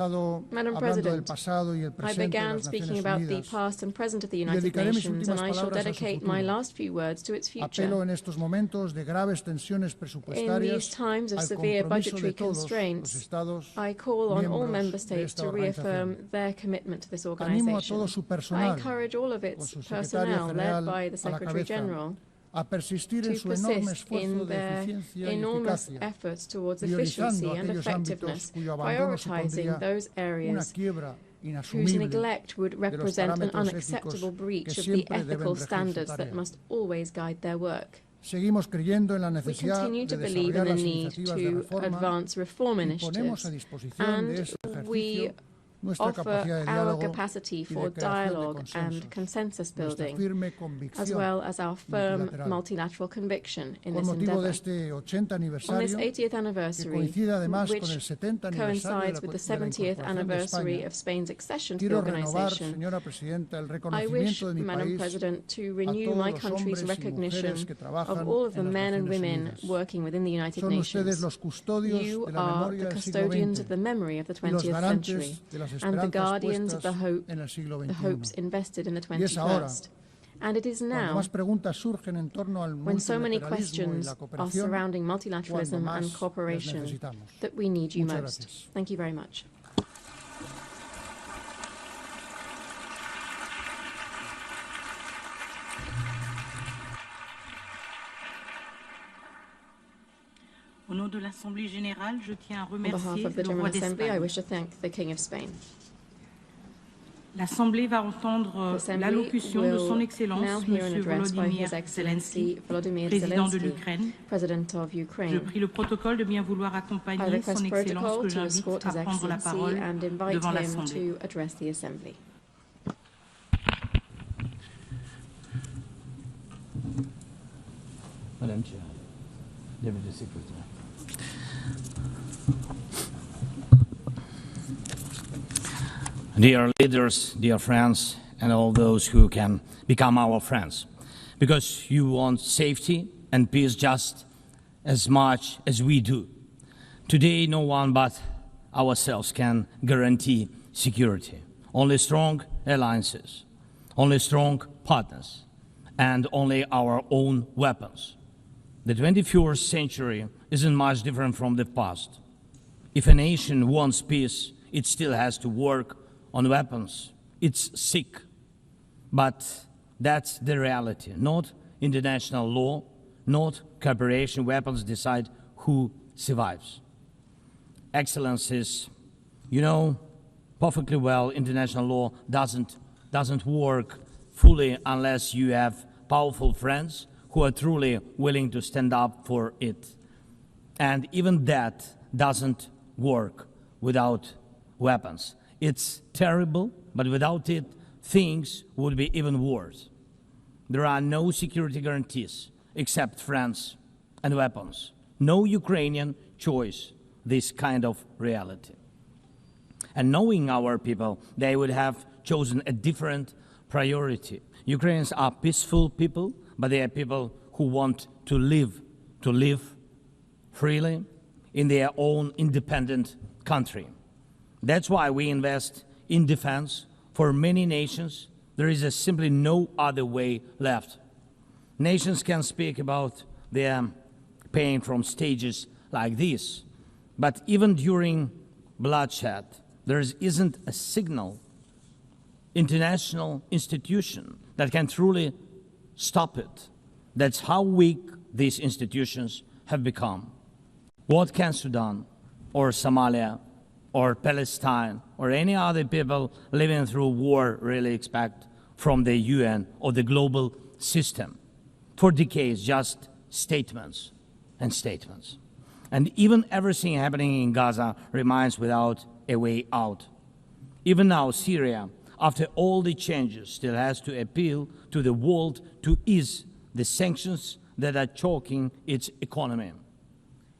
Madam President, I began speaking about the past and present of the United Nations, and I shall dedicate my last few words to its future. In these times of severe budgetary constraints, I call on all member states to reaffirm their commitment to this organization. I encourage all of its personnel, led by the Secretary General, to persist in their enormous efforts towards efficiency and effectiveness, prioritizing those areas whose neglect would represent an unacceptable breach of the ethical standards that must always guide their work. We continue to believe in the need to advance reform initiatives, and we offer our capacity for dialogue and consensus building, as well as our firm multilateral conviction in this endeavor. On this 80th anniversary, which coincides with the 70th anniversary of Spain's accession to the organization, I wish, Madam President, to renew my country's recognition of all of the men and women working within the United Nations. You are the custodians of the memory of the 20th century, and the guardians of the hopes invested in the 21st. And it is now, when so many questions are surrounding multilateralism and cooperation, that we need you most. Thank you very much. Au nom de l'Assemblée générale, je tiens à On behalf remercier of the le General roi Assembly, I d'Espagne. wish to thank the King of Spain. L'Assemblée va entendre l'allocution de son Excellence, now hear an M. address by Volodymyr His Excellency Zelensky, Volodymyr président de Zelensky, l'Ukraine. President of Je Ukraine. prie le protocole de bien vouloir I accompagner request son Excellence protocol que to j'invite escort à His prendre la Excellency parole and invite devant him l'Assemblée. to address the Assembly. Madam Chair, Deputy Secretary. Dear leaders, dear friends, and all those who can become our friends, because you want safety and peace just as much as we do. Today, no one but ourselves can guarantee security. Only strong alliances, only strong partners, and only our own weapons. The 21st century isn't much different from the past. If a nation wants peace, it still has to work on weapons. It's sick. But that's the reality. Not international law, not cooperation. Weapons decide who survives. Excellencies, you know perfectly well international law doesn't work fully unless you have powerful friends who are truly willing to stand up for it. And even that doesn't work without weapons. It's terrible, but without it, things would be even worse. There are no security guarantees except friends and weapons. No Ukrainian choice this kind of reality. And knowing our people, they would have chosen a different priority. Ukrainians are peaceful people, but they are people who want to live freely in their own independent country. That's why we invest in defense. For many nations, there is simply no other way left. Nations can speak about their pain from stages like this, but even during bloodshed, there isn't a single international institution that can truly stop it. That's how weak these institutions have become. What can Sudan or Somalia or Palestine or any other people living through war really expect from the UN or the global system? For decades, just statements and statements. And even everything happening in Gaza remains without a way out. Even now, Syria, after all the changes, still has to appeal to the world to ease the sanctions that are choking its economy.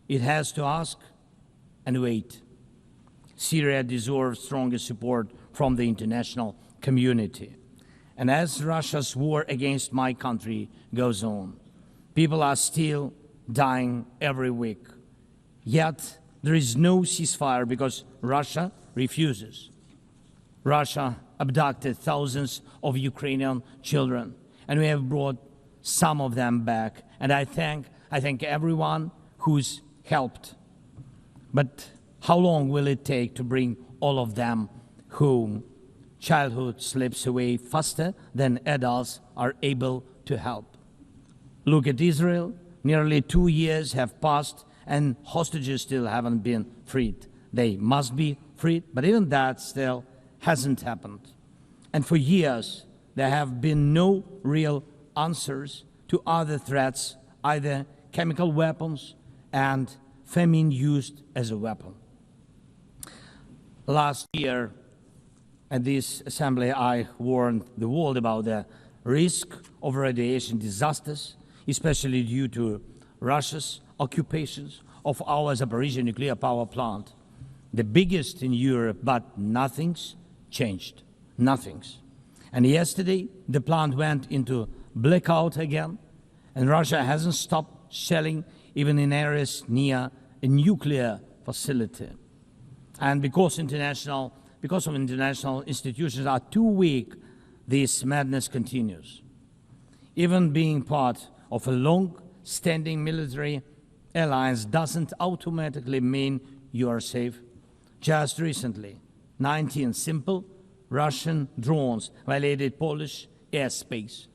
It has to ask and wait. Syria deserves stronger support from the international community. And as Russia's war against my country goes on, people are still dying every week. Yet there is no ceasefire because Russia refuses. Russia abducted thousands of Ukrainian children, and we have brought some of them back. And I thank everyone who's helped. But how long will it take to bring all of them home? Childhood slips away faster than adults are able to help. Look at Israel. Nearly 2 years have passed and hostages still haven't been freed. They must be freed, but even that still hasn't happened. And for years, there have been no real answers to other threats, either chemical weapons and famine used as a weapon. Last year, at this assembly, I warned the world about the risk of radiation disasters, especially due to Russia's occupations of our Zaporizhzhia nuclear power plant, the biggest in Europe, but nothing's changed. Nothing's. And yesterday, the plant went into blackout again, and Russia hasn't stopped shelling even in areas near a nuclear facility. And because of international institutions are too weak, this madness continues. Even being part of a long-standing military alliance doesn't automatically mean you are safe. Just recently, 19 simple Russian drones violated Polish airspace,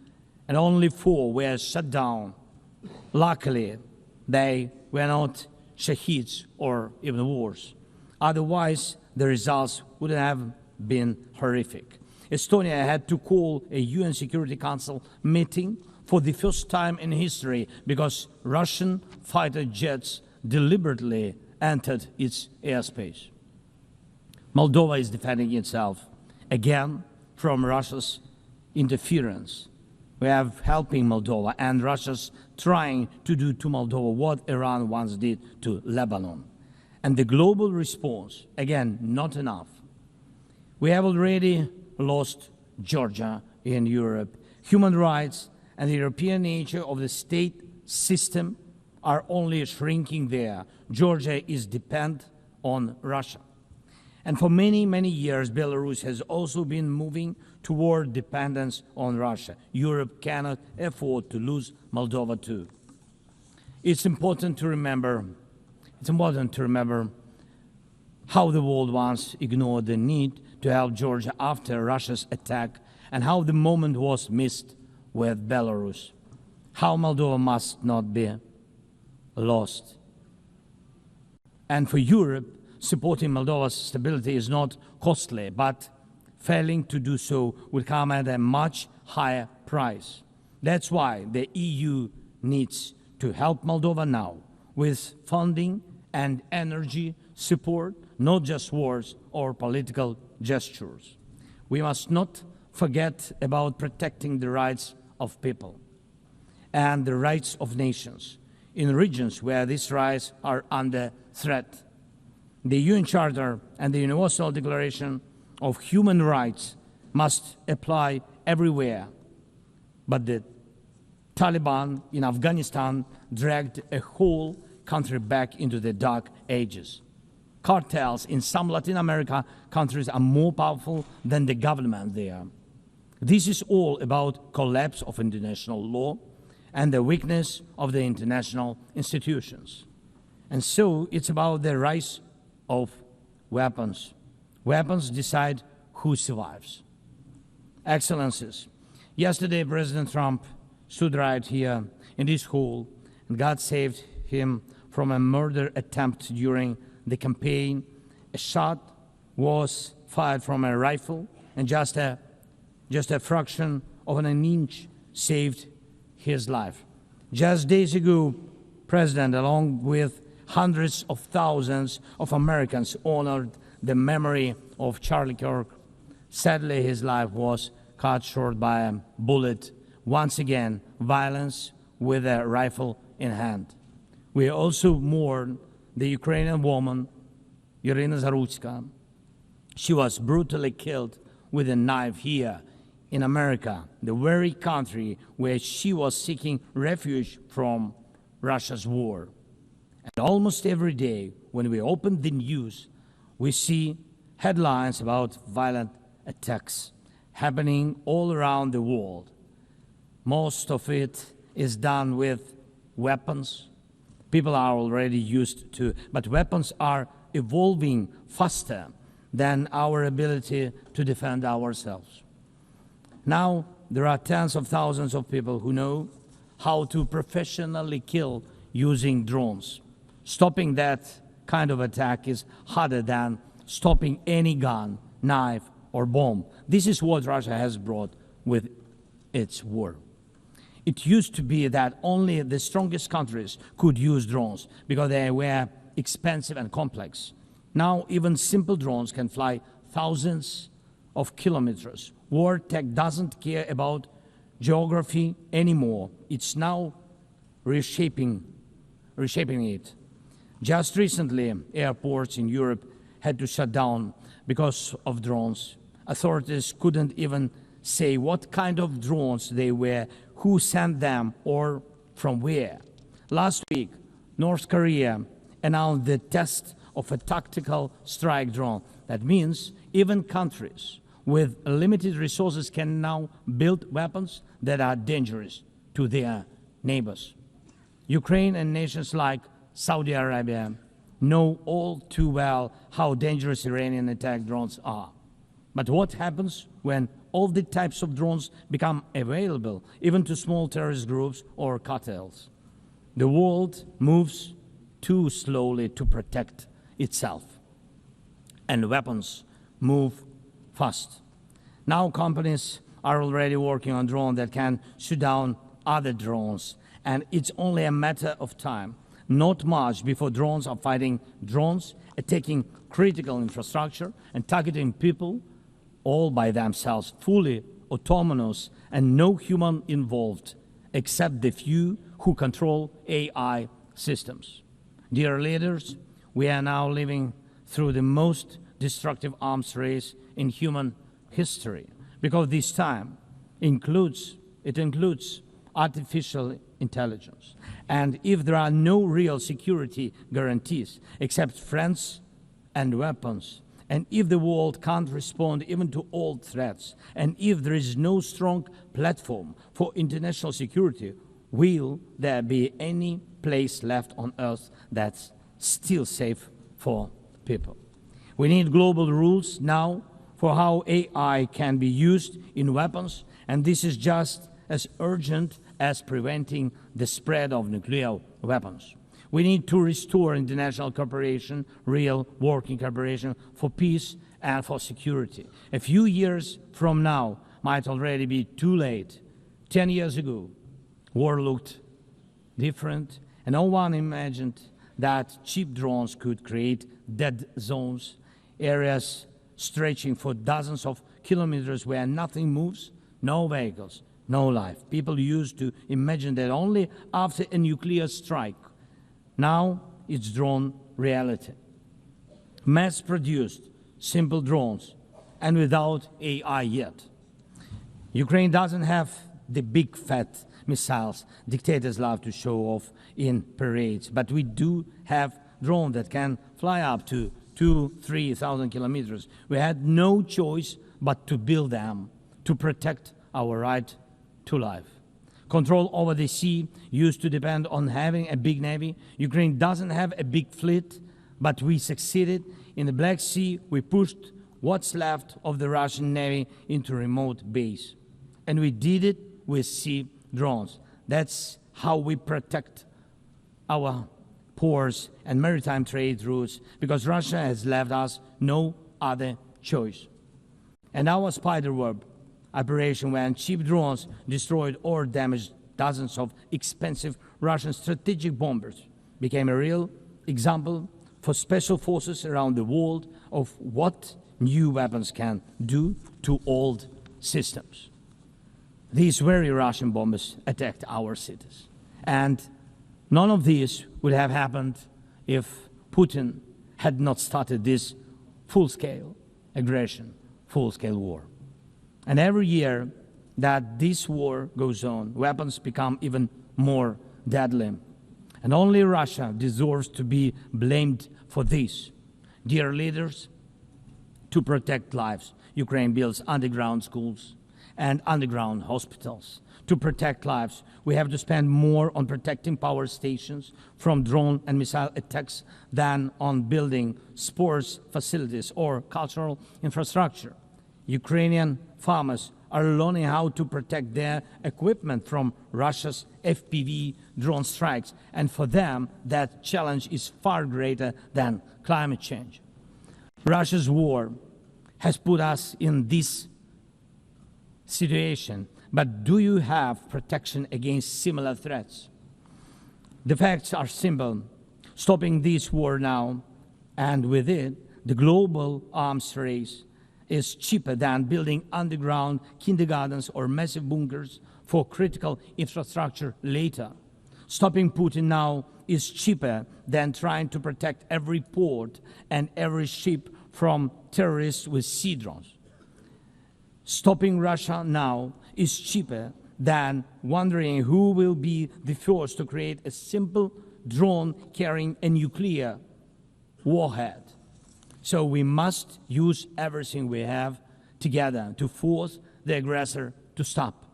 and only 4 were shut down. Luckily, they were not shaheeds or even worse. Otherwise, the results would have been horrific. Estonia had to call a UN Security Council meeting for the first time in history because Russian fighter jets deliberately entered its airspace. Moldova is defending itself again from Russia's interference. We are helping Moldova, and Russia's trying to do to Moldova what Iran once did to Lebanon. And the global response, again, not enough. We have already lost Georgia in Europe. Human rights and the European nature of the state system are only shrinking there. Georgia is dependent on Russia. And for many, many years, Belarus has also been moving toward dependence on Russia. Europe cannot afford to lose Moldova too. It's important to remember how the world once ignored the need to help Georgia after Russia's attack, and how the moment was missed with Belarus. How Moldova must not be lost. And for Europe, supporting Moldova's stability is not costly, but failing to do so would come at a much higher price. That's why the EU needs to help Moldova now with funding and energy support, not just words or political gestures. We must not forget about protecting the rights of people and the rights of nations in regions where these rights are under threat. The UN Charter and the Universal Declaration of Human Rights must apply everywhere. But the Taliban in Afghanistan dragged a whole country back into the dark ages. Cartels in some Latin America countries are more powerful than the government there. This is all about collapse of international law and the weakness of the international institutions. And so it's about the rise of weapons. Weapons decide who survives. Excellencies, yesterday President Trump stood right here in this hall, and God saved him from a murder attempt during the campaign. A shot was fired from a rifle, and just a fraction of an inch saved his life. Just days ago, President, along with hundreds of thousands of Americans, honored the memory of Charlie Kirk. Sadly, his life was cut short by a bullet. Once again, violence with a rifle in hand. We also mourn the Ukrainian woman, Irina Zarutska. She was brutally killed with a knife here in America, the very country where she was seeking refuge from Russia's war. And almost every day when we open the news, we see headlines about violent attacks happening all around the world. Most of it is done with weapons. People are already used to, but weapons are evolving faster than our ability to defend ourselves. Now, there are tens of thousands of people who know how to professionally kill using drones. Stopping that kind of attack is harder than stopping any gun, knife, or bomb. This is what Russia has brought with its war. It used to be that only the strongest countries could use drones because they were expensive and complex. Now even simple drones can fly thousands of kilometers. War tech doesn't care about geography anymore. It's now reshaping it. Just recently, airports in Europe had to shut down because of drones. Authorities couldn't even say what kind of drones they were, who sent them, or from where. Last week, North Korea announced the test of a tactical strike drone. That means even countries with limited resources can now build weapons that are dangerous to their neighbors. Ukraine and nations like Saudi Arabia know all too well how dangerous Iranian attack drones are. But what happens when all the types of drones become available, even to small terrorist groups or cartels? The world moves too slowly to protect itself, and weapons move fast. Now companies are already working on drones that can shoot down other drones, and it's only a matter of time, not much, before drones are fighting drones, attacking critical infrastructure and targeting people all by themselves, fully autonomous and no human involved except the few who control AI systems. Dear leaders, we are now living through the most destructive arms race in human history, because this time includes artificial intelligence. And if there are no real security guarantees except friends and weapons, and if the world can't respond even to old threats, and if there is no strong platform for international security, will there be any place left on Earth that's still safe for people? We need global rules now for how AI can be used in weapons, and this is just as urgent as preventing the spread of nuclear weapons. We need to restore international cooperation, real working cooperation for peace and for security. A few years from now might already be too late. 10 years ago, war looked different, and no one imagined that cheap drones could create dead zones, areas stretching for dozens of kilometers where nothing moves, no vehicles, no life. People used to imagine that only after a nuclear strike. Now it's drawn reality. Mass-produced, simple drones, and without AI yet. Ukraine doesn't have the big fat missiles dictators love to show off in parades, but we do have drones that can fly up to 2,000-3,000 kilometers. We had no choice but to build them to protect our right to life. Control over the sea used to depend on having a big navy. Ukraine doesn't have a big fleet, but we succeeded. In the Black Sea, we pushed what's left of the Russian navy into remote base. And we did it with sea drones. That's how we protect our ports and maritime trade routes, because Russia has left us no other choice. And our spiderweb operation, when cheap drones destroyed or damaged dozens of expensive Russian strategic bombers, became a real example for special forces around the world of what new weapons can do to old systems. These very Russian bombers attacked our cities. And none of this would have happened if Putin had not started this full-scale aggression, full-scale war. And every year that this war goes on, weapons become even more deadly. And only Russia deserves to be blamed for this. Dear leaders, to protect lives. Ukraine builds underground schools and underground hospitals to protect lives. We have to spend more on protecting power stations from drone and missile attacks than on building sports facilities or cultural infrastructure. Ukrainian farmers are learning how to protect their equipment from Russia's FPV drone strikes, and for them that challenge is far greater than climate change. Russia's war has put us in this situation, but do you have protection against similar threats? The facts are simple. Stopping this war now, and with it, the global arms race, is cheaper than building underground kindergartens or massive bunkers for critical infrastructure later. Stopping Putin now is cheaper than trying to protect every port and every ship from terrorists with sea drones. Stopping Russia now is cheaper than wondering who will be the first to create a simple drone carrying a nuclear warhead. So we must use everything we have together to force the aggressor to stop.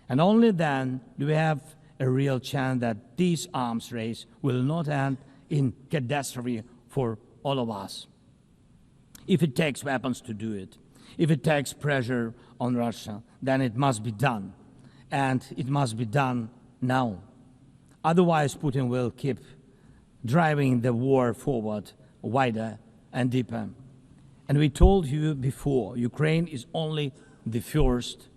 And only then do we have a real chance that this arms race will not end in catastrophe for all of us. If it takes weapons to do it, if it takes pressure on Russia, then it must be done. And it must be done now. Otherwise, Putin will keep driving the war forward wider and deeper. And we told you before, Ukraine is only the first,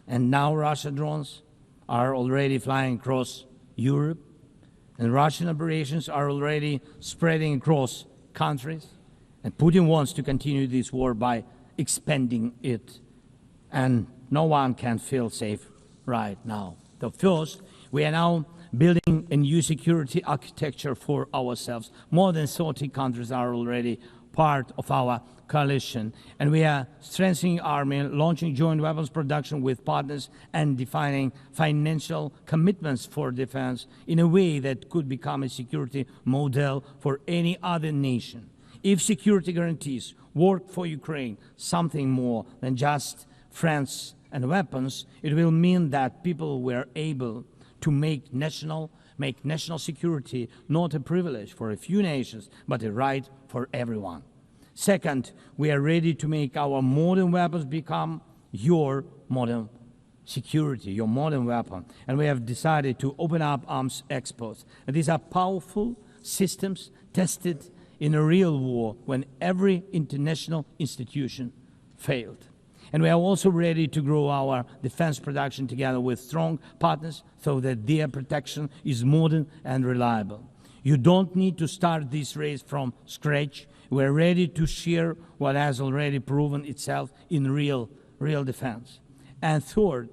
and now Russian drones are already flying across Europe, and Russian operations are already spreading across countries, and Putin wants to continue this war by expanding it, and no one can feel safe right now. So first, we are now building a new security architecture for ourselves. More than 30 countries are already part of our coalition, and we are strengthening army, launching joint weapons production with partners, and defining financial commitments for defense in a way that could become a security model for any other nation. If security guarantees work for Ukraine, something more than just friends and weapons, it will mean that people were able to make national security not a privilege for a few nations, but a right for everyone. Second, we are ready to make our modern weapons become your modern security, your modern weapon. And we have decided to open up arms exports. And these are powerful systems tested in a real war when every international institution failed. And we are also ready to grow our defense production together with strong partners so that their protection is modern and reliable. You don't need to start this race from scratch. We're ready to share what has already proven itself in real defense. And third,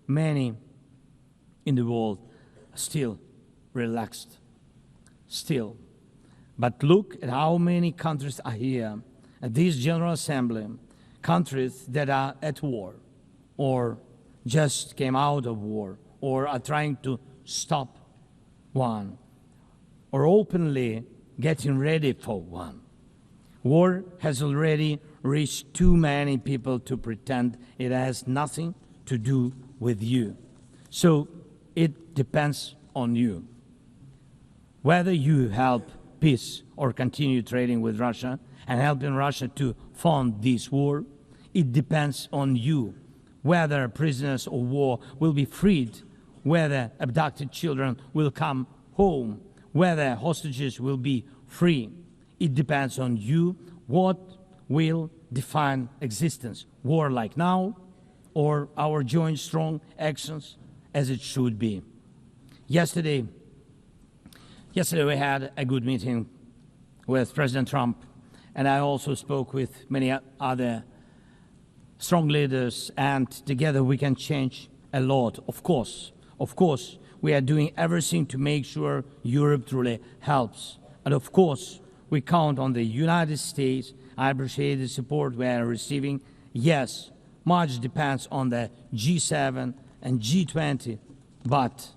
many in the world are still relaxed. Still. But look at how many countries are here at this General Assembly. Countries that are at war, or just came out of war, or are trying to stop one, or openly getting ready for one. War has already reached too many people to pretend it has nothing to do with you. So it depends on you. Whether you help peace or continue trading with Russia and helping Russia to fund this war, it depends on you. Whether prisoners of war will be freed, whether abducted children will come home, whether hostages will be free. It depends on you what will define existence, war like now, or our joint strong actions as it should be. Yesterday we had a good meeting with President Trump, and I also spoke with many other strong leaders, and together we can change a lot. Of course, we are doing everything to make sure Europe truly helps. And of course, we count on the United States. I appreciate the support we are receiving. Yes, much depends on the G7 and G20, but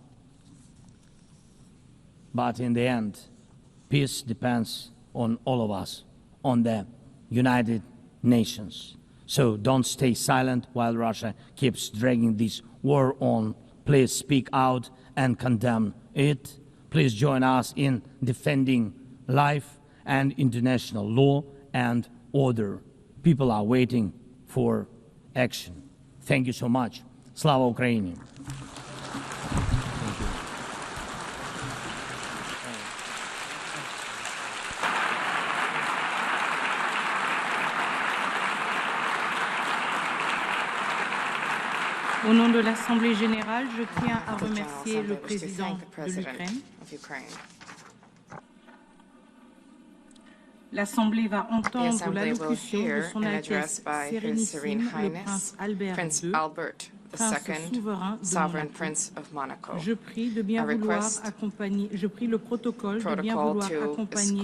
in the end, peace depends on all of us, on the United nations. So don't stay silent while Russia keeps dragging this war on. Please speak out and condemn it. Please join us in defending life and international law and order. People are waiting for action. Thank you so much. Slava Ukraini. Au nom de l'Assemblée générale, je tiens à remercier le président de l'Ukraine. L'Assemblée va entendre l'allocution de Son Altesse Sérénissime, le Prince Albert II, Sovereign Prince of Monaco. Je prie le protocole de bien vouloir accompagner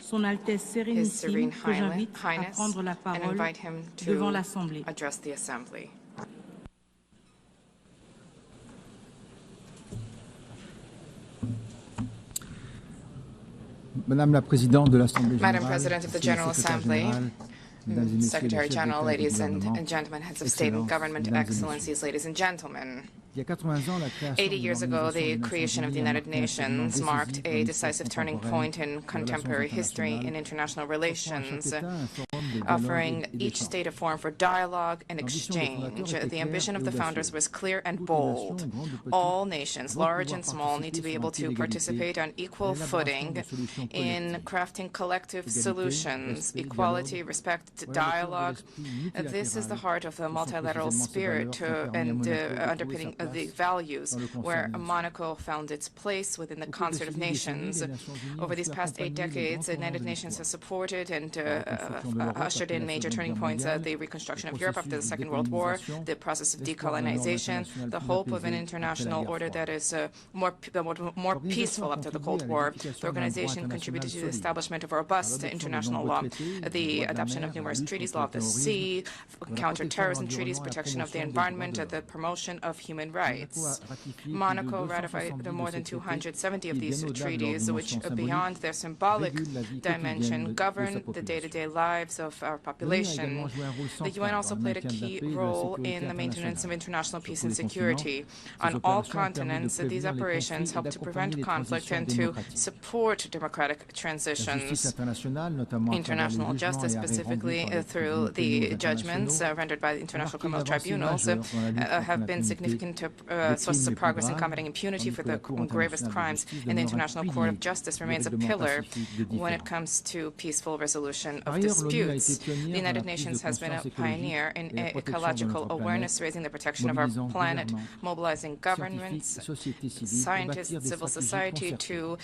Son Altesse Sérénissime, que j'invite à prendre la parole devant l'Assemblée. Madame la Présidente de l'Assemblée générale, Madam President of the General Assembly, Secretary General, ladies and gentlemen, heads of state and government, excellencies, ladies and gentlemen. 80 years ago, the creation of the United Nations marked a decisive turning point in contemporary history in international relations, offering each state a forum for dialogue and exchange. The ambition of the founders was clear and bold. All nations, large and small, need to be able to participate on equal footing in crafting collective solutions, equality, respect, dialogue. This is the heart of the multilateral spirit and underpinning the values where Monaco found its place within the concert of nations. Over these past 8 decades, the United Nations has supported and ushered in major turning points: the reconstruction of Europe after the Second World War, the process of decolonization, the hope of an international order that is more peaceful after the Cold War. The organization contributed to the establishment of robust international law, the adoption of numerous treaties, law of the sea, counter-terrorism treaties, protection of the environment, the promotion of human rights. Monaco ratified more than 270 of these treaties, which, beyond their symbolic dimension, govern the day-to-day lives of our population. The UN also played a key role in the maintenance of international peace and security. On all continents, these operations help to prevent conflict and to support democratic transitions. International justice, specifically through the judgments rendered by the International Criminal Tribunals, have been significant sources of progress in combating impunity for the gravest crimes, and the International Court of Justice remains a pillar when it comes to peaceful resolution of disputes. The United Nations has been a pioneer in ecological awareness, raising the protection of our planet, mobilizing governments, scientists, civil society to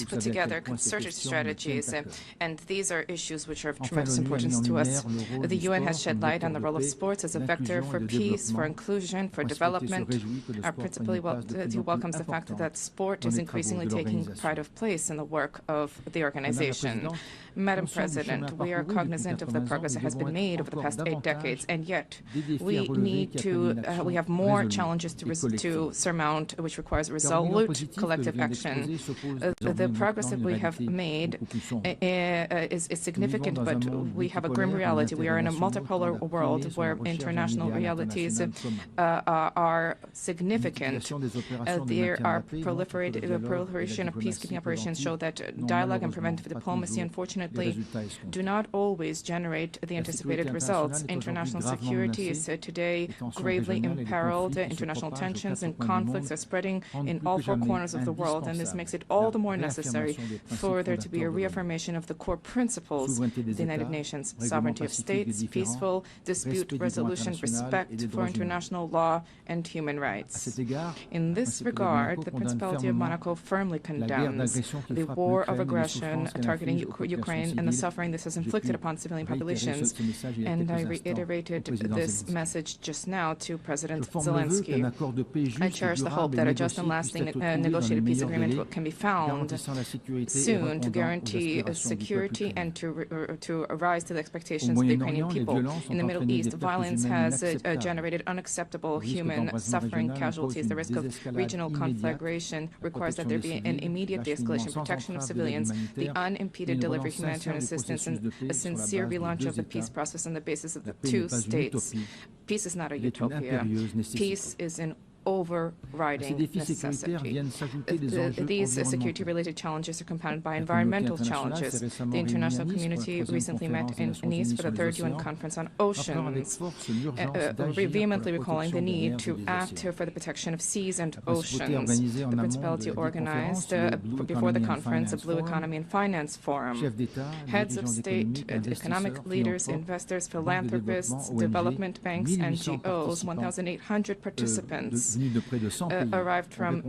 put together concerted strategies, and these are issues which are of tremendous importance to us. The UN has shed light on the role of sports as a vector for peace, for inclusion, for development. Our principally welcomes the fact that sport is increasingly taking pride of place in the work of the organization. Madam President, we are cognizant of the progress that has been made over the past 8 decades, and yet we have more challenges to surmount, which requires resolute collective action. The progress that we have made is significant, but we have a grim reality. We are in a multipolar world where international realities are significant. There are proliferation of peacekeeping operations show that dialogue and preventive diplomacy, unfortunately, do not always generate the anticipated results. International security is today gravely imperiled. International tensions and conflicts are spreading in all 4 corners of the world, and this makes it all the more necessary for there to be a reaffirmation of the core principles of the United Nations: sovereignty of states, peaceful dispute resolution, respect for international law and human rights. In this regard, the Principality of Monaco firmly condemns the war of aggression targeting Ukraine and the suffering this has inflicted upon civilian populations, and I reiterated this message just now to President Zelensky. I cherish the hope that a just and lasting negotiated peace agreement can be found soon to guarantee security and to rise to the expectations of the Ukrainian people. In the Middle East, violence has generated unacceptable human suffering, casualties. The risk of regional conflagration requires that there be an immediate de-escalation, protection of civilians, the unimpeded delivery of humanitarian assistance, and peace and sear relaunch of the peace process on the basis of the two states. Peace is not a utopia. Peace is an overriding necessity. These security-related challenges are compounded by environmental challenges. The international community recently met in Nice for the third UN Conference on Oceans, vehemently recalling the need to act for the protection of seas and oceans. The Principality organized, before the conference, a Blue Economy and Finance Forum. Heads of state, economic leaders, investors, philanthropists, development banks, NGOs, 1,800 participants arrived from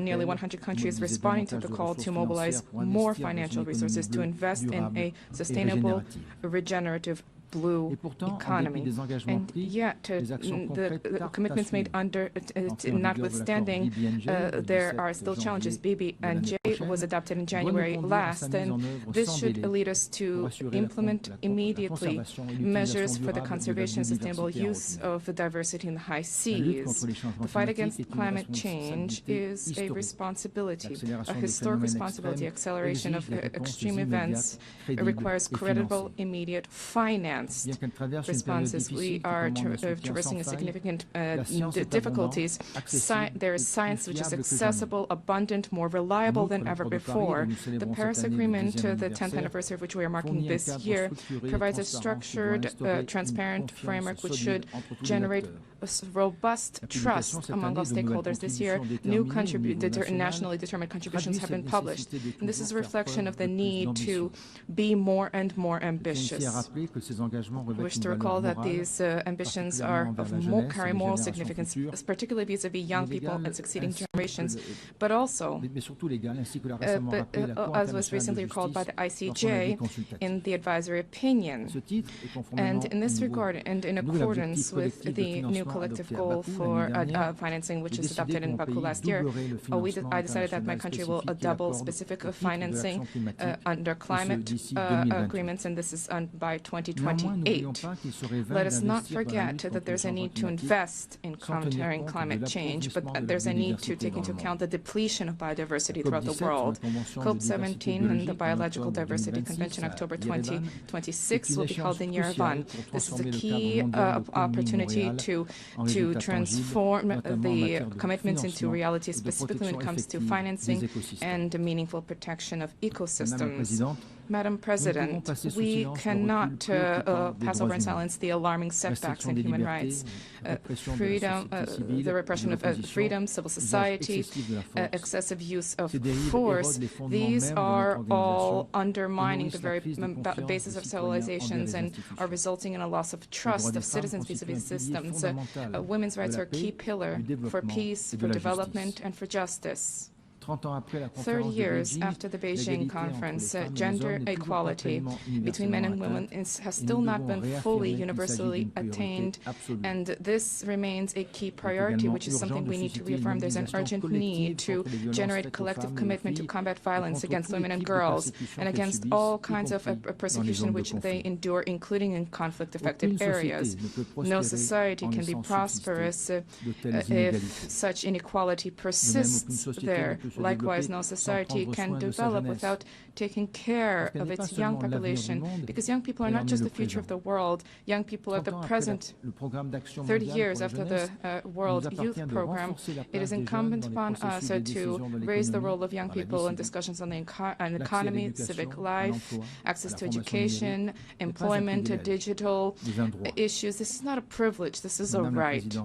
nearly 100 countries, responding to the call to mobilize more financial resources to invest in a sustainable, regenerative blue economy. And yet, the commitments made under, notwithstanding, there are still challenges. BBNJ was adopted in January last, and this should lead us to implement immediately measures for the conservation and sustainable use of the diversity in the high seas. The fight against climate change is a responsibility, a historic responsibility. Acceleration of extreme events requires credible, immediate finance responses. We are traversing significant difficulties. There is science which is accessible, abundant, more reliable than ever before. The Paris Agreement, the 10th anniversary of which we are marking this year, provides a structured, transparent framework which should generate a robust trust among all stakeholders. This year, new nationally determined contributions have been published, and this is a reflection of the need to be more and more ambitious. I wish to recall that these ambitions carry moral significance, particularly vis-à-vis young people and succeeding generations, but also, as was recently recalled by the ICJ in the advisory opinion. And in this regard, and in accordance with the new collective goal for financing, which was adopted in Baku last year, I decided that my country will double specific financing under climate agreements, and this is by 2028. Let us not forget that there's a need to invest in countering climate change, but there's a need to take into account the depletion of biodiversity throughout the world. COP17 and the Biological Diversity Convention, October 2026, will be held in Yerevan. This is a key opportunity to transform the commitments into reality, specifically when it comes to financing and meaningful protection of ecosystems. Madam President, we cannot pass over in silence the alarming setbacks in human rights. Freedom, the repression of freedom, civil society, excessive use of force, these are all undermining the very basis of civilizations and are resulting in a loss of trust of citizens vis-à-vis systems. Women's rights are a key pillar for peace, for development, and for justice. 30 years after the Beijing conference, gender equality between men and women has still not been fully universally attained, and this remains a key priority, which is something we need to reaffirm. There's an urgent need to generate a collective commitment to combat violence against women and girls and against all kinds of persecution which they endure, including in conflict-affected areas. No society can be prosperous if such inequality persists there. Likewise, no society can develop without taking care of its young population, because young people are not just the future of the world. Young people are the present. 30 years after the World Youth Program, it is incumbent upon us to raise the role of young people in discussions on the economy, civic life, access to education, employment, digital issues. This is not a privilege, this is a right.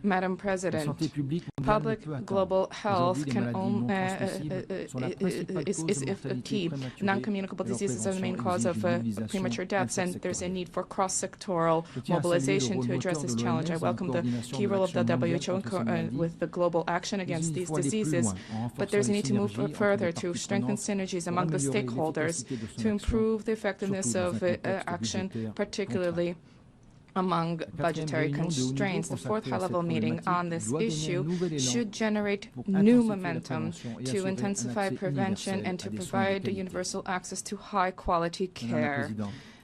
Madam President, public global health is key. Non-communicable diseases are the main cause of premature deaths, and there's a need for cross-sectoral mobilization to address this challenge. I welcome the key role of the WHO with the global action against these diseases, but there's a need to move further to strengthen synergies among the stakeholders to improve the effectiveness of action, particularly among budgetary constraints. The fourth high-level meeting on this issue should generate new momentum to intensify prevention and to provide universal access to high-quality care.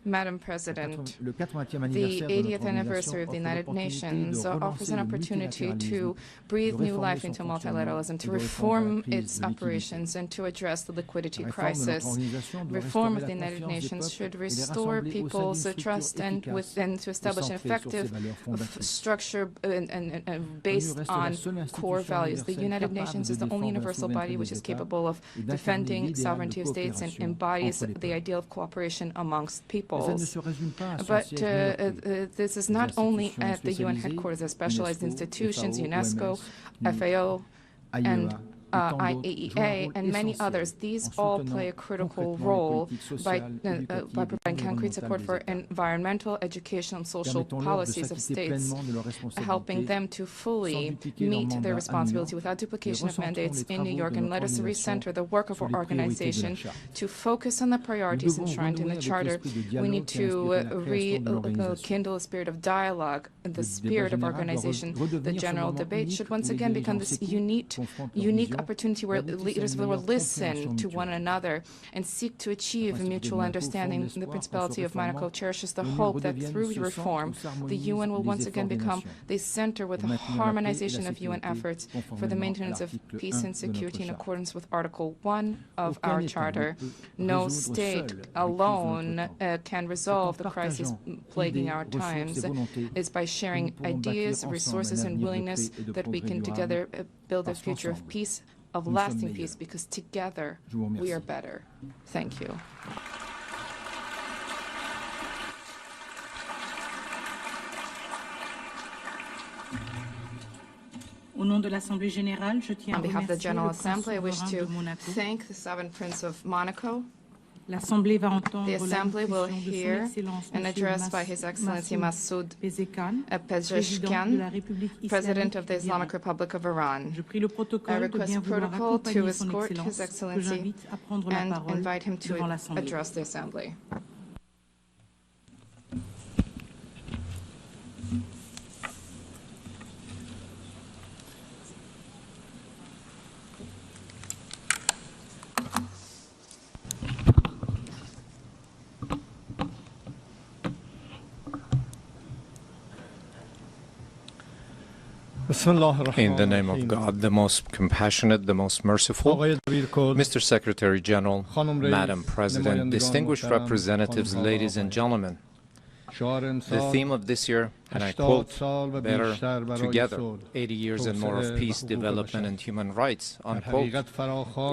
Madam President, the 80th anniversary of the United Nations offers an opportunity to breathe new life into multilateralism, to reform its operations, and to address the liquidity crisis. Reform of the United Nations should restore people's trust and to establish an effective structure based on core values. The United Nations is the only universal body which is capable of defending sovereignty of states and embodies the ideal of cooperation amongst peoples. But this is not only at the UN headquarters, the specialized institutions, UNESCO, FAO, and IAEA, and many others. These all play a critical role by providing concrete support for environmental, educational, and social policies of states, helping them to fully meet their responsibility without duplication of mandates in New York. And let us recenter the work of our organization to focus on the priorities enshrined in the Charter. We need to rekindle a spirit of dialogue, the spirit of organization. The general debate should once again become this unique opportunity where leaders will listen to one another and seek to achieve mutual understanding. The Principality of Monaco cherishes the hope that through reform, the UN will once again become the center with the harmonization of UN efforts for the maintenance of peace and security in accordance with Article 1 of our Charter. No state alone can resolve the crisis plaguing our times. It's by sharing ideas, resources, and willingness that we can together build a future of peace, of lasting peace, because together we are better. Thank you. On behalf of the General Assembly, I wish to thank the Sovereign Prince of Monaco. The Assembly will hear an address by His Excellency Masoud Pezeshkian, President of the Islamic Republic of Iran. I request protocol to escort His Excellency and invite him to address the Assembly. In the name of God, the most compassionate, the most merciful, Mr. Secretary General, Madam President, distinguished representatives, ladies and gentlemen, the theme of this year, and I quote, "Better together, 80 years and more of peace, development, and human rights," unquote,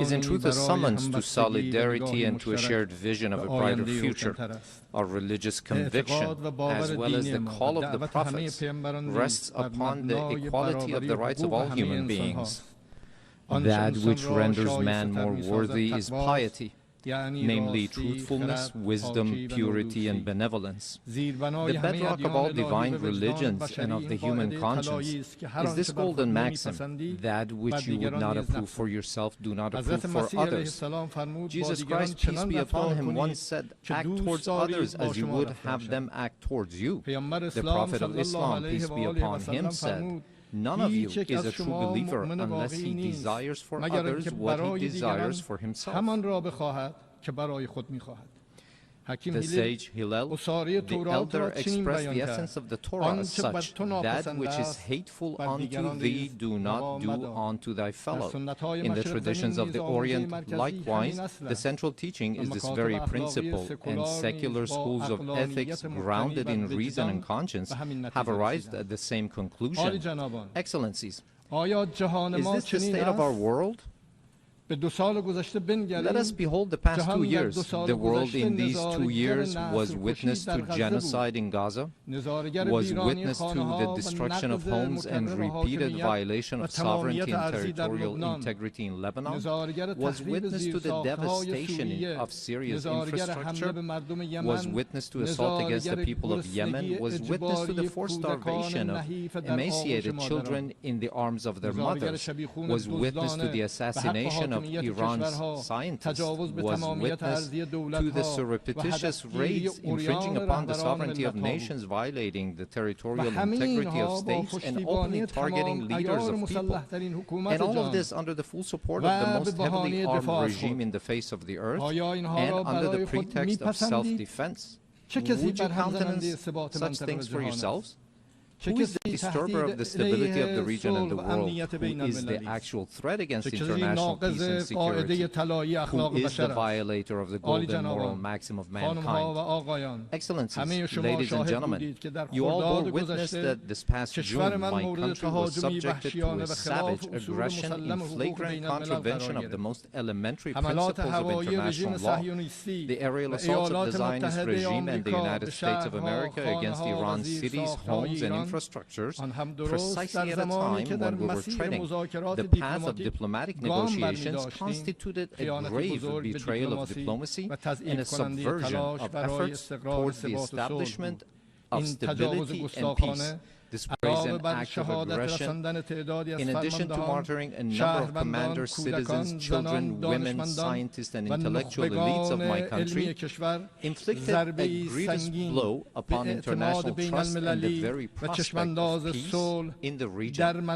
is in truth a summons to solidarity and to a shared vision of a brighter future. Our religious conviction, as well as the call of the prophets, rests upon the equality of the rights of all human beings. That which renders man more worthy is piety, namely truthfulness, wisdom, purity, and benevolence. The bedrock of all divine religions and of the human conscience is this golden maxim: that which you would not approve for yourself, do not approve for others. Jesus Christ, peace be upon him, once said, "Act towards others as you would have them act towards you." The Prophet of Islam, peace be upon him, said, "None of you is a true believer unless he desires for others what he desires for himself." The sage Hillel, the elder, expressed the essence of the Torah as such: that which is hateful unto thee, do not do unto thy fellow. In the traditions of the Orient, likewise, the central teaching is this very principle, and secular schools of ethics, grounded in reason and conscience, have arrived at the same conclusion. Excellencies, is this the state of our world? Let us behold the past 2 years. The world in these 2 years was witness to genocide in Gaza, was witness to the destruction of homes and repeated violation of sovereignty and territorial integrity in Lebanon, was witness to the devastation of Syria's infrastructure, was witness to assault against the people of Yemen, was witness to the forced starvation of emaciated children in the arms of their mothers, was witness to the assassination of Iran's scientists, was witness to the surreptitious raids infringing upon the sovereignty of nations, violating the territorial integrity of states, and openly targeting leaders of people. And all of this under the full support of the most heavily armed regime in the face of the earth, and under the pretext of self-defense. Would you countenance such things for yourselves? Who is the disturber of the stability of the region and the world? Who is the actual threat against international peace and security? Who is the violator of the golden moral maxim of mankind? Excellencies, ladies and gentlemen, you all bore witness that this past June my country was subjected to a savage aggression in flagrant contravention of the most elementary principles of international law. The aerial assaults of the Zionist regime and the United States of America against Iran's cities, homes, and infrastructures, precisely at a time when we were treading the path of diplomatic negotiations, constituted a grave betrayal of diplomacy and a subversion of efforts towards the establishment of stability and peace. This brazen act of aggression, in addition to martyring a number of commanders, citizens, children, women, scientists, and intellectual elites of my country, inflicted a grievous blow upon international trust and the very prospect of peace in the region.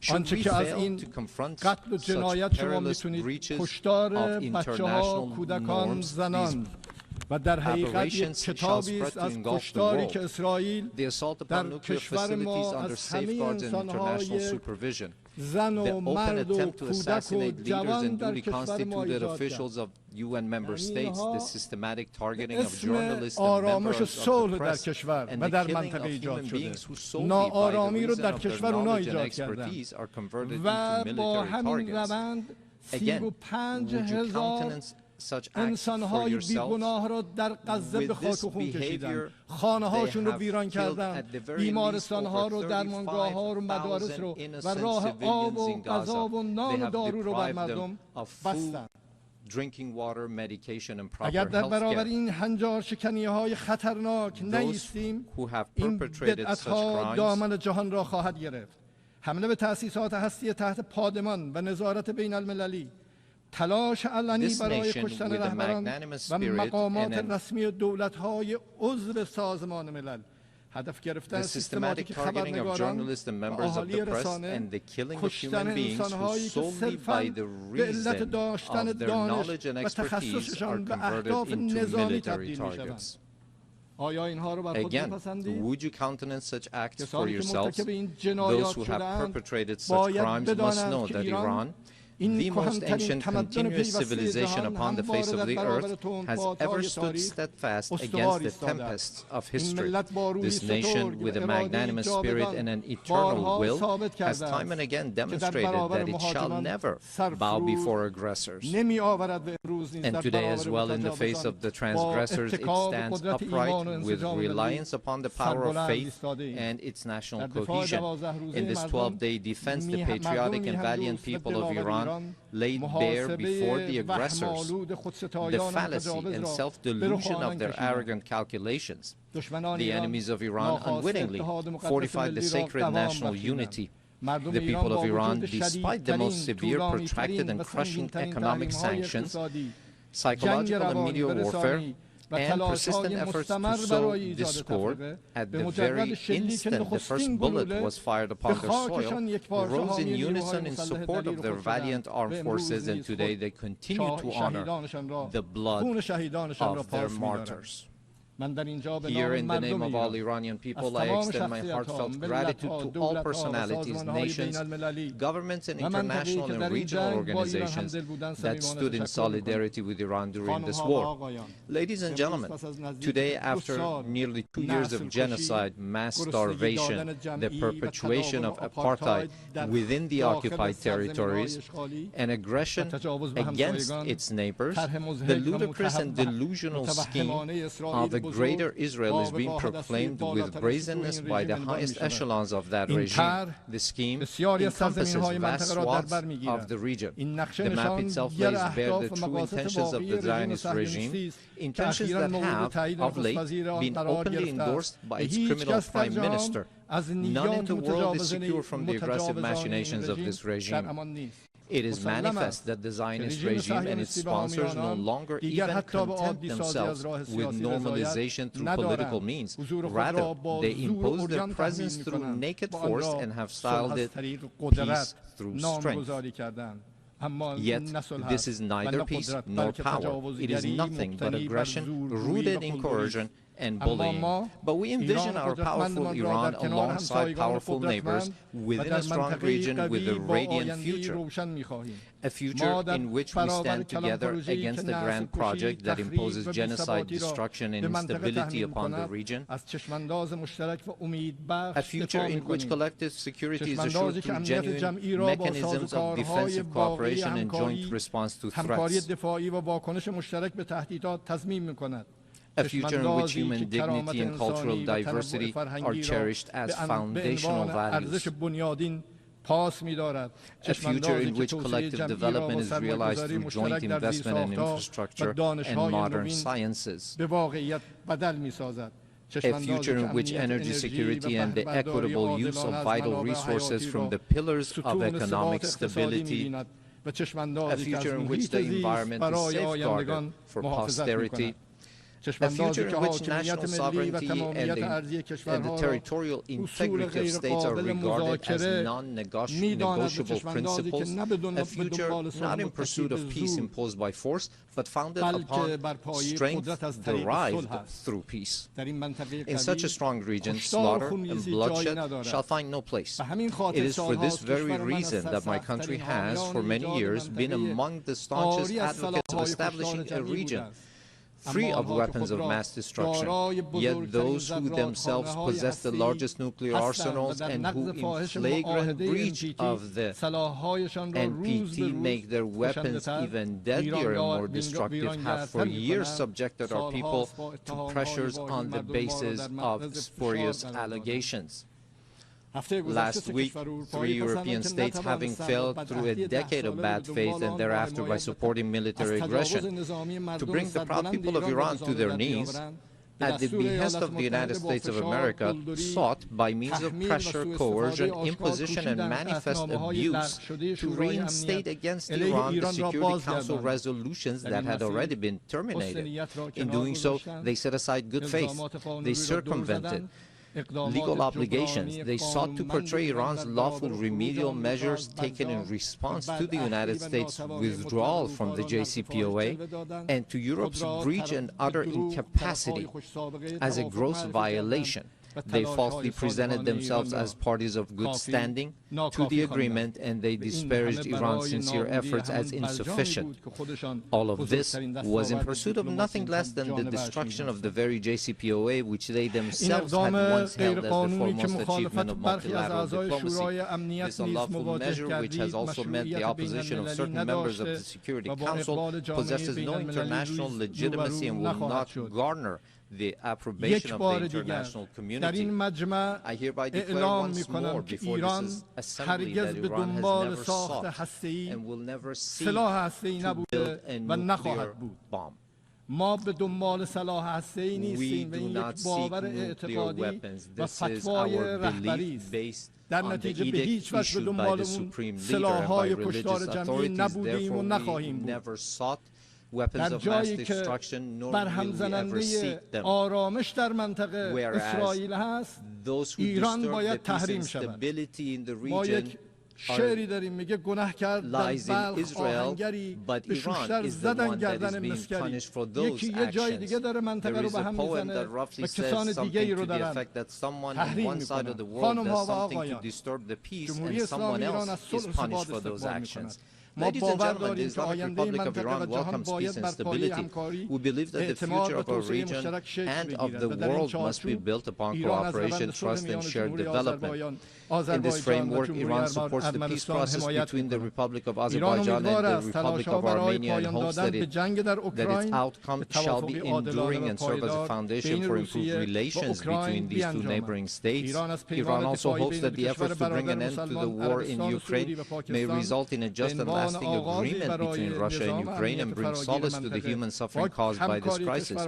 Should we fail to confront such perilous breaches of international norms, these aberrations shall spread to engulf the world. The assault upon nuclear facilities under safeguards and international supervision, the open attempt to assassinate leaders and duly constituted officials of UN member states, the systematic targeting of journalists and members of the press, and the killing of human beings who solely by the reason of their knowledge and expertise are converted into military targets. Again, would you countenance such acts for yourselves? With this behavior, they have killed at the very least over 35,000 innocent civilians in Gaza. They have deprived them of food, drinking water, medication, and proper health care. Those who have perpetrated such crimes حمله به تأسیسات هستی تحت پادمان و نظارت بین المللی، تلاش علنی برای کشتن رهبران و مقامات رسمی دولت‌های عضو سازمان ملل، هدف گرفتن سیستماتیک خبرنگاران و اهالی رسانه، کشتن انسان‌هایی که صرفاً به علت داشتن دانش و تخصصشان به اهداف نظامی تبدیل می‌شوند. Again, would you countenance such acts for yourselves? Those who have perpetrated such crimes must know that Iran, the most ancient continuous civilization upon the face of the earth, has ever stood steadfast against the tempests of history. This nation, with a magnanimous spirit and an eternal will, has time and again demonstrated that it shall never bow before aggressors. And today as well, in the face of the transgressors, it stands upright with reliance upon the power of faith and its national cohesion. In this 12-day defense, the patriotic and valiant people of Iran laid bare before the aggressors the fallacy and self-delusion of their arrogant calculations. The enemies of Iran unwittingly fortified the sacred national unity. The people of Iran, despite the most severe, protracted, and crushing economic sanctions, psychological and media warfare, and persistent efforts to sow discord, at the very instant the first bullet was fired upon their soil, rose in unison in support of their valiant armed forces, and today they continue to honor the blood of their martyrs. Here, in the name of all Iranian people, I extend my heartfelt gratitude to all personalities, nations, governments, and international and regional organizations that stood in solidarity with Iran during this war. Ladies and gentlemen, today, after nearly 2 years of genocide, mass starvation, the perpetuation of apartheid within the occupied territories, and aggression against its neighbors, the ludicrous and delusional scheme of a greater Israel is being proclaimed with brazenness by the highest echelons of that regime. The scheme encompasses vast swaths of the region. The map itself lays bare the true intentions of the Zionist regime, intentions that have, of late, been openly endorsed by its criminal prime minister. None in the world is secure from the aggressive machinations of this regime. It is manifest that the Zionist regime and its sponsors no longer even content themselves with normalization through political means. Rather, they impose their presence through naked force and have styled it peace through strength. Yet this is neither peace nor power. It is nothing but aggression rooted in coercion and bullying. But we envision our powerful Iran alongside powerful neighbors within a strong region with a radiant future, a future in which we stand together against the grand project that imposes genocide, destruction, and instability upon the region, a future in which collective security is assured through genuine mechanisms of defensive cooperation and joint response to threats, a future in which human dignity and cultural diversity are cherished as foundational values, a future in which collective development is realized through joint investment in infrastructure and modern sciences, a future in which energy security and the equitable use of vital resources from the pillars of economic stability, a future in which the environment is safeguarded for posterity, a future in which national sovereignty and the territorial integrity of states are regarded as non-negotiable principles, a future not in pursuit of peace imposed by force, but founded upon strength derived through peace. In such a strong region, slaughter and bloodshed shall find no place. It is for this very reason that my country has, for many years, been among the staunchest advocates of establishing a region free of weapons of mass destruction, yet those who themselves possess the largest nuclear arsenals and who in flagrant breach of the NPT make their weapons even deadlier and more destructive have for years subjected our people to pressures on the basis of spurious allegations. Last week, 3 European states, having failed through a decade of bad faith and thereafter by supporting military aggression to bring the proud people of Iran to their knees, at the behest of the United States of America, sought, by means of pressure, coercion, imposition, and manifest abuse, to reinstate against Iran the Security Council resolutions that had already been terminated. In doing so, they set aside good faith. They circumvented legal obligations. They sought to portray Iran's lawful remedial measures taken in response to the United States' withdrawal from the JCPOA and to Europe's breach and utter incapacity as a gross violation. They falsely presented themselves as parties of good standing to the agreement, and they disparaged Iran's sincere efforts as insufficient. All of this was in pursuit of nothing less than the destruction of the very JCPOA, which they themselves had once held as the foremost achievement of multilateral diplomacy. This unlawful measure, which has also meant the opposition of certain members of the Security Council, possesses no international legitimacy and will not garner the approbation of the international community. I hereby declare once more before this assembly that Iran has never sought and will never seek to build a nuclear bomb. We do not seek nuclear weapons. This is our belief based on the edict issued by the Supreme Leader and by religious authorities. Therefore, we never sought weapons of mass destruction, nor will we ever seek them. Whereas those who disturb the peace and stability in the region lies in Israel, but Iran is the one that is being punished for those actions. There is a poem that roughly says something to the effect that someone on one side of the world does something to disturb the peace and someone else is punished for those actions. Ladies and gentlemen, the Islamic Republic of Iran welcomes peace and stability. We believe that the future of our region and of the world must be built upon cooperation, trust, and shared development. In this framework, Iran supports the peace process between the Republic of Azerbaijan and the Republic of Armenia and hopes that its outcome shall be enduring and serve as a foundation for improved relations between these two neighboring states. Iran also hopes that the efforts to bring an end to the war in Ukraine may result in a just and lasting agreement between Russia and Ukraine and bring solace to the human suffering caused by this crisis.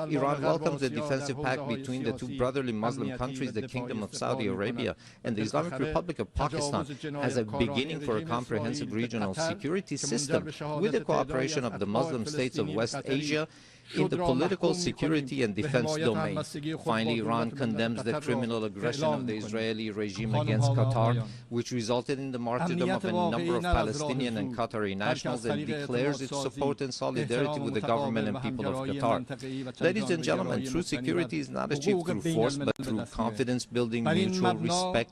Iran welcomes the defensive pact between the two brotherly Muslim countries, the Kingdom of Saudi Arabia and the Islamic Republic of Pakistan, as a beginning for a comprehensive regional security system with the cooperation of the Muslim states of West Asia in the political, security, and defense domain. Finally, Iran condemns the criminal aggression of the Israeli regime against Qatar, which resulted in the martyrdom of a number of Palestinian and Qatari nationals, and declares its support and solidarity with the government and people of Qatar. Ladies and gentlemen, true security is not achieved through force, but through confidence-building, mutual respect,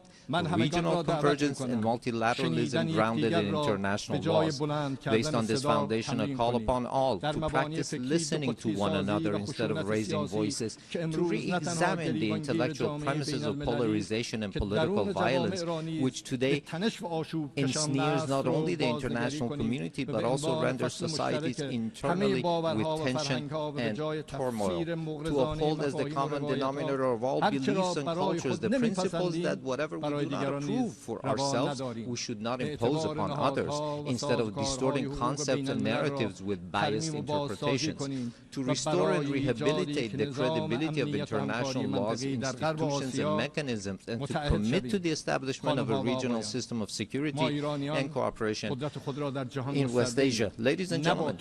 regional convergence, and multilateralism grounded in international laws. Based on this foundation, I call upon all to practice listening to one another instead of raising voices, to re-examine the intellectual premises of polarization and political violence, which today ensnares not only the international community, but also renders societies internally with tension and turmoil. To uphold as the common denominator of all beliefs and cultures the principles that whatever we do not approve for ourselves, we should not impose upon others, instead of distorting concepts and narratives with biased interpretations. To restore and rehabilitate the credibility of international laws, institutions, and mechanisms, and to commit to the establishment of a regional system of security and cooperation in West Asia. Ladies and gentlemen,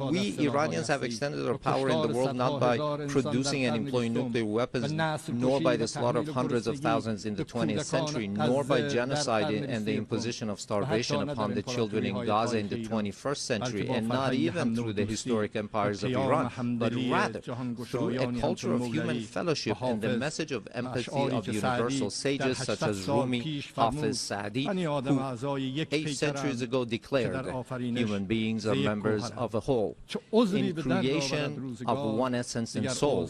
we Iranians have extended our power in the world not by producing and employing nuclear weapons, nor by the slaughter of hundreds of thousands in the 20th century, nor by genocide and the imposition of starvation upon the children in Gaza in the 21st century, and not even through the historic empires of Iran, but rather through a culture of human fellowship and the message of empathy of universal sages such as Rumi, Hafiz, Saadi, who 8 centuries ago declared human beings are members of a whole, in creation of one essence and soul.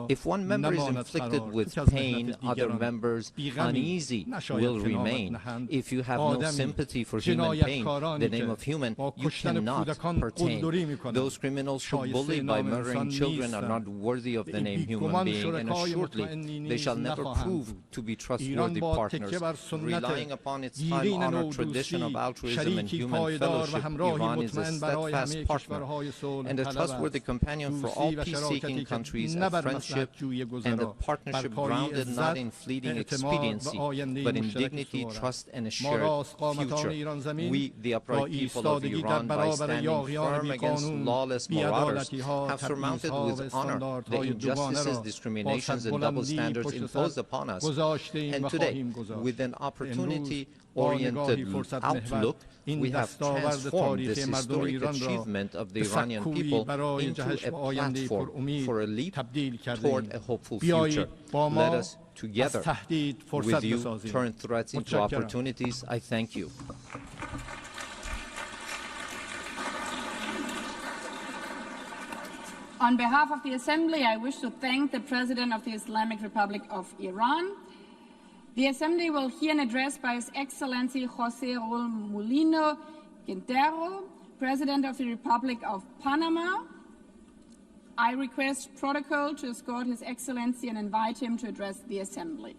If one member is inflicted with pain, other members uneasy will remain. If you have no sympathy for human pain, the name of human, you cannot pertain. Those criminals who bully by murdering children are not worthy of the name human being, and assuredly they shall never prove to be trustworthy partners. Relying upon its time-honored tradition of altruism and human fellowship, Iran is a steadfast partner and a trustworthy companion for all peace-seeking countries, a friendship and a partnership grounded not in fleeting expediency, but in dignity, trust, and a shared future. We, the upright people of Iran, by standing firm against lawless marauders, have surmounted with honor the injustices, discriminations, and double standards imposed upon us. And today, with an opportunity-oriented outlook, we have transformed this historic achievement of the Iranian people into a platform for a leap toward a hopeful future. Let us together with you turn threats into opportunities. I thank you. On behalf of the Assembly, I wish to thank the President of the Islamic Republic of Iran. The Assembly will hear an address by His Excellency José Raúl Mulino Quintero, President of the Republic of Panama. I request protocol to escort His Excellency and invite him to address the Assembly.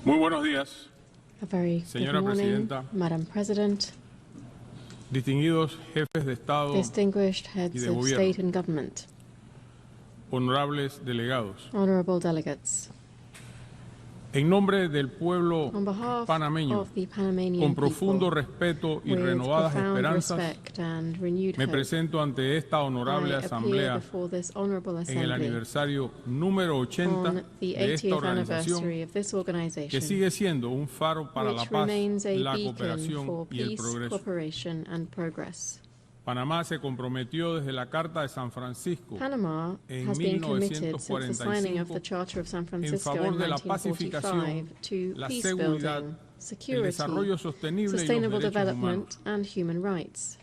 Muy buenos días, A very Señora good morning, Presidenta, Madam President, distinguidos jefes de Estado distinguished y heads de of gobierno, state and government, honorables delegados. honorable delegates. En nombre del pueblo On behalf panameño, of the Panamanian con profundo people, respeto y with renovadas profound esperanzas, respect and renewed me hope, presento ante esta honorable I appear asamblea before this honorable en el assembly aniversario número 80 on the de esta 80th anniversary organización, of this que organization, sigue siendo un faro para la which paz, remains a la beacon cooperación for y el peace, progreso. cooperation and progress. Panamá se comprometió desde la Carta de San Francisco Panama en has been committed since the signing of the 1945 Charter of San en Francisco favor in de la 1945 pacificación, to la peace seguridad, building, el security, desarrollo sostenible y los sustainable derechos development, humanos. and human rights.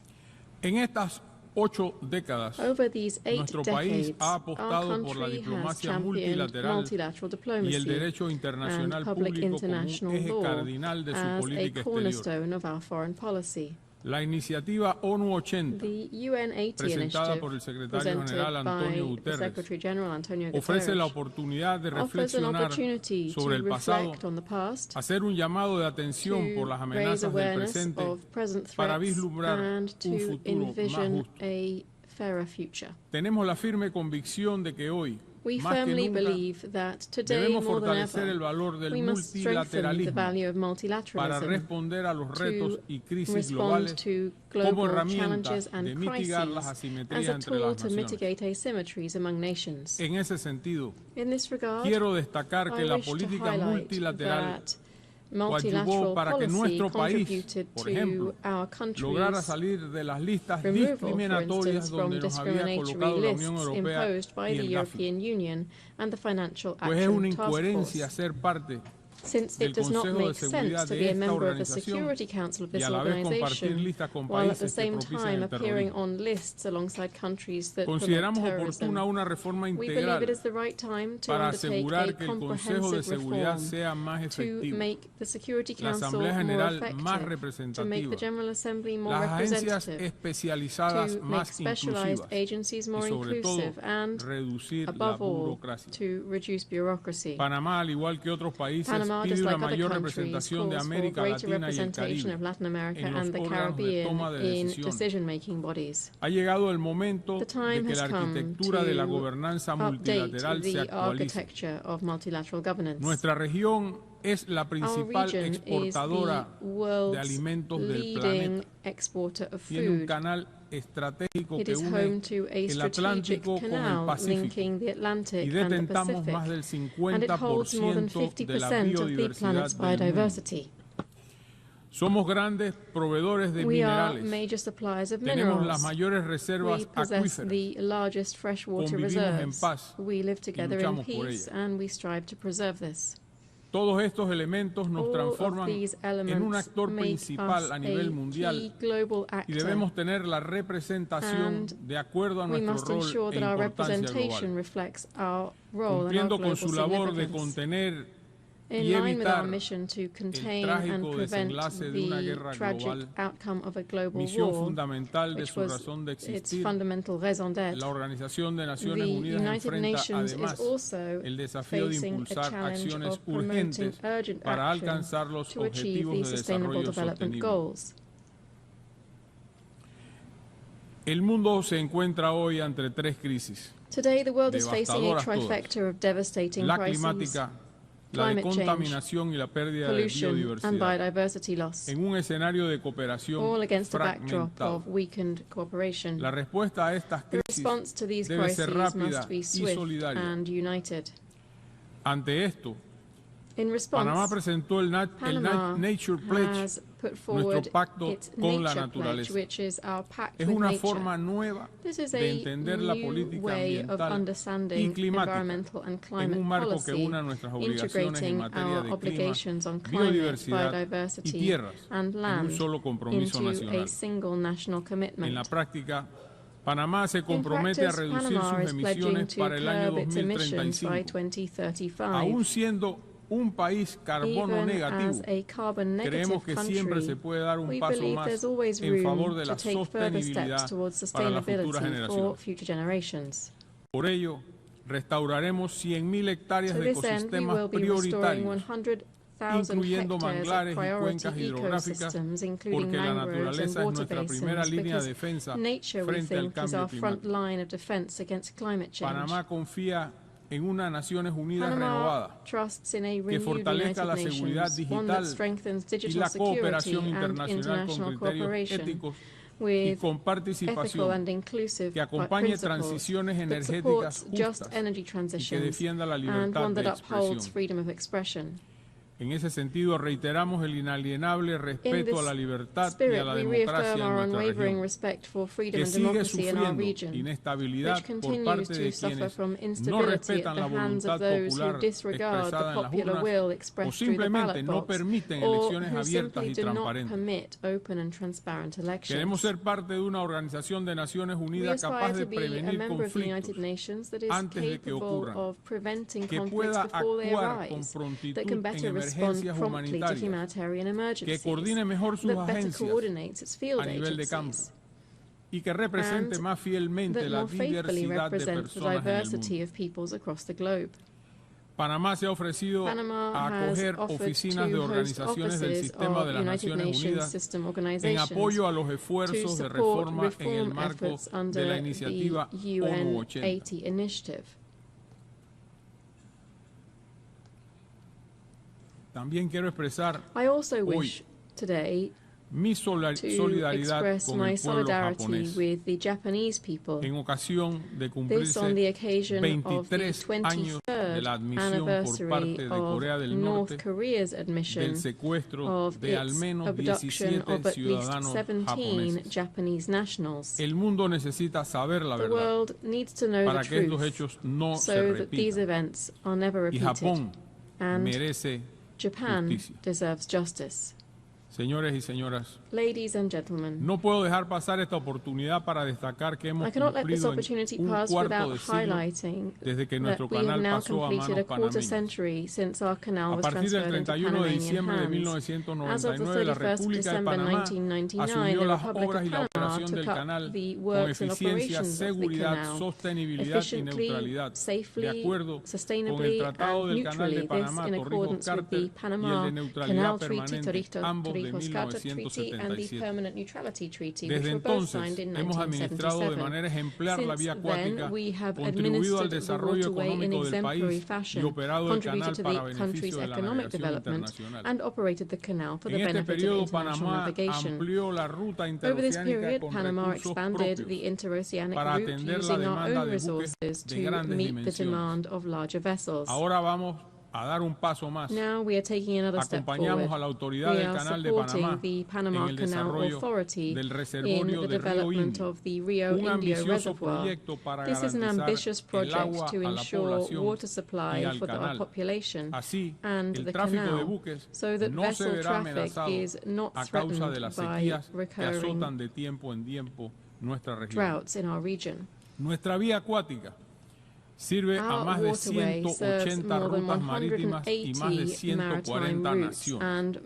En estas 8 décadas, Over these 8 nuestro país decades, ha our apostado por la country has diplomacia championed multilateral multilateral y el diplomacy derecho internacional and public público como un international eje law cardinal de su as a política exterior. cornerstone of our foreign policy. La iniciativa ONU 80, The UN 80 presentada initiative, por el secretario presented general Antonio by the Guterres, Secretary General Antonio ofrece la Guterres, oportunidad de offers an reflexionar opportunity to sobre el pasado, reflect on the past, hacer un llamado de atención por las to raise amenazas del awareness presente of present para threats vislumbrar and un to futuro más envision justo. a fairer future. Tenemos la firme convicción de que hoy, We más que firmly nunca, believe that today, debemos more than fortalecer el ever, valor del we must strengthen the multilateralismo value of para multilateralism responder a los retos y crisis respond globales to como global herramienta challenges de and mitigar las crises as asimetrías a entre tool las to naciones. mitigate asymmetries among nations. En ese sentido, In this regard, quiero destacar que I la wish to política highlight multilateral that coadyuvó multilateral para que policy nuestro país, contributed por to ejemplo, our lograra country's salir de las listas removal, for discriminatorias instance, from donde nos había discriminatory colocado la Unión lists Europea imposed by y the el GAFI. European Union and the Financial Pues es una Action Task incoherencia Force. ser parte Since del it does not Consejo de make sense Seguridad to de be a esta member of the organización Security Council of y this a la vez compartir organization, listas con while at the países que same propician time el appearing terrorismo. on lists alongside countries that promote Consideramos terrorism. oportuna una reforma We believe integral it is the right time to para undertake a asegurar que el Consejo de comprehensive Seguridad reform sea más to efectivo, make the Security la Council Asamblea more General más effective, to make the representativa, General Assembly more las agencias representative, especializadas to make más specialized inclusivas agencies y more sobre todo inclusive, and reducir la above all, burocracia. to reduce bureaucracy. Panamá, al igual que otros países, Panama, pide just una like other mayor countries, representación de calls for América greater Latina y el representation Caribe of Latin America en los and the órganos de Caribbean toma de in decisión. decision-making bodies. Ha llegado el momento The de time que has la come arquitectura de la to gobernanza update multilateral se the actualice. architecture of multilateral governance. Nuestra región es la Our principal region is exportadora the de world's alimentos del leading planeta. exporter of Tiene un food. canal estratégico It que is une home to a el strategic Atlántico con el canal Pacífico linking the Atlantic y and the detentamos más del Pacific, and it holds more than 50% de la 50% of the biodiversidad planet's del mundo. biodiversity. Somos grandes proveedores de We are minerales. major suppliers of Tenemos las minerals. mayores We reservas possess acuíferas. the largest freshwater Convivimos en reserves. paz We live together in luchamos por peace, ella. and we strive to preserve this. Todos estos elementos nos All of transforman these en un elements actor make principal us a nivel a mundial key global y actor, debemos tener la representación and de acuerdo a we nuestro must rol ensure e that our importancia representation global, reflects our role and our cumpliendo global con su labor de significance. contener In y line with our evitar mission to el contain and trágico prevent desenlace de una the guerra tragic global, outcome of a global misión war, fundamental de which su was razón de its existir. fundamental raison d'être. La Organización de The Naciones Unidas United enfrenta Nations además is also el desafío de facing a impulsar challenge acciones of promoting urgentes urgent para action alcanzar los to achieve objetivos the de Sustainable desarrollo Development sostenible. Goals. El mundo se encuentra hoy ante tres crisis: Today, the world is facing a devastadoras todas. trifecta of devastating la crises: climática, la de climate change, contaminación y la pérdida de pollution, and biodiversidad, biodiversity loss, en un escenario de cooperación all against a backdrop fragmentado. of weakened cooperation. La respuesta a estas The crisis response to these debe ser crises rápida must be y swift solidaria. and united. Ante esto, In Panamá response, presentó el Panama Nature Pledge, has put nuestro forward pacto its con la nature pledge, naturaleza. which is our pact Es with una nature. forma nueva This is de a entender la new política way of ambiental y understanding climática environmental and en climate un marco que policy, una nuestras obligaciones en integrating materia our de clima, obligations on climate, biodiversidad y biodiversity, tierras and en un land solo compromiso into nacional. a single national En commitment. la práctica, Panamá se In compromete a practice, reducir Panama sus is pledging emisiones to para el año curb its emissions by 2035. 2035. Aún siendo un país carbono Even negativo, as a carbon creemos negative que siempre se country, puede dar un we paso believe más there's always en favor room de to la take further steps sostenibilidad towards para las futuras sustainability for generaciones. future generations. Por ello, restauraremos 100.000 hectáreas To de this end, we ecosistemas will be restoring prioritarios, 100,000 incluyendo hectares manglares of y priority cuencas hidrográficas, ecosystems, including porque la mangroves and naturaleza es water nuestra primera basins, línea de because defensa nature, we frente al think, is cambio our front climático. line of defense against climate change. Panamá confía en una Naciones Unidas Panama renovada trusts in a que renewed fortalezca United la seguridad Nations, one that digital strengthens y digital la security cooperación and internacional con international criterios cooperation éticos y with con ethical participación and inclusive que acompañe principles transiciones that energéticas supports just justas energy y que transitions defienda la and libertad one de that upholds expresión. freedom of expression. En ese sentido, reiteramos el inalienable respeto a la libertad y a la democracia en nuestra región, que sigue sufriendo inestabilidad por parte de quienes no respetan la voluntad popular expresada en las urnas o simplemente no permiten elecciones abiertas y transparentes. Queremos ser parte de una organización de Naciones Unidas capaz de prevenir conflictos antes de que ocurran, que pueda actuar con prontitud en emergencias humanitarias, que coordine mejor sus agencias a nivel de campo y que represente más fielmente la diversidad de personas en el mundo. Panamá se ha ofrecido a acoger oficinas de organizaciones del sistema de las Naciones Unidas en apoyo a los esfuerzos de reforma en el marco de la iniciativa ONU 80. También quiero expresar hoy mi solidaridad con el pueblo japonés en ocasión de cumplirse 23 años de la admisión por parte de Corea del Norte del secuestro de al menos 17 ciudadanos japoneses. El mundo necesita saber la verdad para que estos hechos no se repitan. Y Japón merece justicia. Señores y señoras, no puedo dejar pasar esta oportunidad para destacar que hemos cumplido un cuarto de siglo desde que nuestro canal pasó a manos panameñas. A partir del 31 de diciembre de 1999, la República de Panamá asumió las obras y la operación del canal con eficiencia, seguridad, sostenibilidad y neutralidad, de acuerdo con el Tratado del Canal de Panamá, Torrijos-Carter, y el de neutralidad permanente, ambos de 1977. Desde entonces hemos administrado de manera ejemplar la vía acuática, contribuido al desarrollo económico del país y operado el canal para beneficio de la navegación internacional. En este periodo, Panamá amplió la ruta interoceánica con recursos propios para atender la demanda de buques de grandes dimensiones. Ahora vamos a dar un paso más. Acompañamos a la autoridad del Canal de Panamá en el desarrollo del reservorio del Río Indio, un ambicioso proyecto para garantizar el agua a la población y al canal. Así, el tráfico de buques no se verá amenazado a causa de las sequías que azotan de tiempo en tiempo nuestra región. Nuestra vía acuática sirve a más de 180 rutas marítimas y más de 140 naciones.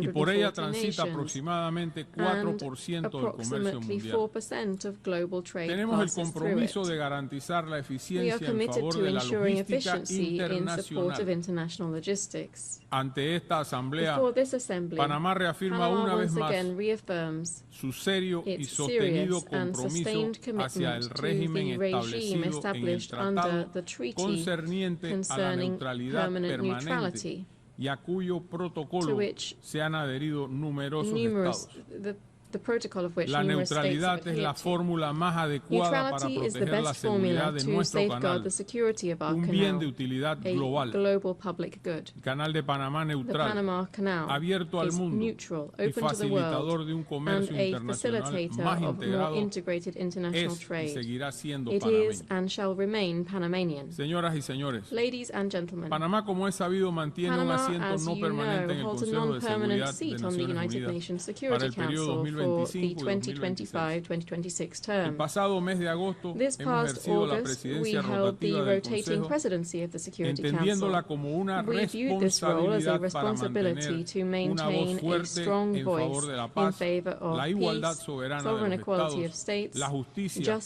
Y por ella transita aproximadamente 4% del comercio mundial. Tenemos el compromiso de garantizar la eficiencia en favor de la logística internacional. Ante esta asamblea, Panamá reafirma una vez más su serio y sostenido compromiso hacia el régimen establecido en el tratado concerniente a la neutralidad permanente y a cuyo protocolo se han adherido numerosos estados. La neutralidad es la fórmula más adecuada para proteger la seguridad de nuestro canal, un bien de utilidad global. El Canal de Panamá neutral, abierto al mundo y facilitador de un comercio internacional más integrado, es y seguirá siendo panameño. Señoras y señores, Panamá, como es sabido, mantiene un asiento no permanente en el Consejo de Seguridad de Naciones Unidas para el periodo 2025-2026 term. El pasado mes de agosto hemos ejercido la presidencia rotativa del Consejo, entendiéndola como una responsabilidad para mantener una voz fuerte en favor de la paz, la igualdad soberana de los estados, la justicia,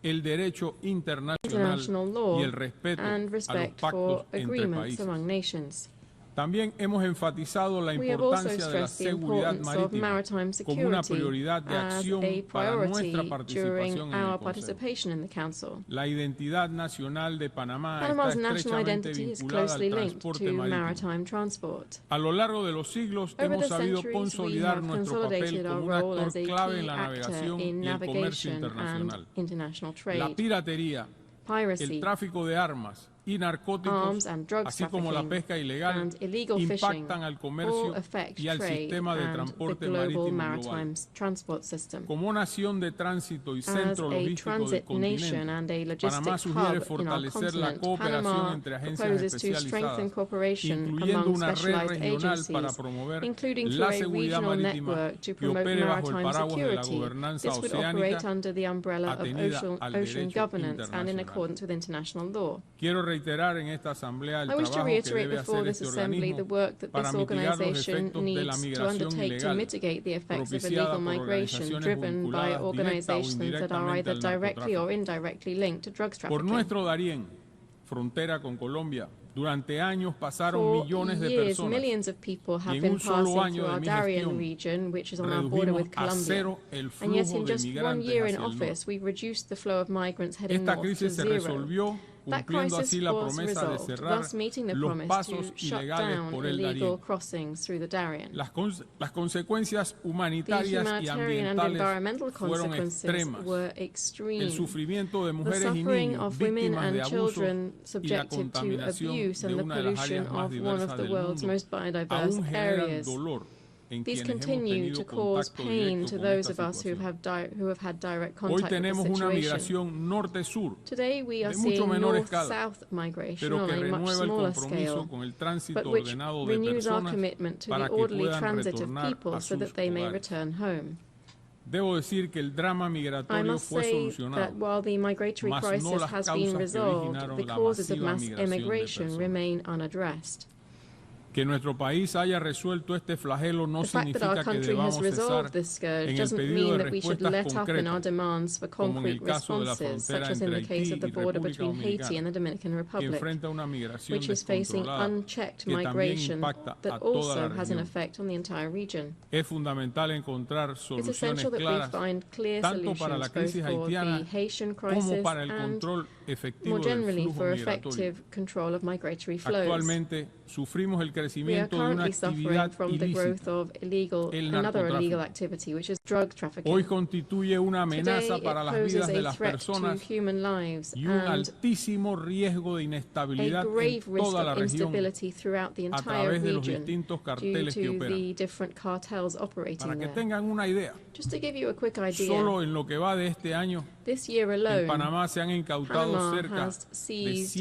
el derecho internacional y el respeto a los pactos entre países. También hemos enfatizado la importancia de la seguridad marítima como una prioridad de acción para nuestra participación en el Consejo. La identidad nacional de Panamá está estrechamente vinculada al transporte marítimo. A lo largo de los siglos hemos sabido consolidar nuestro papel como un actor clave en la navegación y el comercio internacional. La piratería, el tráfico de armas, y narcóticos, así como la pesca ilegal, impactan al comercio y al sistema de transporte marítimo global. Como nación de tránsito y centro logístico del continente, Panamá sugiere fortalecer la cooperación entre agencias especializadas, incluyendo una red regional para promover la seguridad marítima que opere bajo el paraguas de la gobernanza oceánica atenida al derecho internacional. Quiero reiterar en esta asamblea el trabajo que debe hacer este organismo para mitigar los efectos de la migración ilegal propiciada por organizaciones vinculadas directa o indirectamente al narcotráfico. Por nuestro Darién, frontera con Colombia, durante años pasaron millones de personas y en un solo año de mi gestión redujimos a cero el flujo de migrantes hacia el norte. Esta crisis se resolvió cumpliendo así la promesa de cerrar los pasos ilegales por el Darién. Las consecuencias humanitarias y ambientales fueron extremas. El sufrimiento de mujeres y niños víctimas de abuso y la contaminación de una de las áreas más diversas del mundo aún generan dolor en These quienes continue to cause pain to those of us who have had direct contact Hoy with the tenemos una situation. migración norte-sur Today we are de mucho seeing menor escala, north-south migration pero on que a much renueva el smaller compromiso scale, con el tránsito but which ordenado de renews our personas commitment to the para que orderly puedan transit of retornar people a so sus that they may hogares. return home. Debo decir que el drama I migratorio must fue say solucionado, that while the migratory mas no crisis las has causas been que resolved, originaron the la causes of masiva mass migración de immigration personas. remain unaddressed. Que nuestro país haya resuelto este flagelo no The fact that our significa que country has debamos cesar resolved this scourge en el doesn't pedido mean de that we should respuestas let up in our concretas, demands for como en el concrete caso de la responses, frontera such as in entre the case Haití of the y border República between Haiti and the Dominican que Republic, enfrenta una migración which is facing descontrolada unchecked que también migration impacta a that toda also la has an región. effect on the entire region. Es fundamental encontrar It's soluciones essential that we claras find clear tanto para la solutions both crisis for the haitiana Haitian como crisis para el and control efectivo more del generally flujo for migratorio. effective control of migratory flows. Actualmente sufrimos el We are crecimiento de una currently suffering actividad from the growth ilícita, of el another illegal narcotráfico. activity, which is drug trafficking. Hoy constituye una amenaza Today, para it las poses vidas de a las threat personas to human lives y un and altísimo riesgo de a inestabilidad grave en risk toda la of región instability throughout the a entire través de los region distintos due carteles que to operan. the different cartels operating Para que there. tengan una idea, Just to give you a quick idea, solo en lo que va de este año, this year en alone, Panamá se han incautado Panama cerca has de seized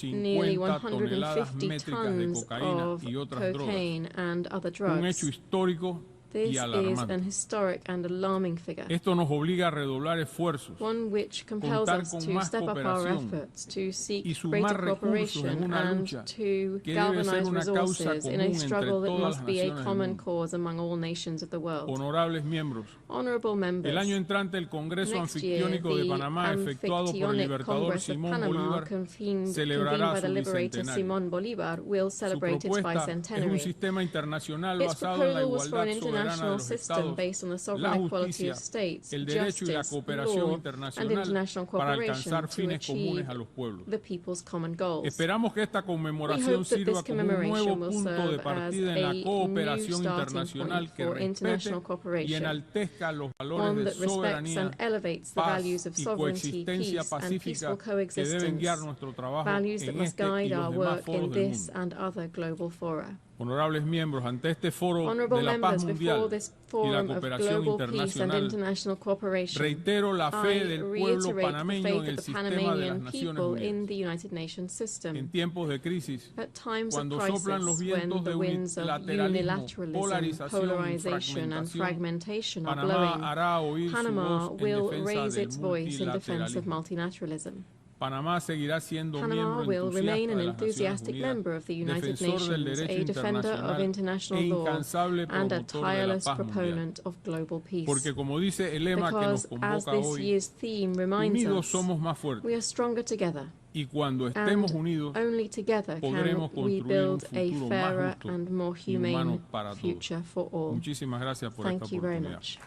nearly 150 toneladas 150 métricas de tons cocaína of y otras drogas. cocaine and other Un hecho drugs. histórico This y is alarmante. an historic and alarming figure, Esto nos obliga a redoblar esfuerzos, one which compels contar us con to más step up our cooperación efforts, to seek y greater sumar recursos en cooperation una and lucha to que debe ser galvanize una causa resources in a común entre struggle that todas must las be a naciones del common mundo. cause among all nations of the world. Honorables miembros, Honorable el members, año entrante el Congreso next year Anfictiónico de the Panamá, efectuado por el Anfictionic libertador Congress of Simón Panama, Bolívar, convened celebrará by the su liberator bicentenario. Simón Bolívar, will Su celebrate its propuesta es un bicentenary. sistema internacional Its basado en la proposal was for an igualdad soberana de international los system estados, based on the la sovereign equality justicia, of states, el derecho y la justice, cooperación law, and internacional international para cooperation alcanzar to fines achieve comunes a los pueblos. the people's common goals. Esperamos que esta We conmemoración hope that sirva this como un nuevo commemoration will punto de serve as partida en a la new cooperación starting internacional point que for respete international y cooperation, enaltezca los valores one de that respects soberanía, and elevates the paz values of y sovereignty, coexistencia peace, and pacífica peaceful que deben guiar coexistence, nuestro trabajo values that en must este y guide los our demás work foros in del this mundo. and other global fora. Honorables miembros, ante este foro Honorable de la paz members, before mundial this y la forum of cooperación global peace and internacional, international cooperation, reitero la fe I del pueblo reiterate the panameño faith en of el the sistema de las Panamanian Naciones people in Unidas. the United Nations En system. tiempos de crisis, At times of cuando crisis, soplan los when vientos the de winds of unilateralismo, unilateralism, polarización y polarization, and fragmentation are Panamá blowing, hará oír su Panama voz will en raise defensa its del voice in defense of multilateralismo. multilateralism. Panamá seguirá siendo Panama miembro will remain an entusiasta de las Naciones enthusiastic Unidas, member of the United defensor del Nations, derecho a defender of international e law, incansable and a promotor de la tireless paz mundial. proponent of global peace. Porque como dice el lema que nos Because, as convoca this hoy, year's theme reminds unidos us, somos más fuertes. we are stronger together, Y cuando and estemos unidos, only together can podremos we construir un build a futuro más fairer justo and more y humano humane para todos. future for all. Muchísimas gracias por Thank esta you very oportunidad. much.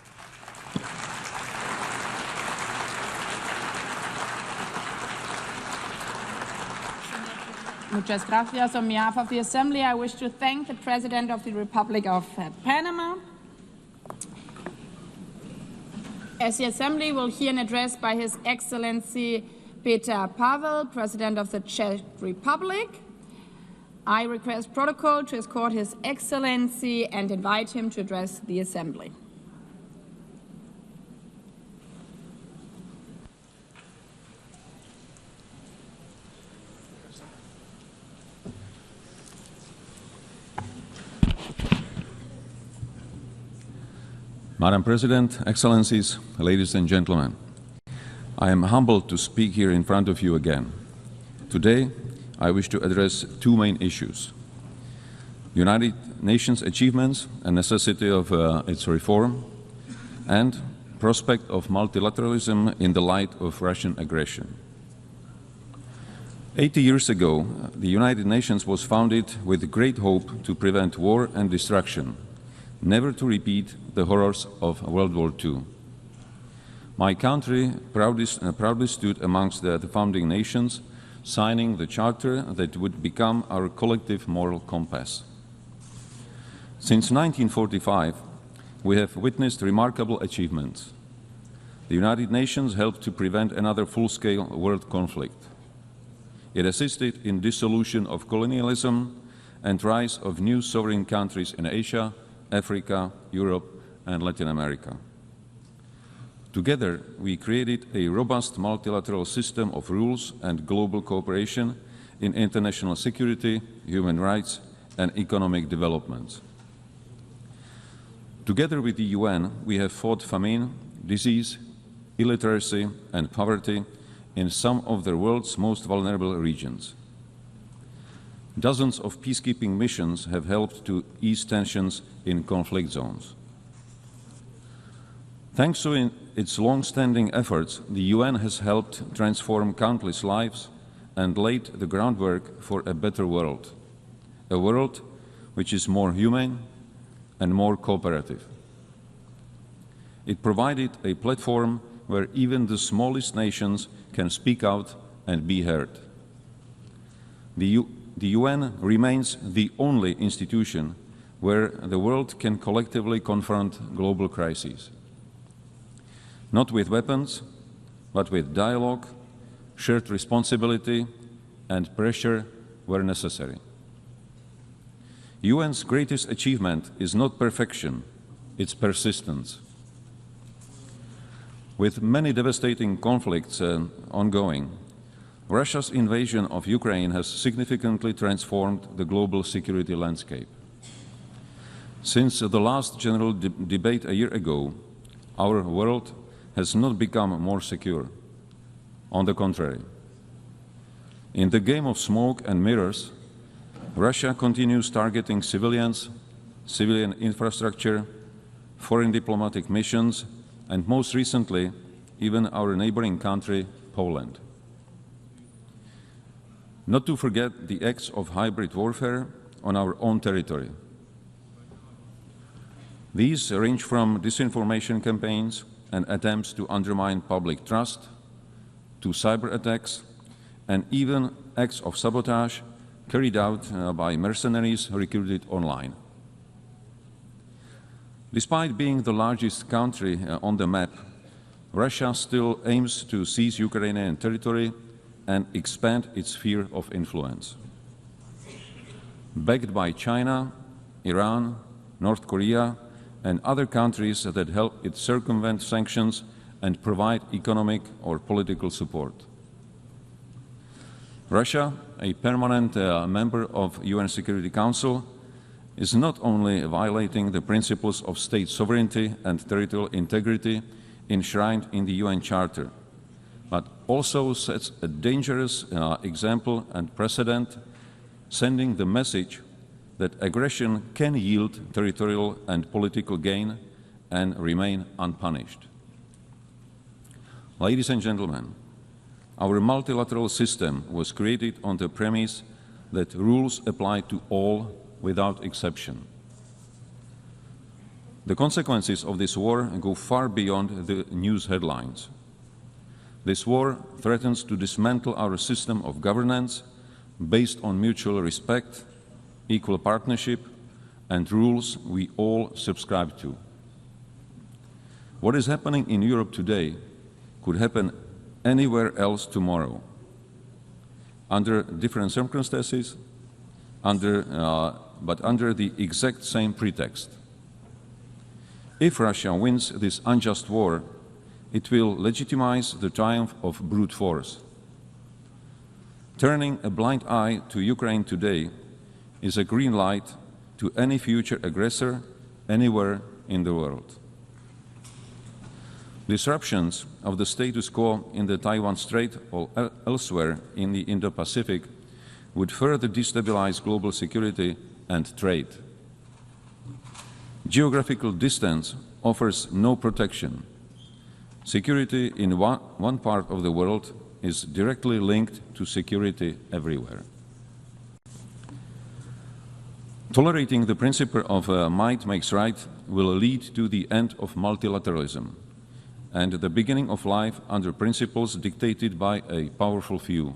Muchas gracias. On behalf of the Assembly, I wish to thank the President of the Republic of Panama. As the Assembly will hear an address by His Excellency Peter Pavel, President of the Czech Republic. I request protocol to escort His Excellency and invite him to address the Assembly. Madam President, Excellencies, ladies and gentlemen, I am humbled to speak here in front of you again. Today, I wish to address two main issues: United Nations achievements and necessity of its reform, and prospect of multilateralism in the light of Russian aggression. 80 years ago, the United Nations was founded with great hope to prevent war and destruction, never to repeat the horrors of World War II. My country proudly stood amongst the founding nations, signing the charter that would become our collective moral compass. Since 1945, we have witnessed remarkable achievements. The United Nations helped to prevent another full-scale world conflict. It assisted in dissolution of colonialism and rise of new sovereign countries in Asia, Africa, Europe, and Latin America. Together, we created a robust multilateral system of rules and global cooperation in international security, human rights, and economic development. Together with the UN, we have fought famine, disease, illiteracy, and poverty in some of the world's most vulnerable regions. Dozens of peacekeeping missions have helped to ease tensions in conflict zones. Thanks to its long-standing efforts, the UN has helped transform countless lives and laid the groundwork for a better world, a world which is more humane and more cooperative. It provided a platform where even the smallest nations can speak out and be heard. The UN remains the only institution where the world can collectively confront global crises. Not with weapons, but with dialogue, shared responsibility, and pressure where necessary. UN's greatest achievement is not perfection, it's persistence. With many devastating conflicts ongoing, Russia's invasion of Ukraine has significantly transformed the global security landscape. Since the last general debate a year ago, our world has not become more secure. On the contrary. In the game of smoke and mirrors, Russia continues targeting civilians, civilian infrastructure, foreign diplomatic missions, and most recently, even our neighboring country, Poland. Not to forget the acts of hybrid warfare on our own territory. These range from disinformation campaigns and attempts to undermine public trust, to cyber attacks, and even acts of sabotage carried out by mercenaries recruited online. Despite being the largest country on the map, Russia still aims to seize Ukrainian territory and expand its sphere of influence. Backed by China, Iran, North Korea, and other countries that help it circumvent sanctions and provide economic or political support. Russia, a permanent member of UN Security Council, is not only violating the principles of state sovereignty and territorial integrity enshrined in the UN Charter, but also sets a dangerous example and precedent, sending the message that aggression can yield territorial and political gain and remain unpunished. Ladies and gentlemen, our multilateral system was created on the premise that rules apply to all without exception. The consequences of this war go far beyond the news headlines. This war threatens to dismantle our system of governance based on mutual respect, equal partnership, and rules we all subscribe to. What is happening in Europe today could happen anywhere else tomorrow. under different circumstances, but under the exact same pretext. If Russia wins this unjust war, it will legitimize the triumph of brute force. Turning a blind eye to Ukraine today is a green light to any future aggressor anywhere in the world. Disruptions of the status quo in the Taiwan Strait or elsewhere in the Indo-Pacific would further destabilize global security and trade. Geographical distance offers no protection. Security in one part of the world is directly linked to security everywhere. Tolerating the principle of might makes right will lead to the end of multilateralism and the beginning of life under principles dictated by a powerful few.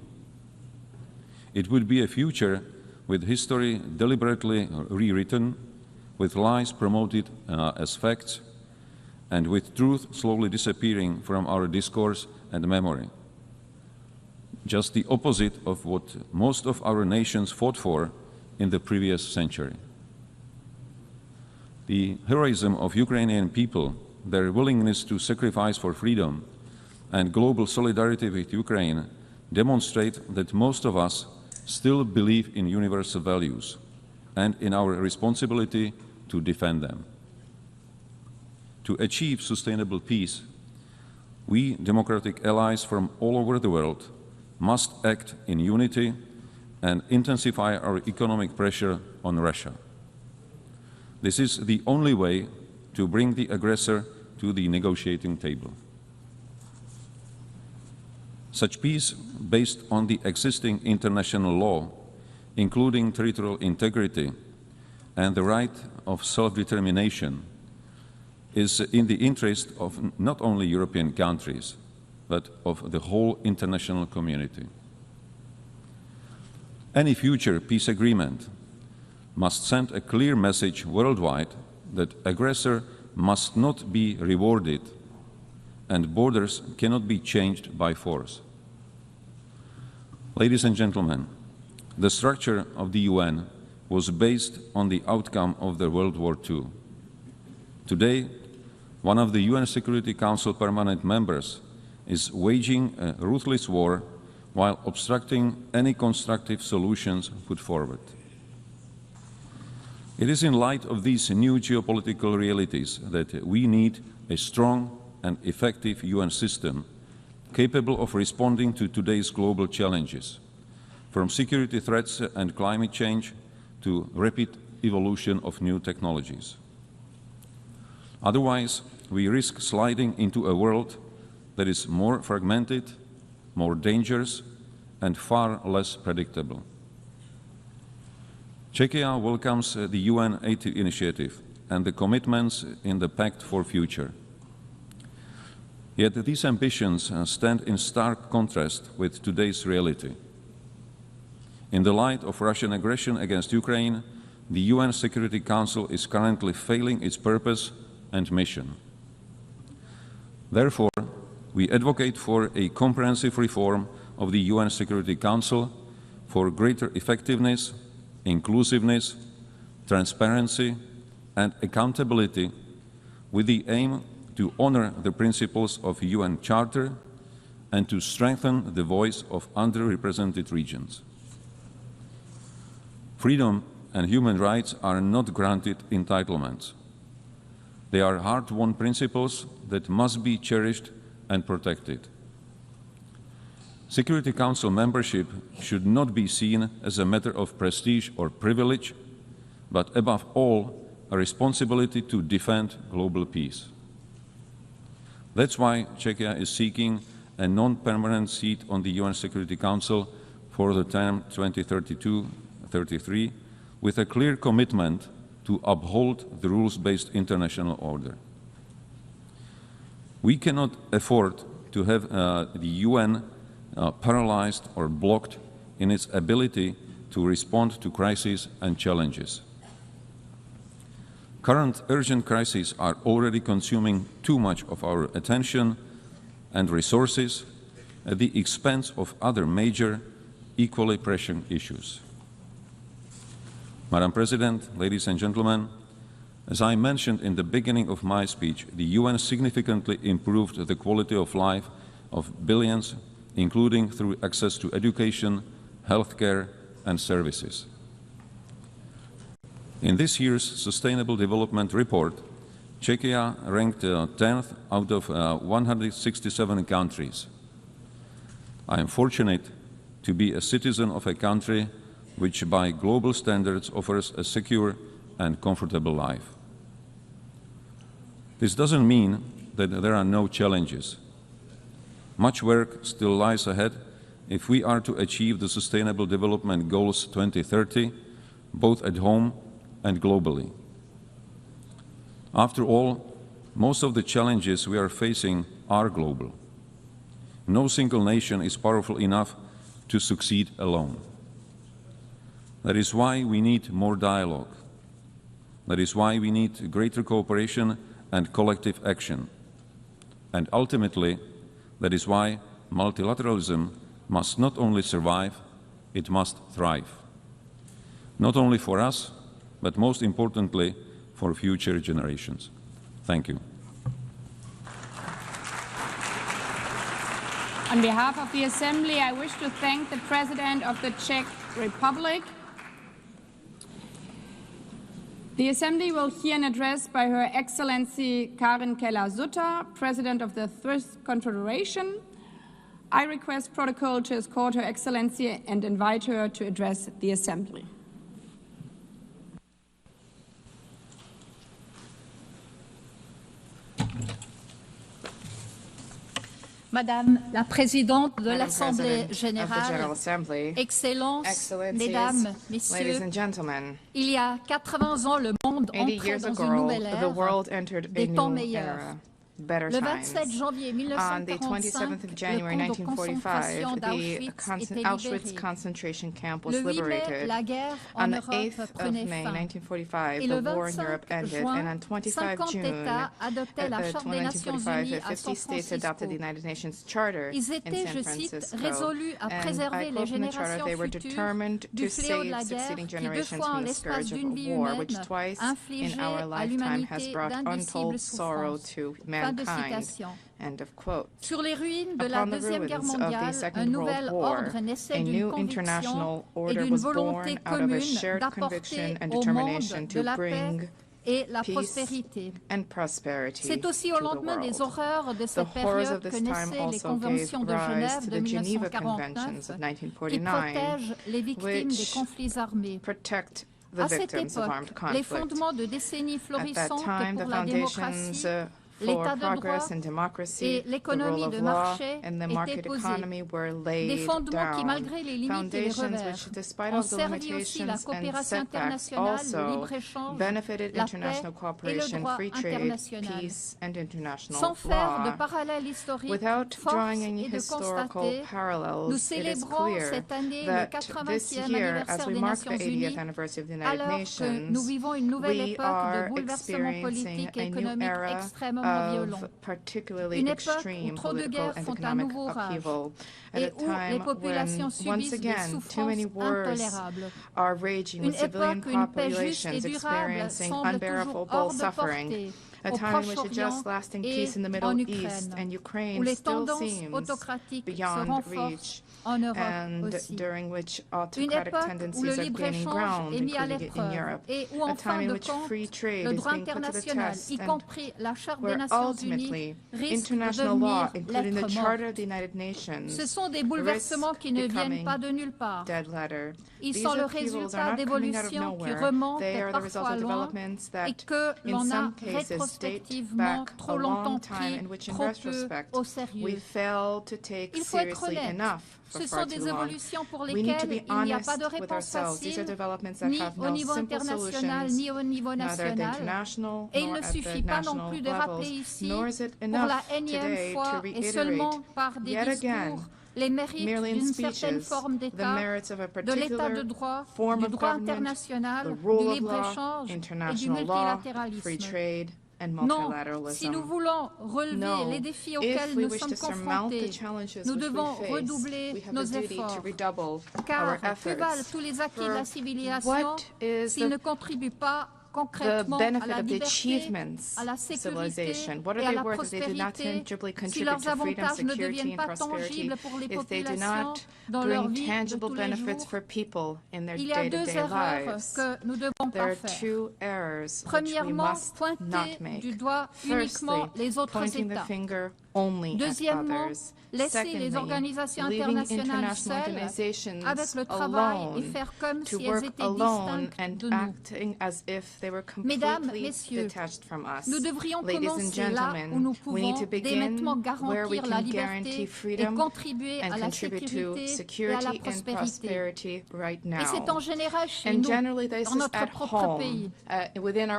It would be a future with history deliberately rewritten, with lies promoted as facts, and with truth slowly disappearing from our discourse and memory. Just the opposite of what most of our nations fought for in the previous century. The heroism of Ukrainian people, their willingness to sacrifice for freedom, and global solidarity with Ukraine demonstrate that most of us still believe in universal values and in our responsibility to defend them. To achieve sustainable peace, we democratic allies from all over the world must act in unity and intensify our economic pressure on Russia. This is the only way to bring the aggressor to the negotiating table. Such peace, based on the existing international law, including territorial integrity and the right of self-determination, is in the interest of not only European countries, but of the whole international community. Any future peace agreement must send a clear message worldwide that aggressor must not be rewarded and borders cannot be changed by force. Ladies and gentlemen, the structure of the UN was based on the outcome of the World War II. Today, one of the UN Security Council permanent members is waging a ruthless war while obstructing any constructive solutions put forward. It is in light of these new geopolitical realities that we need a strong and effective UN system capable of responding to today's global challenges, from security threats and climate change to rapid evolution of new technologies. Otherwise, we risk sliding into a world that is more fragmented, more dangerous, and far less predictable. Czechia welcomes the UN 80 initiative and the commitments in the Pact for Future. Yet these ambitions stand in stark contrast with today's reality. In the light of Russian aggression against Ukraine, the UN Security Council is currently failing its purpose and mission. Therefore, we advocate for a comprehensive reform of the UN Security Council for greater effectiveness, inclusiveness, transparency, and accountability, with the aim to honor the principles of the UN Charter and to strengthen the voice of underrepresented regions. Freedom and human rights are not granted entitlements. They are hard-won principles that must be cherished and protected. Security Council membership should not be seen as a matter of prestige or privilege, but above all, a responsibility to defend global peace. That's why Czechia is seeking a non-permanent seat on the UN Security Council for the term 2032-33, with a clear commitment to uphold the rules-based international order. We cannot afford to have the UN paralyzed or blocked in its ability to respond to crises and challenges. Current urgent crises are already consuming too much of our attention and resources at the expense of other major equally pressing issues. Madam President, ladies and gentlemen, as I mentioned in the beginning of my speech, the UN significantly improved the quality of life of billions, including through access to education, healthcare, and services. In this year's Sustainable Development Report, Czechia ranked 10th out of 167 countries. I am fortunate to be a citizen of a country which by global standards offers a secure and comfortable life. This doesn't mean that there are no challenges. Much work still lies ahead if we are to achieve the Sustainable Development Goals 2030, both at home and globally. After all, most of the challenges we are facing are global. No single nation is powerful enough to succeed alone. That is why we need more dialogue. That is why we need greater cooperation and collective action. And ultimately, that is why multilateralism must not only survive, it must thrive. Not only for us, but most importantly, for future generations. Thank you. On behalf of the Assembly, I wish to thank the President of the Czech Republic. The Assembly will hear an address by Her Excellency Karen Keller-Sutter, President of the Third Confederation. I request protocol to escort Her Excellency and invite her to address the Assembly. Madame la Présidente de l'Assemblée générale, Excellences, Mesdames, Messieurs, il y a 80 ans, le monde entrait dans une nouvelle ère, des temps meilleurs. Le 27 janvier 1945, le camp de concentration d'Auschwitz concentration camp était was libéré. Le 8 mai, liberated. la guerre en On the Europe 8th of prenait May fin. 1945, Et the le war in Europe 25 ended, juin, and on 25 50 June, États adoptaient la Charte des Nations 1945, Unies à San 50 states adopted the Francisco. United Nations Charter Ils in étaient, San je cite, Francisco. résolus à And I préserver les quote from the charter, générations they were futures determined du to fléau de la save guerre succeeding qui, deux generations fois en from the l'espace scourge d'une of vie war, which humaine, twice in infligeait our à lifetime has l'humanité brought d'indicibles untold sorrow souffrances. to Fin de mankind. citation. End of quote. Sur les ruines de la Upon the Deuxième Guerre ruins of the mondiale, un Second nouvel World War, ordre a naissait d'une new conviction international et order d'une was volonté born out of a commune shared conviction d'apporter and au monde determination de to la paix bring et la peace prospérité. and prosperity C'est aussi to au the lendemain world. des horreurs de The cette horrors of période que this time naissaient les also gave conventions de rise Genève to de the Geneva 1949 Conventions of qui 1949, protègent les victimes des which conflits armés. protect the À cette victims of armed époque, les conflict. fondements de décennies At that florissantes time, the pour la foundations démocratie, for l'état de droit progress and democracy, et the rule l'économie of de law marché and the étaient market posés. economy were Des laid fondements qui, down. malgré les limites et les Foundations revers, which, despite ont all the servi aussi la limitations and coopération setbacks, internationale, le also libre-échange, benefited la international paix et le cooperation, droit free trade, international. peace, and international Sans faire de law. parallèle historique, Without force drawing any est de historical constater, nous parallels, it is célébrons clear cette année le that 80e this year, as anniversaire we des mark the Nations 80th Unies, anniversary of the United alors que nous Nations, vivons une nouvelle we époque are de bouleversements experiencing politiques et a new économiques era extrêmement violents. of particularly Une époque extreme où trop de political guerres and font un economic nouveau rage upheaval at a et où les time when, populations once subissent des again, too souffrances many wars intolérables. are raging Une with civilian époque où une paix juste et populations durable experiencing semble unbearable toujours hors de suffering. portée A au time in which a Proche-Orient just lasting et peace in the en Middle Ukraine, East and où Ukraine les still tendances seems autocratiques se beyond renforcent reach, en Europe and aussi. during which Une autocratic époque où tendencies le are gaining libre-échange ground, est mis à including in l'épreuve Europe. et où, A en time fin in de which compte, free trade le is droit being put to the international, test, y and compris la Charte des where Nations Unies, ultimately risque de international law, devenir including the lettre Charter of morte. the United Nations, Ce sont des bouleversements qui ne viennent pas de nulle part. dead letter. Ils These sont le upheavals résultat are not coming out of d'évolutions qui nowhere. remontent They are the result parfois of loin developments et that, que in l'on a some cases, date rétrospectivement back trop a long longtemps time, pris in which, in trop peu retrospect, au we sérieux. fail to take Il faut être seriously honnête. enough for Ce far sont des too long. évolutions pour We need to lesquelles be il n'y a honest pas de with réponse ourselves. These are facile, developments that ni have au no niveau simple international, solutions, ni au niveau neither at the national. international Et il nor ne at the suffit pas non national plus de rappeler levels, ici, nor is it pour enough la énième today fois to et seulement reiterate par des yet again, discours, les mérites merely in d'une certaine speeches, forme the d'État, merits of a de l'État de particular droit, form du of droit government, international, the du rule of law, libre-échange et du international law, free multilatéralisme. trade, and Non, multilateralism. si nous voulons relever les défis auxquels nous sommes confrontés, nous devons redoubler nos efforts, car que valent tous les acquis de la civilisation s'ils ne contribuent pas concrètement à la liberté, à la sécurité et à la prospérité, si leurs avantages ne deviennent pas tangibles pour les populations dans leur vie de tous les jours. Il y a deux erreurs que nous ne devons pas faire. Premièrement, pointer du doigt uniquement les autres États. Deuxièmement, laisser les organisations internationales seules avec le travail et faire comme si elles étaient distinctes de nous. Mesdames, Messieurs, nous devrions commencer là où nous pouvons dès maintenant garantir la liberté et contribuer à la sécurité et à la prospérité. Et c'est en général chez nous, dans notre propre pays.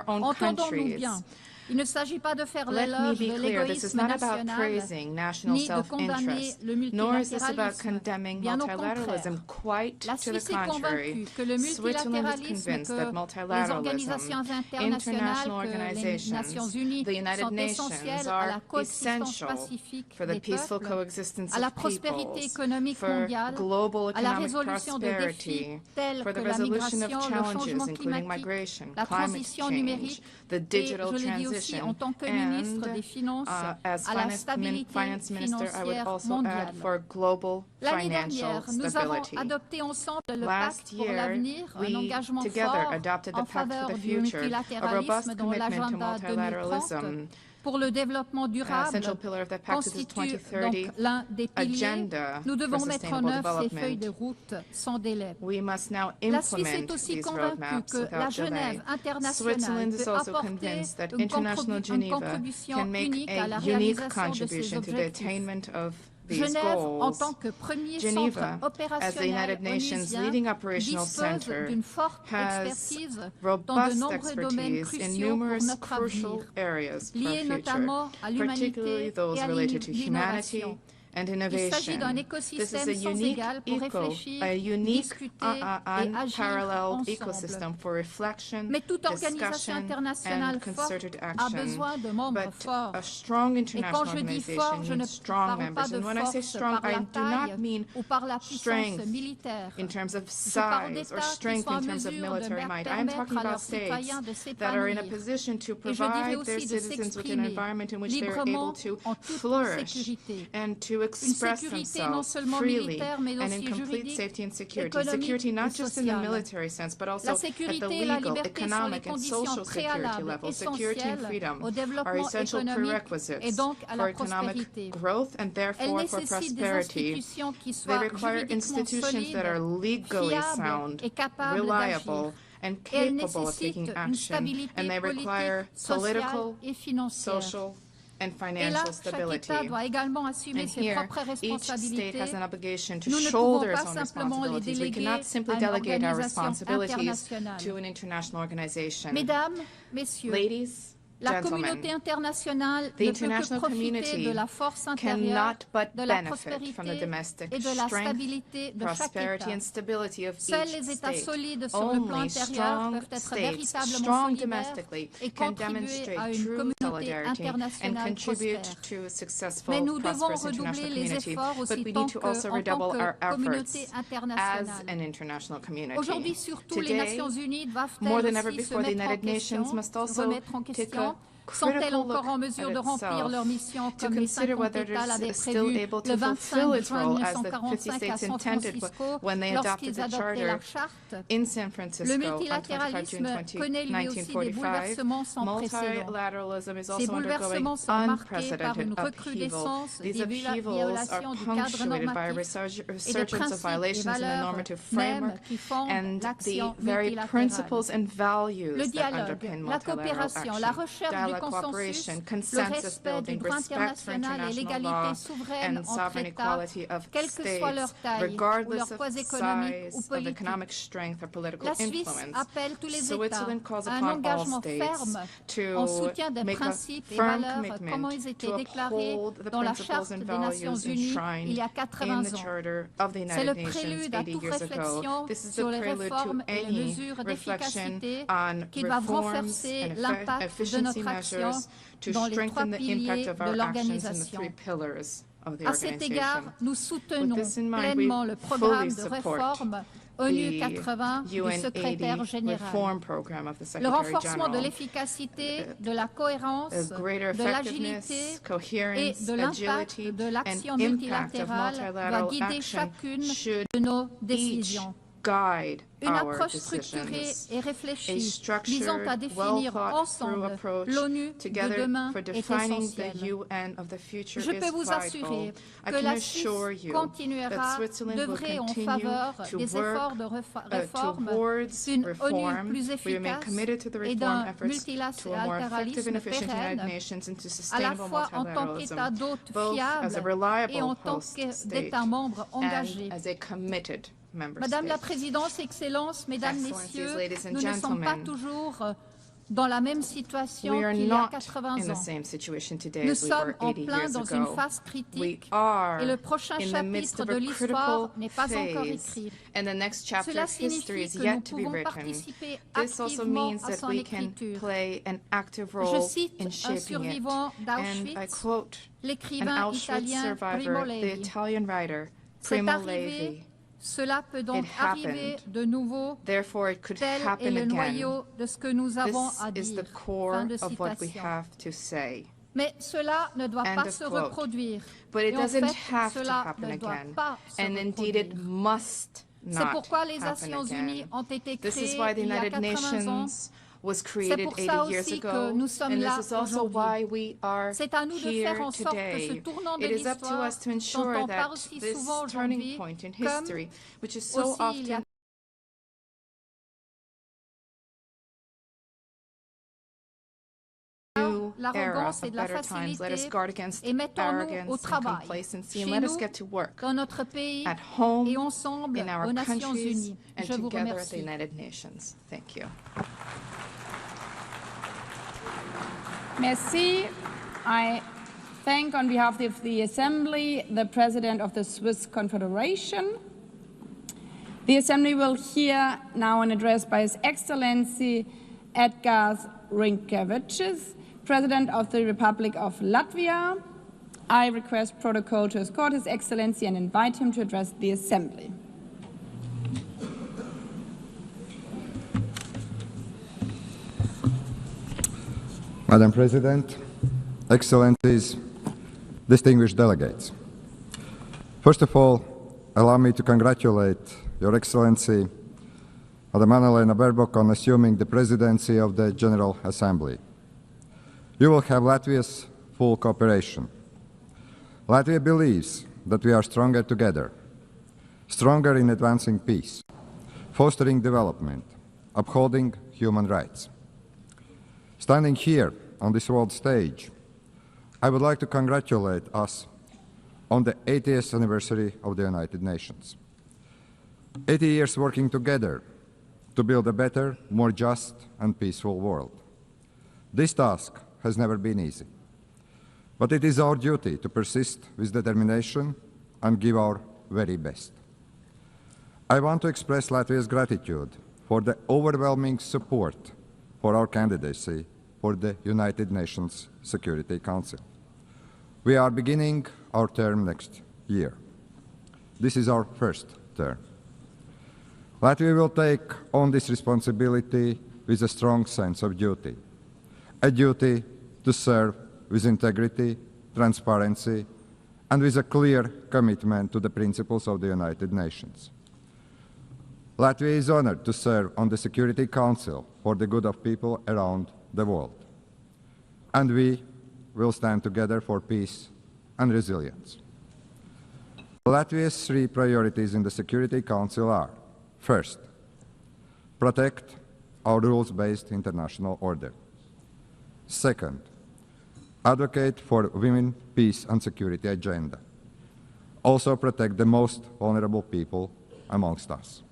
Entendons-nous bien. Il ne s'agit pas de faire l'éloge de l'égoïsme national, ni de condamner le multilatéralisme. Bien au contraire, la Suisse est convaincue que le multilatéralisme, que les organisations internationales, que les Nations Unies sont essentielles à la coexistence pacifique des peuples, à la prospérité économique mondiale, à la résolution de défis tels que la migration, le changement climatique, la transition numérique et, je le dis aussi en tant que ministre des Finances, à la stabilité financière mondiale. L'année dernière, nous avons adopté ensemble le Pacte pour l'avenir, un engagement fort en faveur du multilatéralisme dans l'agenda 2030. Pour le développement durable, constitue donc l'un des piliers. Nous devons mettre en œuvre ces feuilles de route sans délai. La Suisse est aussi convaincue que la Genève internationale peut apporter une contribution unique à la réalisation de ces objectifs. Genève, en tant que premier centre opérationnel onusien, dispose d'une forte expertise dans de nombreux domaines cruciaux pour notre avenir, liés notamment à l'humanité et à l'innovation. Il s'agit d'un écosystème sans égal pour réfléchir, discuter et agir ensemble. Mais toute organisation internationale forte a besoin de membres forts. Et quand je dis fort, je ne parle pas de force par la taille ou par la puissance militaire. Je parle d'États qui sont en mesure de permettre à leurs citoyens de s'épanouir. Et je dirais aussi de s'exprimer librement en toute sécurité. Une sécurité non seulement militaire, mais aussi juridique, économique et sociale. La sécurité et la liberté sont les conditions préalables essentielles au développement économique et donc à la prospérité. Elles nécessitent des institutions qui soient juridiquement solides, fiables et capables d'agir. Et elles nécessitent une stabilité politique, sociale et financière. Et là, chaque État doit également assumer ses propres responsabilités. Nous ne pouvons pas simplement les déléguer à une organisation internationale. Mesdames, Messieurs, la communauté internationale ne peut que profiter de la force intérieure, de la prospérité et de la stabilité de chaque État. Seuls les États solides sur le plan intérieur peuvent être véritablement solidaires et contribuer à une communauté internationale prospère. Mais nous devons redoubler les efforts aussi en tant que communauté internationale. Aujourd'hui, surtout, les Nations Unies doivent-elles aussi se remettre en question? Sont-elles encore en mesure de remplir leur mission comme les 50 États l'avaient prévu le 25 juin 1945 à San Francisco lorsqu'ils adoptaient la charte? Le multilatéralisme connaît lui aussi des bouleversements sans précédent. Ces bouleversements sont marqués par une recrudescence des violations du cadre normatif et des principes et valeurs mêmes qui fondent l'action multilatérale. Le dialogue, la coopération, la recherche du consensus, le respect du droit international et l'égalité souveraine entre États, quelle que soit leur taille ou leur poids économique ou politique. La Suisse appelle tous les États à un engagement ferme en soutien des principes et valeurs comme ils étaient déclarés dans la Charte des Nations Unies il y a 80 ans. C'est le prélude à toute réflexion sur les réformes et les mesures d'efficacité qui doivent renforcer l'impact de notre action measures to strengthen the impact of our actions in the 3 pillars of the À cet égard, organization. nous soutenons pleinement le programme de réforme ONU 80 du secrétaire général. Le renforcement de l'efficacité, de la cohérence, de l'agilité et de l'impact de l'action multilatérale va guider chacune de nos décisions. Une approche structurée et réfléchie visant à définir ensemble l'ONU de demain est essentielle. Je peux vous assurer que la Suisse continuera d'œuvrer en faveur des efforts de réforme, d'une ONU plus efficace et d'un multilatéralisme pérenne, à la fois en tant qu'État d'hôte fiable et en tant qu'État membre engagé. Madame la Présidente, Excellences, Mesdames, Messieurs, nous ne sommes pas toujours dans la même situation qu'il y a 80 ans. Nous sommes en plein dans une phase critique et le prochain chapitre de l'histoire n'est pas encore écrit. Cela signifie que nous pouvons participer activement à son écriture. Je cite un survivant d'Auschwitz, l'écrivain italien Primo Levi. C'est arrivé. Cela peut donc arriver de nouveau, tel est le noyau de ce que nous avons à dire. Fin de citation. Mais cela ne doit pas se reproduire. Et en fait, cela ne doit pas se reproduire. C'est pourquoi les Nations Unies ont été créées il y a 80 ans. C'est pour ça aussi que nous sommes là aujourd'hui. C'est à nous de faire en sorte que ce tournant de l'histoire, dont on parle si souvent aujourd'hui, comme aussi il y a l'arrogance et de la facilité, et mettons-nous au travail, chez nous, dans notre pays, et ensemble aux Nations Unies. Je vous remercie. Merci. I thank on behalf of the Assembly the President of the Swiss Confederation. The Assembly will hear now an address by His Excellency Edgars Rinkēvičs, President of the Republic of Latvia. I request protocol to escort His Excellency and invite him to address the Assembly. Madam President, Excellencies, distinguished delegates. First of all, allow me to congratulate Your Excellency, Madam Annalena Baerbock, on assuming the presidency of the General Assembly. You will have Latvia's full cooperation. Latvia believes that we are stronger together, stronger in advancing peace, fostering development, upholding human rights. Standing here on this world stage, I would like to congratulate us on the 80th anniversary of the United Nations. 80 years working together to build a better, more just and peaceful world. This task has never been easy, but it is our duty to persist with determination and give our very best. I want to express Latvia's gratitude for the overwhelming support for our candidacy for the United Nations Security Council. We are beginning our term next year. This is our first term. Latvia will take on this responsibility with a strong sense of duty, a duty to serve with integrity, transparency, and with a clear commitment to the principles of the United Nations. Latvia is honored to serve on the Security Council for the good of people around the world. And we will stand together for peace and resilience. Latvia's 3 priorities in the Security Council are: first, protect our rules-based international order. Second, advocate for women, peace and security agenda. Also protect the most vulnerable people amongst us.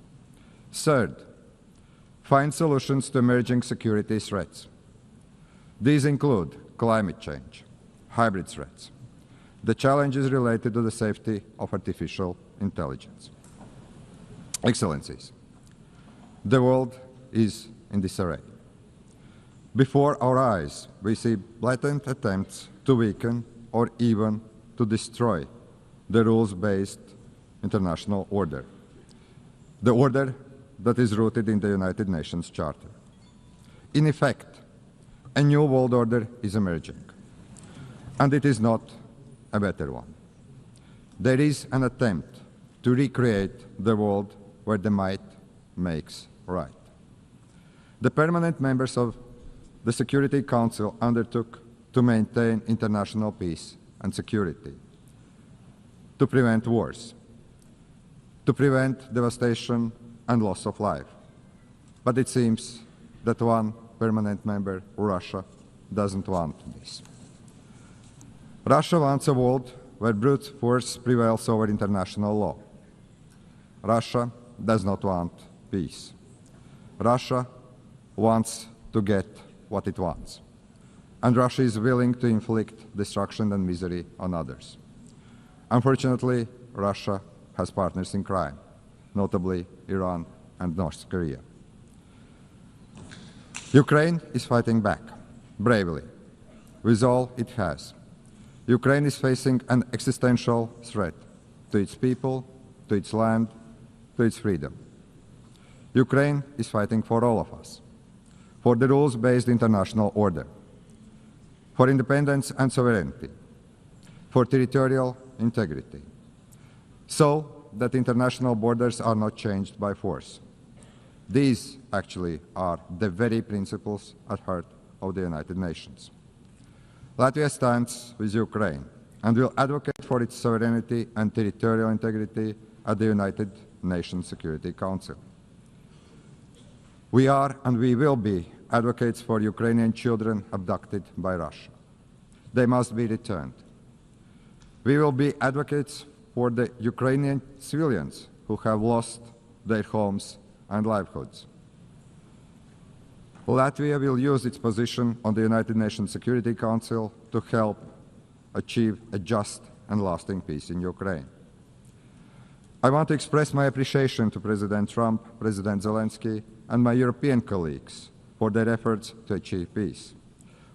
Third, find solutions to emerging security threats. These include climate change, hybrid threats, the challenges related to the safety of artificial intelligence. Excellencies, the world is in disarray. Before our eyes, we see blatant attempts to weaken or even to destroy the rules-based international order, the order that is rooted in the United Nations Charter. In effect, a new world order is emerging, and it is not a better one. There is an attempt to recreate the world where the might makes right. The permanent members of the Security Council undertook to maintain international peace and security, to prevent wars, to prevent devastation and loss of life. But it seems that one permanent member, Russia, doesn't want this. Russia wants a world where brute force prevails over international law. Russia does not want peace. Russia wants to get what it wants. And Russia is willing to inflict destruction and misery on others. Unfortunately, Russia has partners in crime, notably Iran and North Korea. Ukraine is fighting back, bravely, with all it has. Ukraine is facing an existential threat to its people, to its land, to its freedom. Ukraine is fighting for all of us, for the rules-based international order, for independence and sovereignty, for territorial integrity, so that international borders are not changed by force. These, actually, are the very principles at heart of the United Nations. Latvia stands with Ukraine and will advocate for its sovereignty and territorial integrity at the United Nations Security Council. We are and we will be advocates for Ukrainian children abducted by Russia. They must be returned. We will be advocates for the Ukrainian civilians who have lost their homes and livelihoods. Latvia will use its position on the United Nations Security Council to help achieve a just and lasting peace in Ukraine. I want to express my appreciation to President Trump, President Zelensky, and my European colleagues for their efforts to achieve peace,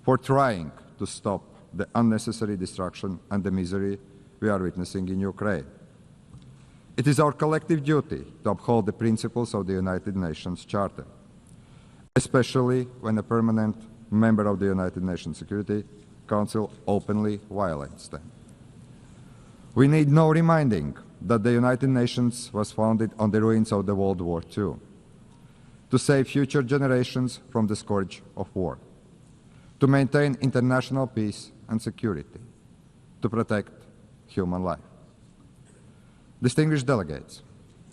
for trying to stop the unnecessary destruction and the misery we are witnessing in Ukraine. It is our collective duty to uphold the principles of the United Nations Charter, especially when a permanent member of the United Nations Security Council openly violates them. We need no reminding that the United Nations was founded on the ruins of the World War II, to save future generations from the scourge of war, to maintain international peace and security, to protect human life. Distinguished delegates,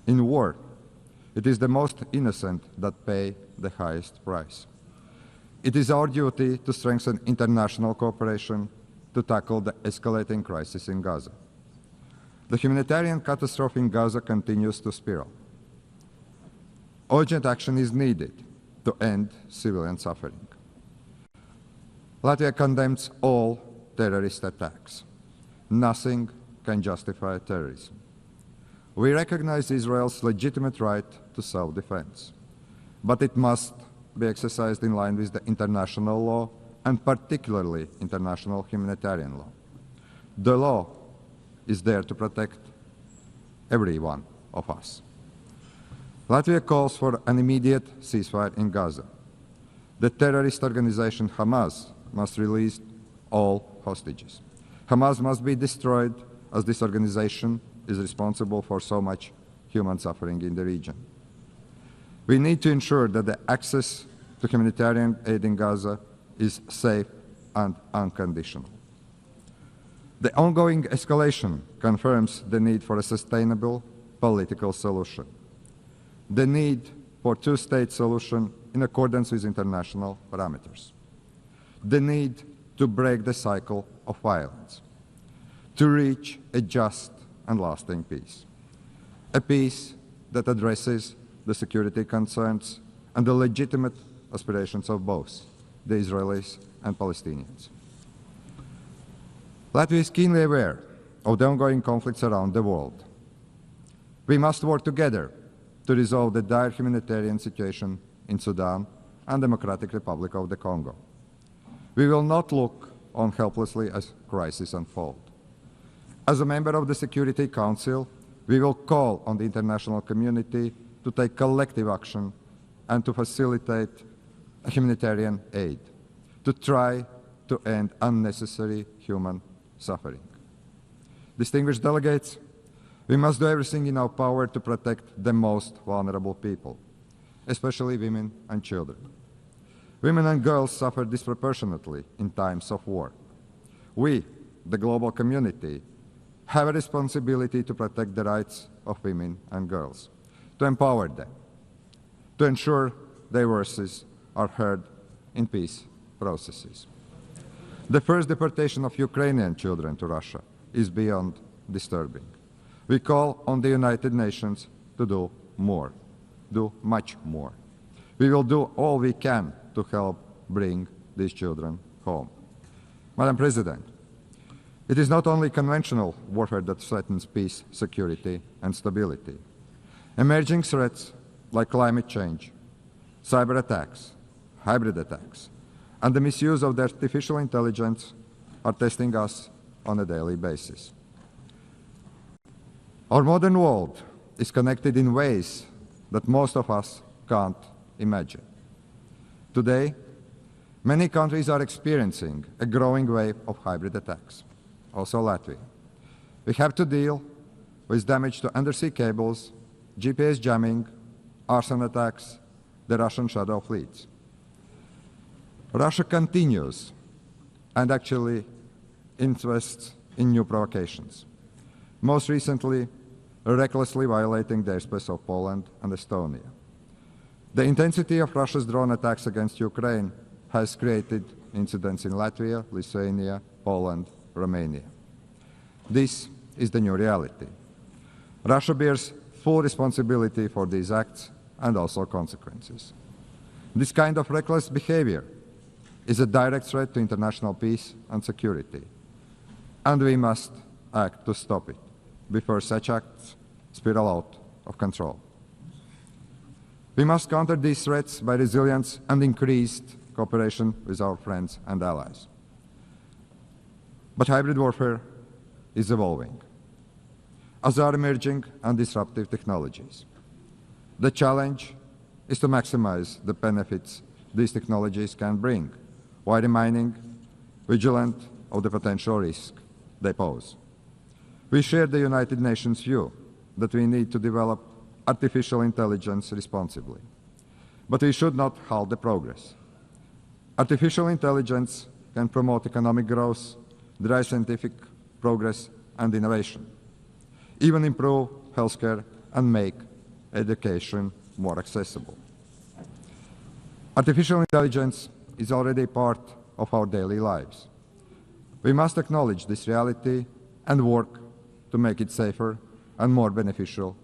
in war, it is the most innocent that pay the highest price. It is our duty to strengthen international cooperation to tackle the escalating crisis in Gaza. The humanitarian catastrophe in Gaza continues to spiral. Urgent action is needed to end civilian suffering. Latvia condemns all terrorist attacks. Nothing can justify terrorism. We recognize Israel's legitimate right to self-defense, but it must be exercised in line with the international law and particularly international humanitarian law. The law is there to protect every one of us. Latvia calls for an immediate ceasefire in Gaza. The terrorist organization Hamas must release all hostages. Hamas must be destroyed, as this organization is responsible for so much human suffering in the region. We need to ensure that the access to humanitarian aid in Gaza is safe and unconditional. The ongoing escalation confirms the need for a sustainable political solution, the need for a two-state solution in accordance with international parameters, the need to break the cycle of violence, to reach a just and lasting peace, a peace that addresses the security concerns and the legitimate aspirations of both the Israelis and Palestinians. Latvia is keenly aware of the ongoing conflicts around the world. We must work together to resolve the dire humanitarian situation in Sudan and Democratic Republic of the Congo. We will not look on helplessly as crises unfold. As a member of the Security Council, we will call on the international community to take collective action and to facilitate humanitarian aid, to try to end unnecessary human suffering. Distinguished delegates, we must do everything in our power to protect the most vulnerable people, especially women and children. Women and girls suffer disproportionately in times of war. We, the global community, have a responsibility to protect the rights of women and girls, to empower them, to ensure their voices are heard in peace processes. The first deportation of Ukrainian children to Russia is beyond disturbing. We call on the United Nations to do more, do much more. We will do all we can to help bring these children home. Madam President, it is not only conventional warfare that threatens peace, security, and stability. Emerging threats like climate change, cyber attacks, hybrid attacks, and the misuse of the artificial intelligence are testing us on a daily basis. Our modern world is connected in ways that most of us can't imagine. Today, many countries are experiencing a growing wave of hybrid attacks, also Latvia. We have to deal with damage to undersea cables, GPS jamming, arson attacks, the Russian shadow fleets. Russia continues and actually invests in new provocations, most recently recklessly violating the airspace of Poland and Estonia. The intensity of Russia's drone attacks against Ukraine has created incidents in Latvia, Lithuania, Poland, Romania. This is the new reality. Russia bears full responsibility for these acts and also consequences. This kind of reckless behavior is a direct threat to international peace and security, and we must act to stop it before such acts spiral out of control. We must counter these threats by resilience and increased cooperation with our friends and allies. But hybrid warfare is evolving, as are emerging and disruptive technologies. The challenge is to maximize the benefits these technologies can bring, while remaining vigilant of the potential risk they pose. We share the United Nations view that we need to develop artificial intelligence responsibly. But we should not halt the progress. Artificial intelligence can promote economic growth, drive scientific progress and innovation, even improve healthcare and make education more accessible. Artificial intelligence is already part of our daily lives. We must acknowledge this reality and work to make it safer and more beneficial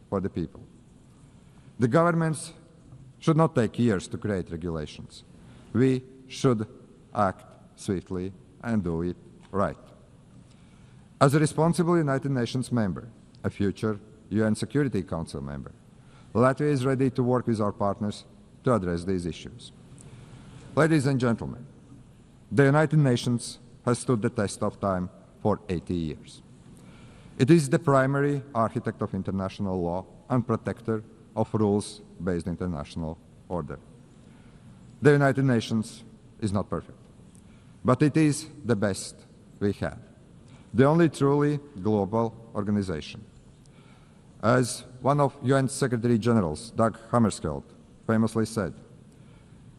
for the people. The governments should not take years to create regulations. We should act swiftly and do it right. As a responsible United Nations member, a future UN Security Council member, Latvia is ready to work with our partners to address these issues. Ladies and gentlemen, the United Nations has stood the test of time for 80 years. It is the primary architect of international law and protector of rules-based international order. The United Nations is not perfect, but it is the best we have, the only truly global organization. As one of UN Secretary Generals, Dag Hammarskjöld, famously said,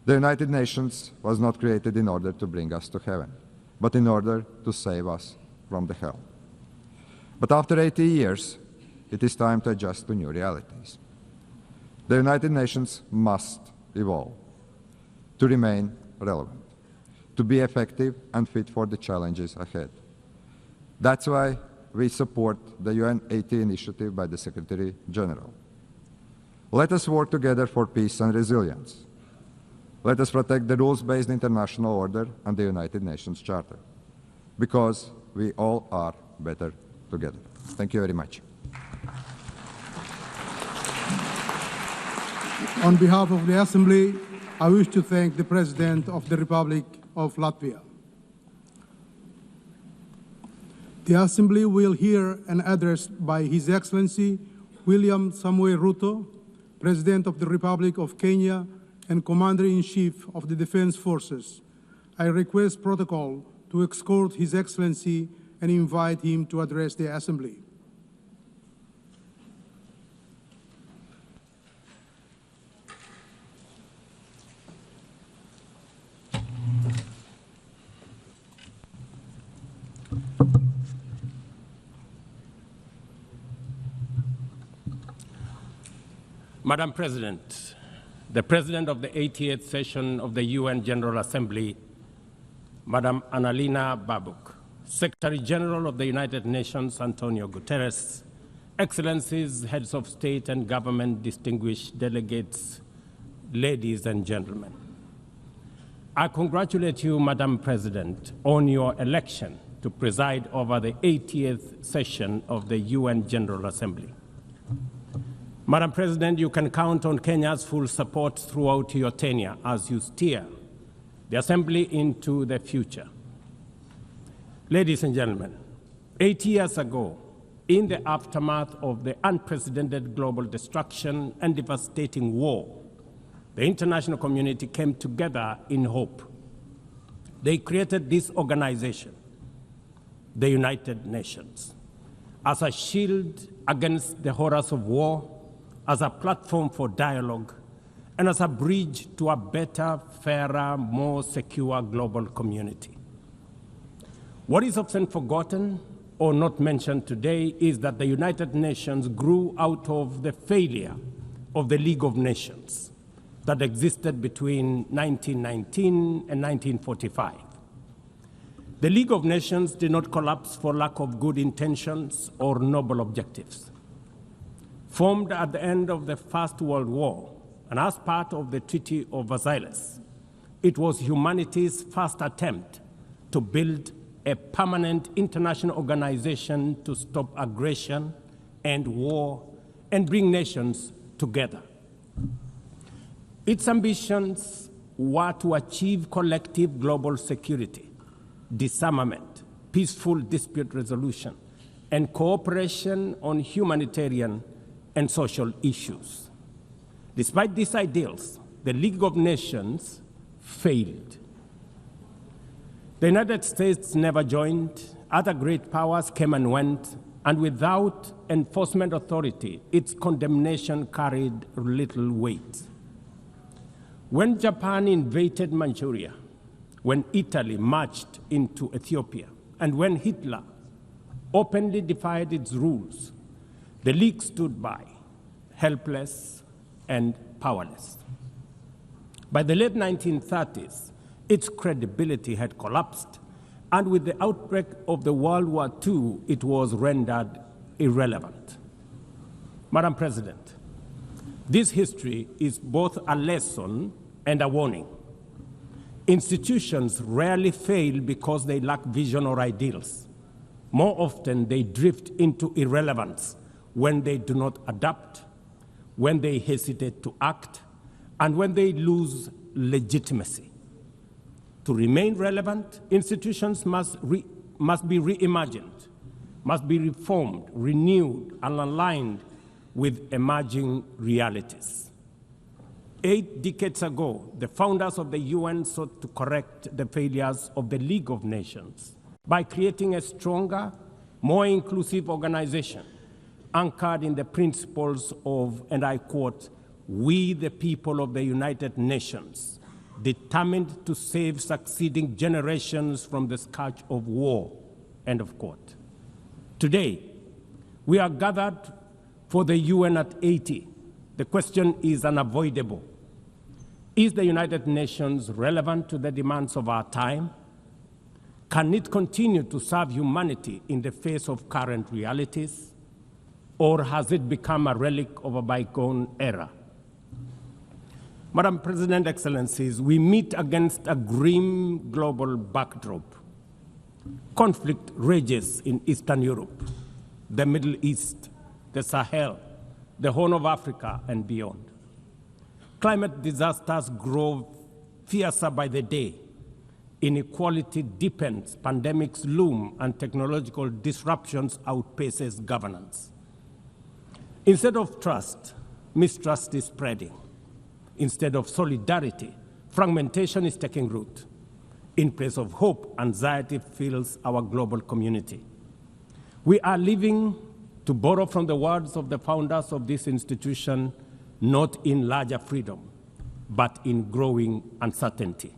the United Nations was not created in order to bring us to heaven, but in order to save us from the hell. But after 80 years, it is time to adjust to new realities. The United Nations must evolve to remain relevant, to be effective and fit for the challenges ahead. That's why we support the UN 80 initiative by the Secretary General. Let us work together for peace and resilience. Let us protect the rules-based international order and the United Nations Charter, because we all are better together. Thank you very much. On behalf of the Assembly, I wish to thank the President of the Republic of Latvia. The Assembly will hear an address by His Excellency William Samoei Ruto, President of the Republic of Kenya and Commander-in-Chief of the Defense Forces. I request protocol to escort His Excellency and invite him to address the Assembly. Madam President, the President of the 88th session of the UN General Assembly, Madam Annalena Baerbock, Secretary General of the United Nations, Antonio Guterres, Excellencies, Heads of State and Government, distinguished delegates, ladies and gentlemen. I congratulate you, Madam President, on your election to preside over the 80th session of the UN General Assembly. Madam President, you can count on Kenya's full support throughout your tenure as you steer the Assembly into the future. Ladies and gentlemen, 8 years ago, in the aftermath of the unprecedented global destruction and devastating war, the international community came together in hope. They created this organization, the United Nations, as a shield against the horrors of war, as a platform for dialogue, and as a bridge to a better, fairer, more secure global community. What is often forgotten or not mentioned today is that the United Nations grew out of the failure of the League of Nations that existed between 1919 and 1945. The League of Nations did not collapse for lack of good intentions or noble objectives. Formed at the end of the First World War and as part of the Treaty of Versailles, it was humanity's first attempt to build a permanent international organization to stop aggression and war and bring nations together. Its ambitions were to achieve collective global security, disarmament, peaceful dispute resolution, and cooperation on humanitarian and social issues. Despite these ideals, the League of Nations failed. The United States never joined, other great powers came and went, and without enforcement authority, its condemnation carried little weight. When Japan invaded Manchuria, when Italy marched into Ethiopia, and when Hitler openly defied its rules, the League stood by, helpless and powerless. By the late 1930s, its credibility had collapsed, and with the outbreak of the World War II, it was rendered irrelevant. Madam President, this history is both a lesson and a warning. Institutions rarely fail because they lack vision or ideals. More often, they drift into irrelevance when they do not adapt, when they hesitate to act, and when they lose legitimacy. To remain relevant, institutions must be reimagined, must be reformed, renewed, and aligned with emerging realities. 8 decades ago, the founders of the UN sought to correct the failures of the League of Nations by creating a stronger, more inclusive organization anchored in the principles of, and I quote, "We the people of the United Nations, determined to save succeeding generations from the scourge of war," end of quote. Today, we are gathered for the UN at 80. The question is unavoidable. Is the United Nations relevant to the demands of our time? Can it continue to serve humanity in the face of current realities? Or has it become a relic of a bygone era? Madam President, Excellencies, we meet against a grim global backdrop. Conflict rages in Eastern Europe, the Middle East, the Sahel, the Horn of Africa, and beyond. Climate disasters grow fiercer by the day. Inequality deepens, pandemics loom, and technological disruptions outpaces governance. Instead of trust, mistrust is spreading. Instead of solidarity, fragmentation is taking root. In place of hope, anxiety fills our global community. We are living, to borrow from the words of the founders of this institution, not in larger freedom, but in growing uncertainty.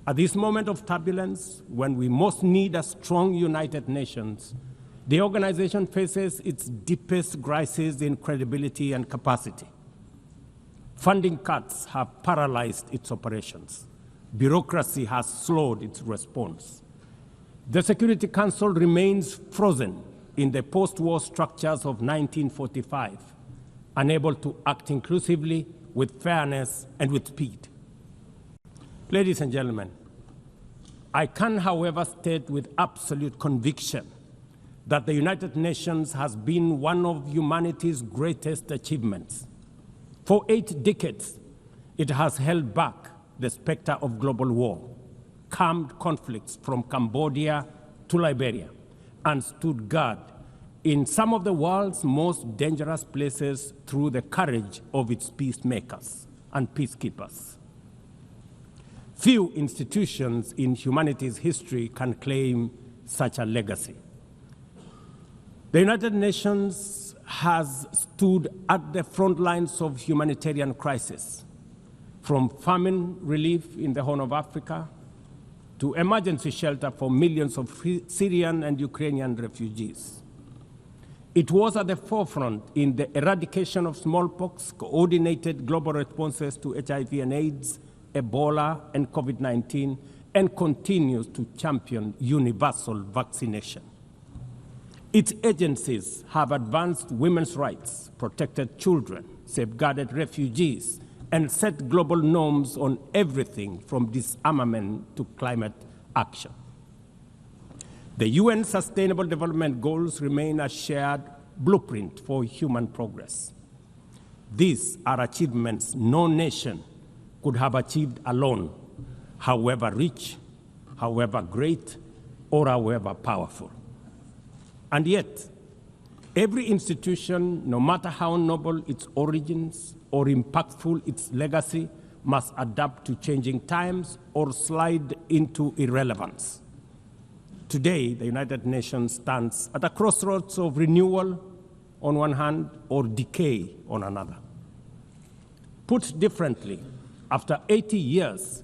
At this moment of turbulence, when we most need a strong United Nations, the organization faces its deepest crisis in credibility and capacity. Funding cuts have paralyzed its operations. Bureaucracy has slowed its response. The Security Council remains frozen in the post-war structures of 1945, unable to act inclusively, with fairness, and with speed. Ladies and gentlemen, I can, however, state with absolute conviction that the United Nations has been one of humanity's greatest achievements. For 8 decades, it has held back the specter of global war, calmed conflicts from Cambodia to Liberia, and stood guard in some of the world's most dangerous places through the courage of its peacemakers and peacekeepers. Few institutions in humanity's history can claim such a legacy. The United Nations has stood at the front lines of humanitarian crisis, from famine relief in the Horn of Africa to emergency shelter for millions of Syrian and Ukrainian refugees. It was at the forefront in the eradication of smallpox, coordinated global responses to HIV and AIDS, Ebola, and COVID-19, and continues to champion universal vaccination. Its agencies have advanced women's rights, protected children, safeguarded refugees, and set global norms on everything from disarmament to climate action. The UN Sustainable Development Goals remain a shared blueprint for human progress. These are achievements no nation could have achieved alone, however rich, however great, or however powerful. And yet, every institution, no matter how noble its origins or impactful its legacy, must adapt to changing times or slide into irrelevance. Today, the United Nations stands at a crossroads of renewal on one hand or decay on another. Put differently, after 80 years,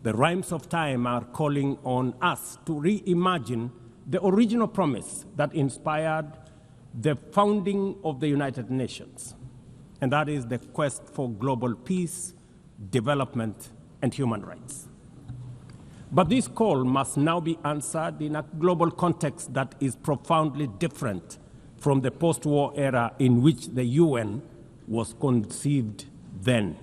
the rhymes of time are calling on us to reimagine the original promise that inspired the founding of the United Nations, and that is the quest for global peace, development, and human rights. But this call must now be answered in a global context that is profoundly different from the post-war era in which the UN was conceived then.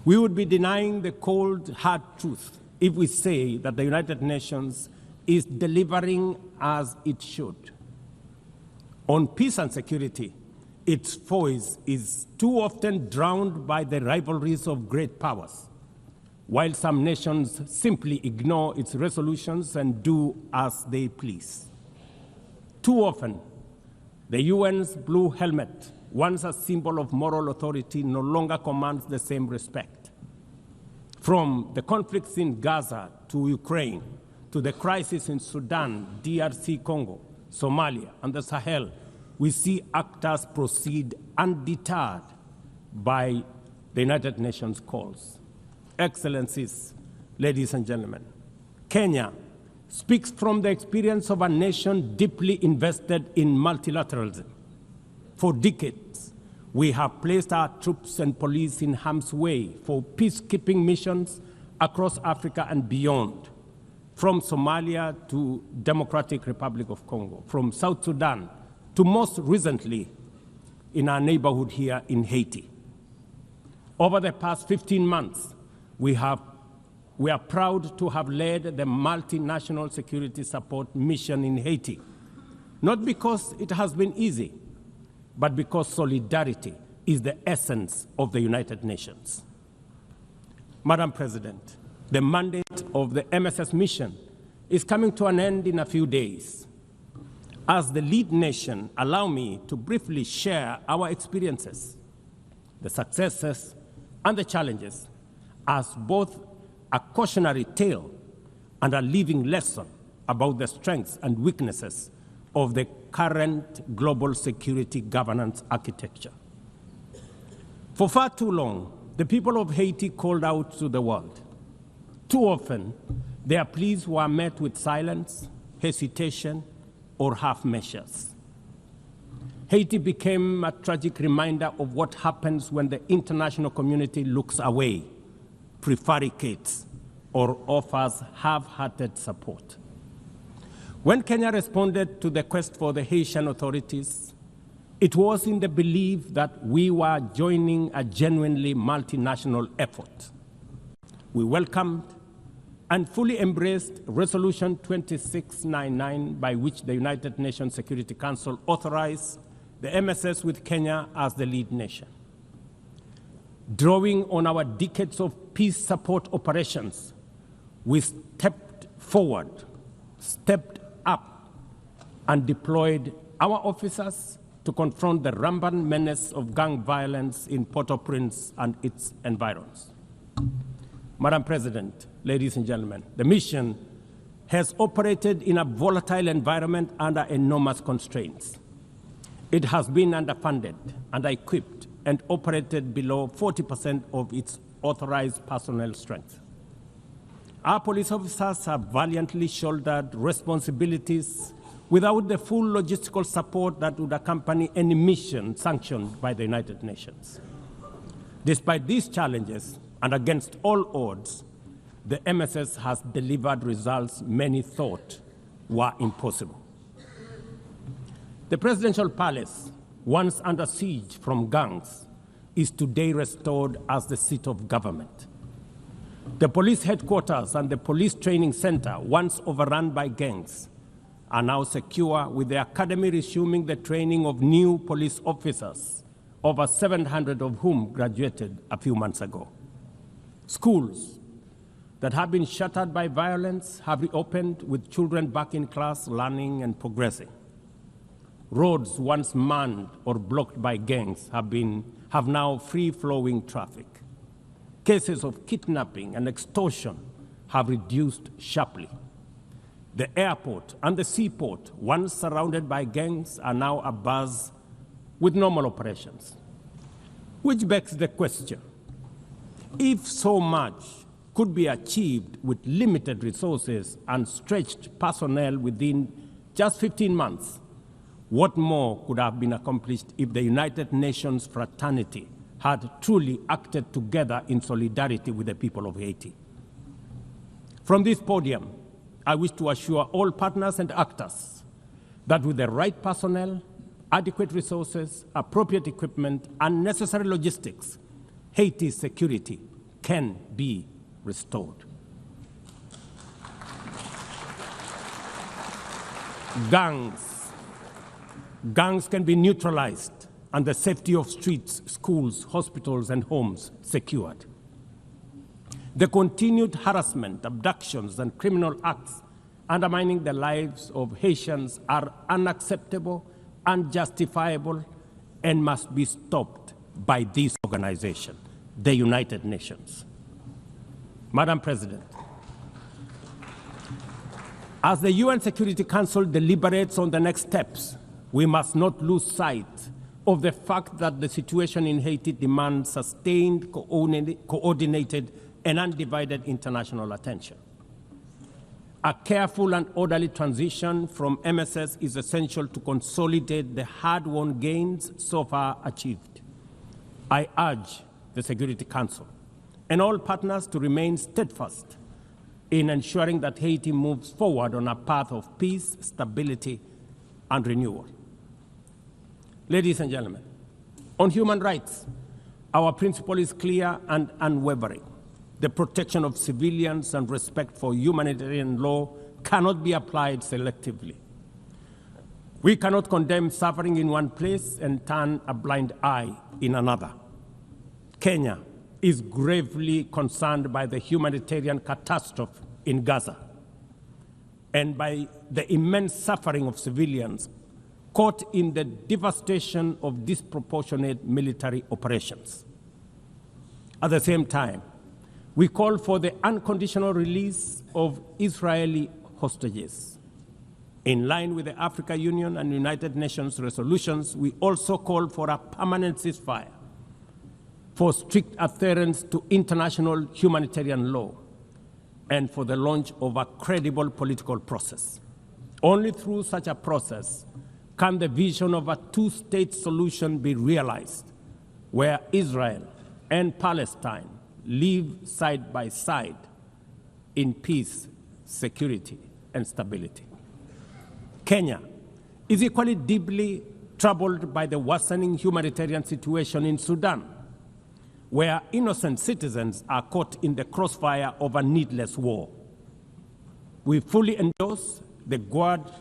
We would be denying the cold, hard truth if we say that the United Nations is delivering as it should. On peace and security, its voice is too often drowned by the rivalries of great powers, while some nations simply ignore its resolutions and do as they please. Too often, the UN's blue helmet, once a symbol of moral authority, no longer commands the same respect. From the conflicts in Gaza to Ukraine, to the crisis in Sudan, DRC Congo, Somalia, and the Sahel, we see actors proceed undeterred by the United Nations calls. Excellencies, ladies and gentlemen, Kenya speaks from the experience of a nation deeply invested in multilateralism. For decades, we have placed our troops and police in harm's way for peacekeeping missions across Africa and beyond, from Somalia to Democratic Republic of Congo, from South Sudan to most recently in our neighborhood here in Haiti. Over the past 15 months, we are proud to have led the multinational security support mission in Haiti, not because it has been easy, but because solidarity, is the essence of the United Nations. Madam President, the mandate of the MSS mission is coming to an end in a few days. As the lead nation, allow me to briefly share our experiences, the successes and the challenges, as both a cautionary tale and a living lesson about the strengths and weaknesses of the current global security governance architecture. For far too long, the people of Haiti called out to the world. Too often, their pleas were met with silence, hesitation, or half measures. Haiti became a tragic reminder of what happens when the international community looks away, prevaricates, or offers half-hearted support. When Kenya responded to the quest for the Haitian authorities, it was in the belief that we were joining a genuinely multinational effort. We welcomed and fully embraced Resolution 2699, by which the United Nations Security Council authorized the MSS with Kenya as the lead nation. Drawing on our decades of peace support operations, we stepped forward, stepped up, and deployed our officers to confront the rampant menace of gang violence in Port-au-Prince and its environs. Madam President, ladies and gentlemen, the mission has operated in a volatile environment under enormous constraints. It has been underfunded, under-equipped, and operated below 40% of its authorized personnel strength. Our police officers have valiantly shouldered responsibilities without the full logistical support that would accompany any mission sanctioned by the United Nations. Despite these challenges, and against all odds, the MSS has delivered results many thought were impossible. The presidential palace, once under siege from gangs, is today restored as the seat of government. The police headquarters and the police training center, once overrun by gangs, are now secure, with the academy resuming the training of new police officers, over 700 of whom graduated a few months ago. Schools that have been shattered by violence have reopened, with children back in class, learning and progressing. Roads once manned or blocked by gangs have now free-flowing traffic. Cases of kidnapping and extortion have reduced sharply. The airport and the seaport, once surrounded by gangs, are now abuzz with normal operations. Which begs the question, if so much could be achieved with limited resources and stretched personnel within just 15 months, what more could have been accomplished if the United Nations fraternity had truly acted together in solidarity with the people of Haiti? From this podium, I wish to assure all partners and actors that with the right personnel, adequate resources, appropriate equipment, and necessary logistics, Haiti's security can be restored. Gangs can be neutralized and the safety of streets, schools, hospitals, and homes secured. The continued harassment, abductions, and criminal acts undermining the lives of Haitians are unacceptable, unjustifiable, and must be stopped by this organization, the United Nations. Madam President, as the UN Security Council deliberates on the next steps, we must not lose sight of the fact that the situation in Haiti demands sustained, coordinated, and undivided international attention. A careful and orderly transition from MSS is essential to consolidate the hard-won gains so far achieved. I urge the Security Council and all partners to remain steadfast in ensuring that Haiti moves forward on a path of peace, stability, and renewal. Ladies and gentlemen, on human rights, our principle is clear and unwavering. The protection of civilians and respect for humanitarian law cannot be applied selectively. We cannot condemn suffering in one place and turn a blind eye in another. Kenya is gravely concerned by the humanitarian catastrophe in Gaza and by the immense suffering of civilians caught in the devastation of disproportionate military operations. At the same time, we call for the unconditional release of Israeli hostages. In line with the African Union and United Nations resolutions, we also call for a permanent ceasefire, for strict adherence to international humanitarian law, and for the launch of a credible political process. Only through such a process can the vision of a two-state solution be realized, where Israel and Palestine live side by side in peace, security, and stability. Kenya is equally deeply troubled by the worsening humanitarian situation in Sudan, where innocent citizens are caught in the crossfire of a needless war. We fully endorse the Quad,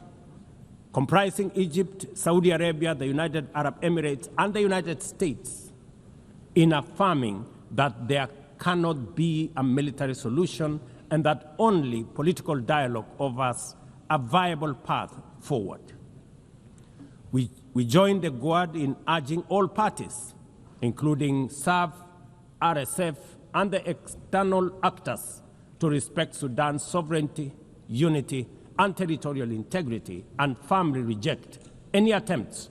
comprising Egypt, Saudi Arabia, the United Arab Emirates, and the United States, in affirming that there cannot be a military solution and that only political dialogue offers a viable path forward. We join the Quad in urging all parties, including SAF, RSF, and the external actors, to respect Sudan's sovereignty, unity, and territorial integrity, and firmly reject any attempts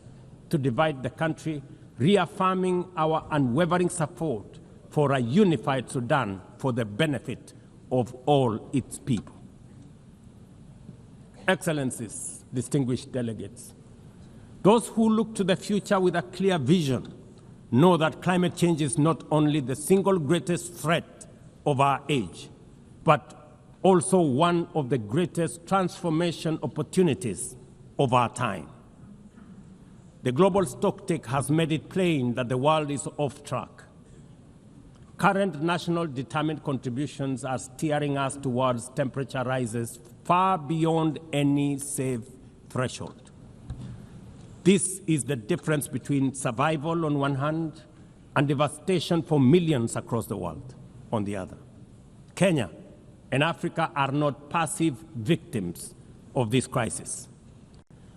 to divide the country, reaffirming our unwavering support for a unified Sudan for the benefit of all its people. Excellencies, distinguished delegates, those who look to the future with a clear vision know that climate change is not only the single greatest threat of our age, but also one of the greatest transformation opportunities of our time. The global stocktake has made it plain that the world is off track. Current national determined contributions are steering us towards temperature rises far beyond any safe threshold. This is the difference between survival on one hand and devastation for millions across the world on the other. Kenya and Africa are not passive victims of this crisis.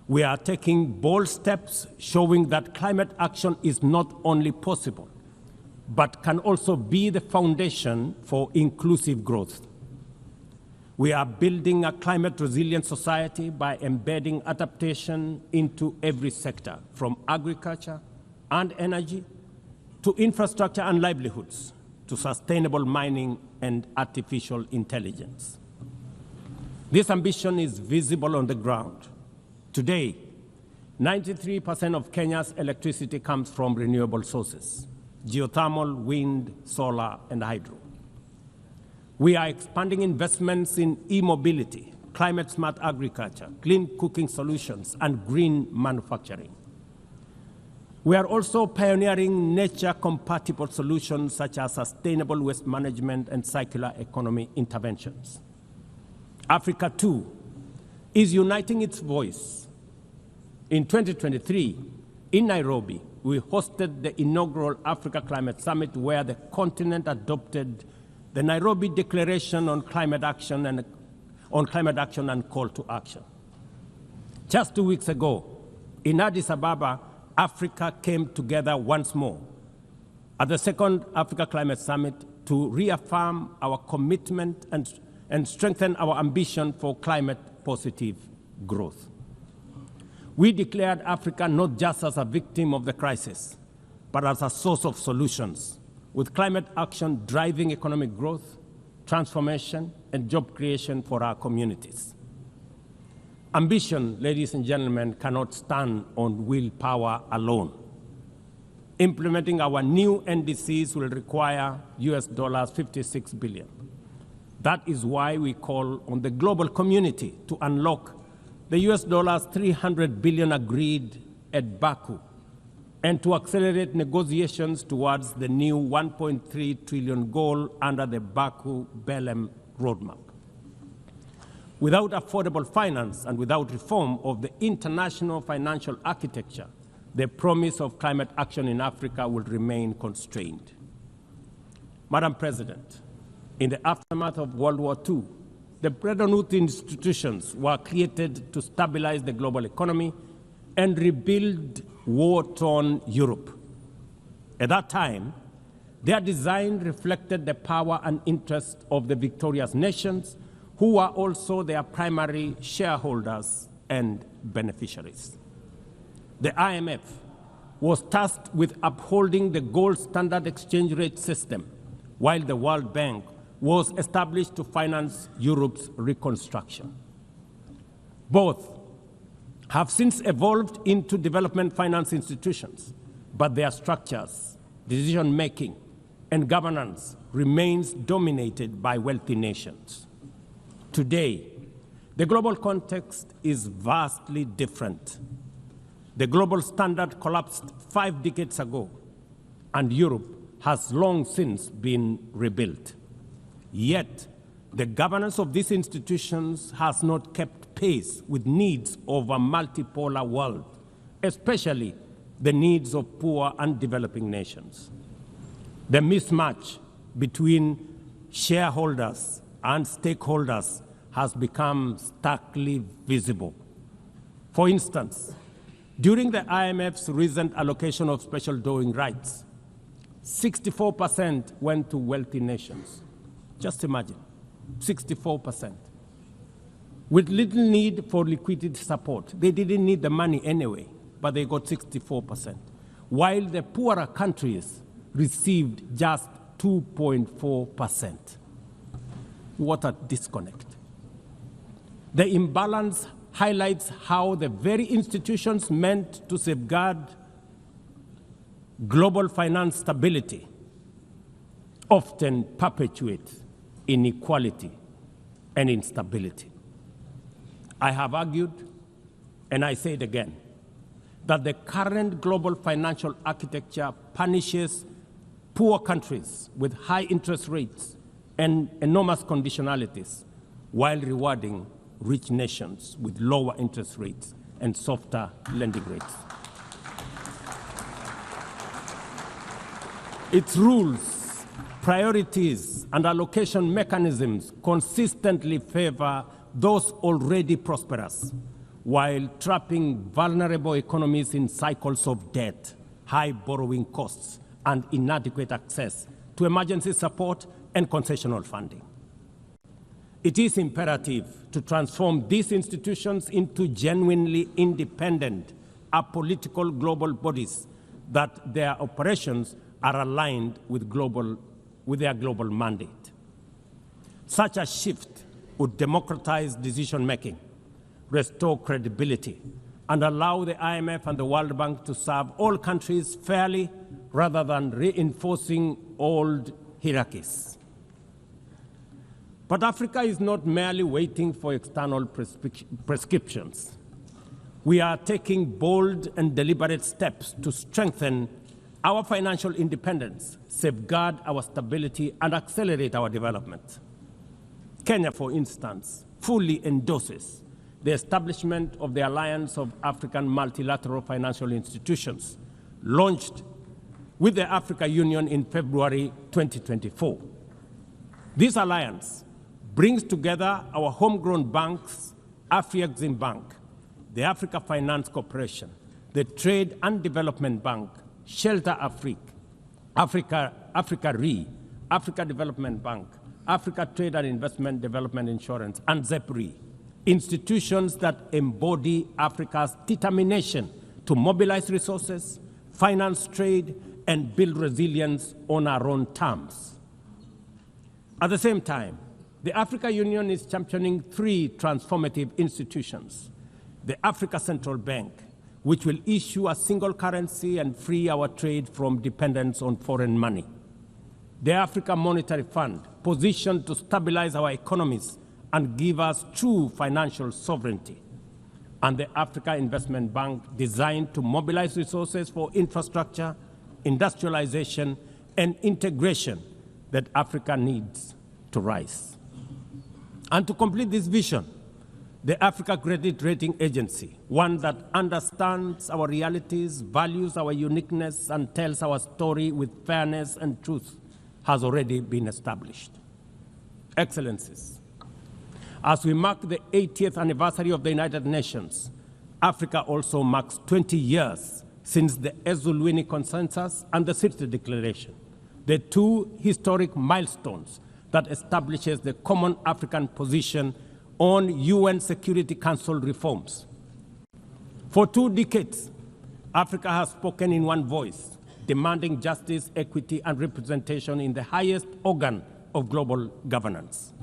We are taking bold steps showing that climate action is not only possible, but can also be the foundation for inclusive growth. We are building a climate-resilient society by embedding adaptation into every sector, from agriculture and energy to infrastructure and livelihoods, to sustainable mining and artificial intelligence. This ambition is visible on the ground. Today, 93% of Kenya's electricity comes from renewable sources: geothermal, wind, solar, and hydro. We are expanding investments in e-mobility, climate-smart agriculture, clean cooking solutions, and green manufacturing. We are also pioneering nature-compatible solutions such as sustainable waste management and circular economy interventions. Africa, too, is uniting its voice. In 2023, in Nairobi, we hosted the inaugural Africa Climate Summit, where the continent adopted the Nairobi Declaration on Climate Action and Call to Action. Just 2 weeks ago, in Addis Ababa, Africa came together once more at the second Africa Climate Summit to reaffirm our commitment and strengthen our ambition for climate-positive growth. We declared Africa not just as a victim of the crisis, but as a source of solutions, with climate action driving economic growth, transformation, and job creation for our communities. Ambition, ladies and gentlemen, cannot stand on willpower alone. Implementing our new NDCs will require $56 billion. That is why we call on the global community to unlock the $300 billion agreed at Baku, and to accelerate negotiations towards the new $1.3 trillion goal under the Baku-Belém roadmap. Without affordable finance and without reform of the international financial architecture, the promise of climate action in Africa will remain constrained. Madam President, in the aftermath of World War II, the Bretton Woods institutions were created to stabilize the global economy and rebuild war-torn Europe. At that time, their design reflected the power and interest of the victorious nations, who were also their primary shareholders and beneficiaries. The IMF was tasked with upholding the gold standard exchange rate system, while the World Bank was established to finance Europe's reconstruction. Both have since evolved into development finance institutions, but their structures, decision-making, and governance remains dominated by wealthy nations. Today, the global context is vastly different. The global standard collapsed 5 decades ago, and Europe has long since been rebuilt. Yet, the governance of these institutions has not kept pace with needs of a multipolar world, especially the needs of poor and developing nations. The mismatch between shareholders and stakeholders has become starkly visible. For instance, during the IMF's recent allocation of special drawing rights, 64% went to wealthy nations. Just imagine, 64%. With little need for liquidity support. They didn't need the money anyway, but they got 64%. While the poorer countries received just 2.4%. What a disconnect. The imbalance highlights how the very institutions meant to safeguard global finance stability often perpetuate inequality and instability. I have argued, and I say it again, that the current global financial architecture punishes poor countries with high interest rates and enormous conditionalities, while rewarding rich nations with lower interest rates and softer lending rates. Its rules, priorities, and allocation mechanisms consistently favor those already prosperous, while trapping vulnerable economies in cycles of debt, high borrowing costs, and inadequate access to emergency support and concessional funding. It is imperative to transform these institutions into genuinely independent, apolitical global bodies that their operations are aligned with their global mandate. Such a shift would democratize decision-making, restore credibility, and allow the IMF and the World Bank to serve all countries fairly rather than reinforcing old hierarchies. But Africa is not merely waiting for external prescriptions. We are taking bold and deliberate steps to strengthen our financial independence, safeguard our stability, and accelerate our development. Kenya, for instance, fully endorses the establishment of the Alliance of African Multilateral Financial Institutions, launched with the Africa Union in February 2024. This alliance brings together our homegrown banks, Afrexim Bank, the Africa Finance Corporation, the Trade and Development Bank, Shelter Africa Re, Africa Development Bank, Africa Trade and Investment Development Insurance, and ZEPRI, institutions that embody Africa's determination to mobilize resources, finance trade, and build resilience on our own terms. At the same time, the Africa Union is championing 3 transformative institutions: the Africa Central Bank, which will issue a single currency and free our trade from dependence on foreign money; the Africa Monetary Fund, positioned to stabilize our economies and give us true financial sovereignty; and the Africa Investment Bank, designed to mobilize resources for infrastructure, industrialization, and integration that Africa needs to rise. And to complete this vision, The Africa Credit Rating Agency, one that understands our realities, values our uniqueness, and tells our story with fairness and truth, has already been established. Excellencies, as we mark the 80th anniversary of the United Nations, Africa also marks 20 years since the Ezulwini Consensus and the Sirte Declaration, the two historic milestones that establishes the common African position on UN Security Council reforms. For 2 decades, Africa has spoken in one voice, demanding justice, equity, and representation in the highest organ of global governance.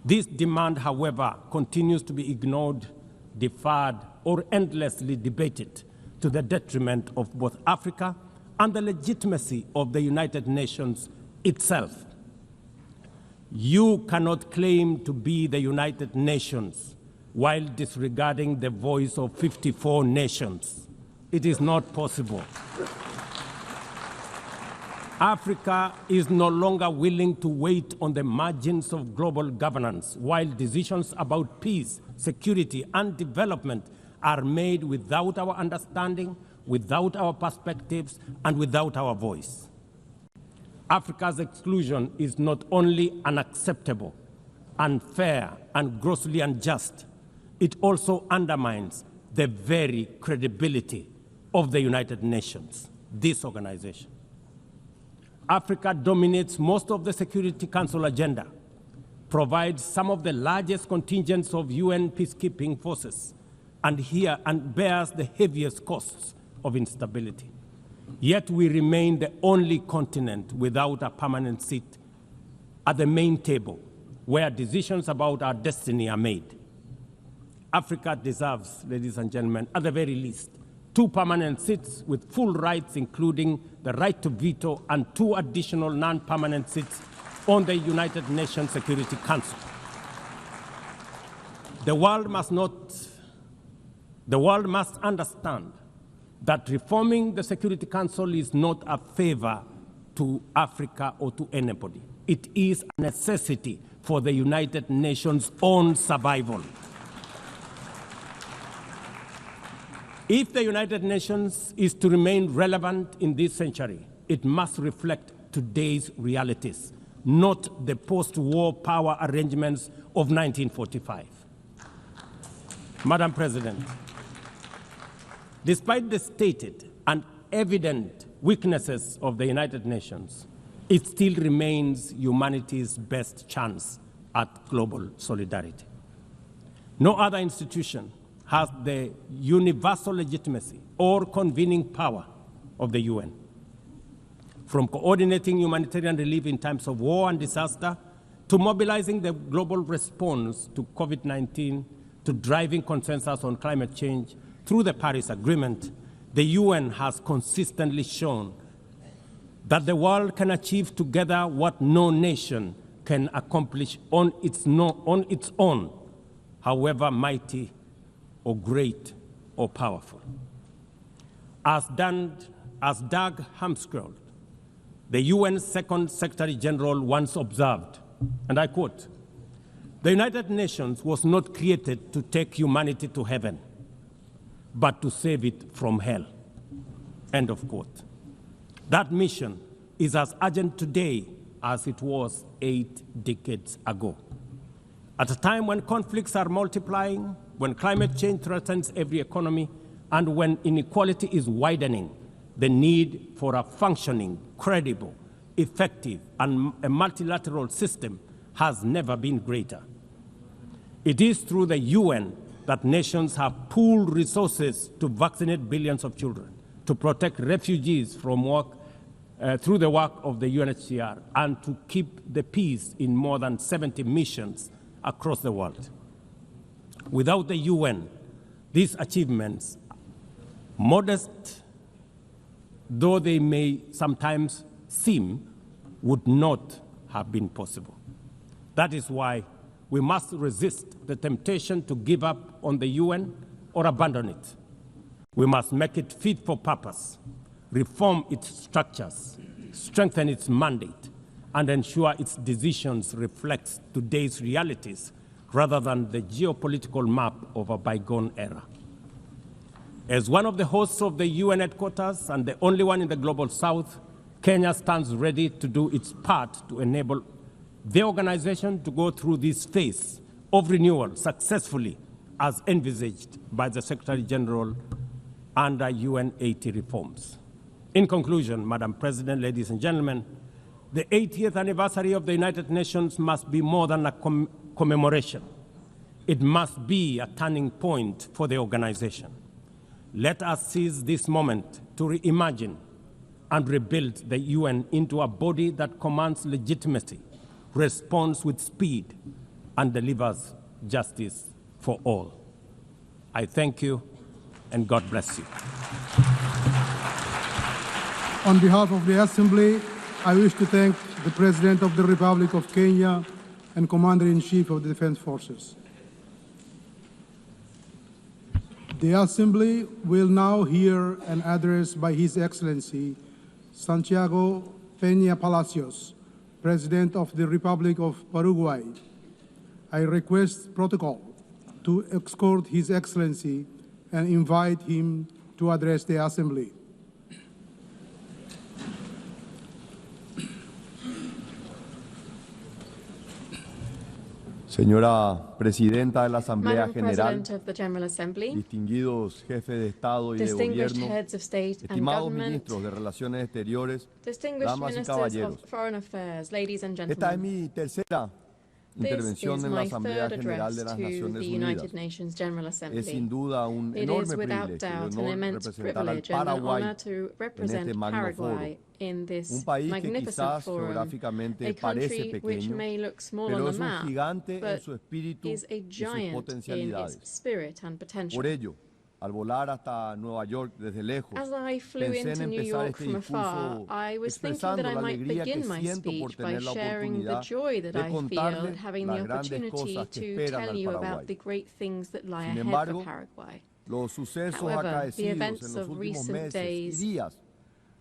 This demand, however, continues to be ignored, deferred, or endlessly debated to the detriment of both Africa and the legitimacy of the United Nations itself. You cannot claim to be the United Nations while disregarding the voice of 54 nations. It is not possible. Africa is no longer willing to wait on the margins of global governance while decisions about peace, security, and development are made without our understanding, without our perspectives, and without our voice. Africa's exclusion is not only unacceptable, unfair, and grossly unjust, it also undermines the very credibility of the United Nations, this organization. Africa dominates most of the Security Council agenda, provides some of the largest contingents of UN peacekeeping forces, and bears the heaviest costs of instability. Yet we remain the only continent without a permanent seat at the main table where decisions about our destiny are made. Africa deserves, ladies and gentlemen, at the very least, 2 permanent seats with full rights, including the right to veto, and 2 additional non-permanent seats on the United Nations Security Council. The world must understand that reforming the Security Council is not a favor to Africa or to anybody. It is a necessity for the United Nations' own survival. If the United Nations is to remain relevant in this century, it must reflect today's realities, not the post-war power arrangements of 1945. Madam President, despite the stated and evident weaknesses of the United Nations, it still remains humanity's best chance at global solidarity. No other institution has the universal legitimacy or convening power of the UN. From coordinating humanitarian relief in times of war and disaster, to mobilizing the global response to COVID-19, to driving consensus on climate change, through the Paris Agreement, the UN has consistently shown that the world can achieve together what no nation can accomplish on its own, however mighty or great or powerful. As Dag Hammarskjöld, the UN's Second Secretary General, once observed, and I quote, "The United Nations was not created to take humanity to heaven, but to save it from hell." End of quote. That mission is as urgent today as it was 8 decades ago. At a time when conflicts are multiplying, when climate change threatens every economy, and when inequality is widening, the need for a functioning, credible, effective, and a multilateral system has never been greater. It is through the UN that nations have pooled resources to vaccinate billions of children, to protect refugees from through the work of the UNHCR, and to keep the peace in more than 70 missions across the world. Without the UN, these achievements, modest though they may sometimes seem, would not have been possible. That is why we must resist the temptation to give up on the UN or abandon it. We must make it fit for purpose, reform its structures, strengthen its mandate, and ensure its decisions reflect today's realities rather than the geopolitical map of a bygone era. As one of the hosts of the UN headquarters and the only one in the Global South, Kenya stands ready to do its part to enable the organization to go through this phase of renewal successfully as envisaged by the Secretary General under UN 80 reforms. In conclusion, Madam President, ladies and gentlemen, the 80th anniversary of the United Nations must be more than a commemoration. It must be a turning point for the organization. Let us seize this moment to reimagine and rebuild the UN into a body that commands legitimacy, responds with speed, and delivers justice for all. I thank you, and God bless you. On behalf of the Assembly, I wish to thank the President of the Republic of Kenya and Commander-in-Chief of the Defense Forces. The Assembly will now hear an address by His Excellency Santiago Peña Palacios, President of the Republic of Paraguay. I request protocol to escort His Excellency and invite him to address the Assembly. Señora Presidenta de la Asamblea Madam General, President of the General Assembly, distinguidos jefes de Estado y de distinguished Gobierno, heads of state and estimados government, ministros de Relaciones Exteriores, distinguished damas y ministers caballeros. of foreign affairs, ladies and Esta es gentlemen. mi tercera This intervención is en la my Asamblea third General address de las to Naciones the Unidas. United Nations General Assembly. Es sin duda un It enorme is without privilegio y doubt an honor immense representar al privilege and an Paraguay honor to en represent este magno foro. Paraguay in this Un país que magnificent quizás forum, geográficamente a parece country which pequeño, may look small pero on es the un map, gigante en but su espíritu is a y sus giant in potencialidades. its spirit and potential. Por ello, al volar hasta Nueva York desde lejos, As I flew pensé into en New empezar York este from afar, discurso I was thinking expresando that I la might alegría que begin my siento por speech by tener la sharing the oportunidad joy that de I feel at contarles having las the grandes opportunity cosas que to esperan tell al you about Paraguay. the great things that lie Sin ahead embargo, for Paraguay. los sucesos However, the acaecidos events en los of últimos recent meses y days días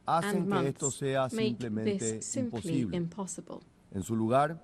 hacen and que esto months sea make simplemente this simply imposible. impossible. En su lugar,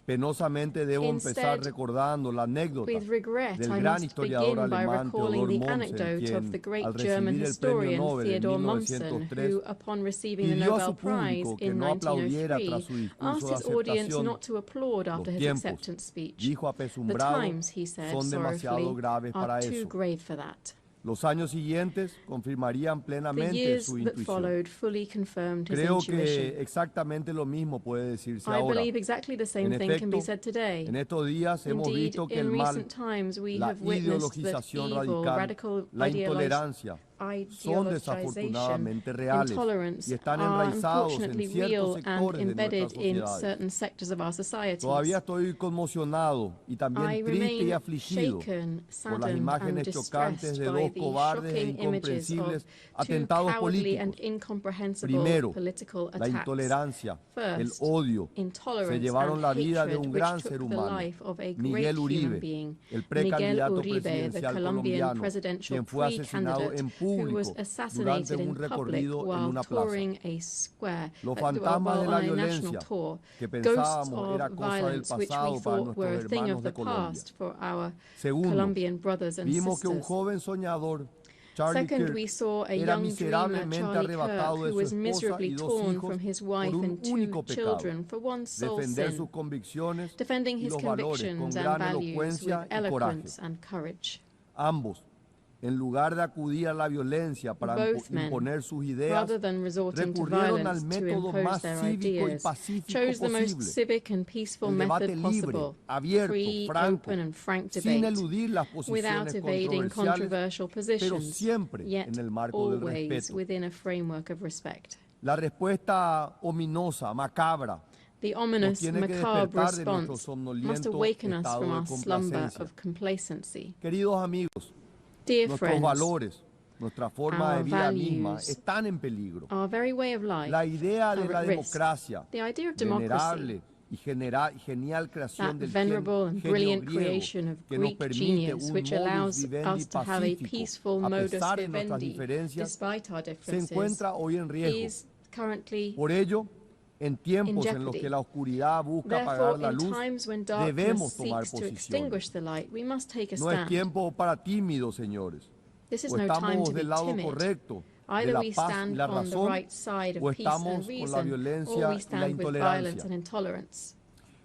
penosamente debo empezar Instead, recordando la anécdota with regret, del I gran must historiador begin by alemán recalling Theodor the Mommsen, anecdote of the quien, great al German recibir el premio historian Nobel en Theodor Mommsen, 1903, who, upon receiving the pidió a Nobel su Prize público que in no aplaudiera tras su 1903, discurso asked de his audience aceptación. not to applaud Los after his tiempos, acceptance speech. dijo The apesumbrado, times, he said son demasiado sorrowfully, graves para are too eso. grave for that. Los años siguientes confirmarían The plenamente years su that intuición. followed fully confirmed his Creo intuition. que exactamente lo mismo puede decirse I ahora. believe exactly the same En thing can be efecto, said today. en estos días hemos Indeed, visto que in el mal, recent times we la have witnessed that ideologización evil, radical, radical la intolerancia, son desafortunadamente reales intolerance y están are enraizados en unfortunately ciertos real and sectores de embedded nuestras in sociedades. certain sectors of our societies. Todavía estoy conmocionado y I también triste y remain afligido shaken, por las saddened and imágenes chocantes distressed de by dos the cobardes e shocking images of incomprensibles two atentados cowardly and políticos. incomprehensible Primero, political la attacks. intolerancia, el First, odio, intolerance se llevaron and la vida de hatred, un which gran took ser the humano, life of a great Miguel human Uribe, being, el Miguel precandidato Uribe, the presidencial Colombian colombiano, presidential quien fue asesinado pre-candidate en who was público durante assassinated in un public recorrido en while una plaza. touring a square, Los fantasmas de on la a national violencia tour. que Ghosts pensábamos era of cosa del violence, which we pasado para thought were a nuestros thing of hermanos the de Colombia. past for our Segundo, Colombian brothers and vimos que un sisters. joven soñador, Charlie Second, Kirk, we saw a era young dreamer, miserablemente Charlie arrebatado Kirk, de who su was esposa miserably y dos torn hijos from his por wife un and two único pecado: children for one sole defender sin, sus convicciones defending y his los valores con convictions and gran values elocuencia with y coraje. eloquence and courage. Ambos, en lugar de acudir a la violencia para Both men, imponer sus ideas, rather than resorting to recurrieron al violence to método impose más their cívico y ideas, pacífico chose the most posible: civic and peaceful el debate method libre, possible, abierto, free, franco, open and frank sin debate, eludir las without posiciones evading controversial controversiales, pero positions, siempre yet en el marco del always respeto. within a framework of respect. La respuesta ominosa, macabra, The nos ominous, tiene que macabre despertar de nuestro response somnoliento must awaken us estado from de our slumber complacencia. of complacency. Queridos amigos, Dear nuestros friends, valores, nuestra forma de our vida misma values, están en peligro. our very way of life La idea de are la at risk. democracia, The idea of democracy, venerable y genial creación that del venerable and genio brilliant griego, creation of que nos Greek permite genius, un which modus allows vivendi us to have a pacífico, peaceful a modus pesar de nuestras vivendi, diferencias, despite our se differences, encuentra hoy en riesgo. is currently Por ello, En tiempos en los que la oscuridad busca apagar la luz, debemos tomar posición. No es tiempo para tímidos, señores. O estamos del lado correcto, de la paz y la razón, o estamos con la violencia y la intolerancia.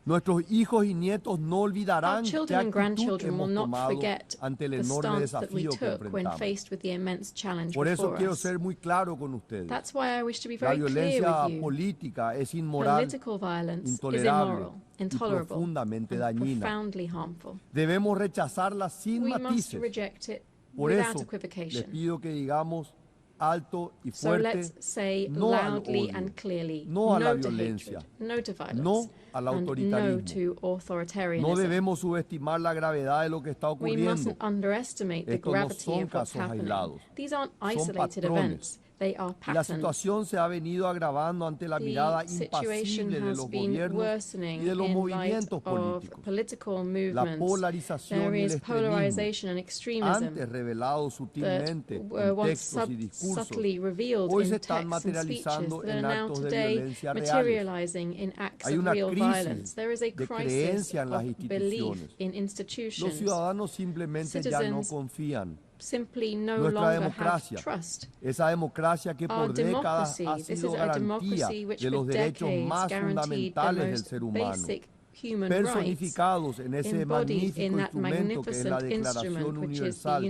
Nuestros hijos y nietos no olvidarán qué actitud hemos tomado ante el enorme desafío que enfrentamos. Por eso quiero ser muy claro con ustedes. La violencia política es inmoral, intolerable y profundamente dañina. Debemos rechazarla sin matices. Por eso les pido que digamos alto y fuerte, no al odio, no a la violencia, no al autoritarismo. No debemos subestimar la gravedad de lo que está ocurriendo. Estos no son casos aislados, son patrones. Y la situación se ha venido agravando ante la mirada impasible de los gobiernos y de los movimientos políticos. La polarización y el extremismo, antes revelados sutilmente en textos y discursos, hoy se están materializando en actos de violencia reales. Hay una crisis de creencia en las instituciones. Los ciudadanos simplemente ya no confían. Nuestra democracia, esa democracia que por décadas ha sido garantía de los derechos más fundamentales del ser humano, personificados en ese magnífico instrumento que es la Declaración Universal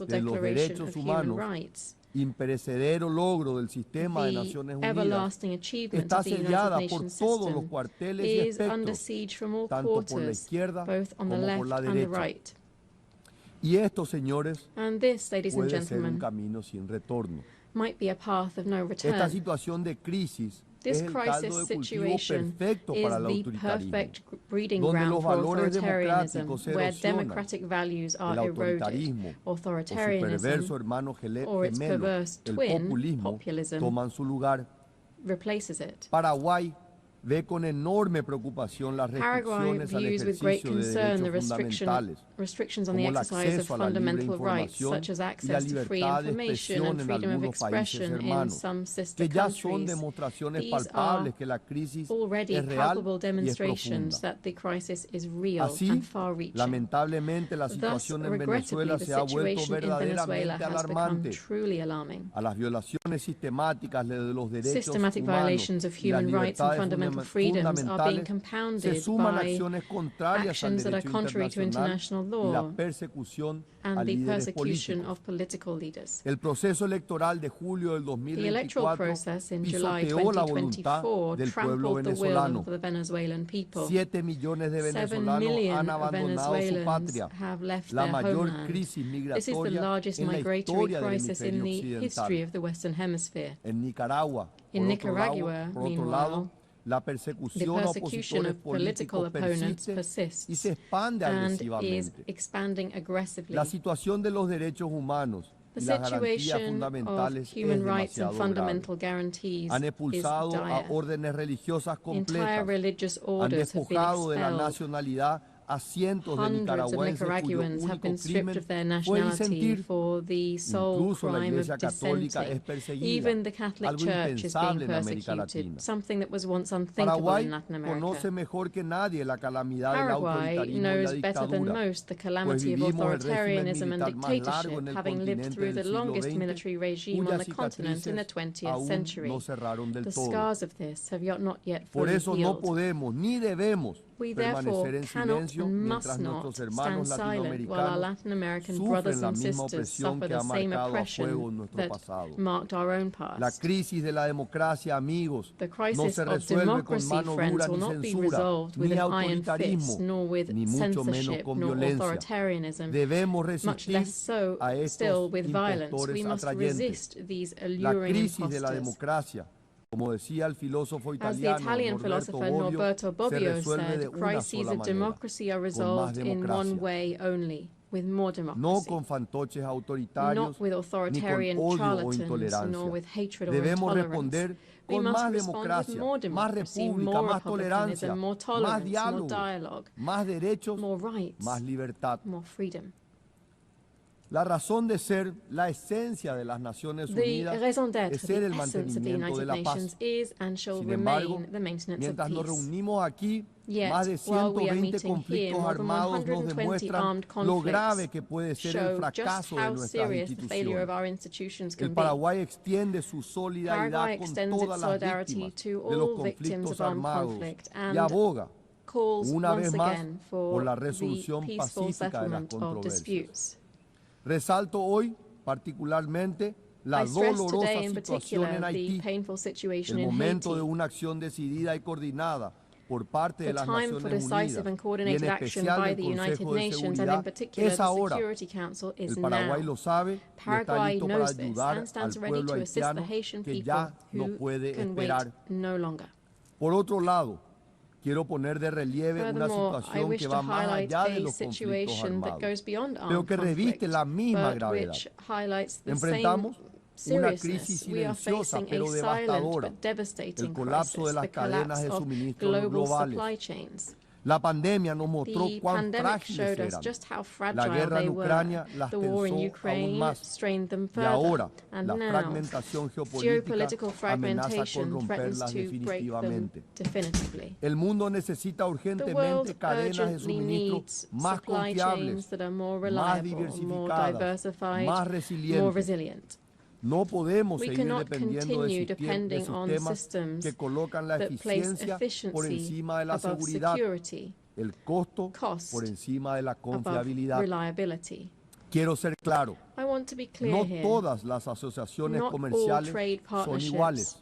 de los Derechos Humanos, imperecedero logro del sistema de Naciones Unidas, está sellada por todos los cuarteles y espectros, tanto por la izquierda como por la derecha. Y esto, señores, puede ser un camino sin retorno. Esta situación de crisis es el caldo de cultivo perfecto para el autoritarismo, donde los valores democráticos se erosionan. El autoritarismo o su perverso hermano gemelo, el populismo, toman su lugar. Paraguay ve con enorme preocupación las restricciones al ejercicio de derechos fundamentales, como el acceso a la libre información y la libertad de expresión en algunos países hermanos, que ya son demostraciones palpables que la crisis es real y es profunda. Así, lamentablemente, la situación en Venezuela se ha vuelto verdaderamente alarmante. A las violaciones sistemáticas de los derechos humanos y las libertades fundamentales se suman acciones contrarias al derecho internacional y la persecución a líderes políticos. El proceso electoral de julio del 2024 pisoteó la voluntad del pueblo venezolano. 7 millones de venezolanos han abandonado su patria, la mayor crisis migratoria en la historia del hemisferio occidental. En Nicaragua, por otro lado, la persecución a opositores políticos persiste y se expande agresivamente. La situación de los derechos humanos y las garantías fundamentales es demasiado grave. Han expulsado a órdenes religiosas completas, han despojado de la nacionalidad a cientos de nicaragüenses cuyo único crimen fue disentir. Incluso la Iglesia Católica es perseguida, algo impensable en América Latina. Paraguay conoce mejor que nadie la calamidad del autoritarismo y la dictadura, pues vivimos el régimen militar más largo en el continente del siglo XX, cuyas cicatrices aún no cerraron del todo. Por eso no podemos ni debemos permanecer en silencio mientras nuestros hermanos latinoamericanos sufren la misma opresión que ha marcado a fuego nuestro pasado. La crisis de la democracia, amigos, no se resuelve con mano dura ni censura, ni autoritarismo, ni mucho menos con violencia. Debemos resistir a estos impostores atrayentes. La crisis de la democracia, como decía el filósofo italiano Norberto Bobbio, se resuelve de una sola manera, con más democracia. No con fantoches autoritarios, ni con odio o intolerancia. Debemos responder con más democracia, más república, más tolerancia, más diálogo, más derechos, más libertad. La razón de ser, la esencia de las Naciones Unidas es ser el mantenimiento de la paz. Sin embargo, mientras nos reunimos aquí, más de 120 conflictos armados nos demuestran lo grave que puede ser el fracaso de nuestras instituciones. El Paraguay extiende su solidaridad con todas las víctimas de los conflictos armados y aboga una vez más por la resolución pacífica de las controversias. Resalto hoy particularmente la dolorosa situación en Haití, el momento de una acción decidida y coordinada por parte de las Naciones Unidas, y en especial del Consejo de Seguridad, es ahora. El Paraguay lo sabe y está listo para ayudar al pueblo haitiano que ya no puede esperar. Por otro lado, quiero poner de relieve una situación que va más allá de los conflictos armados, pero que reviste la misma gravedad. Enfrentamos una crisis silenciosa pero devastadora, el colapso de las cadenas de suministro globales. La pandemia nos mostró cuán frágiles eran. La guerra en Ucrania las tensó aún más. Y ahora, la fragmentación geopolítica amenaza con romperlas definitivamente. El mundo necesita urgentemente cadenas de suministro más confiables, más diversificadas, más resilientes. No podemos seguir dependiendo de sistemas que colocan la eficiencia por encima de la seguridad, el costo por encima de la confiabilidad. Quiero ser claro, no todas las asociaciones comerciales son iguales.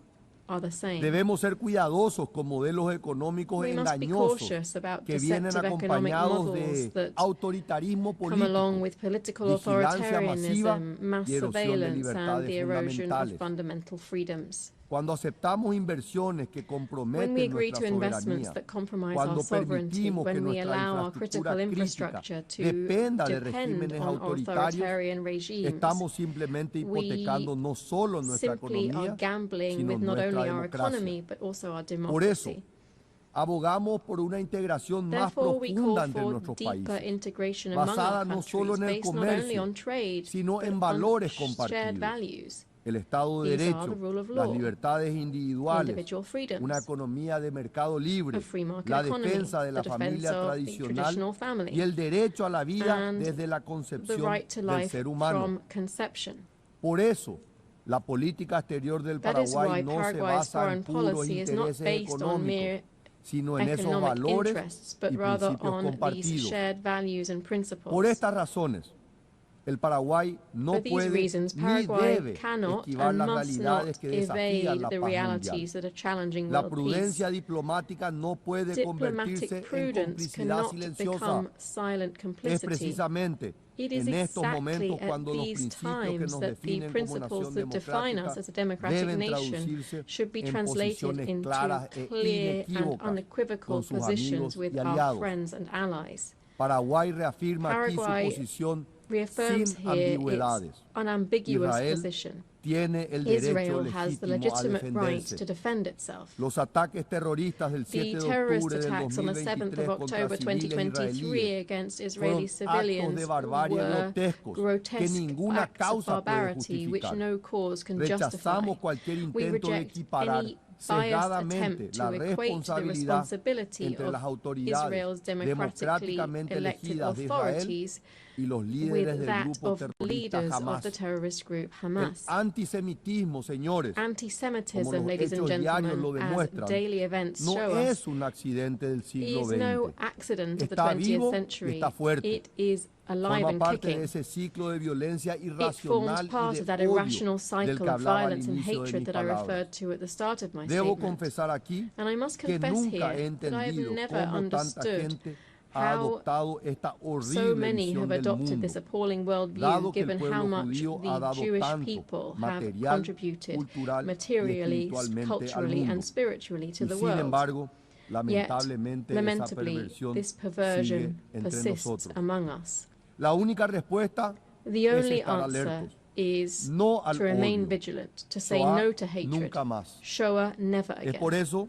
Debemos ser cuidadosos con modelos económicos engañosos que vienen acompañados de autoritarismo político, vigilancia masiva y erosión de libertades fundamentales. Cuando aceptamos inversiones que comprometen nuestra soberanía, cuando permitimos que nuestra infraestructura crítica dependa de regímenes autoritarios, estamos simplemente hipotecando no solo nuestra economía, sino nuestra democracia. Por eso, abogamos por una integración más profunda entre nuestros países, basada no solo en el comercio, sino en valores compartidos. El Estado de Derecho, las libertades individuales, una economía de mercado libre, la defensa de la familia tradicional y el derecho a la vida desde la concepción del ser humano. Por eso, la política exterior del Paraguay no se basa en puros intereses económicos, sino en esos valores y principios compartidos. Por estas razones, el Paraguay no puede ni debe esquivar las realidades que desafían la paz mundial. La prudencia diplomática no puede convertirse en complicidad silenciosa. Es precisamente en estos momentos cuando los principios que nos definen como nación democrática deben traducirse en posiciones claras e inequívocas con sus amigos y aliados. Paraguay reafirma aquí su posición sin ambigüedades. Israel tiene el derecho legítimo a defenderse. Los ataques terroristas del 7 de octubre del 2023 contra civiles israelíes fueron actos de barbarie grotescos que ninguna causa puede justificar. Rechazamos cualquier intento de equiparar cegadamente la responsabilidad entre las autoridades democráticamente elegidas de Israel y los líderes del grupo terrorista Hamas. El antisemitismo, señores, como los hechos diarios lo demuestran, no es un accidente del siglo XX. Está vivo y está fuerte. Forma parte de ese ciclo de violencia irracional y de odio del que hablaba al inicio de mis palabras. Debo confesar aquí que nunca he entendido cómo tanta gente ha adoptado esta horrible visión del mundo, dado que el pueblo judío ha dado tanto material, cultural y espiritualmente al mundo. Y sin embargo, lamentablemente esa perversión sigue entre nosotros. La única respuesta es estar alertos. No al odio. Shoah nunca más. Es por eso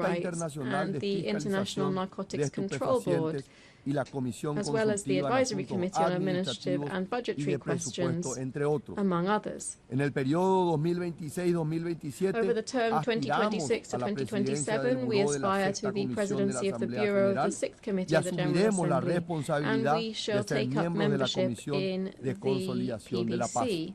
Rights and the International Narcotics Control Board, as well as the Advisory Committee on Administrative and Budgetary Questions, among others. Over the term 2026 to 2027, we aspire to the presidency of the Bureau of the Sixth Committee of the General Assembly, and we shall take up membership in the PDC.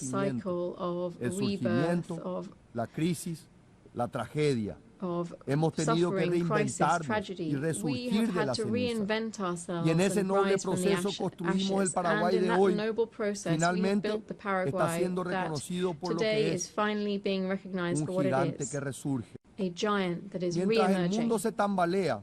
crecimiento, el surgimiento, la crisis, la tragedia. Hemos tenido que reinventarnos y resurgir de las cenizas. Y en ese noble proceso construimos el Paraguay de hoy. Finalmente está siendo reconocido por lo que es, un gigante que resurge. Mientras el mundo se tambalea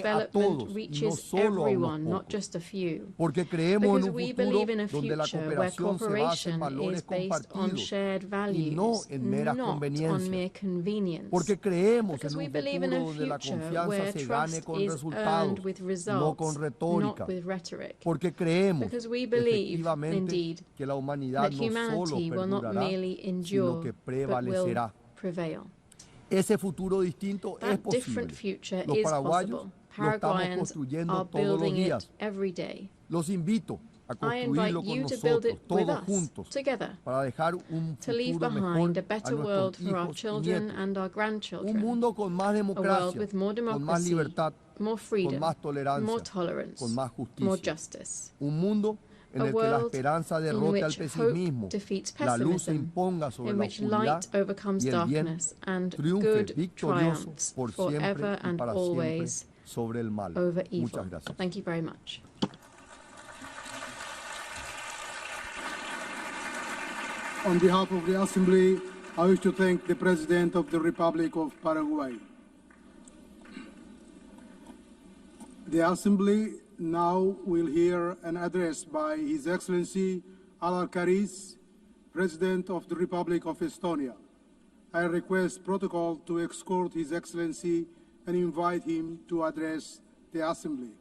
development reaches everyone, not just a few. Because we believe in a future where cooperation is based on shared values, not on mere convenience. Because we believe in a future where trust is earned with results, not with rhetoric. Because we believe, indeed, that humanity will not merely endure, but will prevail. Ese futuro distinto es That different posible. future Los is paraguayos possible. lo estamos Paraguayans construyendo are todos los building días. it every day. Los invito I invite you to build it with us, together, to leave behind a better world for our children and our grandchildren, a world with more democracy, more freedom, more tolerance, more justice, a world in which hope defeats pessimism, in which light overcomes darkness, and good triumphs forever and always over evil. Thank you very much. On behalf of the Assembly, I wish to thank the President of the Republic of Paraguay. The Assembly now will hear an address by His Excellency Al-Karis, President of the Republic of Estonia. I request protocol to escort His Excellency and invite him to address the Assembly.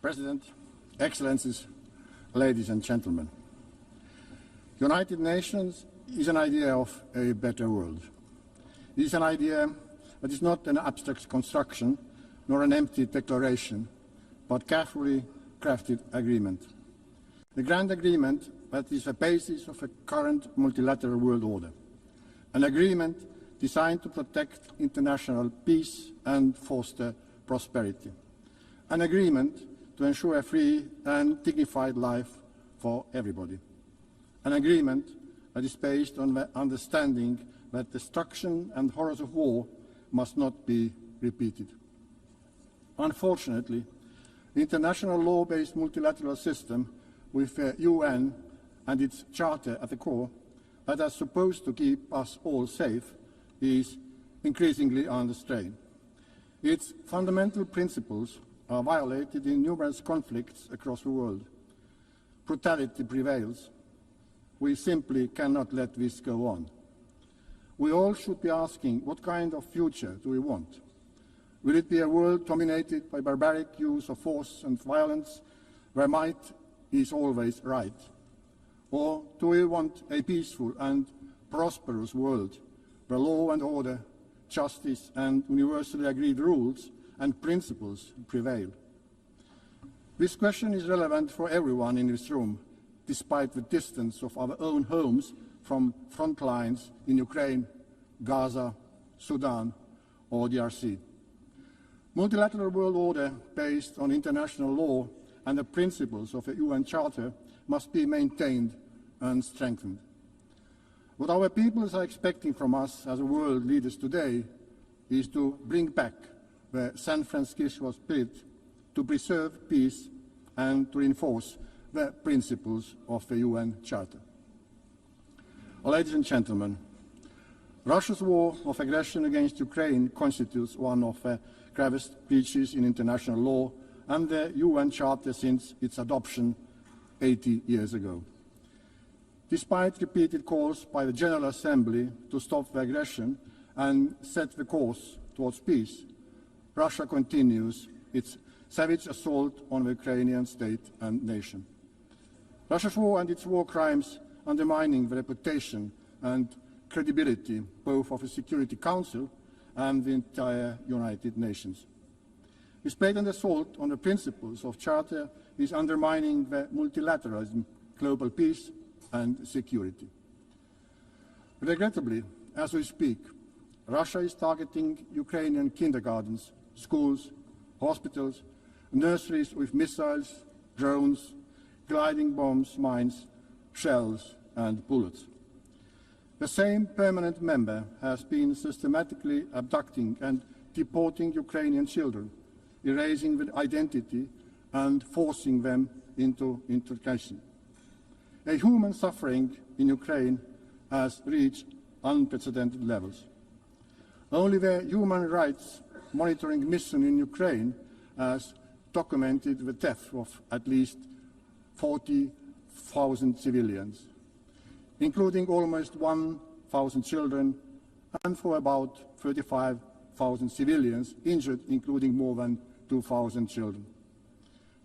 President, Excellencies, ladies and gentlemen. United Nations is an idea of a better world. It is an idea that is not an abstract construction nor an empty declaration, but carefully crafted agreement. The grand agreement that is the basis of a current multilateral world order. An agreement designed to protect international peace and foster prosperity. An agreement to ensure a free and dignified life for everybody. An agreement that is based on the understanding that destruction and horrors of war must not be repeated. Unfortunately, the international law-based multilateral system with the UN and its charter at the core that is supposed to keep us all safe is increasingly under strain. Its fundamental principles are violated in numerous conflicts across the world. Brutality prevails. We simply cannot let this go on. We all should be asking, what kind of future do we want? Will it be a world dominated by barbaric use of force and violence, where might is always right? Or do we want a peaceful and prosperous world, where law and order, justice and universally agreed rules and principles prevail? This question is relevant for everyone in this room, despite the distance of our own homes from front lines in Ukraine, Gaza, Sudan, or DRC. Multilateral world order based on international law and the principles of the UN Charter must be maintained and strengthened. What our peoples are expecting from us as world leaders today is to bring back the San Francisco spirit, to preserve peace and to enforce the principles of the UN Charter. Ladies and gentlemen, Russia's war of aggression against Ukraine constitutes one of the gravest breaches in international law and the UN Charter since its adoption 80 years ago. Despite repeated calls by the General Assembly to stop the aggression and set the course towards peace, Russia continues its savage assault on the Ukrainian state and nation. Russia's war and its war crimes undermining the reputation and credibility both of the Security Council and the entire United Nations. This blatant assault on the principles of Charter is undermining the multilateralism, global peace and security. Regrettably, as we speak, Russia is targeting Ukrainian kindergartens, schools, hospitals, nurseries with missiles, drones, gliding bombs, mines, shells and bullets. The same permanent member has been systematically abducting and deporting Ukrainian children, erasing their identity and forcing them into integration. A human suffering in Ukraine has reached unprecedented levels. Only the Human Rights Monitoring Mission in Ukraine has documented the death of at least 40,000 civilians, including almost 1,000 children, and for about 35,000 civilians injured, including more than 2,000 children.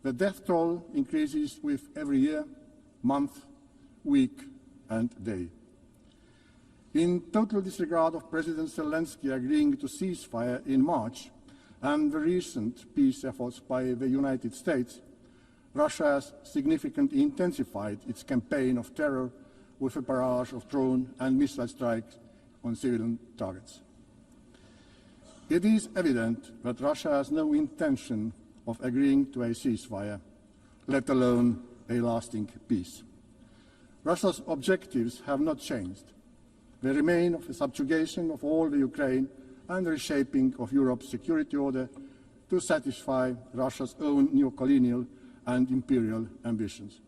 The death toll increases with every year, month, week and day. In total disregard of President Zelensky agreeing to ceasefire in March and the recent peace efforts by the United States, Russia has significantly intensified its campaign of terror with a barrage of drone and missile strikes on civilian targets. It is evident that Russia has no intention of agreeing to a ceasefire, let alone a lasting peace. Russia's objectives have not changed. They remain of the subjugation of all the Ukraine and the reshaping of Europe's security order to satisfy Russia's own neo-colonial and imperial ambitions.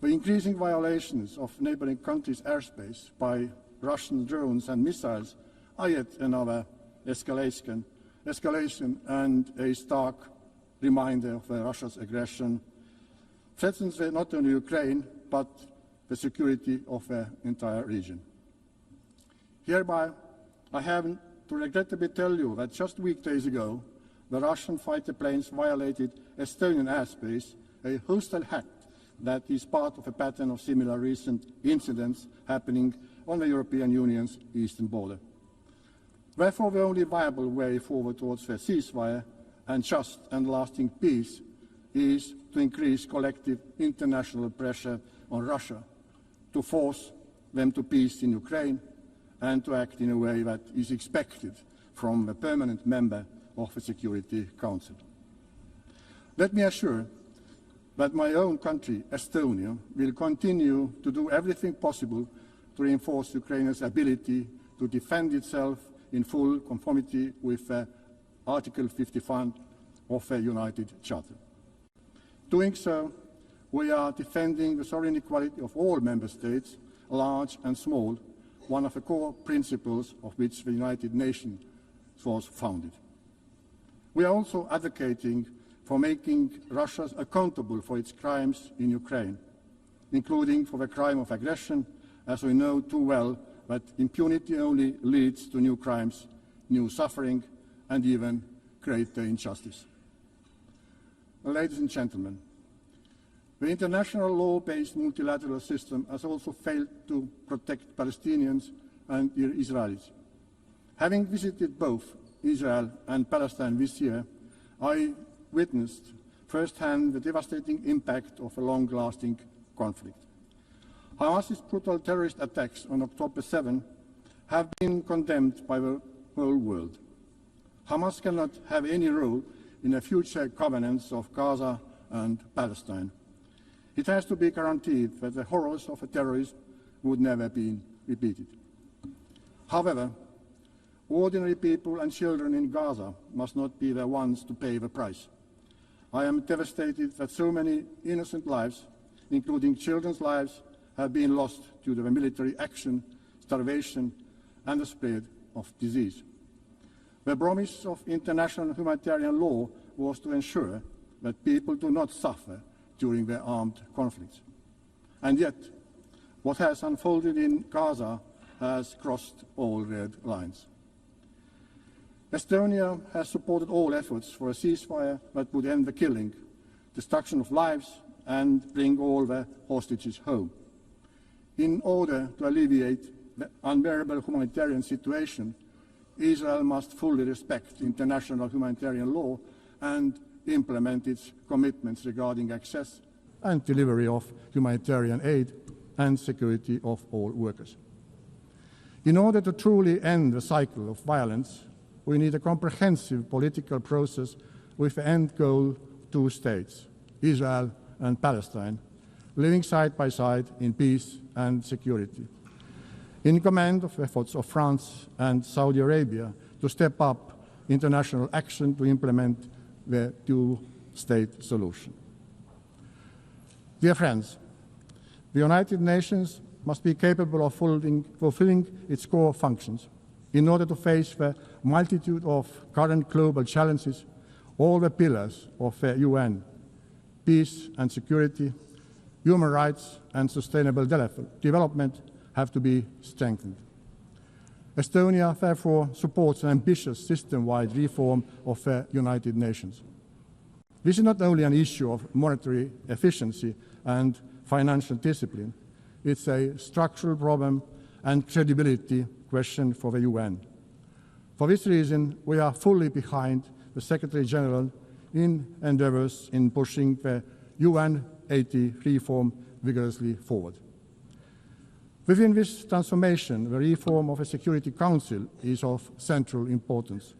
The increasing violations of neighboring countries' airspace by Russian drones and missiles are yet another escalation and a stark reminder of Russia's aggression threatens not only Ukraine, but the security of the entire region. Hereby, I have to regrettably tell you that just weekdays ago, the Russian fighter planes violated Estonian airspace, a hostile act that is part of a pattern of similar recent incidents happening on the European Union's eastern border. Therefore, the only viable way forward towards a ceasefire and just and lasting peace is to increase collective international pressure on Russia to force them to peace in Ukraine and to act in a way that is expected from a permanent member of the Security Council. Let me assure that my own country, Estonia, will continue to do everything possible to reinforce Ukraine's ability to defend itself in full conformity with Article 51 of the United Charter. Doing so, we are defending the sovereign equality of all member states, large and small, one of the core principles of which the United Nations was founded. We are also advocating for making Russia accountable for its crimes in Ukraine, including for the crime of aggression, as we know too well that impunity only leads to new crimes, new suffering, and even greater injustice. Ladies and gentlemen, the international law-based multilateral system has also failed to protect Palestinians and Israelis. Having visited both Israel and Palestine this year, I witnessed firsthand the devastating impact of a long-lasting conflict. Hamas's brutal terrorist attacks on October 7 have been condemned by the whole world. Hamas cannot have any role in the future governance of Gaza and Palestine. It has to be guaranteed that the horrors of terrorism would never be repeated. However, ordinary people and children in Gaza must not be the ones to pay the price. I am devastated that so many innocent lives, including children's lives, have been lost due to the military action, starvation, and the spread of disease. The promise of international humanitarian law was to ensure that people do not suffer during their armed conflicts. And yet, what has unfolded in Gaza has crossed all red lines. Estonia has supported all efforts for a ceasefire that would end the killing, destruction of lives, and bring all the hostages home. In order to alleviate the unbearable humanitarian situation, Israel must fully respect international humanitarian law and implement its commitments regarding access and delivery of humanitarian aid and security of all workers. In order to truly end the cycle of violence, we need a comprehensive political process with the end goal 2 states, Israel and Palestine, living side by side in peace and security. In command of efforts of France and Saudi Arabia to step up international action to implement the 2-state solution. Dear friends, the United Nations must be capable of fulfilling its core functions. In order to face the multitude of current global challenges, all the pillars of the UN, peace and security, human rights and sustainable development have to be strengthened. Estonia, therefore, supports an ambitious system-wide reform of the United Nations. This is not only an issue of monetary efficiency and financial discipline, it's a structural problem and credibility question for the UN. For this reason, we are fully behind the Secretary General in endeavours in pushing the UN 80 reform vigorously forward. Within this transformation, the reform of the Security Council is of central importance.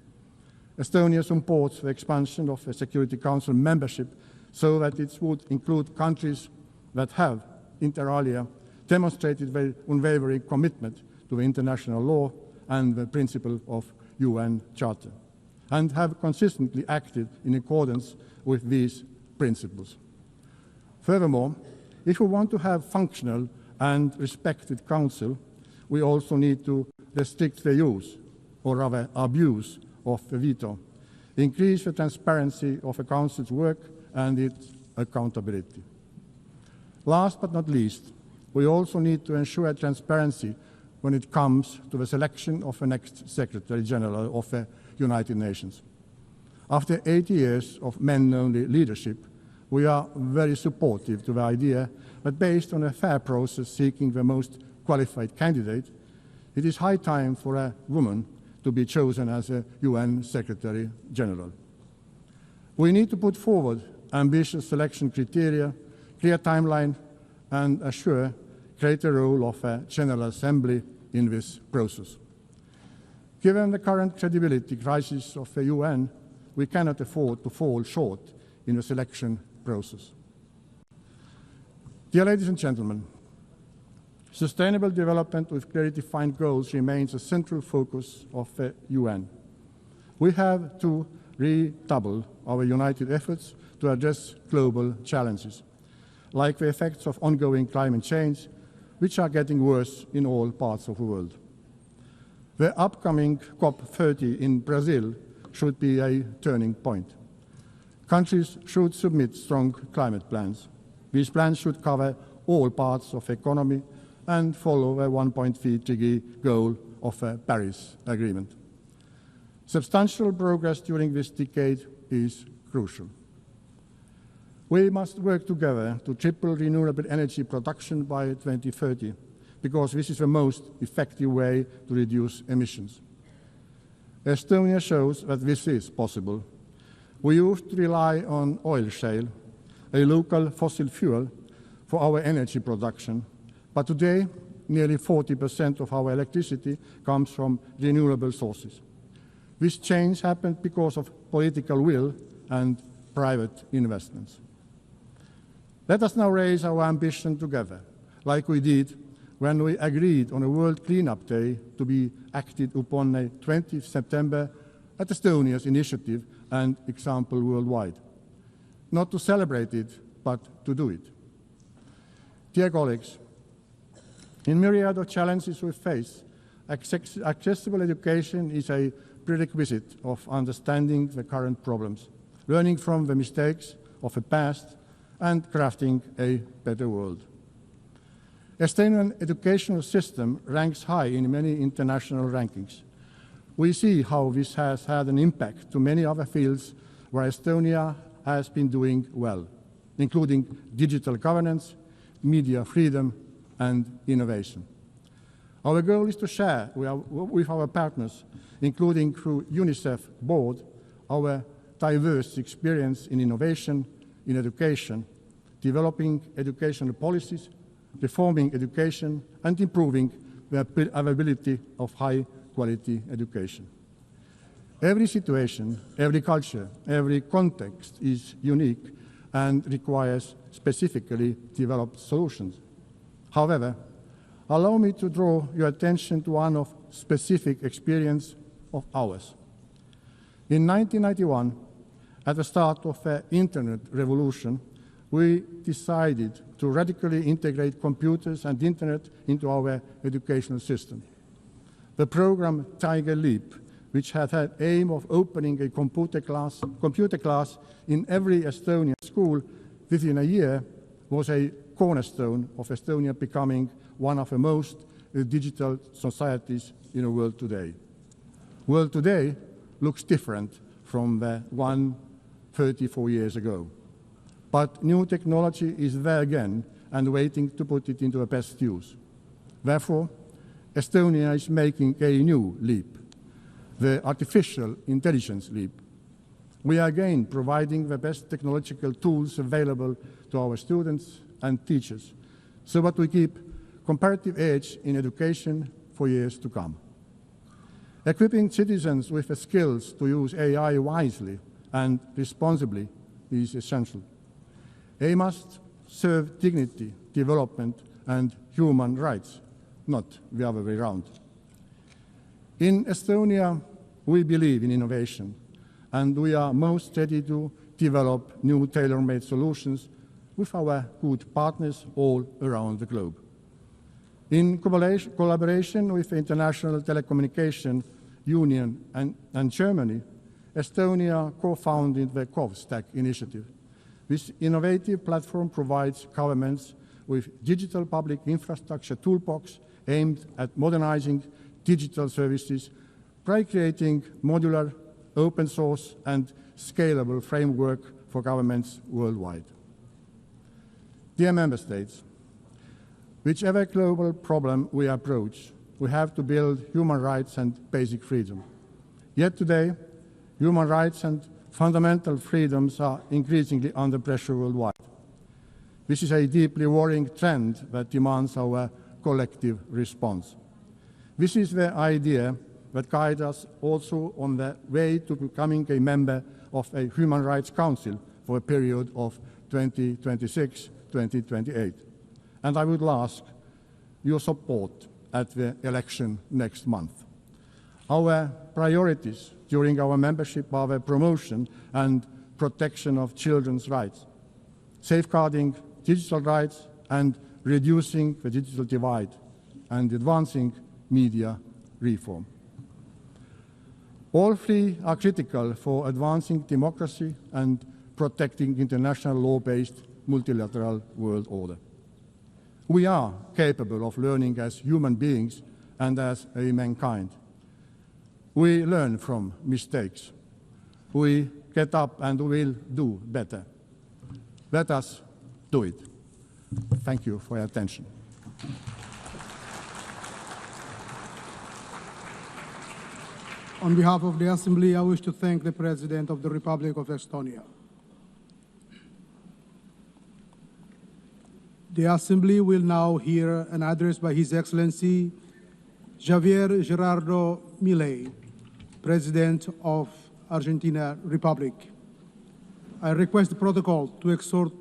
Estonia supports the expansion of the Security Council membership so that it would include countries that have, inter alia, demonstrated their unwavering commitment to the international law and the principle of UN Charter, and have consistently acted in accordance with these principles. Furthermore, if we want to have functional and respected council, we also need to restrict the use, or rather abuse, of the veto, increase the transparency of the council's work and its accountability. Last but not least, we also need to ensure transparency when it comes to the selection of the next Secretary General of the United Nations. After 80 years of men-only leadership, we are very supportive to the idea that based on a fair process seeking the most qualified candidate, it is high time for a woman to be chosen as a UN Secretary General. We need to put forward ambitious selection criteria, clear timeline, and assure greater role of a General Assembly in this process. Given the current credibility crisis of the UN, we cannot afford to fall short in the selection process. Dear ladies and gentlemen, sustainable development with clearly defined goals remains a central focus of the UN. We have to redouble our united efforts to address global challenges, like the effects of ongoing climate change, which are getting worse in all parts of the world. The upcoming COP30 in Brazil should be a turning point. Countries should submit strong climate plans. These plans should cover all parts of the economy and follow the 1.3 degree goal of the Paris Agreement. Substantial progress during this decade is crucial. We must work together to triple renewable energy production by 2030, because this is the most effective way to reduce emissions. Estonia shows that this is possible. We used to rely on oil shale, a local fossil fuel, for our energy production, but today nearly 40% of our electricity comes from renewable sources. This change happened because of political will and private investments. Let us now raise our ambition together, like we did when we agreed on a World Cleanup Day to be acted upon on 20th September at Estonia's initiative and example worldwide. Not to celebrate it, but to do it. Dear colleagues, in myriad of challenges we face, accessible education is a prerequisite of understanding the current problems, learning from the mistakes of the past, and crafting a better world. Estonian educational system ranks high in many international rankings. We see how this has had an impact to many other fields where Estonia has been doing well, including digital governance, media freedom, and innovation. Our goal is to share with our partners, including through UNICEF board, our diverse experience in innovation, in education, developing educational policies, reforming education, and improving the availability of high-quality education. Every situation, every culture, every context is unique and requires specifically developed solutions. However, allow me to draw your attention to one of specific experience of ours. In 1991, at the start of the Internet revolution, we decided to radically integrate computers and Internet into our educational system. The program Tiger Leap, which had the aim of opening a computer class in every Estonian school within a year, was a cornerstone of Estonia becoming one of the most digital societies in the world today. The world today looks different from the one 34 years ago. But new technology is there again and waiting to put it into the best use. Therefore, Estonia is making a new leap, the artificial intelligence leap. We are again providing the best technological tools available to our students and teachers so that we keep comparative edge in education for years to come. Equipping citizens with the skills to use AI wisely and responsibly is essential. AI must serve dignity, development, and human rights, not the other way around. In Estonia, we believe in innovation, and we are most ready to develop new tailor-made solutions with our good partners all around the globe. In collaboration with the International Telecommunication Union and Germany, Estonia co-founded the CovStack initiative. This innovative platform provides governments with digital public infrastructure toolbox aimed at modernizing digital services by creating modular, open source, and scalable framework for governments worldwide. Dear Member States, whichever global problem we approach, we have to build human rights and basic freedom. Yet today, human rights and fundamental freedoms are increasingly under pressure worldwide. This is a deeply worrying trend that demands our collective response. This is the idea that guides us also on the way to becoming a member of a Human Rights Council for a period of 2026-2028. And I would ask your support at the election next month. Our priorities during our membership are the promotion and protection of children's rights, safeguarding digital rights and reducing the digital divide, and advancing media reform. All three are critical for advancing democracy and protecting international law-based multilateral world order. We are capable of learning as human beings and as a mankind. We learn from mistakes. We get up and will do better. Let us do it. Thank you for your attention. On behalf of the Assembly, I wish to thank the President of the Republic of Estonia. The Assembly will now hear an address by His Excellency Javier Gerardo Milei, President of Argentina Republic. I request the protocol to exhort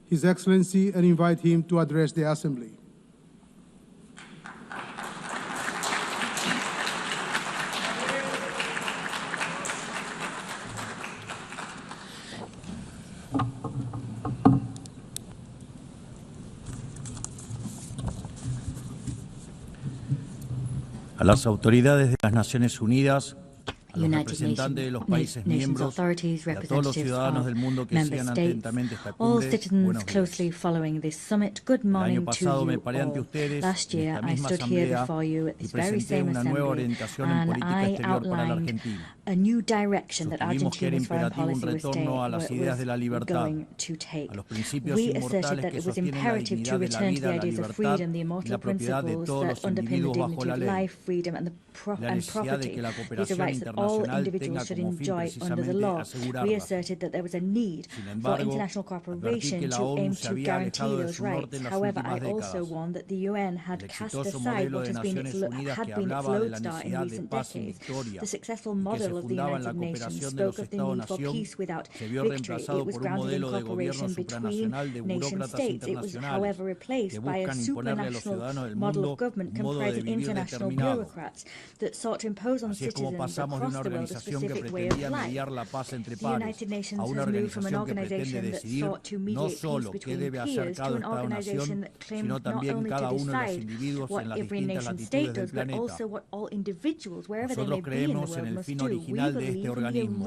His Excellency and invite him to address the Assembly. A las autoridades de las Naciones Unidas, a los representantes de los países miembros, a todos los ciudadanos del mundo que sigan atentamente esta cumbre, buenos días. El año pasado me paré ante ustedes en esta misma asamblea y presenté una nueva orientación en política exterior para la Argentina. Sostuvimos que era imperativo un retorno a las ideas de la libertad, a los principios inmortales que sostienen la dignidad de la vida, la libertad y la propiedad de todos los individuos bajo la ley, la necesidad de que la cooperación internacional tenga como fin precisamente asegurarla. Sin embargo, advertí que la ONU se había alejado de su norte en las últimas décadas. El exitoso modelo de Naciones Unidas que hablaba de la necesidad de paz y victoria, y que se fundaba en la cooperación de los Estados-nación, se vio reemplazado por un modelo de gobierno supranacional de burócratas internacionales que buscan imponerle a los ciudadanos del mundo un modo de vivir determinado. Así es como pasamos de una organización que pretendía mediar la paz entre pares a una organización que pretende decidir no solo qué debe hacer cada Estado-nación, sino también cada uno de los individuos en las distintas latitudes del planeta. Nosotros creemos en el fin original de este organismo.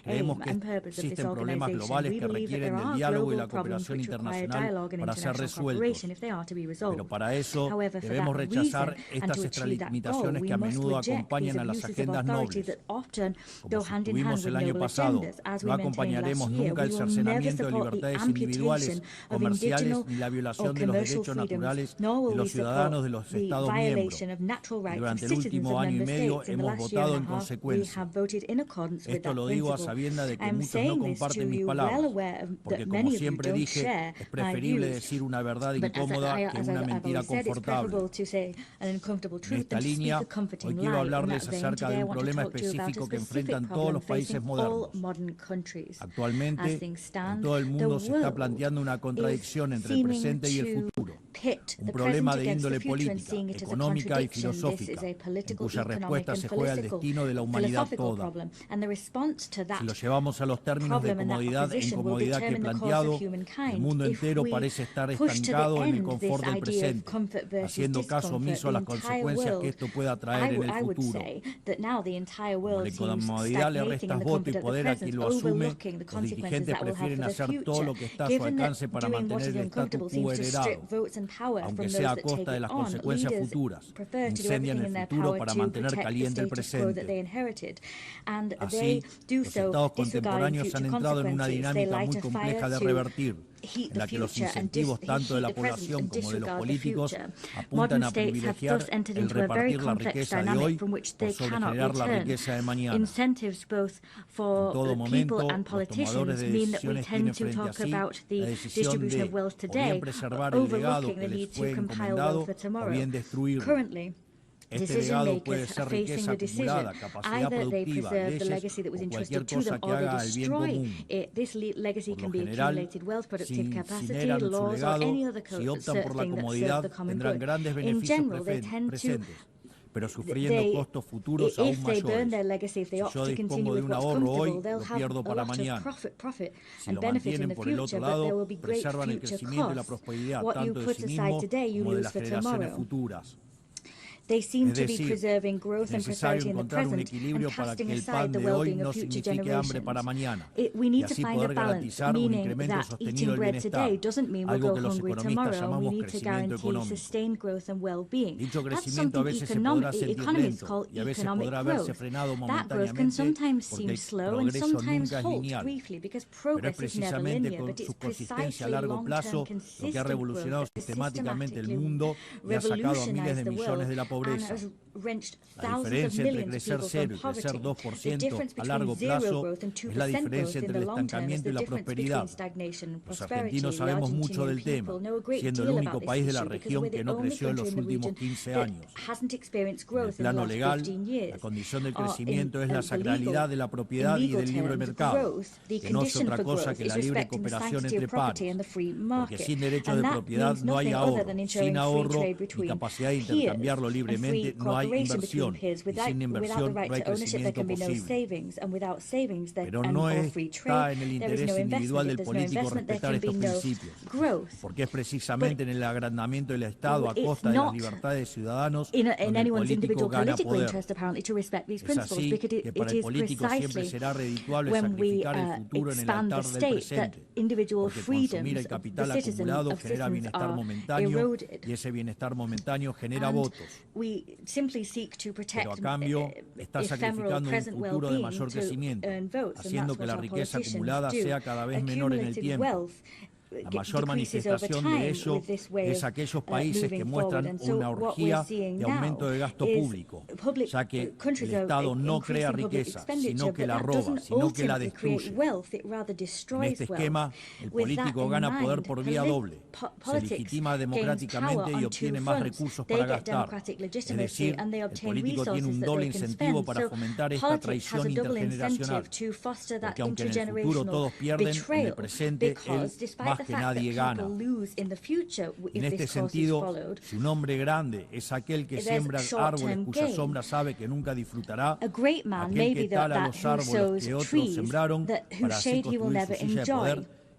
Creemos que existen problemas globales que requieren del diálogo y la cooperación internacional para ser resueltos. Pero para eso debemos rechazar estas extralimitaciones que a menudo acompañan a las agendas nobles. that often go hand in hand with noble agendas. As we maintained last year, we will never support the amputation of indigenous or commercial freedoms, nor will we support the violation of natural rights of citizens of member states. In the last year and a half, we have voted in accordance with that principle. I am saying this to you well aware that many of you don't share my views, but as I've said, it's preferable to say an uncomfortable truth than to speak a comforting lie. In that vein, today I want to talk to you about a specific problem facing all modern countries. As things stand, the world is seeming to pit the present against the future and seeing it as a contradiction. This is a political, economic and philosophical problem, and the response to that problem and that opposition will determine the course of humankind. If we push to the end this idea of comfort versus discomfort, the entire world, I would say that now the entire world seems stagnating in the comfort of the present, overlooking the consequences that will have for the future. Given that doing what is uncomfortable seems to strip votes and power from those that take it on, leaders prefer to do everything in their power to protect the status quo that they inherited, and they do so disregarding future consequences. They light a fire to heat the future and heat the present and disregard the future. Modern states have thus entered into a very complex dynamic from which they cannot return. Incentives both for people and politicians mean that we tend to talk about the distribution of wealth today, overlooking the need to compile wealth for tomorrow. Currently, decision makers are facing the decision. Either they preserve the legacy that was entrusted to them or they destroy it. This legacy can be accumulated wealth, productive capacity, laws, or any other thing that serve the common good. In general, they tend to if they burn their legacy, if they opt to continue with what's comfortable, they'll have a lot of profit and benefit in the future, but there will be great future costs. What you put aside today, you lose for tomorrow. They seem to be preserving growth and prosperity in the present and casting aside the well-being of future generations. We need to find a balance, meaning that eating bread today doesn't mean we'll go hungry tomorrow. We need to guarantee sustained growth and well-being. That's something economists call economic growth. That growth can sometimes seem slow and sometimes halt briefly because progress is never linear, but it's precisely long-term consistent growth that systematically revolutionized the world and has wrenched thousands of millions of people from poverty. The difference between zero growth and 2% growth in the long term is the difference between stagnation and prosperity. The Argentinian people know a great deal about this issue because we're the only country in the region that hasn't experienced growth in the last 15 years. In legal terms, growth, the condition for growth is respecting the sanctity of property and the free market. And that means nothing other than ensuring free trade between peers and free cooperation between peers. Without the right to ownership, there can be no savings, and without savings and or free trade, there is no investment. If there's no investment, there can be no growth. But it's not in anyone's individual political interest, apparently, to respect these principles, because it is precisely when we expand the state that individual freedoms of the citizens are eroded. And we simply seek to protect ephemeral present well-being to earn votes, and that's what our politicians do. Accumulated wealth La mayor manifestación de ello es aquellos países que muestran una orgía de aumento de gasto público, ya que el Estado no crea riqueza, sino que la roba, sino que la destruye. En este esquema, el político gana poder por vía doble. Se legitima democráticamente y obtiene más recursos para gastar. Es decir, el político tiene un doble incentivo para fomentar esta traición intergeneracional. Porque aunque en el futuro todos pierden, en el presente él más que nadie gana. En este sentido, su nombre grande es aquel que siembra árboles cuya sombra sabe que nunca disfrutará, aquel que tala los árboles que otros sembraron para así construir su silla de poder.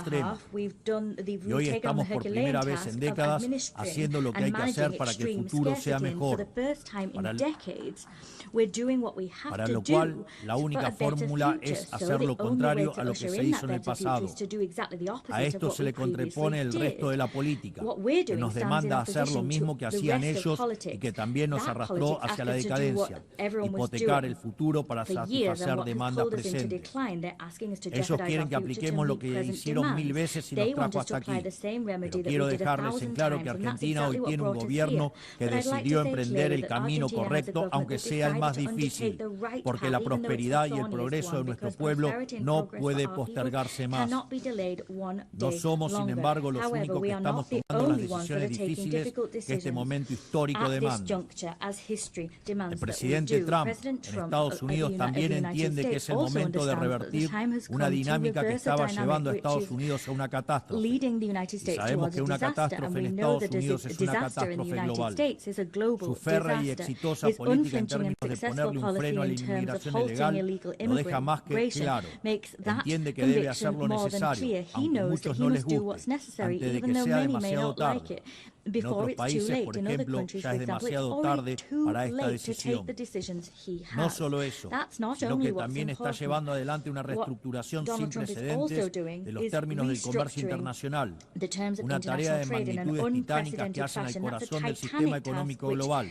extrema. Y hoy estamos por primera vez en décadas haciendo lo que hay que hacer para que el futuro sea mejor. Para lo cual, la única fórmula es hacer lo contrario a lo que se hizo en el pasado. A esto se le contrapone el resto de la política, que nos demanda hacer lo mismo que hacían ellos y que también nos arrastró hacia la decadencia, hipotecar el futuro para satisfacer demandas presentes. Ellos quieren que apliquemos lo que hicieron 1000 veces y nos trajo hasta aquí. Pero quiero dejarles en claro que Argentina hoy tiene un gobierno que decidió emprender el camino correcto, aunque sea el más difícil, porque la prosperidad y el progreso de nuestro pueblo no puede postergarse más. No somos, sin embargo, los únicos que estamos tomando las decisiones difíciles que este momento histórico demanda. El presidente Trump en Estados Unidos también entiende que es el momento de revertir una dinámica que estaba llevando a Estados Unidos a una catástrofe. Y sabemos que una catástrofe en Estados Unidos es una catástrofe global. Su férrea y exitosa política en términos de ponerle un freno a la inmigración ilegal lo deja más que claro. Entiende que debe hacer lo necesario, aunque a muchos no les guste, antes de que sea demasiado tarde. En otros países, por ejemplo, ya es demasiado tarde para esta decisión. No solo eso, sino que también está llevando adelante una reestructuración sin precedentes de los términos del comercio internacional, una tarea de magnitudes titánicas que hacen al corazón del sistema económico global,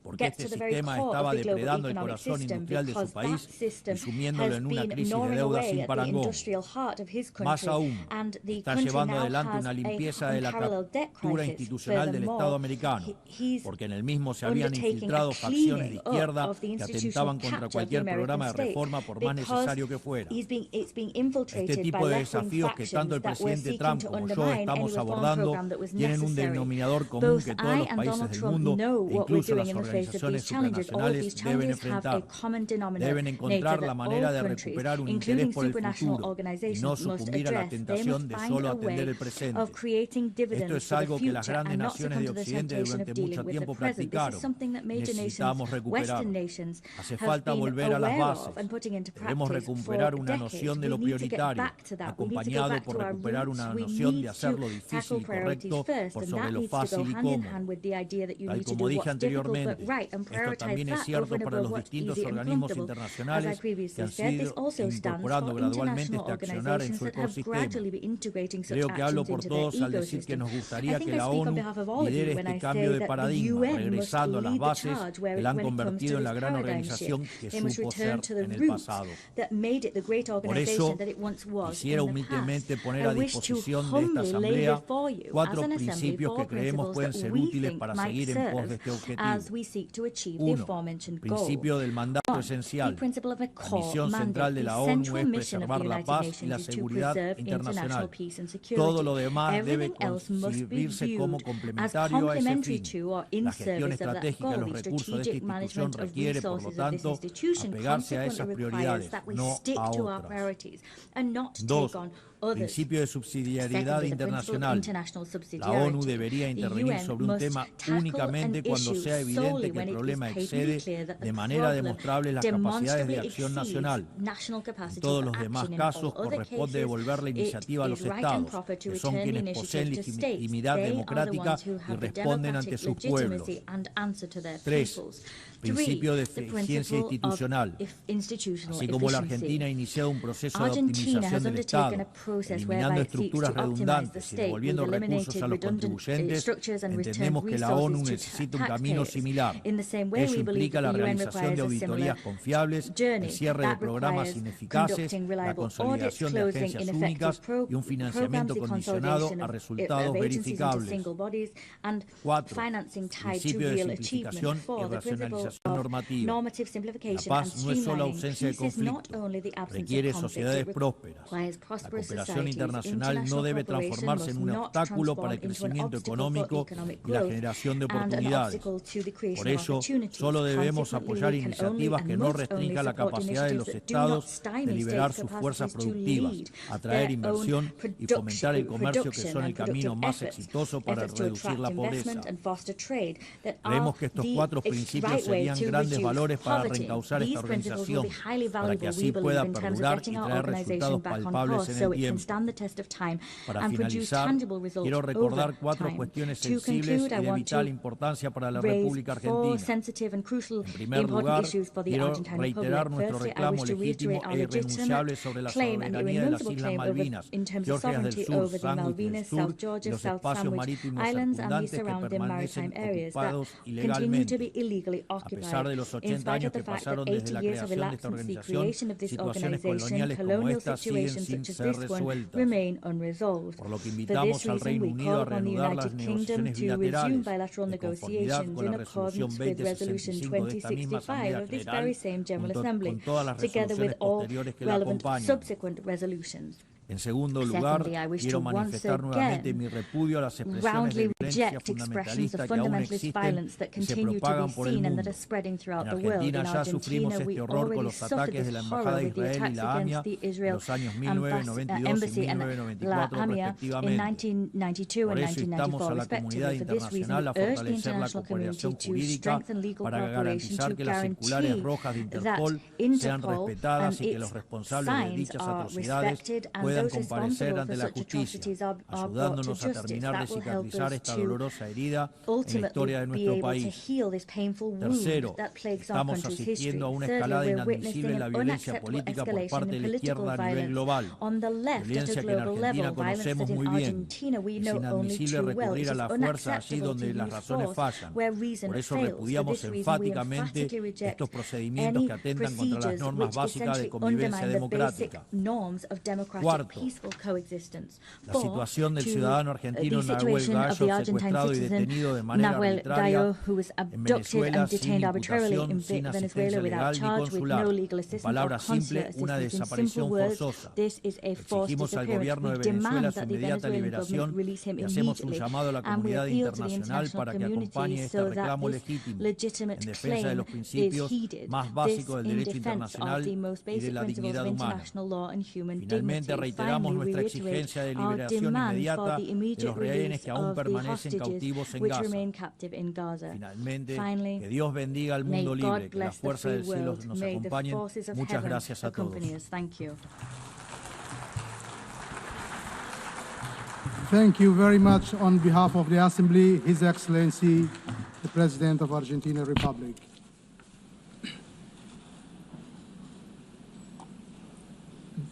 porque este sistema estaba depredando el corazón industrial de su país y sumiéndolo en una crisis de deuda sin parangón. Más aún, está llevando adelante una limpieza de la captura institucional del Estado americano, porque en el mismo se habían infiltrado facciones de izquierda que atentaban contra cualquier programa de reforma por más necesario que fuera. Este tipo de desafíos que tanto el presidente Trump como yo estamos abordando tienen un denominador común que todos los países del mundo, e incluso las organizaciones supranacionales, deben enfrentar. Deben encontrar la manera de recuperar un interés por el futuro y no sucumbir a la tentación de solo atender el presente. Esto es algo que las grandes naciones de Occidente durante mucho tiempo practicaron. Necesitamos recuperar. Hace falta volver a las bases. Debemos recuperar una noción de lo prioritario, acompañado por recuperar una noción de hacer lo difícil y correcto por sobre lo fácil y cómodo. Tal como dije anteriormente, esto también es cierto para los distintos organismos internacionales que han sido incorporando gradualmente este accionar en su ecosistema. Creo que hablo por todos al decir que nos gustaría que la ONU lidere este cambio de paradigma, regresando a las bases que la han convertido en la gran organización que supo ser en el pasado. Por eso, quisiera humildemente poner a disposición de esta Asamblea 4 principios que creemos pueden ser útiles para seguir en pos de este objetivo. 1. Principio del mandato esencial. La misión central de la ONU es preservar la paz y la seguridad internacional. Todo lo demás debe concebirse como complementario a ese fin. La gestión estratégica de los recursos de esta institución requiere, por lo tanto, apegarse a esas prioridades, no a otras. 2. Principio de subsidiariedad internacional. La ONU debería intervenir sobre un tema únicamente cuando sea evidente que el problema excede de manera demostrable las capacidades de acción nacional. En todos los demás casos corresponde devolver la iniciativa a los Estados, que son quienes poseen legitimidad democrática y responden ante sus pueblos. 3. Principio de eficiencia institucional. Así como la Argentina ha iniciado un proceso de optimización del Estado, eliminando estructuras redundantes y devolviendo recursos a los contribuyentes, entendemos que la ONU necesita un camino similar. Eso implica la realización de auditorías confiables, el cierre de programas ineficaces, la consolidación de agencias únicas y un financiamiento condicionado a resultados verificables. 4. Principio de simplificación y racionalización normativa. La paz no es solo ausencia de conflicto, requiere sociedades prósperas. La cooperación internacional no debe transformarse en un obstáculo para el crecimiento económico y la generación de oportunidades. Por ello, solo debemos apoyar iniciativas que no restrinjan la capacidad de los Estados de liberar sus fuerzas productivas, atraer inversión y fomentar el comercio, que son el camino más exitoso para reducir la pobreza. Creemos que estos 4 principios serían grandes valores para reencauzar esta organización, para que así pueda perdurar y traer resultados palpables en el tiempo. Para finalizar, quiero recordar 4 cuestiones sensibles y de vital importancia para la República Argentina. En primer lugar, quiero reiterar nuestro reclamo legítimo e irrenunciable sobre la soberanía de las Islas Malvinas, Georgias del Sur, Sandwich del Sur y los espacios marítimos circundantes que permanecen ocupados ilegalmente. A pesar de los 80 años que pasaron desde la creación de esta organización, situaciones coloniales como esta siguen sin ser resueltas. Por lo que invitamos al Reino Unido a reanudar las negociaciones bilaterales de conformidad con la resolución 2065 de esta misma Asamblea General, con todas las resoluciones posteriores que la acompañan. En segundo lugar, quiero manifestar nuevamente mi repudio a las expresiones de violencia fundamentalista que aún existen y se propagan por el mundo. En Argentina ya sufrimos este horror con los ataques de la Embajada de Israel y la AMIA en los años 1992 y 1994 respectivamente. Por eso instamos a la comunidad internacional a fortalecer la cooperación jurídica para garantizar que las circulares rojas de Interpol sean respetadas y que los responsables de dichas atrocidades puedan puedan comparecer ante la justicia, ayudándonos a terminar de cicatrizar esta dolorosa herida en la historia de nuestro país. Tercero, estamos asistiendo a una escalada inadmisible en la violencia política por parte de la izquierda a nivel global, violencia que en Argentina conocemos muy bien. Es inadmisible recurrir a la fuerza allí donde las razones fallan. Por eso repudiamos enfáticamente estos procedimientos que atentan contra las normas básicas de convivencia democrática. Cuarto, la situación del ciudadano argentino Nahuel Gallo, secuestrado y detenido de manera arbitraria en Venezuela sin imputación, sin asistencia legal ni consular. En palabras simples, una desaparición forzosa. Exigimos al gobierno de Venezuela su inmediata liberación y hacemos un llamado a la comunidad internacional para que acompañe este reclamo legítimo en defensa de los principios más básicos del derecho internacional y de la dignidad humana. Finalmente, reiteramos nuestra exigencia de liberación inmediata de los rehenes que aún permanecen cautivos en Gaza. Finalmente, que Dios bendiga al mundo libre, que las fuerzas del cielo nos acompañen. Muchas gracias a todos. Thank you very much on behalf of the Assembly, His Excellency, the President of Argentina Republic.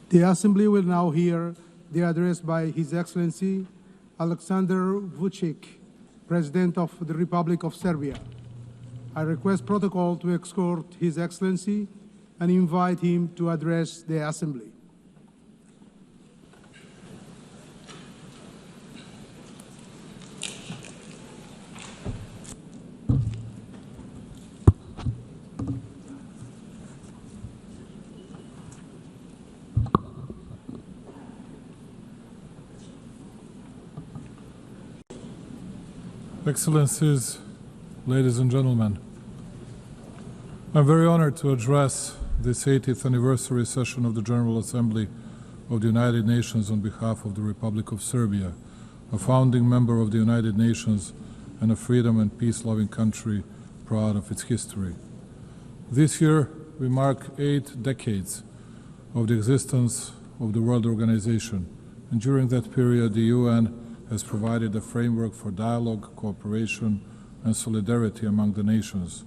The Assembly will now hear the address by His Excellency Alexander Vučić, President of the Republic of Serbia. I request protocol to escort His Excellency and invite him to address the Assembly. Excellencies, ladies and gentlemen, I'm very honored to address this 80th anniversary session of the General Assembly of the United Nations on behalf of the Republic of Serbia, a founding member of the United Nations and a freedom and peace-loving country proud of its history. This year, we mark 8 decades of the existence of the World Organization, and during that period, the UN has provided a framework for dialogue, cooperation, and solidarity among the nations,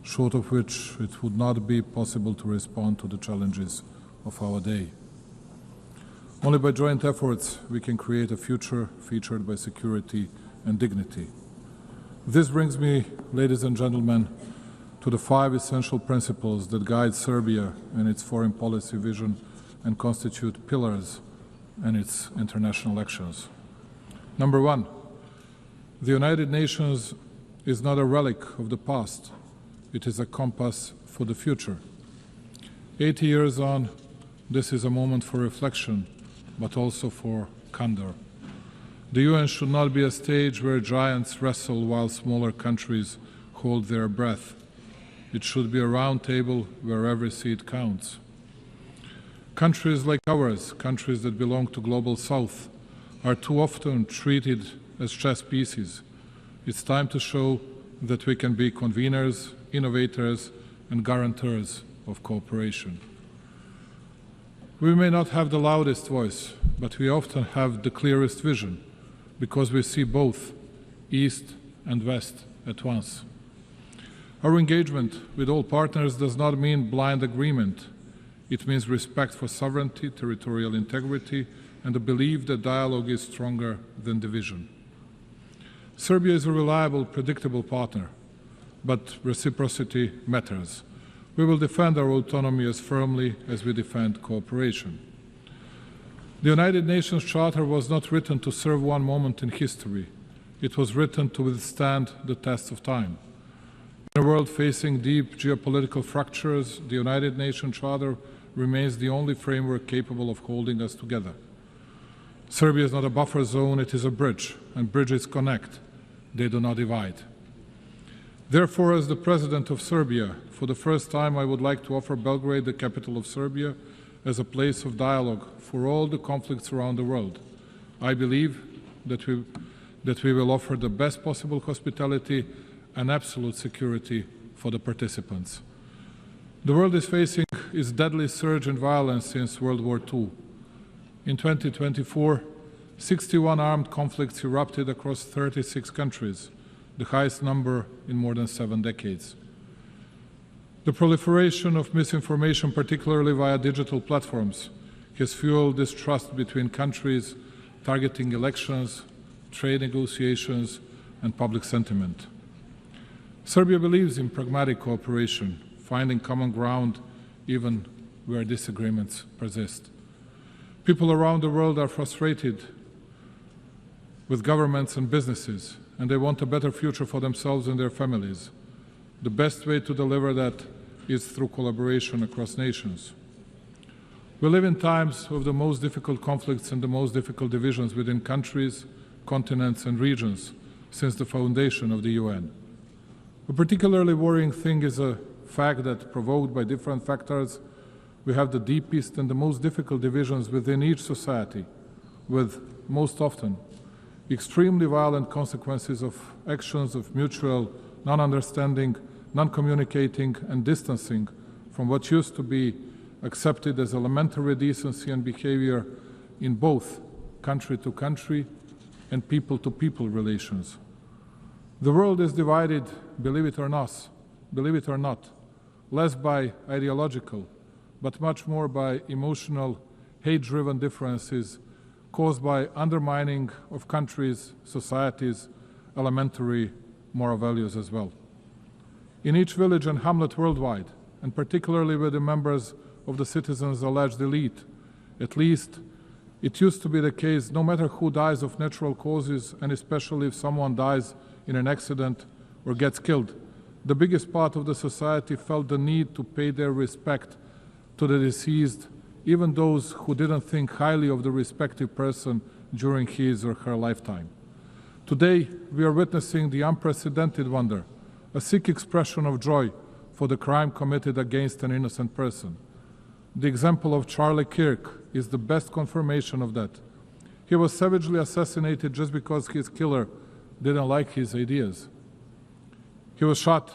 short of which it would not be possible to respond to the challenges of our day. Only by joint efforts we can create a future featured by security and dignity. This brings me, ladies and gentlemen, to the 5 essential principles that guide Serbia and its foreign policy vision and constitute pillars in its international actions. Number 1, the United Nations is not a relic of the past. It is a compass for the future. 80 years on, this is a moment for reflection, but also for candor. The UN should not be a stage where giants wrestle while smaller countries hold their breath. It should be a round table where every seat counts. Countries like ours, countries that belong to Global South, are too often treated as chess pieces. It's time to show that we can be conveners, innovators, and guarantors of cooperation. We may not have the loudest voice, but we often have the clearest vision, because we see both East and West at once. Our engagement with all partners does not mean blind agreement. It means respect for sovereignty, territorial integrity, and the belief that dialogue is stronger than division. Serbia is a reliable, predictable partner, but reciprocity matters. We will defend our autonomy as firmly as we defend cooperation. The United Nations Charter was not written to serve one moment in history. It was written to withstand the test of time. In a world facing deep geopolitical fractures, the United Nations Charter remains the only framework capable of holding us together. Serbia is not a buffer zone, it is a bridge, and bridges connect, they do not divide. Therefore, as the President of Serbia, for the first time I would like to offer Belgrade, the capital of Serbia, as a place of dialogue for all the conflicts around the world. I believe that we will offer the best possible hospitality and absolute security for the participants. The world is facing its deadly surge in violence since World War II. In 2024, 61 armed conflicts erupted across 36 countries, the highest number in more than 7 decades. The proliferation of misinformation, particularly via digital platforms, has fueled distrust between countries, targeting elections, trade negotiations, and public sentiment. Serbia believes in pragmatic cooperation, finding common ground even where disagreements persist. People around the world are frustrated with governments and businesses, and they want a better future for themselves and their families. The best way to deliver that is through collaboration across nations. We live in times of the most difficult conflicts and the most difficult divisions within countries, continents, and regions since the foundation of the UN. A particularly worrying thing is a fact that, provoked by different factors, we have the deepest and the most difficult divisions within each society, with, most often, extremely violent consequences of actions of mutual non-understanding, non-communicating, and distancing from what used to be accepted as elementary decency and behavior in both country-to-country and people-to-people relations. The world is divided, believe it or not, less by ideological, but much more by emotional, hate-driven differences caused by undermining of countries, societies, elementary moral values as well. In each village and hamlet worldwide, and particularly with the members of the citizens' alleged elite, at least it used to be the case, no matter who dies of natural causes, and especially if someone dies in an accident or gets killed, the biggest part of the society felt the need to pay their respect to the deceased, even those who didn't think highly of the respective person during his or her lifetime. Today, we are witnessing the unprecedented wonder, a sick expression of joy for the crime committed against an innocent person. The example of Charlie Kirk is the best confirmation of that. He was savagely assassinated just because his killer didn't like his ideas. He was shot,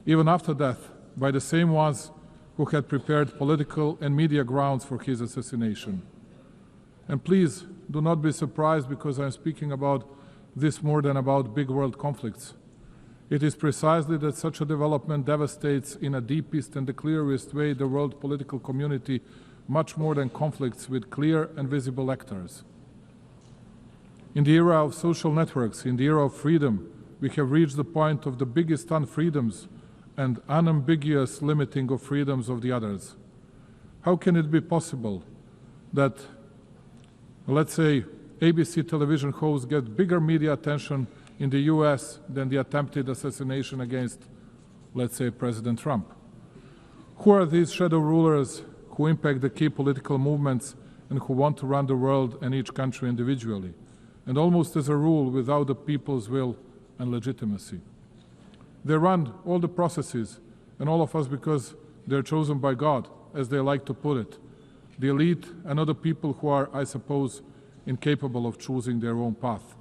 even after death, by the same ones who had prepared political and media grounds for his assassination. And please do not be surprised because I'm speaking about this more than about big world conflicts. It is precisely that such a development devastates in a deepest and the clearest way the world political community much more than conflicts with clear and visible actors. In the era of social networks, in the era of freedom, we have reached the point of the biggest unfreedoms and unambiguous limiting of freedoms of the others. How can it be possible that, let's say, ABC television hosts get bigger media attention in the US than the attempted assassination against, let's say, President Trump? Who are these shadow rulers who impact the key political movements and who want to run the world and each country individually, and almost as a rule without the people's will and legitimacy? They run all the processes, and all of us because they're chosen by God, as they like to put it. The elite and other people who are, I suppose, incapable of choosing their own path.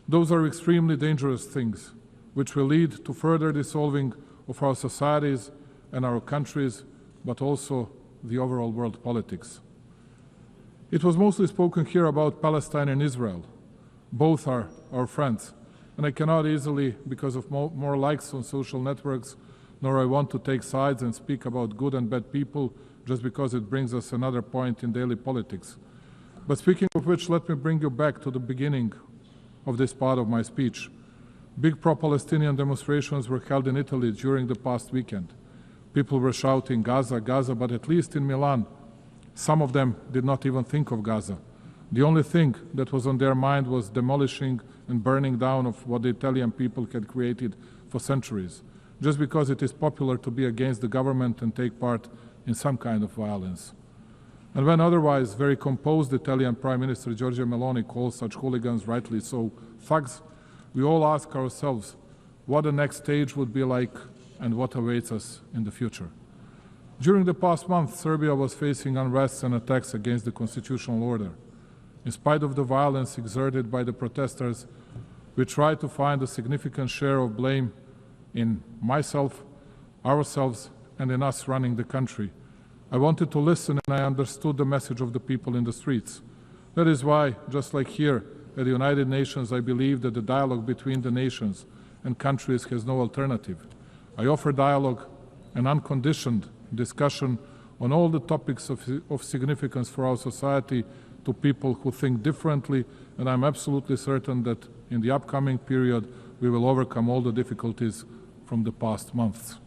Those are extremely dangerous things, which will lead to further dissolving of our societies and our countries, but also the overall world politics. It was mostly spoken here about Palestine and Israel. Both are our friends. And I cannot easily, because of more likes on social networks, nor I want to take sides and speak about good and bad people just because it brings us another point in daily politics. But speaking of which, let me bring you back to the beginning of this part of my speech. Big pro-Palestinian demonstrations were held in Italy during the past weekend. People were shouting, Gaza, Gaza, but at least in Milan, some of them did not even think of Gaza. The only thing that was on their mind was demolishing and burning down of what the Italian people had created for centuries, just because it is popular to be against the government and take part in some kind of violence. And when otherwise very composed Italian Prime Minister Giorgia Meloni calls such hooligans, rightly so, thugs, we all ask ourselves what the next stage would be like and what awaits us in the future. During the past month, Serbia was facing unrest and attacks against the constitutional order. In spite of the violence exerted by the protesters, we try to find a significant share of blame in myself, ourselves, and in us running the country, I wanted to listen, and I understood the message of the people in the streets. That is why, just like here at the United Nations, I believe that the dialogue between the nations and countries has no alternative. I offer dialogue and unconditioned discussion on all the topics of significance for our society to people who think differently, and I'm absolutely certain that in the upcoming period we will overcome all the difficulties from the past months.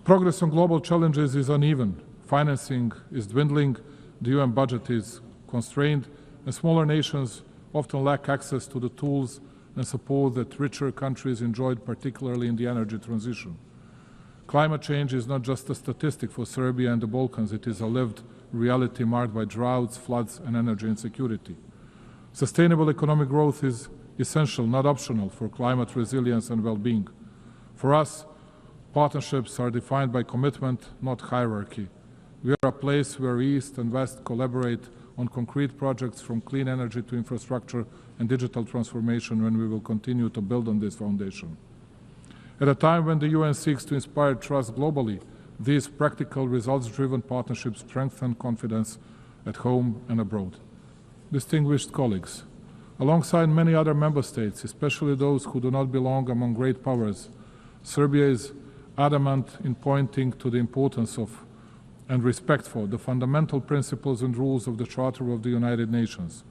Progress on global challenges is uneven. Financing is dwindling, the UN budget is constrained, and smaller nations often lack access to the tools and support that richer countries enjoyed, particularly in the energy transition. Climate change is not just a statistic for Serbia and the Balkans, it is a lived reality marked by droughts, floods, and energy insecurity. Sustainable economic growth is essential, not optional, for climate resilience and well-being. For us, partnerships are defined by commitment, not hierarchy. We are a place where East and West collaborate on concrete projects from clean energy to infrastructure and digital transformation, when we will continue to build on this foundation. At a time when the UN seeks to inspire trust globally, these practical, results-driven partnerships strengthen confidence at home and abroad. Distinguished colleagues, alongside many other member states, especially those who do not belong among great powers, Serbia is adamant in pointing to the importance of and respect for the fundamental principles and rules of the Charter of the United Nations.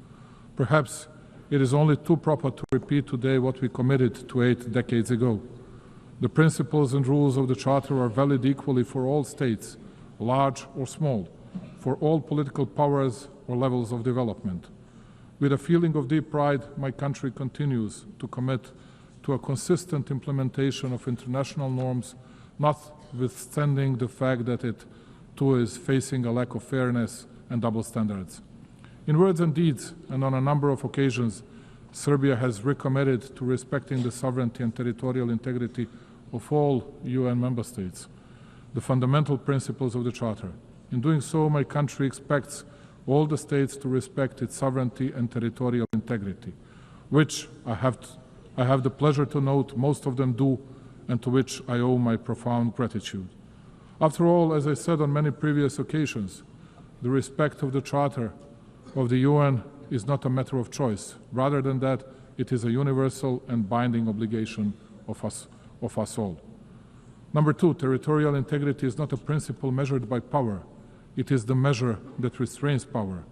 Perhaps it is only too proper to repeat today what we committed to 8 decades ago. The principles and rules of the Charter are valid equally for all states, large or small, for all political powers or levels of development. With a feeling of deep pride, my country continues to commit to a consistent implementation of international norms, notwithstanding the fact that it too is facing a lack of fairness and double standards. In words and deeds, and on a number of occasions, Serbia has recommitted to respecting the sovereignty and territorial integrity of all UN member states, the fundamental principles of the Charter. In doing so, my country expects all the states to respect its sovereignty and territorial integrity, which I have the pleasure to note most of them do, and to which I owe my profound gratitude. After all, as I said on many previous occasions, the respect of the Charter of the UN is not a matter of choice. Rather than that, it is a universal and binding obligation of us all. Number two, territorial integrity is not a principle measured by power. It is the measure that restrains power.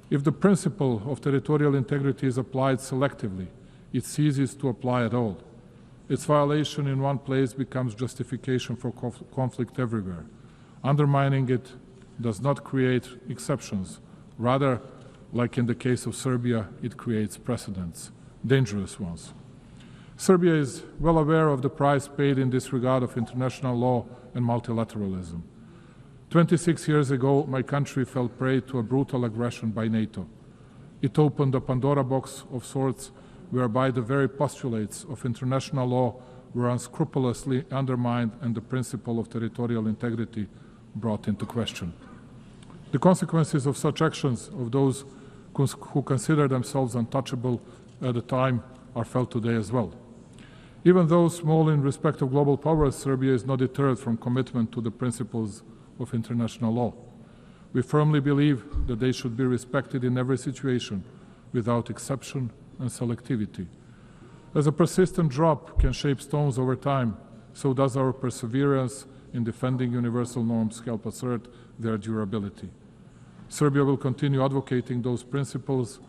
If the principle of territorial integrity is applied selectively, it ceases to apply at all. Its violation in one place becomes justification for conflict everywhere. Undermining it does not create exceptions. Rather, like in the case of Serbia, it creates precedents, dangerous ones. Serbia is well aware of the price paid in this regard of international law and multilateralism. 26 years ago, my country fell prey to a brutal aggression by NATO. It opened a Pandora box of sorts, whereby the very postulates of international law were unscrupulously undermined and the principle of territorial integrity brought into question. The consequences of such actions of those who consider themselves untouchable at the time are felt today as well. Even though small in respect of global powers, Serbia is not deterred from commitment to the principles of international law. We firmly believe that they should be respected in every situation, without exception and selectivity. As a persistent drop can shape stones over time, so does our perseverance in defending universal norms help assert their durability. Serbia will continue advocating those principles,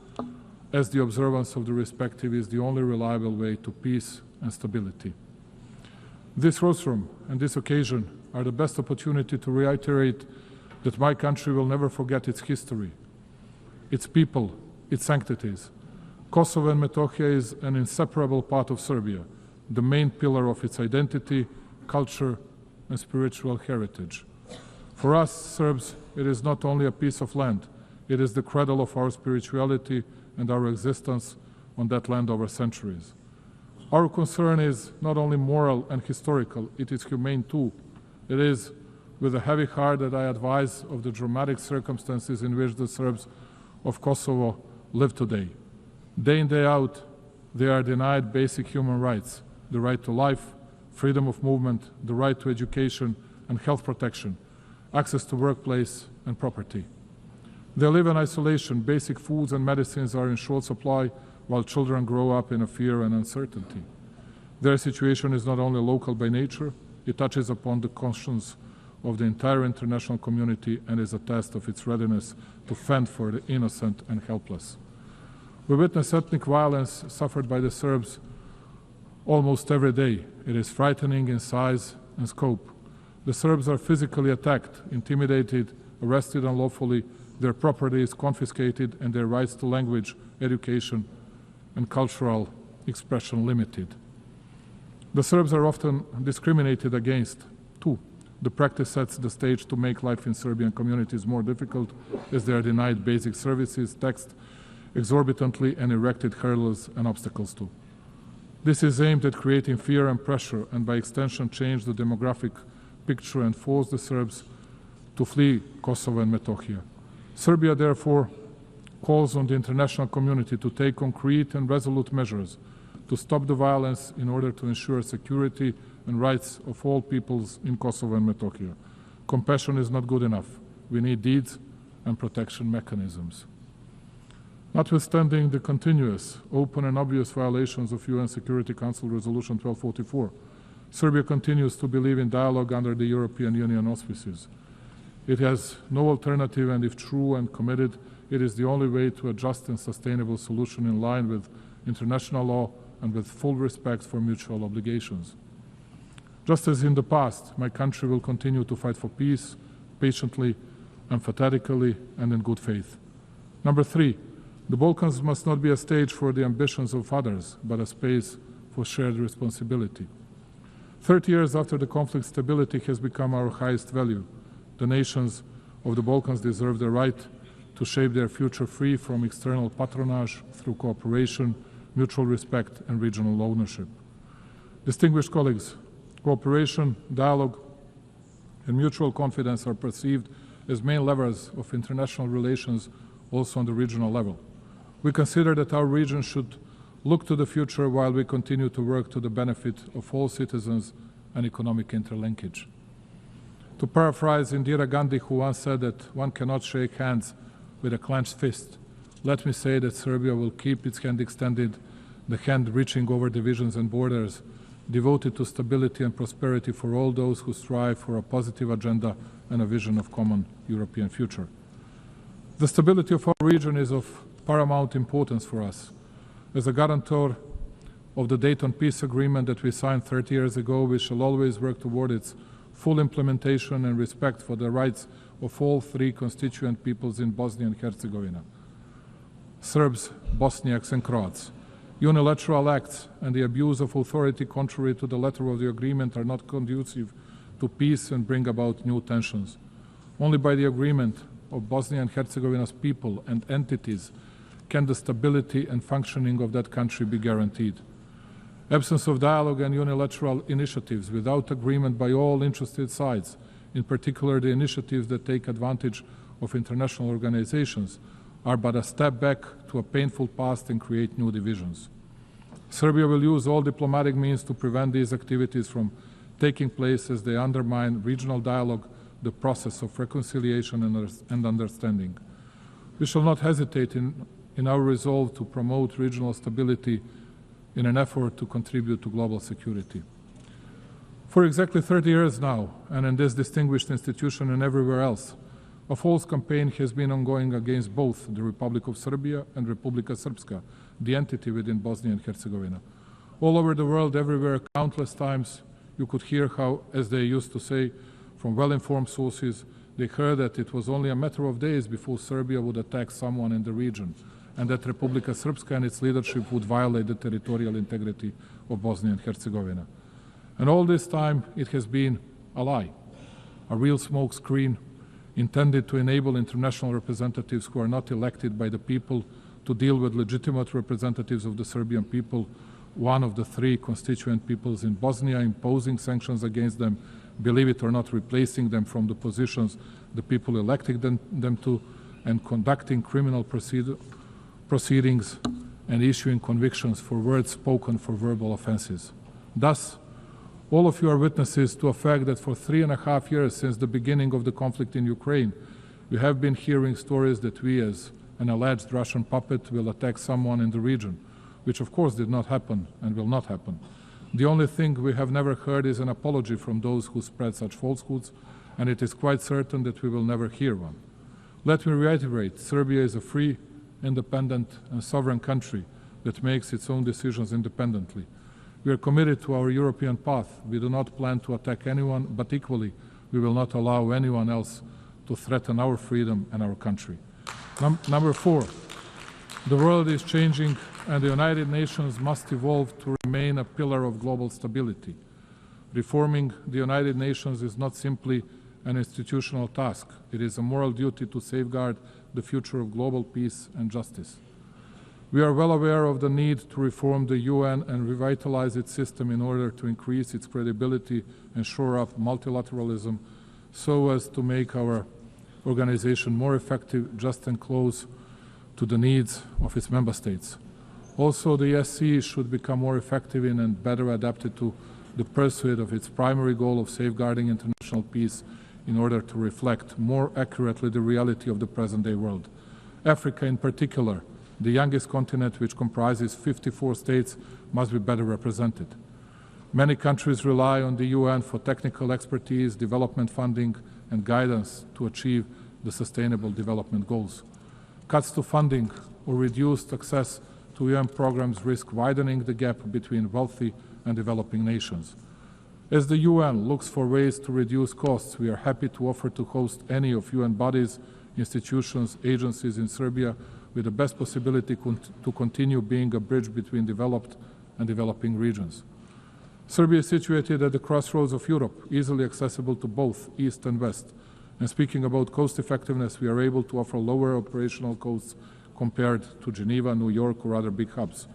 as the observance of the respective is the only reliable way to peace and stability. This rostrum and this occasion are the best opportunity to reiterate that my country will never forget its history, its people, its sanctities. Kosovo and Metohija is an inseparable part of Serbia, the main pillar of its identity, culture, and spiritual heritage. For us Serbs, it is not only a piece of land, it is the cradle of our spirituality and our existence on that land over centuries. Our concern is not only moral and historical, it is humane too. It is with a heavy heart that I advise of the dramatic circumstances in which the Serbs of Kosovo live today. Day in, day out, they are denied basic human rights, the right to life, freedom of movement, the right to education and health protection, access to workplace and property. They live in isolation. Basic foods and medicines are in short supply, while children grow up in a fear and uncertainty. Their situation is not only local by nature, it touches upon the conscience of the entire international community and is a test of its readiness to fend for the innocent and helpless. We witness ethnic violence suffered by the Serbs almost every day. It is frightening in size and scope. The Serbs are physically attacked, intimidated, arrested unlawfully, their property is confiscated, and their rights to language, education, and cultural expression limited. The Serbs are often discriminated against, too. The practice sets the stage to make life in Serbian communities more difficult, as they are denied basic services, taxed exorbitantly, and erected hurdles and obstacles too. This is aimed at creating fear and pressure, and by extension change the demographic picture and force the Serbs to flee Kosovo and Metohija. Serbia, therefore, calls on the international community to take concrete and resolute measures to stop the violence in order to ensure security and rights of all peoples in Kosovo and Metohija. Compassion is not good enough. We need deeds and protection mechanisms. Notwithstanding the continuous, open and obvious violations of UN Security Council Resolution 1244, Serbia continues to believe in dialogue under the European Union auspices. It has no alternative, and if true and committed, it is the only way to a just and sustainable solution in line with international law and with full respect for mutual obligations. Just as in the past, my country will continue to fight for peace, patiently, emphatically, and in good faith. Number 3, the Balkans must not be a stage for the ambitions of others, but a space for shared responsibility. 30 years after the conflict, stability has become our highest value. The nations of the Balkans deserve the right to shape their future free from external patronage through cooperation, mutual respect, and regional ownership. Distinguished colleagues, cooperation, dialogue, and mutual confidence are perceived as main levers of international relations also on the regional level. We consider that our region should look to the future while we continue to work to the benefit of all citizens and economic interlinkage. To paraphrase Indira Gandhi, who once said that one cannot shake hands with a clenched fist, let me say that Serbia will keep its hand extended, the hand reaching over divisions and borders, devoted to stability and prosperity for all those who strive for a positive agenda and a vision of common European future. The stability of our region is of paramount importance for us. As a guarantor of the Dayton Peace Agreement that we signed 30 years ago, we shall always work toward its full implementation and respect for the rights of all 3 constituent peoples in Bosnia and Herzegovina, Serbs, Bosniaks, and Croats. Unilateral acts and the abuse of authority contrary to the letter of the agreement are not conducive to peace and bring about new tensions. Only by the agreement of Bosnia and Herzegovina's people and entities can the stability and functioning of that country be guaranteed. Absence of dialogue and unilateral initiatives without agreement by all interested sides, in particular the initiatives that take advantage of international organizations, are but a step back to a painful past and create new divisions. Serbia will use all diplomatic means to prevent these activities from taking place as they undermine regional dialogue, the process of reconciliation and understanding. We shall not hesitate in our resolve to promote regional stability in an effort to contribute to global security. For exactly 30 years now, and in this distinguished institution and everywhere else, a false campaign has been ongoing against both the Republic of Serbia and Republika Srpska, the entity within Bosnia and Herzegovina. All over the world, everywhere, countless times, you could hear how, as they used to say, from well-informed sources, they heard that it was only a matter of days before Serbia would attack someone in the region, and that Republika Srpska and its leadership would violate the territorial integrity of Bosnia and Herzegovina. And all this time, it has been a lie, a real smokescreen intended to enable international representatives who are not elected by the people to deal with legitimate representatives of the Serbian people, one of the 3 constituent peoples in Bosnia, imposing sanctions against them, believe it or not, replacing them from the positions the people elected them to, and conducting criminal proceedings and issuing convictions for words spoken for verbal offenses. Thus, All of you are witnesses to a fact that for 3.5 years since the beginning of the conflict in Ukraine, we have been hearing stories that we, as an alleged Russian puppet, will attack someone in the region, which of course did not happen and will not happen. The only thing we have never heard is an apology from those who spread such falsehoods, and it is quite certain that we will never hear one. Let me reiterate, Serbia is a free, independent and sovereign country that makes its own decisions independently. We are committed to our European path. We do not plan to attack anyone, but equally, we will not allow anyone else to threaten our freedom and our country. Number 4, the world is changing and the United Nations must evolve to remain a pillar of global stability. Reforming the United Nations is not simply an institutional task. It is a moral duty to safeguard the future of global peace and justice. We are well aware of the need to reform the UN and revitalize its system in order to increase its credibility and shore up multilateralism so as to make our organization more effective, just and close to the needs of its member states. Also, the SC should become more effective in and better adapted to the pursuit of its primary goal of safeguarding international peace in order to reflect more accurately the reality of the present-day world. Africa in particular, the youngest continent which comprises 54 states, must be better represented. Many countries rely on the UN for technical expertise, development funding and guidance to achieve the Sustainable Development Goals. Cuts to funding or reduced access to UN programs risk widening the gap between wealthy and developing nations. As the UN looks for ways to reduce costs, we are happy to offer to host any of UN bodies, institutions, agencies in Serbia with the best possibility to continue being a bridge between developed and developing regions. Serbia is situated at the crossroads of Europe, easily accessible to both East and West. And speaking about cost effectiveness, we are able to offer lower operational costs compared to Geneva, New York, or other big hubs.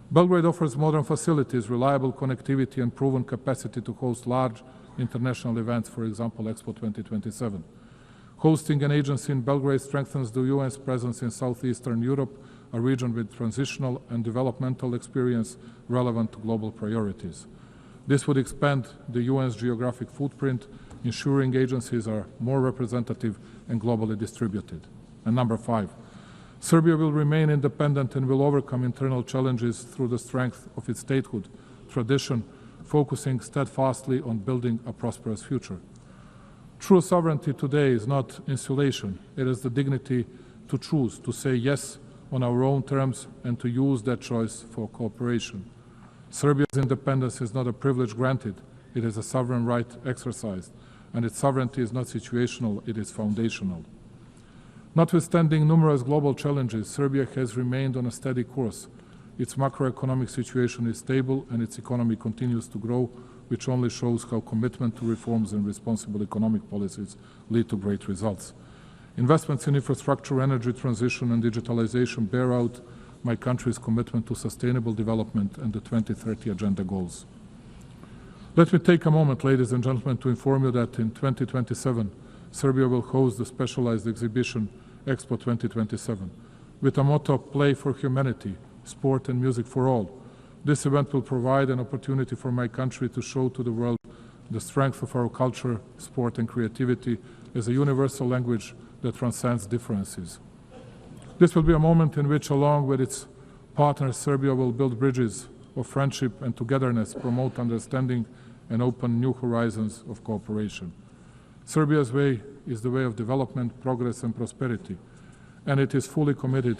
Belgrade offers modern facilities, reliable connectivity, and proven capacity to host large international events, for example, Expo 2027. Hosting an agency in Belgrade strengthens the UN's presence in southeastern Europe, a region with transitional and developmental experience relevant to global priorities. This would expand the UN's geographic footprint, ensuring agencies are more representative and globally distributed. And number 5, Serbia will remain independent and will overcome internal challenges through the strength of its statehood tradition, focusing steadfastly on building a prosperous future. True sovereignty today is not insulation. It is the dignity to choose, to say yes on our own terms and to use that choice for cooperation. Serbia's independence is not a privilege granted. It is a sovereign right exercised, and its sovereignty is not situational, it is foundational. Notwithstanding numerous global challenges, Serbia has remained on a steady course. Its macroeconomic situation is stable and its economy continues to grow, which only shows how commitment to reforms and responsible economic policies lead to great results. Investments in infrastructure, energy transition and digitalization bear out my country's commitment to sustainable development and the 2030 Agenda goals. Let me take a moment, ladies and gentlemen, to inform you that in 2027, Serbia will host the specialized exhibition Expo 2027 with a motto, Play for Humanity, Sport and Music for All. This event will provide an opportunity for my country to show to the world the strength of our culture, sport and creativity as a universal language that transcends differences. This will be a moment in which, along with its partners, Serbia will build bridges of friendship and togetherness, promote understanding and open new horizons of cooperation. Serbia's way is the way of development, progress and prosperity, and it is fully committed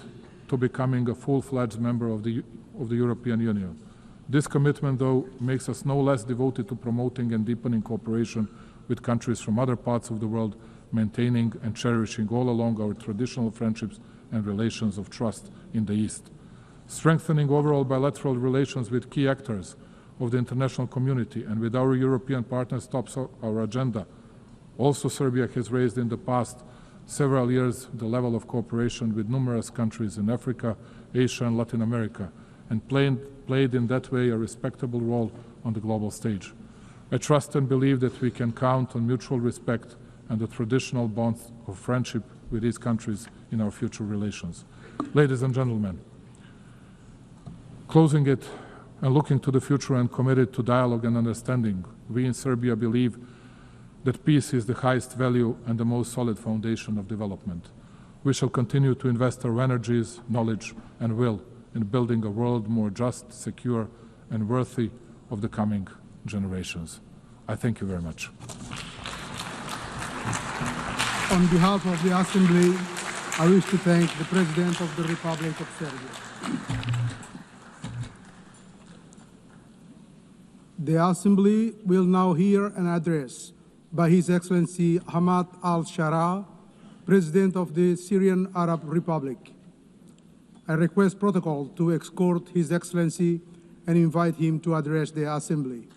to becoming a full-fledged member of the European Union. This commitment, though, makes us no less devoted to promoting and deepening cooperation with countries from other parts of the world, maintaining and cherishing all along our traditional friendships and relations of trust in the East. Strengthening overall bilateral relations with key actors of the international community and with our European partners tops our agenda. Also, Serbia has raised in the past several years the level of cooperation with numerous countries in Africa, Asia and Latin America, and played in that way a respectable role on the global stage. I trust and believe that we can count on mutual respect and the traditional bonds of friendship with these countries in our future relations. Ladies and gentlemen, closing it and looking to the future and committed to dialogue and understanding. We in Serbia believe that peace is the highest value and the most solid foundation of development. We shall continue to invest our energies, knowledge, and will in building a world more just, secure, and worthy of the coming generations. I thank you very much. On behalf of the Assembly, I wish to thank the President of the Republic of Serbia. The Assembly will now hear an address by His Excellency Hamad al-Shara, President of the Syrian Arab Republic. I request protocol to escort His Excellency and invite him to address the Assembly.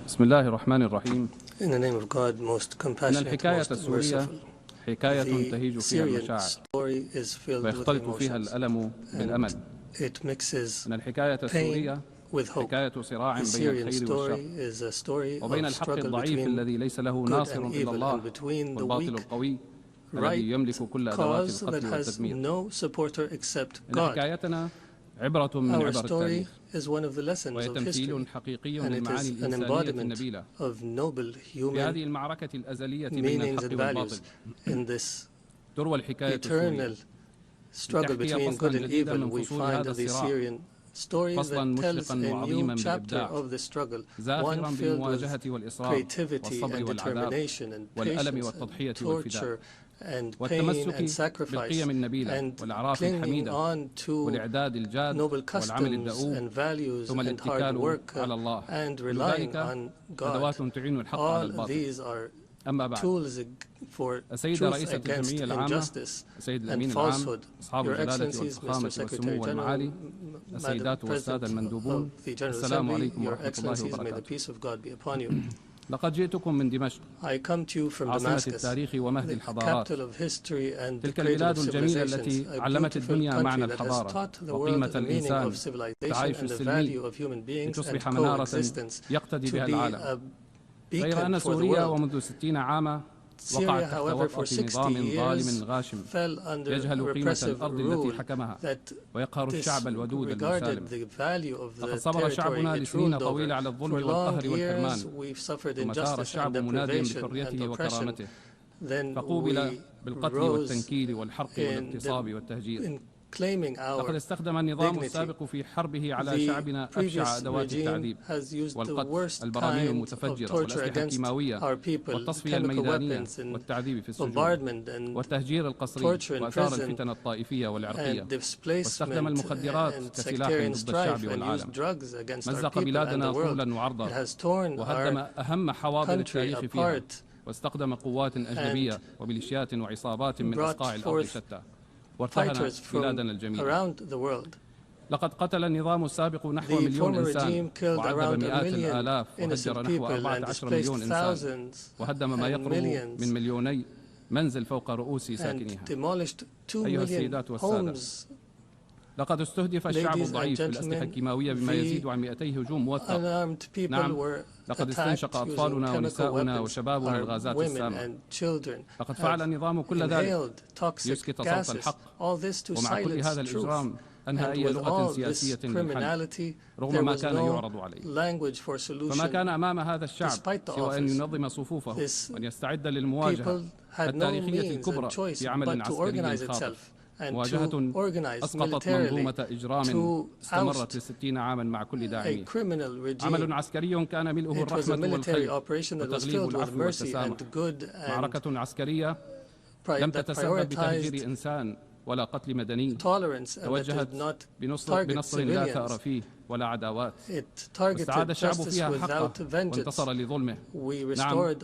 بسم الله الرحمن الرحيم. In the name of God, most compassionate, most merciful. حكاية تهيج فيها المشاعر ويختلط فيها الألم بالأمل. إن الحكاية السورية حكاية صراع بين الخير والشر وبين الحق الضعيف الذي ليس له ناصر إلا الله والباطل القوي الذي يملك كل أدوات القتل والتدمير. إن حكايتنا عبرة من عبر التاريخ وهي تمثيل حقيقي للمعاني الإنسانية النبيلة في هذه المعركة الأزلية بين الحق والباطل. تروى الحكاية السورية لتحكي فصلا جديدا من فصول هذا الصراع، فصلا مشرقا وعظيما بالإبداع زاخرا بالمواجهة والإصرار والصبر والعذاب والألم والتضحية والفداء والتمسك بالقيم النبيلة والأعراف الحميدة والإعداد الجاد والعمل الدؤوب ثم الاتكال على الله. ولذلك أدوات تعين الحق على الباطل. أما بعد، السيدة رئيسة الجمعية العامة، السيد الأمين العام، أصحاب الجلالة والفخامة والسمو والمعالي، السيدات والسادة المندوبون، السلام عليكم ورحمة الله وبركاته. لقد جئتكم من دمشق عاصمة التاريخ ومهد الحضارات، تلك البلاد الجميلة التي علمت الدنيا معنى الحضارة وقيمة الإنسان والتعايش السلمي لتصبح منارة يقتدي بها العالم. غير أن سوريا ومنذ 60 عاما وقعت تحت وطأة نظام ظالم غاشم يجهل قيمة الأرض التي حكمها ويقهر الشعب الودود المسالم. لقد صبر شعبنا لسنين طويلة على الظلم والقهر والحرمان، ثم ثار الشعب مناديا بحريته وكرامته، فقوبل بالقتل والتنكيل والحرق والاغتصاب والتهجير. لقد استخدم النظام السابق في حربه على شعبنا أبشع أدوات التعذيب والقتل، البراميل المتفجرة والأسلحة الكيماوية والتصفية الميدانية والتعذيب في السجون والتهجير القسري وأثار الفتن الطائفية والعرقية، واستخدم المخدرات كسلاح ضد الشعب والعالم. مزق بلادنا طولا وعرضا وهدم أهم حواضر التاريخ فيها، واستخدم قوات أجنبية وميليشيات وعصابات من أصقاع الأرض شتى وارتهن بلادنا الجميلة. لقد قتل النظام السابق نحو 1,000,000 إنسان وعذب مئات الآلاف وهجر نحو 14 مليون إنسان وهدم ما يقرب من 2,000,000 منزل فوق رؤوس ساكنيها. أيها السيدات والسادة، لقد استهدف الشعب الضعيف بالأسلحة الكيماوية بما يزيد عن 200 هجوم موثق. نعم، لقد استنشق أطفالنا ونساؤنا وشبابنا الغازات السامة. لقد فعل النظام كل ذلك ليسكت صوت الحق، ومع كل هذا الإجرام أنهى أي لغة سياسية للحل رغم ما كان يعرض عليه. فما كان أمام هذا الشعب سوى أن ينظم صفوفه وأن يستعد للمواجهة التاريخية الكبرى في عمل عسكري خاطف، مواجهة أسقطت منظومة إجرام استمرت ل60 عاما مع كل داعميه. عمل عسكري كان ملؤه الرحمة والخير وتغليب العفو والتسامح. معركة عسكرية لم تتسبب بتهجير إنسان ولا قتل مدني، توجهت بنصر لا ثأر فيه ولا عداوات، واستعاد الشعب فيها حقه وانتصر لظلمه. نعم،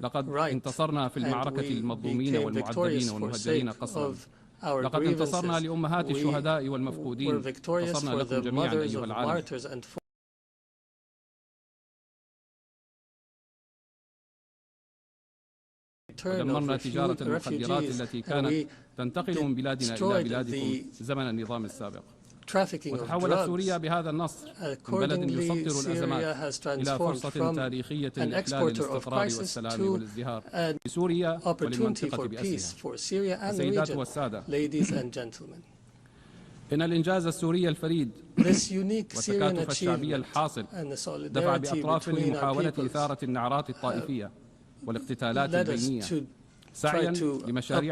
لقد انتصرنا في المعركة المظلومين والمعذبين والمهجرين قسرا. لقد انتصرنا لأمهات الشهداء والمفقودين، انتصرنا لكم جميعا أيها العالم. ودمرنا تجارة المخدرات التي كانت تنتقل من بلادنا إلى بلادكم زمن النظام السابق. trafficking of drugs. Accordingly, Syria has transformed from an exporter of crisis to an opportunity for peace for Syria and the region. Ladies and gentlemen, this unique Syrian achievement and the solidarity between our peoples led us to try to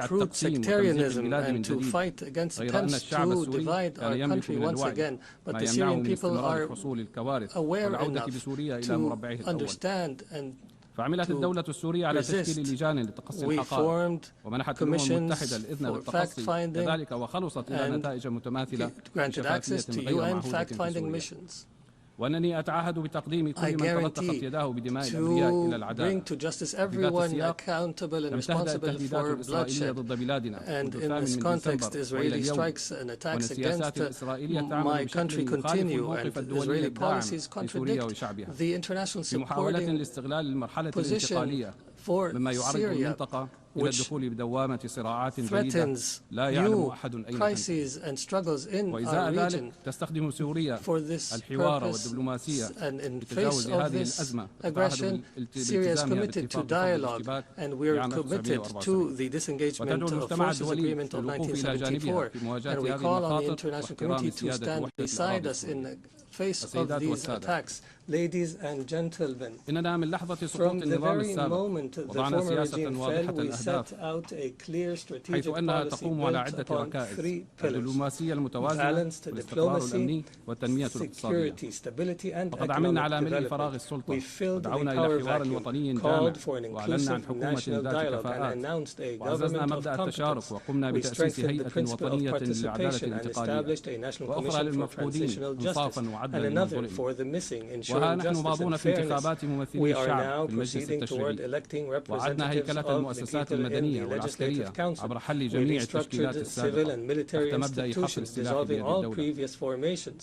uproot sectarianism and to fight against attempts to divide our country once again. But the Syrian people are aware enough to understand and to resist. We formed commissions for fact-finding and granted access to UN fact-finding missions. I guarantee to bring to justice everyone accountable and responsible for bloodshed. And in this context, Israeli strikes and attacks against my country continue, and Israeli policies contradict the international supporting position for Syria, which threatens new crises and struggles in our region. For this purpose, and in face of this aggression, Syria is committed to dialogue, and we are committed to the disengagement of forces agreement of 1974. And we call on the international community to stand beside us in the face of these attacks. Ladies and gentlemen, from the very moment the former regime fell, we set out a clear strategic policy built upon three pillars: balanced diplomacy, security, stability, and economic development. We filled the power vacuum, called for an inclusive national dialogue, and announced a government of competence. We strengthened the principle of participation and established a national commission for transitional justice and another for the missing, ensuring justice and fairness. We are now proceeding toward electing representatives of the people in the Legislative Council. We restructured civil and military institutions, dissolving all previous formations.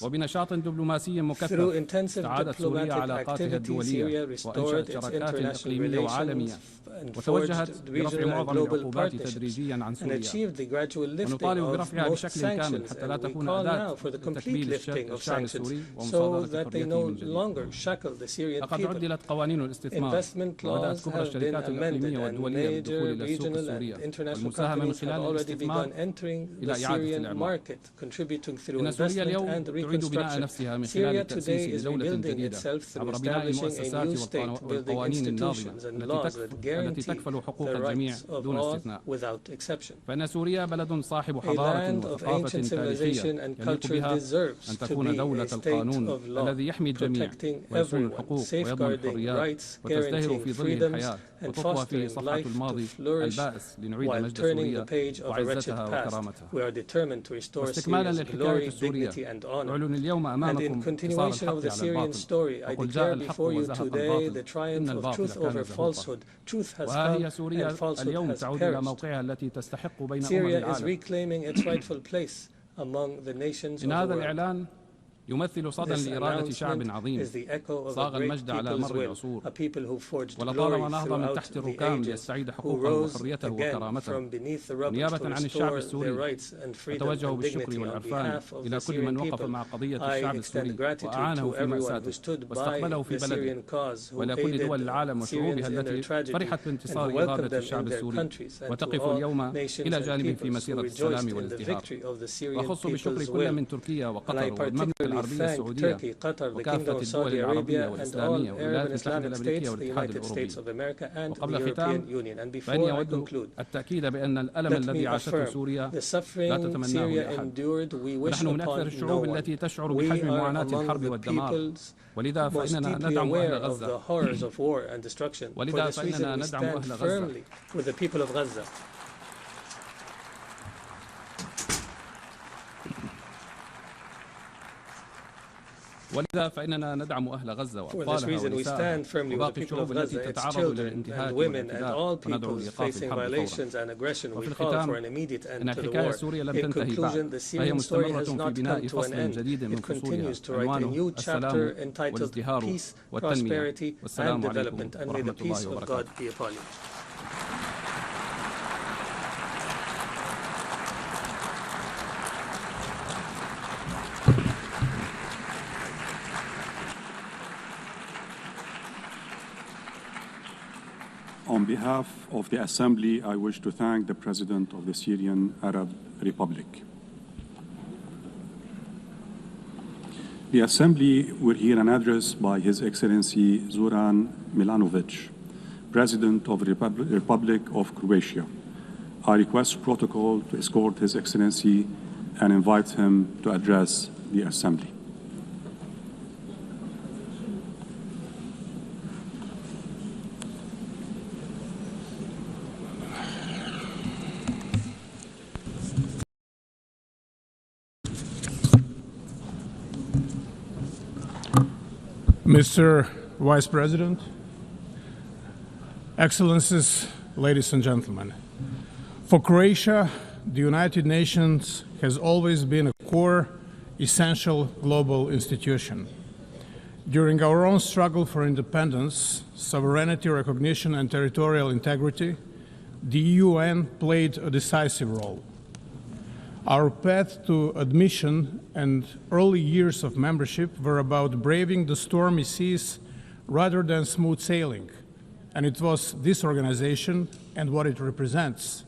Through intensive diplomatic activity, Syria restored its international relations and forged regional and global partnerships and achieved the gradual lifting of most sanctions. And we call now for the complete lifting of sanctions so that they no longer shackle the Syrian people. Investment laws have been amended, and major regional and international companies have already begun entering the Syrian market, contributing through investment and reconstruction. Syria today is rebuilding itself through establishing a new state, building institutions and laws that guarantee the rights of all without exception. A land of ancient civilization and culture deserves to be a state of law, protecting everyone, safeguarding rights, guaranteeing freedoms, and fostering life to flourish while turning the page of a wretched past. We are determined to restore Syria's glory, dignity, and honor. And in continuation of the Syrian story, I declare before you today the triumph of truth over falsehood. Truth has come and falsehood has perished. Syria is reclaiming its rightful place among the nations of the world. يمثل صدى لإرادة شعب عظيم صاغ المجد على مر العصور ولطالما نهض من تحت الركام ليستعيد حقوقه وحريته وكرامته. نيابة عن الشعب السوري أتوجه بالشكر والعرفان إلى كل من وقف مع قضية الشعب السوري وأعانه في مأساته واستقبله في بلده، وإلى كل دول العالم وشعوبها التي فرحت بانتصار إرادة الشعب السوري وتقف اليوم إلى جانبه في مسيرة السلام والازدهار. وأخص بالشكر كل من تركيا وقطر والمملكة العربية السعودية وكافة الدول العربية والإسلامية والولايات المتحدة الأمريكية والاتحاد الأوروبي. وقبل الختام فإني أود التأكيد بأن الألم الذي عاشته سوريا لا تتمناه لأحد. ونحن من أكثر الشعوب التي تشعر بحجم معاناة الحرب والدمار، ولذا فإننا ندعم أهل غزة. ولذا فإننا ندعم أهل غزة. ولذا فإننا ندعم أهل غزة وأطفالها ونسائها وباقي الشعوب التي تتعرض للانتهاك والاعتداء وندعو لإيقاف الحرب فورا. وفي الختام إن الحكاية السورية لم تنتهي بعد، فهي مستمرة في بناء فصل جديد من فصولها عنوانه السلام والازدهار والتنمية. والسلام عليكم ورحمة الله وبركاته. On behalf of the Assembly, I wish to thank the President of the Syrian Arab Republic. The Assembly will hear an address by His Excellency Zoran Milanovic, President of the Republic of Croatia. I request protocol to escort His Excellency and invite him to address the Assembly. Mr. Vice President, Excellencies, ladies and gentlemen, for Croatia, the United Nations has always been a core, essential global institution. During our own struggle for independence, sovereignty, recognition, and territorial integrity, the UN played a decisive role. Our path to admission and early years of membership were about braving the stormy seas rather than smooth sailing, and it was this organization and what it represents,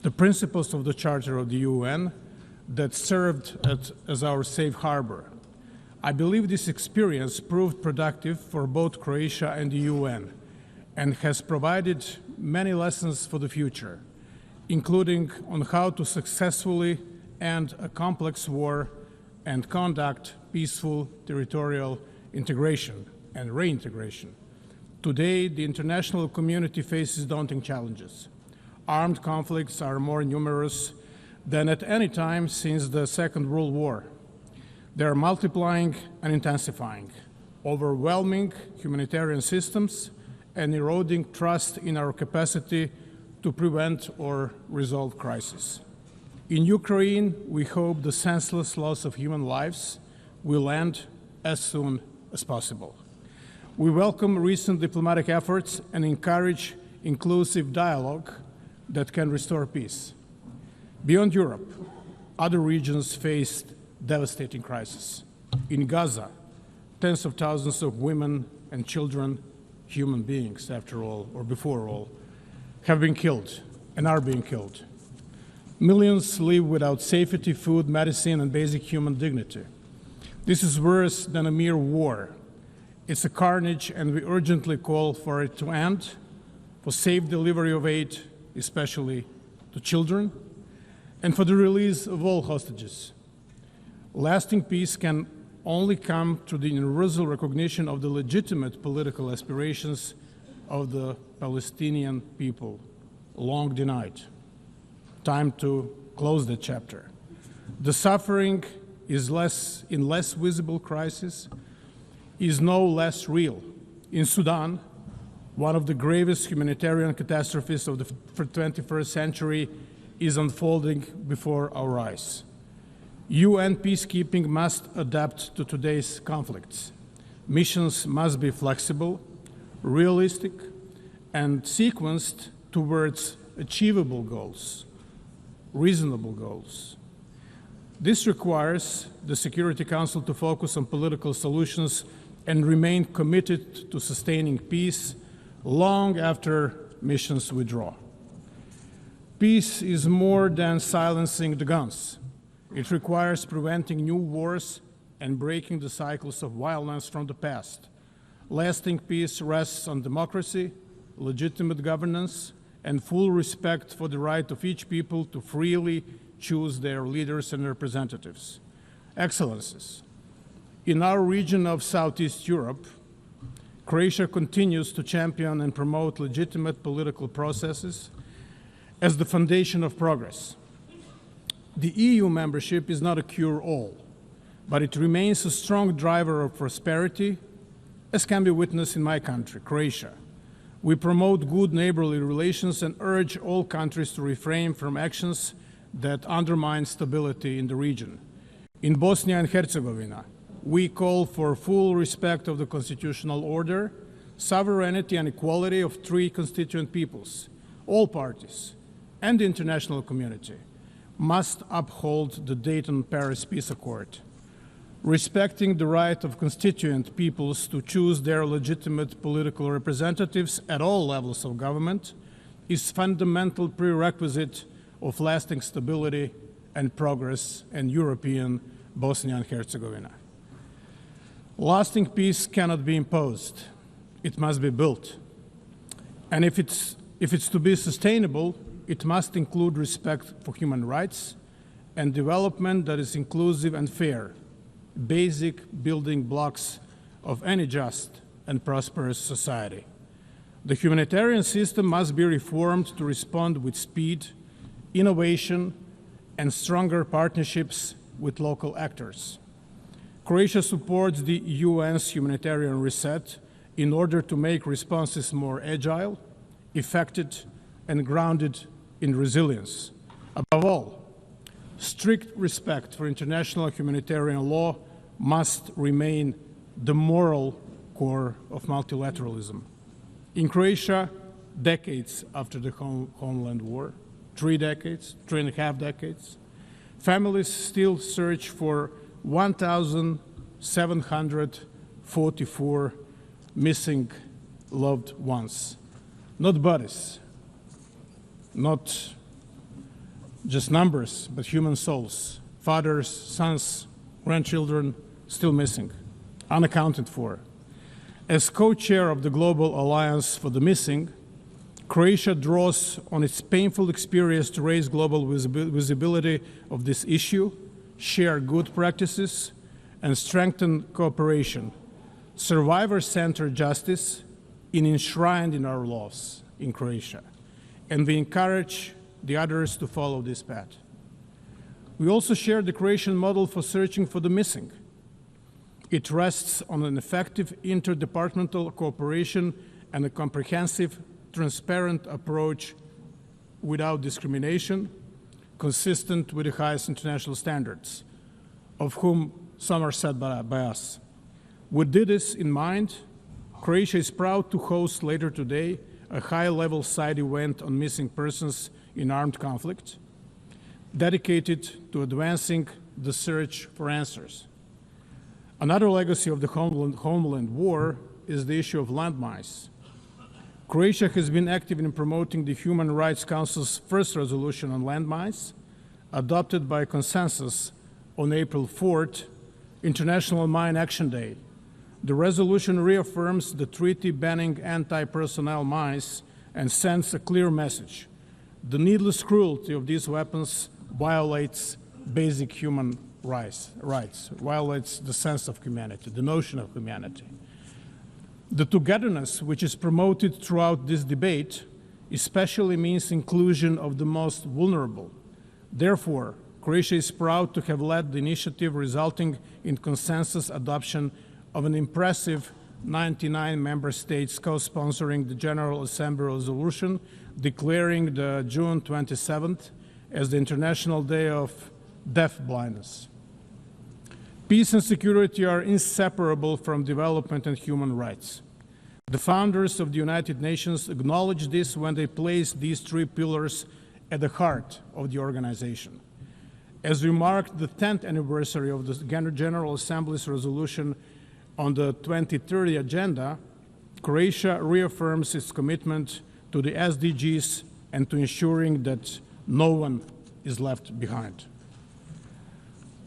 the principles of the Charter of the UN, that served as our safe harbor. I believe this experience proved productive for both Croatia and the UN and has provided many lessons for the future, including on how to successfully end a complex war and conduct peaceful territorial integration and reintegration. Today, the international community faces daunting challenges. Armed conflicts are more numerous than at any time since the Second World War. They are multiplying and intensifying, overwhelming humanitarian systems and eroding trust in our capacity to prevent or resolve crises. In Ukraine, we hope the senseless loss of human lives will end as soon as possible. We welcome recent diplomatic efforts and encourage inclusive dialogue that can restore peace. Beyond Europe, other regions faced devastating crises. In Gaza, tens of thousands of women and children, human beings after all, or before all, have been killed and are being killed. Millions live without safety, food, medicine, and basic human dignity. This is worse than a mere war. It's a carnage, and we urgently call for it to end, for safe delivery of aid, especially to children, and for the release of all hostages. Lasting peace can only come through the universal recognition of the legitimate political aspirations of the Palestinian people, long denied. Time to close the chapter. The suffering is in less visible crisis is no less real. In Sudan, one of the gravest humanitarian catastrophes of the 21st century is unfolding before our eyes. UN peacekeeping must adapt to today's conflicts. Missions must be flexible, realistic, and sequenced towards achievable goals, reasonable goals. This requires the Security Council to focus on political solutions and remain committed to sustaining peace long after missions withdraw. Peace is more than silencing the guns. It requires preventing new wars and breaking the cycles of violence from the past. Lasting peace rests on democracy, legitimate governance, and full respect for the right of each people to freely choose their leaders and representatives. Excellencies, in our region of Southeast Europe, Croatia continues to champion and promote legitimate political processes as the foundation of progress. The EU membership is not a cure-all, but it remains a strong driver of prosperity, as can be witnessed in my country, Croatia. We promote good neighborly relations and urge all countries to refrain from actions that undermine stability in the region. In Bosnia and Herzegovina, we call for full respect of the constitutional order, sovereignty and equality of three constituent peoples. All parties and the international community must uphold the Dayton-Paris Peace Accord. respecting the right of constituent peoples to choose their legitimate political representatives at all levels of government is fundamental prerequisite of lasting stability and progress in European Bosnia and Herzegovina. Lasting peace cannot be imposed. It must be built. And if it's to be sustainable, it must include respect for human rights and development that is inclusive and fair, basic building blocks of any just and prosperous society. The humanitarian system must be reformed to respond with speed, innovation, and stronger partnerships with local actors. Croatia supports the UN's humanitarian reset in order to make responses more agile, effective, and grounded in resilience. Above all, strict respect for international humanitarian law must remain the moral core of multilateralism. In Croatia, decades after the homeland war, 3 decades, 3.5 decades, families still search for 1,744 missing loved ones. Not bodies, not just numbers, but human souls, fathers, sons, grandchildren still missing, unaccounted for. As co-chair of the Global Alliance for the Missing, Croatia draws on its painful experience to raise global visibility of this issue, share good practices, and strengthen cooperation, survivor-centered justice enshrined in our laws in Croatia, and we encourage the others to follow this path. We also share the Croatian model for searching for the missing. It rests on an effective interdepartmental cooperation and a comprehensive, transparent approach without discrimination, consistent with the highest international standards, of whom some are set by us. With this in mind, Croatia is proud to host later today a high-level side event on missing persons in armed conflict, dedicated to advancing the search for answers. Another legacy of the homeland war is the issue of landmines. Croatia has been active in promoting the Human Rights Council's first resolution on landmines, adopted by consensus on April 4th, International Mine Action Day. The resolution reaffirms the treaty banning anti-personnel mines and sends a clear message. The needless cruelty of these weapons violates basic human rights, violates the sense of humanity, the notion of humanity. The togetherness which is promoted throughout this debate especially means inclusion of the most vulnerable. Therefore, Croatia is proud to have led the initiative resulting in consensus adoption of an impressive 99 member states co-sponsoring the General Assembly resolution declaring the June 27th as the International Day of Deaf Blindness. Peace and security are inseparable from development and human rights. The founders of the United Nations acknowledged this when they placed these 3 pillars at the heart of the organization. As we marked the 10th anniversary of the General Assembly's resolution on the 2030 agenda, Croatia reaffirms its commitment to the SDGs and to ensuring that no one is left behind.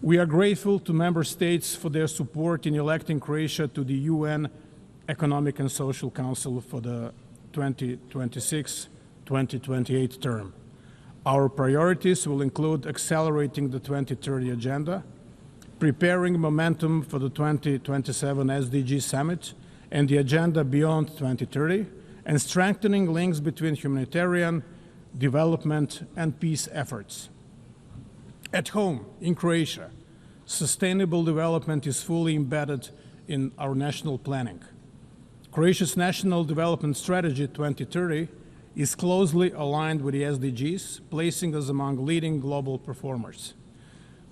We are grateful to member states for their support in electing Croatia to the UN Economic and Social Council for the 2026-2028 term. Our priorities will include accelerating the 2030 agenda, preparing momentum for the 2027 SDG Summit and the agenda beyond 2030, and strengthening links between humanitarian, development, and peace efforts. At home, in Croatia, sustainable development is fully embedded in our national planning. Croatia's National Development Strategy 2030 is closely aligned with the SDGs, placing us among leading global performers.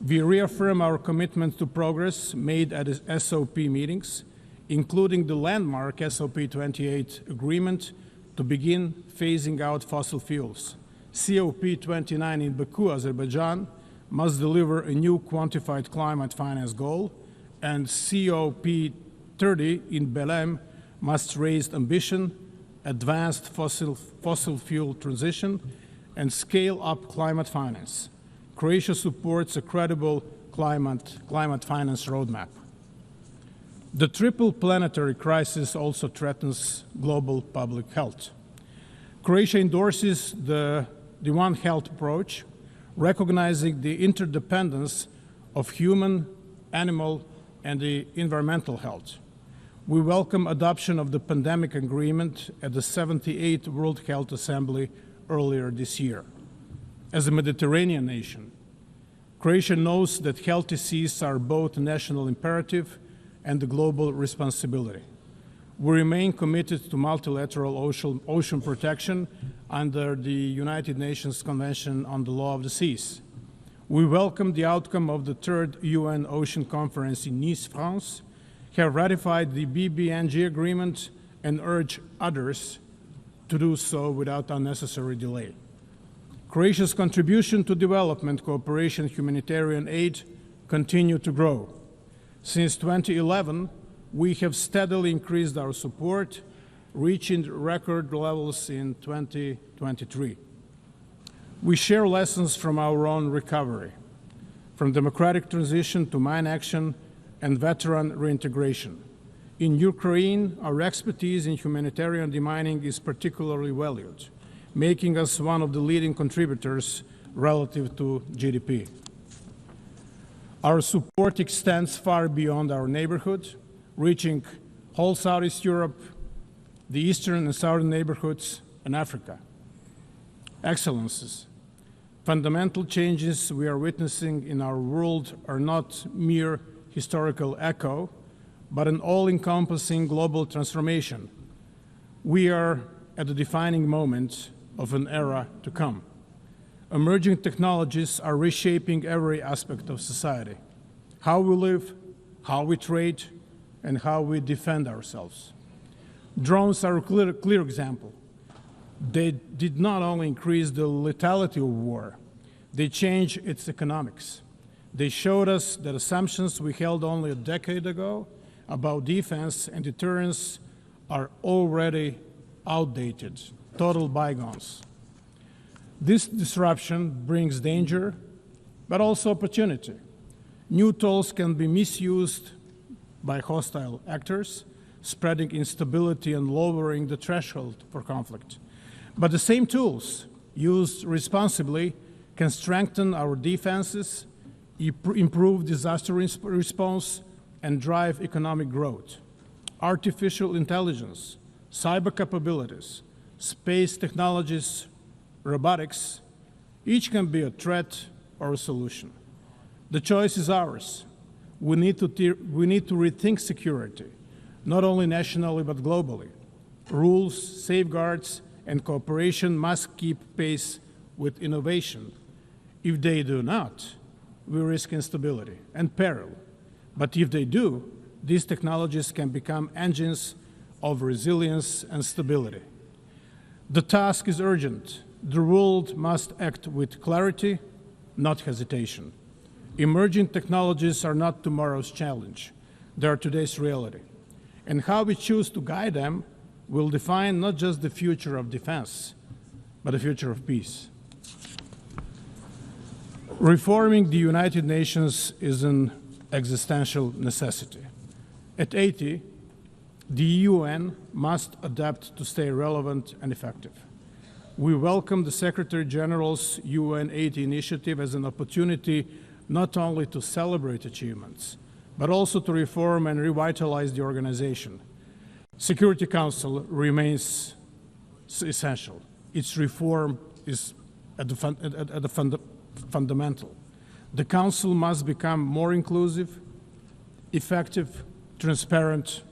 We reaffirm our commitment to progress made at SOP meetings, including the landmark SOP 28 agreement to begin phasing out fossil fuels. COP 29 in Baku, Azerbaijan, must deliver a new quantified climate finance goal and COP30 in Belém must raise ambition, advance fossil fuel transition, and scale up climate finance. Croatia supports a credible climate finance roadmap. The triple planetary crisis also threatens global public health. Croatia endorses the One Health approach, recognizing the interdependence of human, animal, and the environmental health. We welcome adoption of the pandemic agreement at the 78th World Health Assembly earlier this year. As a Mediterranean nation, Croatia knows that health diseases are both a national imperative and a global responsibility. We remain committed to multilateral ocean protection under the United Nations Convention on the Law of the Seas. We welcome the outcome of the third UN Ocean Conference in Nice, France, have ratified the BBNG agreement, and urge others to do so without unnecessary delay. Croatia's contribution to development cooperation and humanitarian aid continue to grow. Since 2011, we have steadily increased our support, reaching record levels in 2023. We share lessons from our own recovery, from democratic transition to mine action and veteran reintegration. In Ukraine, our expertise in humanitarian demining is particularly valued, making us one of the leading contributors relative to GDP. Our support extends far beyond our neighborhood, reaching whole Southeast Europe, the eastern and southern neighborhoods, and Africa. Excellencies, fundamental changes we are witnessing in our world are not mere historical echo, but an all-encompassing global transformation. We are at the defining moment of an era to come. Emerging technologies are reshaping every aspect of society: how we live, how we trade, and how we defend ourselves. Drones are a clear example. They did not only increase the lethality of war, they changed its economics. They showed us that assumptions we held only a decade ago about defense and deterrence are already outdated, total bygones. This disruption brings danger, but also opportunity. New tools can be misused by hostile actors, spreading instability and lowering the threshold for conflict. But the same tools, used responsibly, can strengthen our defenses, improve disaster response, and drive economic growth. Artificial intelligence, cyber capabilities, space technologies, robotics, each can be a threat or a solution. The choice is ours. We need to rethink security, not only nationally but globally. Rules, safeguards, and cooperation must keep pace with innovation. If they do not, we risk instability and peril. But if they do, these technologies can become engines of resilience and stability. The task is urgent. The world must act with clarity, not hesitation. Emerging technologies are not tomorrow's challenge. They are today's reality. And how we choose to guide them will define not just the future of defense, but the future of peace. Reforming the United Nations is an existential necessity. At 80, the UN must adapt to stay relevant and effective. We welcome the Secretary General's UN 80 initiative as an opportunity not only to celebrate achievements, but also to reform and revitalize the organization. Security Council remains essential. Its reform is at the fundamental. The Council must become more inclusive, effective, transparent,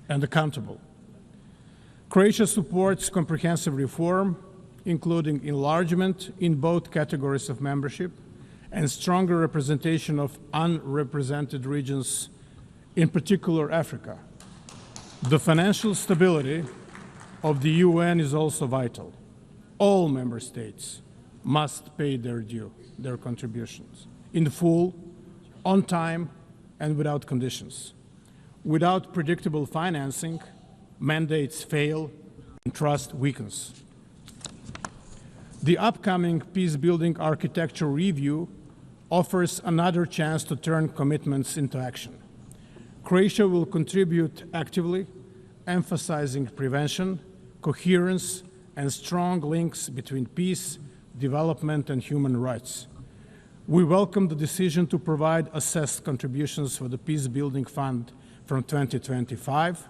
and accountable. Croatia supports comprehensive reform, including enlargement in both categories of membership and stronger representation of unrepresented regions, in particular Africa. The financial stability of the UN is also vital. All member states must pay their due, their contributions, in full, on time, and without conditions. Without predictable financing, mandates fail and trust weakens. The upcoming peace-building architecture review offers another chance to turn commitments into action. Croatia will contribute actively, emphasizing prevention, coherence, and strong links between peace, development, and human rights. We welcome the decision to provide assessed contributions for the Peace-Building Fund from 2025,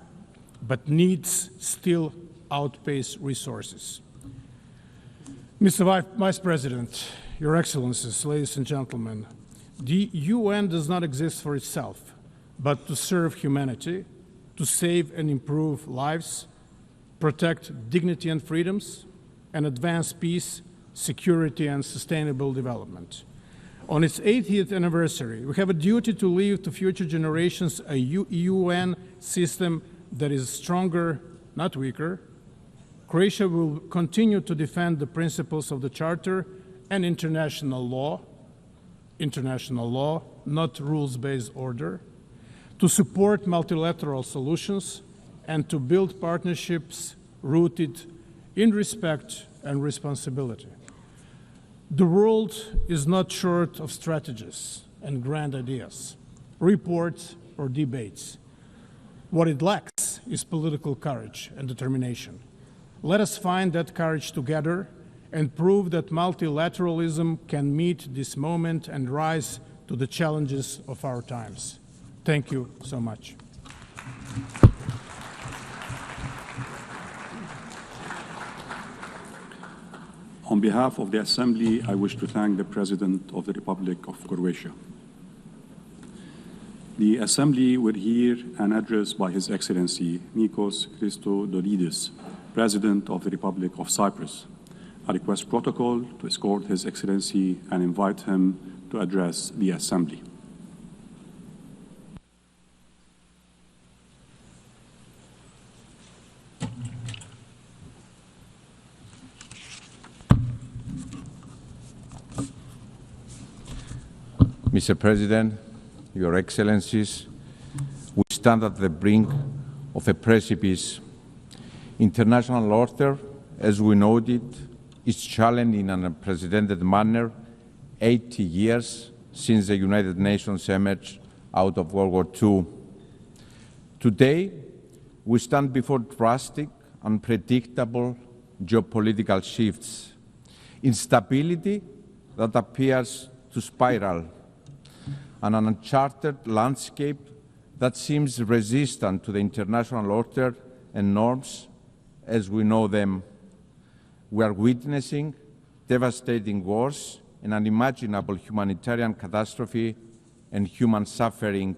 but needs still outpace resources. Mr. Vice President, Your Excellencies, ladies and gentlemen, the UN does not exist for itself, but to serve humanity, to save and improve lives, protect dignity and freedoms, and advance peace, security, and sustainable development. On its 80th anniversary, we have a duty to leave to future generations a UN system that is stronger, not weaker. Croatia will continue to defend the principles of the Charter and international law, not rules-based order, to support multilateral solutions, and to build partnerships rooted in respect and responsibility. The world is not short of strategies and grand ideas, reports, or debates. What it lacks is political courage and determination. Let us find that courage together and prove that multilateralism can meet this moment and rise to the challenges of our times. Thank you so much. On behalf of the Assembly, I wish to thank the President of the Republic of Croatia. The Assembly will hear an address by His Excellency Nikos Christodoulidis, President of the Republic of Cyprus. I request protocol to escort His Excellency and invite him to address the Assembly. Mr. President, Your Excellencies, we stand at the brink of a precipice. International order, as we know it, is challenged in an unprecedented manner 80 years since the United Nations emerged out of World War II. Today, we stand before drastic, unpredictable geopolitical shifts, instability that appears to spiral, and an uncharted landscape that seems resistant to the international order and norms as we know them. We are witnessing devastating wars, an unimaginable humanitarian catastrophe, and human suffering,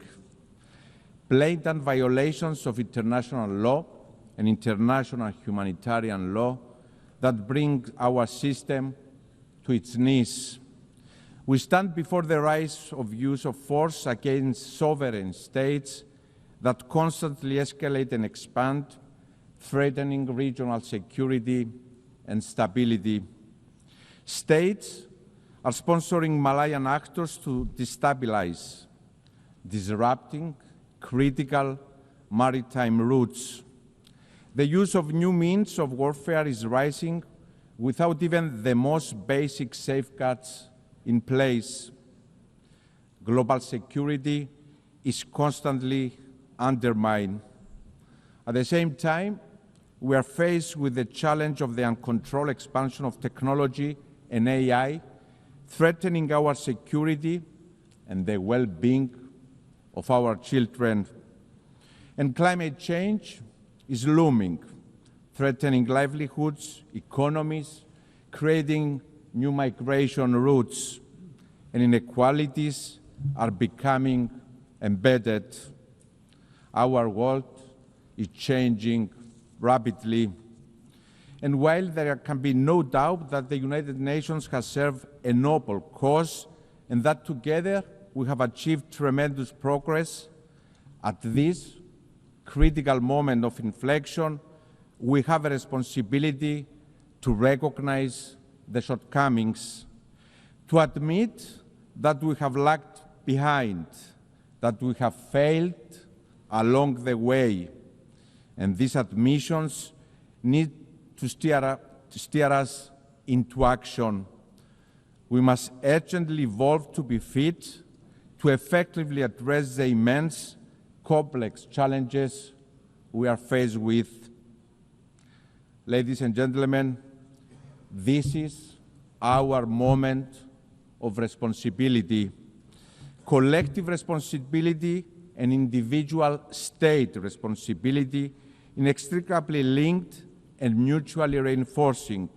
blatant violations of international law and international humanitarian law that bring our system to its knees. We stand before the rise of use of force against sovereign states that constantly escalate and expand, threatening regional security and stability. States are sponsoring Malayan actors to destabilize, disrupting critical maritime routes. The use of new means of warfare is rising without even the most basic safeguards in place. Global security is constantly undermined. At the same time, we are faced with the challenge of the uncontrolled expansion of technology and AI, threatening our security and the well-being of our children. And climate change is looming, threatening livelihoods, economies, creating new migration routes, and inequalities are becoming embedded. Our world is changing rapidly. And while there can be no doubt that the United Nations has served a noble cause and that together we have achieved tremendous progress, at this critical moment of inflection, we have a responsibility to recognize the shortcomings, to admit that we have lagged behind, that we have failed along the way, and these admissions need to steer us into action. We must urgently evolve to be fit to effectively address the immense, complex challenges we are faced with. Ladies and gentlemen, this is our moment of responsibility. Collective responsibility and individual state responsibility inextricably linked and mutually reinforcing.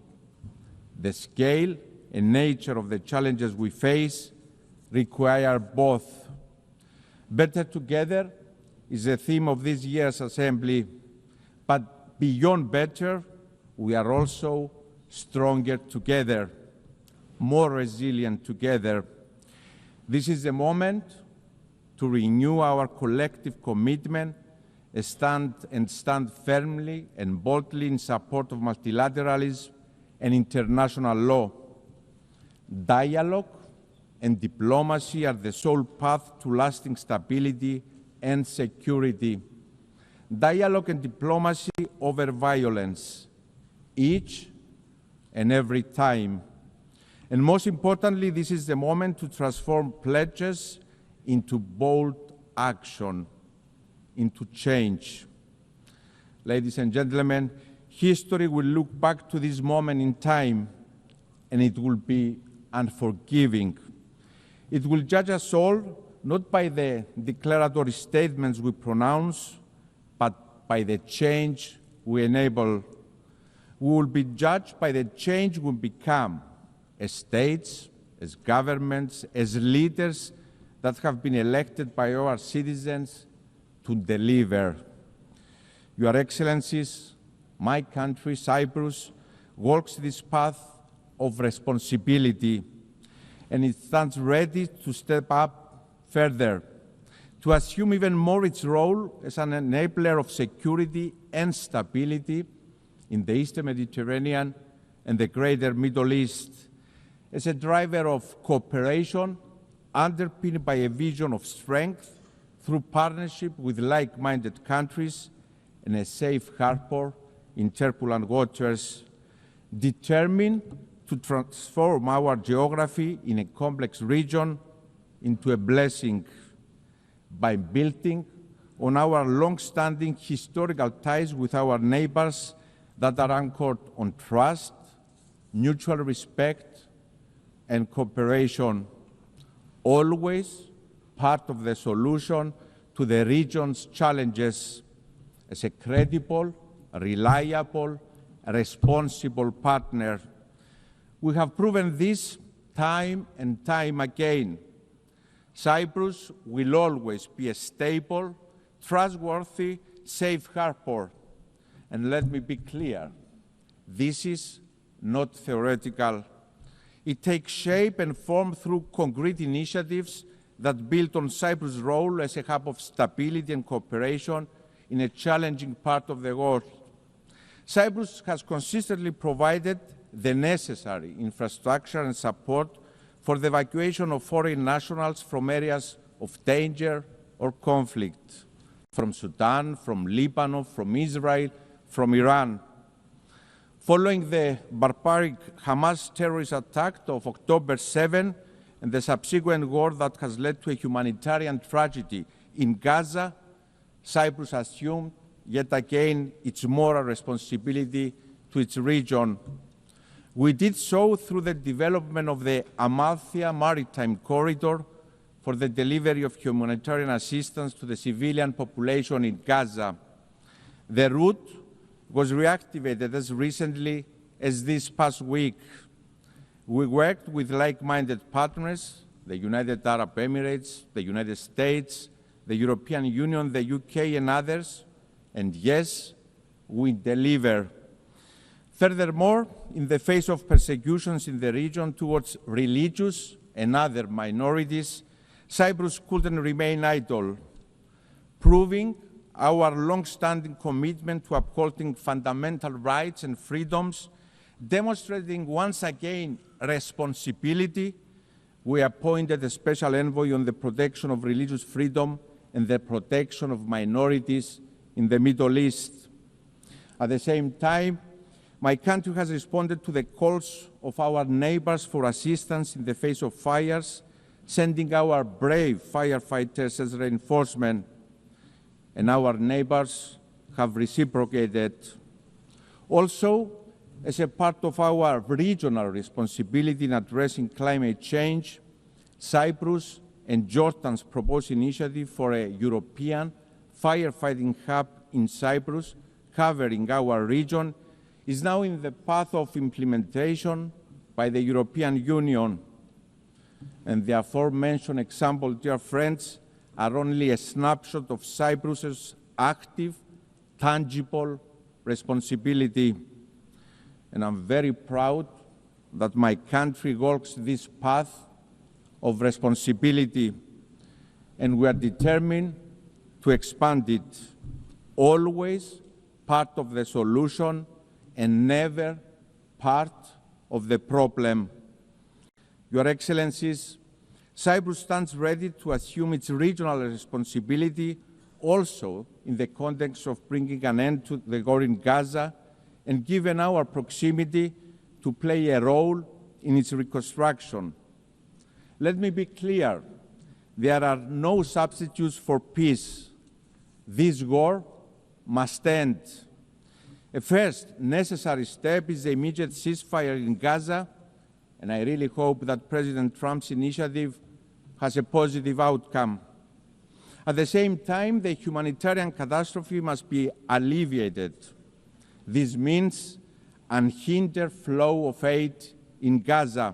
The scale and nature of the challenges we face require both. Better together is the theme of this year's Assembly, but beyond better, we are also stronger together, more resilient together. This is the moment to renew our collective commitment and stand firmly and boldly in support of multilateralism and international law. Dialogue and diplomacy are the sole path to lasting stability and security. Dialogue and diplomacy over violence, each and every time. And most importantly, this is the moment to transform pledges into bold action, into change. Ladies and gentlemen, history will look back to this moment in time, and it will be unforgiving. It will judge us all, not by the declaratory statements we pronounce, but by the change we enable. We will be judged by the change we become as states, as governments, as leaders that have been elected by our citizens to deliver. Your Excellencies, my country, Cyprus, walks this path of responsibility, and it stands ready to step up further, to assume even more its role as an enabler of security and stability in the Eastern Mediterranean and the greater Middle East, as a driver of cooperation underpinned by a vision of strength through partnership with like-minded countries and a safe harbor in turbulent waters, determined to transform our geography in a complex region into a blessing by building on our long-standing historical ties with our neighbors that are anchored on trust, mutual respect, and cooperation, always part of the solution to the region's challenges as a credible, reliable, responsible partner. We have proven this time and time again. Cyprus will always be a stable, trustworthy, safe harbor. And let me be clear, this is not theoretical. It takes shape and form through concrete initiatives that build on Cyprus' role as a hub of stability and cooperation in a challenging part of the world. Cyprus has consistently provided the necessary infrastructure and support for the evacuation of foreign nationals from areas of danger or conflict, from Sudan, from Lebanon, from Israel, from Iran. Following the barbaric Hamas terrorist attack of October 7 and the subsequent war that has led to a humanitarian tragedy in Gaza, Cyprus assumed yet again its moral responsibility to its region. We did so through the development of the Amalthea Maritime Corridor for the delivery of humanitarian assistance to the civilian population in Gaza. The route was reactivated as recently as this past week. We worked with like-minded partners, the United Arab Emirates, the United States, the European Union, the UK, and others, and yes, we deliver. Furthermore, in the face of persecutions in the region towards religious and other minorities, Cyprus couldn't remain idle, proving our long-standing commitment to upholding fundamental rights and freedoms, demonstrating once again responsibility, we appointed a special envoy on the protection of religious freedom and the protection of minorities in the Middle East. At the same time, my country has responded to the calls of our neighbors for assistance in the face of fires, sending our brave firefighters as reinforcement, and our neighbors have reciprocated. Also, as a part of our regional responsibility in addressing climate change, Cyprus and Jordan's proposed initiative for a European firefighting hub in Cyprus, covering our region, is now in the path of implementation by the European Union. And the aforementioned examples, dear friends, are only a snapshot of Cyprus's active, tangible responsibility. And I'm very proud that my country walks this path of responsibility, and we are determined to expand it, always part of the solution and never part of the problem. Your Excellencies, Cyprus stands ready to assume its regional responsibility also in the context of bringing an end to the war in Gaza, and given our proximity, to play a role in its reconstruction. Let me be clear, there are no substitutes for peace. This war must end. A first necessary step is the immediate ceasefire in Gaza, and I really hope that President Trump's initiative has a positive outcome. At the same time, the humanitarian catastrophe must be alleviated. This means unhindered flow of aid in Gaza.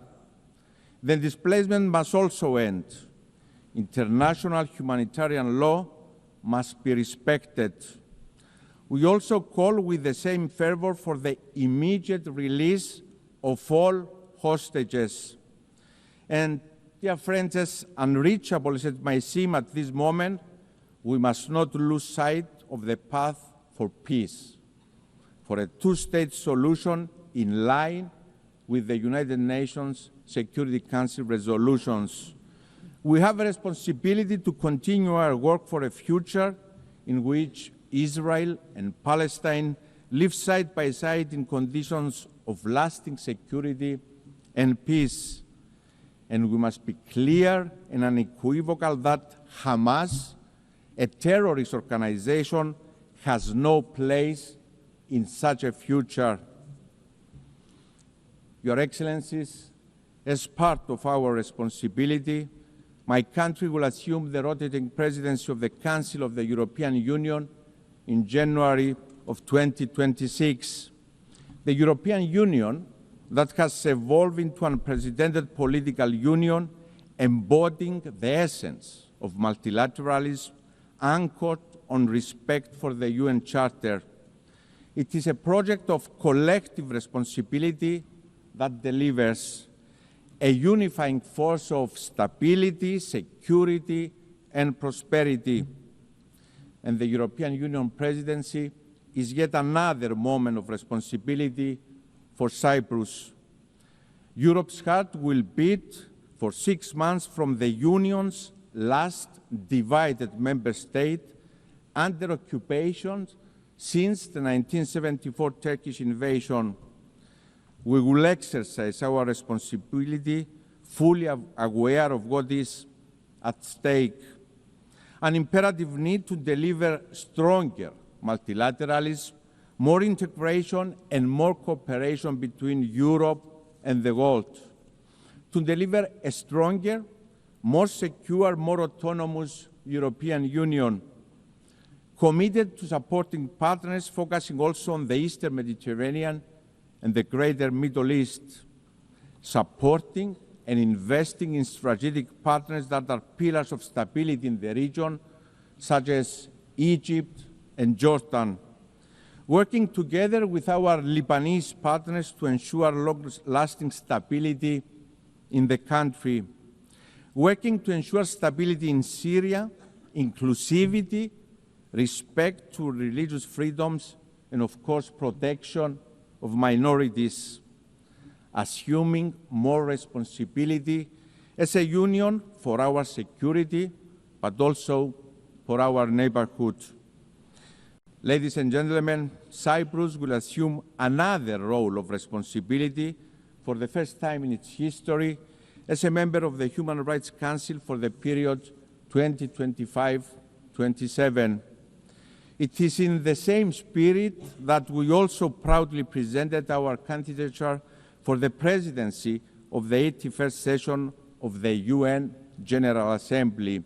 The displacement must also end. International humanitarian law must be respected. We also call with the same fervor for the immediate release of all hostages. And, dear friends, as unreachable as it may seem at this moment, we must not lose sight of the path for peace, for a two-state solution in line with the United Nations Security Council resolutions. We have a responsibility to continue our work for a future in which Israel and Palestine live side by side in conditions of lasting security and peace. And we must be clear and unequivocal that Hamas, a terrorist organization, has no place in such a future. Your Excellencies, as part of our responsibility, my country will assume the rotating presidency of the Council of the European Union in January of 2026. The European Union that has evolved into an unprecedented political union embodying the essence of multilateralism anchored on respect for the UN Charter. It is a project of collective responsibility that delivers a unifying force of stability, security, and prosperity. And the European Union presidency is yet another moment of responsibility for Cyprus. Europe's heart will beat for 6 months from the Union's last divided member state under occupation since the 1974 Turkish invasion. We will exercise our responsibility fully aware of what is at stake. An imperative need to deliver stronger multilateralism, more integration and more cooperation between Europe and the world. To deliver a stronger, more secure, more autonomous European Union, committed to supporting partners focusing also on the Eastern Mediterranean and the greater Middle East, supporting and investing in strategic partners that are pillars of stability in the region, such as Egypt and Jordan, working together with our Lebanese partners to ensure long-lasting stability in the country, working to ensure stability in Syria, inclusivity, respect to religious freedoms, and of course protection of minorities, assuming more responsibility as a union for our security, but also for our neighborhood. Ladies and gentlemen, Cyprus will assume another role of responsibility for the first time in its history as a member of the Human Rights Council for the period 2025-27. It is in the same spirit that we also proudly presented our candidature for the presidency of the 81st session of the UN General Assembly.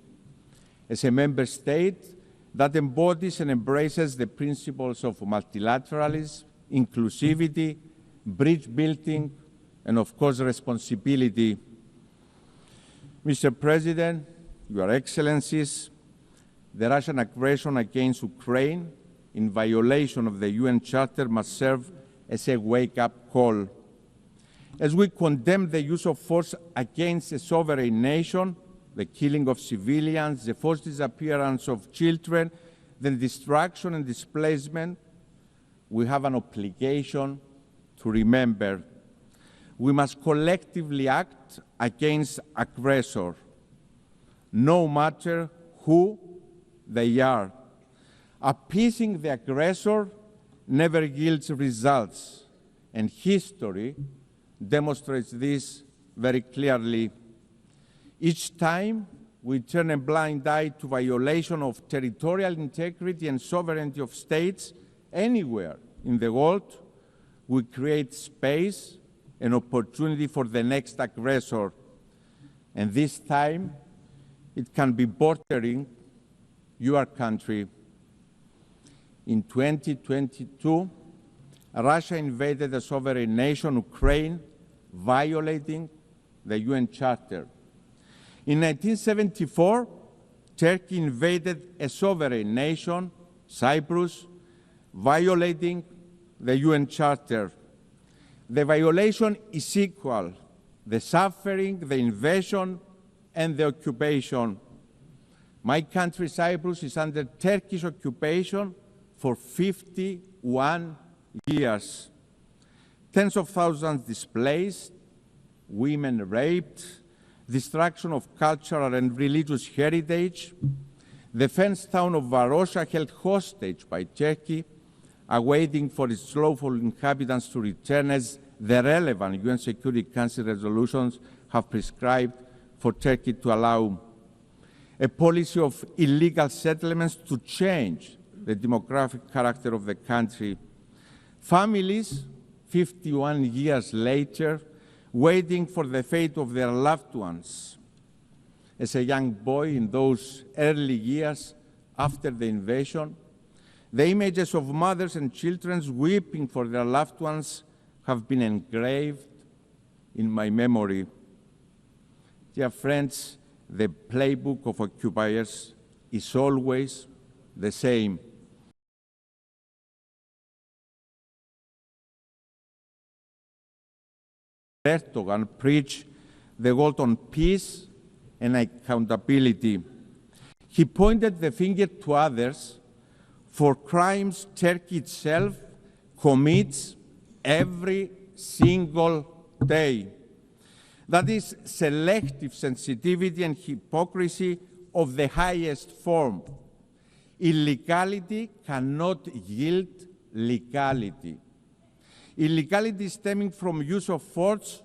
As a member state that embodies and embraces the principles of multilateralism, inclusivity, bridge building, and of course responsibility. Mr. President, Your Excellencies, the Russian aggression against Ukraine in violation of the UN Charter must serve as a wake-up call. As we condemn the use of force against a sovereign nation, the killing of civilians, the forced disappearance of children, the destruction and displacement, we have an obligation to remember. We must collectively act against aggressors, no matter who they are. Appeasing the aggressor never yields results, and history demonstrates this very clearly. Each time we turn a blind eye to violation of territorial integrity and sovereignty of states anywhere in the world, we create space and opportunity for the next aggressor. And this time, it can be bordering your country. In 2022, Russia invaded a sovereign nation, Ukraine, violating the UN Charter. In 1974, Turkey invaded a sovereign nation, Cyprus, violating the UN Charter. The violation is equal: the suffering, the invasion, and the occupation. My country, Cyprus, is under Turkish occupation for 51 years. Tens of thousands displaced, women raped, destruction of cultural and religious heritage, the fenced town of Varosha held hostage by Turkey, awaiting for its lawful inhabitants to return as the relevant UN Security Council resolutions have prescribed for Turkey to allow. A policy of illegal settlements to change the demographic character of the country. Families, 51 years later, waiting for the fate of their loved ones. As a young boy in those early years after the invasion, the images of mothers and children weeping for their loved ones have been engraved in my memory. Dear friends, the playbook of occupiers is always the same. Erdogan preached the call on peace and accountability. He pointed the finger to others for crimes Turkey itself commits every single day. That is selective sensitivity and hypocrisy of the highest form. Illegality cannot yield legality. Illegality stemming from use of force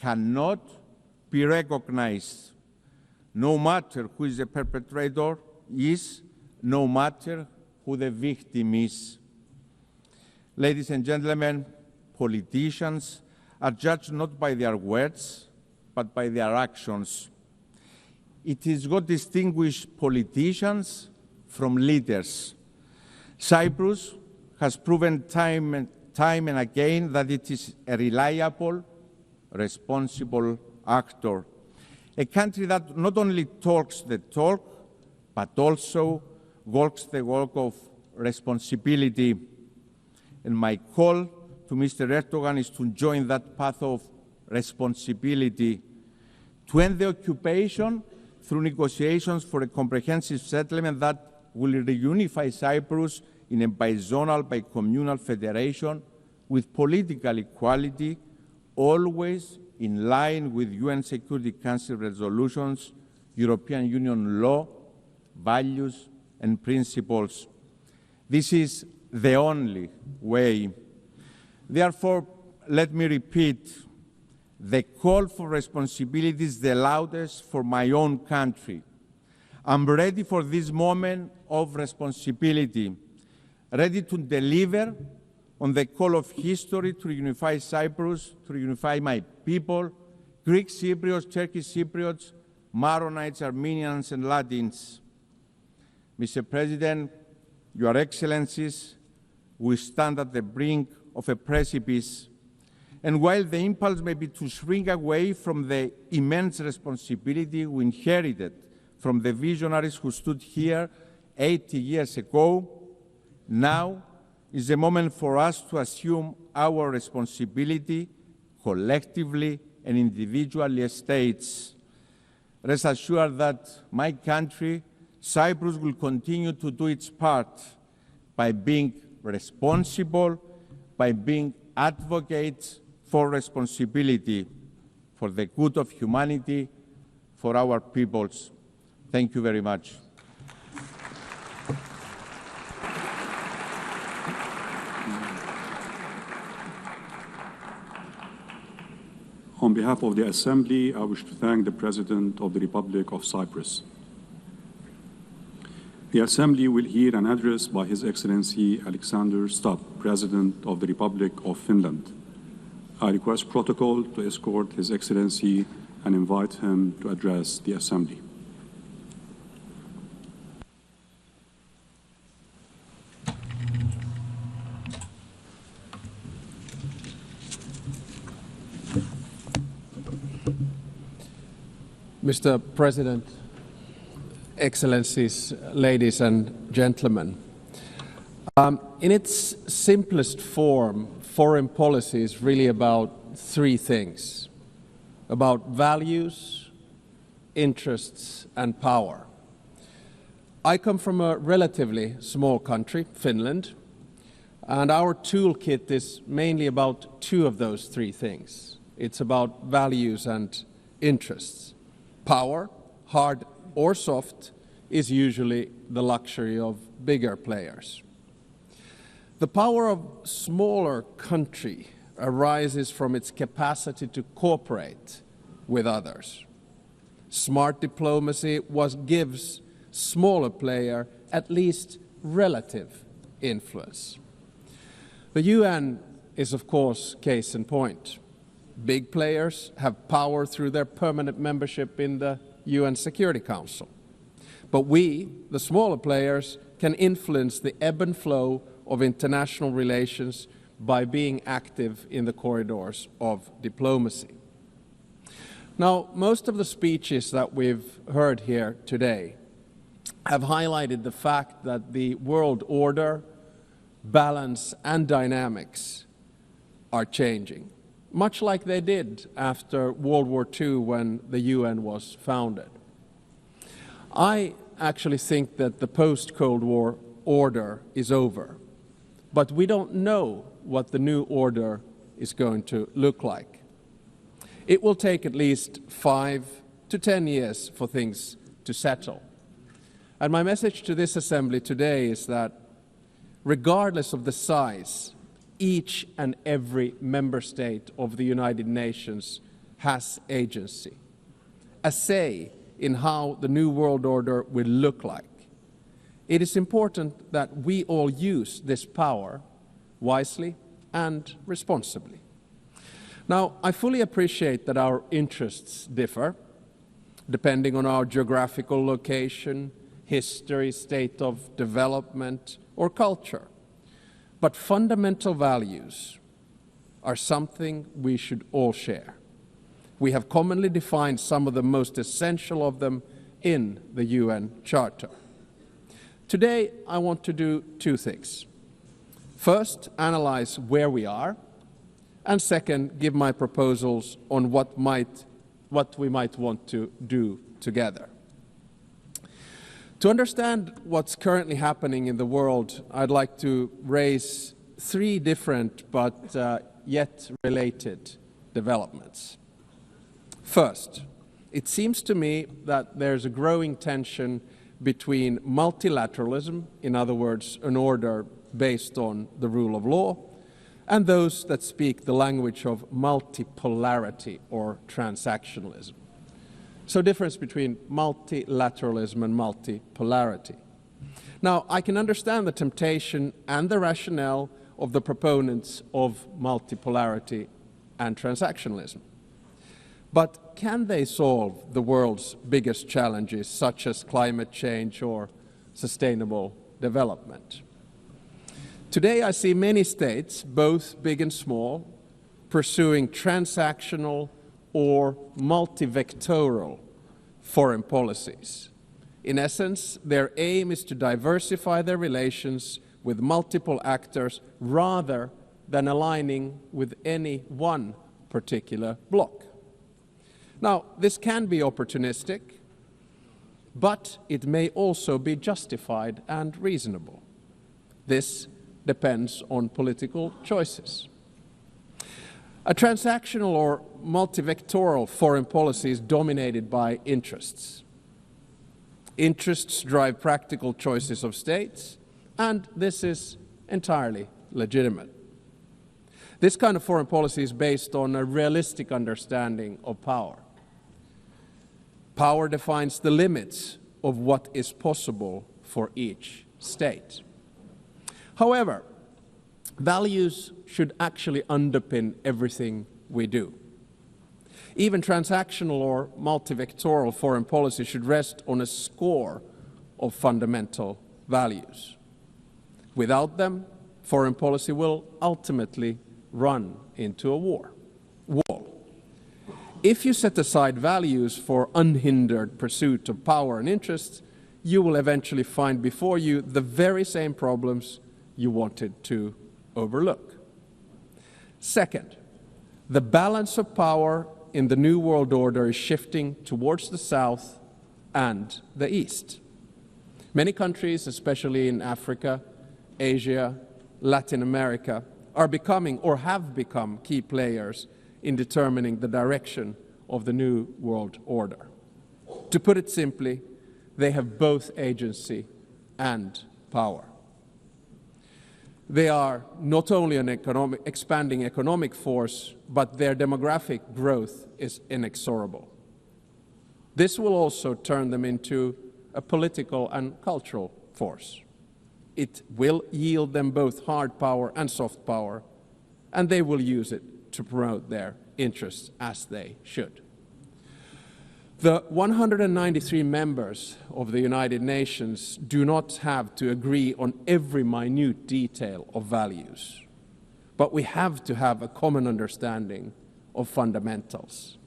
cannot be recognized, no matter who is the perpetrator is, no matter who the victim is. Ladies and gentlemen, politicians are judged not by their words, but by their actions. It is what distinguishes politicians from leaders. Cyprus has proven time and again that it is a reliable, responsible actor. A country that not only talks the talk, but also walks the walk of responsibility. And my call to Mr. Erdogan is to join that path of responsibility, to end the occupation through negotiations for a comprehensive settlement that will reunify Cyprus in a bizonal, bicommunal federation with political equality, always in line with UN Security Council resolutions, European Union law, values and principles. This is the only way. Therefore, let me repeat, the call for responsibility is the loudest for my own country. I'm ready for this moment of responsibility, ready to deliver on the call of history to reunify Cyprus, to reunify my people, Greek Cypriots, Turkish Cypriots, Maronites, Armenians, and Latins. Mr. President, Your Excellencies, we stand at the brink of a precipice, and while the impulse may be to shrink away from the immense responsibility we inherited from the visionaries who stood here 80 years ago, now is the moment for us to assume our responsibility collectively and individually as states. Rest assured that my country, Cyprus, will continue to do its part by being responsible, by being advocates for responsibility, for the good of humanity, for our peoples. Thank you very much. On behalf of the Assembly, I wish to thank the President of the Republic of Cyprus. The Assembly will hear an address by His Excellency Alexander Stubb, President of the Republic of Finland. I request protocol to escort His Excellency and invite him to address the Assembly. Mr. President, Excellencies, ladies and gentlemen, in its simplest form, foreign policy is really about three things: about values, interests, and power. I come from a relatively small country, Finland, and our toolkit is mainly about two of those three things. It's about values and interests. Power, hard or soft, is usually the luxury of bigger players. The power of smaller country arises from its capacity to cooperate with others. Smart diplomacy gives smaller player at least relative influence. The UN is, of course, case in point. Big players have power through their permanent membership in the UN Security Council. But we, the smaller players, can influence the ebb and flow of international relations by being active in the corridors of diplomacy. Now, most of the speeches that we've heard here today have highlighted the fact that the world order, balance, and dynamics are changing, much like they did after World War II when the UN was founded. I actually think that the post-Cold War order is over, but we don't know what the new order is going to look like. It will take at least 5 to 10 years for things to settle. And my message to this Assembly today is that regardless of the size, each and every member state of the United Nations has agency, a say in how the new world order will look like. It is important that we all use this power wisely and responsibly. Now, I fully appreciate that our interests differ, depending on our geographical location, history, state of development, or culture. But fundamental values are something we should all share. We have commonly defined some of the most essential of them in the UN Charter. Today, I want to do two things. First, analyze where we are, and second, give my proposals on what we might want to do together. To understand what's currently happening in the world, I'd like to raise three different but yet related developments. First, it seems to me that there's a growing tension between multilateralism, in other words, an order based on the rule of law, and those that speak the language of multipolarity or transactionalism. So difference between multilateralism and multipolarity. Now, I can understand the temptation and the rationale of the proponents of multipolarity and transactionalism. But can they solve the world's biggest challenges, such as climate change or sustainable development? Today, I see many states, both big and small, pursuing transactional or multivectoral foreign policies. In essence, their aim is to diversify their relations with multiple actors rather than aligning with any one particular bloc. Now, this can be opportunistic, but it may also be justified and reasonable. This depends on political choices. A transactional or multivectoral foreign policy is dominated by interests. Interests drive practical choices of states, and this is entirely legitimate. This kind of foreign policy is based on a realistic understanding of power. Power defines the limits of what is possible for each state. However, values should actually underpin everything we do. Even transactional or multivectoral foreign policy should rest on a score of fundamental values. Without them, foreign policy will ultimately run into a wall. If you set aside values for unhindered pursuit of power and interests, you will eventually find before you the very same problems you wanted to overlook. Second, the balance of power in the New World Order is shifting towards the South and the East. Many countries, especially in Africa, Asia, Latin America, are becoming or have become key players in determining the direction of the New World Order. To put it simply, they have both agency and power. They are not only an expanding economic force, but their demographic growth is inexorable. This will also turn them into a political and cultural force. It will yield them both hard power and soft power, and they will use it to promote their interests as they should. The 193 members of the United Nations do not have to agree on every minute detail of values, but we have to have a common understanding of fundamentals.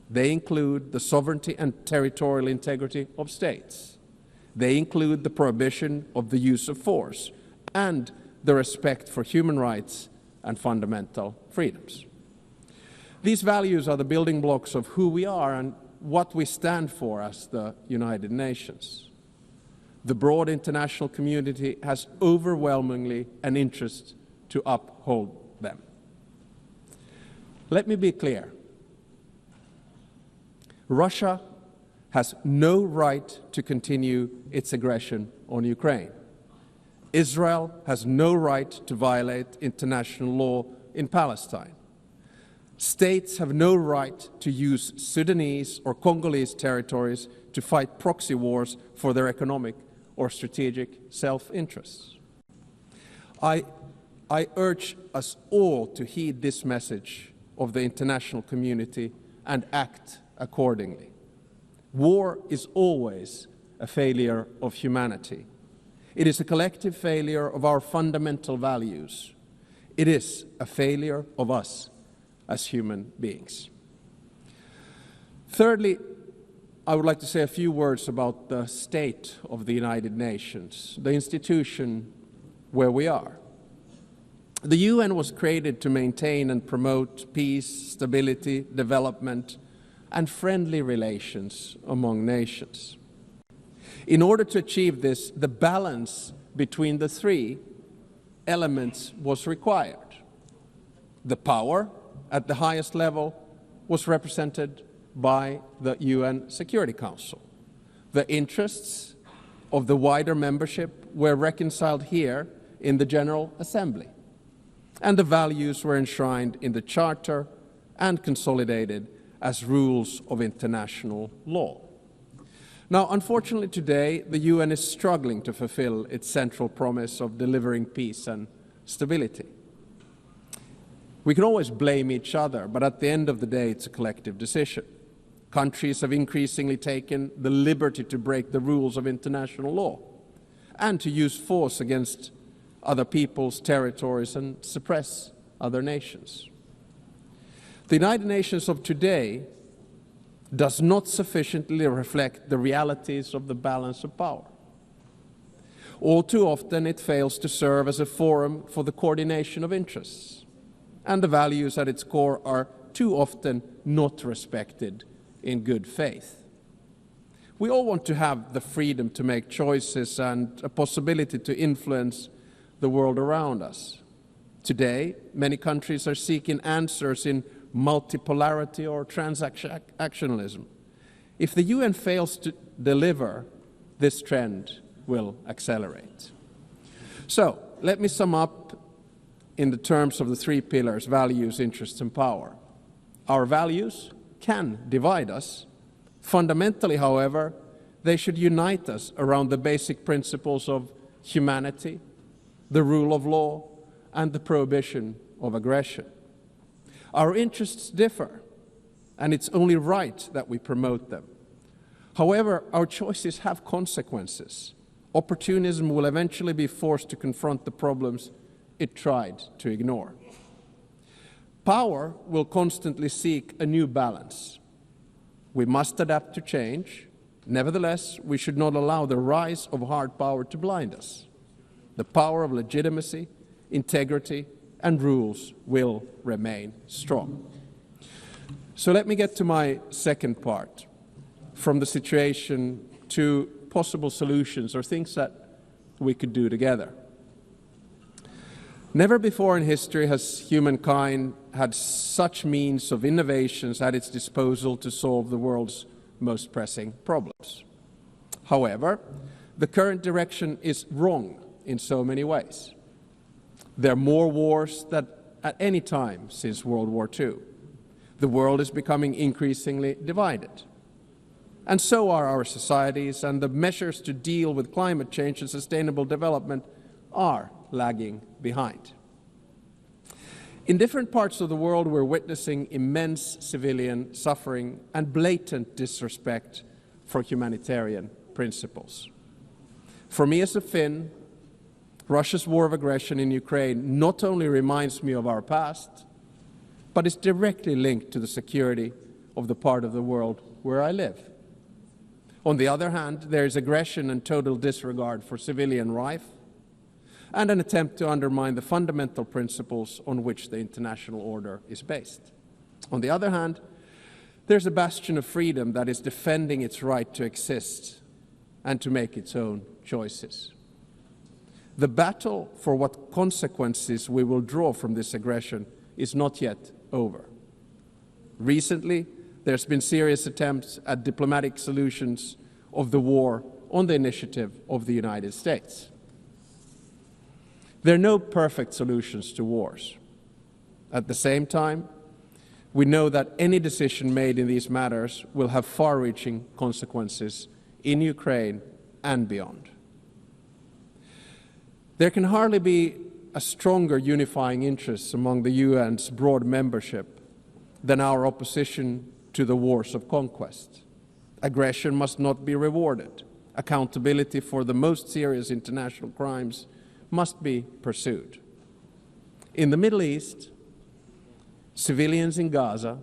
They include the sovereignty and territorial integrity of states. They include the prohibition of the use of force and the respect for human rights and fundamental freedoms. These values are the building blocks of who we are and what we stand for as the United Nations. The broad international community has overwhelmingly an interest to uphold them. Let me be clear. Russia has no right to continue its aggression on Ukraine. Israel has no right to violate international law in Palestine. States have no right to use Sudanese or Congolese territories to fight proxy wars for their economic or strategic self-interests. I urge us all to heed this message of the international community and act accordingly. War is always a failure of humanity. It is a collective failure of our fundamental values. It is a failure of us as human beings. Thirdly, I would like to say a few words about the state of the United Nations, the institution where we are. The UN was created to maintain and promote peace, stability, development, and friendly relations among nations. In order to achieve this, the balance between the three elements was required. The power at the highest level was represented by the UN Security Council. The interests of the wider membership were reconciled here in the General Assembly, and the values were enshrined in the Charter and consolidated as rules of international law. Now, unfortunately today, the UN is struggling to fulfill its central promise of delivering peace and stability. We can always blame each other, but at the end of the day, it's a collective decision. Countries have increasingly taken the liberty to break the rules of international law and to use force against other people's territories and suppress other nations. The United Nations of today does not sufficiently reflect the realities of the balance of power. All too often, it fails to serve as a forum for the coordination of interests, and the values at its core are too often not respected in good faith. We all want to have the freedom to make choices and a possibility to influence the world around us. Today, many countries are seeking answers in multipolarity or transactionalism. If the UN fails to deliver, this trend will accelerate. So, let me sum up in the terms of the three pillars: values, interests, and power. Our values can divide us. Fundamentally, however, they should unite us around the basic principles of humanity, the rule of law, and the prohibition of aggression. Our interests differ, and it's only right that we promote them. However, our choices have consequences. Opportunism will eventually be forced to confront the problems it tried to ignore. Power will constantly seek a new balance. We must adapt to change. Nevertheless, we should not allow the rise of hard power to blind us. The power of legitimacy, integrity, and rules will remain strong. So let me get to my second part, from the situation to possible solutions or things that we could do together. Never before in history has humankind had such means of innovations at its disposal to solve the world's most pressing problems. However, the current direction is wrong in so many ways. There are more wars than at any time since World War II. The world is becoming increasingly divided. And so are our societies, and the measures to deal with climate change and sustainable development are lagging behind. In different parts of the world, we're witnessing immense civilian suffering and blatant disrespect for humanitarian principles. For me as a Finn, Russia's war of aggression in Ukraine not only reminds me of our past, but is directly linked to the security of the part of the world where I live. On the other hand, there is aggression and total disregard for civilian life, and an attempt to undermine the fundamental principles on which the international order is based. On the other hand, there's a bastion of freedom that is defending its right to exist and to make its own choices. The battle for what consequences we will draw from this aggression is not yet over. Recently, there's been serious attempts at diplomatic solutions of the war on the initiative of the United States. There are no perfect solutions to wars. At the same time, we know that any decision made in these matters will have far-reaching consequences in Ukraine and beyond. There can hardly be a stronger unifying interest among the UN's broad membership than our opposition to the wars of conquest. Aggression must not be rewarded. Accountability for the most serious international crimes must be pursued. In the Middle East, civilians in Gaza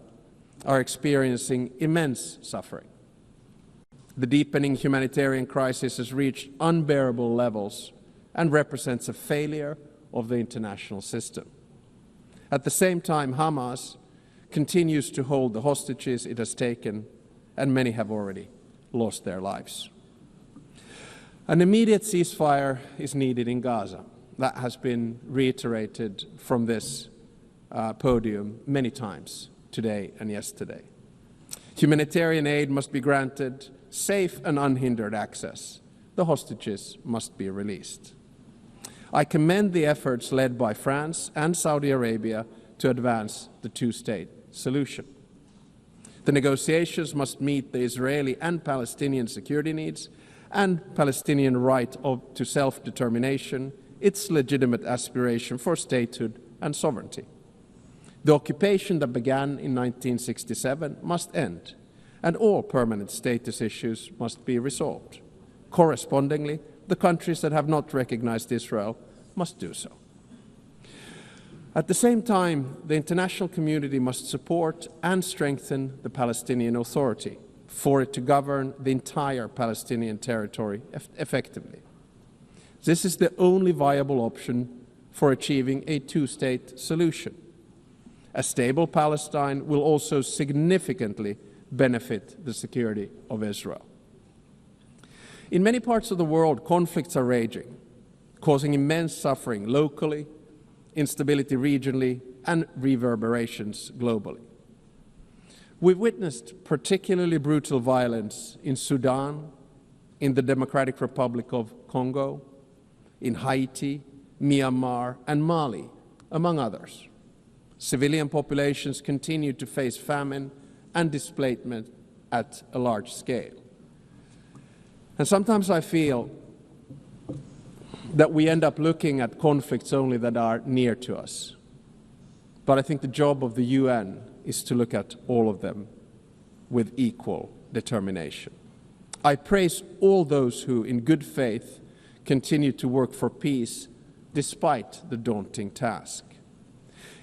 are experiencing immense suffering. The deepening humanitarian crisis has reached unbearable levels and represents a failure of the international system. At the same time, Hamas continues to hold the hostages it has taken, and many have already lost their lives. An immediate ceasefire is needed in Gaza. That has been reiterated from this podium many times today and yesterday. Humanitarian aid must be granted safe and unhindered access. The hostages must be released. I commend the efforts led by France and Saudi Arabia to advance the two-state solution. The negotiations must meet the Israeli and Palestinian security needs and Palestinian right to self-determination, its legitimate aspiration for statehood and sovereignty. The occupation that began in 1967 must end, and all permanent status issues must be resolved. Correspondingly, the countries that have not recognized Israel must do so. At the same time, the international community must support and strengthen the Palestinian Authority for it to govern the entire Palestinian territory effectively. This is the only viable option for achieving a two-state solution. A stable Palestine will also significantly benefit the security of Israel. In many parts of the world, conflicts are raging, causing immense suffering locally, instability regionally, and reverberations globally. We've witnessed particularly brutal violence in Sudan, in the Democratic Republic of Congo, in Haiti, Myanmar, and Mali, among others. Civilian populations continue to face famine and displacement at a large scale. And sometimes I feel that we end up looking at conflicts only that are near to us. But I think the job of the UN is to look at all of them with equal determination. I praise all those who, in good faith, continue to work for peace despite the daunting task.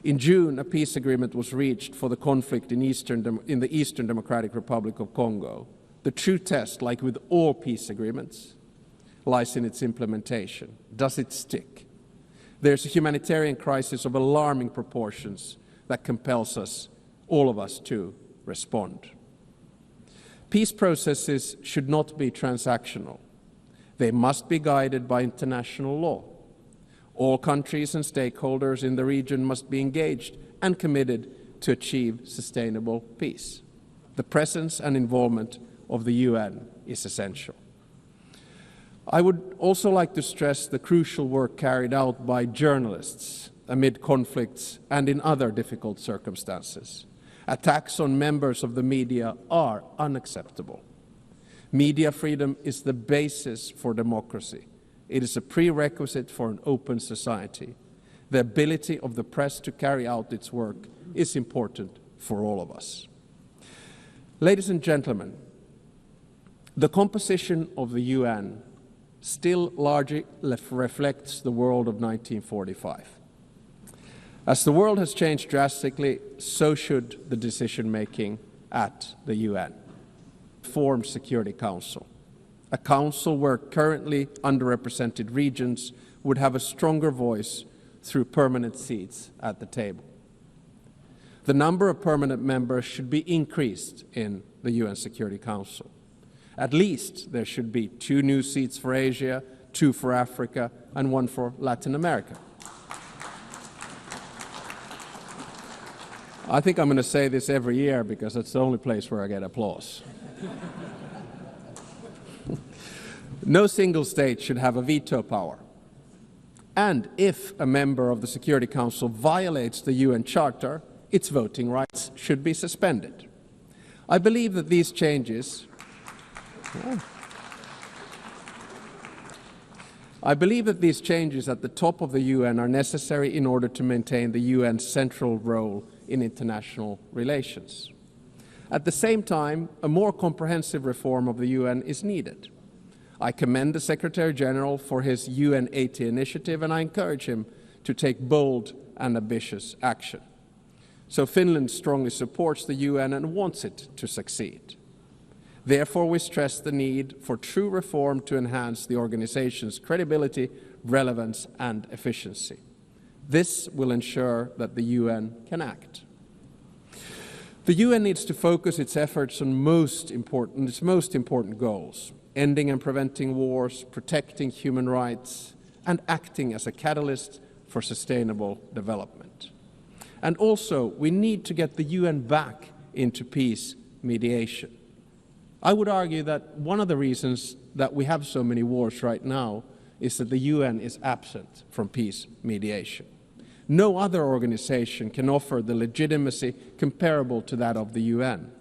In June, a peace agreement was reached for the conflict in the Eastern Democratic Republic of Congo. The true test, like with all peace agreements, lies in its implementation. Does it stick? There's a humanitarian crisis of alarming proportions that compels us, all of us, to respond. Peace processes should not be transactional. They must be guided by international law. All countries and stakeholders in the region must be engaged and committed to achieve sustainable peace. The presence and involvement of the UN is essential. I would also like to stress the crucial work carried out by journalists amid conflicts and in other difficult circumstances. Attacks on members of the media are unacceptable. Media freedom is the basis for democracy. It is a prerequisite for an open society. The ability of the press to carry out its work is important for all of us. Ladies and gentlemen, the composition of the UN still largely reflects the world of 1945. As the world has changed drastically, so should the decision-making at the UN. Formed Security Council, a council where currently underrepresented regions would have a stronger voice through permanent seats at the table. The number of permanent members should be increased in the UN Security Council. At least there should be 2 new seats for Asia, 2 for Africa, and 1 for Latin America. I think I'm going to say this every year because it's the only place where I get applause. No single state should have a veto power. And if a member of the Security Council violates the UN Charter, its voting rights should be suspended. I believe that these changes at the top of the UN are necessary in order to maintain the UN's central role in international relations. At the same time, a more comprehensive reform of the UN is needed. I commend the Secretary General for his UN 80 initiative, and I encourage him to take bold and ambitious action. So Finland strongly supports the UN and wants it to succeed. Therefore, we stress the need for true reform to enhance the organization's credibility, relevance, and efficiency. This will ensure that the UN can act. The UN needs to focus its efforts on its most important goals: ending and preventing wars, protecting human rights, and acting as a catalyst for sustainable development. And also, we need to get the UN back into peace mediation. I would argue that one of the reasons that we have so many wars right now is that the UN is absent from peace mediation. No other organization can offer the legitimacy comparable to that of the UN.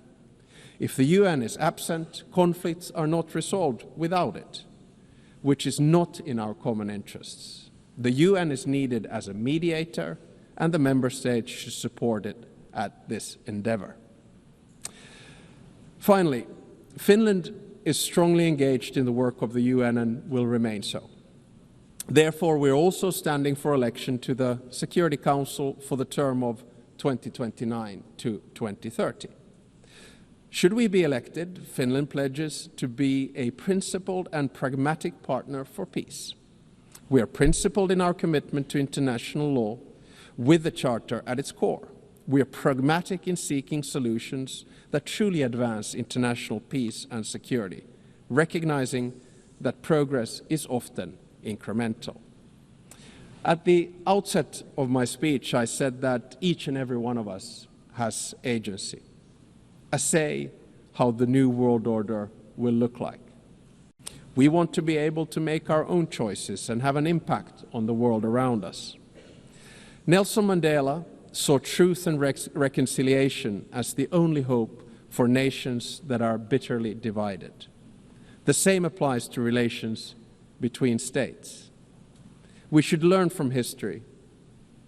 If the UN is absent, conflicts are not resolved without it, which is not in our common interests. The UN is needed as a mediator, and the member states should support it at this endeavor. Finally, Finland is strongly engaged in the work of the UN and will remain so. Therefore, we're also standing for election to the Security Council for the term of 2029 to 2030. Should we be elected, Finland pledges to be a principled and pragmatic partner for peace. We are principled in our commitment to international law with the Charter at its core. We are pragmatic in seeking solutions that truly advance international peace and security, recognizing that progress is often incremental. At the outset of my speech, I said that each and every one of us has agency, a say how the new world order will look like. We want to be able to make our own choices and have an impact on the world around us. Nelson Mandela saw truth and reconciliation as the only hope for nations that are bitterly divided. The same applies to relations between states. We should learn from history,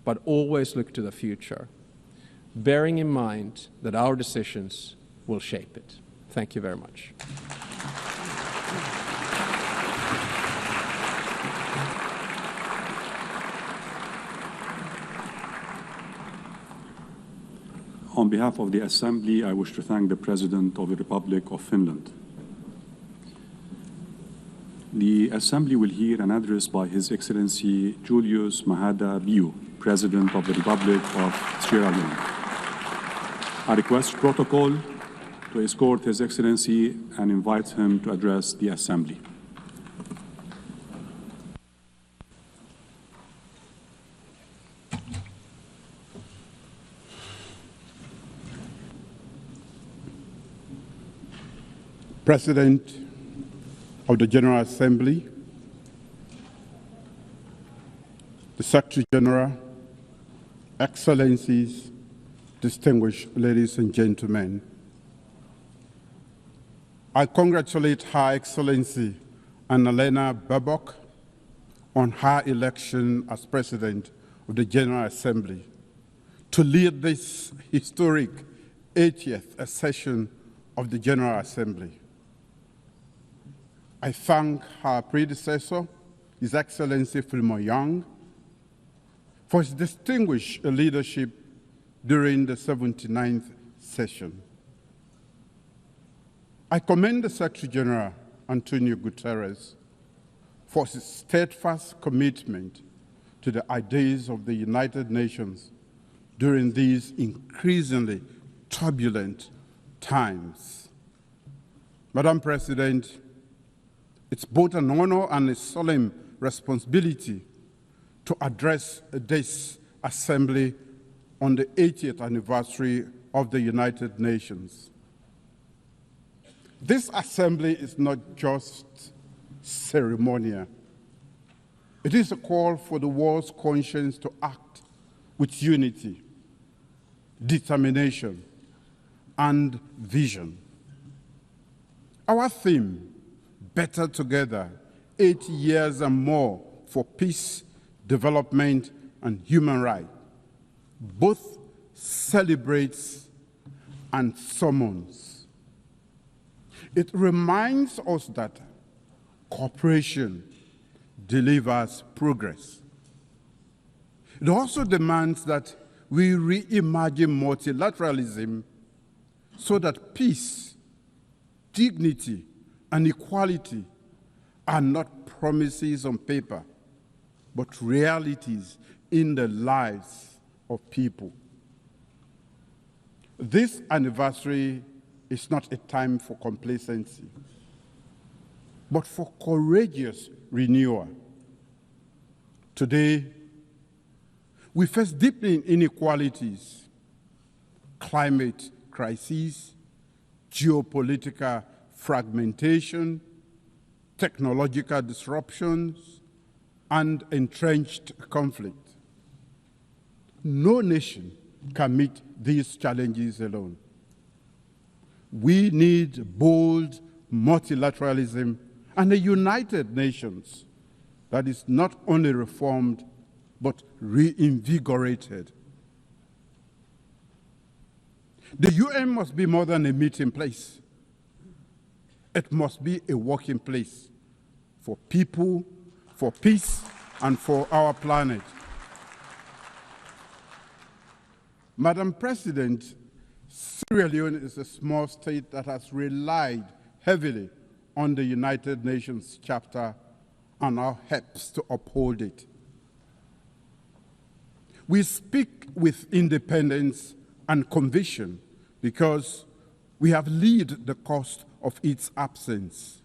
but always look to the future, bearing in mind that our decisions will shape it. Thank you very much. On behalf of the Assembly, I wish to thank the President of the Republic of Finland. The Assembly will hear an address by His Excellency Julius Maada Bio, President of the Republic of Sierra Leone. I request protocol to escort His Excellency and invite him to address the Assembly. President of the General Assembly, the Secretary General, Excellencies, distinguished ladies and gentlemen, I congratulate Her Excellency Annalena Baerbock on her election as President of the General Assembly to lead this historic 80th session of the General Assembly. I thank her predecessor, His Excellency Philemon Young, for his distinguished leadership during the 79th session. I commend the Secretary General, Antonio Guterres, for his steadfast commitment to the ideas of the United Nations during these increasingly turbulent times. Madam President, it's both an honor and a solemn responsibility to address this Assembly on the 80th anniversary of the United Nations. This Assembly is not just ceremonial. It is a call for the world's conscience to act with unity, determination, and vision. Our theme, Better Together, 80 years and more for peace, development, and human rights, both celebrates and summons. It reminds us that cooperation delivers progress. It also demands that we reimagine multilateralism so that peace, dignity, and equality are not promises on paper, but realities in the lives of people. This anniversary is not a time for complacency, but for courageous renewal. Today, we face deepening inequalities, climate crises, geopolitical fragmentation, technological disruptions, and entrenched conflict. No nation can meet these challenges alone. We need bold multilateralism and a united nations that is not only reformed, but reinvigorated. The UN must be more than a meeting place. It must be a working place for people, for peace, and for our planet. Madam President, Sierra Leone is a small state that has relied heavily on the United Nations Charter and now helps to uphold it. We speak with independence and conviction because we have lived the cost of its absence.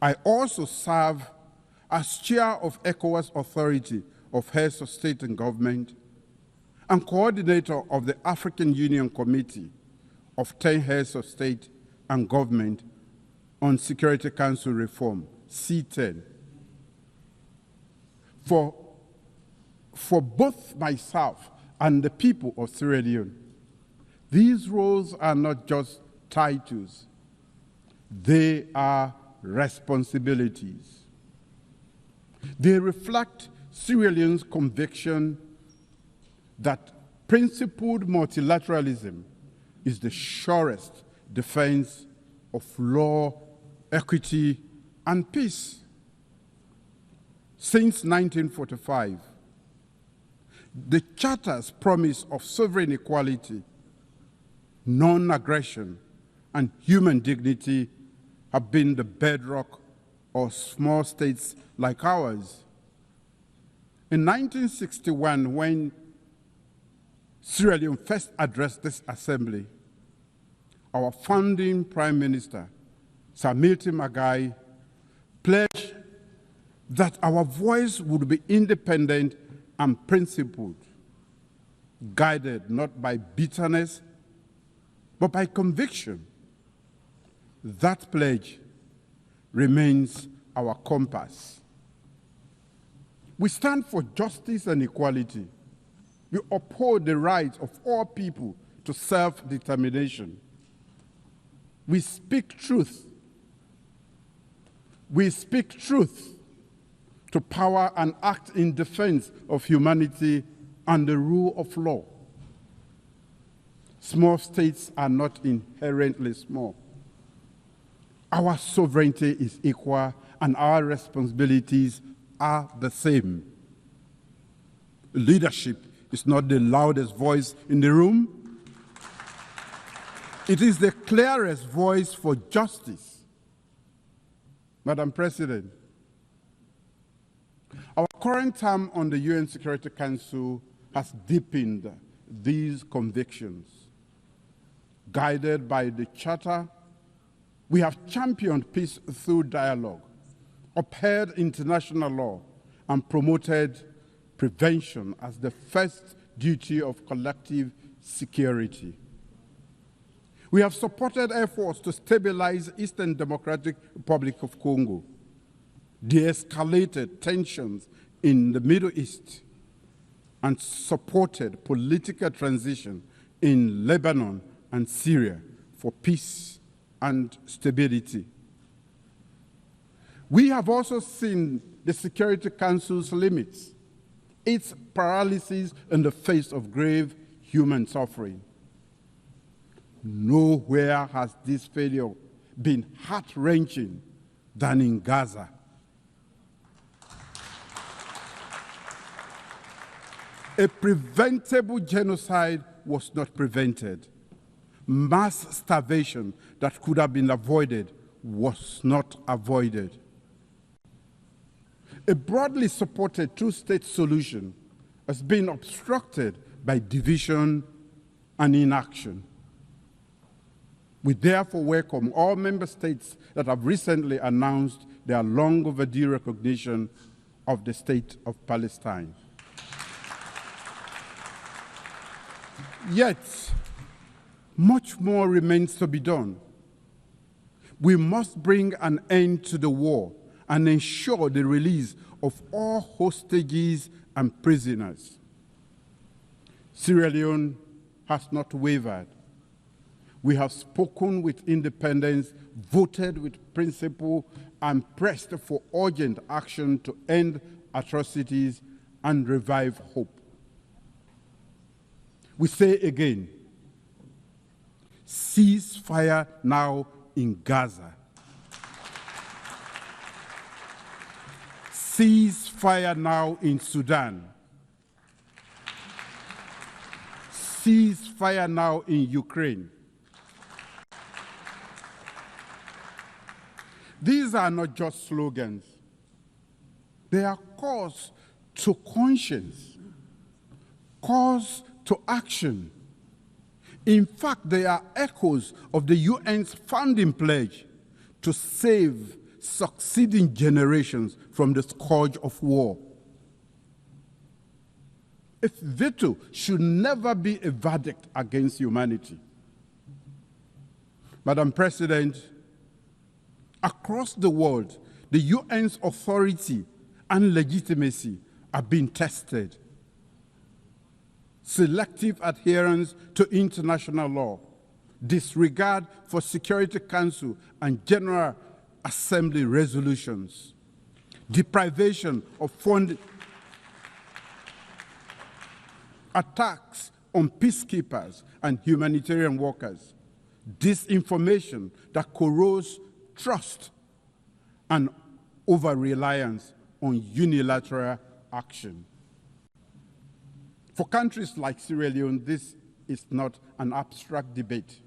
I also serve as chair of ECOWAS Authority of Heads of State and Government and coordinator of the African Union Committee of 10 Heads of State and Government on Security Council Reform, C10. For both myself and the people of Sierra Leone, these roles are not just titles, they are responsibilities. They reflect Sierra Leone's conviction that principled multilateralism is the surest defense of law, equity, and peace. Since 1945, the Charter's promise of sovereign equality, non-aggression, and human dignity have been the bedrock of small states like ours. In 1961, when Sierra Leone first addressed this assembly, our founding Prime Minister, Sir Milton Magai, pledged that our voice would be independent and principled, guided not by bitterness, but by conviction. That pledge remains our compass. We stand for justice and equality. We uphold the right of all people to self-determination. We speak truth. We speak truth to power and act in defense of humanity and the rule of law. Small states are not inherently small. Our sovereignty is equal and our responsibilities are the same. Leadership is not the loudest voice in the room. It is the clearest voice for justice. Madam President, our current term on the UN Security Council has deepened these convictions. Guided by the Charter, we have championed peace through dialogue, upheld international law, and promoted prevention as the first duty of collective security. We have supported efforts to stabilize Eastern Democratic Republic of Congo, de-escalated tensions in the Middle East, and supported political transition in Lebanon and Syria for peace and stability. We have also seen the Security Council's limits, its paralysis in the face of grave human suffering. Nowhere has this failure been heart-wrenching than in Gaza. A preventable genocide was not prevented. Mass starvation that could have been avoided was not avoided. A broadly supported two-state solution has been obstructed by division and inaction. We therefore welcome all member states that have recently announced their long overdue recognition of the State of Palestine. Yet, Much more remains to be done. We must bring an end to the war and ensure the release of all hostages and prisoners. Sierra Leone has not wavered. We have spoken with independence, voted with principle, and pressed for urgent action to end atrocities and revive hope. We say again, cease fire now in Gaza. Cease fire now in Sudan. Cease fire now in Ukraine. These are not just slogans. They are calls to conscience, calls to action. In fact, they are echoes of the UN's founding pledge to save succeeding generations from the scourge of war. A veto should never be a verdict against humanity. Madam President, across the world, the UN's authority and legitimacy are being tested. Selective adherence to international law, disregard for Security Council and General Assembly resolutions, deprivation of funding, attacks on peacekeepers and humanitarian workers, disinformation that corrodes trust, and over-reliance on unilateral action. For countries like Sierra Leone, this is not an abstract debate.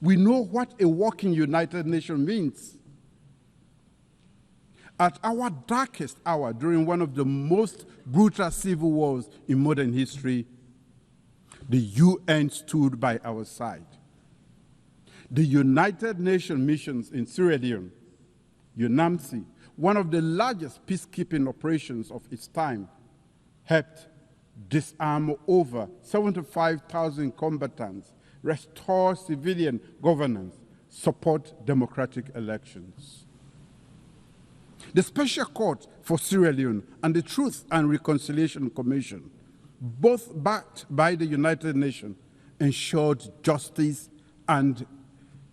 We know what a working United Nations means. At our darkest hour, during one of the most brutal civil wars in modern history, the UN stood by our side. The United Nations missions in Sierra Leone, UNAMSI, one of the largest peacekeeping operations of its time, helped disarm over 75,000 combatants, restore civilian governance, support democratic elections. The Special Court for Sierra Leone and the Truth and Reconciliation Commission, both backed by the United Nations, ensured justice and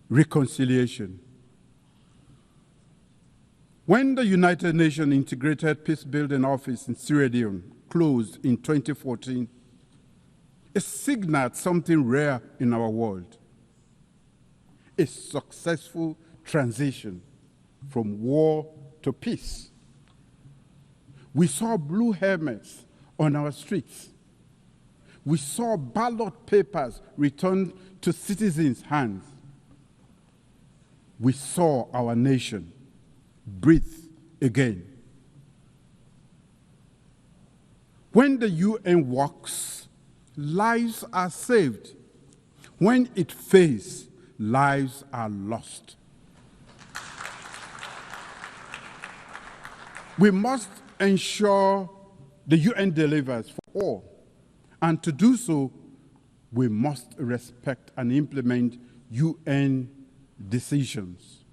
reconciliation. When the United Nations Integrated Peacebuilding Office in Sierra Leone closed in 2014, it signaled something rare in our world: a successful transition from war to peace. We saw blue helmets on our streets. We saw ballot papers returned to citizens' hands. We saw our nation breathe again. When the UN works, lives are saved. When it fails, lives are lost. We must ensure the UN delivers for all. And to do so, we must respect and implement UN decisions.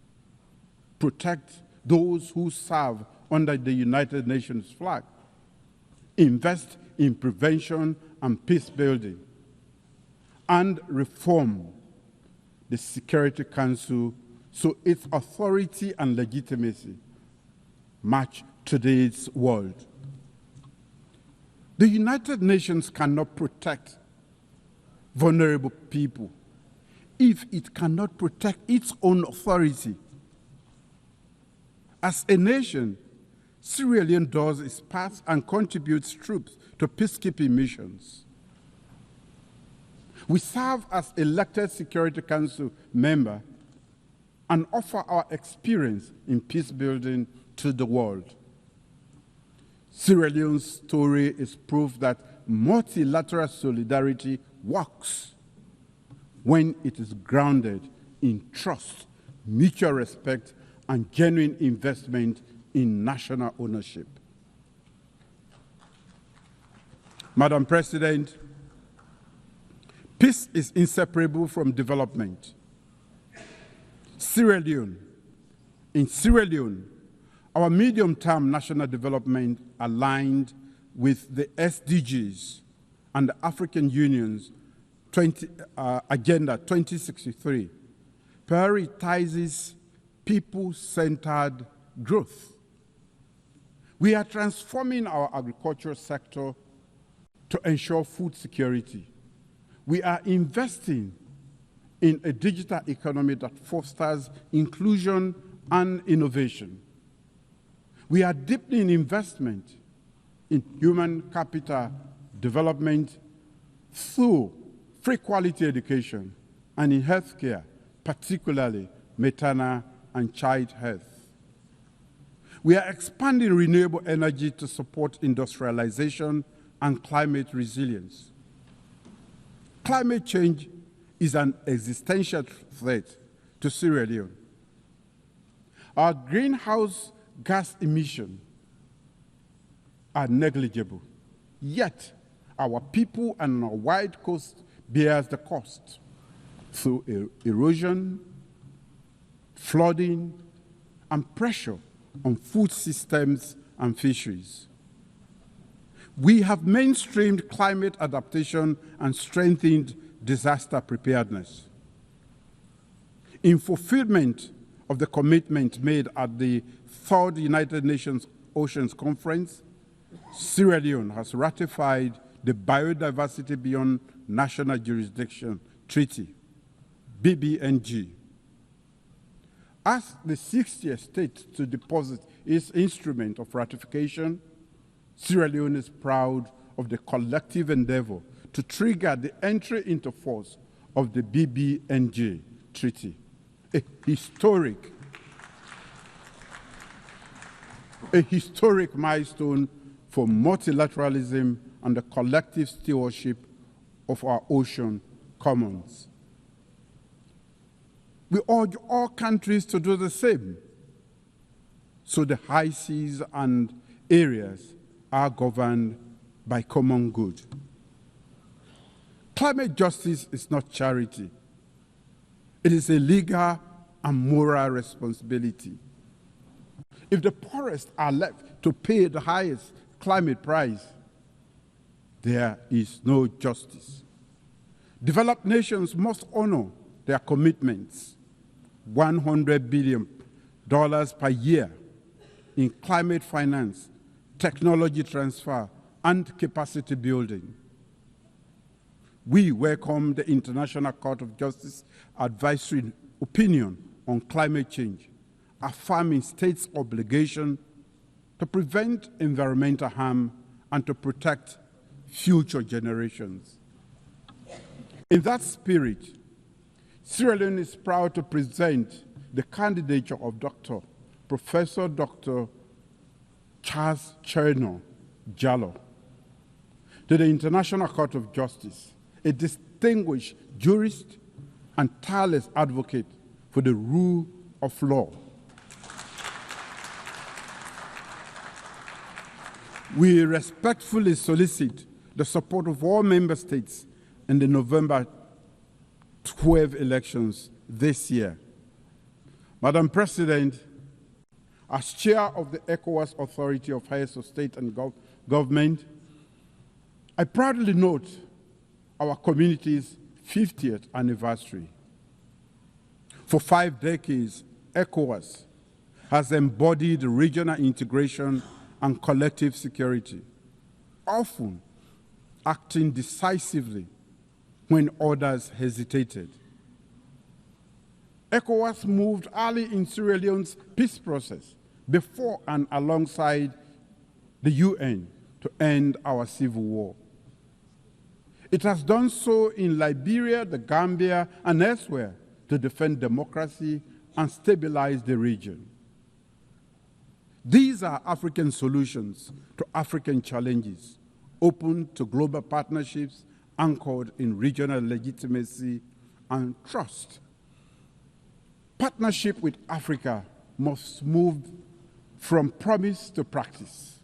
Protect those who serve under the United Nations flag. Invest in prevention and peace building. And reform the Security Council so its authority and legitimacy match today's world. The United Nations cannot protect vulnerable people if it cannot protect its own authority. As a nation, Sierra Leone does its part and contributes troops to peacekeeping missions. We serve as elected Security Council member and offer our experience in peace building to the world. Sierra Leone's story is proof that multilateral solidarity works when it is grounded in trust, mutual respect, and genuine investment in national ownership. Madam President, Peace is inseparable from development. Sierra Leone. In Sierra Leone, our medium-term national development aligned with the SDGs and the African Union's Agenda 2063 prioritizes people-centered growth. We are transforming our agricultural sector to ensure food security. We are investing in a digital economy that fosters inclusion and innovation. We are deepening investment in human capital development through free quality education and in healthcare, particularly maternal and child health. We are expanding renewable energy to support industrialization and climate resilience. Climate change is an existential threat to Sierra Leone. Our greenhouse gas emissions are negligible, yet our people and our wide coast bears the cost through erosion, flooding, and pressure on food systems and fisheries. We have mainstreamed climate adaptation and strengthened disaster preparedness. In fulfillment of the commitment made at the Third United Nations Oceans Conference, Sierra Leone has ratified the Biodiversity Beyond National Jurisdiction Treaty, BBNG. As the 60th state to deposit its instrument of ratification, Sierra Leone is proud of the collective endeavor to trigger the entry into force of the BBNG Treaty, a historic milestone for multilateralism and the collective stewardship of our ocean commons. We urge all countries to do the same, so the high seas and areas are governed by common good. Climate justice is not charity. It is a legal and moral responsibility. If the poorest are left to pay the highest climate price, there is no justice. Developed nations must honor their commitments, $100 billion per year in climate finance, technology transfer, and capacity building. We welcome the International Court of Justice advisory opinion on climate change, affirming states' obligation to prevent environmental harm and to protect future generations. In that spirit, Sierra Leone is proud to present the candidature of Professor Dr. Charles Cherno Jallo to the International Court of Justice, a distinguished jurist and tireless advocate for the rule of law. We respectfully solicit the support of all member states in the November 12 elections this year. Madam President, as chair of the ECOWAS Authority of Heads of State and Government, I proudly note our community's 50th anniversary. For 5 decades, ECOWAS has embodied regional integration and collective security, often acting decisively when others hesitated. ECOWAS moved early in Sierra Leone's peace process before and alongside the UN to end our civil war. It has done so in Liberia, the Gambia, and elsewhere to defend democracy and stabilize the region. These are African solutions to African challenges, open to global partnerships anchored in regional legitimacy and trust. Partnership with Africa must move from promise to practice.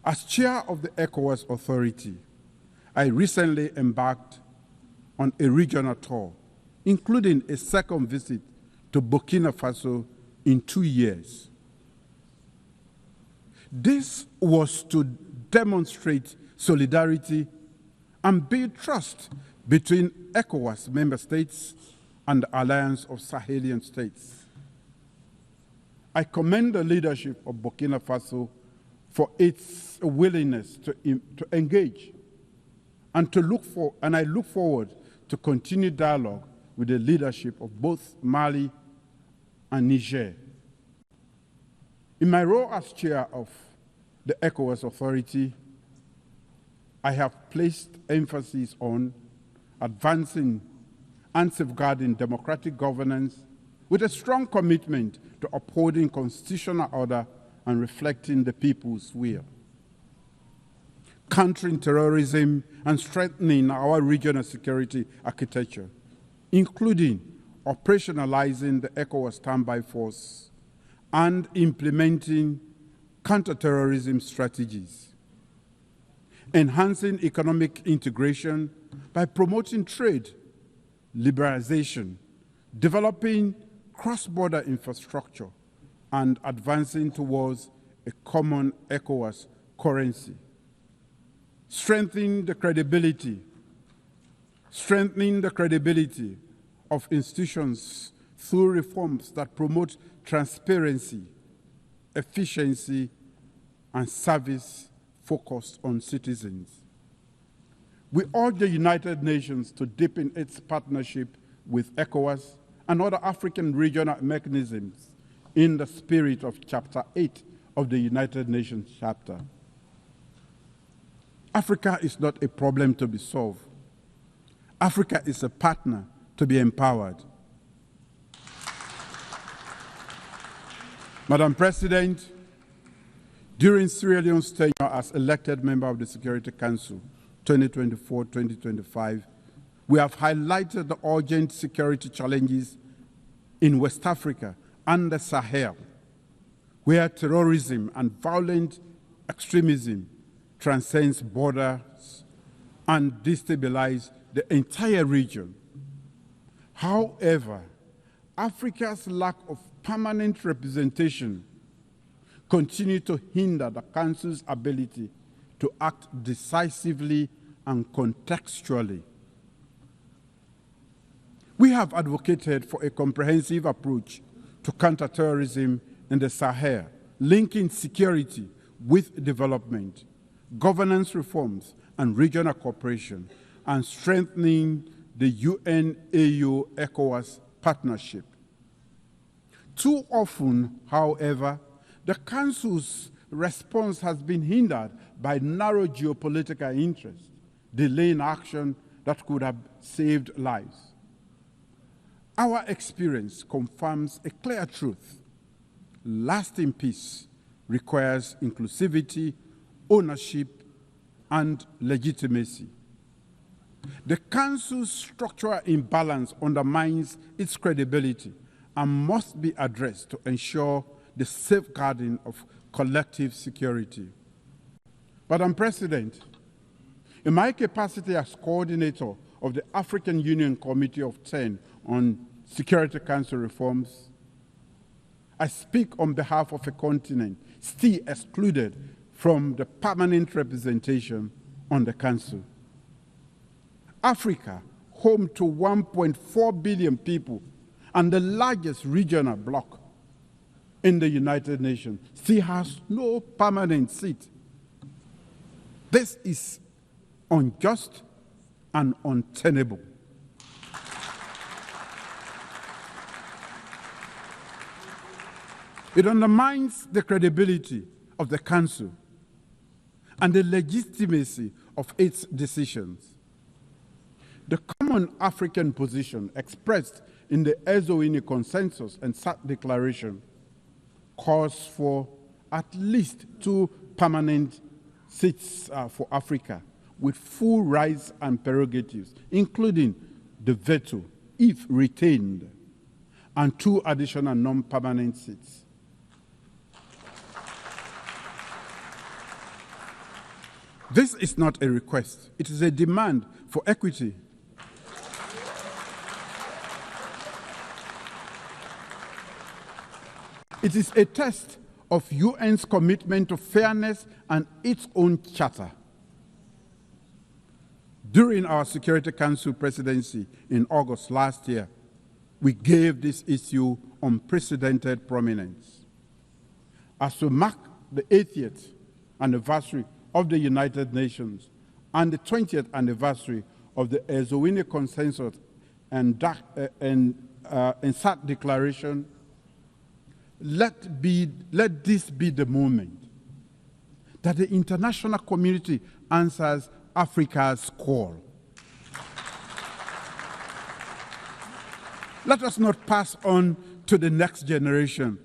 As chair of the ECOWAS Authority, I recently embarked on a regional tour, including a second visit to Burkina Faso in 2 years. This was to demonstrate solidarity and build trust between ECOWAS member states and the Alliance of Sahelian States. I commend the leadership of Burkina Faso for its willingness to engage and I look forward to continued dialogue with the leadership of both Mali and Niger. In my role as chair of the ECOWAS Authority, I have placed emphasis on advancing and safeguarding democratic governance with a strong commitment to upholding constitutional order and reflecting the people's will. Countering terrorism and strengthening our regional security architecture, including operationalizing the ECOWAS standby force and implementing counterterrorism strategies. Enhancing economic integration by promoting trade, liberalization, developing cross-border infrastructure, and advancing towards a common ECOWAS currency. Strengthening the credibility of institutions through reforms that promote transparency, efficiency, and service focused on citizens. We urge the United Nations to deepen its partnership with ECOWAS and other African regional mechanisms in the spirit of Chapter 8 of the United Nations Charter. Africa is not a problem to be solved. Africa is a partner to be empowered. Madam President, during Sierra Leone's tenure as elected member of the Security Council 2024-2025, we have highlighted the urgent security challenges in West Africa and the Sahel, where terrorism and violent extremism transcends borders and destabilize the entire region. However, Africa's lack of permanent representation continues to hinder the Council's ability to act decisively and contextually. We have advocated for a comprehensive approach to counterterrorism in the Sahel, linking security with development, governance reforms, and regional cooperation, and strengthening the UN-AU-ECOWAS partnership. Too often, however, the Council's response has been hindered by narrow geopolitical interests, delaying action that could have saved lives. Our experience confirms a clear truth. Lasting peace requires inclusivity, ownership, and legitimacy. The Council's structural imbalance undermines its credibility and must be addressed to ensure the safeguarding of collective security. Madam President, in my capacity as coordinator of the African Union Committee of 10 on Security Council reforms, I speak on behalf of a continent still excluded from the permanent representation on the Council. Africa, home to 1.4 billion people and the largest regional bloc in the United Nations, still has no permanent seat. This is unjust and untenable. It undermines the credibility of the Council and the legitimacy of its decisions. The common African position expressed in the Eswatini Consensus and SAC Declaration calls for at least 2 permanent seats for Africa with full rights and prerogatives, including the veto, if retained, and 2 additional non-permanent seats. This is not a request. It is a demand for equity. It is a test of UN's commitment to fairness and its own charter. During our Security Council presidency in August last year, we gave this issue unprecedented prominence. As we mark the 80th anniversary of the United Nations and the 20th anniversary of the Estonia Consensus and SAT Declaration, let this be the moment that the international community answers Africa's call. Let us not pass on to the next generation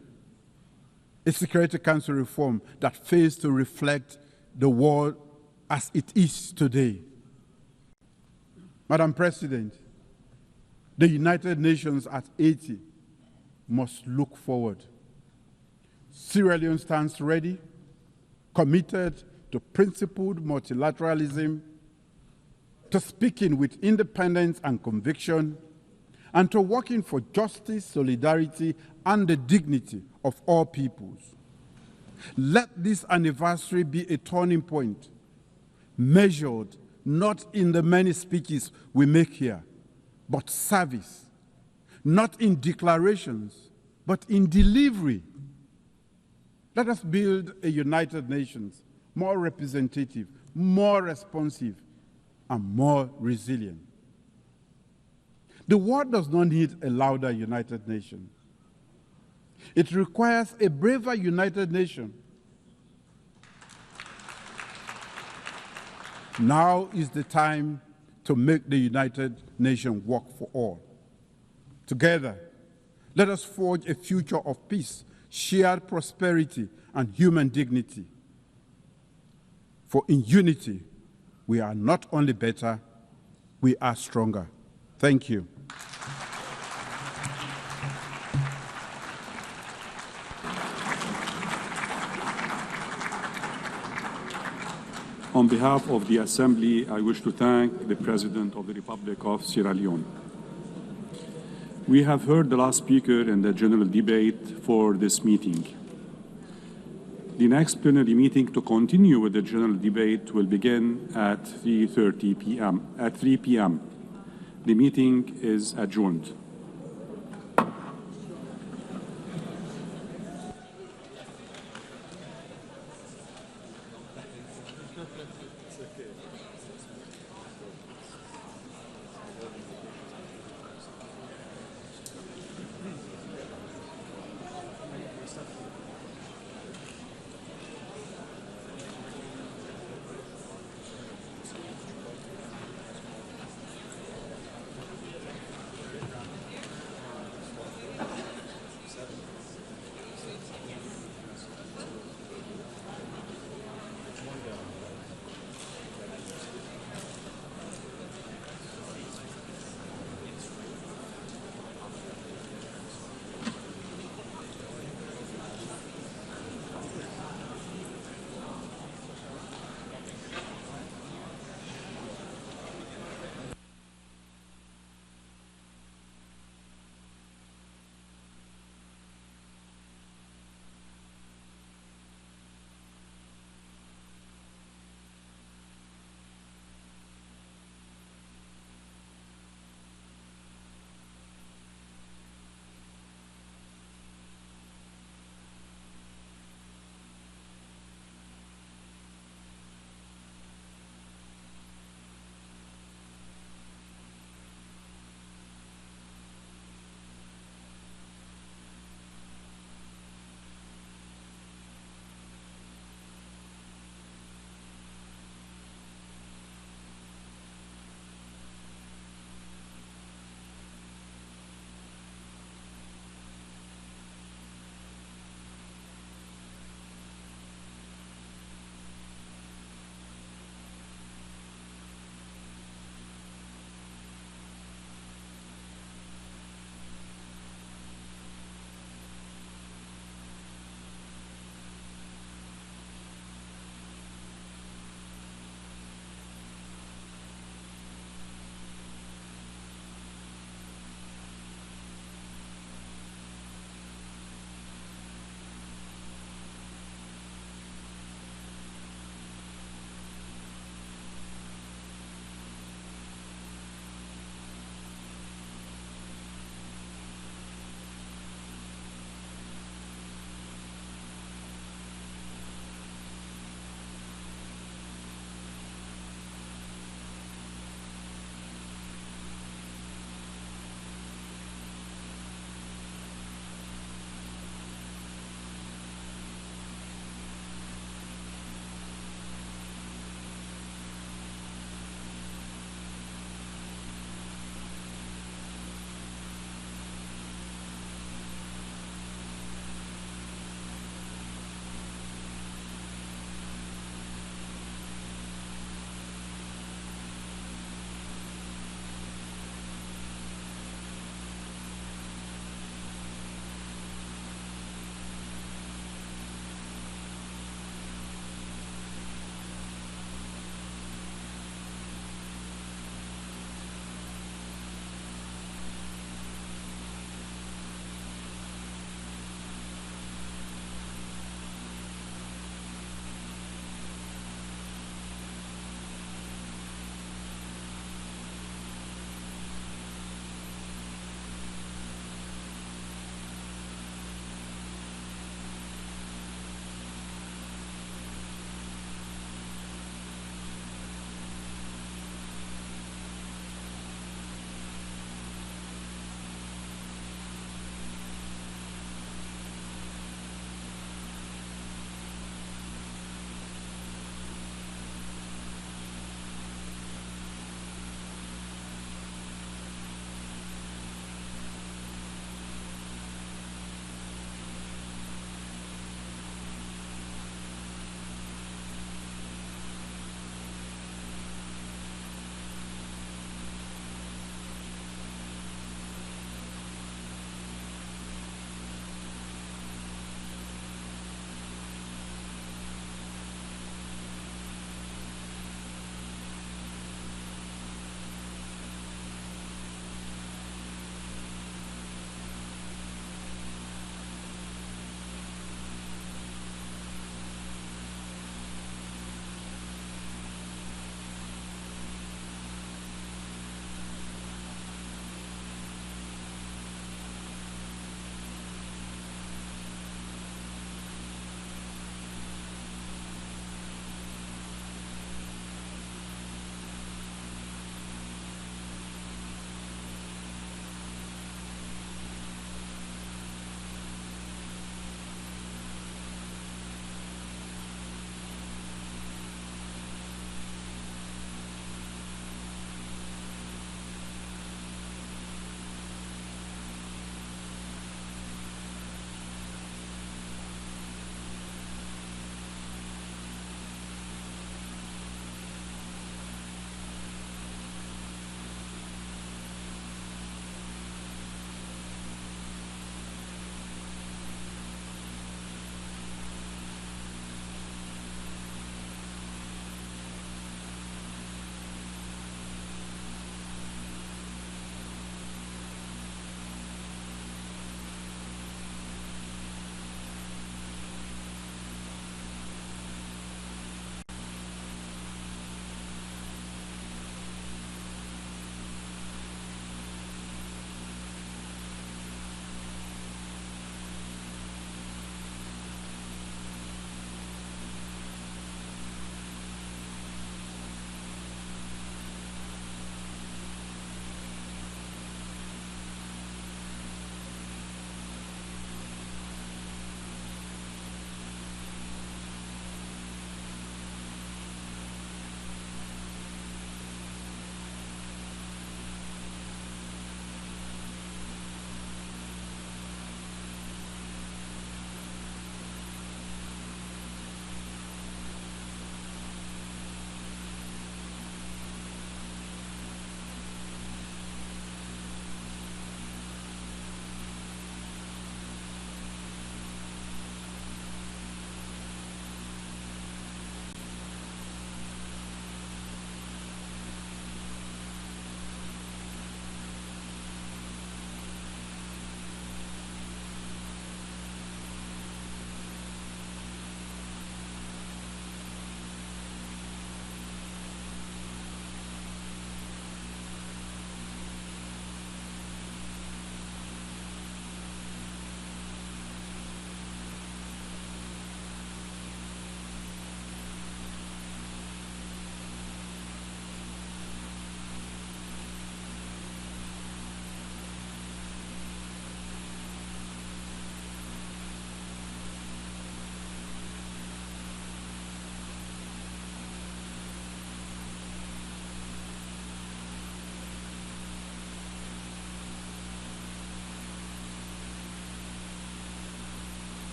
a Security Council reform that fails to reflect the world as it is today. Madam President, the United Nations at 80 must look forward. Sierra Leone stands ready, committed to principled multilateralism, to speaking with independence and conviction, and to working for justice, solidarity, and the dignity of all peoples. Let this anniversary be a turning point, measured not in the many speeches we make here, but service, not in declarations, but in delivery. Let us build a United Nations more representative, more responsive, and more resilient. The world does not need a louder United Nations. It requires a braver United Nations. Now is the time to make the United Nations work for all. Together, let us forge a future of peace, shared prosperity, and human dignity. For in unity, we are not only better, we are stronger. Thank you. On behalf of the Assembly, I wish to thank the President of the Republic of Sierra Leone. We have heard the last speaker in the general debate for this meeting. The next plenary meeting to continue with the general debate will begin at 3:30 p.m. At 3 p.m. The meeting is adjourned.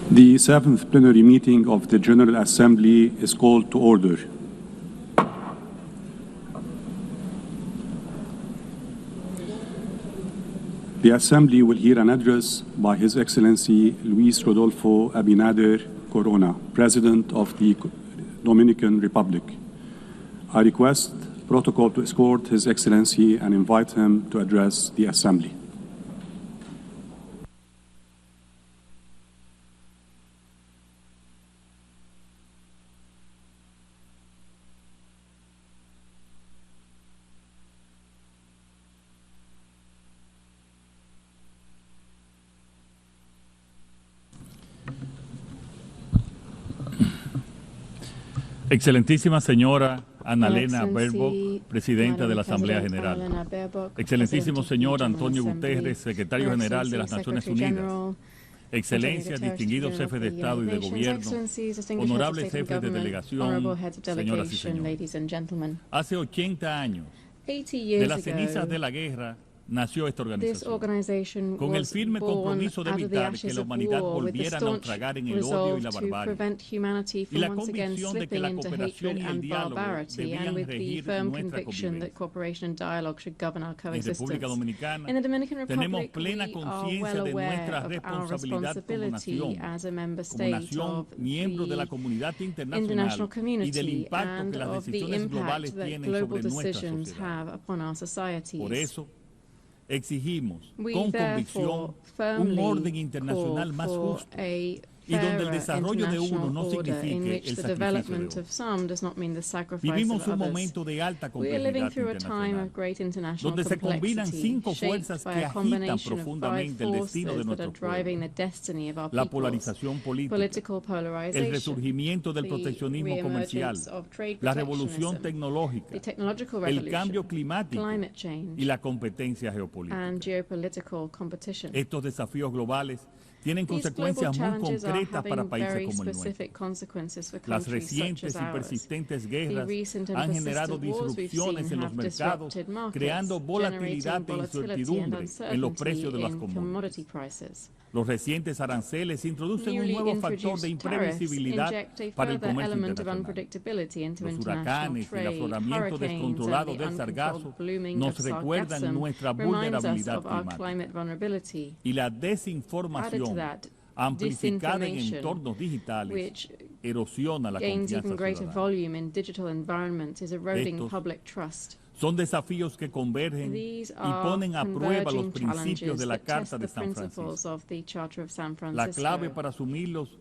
The 7th plenary meeting of the General Assembly is called to order. The Assembly will hear an address by His Excellency Luis Rodolfo Abinader Corona, President of the Dominican Republic. I request protocol to escort His Excellency and invite him to address the Assembly. Excelentísima señora Annalena Baerbock, Presidenta de la Asamblea General. Excelentísimo señor Antonio Guterres, Secretario General de las Naciones Unidas. Excelencias, distinguidos jefes de Estado y de Gobierno, honorables jefes de delegación, señoras y señores. Hace 80 años, de las cenizas de la guerra, nació esta organización, con el firme compromiso de evitar que la humanidad volviera a naufragar en el odio y la barbarie, y la convicción de que la cooperación y el diálogo debían regir nuestra convivencia. En República Dominicana tenemos plena conciencia de nuestra responsabilidad como nación miembro de la comunidad internacional y del impacto que las decisiones globales tienen sobre nuestra sociedad. Por eso, exigimos con convicción un orden internacional más justo y donde el desarrollo de uno no signifique el sacrificio de otro. Vivimos un momento de alta complejidad internacional, donde se combinan 5 fuerzas que agitan profundamente el destino de nuestro pueblo: la polarización política, el resurgimiento del proteccionismo comercial, la revolución tecnológica, el cambio climático y la competencia geopolítica. Estos desafíos globales tienen consecuencias muy concretas para países como el nuestro. Las recientes y persistentes guerras han generado disrupciones en los mercados, creando volatilidad e incertidumbre en los precios de las commodities. Los recientes aranceles introducen un nuevo factor de imprevisibilidad para el comercio internacional. Los huracanes y el afloramiento descontrolado del sargazo nos recuerdan nuestra vulnerabilidad climática. Y la desinformación, amplificada en entornos digitales, erosiona la confianza ciudadana. Son desafíos que convergen y ponen a prueba los principios de la Carta de San Francisco. La clave para asumirlos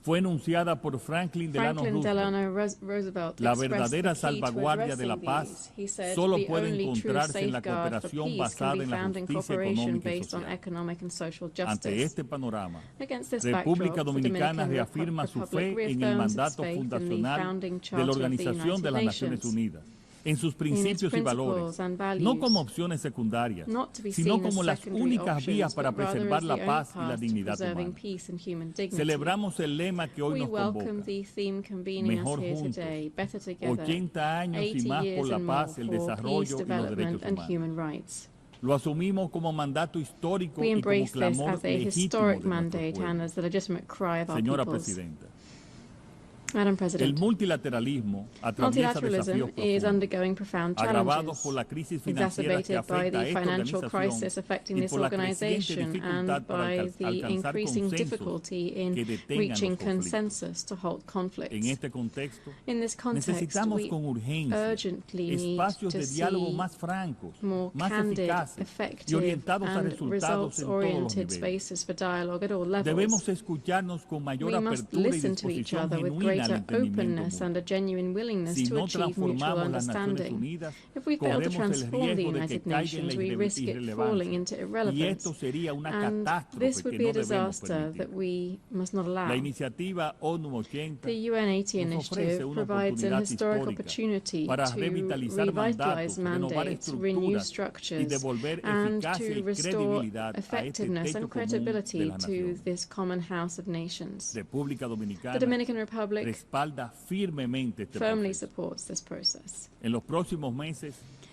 fue enunciada por Franklin Delano Roosevelt. La verdadera salvaguardia de la paz solo puede encontrarse en la cooperación basada en la justicia económica y social. Ante este panorama, República Dominicana reafirma su fe en el mandato fundacional de la Organización de las Naciones Unidas, en sus principios y valores, no como opciones secundarias, sino como las únicas vías para preservar la paz y la dignidad humana. Celebramos el lema que hoy nos convoca: mejor juntos, 80 años y más por la paz, el desarrollo y los derechos humanos. Lo asumimos como mandato histórico y como clamor legítimo de nuestro pueblo. Señora Presidenta, el multilateralismo atraviesa desafíos profundos, agravados por la crisis financiera que afecta a esta organización y por la creciente dificultad para alcanzar consensos que detengan los conflictos. En este contexto, necesitamos con urgencia espacios de diálogo más francos, más eficaces y orientados a resultados en todos los niveles. Debemos escucharnos con mayor apertura y disposición genuina al entendimiento mutuo. Si no transformamos las Naciones Unidas, corremos el riesgo de que caiga en la irrelevancia, y esto sería una catástrofe que no debemos permitir. La iniciativa ONU 80 nos ofrece una oportunidad histórica para revitalizar mandatos, renovar estructuras y devolver eficacia y credibilidad a este techo común de las naciones. República Dominicana respalda firmemente este proceso. En los próximos meses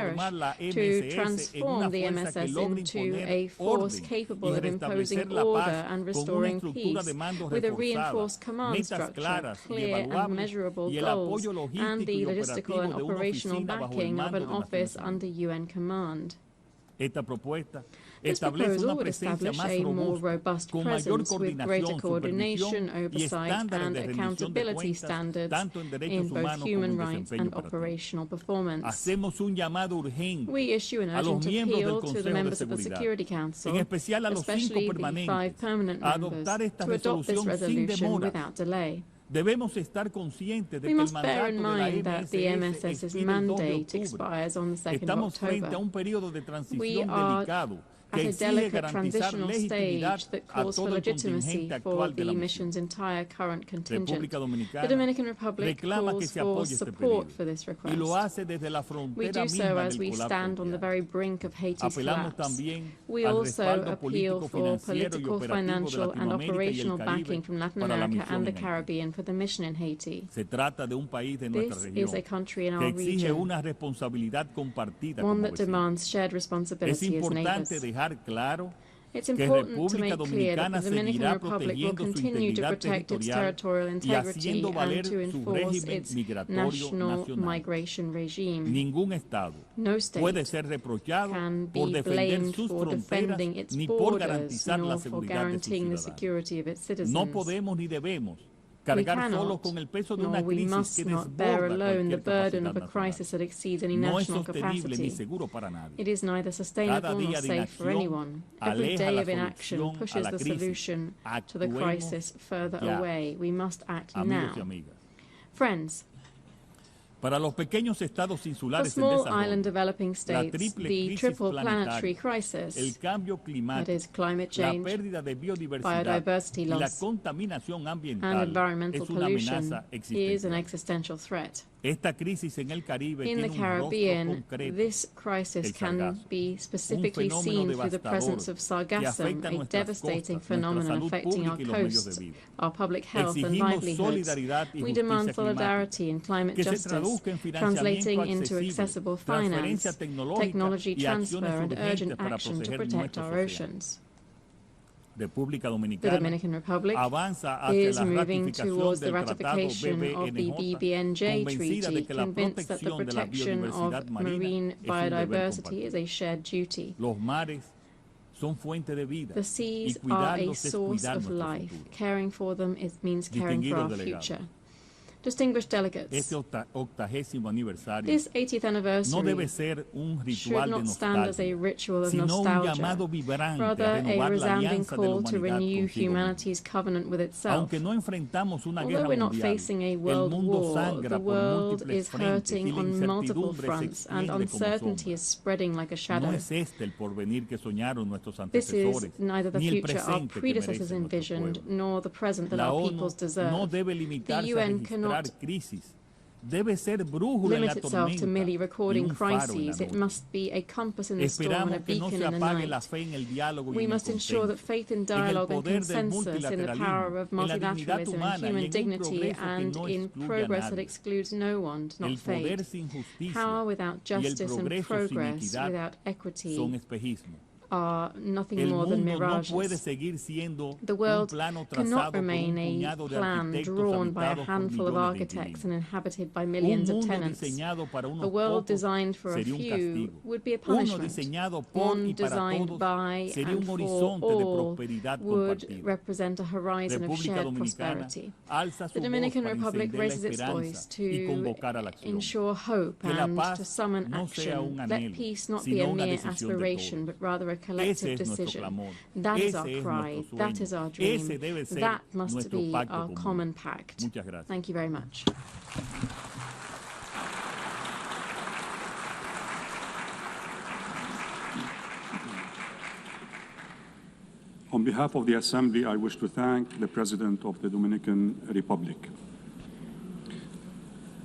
Guterres to transform the MSS into a force capable of imposing order and restoring peace, with a reinforced command structure, clear and measurable goals, and the logistical and operational backing of an office under UN command. This proposal would establish a more robust presence with greater coordination, oversight and accountability standards in both human rights and operational performance. We issue an urgent appeal to the members of the Security Council, especially the 5 permanent members, to adopt this resolution without delay. We must bear in mind that the MSS's mandate expires on the 2nd of October. We are at a delicate transitional stage that calls for legitimacy for the mission's entire current contingent. The Dominican Republic calls for support for this request. We do so as we stand on the very brink of Haiti's collapse. We also appeal for political, financial, and operational backing from Latin America and the Caribbean for the mission in Haiti. This is a country in our region, one that demands shared responsibility as neighbors. It's important to make clear that the Dominican Republic will continue to protect its territorial integrity and to enforce its national migration regime. No state can be blamed for defending its borders nor for guaranteeing the security of its citizens. We cannot, nor we must not bear alone the burden of a crisis that exceeds any national capacity. It is neither sustainable nor safe for anyone. Every day of inaction pushes the solution to the crisis further away. We must act now. Friends, for small island developing states, the triple planetary crisis, that is climate change, biodiversity loss, and environmental pollution, is an existential threat. In the Caribbean, this crisis can be specifically seen through the presence of sargassum, a devastating phenomenon affecting our coasts, our public health and livelihoods. We demand solidarity and climate justice, translating into accessible finance, technology transfer, and urgent action to protect our oceans. The Dominican Republic is moving towards the ratification of the BBNJ Treaty, convinced that the protection of marine biodiversity is a shared duty. The seas are a source of life. Caring for them means caring for our future. Distinguished delegates, this 80th anniversary should not stand as a ritual of nostalgia, rather a resounding call to renew humanity's covenant with itself. Although we're not facing a world war, the world is hurting on multiple fronts and uncertainty is spreading like a shadow. This is neither the future our predecessors envisioned nor the present that our peoples deserve. The UN cannot limit itself to merely recording crises. It must be a compass in the storm and a beacon in the night. We must ensure that faith in dialogue and consensus, in the power of multilateralism and human dignity, and in progress that excludes no one, not fate. Power without justice and progress without equity are nothing more than mirages. The world cannot remain a plan drawn by a handful of architects and inhabited by millions of tenants. A world designed for a few would be a punishment. One designed by and for all would represent a horizon of shared prosperity. The Dominican Republic raises its voice to ensure hope and to summon action. Let peace not be a mere aspiration, but rather a collective decision. That is our cry, that is our dream, that must be our common pact. Thank you very much. On behalf of the Assembly, I wish to thank the President of the Dominican Republic.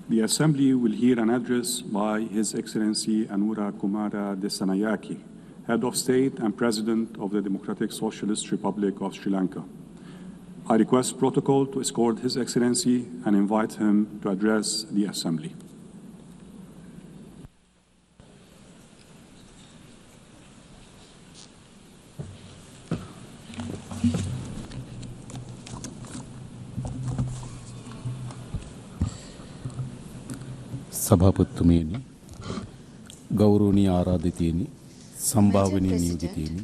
The Assembly will hear an address by His Excellency Anura Kumara Desanayake, Head of State and President of the Democratic Socialist Republic of Sri Lanka. I request protocol to escort His Excellency and invite him to address the Assembly. ಸಭಾಪತಿಯೇನಿ ಗೌರವನೀಯ ಆರಾಧಿತೇನಿ ಸಂಭಾವನೆ ನಿಯೋಜಿತೇನಿ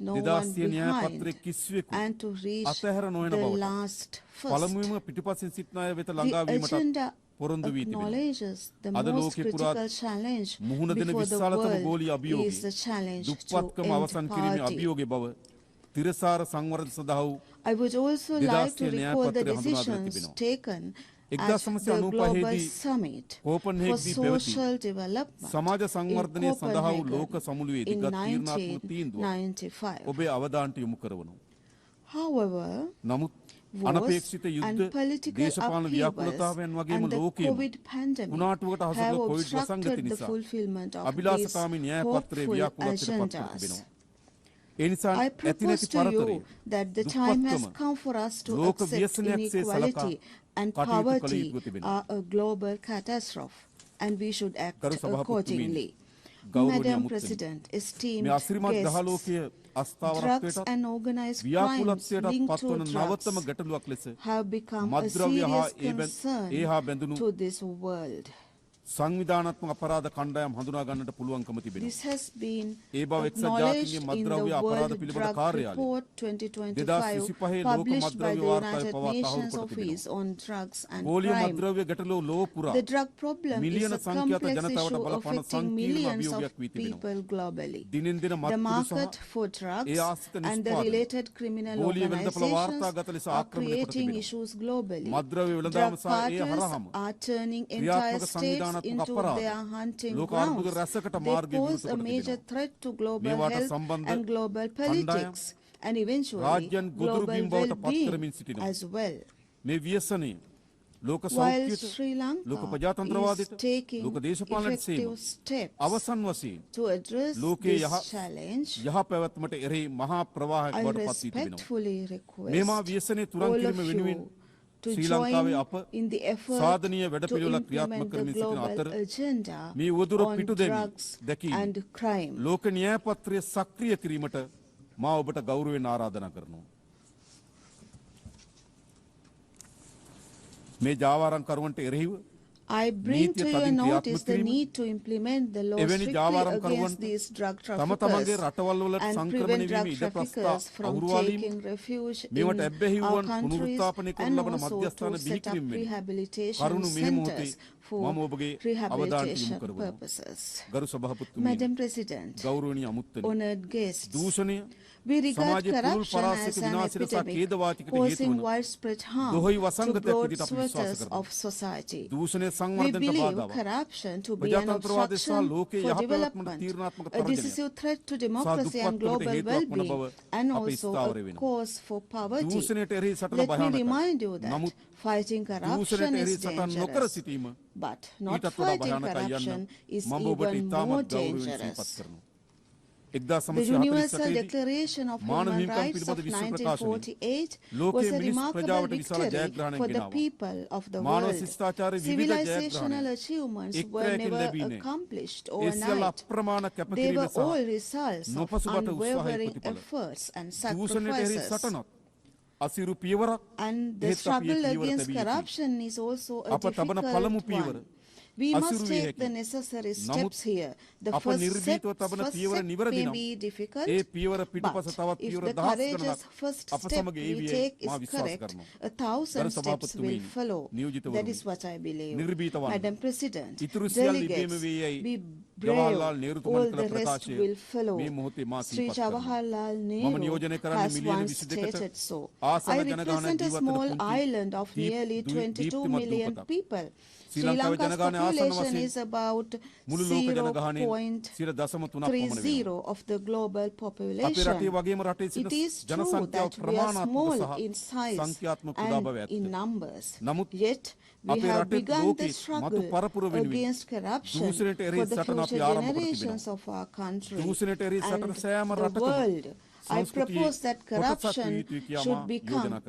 no one behind and to reach the last first. The agenda acknowledges the most critical challenge before the world is the challenge to end poverty. I would also like to recall the decisions taken at the Global Summit for Social Development in Copenhagen in 1995. However, wars and political upheavals and the COVID pandemic have obstructed the fulfillment of these hopeful agendas. I propose to you that the time has come for us to accept inequality and poverty are a global catastrophe and we should act accordingly. Madam President, esteemed guests, drugs and organized crimes linked to drugs have become a serious concern to this world. This has been acknowledged in the World Drug Report 2025 published by the United Nations Office on Drugs and Crime. The drug problem is a complex issue affecting millions of people globally. The market for drugs and the related criminal organizations are creating issues globally. Drug cartels are turning entire states into their hunting grounds. They pose a major threat to global health and global politics, and eventually global well-being as well. While Sri Lanka is taking effective steps to address this challenge, I respectfully request all of you to join in the effort to implement the global agenda on drugs and crime. I bring to your notice the need to implement the law strictly against these drug traffickers and prevent drug traffickers from taking refuge in our countries, and also to set up rehabilitation centers for rehabilitation purposes. Madam President, honored guests, we regard corruption as an epidemic causing widespread harm to broad swathes of society. We believe corruption to be an obstruction for development, a decisive threat to democracy and global well-being, and also a cause for poverty. Let me remind you that fighting corruption is dangerous, but not fighting corruption is even more dangerous. The Universal Declaration of Human Rights of 1948 was a remarkable victory for the people of the world. Civilizational achievements were never accomplished overnight. They were all results of unwavering efforts and sacrifices. And the struggle against corruption is also a difficult one. We must take the necessary steps here. The first step may be difficult, but if the courageous first step we take is correct, 1,000 steps will follow. That is what I believe. Madam President, delegates, be brave, all the rest will follow. Sri Jawaharlal Nehru has once stated so. I represent a small island of nearly 22 million people. Sri Lanka's population is about 0.30 of the global population. It is true that we are small in size and in numbers. Yet, we have begun the struggle against corruption for the future generations of our country and the world. I propose that corruption should become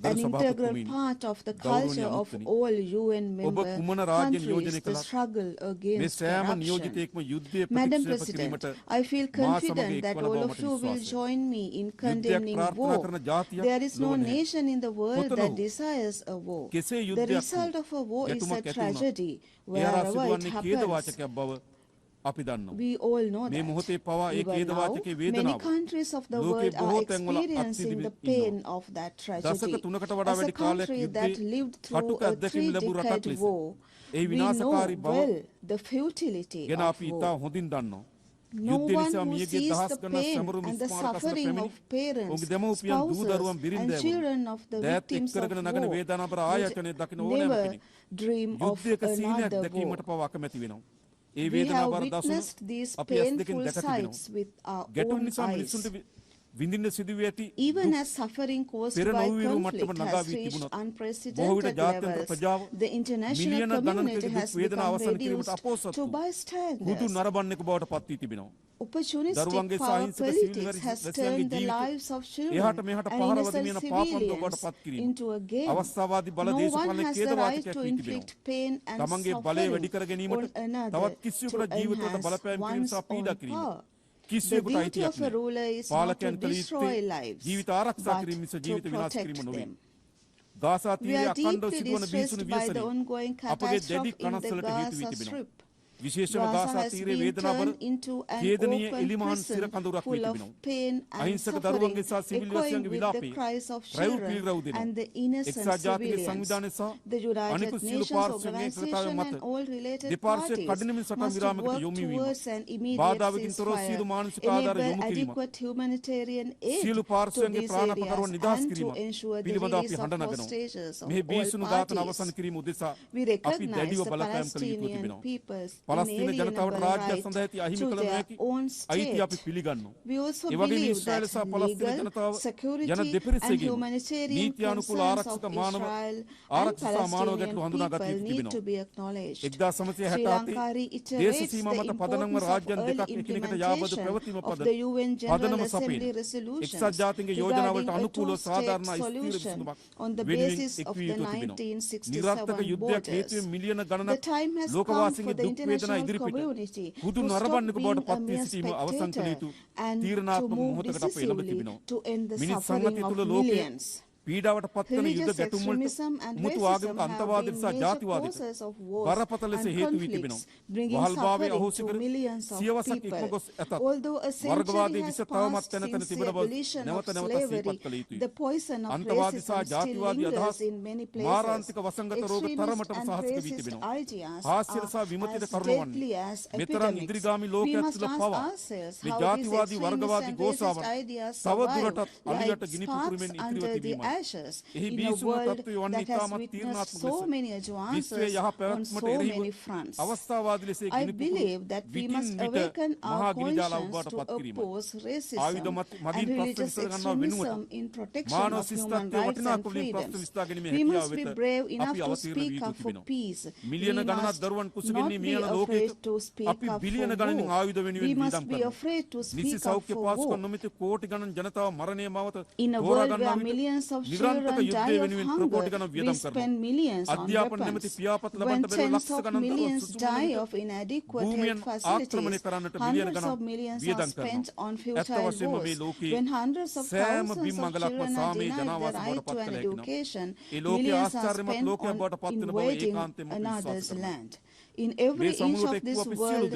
an integral part of the culture of all UN member countries, the struggle against corruption. Madam President, I feel confident that all of you will join me in condemning war. There is no nation in the world that desires a war. The result of a war is a tragedy wherever it happens. We all know that. Even now, many countries of the world are experiencing the pain of that tragedy. As a country that lived through a 3-decade war, we know well the futility of war. No one who sees the pain and the suffering of parents, spouses, and children of the victims of war would never dream of another war. We have witnessed these painful sights with our own eyes. Even as suffering caused by conflict has reached unprecedented levels, the international community has become reduced to bystanders. Opportunistic power politics has turned the lives of children and innocent civilians into a game. No one has the right to inflict pain and suffering on another to enhance one's own power. The duty of a ruler is not to destroy lives, but to protect them. We are deeply distressed by the ongoing catastrophe in the Gaza Strip. Gaza has been turned into an open prison full of pain and suffering, echoing with the cries of children and the innocent civilians. The United Nations Organization and all related parties must work towards an immediate ceasefire, enable adequate humanitarian aid to these areas, and to ensure the release of hostages of all parties. We recognize the Palestinian people's inalienable right to their own state. We also believe that legal, security and humanitarian concerns of Israel and Palestinian people need to be acknowledged. Sri Lanka reiterates the importance of early implementation of the UN General Assembly resolutions regarding a two-state solution on the basis of the 1967 borders. The time has come for the international community to stop being a mere spectator and to move decisively to end the suffering of millions. Religious extremism and racism have been major causes of wars and conflicts, bringing suffering to millions of people. Although a century has passed since the abolition of slavery, the poison of racism still lingers in many places. Extremist and racist ideas are as deadly as epidemics. We must ask ourselves how these extremist and racist ideas survive like sparks under the ashes in a world that has witnessed so many advances on so many fronts. I believe that we must awaken our conscience to oppose racism and religious extremism in protection of human rights and freedoms. We must be brave enough to speak up for peace. We must not be afraid to speak up for war. We must be afraid to speak up for war. In a world where millions of children die of hunger, we spend millions on weapons. When tens of millions die of inadequate health facilities, hundreds of millions are spent on futile wars. When hundreds of thousands of children are denied the right to an education, millions are spent on invading another's land. In every inch of this world,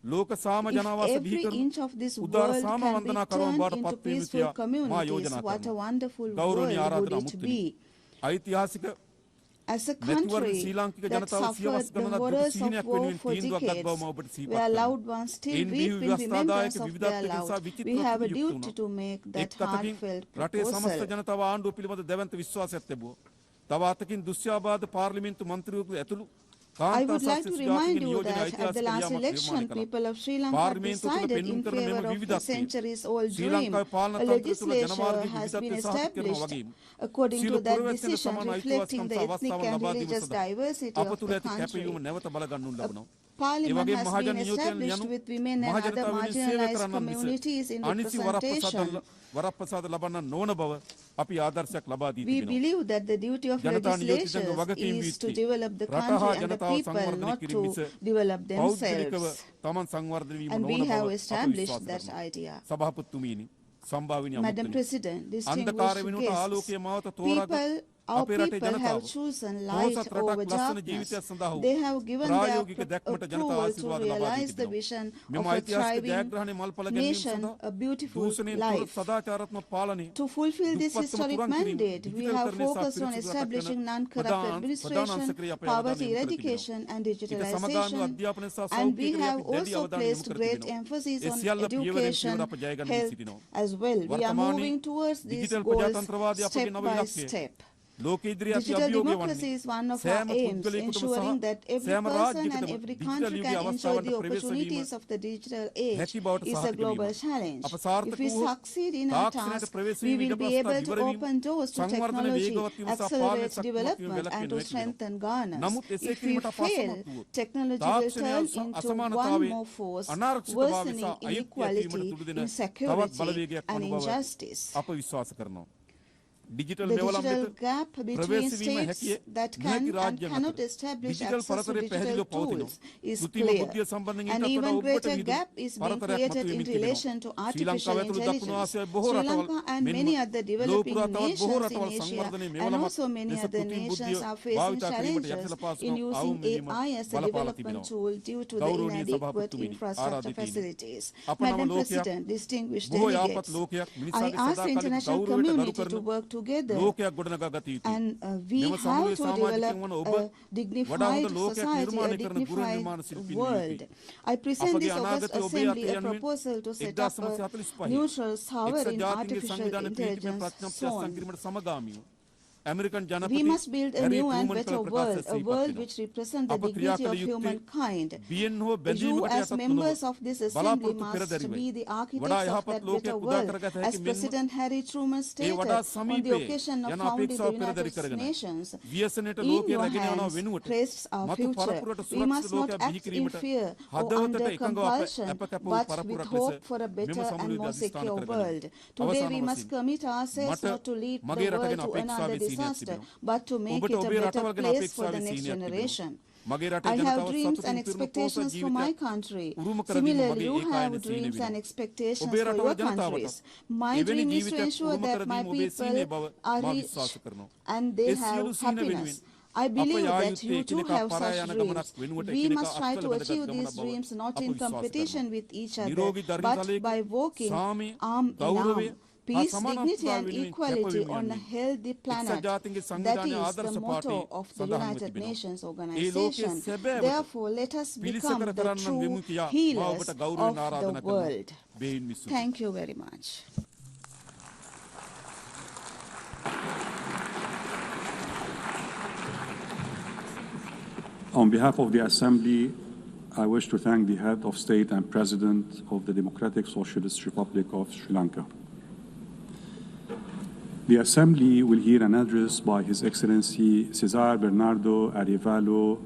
if every inch of this world can be turned into peaceful communities, what a wonderful world would it be. As a country that suffered the horrors of war for decades, where loved ones still weep in remembrance of their loved, we have a duty to make that heartfelt proposal. I would like to remind you that at the last election, people of Sri Lanka decided in favor of the centuries-old dream. A legislature has been established according to that decision, reflecting the ethnic and religious diversity of the country. Parliament has been established with women and other marginalized communities in representation. We believe that the duty of legislators is to develop the country and the people, not to develop themselves. And we have established that idea. Madam President, distinguished guests, our people have chosen light over darkness. They have given their approval to realize the vision of a thriving nation, a beautiful life. To fulfill this historic mandate, we have focused on establishing non-corrupt administration, poverty eradication and digitalization, and we have also placed great emphasis on education, health as well. We are moving towards these goals step by step. Digital democracy is one of our aims, ensuring that every person and every country can enjoy the opportunities of the digital age is a global challenge. If we succeed in our task, we will be able to open doors to technology, accelerate development, and to strengthen governance. If we fail, technology will turn into one more force, worsening inequality, insecurity, and injustice. The digital gap between states that can and cannot establish access to digital tools is clear. An even greater gap is being created in relation to artificial intelligence. Sri Lanka and many other developing nations in Asia and also many other nations are facing challenges in using AI as a development tool due to the inadequate infrastructure facilities. Madam President, distinguished delegates, I ask the international community to work together, and we have to develop a dignified society, a dignified world. I present this August Assembly a proposal to set up a neutral sovereign artificial intelligence zone. We must build a new and better world, a world which represents the dignity of humankind. You, as members of this assembly, must be the architects of that better world. As President Harry Truman stated on the occasion of founding the United Nations, in your hands rests our future. We must not act in fear or under compulsion, but with hope for a better and more secure world. Today we must commit ourselves not to lead the world to another disaster, but to make it a better place for the next generation. I have dreams and expectations for my country. Similarly, you have dreams and expectations for your countries. My dream is to ensure that my people are rich and they have happiness. I believe that you too have such dreams. We must try to achieve these dreams not in competition with each other, but by working arm in arm. Peace, dignity, and equality on a healthy planet. That is the motto of the United Nations Organization. Therefore, let us become the true healers of the world. Thank you very much. On behalf of the Assembly, I wish to thank the Head of State and President of the Democratic Socialist Republic of Sri Lanka. The Assembly will hear an address by His Excellency Cesar Bernardo Arevalo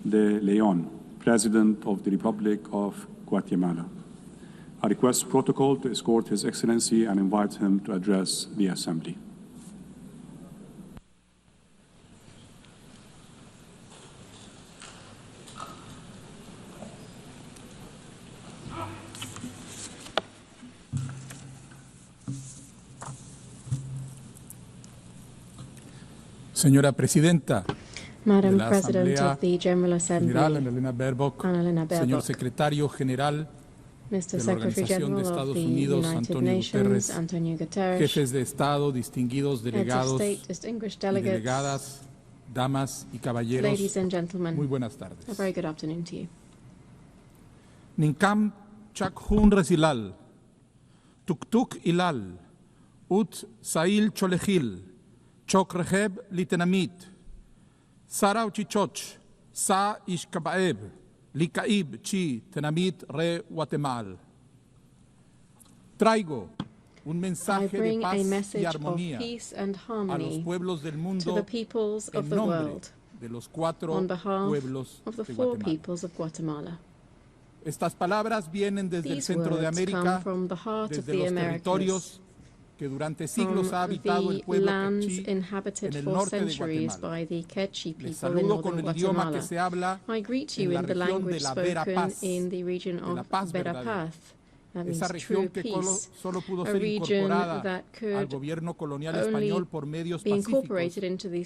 de Leon, President of the Republic of Guatemala. I request protocol to escort His Excellency and invite him to address the Assembly. Señora Presidenta, Madam President of the General Assembly, Annalena Baerbock, Señor Secretario General Mr. de la Organización de Estados Unidos, Antonio Guterres, jefes de Estado, distinguidos delegados y delegadas, damas y caballeros, ladies and gentlemen, muy buenas tardes. A very good afternoon to you. Ninkam Chakhun Resilal, Tuktuk Ilal, Ut Sail Cholejil, Chok Reheb Litenamit, Sara Uchichoch, Sa Ishkabaeb, Likaib Chi Tenamit Re Guatemala. Traigo un mensaje de paz y armonía a los pueblos del mundo en nombre de los cuatro pueblos de Guatemala. Estas palabras vienen desde el centro de América, desde los territorios que durante siglos ha habitado el pueblo quechí en el norte de Guatemala. Les saludo con el idioma que se habla en la región de la Vera Paz, de la paz verdadera. Esa región que solo pudo ser incorporada al gobierno colonial español por medios pacíficos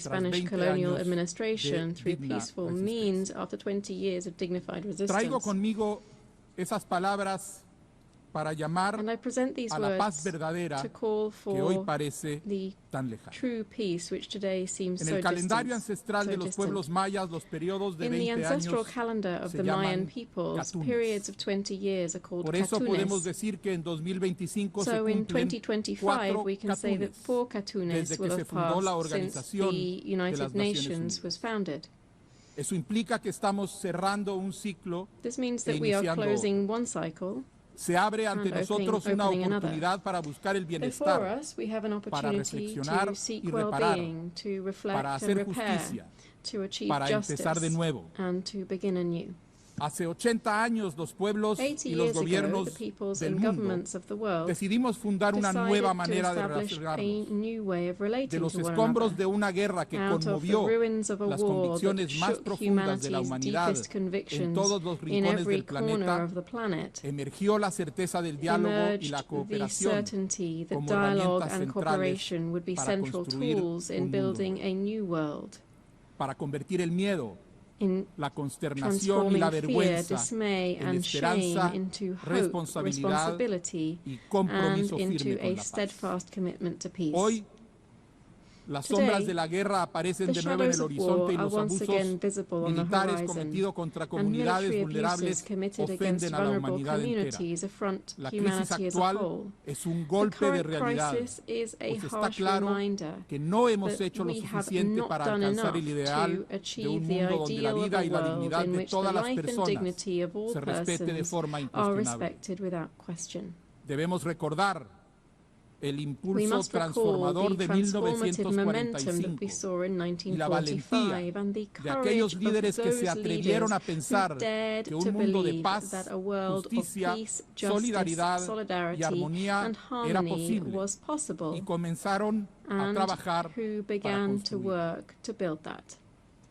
tras 20 años de digna resistencia. Traigo conmigo esas palabras para llamar a la paz verdadera que hoy parece tan lejana. En el calendario ancestral de los pueblos mayas, los periodos de 20 años se llaman catunes. Por eso podemos decir que en 2025 se cumplen 4 catunes desde que se fundó la Organización de las Naciones Unidas. Eso implica que estamos cerrando un ciclo e iniciando otro. Se abre ante nosotros una oportunidad para buscar el bienestar, para reflexionar y reparar, para hacer justicia, para empezar de nuevo. Hace 80 años los pueblos y los gobiernos del mundo decidimos fundar una nueva manera de relacionarnos. De los escombros de una guerra que conmovió las convicciones más profundas de la humanidad en todos los rincones del planeta, emergió la certeza del diálogo y la cooperación como herramientas centrales para construir un mundo, para convertir el miedo, la consternación y la vergüenza en esperanza, responsabilidad y compromiso firme con la paz. Hoy, las sombras de la guerra aparecen de nuevo en el horizonte y los abusos militares cometidos contra comunidades vulnerables ofenden a la humanidad entera. La crisis actual es un golpe de realidad, pues está claro que no hemos hecho lo suficiente para alcanzar el ideal de un mundo donde la vida y la dignidad de todas las personas se respete de forma incuestionable. Debemos recordar el impulso transformador de 1945 y la valentía de aquellos líderes que se atrevieron a pensar que un mundo de paz, justicia, solidaridad y armonía era posible y comenzaron a trabajar para construir.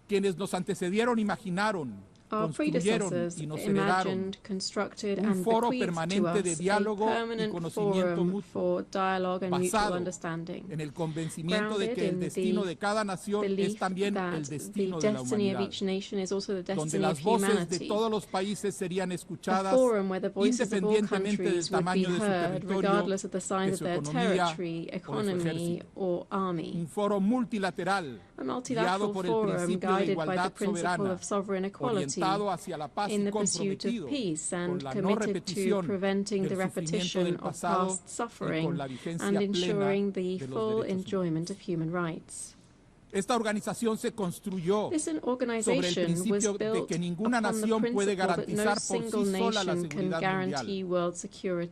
Quienes nos antecedieron imaginaron, construyeron y nos heredaron un foro permanente de diálogo y conocimiento mutuo, basado en el convencimiento de que el destino de cada nación es también el destino de la humanidad, donde las voces de todos los países serían escuchadas independientemente del tamaño de su territorio, de su economía o de su ejército. Un foro multilateral guiado por el principio de igualdad soberana, orientado hacia la paz y comprometido con la no repetición del sufrimiento del pasado y con la vigencia plena de los derechos humanos. Esta organización se construyó sobre el principio de que ninguna nación puede garantizar por sí sola la seguridad mundial.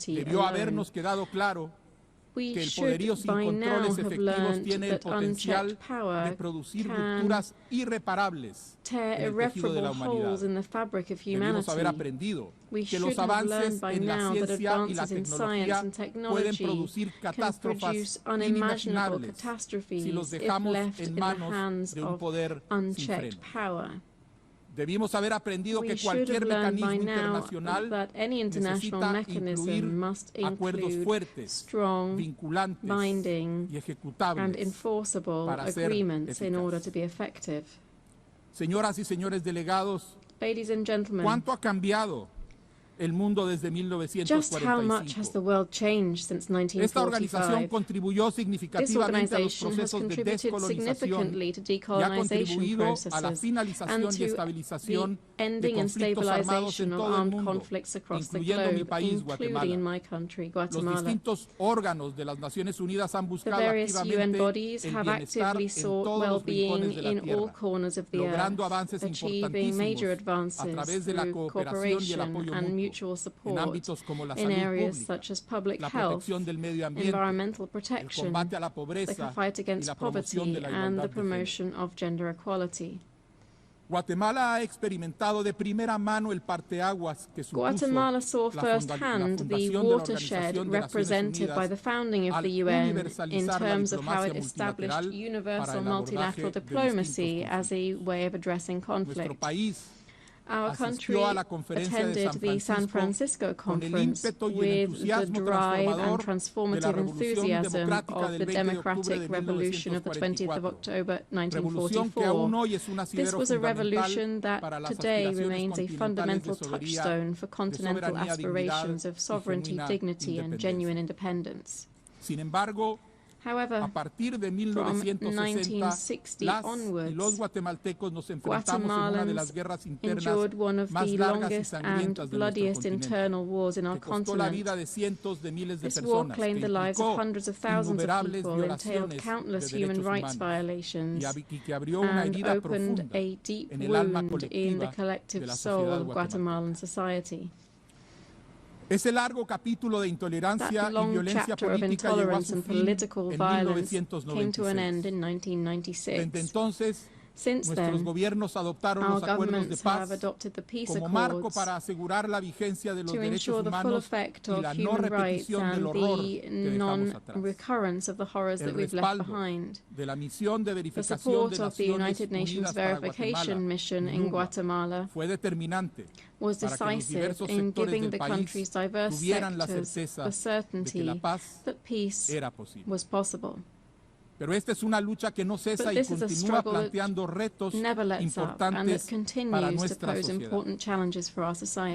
Debió habernos quedado claro que el poderío sin controles efectivos tiene el potencial de producir rupturas irreparables en el tejido de la humanidad. Debimos haber aprendido que los avances en la ciencia y la tecnología pueden producir catástrofes inimaginables si los dejamos en manos de un poder sin freno. Debimos haber aprendido que cualquier mecanismo internacional necesita incluir acuerdos fuertes, vinculantes y ejecutables para ser eficaces. Señoras y señores delegados, ¿cuánto ha cambiado el mundo desde 1945? Esta organización contribuyó significativamente a los procesos de descolonización y ha contribuido a la finalización y estabilización de conflictos armados en todo el mundo, incluyendo mi país, Guatemala. Los distintos órganos de las Naciones Unidas han buscado activamente el bienestar en todos los rincones de la Tierra, logrando avances importantísimos a través de la cooperación y el apoyo mutuo en ámbitos como la salud pública, la protección del medio ambiente, el combate a la pobreza y la promoción de la igualdad de género. Guatemala ha experimentado de primera mano el parteaguas que supuso Guatemala saw firsthand the watershed represented by the founding of the UN in terms of how it established universal multilateral diplomacy as a way of addressing conflict. Our country attended the San Francisco conference with the drive and transformative enthusiasm of the democratic revolution of the 20th of October 1944. This was a revolution that today remains a fundamental touchstone for continental aspirations of sovereignty, dignity, and genuine independence. However, from 1960 onwards, Guatemalans endured one of the longest and bloodiest internal wars in our continent. This war claimed the lives of hundreds of thousands of people, entailed countless human rights violations, and opened a deep wound in the collective soul of Guatemalan society. Ese largo capítulo de intolerancia y violencia política llegó a su fin en 1996. Desde entonces, nuestros gobiernos adoptaron los acuerdos de paz como marco para asegurar la vigencia de los derechos humanos y la no repetición del horror que dejamos atrás. El respaldo de la misión de verificación de Naciones Unidas para Guatemala fue determinante para que los diversos sectores del país tuvieran la certeza de que la paz era posible. Pero esta es una lucha que no cesa y continúa planteando retos importantes para nuestra sociedad.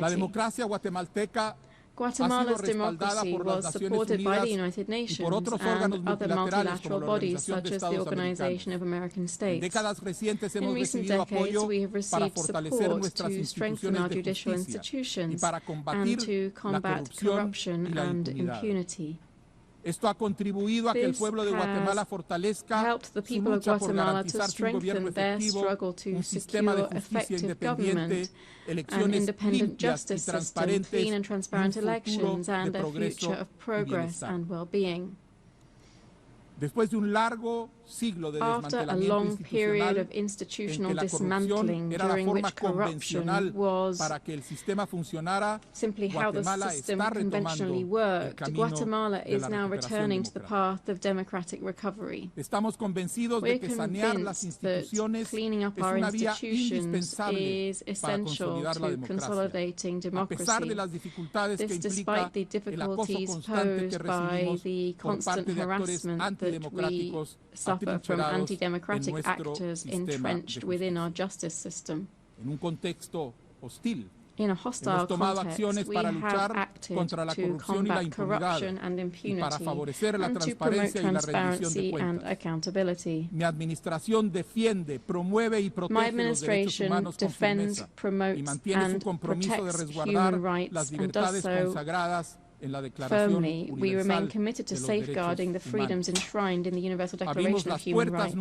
La democracia guatemalteca Guatemala's democracy was supported by the United Nations and other multilateral bodies such as the Organization of American States. In recent decades, we have received support to strengthen our judicial institutions and to combat corruption and impunity. Esto ha contribuido a que el pueblo de Guatemala fortalezca su lucha por garantizar un gobierno efectivo, un sistema de justicia independiente, elecciones limpias y transparentes, y un futuro de progreso y bienestar. Después de un largo siglo de desmantelamiento institucional, en que la corrupción era la forma convencional para que el sistema funcionara, Guatemala está retomando el camino de la recuperación. Estamos convencidos de que sanear las instituciones es una vía indispensable para consolidar la democracia. A pesar de las dificultades que implica el acoso constante que recibimos por parte de actores antidemocráticos suffer from anti-democratic actors entrenched within our justice system. En un contexto hostil, in a hostile context, we have acted to combat corruption and impunity and to promote transparency and accountability. Mi administración defiende, promueve y protege los derechos humanos con firmeza y mantiene su compromiso de resguardar las libertades consagradas Firmly, we remain committed to safeguarding the freedoms enshrined in the Universal Declaration of Human Rights.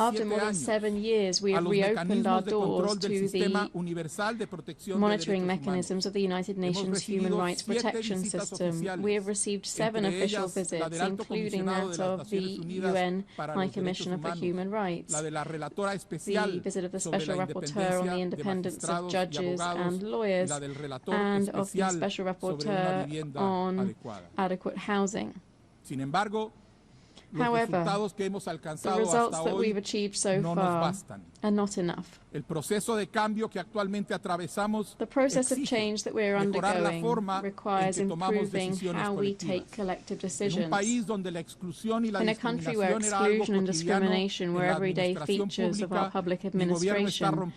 After more than 7 years, we have reopened our doors to the monitoring mechanisms of the United Nations Human Rights Protection System. We have received 7 official visits, including that of the UN High Commissioner for Human Rights, the visit of the Special Rapporteur on the independence of judges and lawyers, and of the Special Rapporteur on adequate housing. Sin embargo, However, the results that we've achieved so far are not enough. El proceso de cambio que actualmente atravesamos the process of change that we're undergoing requires improving how we take collective decisions. In a country where exclusion and discrimination were everyday features of our public administration,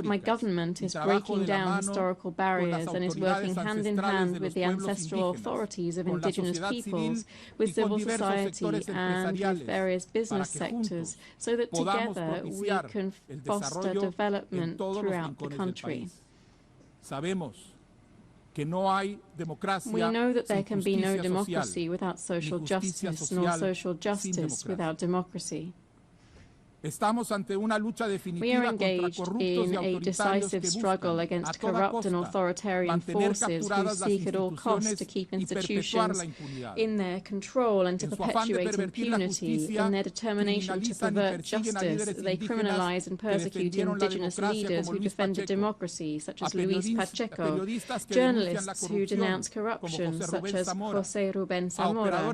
my government is breaking down historical barriers and is working hand in hand with the ancestral authorities of indigenous peoples, with civil society and with various business sectors, so that together we can foster development throughout the country. We know that there can be no democracy without social justice, nor social justice without democracy. We are engaged in a decisive struggle against corrupt and authoritarian forces who seek at all costs to keep institutions in their control and to perpetuate impunity. In their determination to pervert justice, they criminalize and persecute indigenous leaders who defended democracy, such as Luis Pacheco, journalists who denounce corruption, such as José Rubén Zamora,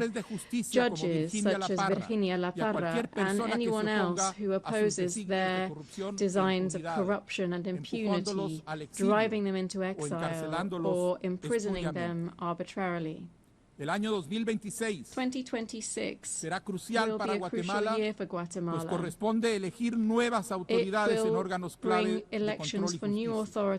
judges such as Virginia La Parra, and anyone else who opposes their designs of corruption and impunity, driving them into exile or imprisoning them arbitrarily. El año 2026 será crucial para Guatemala, pues corresponde elegir nuevas autoridades en órganos clave de control y justicia.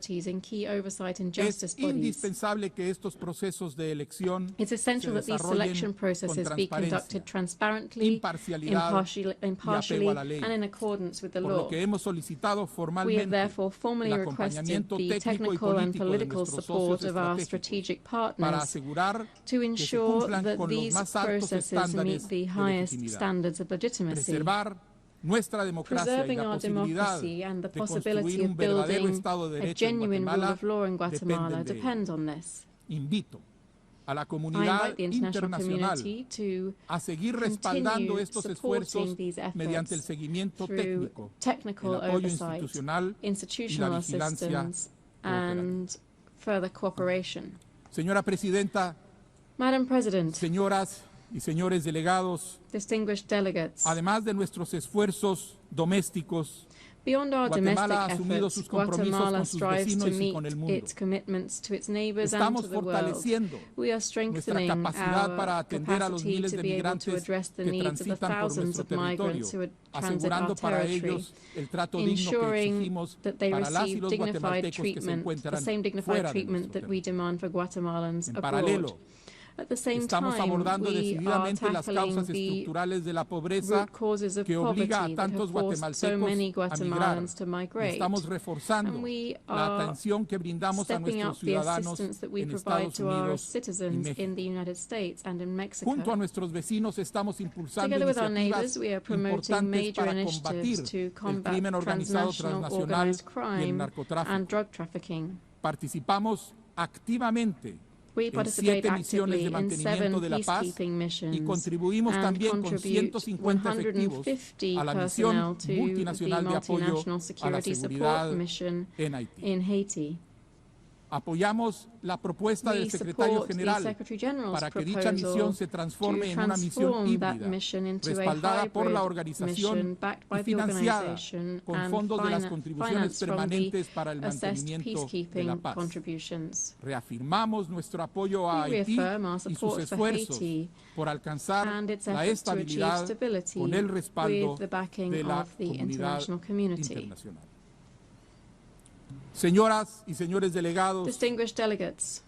Es indispensable que estos procesos de elección se desarrollen con transparencia, imparcialidad y apego a la ley, por lo que hemos solicitado formalmente el acompañamiento técnico y político de nuestros socios estratégicos para asegurar que se cumplan con los más altos estándares de legitimidad, preservar nuestra democracia y la posibilidad de construir un verdadero Estado de Derecho en Guatemala dependen de ello. Invito a la comunidad internacional a seguir respaldando estos esfuerzos mediante el seguimiento técnico, el apoyo institucional y la vigilancia cooperativa. Señora Presidenta, Madam President, señoras y señores delegados, distinguished delegates, además de nuestros esfuerzos domésticos, beyond our Guatemala domestic ha asumido efforts, sus compromisos Guatemala con sus strives to vecinos y meet con el mundo. its commitments to its neighbors and Estamos to the world. fortaleciendo We are nuestra strengthening capacidad para our atender a los capacity miles to de be able to migrantes address the que needs of the transitan por thousands nuestro of migrants who territorio, transit our asegurando para territory, ellos el trato digno que ensuring exigimos that they para las y receive los dignified guatemaltecos que se treatment, the encuentran same dignified fuera de treatment nuestro that we territorio. demand for Guatemalans En abroad. paralelo, At the same estamos time, abordando we are decididamente las tackling causas the estructurales de la pobreza root causes of que obliga poverty a that have tantos forced so many guatemaltecos a migrar. Guatemalans to Y migrate. estamos reforzando And we la are atención que brindamos a stepping nuestros up the ciudadanos assistance that we en provide Estados to our Unidos y citizens México. in the United States and in Mexico. Junto a nuestros vecinos estamos impulsando Together with our iniciativas neighbors, we are promoting importantes major para initiatives combatir to el combat crimen organizado transnational transnacional organized y el crime and narcotráfico. drug trafficking. Participamos activamente We en participate 7 misiones de actively in 7 mantenimiento de la paz peacekeeping missions y contribuimos and también con contribute 150 efectivos 150 a la personnel misión to the multinacional de apoyo multinational a la security seguridad support mission en Haití. in Haiti. Apoyamos la propuesta We del secretario support the general Secretary General's para que dicha misión proposal se transforme to en una misión transform that híbrida, mission into a respaldada por la hybrid organización mission backed by y the financiada organization con and fondos de las contribuciones financed from the permanentes para el assessed mantenimiento de la peacekeeping paz. contributions. Reafirmamos nuestro apoyo a We Haití reaffirm our y sus support for esfuerzos Haiti por alcanzar and its la efforts to achieve estabilidad stability con el respaldo with the backing de la of the comunidad international community. internacional. Señoras y señores delegados, Distinguished delegates,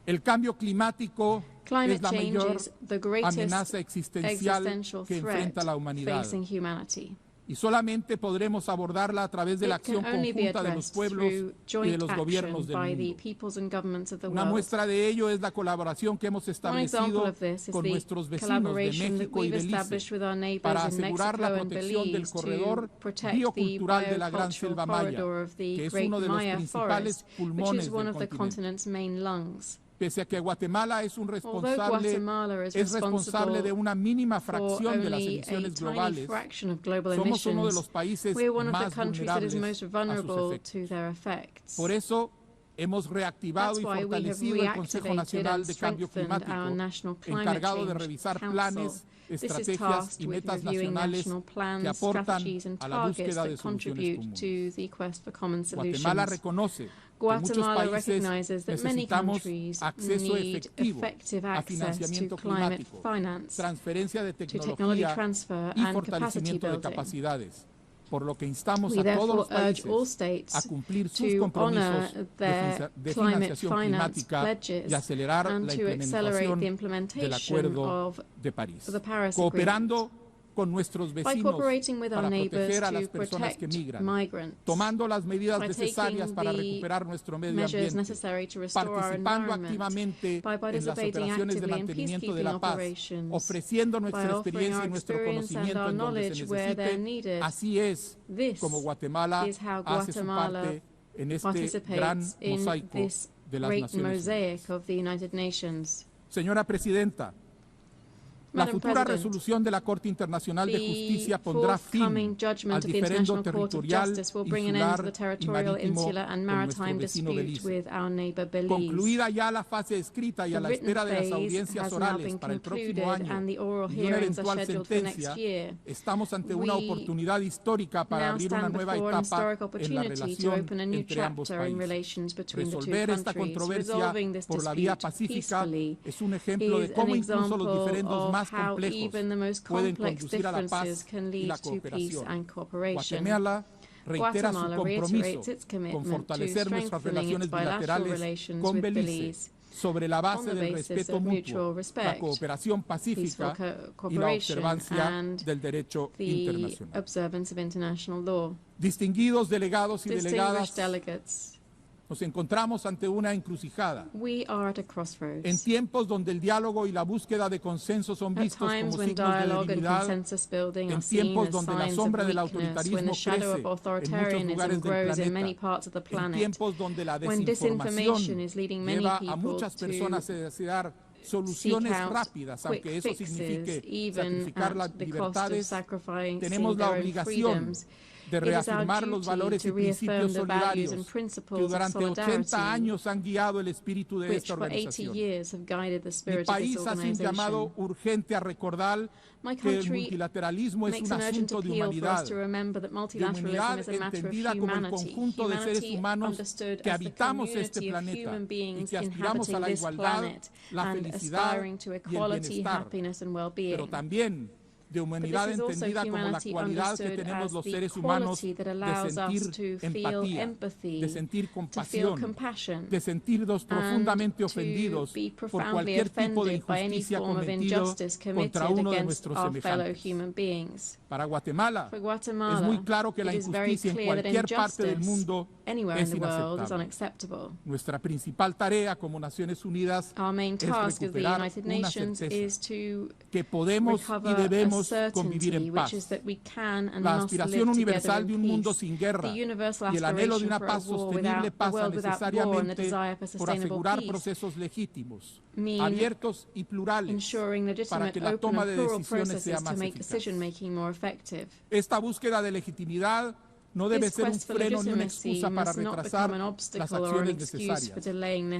el cambio climático climate es la change mayor is the greatest amenaza existencial que threat enfrenta la humanidad. facing humanity. Y solamente podremos abordarla a través de la It can acción only be conjunta de los addressed pueblos through y de joint los gobiernos action del by the mundo. peoples and governments of the Una world. muestra de ello es la colaboración que hemos One example establecido of this is con the nuestros vecinos de collaboration that México y we've Belice established with our neighbors para in asegurar la Mexico and protección del Belize corredor to protect the biocultural de la Gran biocultural Selva Maya, corridor of the que es Great uno de los Maya principales Forest, which pulmones is one del of the continente. continent's main lungs. Pese a que Guatemala es un Although responsable, Guatemala is es responsable de una mínima for fracción de las only a emisiones tiny globales, fraction of global somos uno de emissions, los países we're one of the más countries that is vulnerables most a sus vulnerable efectos. to their effects. Por eso hemos reactivado That's y why we have fortalecido el Consejo reactivated Nacional and de Cambio strengthened Climático, our National Climate encargado de Change revisar Council. planes, This is estrategias tasked y with metas reviewing nacionales national que plans, aportan strategies and a la targets búsqueda de that soluciones contribute comunes. to the quest for common solutions. Guatemala reconoce que muchos Guatemala países recognizes that many necesitamos countries acceso need efectivo effective a access to financiamiento climate climático, finance, transferencia de to technology tecnología transfer y and capacity fortalecimiento de building. capacidades, por lo que instamos We a todos los therefore urge all países states a cumplir sus to compromisos honor their de climate financiación finance climática pledges y acelerar and la to accelerate the del implementation Acuerdo of de París, the Paris cooperando con nuestros by vecinos cooperating with our para neighbors proteger a to las personas que protect migran, migrants, tomando las medidas by necesarias taking para the recuperar nuestro medio measures ambiente, necessary to restore our participando environment, activamente by en las participating operaciones de actively in mantenimiento de peacekeeping la paz, operations, ofreciendo by nuestra offering experiencia our y nuestro experience and conocimiento our en donde se knowledge where they're necesite. needed. Así es This como Guatemala is how hace su Guatemala parte en este gran participates in mosaico this de las great Naciones mosaic Unidas. of the United Nations. Señora Presidenta, La futura resolución de la Corte Internacional de Justicia pondrá fin al diferendo territorial, insular y marítimo con nuestro vecino Belice. Concluida ya la fase escrita y a la espera de las audiencias orales para el próximo año y una eventual sentencia, estamos ante una oportunidad histórica para abrir una nueva etapa en la relación entre ambos países. Resolver esta controversia por la vía pacífica es un ejemplo de cómo incluso los diferendos más complejos pueden conducir a la paz y la cooperación. Guatemala reitera su compromiso con fortalecer nuestras relaciones bilaterales con Belice sobre la base del respeto mutuo, la cooperación pacífica y la observancia del derecho internacional. Distinguidos delegados y delegadas, nos encontramos ante una encrucijada. En tiempos donde el diálogo y la búsqueda de consenso son vistos como signos de debilidad, en tiempos donde la sombra del autoritarismo crece en muchos lugares del planeta, en tiempos donde la desinformación lleva a muchas personas a desear soluciones rápidas, aunque eso signifique sacrificar las libertades, tenemos la obligación de reafirmar los valores y principios solidarios que durante 80 años han guiado el espíritu de esta organización. Mi país hace un llamado urgente a recordar que el multilateralismo es un asunto de humanidad entendida como el conjunto de seres humanos que habitamos este planeta y que aspiramos a la igualdad, la felicidad y el bienestar, pero también de humanidad entendida como la cualidad que tenemos los seres humanos de sentir empatía, de sentir compasión, de sentirnos profundamente ofendidos por cualquier tipo de injusticia cometido contra uno de nuestros semejantes. Para Guatemala, es muy claro que la injusticia en cualquier parte del mundo es inaceptable. Nuestra principal tarea como Naciones Unidas es recuperar una certeza que podemos y debemos convivir en paz. La aspiración universal de un mundo sin guerra y el anhelo de una paz sostenible pasa necesariamente por asegurar procesos legítimos, abiertos y plurales para que la toma de decisiones sea más eficaz. Esta búsqueda de legitimidad no debe ser un freno ni una excusa para retrasar las acciones necesarias.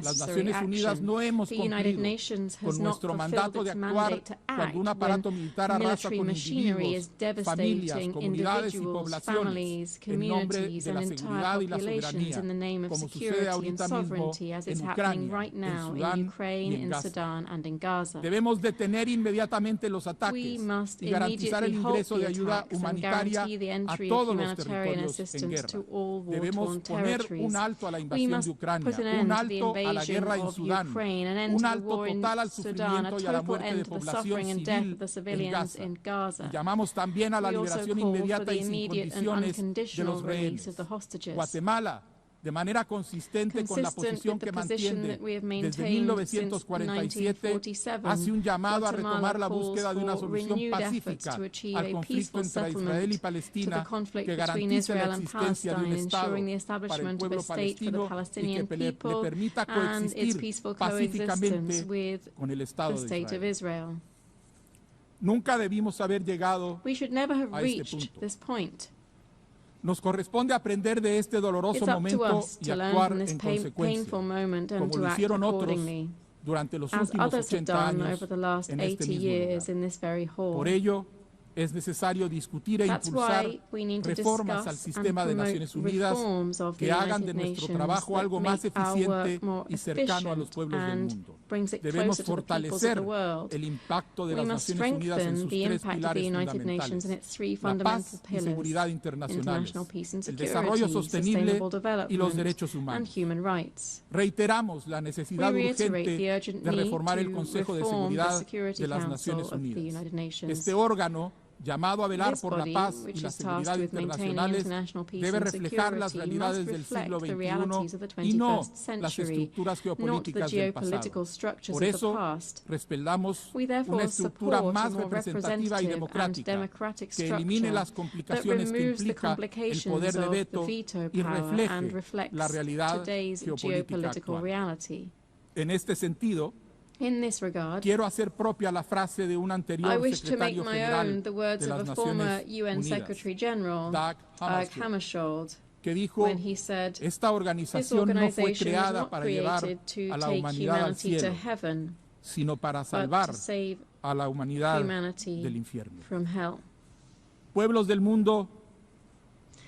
Las Naciones Unidas no hemos cumplido con nuestro mandato de actuar cuando un aparato militar arrasa con individuos, familias, comunidades y poblaciones en nombre de la seguridad y la soberanía, como sucede ahorita mismo en Ucrania, en Sudán y en Gaza. Debemos detener inmediatamente los ataques y garantizar el ingreso de ayuda humanitaria a todos los territorios en guerra. Debemos poner un alto a la invasión de Ucrania, un alto a la guerra en Sudán, un alto total al sufrimiento y a la muerte de población civil en Gaza. Y llamamos también a la liberación inmediata y sin condiciones de los rehenes. Guatemala, de manera consistente con la posición que mantiene desde 1947, hace un llamado a retomar la búsqueda de una solución pacífica al conflicto entre Israel y Palestina que garantice la existencia de un Estado para el pueblo palestino y que le permita coexistir pacíficamente con el Estado de Israel. Nunca debimos haber llegado a este punto. Nos corresponde aprender de este doloroso momento y actuar en consecuencia, como lo hicieron otros durante los últimos 80 años en este mismo lugar. Por ello, es necesario discutir e impulsar reformas al sistema de Naciones Unidas que hagan de nuestro trabajo algo más eficiente y cercano a los pueblos del mundo. Debemos fortalecer el impacto de las Naciones Unidas en sus tres pilares fundamentales: la paz y seguridad internacionales, el desarrollo sostenible y los derechos humanos. Reiteramos la necesidad urgente de reformar el Consejo de Seguridad de las Naciones Unidas. Este órgano, llamado a velar por la paz y la seguridad internacionales, debe reflejar las realidades del siglo XXI y no las estructuras geopolíticas del pasado. Por eso, respaldamos una estructura más representativa y democrática que elimine las complicaciones que implica el poder de veto y refleje la realidad geopolítica actual. En este sentido, In this regard, quiero hacer propia la frase de un I anterior wish to make secretario my general own the words de of las a former Naciones UN Unidas, Secretary General, Dag Hammarskjöld, que dijo, when he said, esta "This organización no fue organization was creada not para llevar created to a la take humanidad al humanity to cielo, heaven, sino para but salvar to save a la humanidad humanity del infierno. from hell." Pueblos del mundo,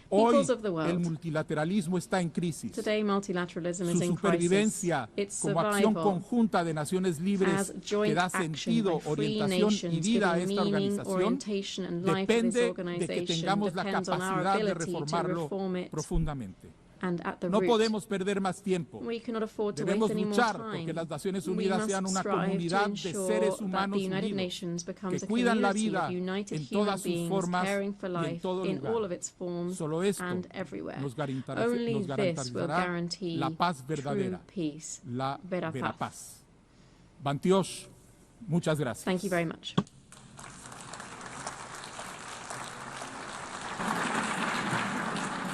hoy Peoples of the el world, multilateralismo está en crisis. today multilateralism Su is in crisis. supervivencia Its como acción survival conjunta de naciones libres as que joint da action sentido, by free orientación y nations vida a giving esta meaning, organización orientation and life to this depende de que organization tengamos la depends on our capacidad de ability to reformarlo reform it profundamente. and at the No root. podemos perder más tiempo. We cannot afford to Debemos waste any more luchar time. porque las Naciones We Unidas must sean una strive to comunidad de ensure seres that humanos the United unidos Nations becomes que a cuidan la community vida of united en human todas sus beings formas caring for y en life todo in lugar. all of its forms Solo esto and everywhere. nos Only this will garantizará guarantee la paz verdadera, true peace, la vera vera paz. paz. Bantiosh, muchas gracias. Thank you very much.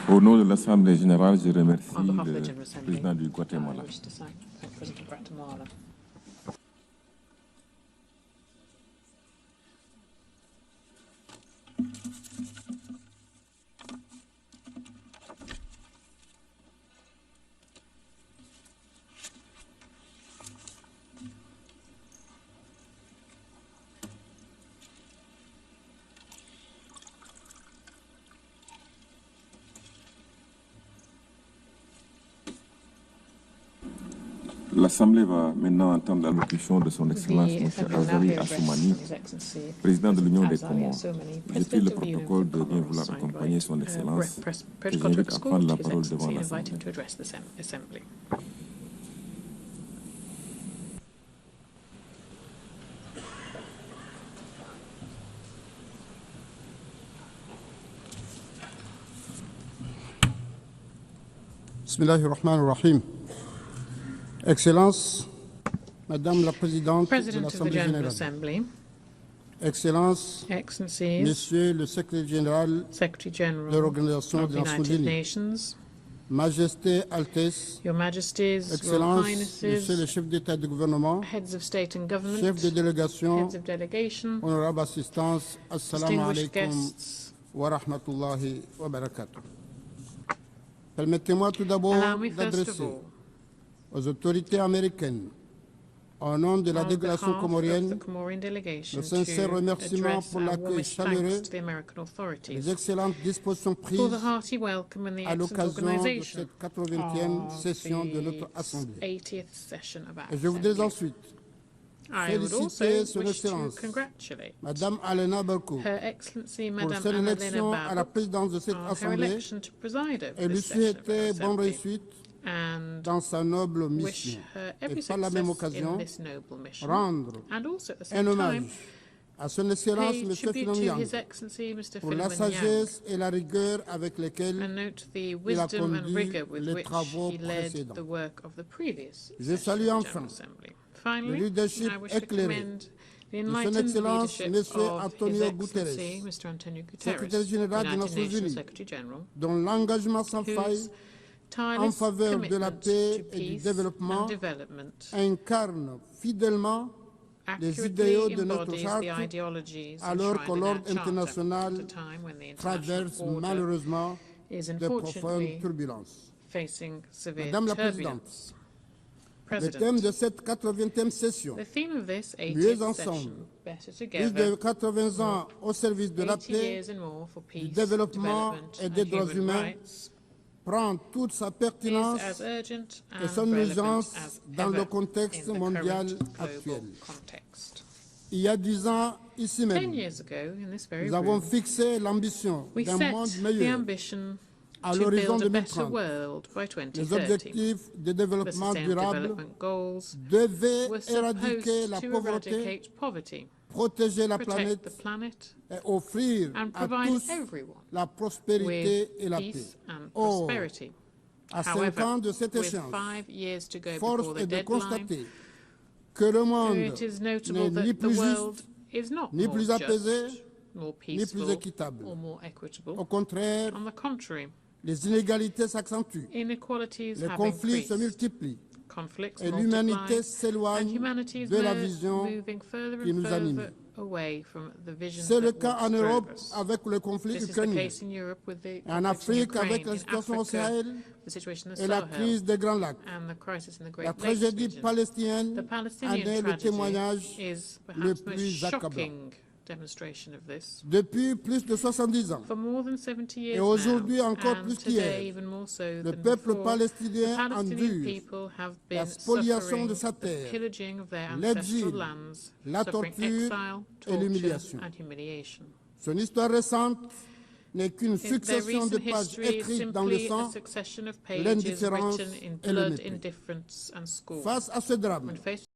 Au nom de l'Assemblée générale, je remercie le président du Guatemala. L'Assemblée va maintenant entendre l'allocution de son Excellence M. Azali Assoumani, président de l'Union des Comores. Je prie le protocole de bien vouloir accompagner son Excellence, que j'invite à prendre la parole devant l'Assemblée. Bismillahirrahmanirrahim. Excellence, Madame la Présidente de l'Assemblée générale, Excellences, Monsieur le Secrétaire général de l'Organisation des Nations Unies, Majesté, Altesse, Excellences, Monsieur le chef d'État et de gouvernement, chef de délégation, honorable assistance, Assalamu alaikum wa rahmatullahi wa barakatuh. Permettez-moi tout d'abord d'adresser aux autorités américaines, au nom de la délégation comorienne, nos sincères remerciements pour l'accueil chaleureux, les excellentes dispositions prises à l'occasion de cette 80e session de notre Assemblée. Et je voudrais ensuite féliciter Son Excellence, Madame Alena Berko, pour son élection à la présidence de cette Assemblée et lui souhaiter bonne réussite dans sa noble mission. Et par la même occasion, rendre un hommage à Son Excellence M. Phnom pour la sagesse et la rigueur avec lesquelles il a conduit les travaux précédents. Je salue enfin le leadership éclairé de Son Excellence M. Antonio Guterres, secrétaire général des Nations Unies, dont l'engagement sans faille en faveur de la paix et du développement incarne fidèlement les idéaux de notre charte, alors que l'ordre international traverse malheureusement de profondes turbulences. Madame la Présidente, le thème de cette 80e session, mieux ensemble, plus de 80 ans au service de la paix, du développement et des droits humains, prend toute sa pertinence et son urgence dans le contexte mondial actuel. Il y a 10 ans, ici même, nous avons fixé l'ambition d'un monde meilleur à l'horizon 2030. Les objectifs de développement durable devaient éradiquer la pauvreté, protéger la planète et offrir à tous la prospérité et la paix. Or, à 5 ans de cette échéance, force est de constater que le monde n'est ni plus juste, ni plus apaisé, ni plus équitable. Au contraire, les inégalités s'accentuent, les conflits se multiplient conflicts et multiply, l'humanité s'éloigne and humanity is de la vision moving further qui and nous anime. further away from the vision C'est le that cas en once Europe drove us. avec le conflit This is the ukrainien, case in Europe with the en conflict in Afrique Ukraine, avec la in situation au Africa, Sahel the situation in the et la Sahel, crise des Grands Lacs. and the crisis in the Great La Lakes tragédie region. palestinienne The en Palestinian est le tragedy témoignage is le perhaps the most plus accablant. shocking demonstration of this. Depuis plus de 70 ans, For more than 70 years et aujourd'hui now, encore and plus today qu'hier, even more so le than peuple before, palestinien the Palestinian endure people have la been spoliation de suffering sa the terre, pillaging of their l'exil, ancestral lands, la suffering torture exile, et torture l'humiliation. and humiliation. Son histoire récente n'est qu'une Their succession de recent pages history is écrites dans le simply a sang, succession of pages l'indifférence written in et le blood, mépris. indifference and scorn. Face à ce drame, When faced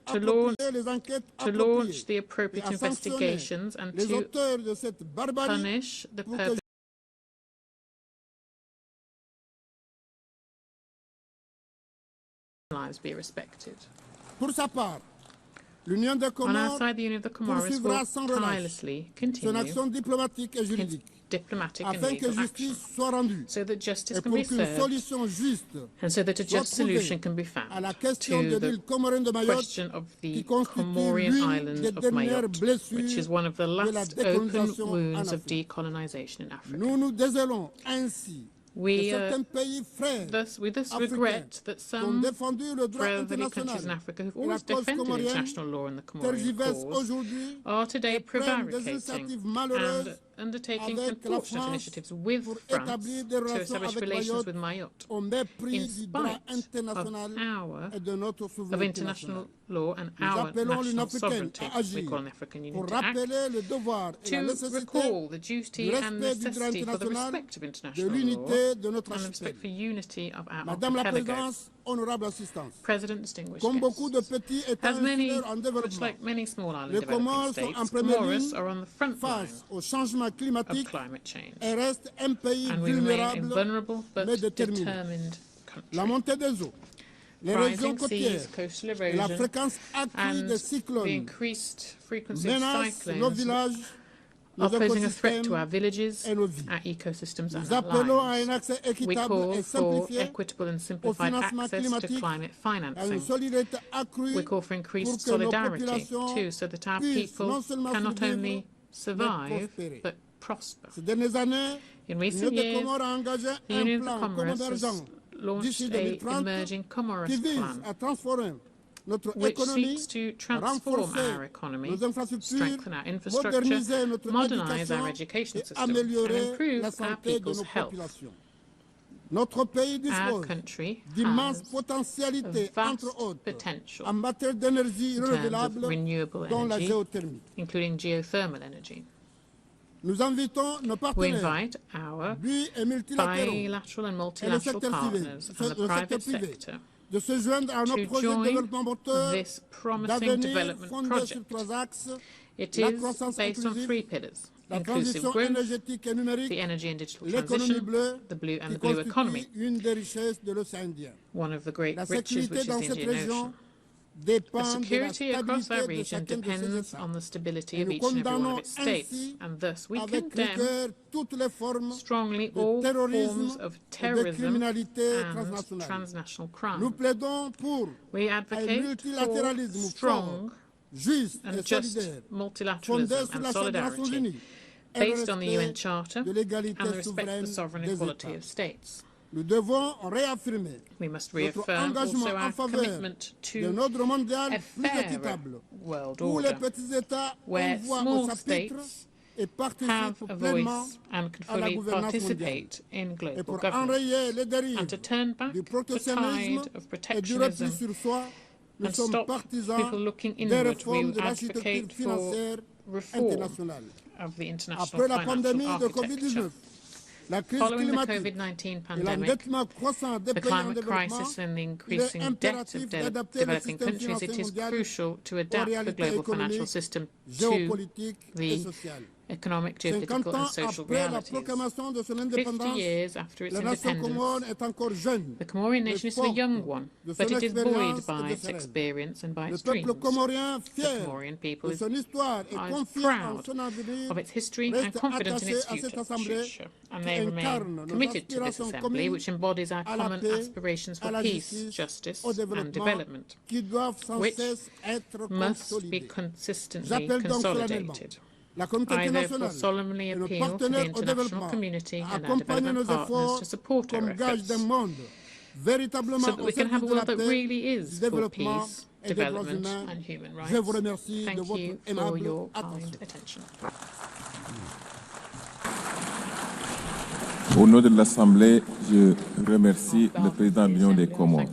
to launch the appropriate investigations and to punish the perpetrators. Lives be respected. On our side, the Union of the Comoros will tirelessly continue its diplomatic and legal action so that justice can be served and so that a just solution can be found to the question of the Comorian island of Mayotte, which is one of the last open wounds of decolonization in Africa. We thus regret that some brotherly countries in Africa who've always defended international law and the Comorian cause are today prevaricating and undertaking unfortunate initiatives with France to establish relations with Mayotte, in spite of international law and our national sovereignty. We call an African Union to act, to recall the duty and necessity for the respect of international law and the respect for unity of our archipelago. President, distinguished guests, much like many small island developing states, Comoros are on the front line of climate change, and we remain a vulnerable but determined country. Rising seas, coastal erosion, and the increased frequency of cyclones are posing a threat to our villages, our ecosystems, and our lives. We call for equitable and simplified access to climate financing. We call for increased solidarity, too, so that our people can not only survive, but prosper. In recent years, the Union of the Comoros has launched an emerging Comoros plan, which seeks to transform our economy, strengthen our infrastructure, modernise our education system, and improve our people's health. Our country has vast potential in terms of renewable energy, including geothermal energy. We invite our bilateral and multilateral partners and the private sector to join this promising development project. It is based on 3 pillars: inclusive growth, the energy and digital transition, the blue and the blue economy, one of the great riches which is the Indian Ocean. The security across our region depends on the stability of each and every one of its states, and thus we condemn strongly all forms of terrorism and transnational crime. We advocate for strong and just multilateralism and solidarity based on the UN Charter and the respect for the sovereign equality of states. We must reaffirm also our commitment to a fairer world order, where small states have a voice and can fully participate in global governance, and to turn back the tide of protectionism and stop people looking inward. We advocate for reform of the international financial architecture. Following the COVID-19 pandemic, the climate crisis and the increasing debt of developing countries, it is crucial to adapt the global financial system to the economic, geopolitical and social realities. 50 years after its independence, the Comorian nation is still a young one, but it is buoyed by its experience and by its dreams. The Comorian people is proud of its history and confident in its future, and they remain committed to this assembly, which embodies our common aspirations for peace, justice and development, which must be consistently consolidated. I therefore solemnly appeal to the international community and our development partners to support our efforts, so that we can have a world that really is for peace, development and human rights. Thank you for your kind attention. Au nom de l'Assemblée, je remercie le président de l'Union des Comores.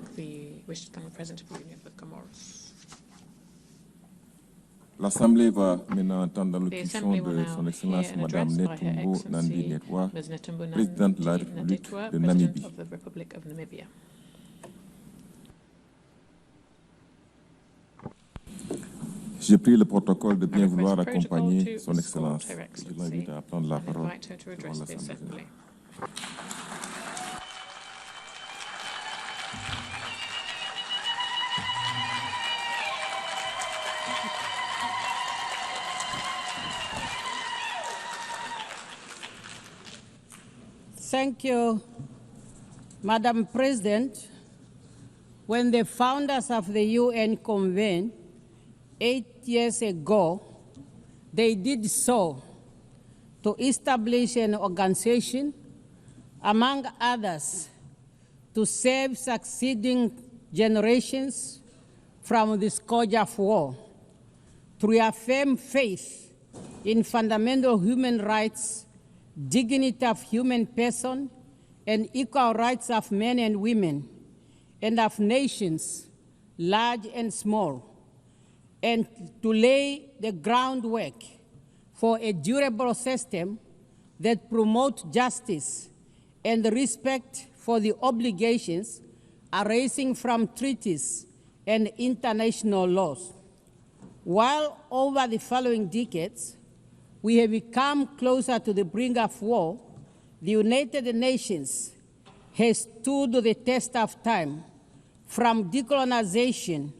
L'Assemblée va maintenant entendre l'allocution de Son Excellence Madame Netumbo Nandi-Ndaitwah, Présidente de la République de Namibie. J'ai pris le protocole de bien vouloir accompagner Son Excellence. Je l'invite à prendre la parole devant l'Assemblée. Thank you, Madam President. When the founders of the UN convened 8 years ago, they did so to establish an organization, among others, to save succeeding generations from the scourge of war, to reaffirm faith in fundamental human rights, dignity of human person, and equal rights of men and women, and of nations, large and small, and to lay the groundwork for a durable system that promotes justice and respect for the obligations arising from treaties and international laws. While over the following decades, we have become closer to the brink of war, the United Nations has stood the test of time, from decolonization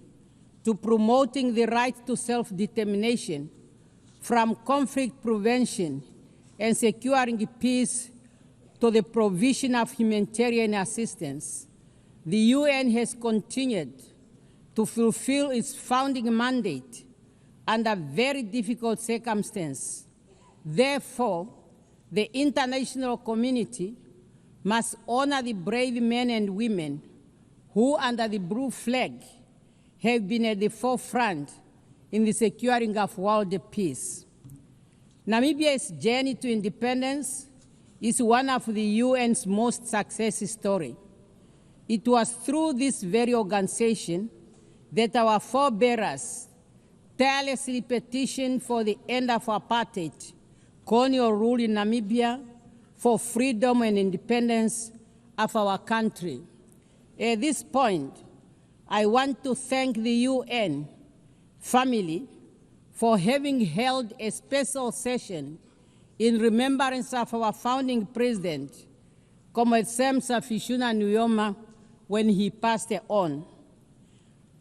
to promoting the right to self-determination, from conflict prevention and securing peace to the provision of humanitarian assistance. The UN has continued to fulfill its founding mandate under very difficult circumstances. Therefore, the international community must honor the brave men and women who, under the blue flag, have been at the forefront in the securing of world peace. Namibia's journey to independence is one of the UN's most success stories. It was through this very organization that our forebears tirelessly petitioned for the end of apartheid, colonial rule in Namibia, for freedom and independence of our country. At this point, I want to thank the UN family for having held a special session in remembrance of our founding president, Comrade Sam Safishuna Nujoma, when he passed on.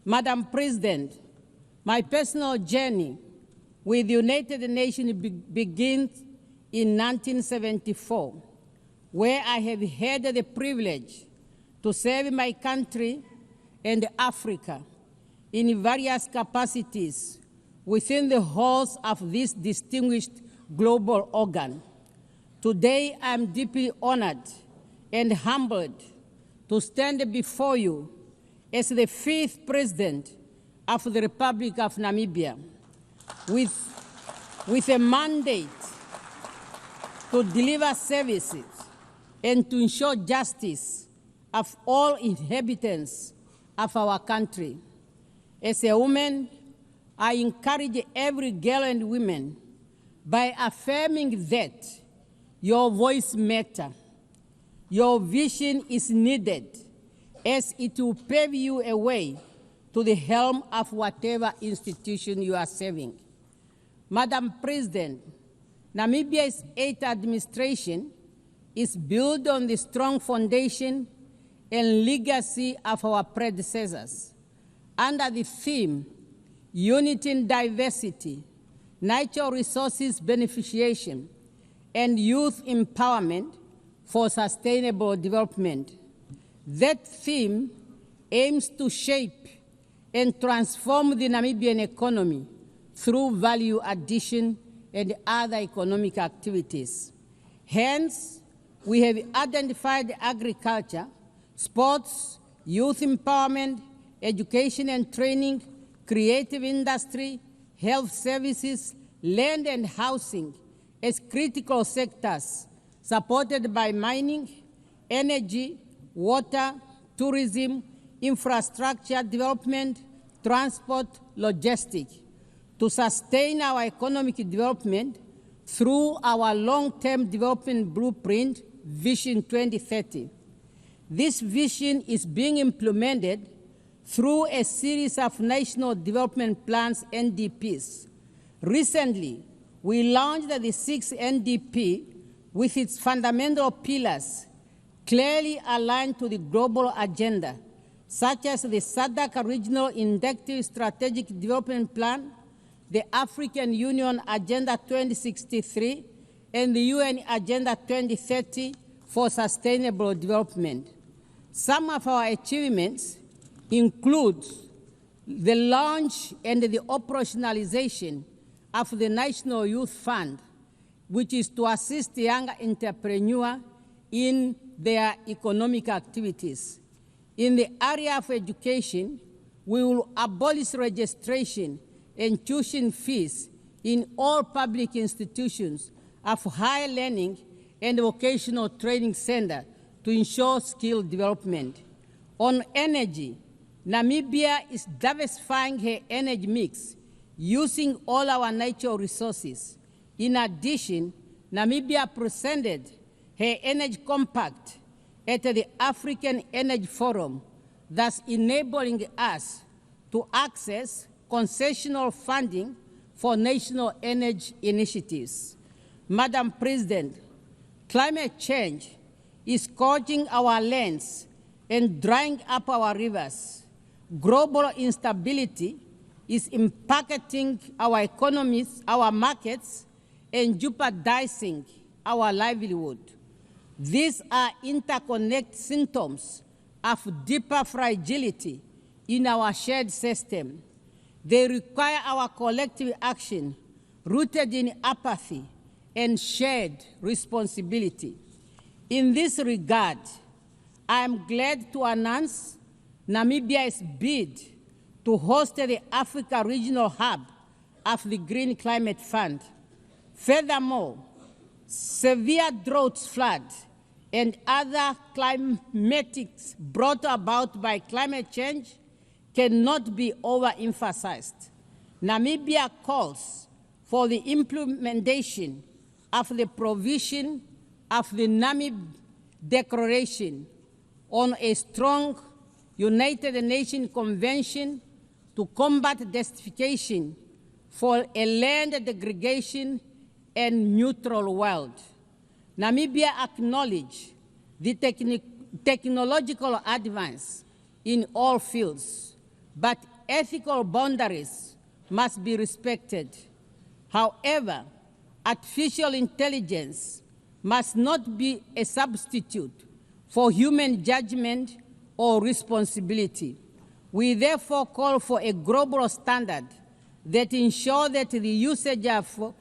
Madam President, my personal journey with the United Nations begins in 1974, where I have had the privilege to serve my country and Africa in various capacities within the halls of this distinguished global organ. Today, I am deeply honored and humbled to stand before you as the 5th President of the Republic of Namibia, with a mandate to deliver services and to ensure justice of all inhabitants of our country. As a woman, I encourage every girl and woman by affirming that your voice matters, your vision is needed, as it will pave you a way to the helm of whatever institution you are serving. Madam President, Namibia's 8th administration is built on the strong foundation and legacy of our predecessors. Under the theme, Unity in Diversity, Natural Resources Beneficiation, and Youth Empowerment for Sustainable Development. That theme aims to shape and transform the Namibian economy through value addition and other economic activities. Hence, we have identified agriculture, sports, youth empowerment, education and training, creative industry, health services, land and housing as critical sectors supported by mining, energy, water, tourism, infrastructure development, transport, logistics. to sustain our economic development through our long-term development blueprint, Vision 2030. This vision is being implemented through a series of national development plans, NDPs. Recently, we launched the 6th NDP with its fundamental pillars clearly aligned to the global agenda, such as the SADC Regional Inductive Strategic Development Plan, the African Union Agenda 2063, and the UN Agenda 2030 for Sustainable Development. Some of our achievements include the launch and the operationalization of the National Youth Fund, which is to assist young entrepreneurs in their economic activities. In the area of education, we will abolish registration and tuition fees in all public institutions of higher learning and vocational training centers to ensure skill development. On energy, Namibia is diversifying her energy mix using all our natural resources. In addition, Namibia presented her energy compact at the African Energy Forum, thus enabling us to access concessional funding for national energy initiatives. Madam President, climate change is scorching our lands and drying up our rivers. Global instability is impacting our economies, our markets, and jeopardizing our livelihood. These are interconnected symptoms of deeper fragility in our shared system. They require our collective action rooted in apathy and shared responsibility. In this regard, I am glad to announce Namibia's bid to host the Africa Regional Hub of the Green Climate Fund. Furthermore, severe droughts, floods, and other climatics brought about by climate change cannot be overemphasized. Namibia calls for the implementation of the provision of the Namib Declaration on a strong United Nations Convention to combat desertification for a land degradation and neutral world. Namibia acknowledges the technological advance in all fields, but ethical boundaries must be respected. However, artificial intelligence must not be a substitute for human judgment or responsibility. We therefore call for a global standard that ensures that the usage of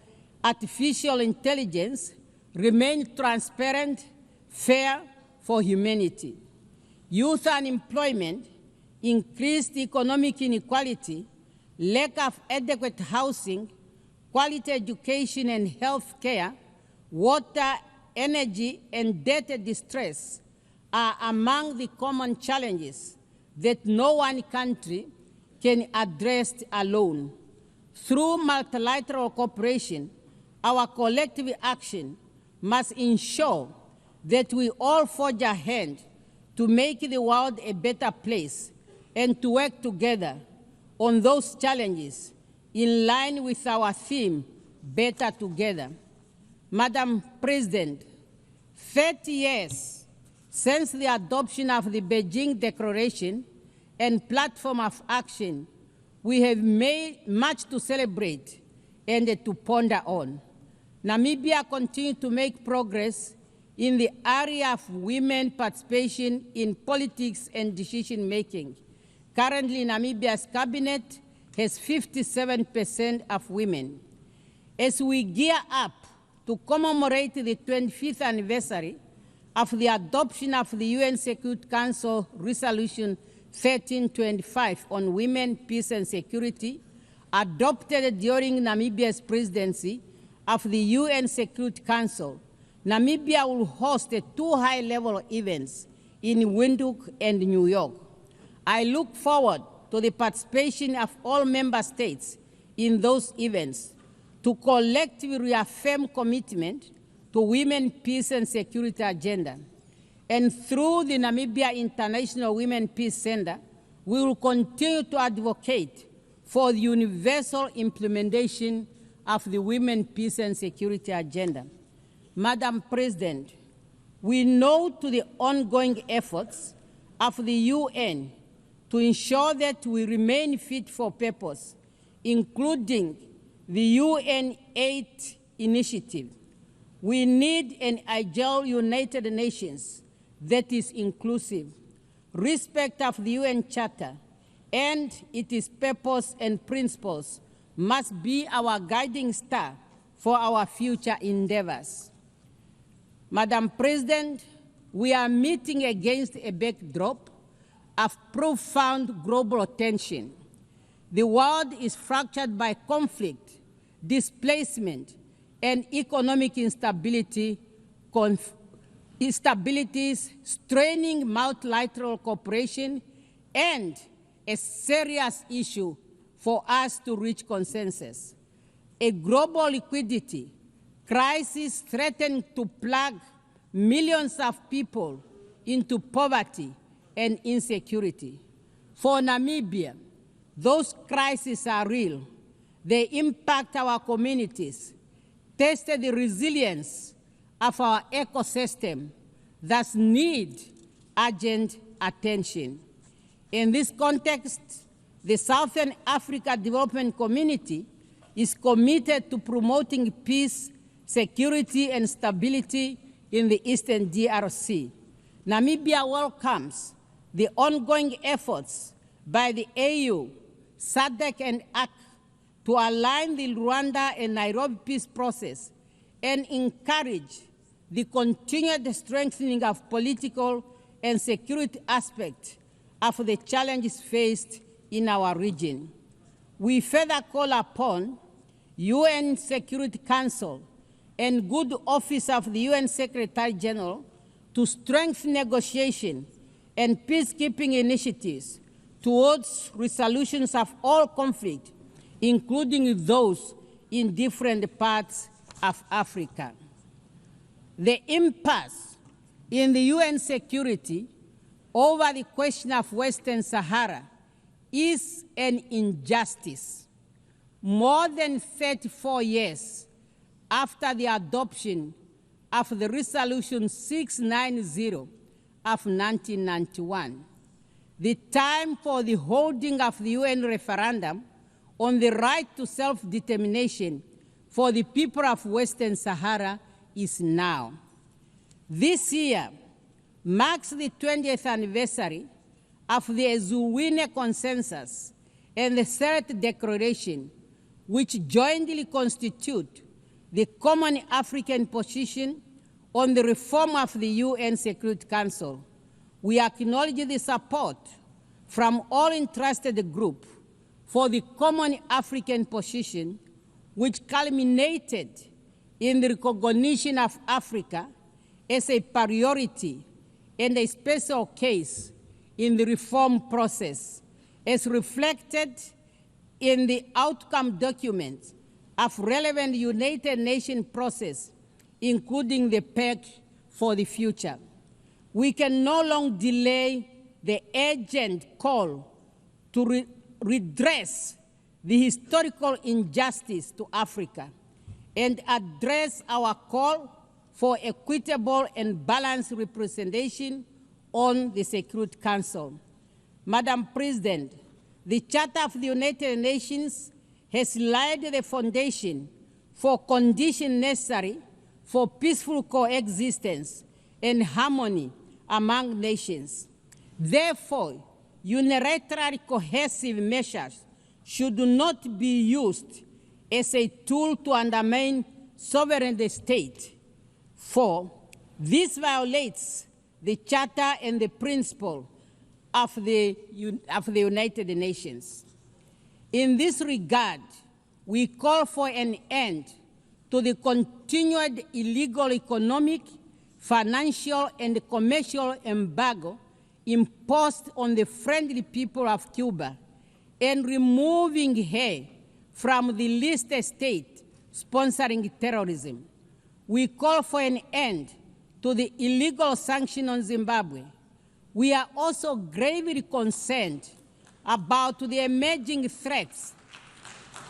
artificial intelligence remains transparent, fair for humanity. Youth unemployment, increased economic inequality, lack of adequate housing, quality education and health care, water, energy, and debt distress are among the common challenges that no one country can address alone. Through multilateral cooperation, our collective action must ensure that we all forge ahead to make the world a better place and to work together on those challenges in line with our theme, Better Together. Madam President, 30 years since the adoption of the Beijing Declaration and Platform of Action, we have made much to celebrate and to ponder on. Namibia continues to make progress in the area of women participation in politics and decision-making. Currently, Namibia's cabinet has 57% of women. As we gear up to commemorate the 25th anniversary of the adoption of the UN Security Council Resolution 1325 on women, peace, and security, adopted during Namibia's presidency of the UN Security Council, Namibia will host 2 high-level events in Windhoek and New York. I look forward to the participation of all member states in those events to collectively reaffirm commitment to women, peace, and security agenda. And through the Namibia International Women Peace Center, we will continue to advocate for the universal implementation of the Women, Peace, and Security agenda. Madam President, we note the ongoing efforts of the UN to ensure that we remain fit for purpose, including the UN 8 initiative. We need an agile United Nations that is inclusive, respect of the UN Charter, and its purpose and principles must be our guiding star for our future endeavors. Madam President, we are meeting against a backdrop of profound global tension. The world is fractured by conflict, displacement, and economic instabilities straining multilateral cooperation and a serious issue for us to reach consensus. A global liquidity crisis threatens to plunge millions of people into poverty and insecurity. For Namibia, those crises are real. They impact our communities, test the resilience of our ecosystem, thus need urgent attention. In this context, the Southern Africa Development Community is committed to promoting peace, security, and stability in the Eastern DRC. Namibia welcomes the ongoing efforts by the AU, SADC, and AC to align the Rwanda and Nairobi peace process and encourage the continued strengthening of political and security aspects of the challenges faced in our region. We further call upon UN Security Council and good office of the UN Secretary General to strengthen negotiation and peacekeeping initiatives towards resolutions of all conflict, including those in different parts of Africa. The impasse in the UN security over the question of Western Sahara is an injustice. More than 34 years after the adoption of the Resolution 690 of 1991, the time for the holding of the UN referendum on the right to self-determination for the people of Western Sahara is now. This year marks the 20th anniversary of the Ezuwine Consensus and the Third Declaration, which jointly constitute the common African position on the reform of the UN Security Council. We acknowledge the support from all interested groups for the common African position, which culminated in the recognition of Africa as a priority and a special case in the reform process, as reflected in the outcome documents of relevant United Nations process, including the Pact for the Future. We can no longer delay the urgent call to redress the historical injustice to Africa and address our call for equitable and balanced representation on the Security Council. Madam President, the Charter of the United Nations has laid the foundation for conditions necessary for peaceful coexistence and harmony among nations. Therefore, unilateral cohesive measures should not be used as a tool to undermine sovereign state, for this violates the Charter and the principle of the United Nations. In this regard, we call for an end to the continued illegal economic, financial, and commercial embargo imposed on the friendly people of Cuba and removing her from the least state sponsoring terrorism. We call for an end to the illegal sanctions on Zimbabwe. We are also gravely concerned about the emerging threats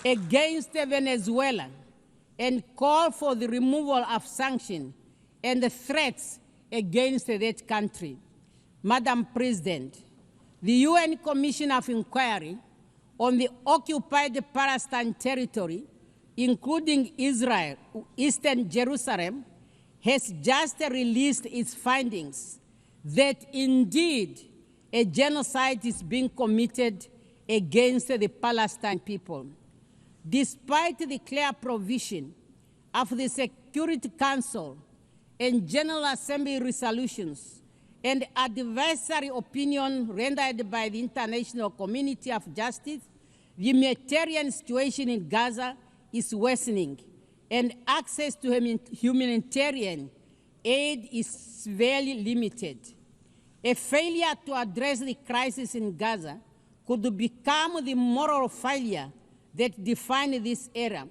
against Venezuela and call for the removal of sanctions and the threats against that country. Madam President, the UN Commission of Inquiry on the occupied Palestine territory, including Israel, Eastern Jerusalem, has just released its findings that indeed a genocide is being committed against the Palestinian people. Despite the clear provision of the Security Council and General Assembly resolutions and advisory opinion rendered by the international community of justice, the humanitarian situation in Gaza is worsening, and access to humanitarian aid is severely limited. A failure to address the crisis in Gaza could become the moral failure that defines this era.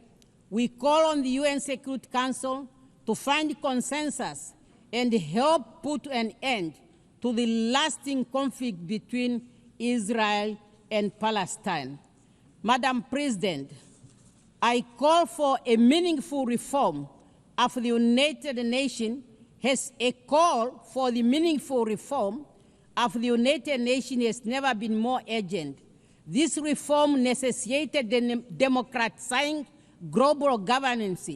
We call on the UN Security Council to find consensus and help put an end to the lasting conflict between Israel and Palestine. Madam President, I call for a meaningful reform of the United Nations. Has a call for the meaningful reform of the United Nations has never been more urgent. This reform necessitated democratizing global governance,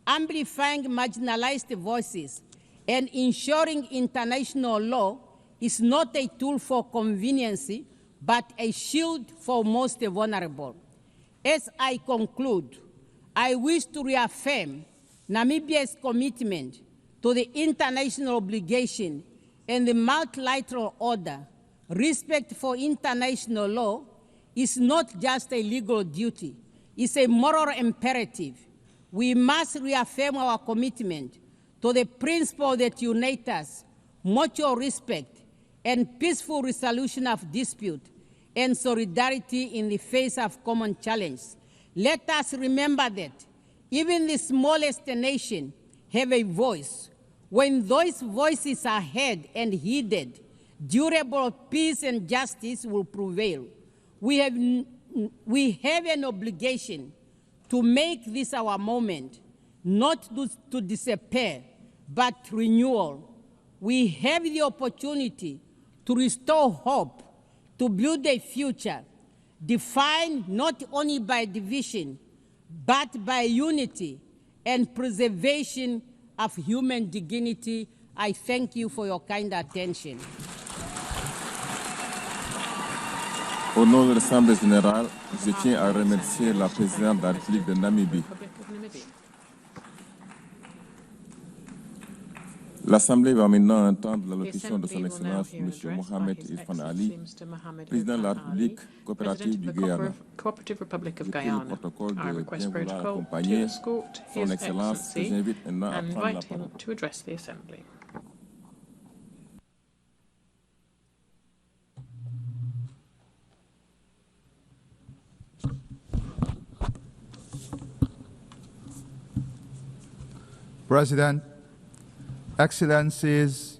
amplifying marginalized voices, and ensuring international law is not a tool for convenience, but a shield for most vulnerable. As I conclude, I wish to reaffirm Namibia's commitment to the international obligation and the multilateral order. Respect for international law is not just a legal duty, it's a moral imperative. We must reaffirm our commitment to the principle that unite us, mutual respect, and peaceful resolution of dispute, and solidarity in the face of common challenge. Let us remember that even the smallest nation have a voice. When those voices are heard and heeded, durable peace and justice will prevail. We have an obligation to make this our moment, not to despair, but renewal. We have the opportunity to restore hope, to build a future defined not only by division, but by unity and preservation of human dignity. I thank you for your kind attention. Au nom de l'Assemblée générale, je tiens à remercier la présidente de la République de Namibie. L'Assemblée va maintenant entendre l'allocution de son Excellence M. Mohamed Irfan Ali, président de la République coopérative du Guyana. Le protocole de bien vouloir accompagner son Excellence, que j'invite maintenant à prendre la parole. President, Excellencies,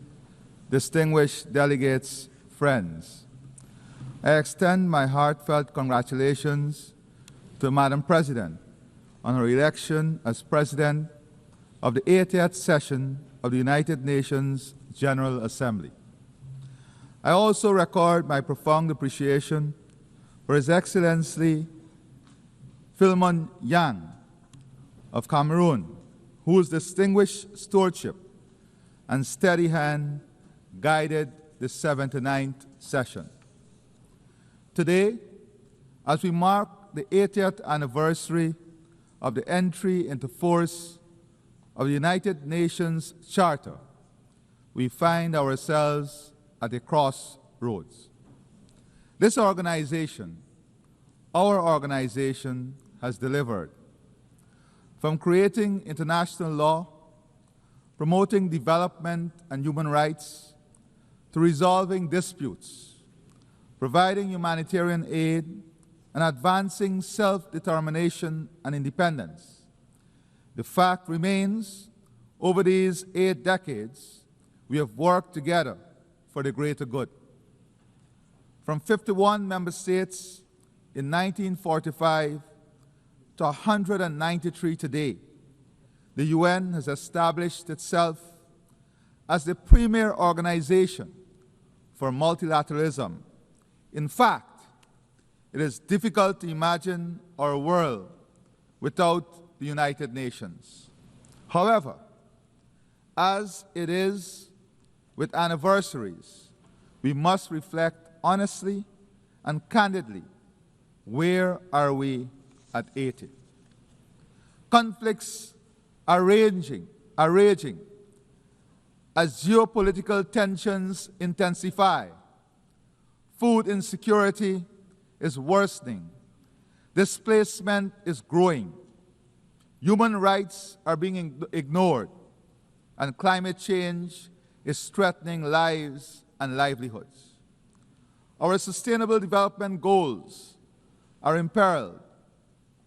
distinguished delegates, friends, I extend my heartfelt congratulations to Madam President on her election as President of the 80th session of the United Nations General Assembly. I also record my profound appreciation for His Excellency Philemon Yang of Cameroon, whose distinguished stewardship and steady hand guided the 79th session. Today, as we mark the 80th anniversary of the entry into force of the United Nations Charter, we find ourselves at a crossroads. This organization, our organization, has delivered. From creating international law, promoting development and human rights, to resolving disputes, providing humanitarian aid, and advancing self-determination and independence. The fact remains, over these 8 decades, we have worked together for the greater good. From 51 member states in 1945 to 193 today, the UN has established itself as the premier organization for multilateralism. In fact, it is difficult to imagine our world without the United Nations. However, as it is with anniversaries, we must reflect honestly and candidly, where are we at 80? Conflicts are raging as geopolitical tensions intensify. Food insecurity is worsening. Displacement is growing. Human rights are being ignored, and climate change is threatening lives and livelihoods. Our Sustainable Development Goals are imperiled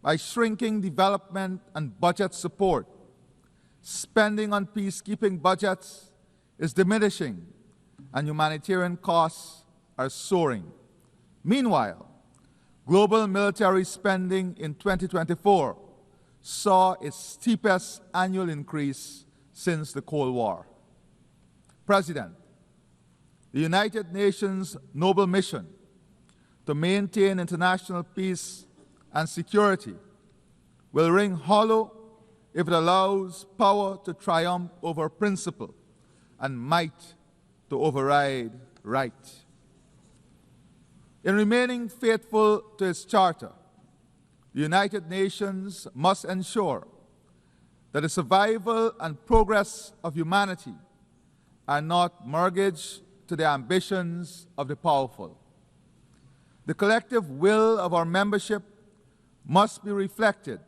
by shrinking development and budget support. Spending on peacekeeping budgets is diminishing, and humanitarian costs are soaring. Meanwhile, global military spending in 2024 saw its steepest annual increase since the Cold War. President, the United Nations noble mission to maintain international peace and security will ring hollow if it allows power to triumph over principle and might to override right. In remaining faithful to its charter, the United Nations must ensure that the survival and progress of humanity are not mortgaged to the ambitions of the powerful. The collective will of our membership must be reflected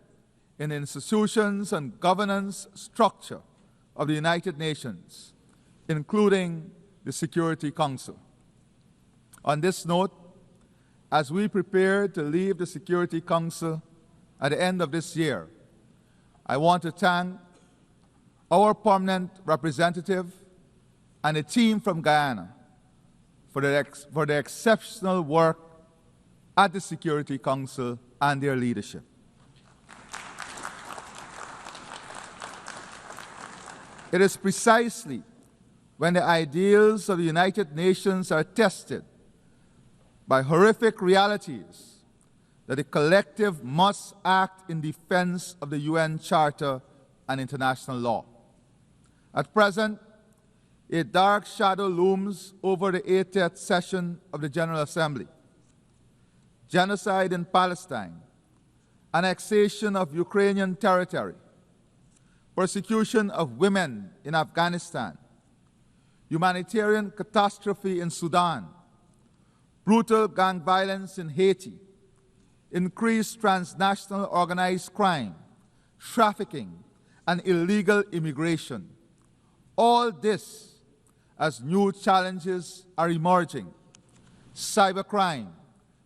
in the institutions and governance structure of the United Nations, including the Security Council. On this note, as we prepare to leave the Security Council at the end of this year, I want to thank our permanent representative and a team from Guyana for their exceptional work at the Security Council and their leadership. It is precisely when the ideals of the United Nations are tested by horrific realities that the collective must act in defense of the UN Charter and international law. At present, a dark shadow looms over the 80th session of the General Assembly. Genocide in Palestine, annexation of Ukrainian territory, persecution of women in Afghanistan, humanitarian catastrophe in Sudan, brutal gang violence in Haiti, increased transnational organized crime, trafficking, and illegal immigration. All this as new challenges are emerging: cybercrime,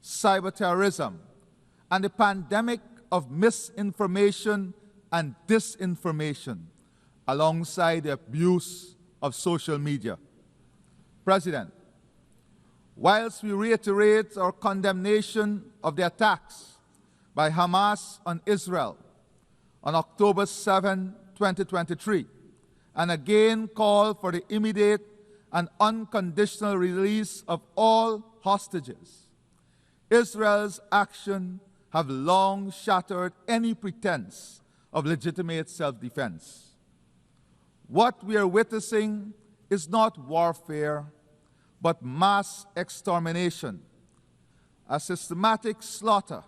cyberterrorism, and the pandemic of misinformation and disinformation, alongside the abuse of social media. President, whilst we reiterate our condemnation of the attacks by Hamas on Israel on October 7, 2023, and again call for the immediate and unconditional release of all hostages, Israel's actions have long shattered any pretense of legitimate self-defense. What we are witnessing is not warfare, but mass extermination, a systematic slaughter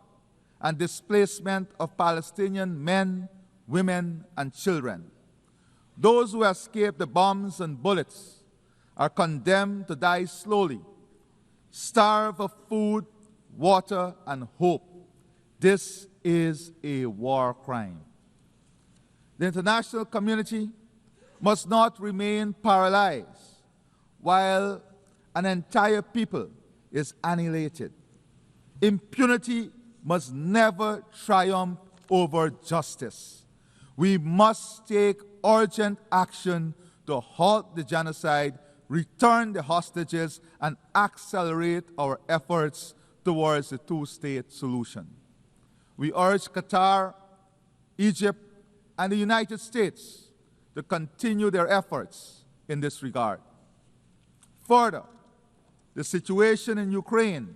and displacement of Palestinian men, women, and children. Those who escape the bombs and bullets are condemned to die slowly, starve of food, water, and hope. This is a war crime. The international community must not remain paralyzed while an entire people is annihilated. Impunity must never triumph over justice. We must take urgent action to halt the genocide, return the hostages, and accelerate our efforts towards a two-state solution. We urge Qatar, Egypt, and the United States to continue their efforts in this regard. Further, the situation in Ukraine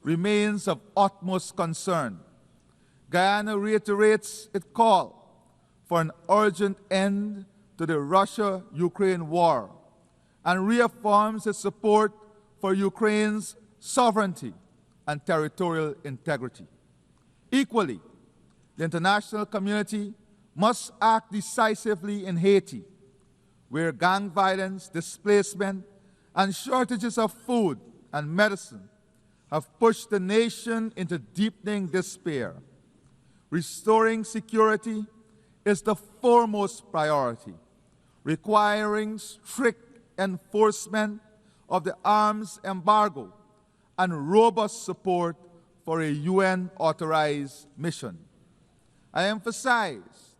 remains of utmost concern. Guyana reiterates its call for an urgent end to the Russia-Ukraine war and reaffirms its support for Ukraine's sovereignty and territorial integrity. Equally, the international community must act decisively in Haiti, where gang violence, displacement, and shortages of food and medicine have pushed the nation into deepening despair. Restoring security is the foremost priority, requiring strict enforcement of the arms embargo and robust support for a UN-authorized mission. I emphasize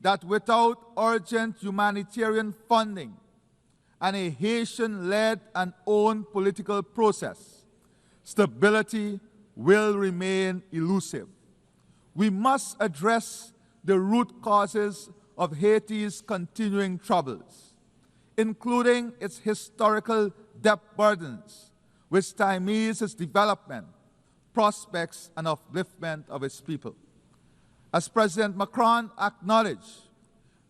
that without urgent humanitarian funding and a Haitian-led and owned political process, stability will remain elusive. We must address the root causes of Haiti's continuing troubles, including its historical debt burdens, which stymies its development, prospects, and upliftment of its people. As President Macron acknowledged,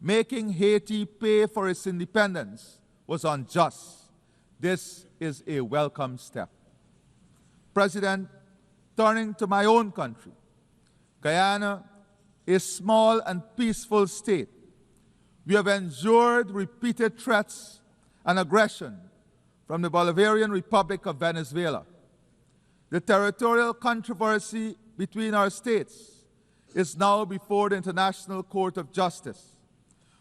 making Haiti pay for its independence was unjust. This is a welcome step. President, turning to my own country, Guyana, a small and peaceful state, we have endured repeated threats and aggression from the Bolivarian Republic of Venezuela. The territorial controversy between our states is now before the International Court of Justice,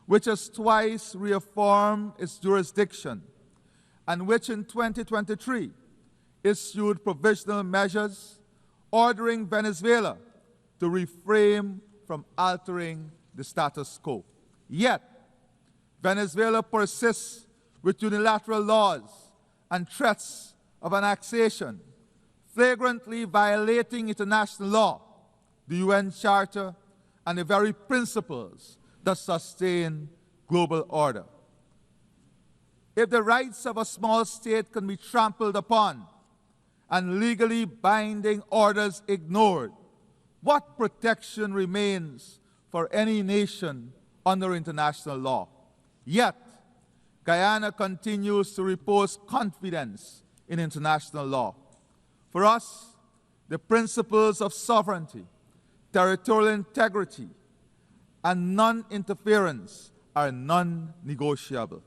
which has twice reaffirmed its jurisdiction and which in 2023 issued provisional measures ordering Venezuela to refrain from altering the status quo. Yet, Venezuela persists with unilateral laws and threats of annexation, flagrantly violating international law, the UN Charter, and the very principles that sustain global order. If the rights of a small state can be trampled upon and legally binding orders ignored, what protection remains for any nation under international law? Yet, Guyana continues to repose confidence in international law. For us, the principles of sovereignty, territorial integrity, and non-interference are non-negotiable.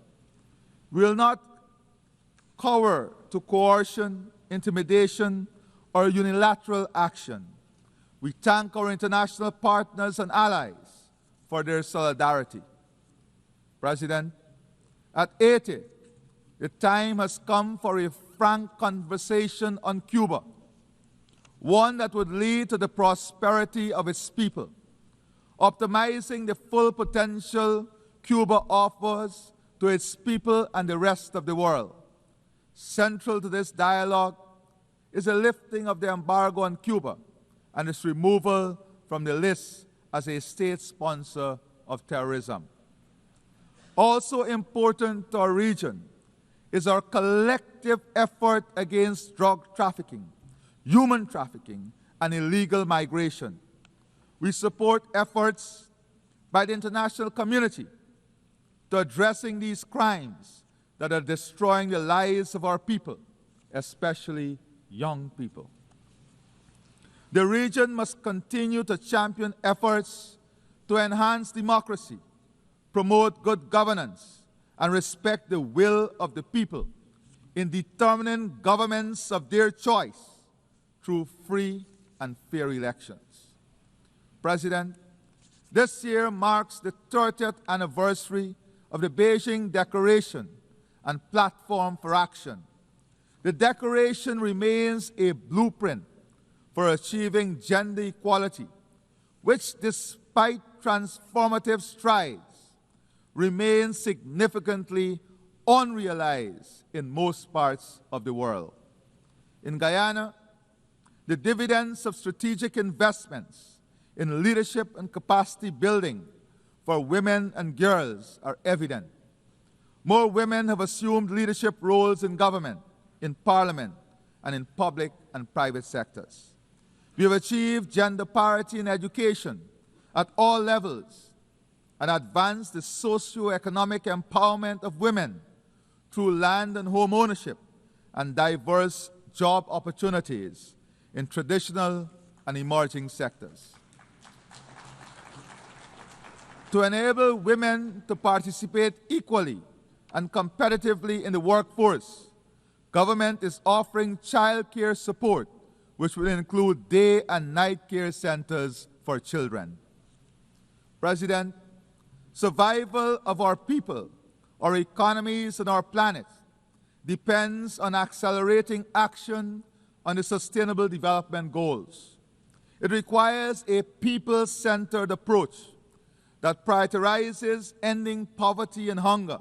We will not cower to coercion, intimidation, or unilateral action. We thank our international partners and allies for their solidarity. President, at 80, the time has come for a frank conversation on Cuba, one that would lead to the prosperity of its people, optimizing the full potential Cuba offers to its people and the rest of the world. Central to this dialogue is the lifting of the embargo on Cuba and its removal from the list as a state sponsor of terrorism. Also important to our region is our collective effort against drug trafficking, human trafficking, and illegal migration. We support efforts by the international community to addressing these crimes that are destroying the lives of our people, especially young people. The region must continue to champion efforts to enhance democracy, promote good governance, and respect the will of the people in determining governments of their choice through free and fair elections. President, this year marks the 30th anniversary of the Beijing Declaration and Platform for Action. The Declaration remains a blueprint for achieving gender equality, which, despite transformative strides, remains significantly unrealized in most parts of the world. In Guyana, the dividends of strategic investments in leadership and capacity building for women and girls are evident. More women have assumed leadership roles in government, in parliament, and in public and private sectors. We have achieved gender parity in education at all levels and advanced the socio-economic empowerment of women through land and home ownership and diverse job opportunities in traditional and emerging sectors. To enable women to participate equally and competitively in the workforce, government is offering child care support, which will include day and night care centers for children. President, survival of our people, our economies, and our planet depends on accelerating action on the Sustainable Development Goals. It requires a people-centered approach that prioritizes ending poverty and hunger,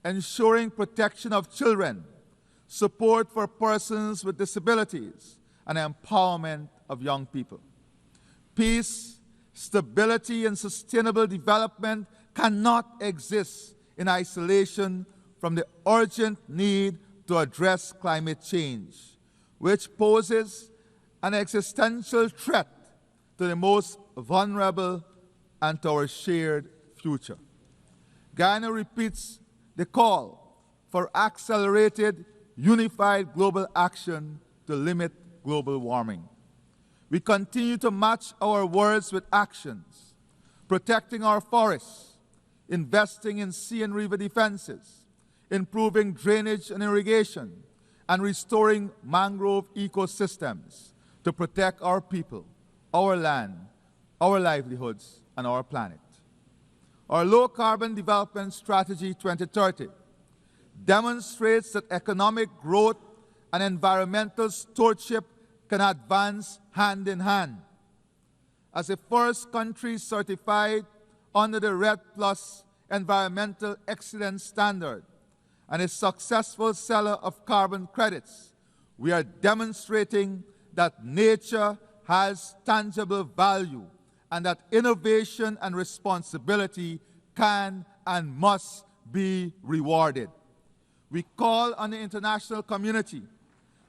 ensuring protection of children, support for persons with disabilities, and empowerment of young people. Peace, stability, and sustainable development cannot exist in isolation from the urgent need to address climate change, which poses an existential threat to the most vulnerable and to our shared future. Guyana repeats the call for accelerated, unified global action to limit global warming. We continue to match our words with actions, protecting our forests, investing in sea and river defenses, improving drainage and irrigation, and restoring mangrove ecosystems to protect our people, our land, our livelihoods, and our planet. Our low-carbon development strategy 2030 demonstrates that economic growth and environmental stewardship can advance hand in hand. As the first country certified under the REDD+ Environmental Excellence Standard and a successful seller of carbon credits, we are demonstrating that nature has tangible value and that innovation and responsibility can and must be rewarded. We call on the international community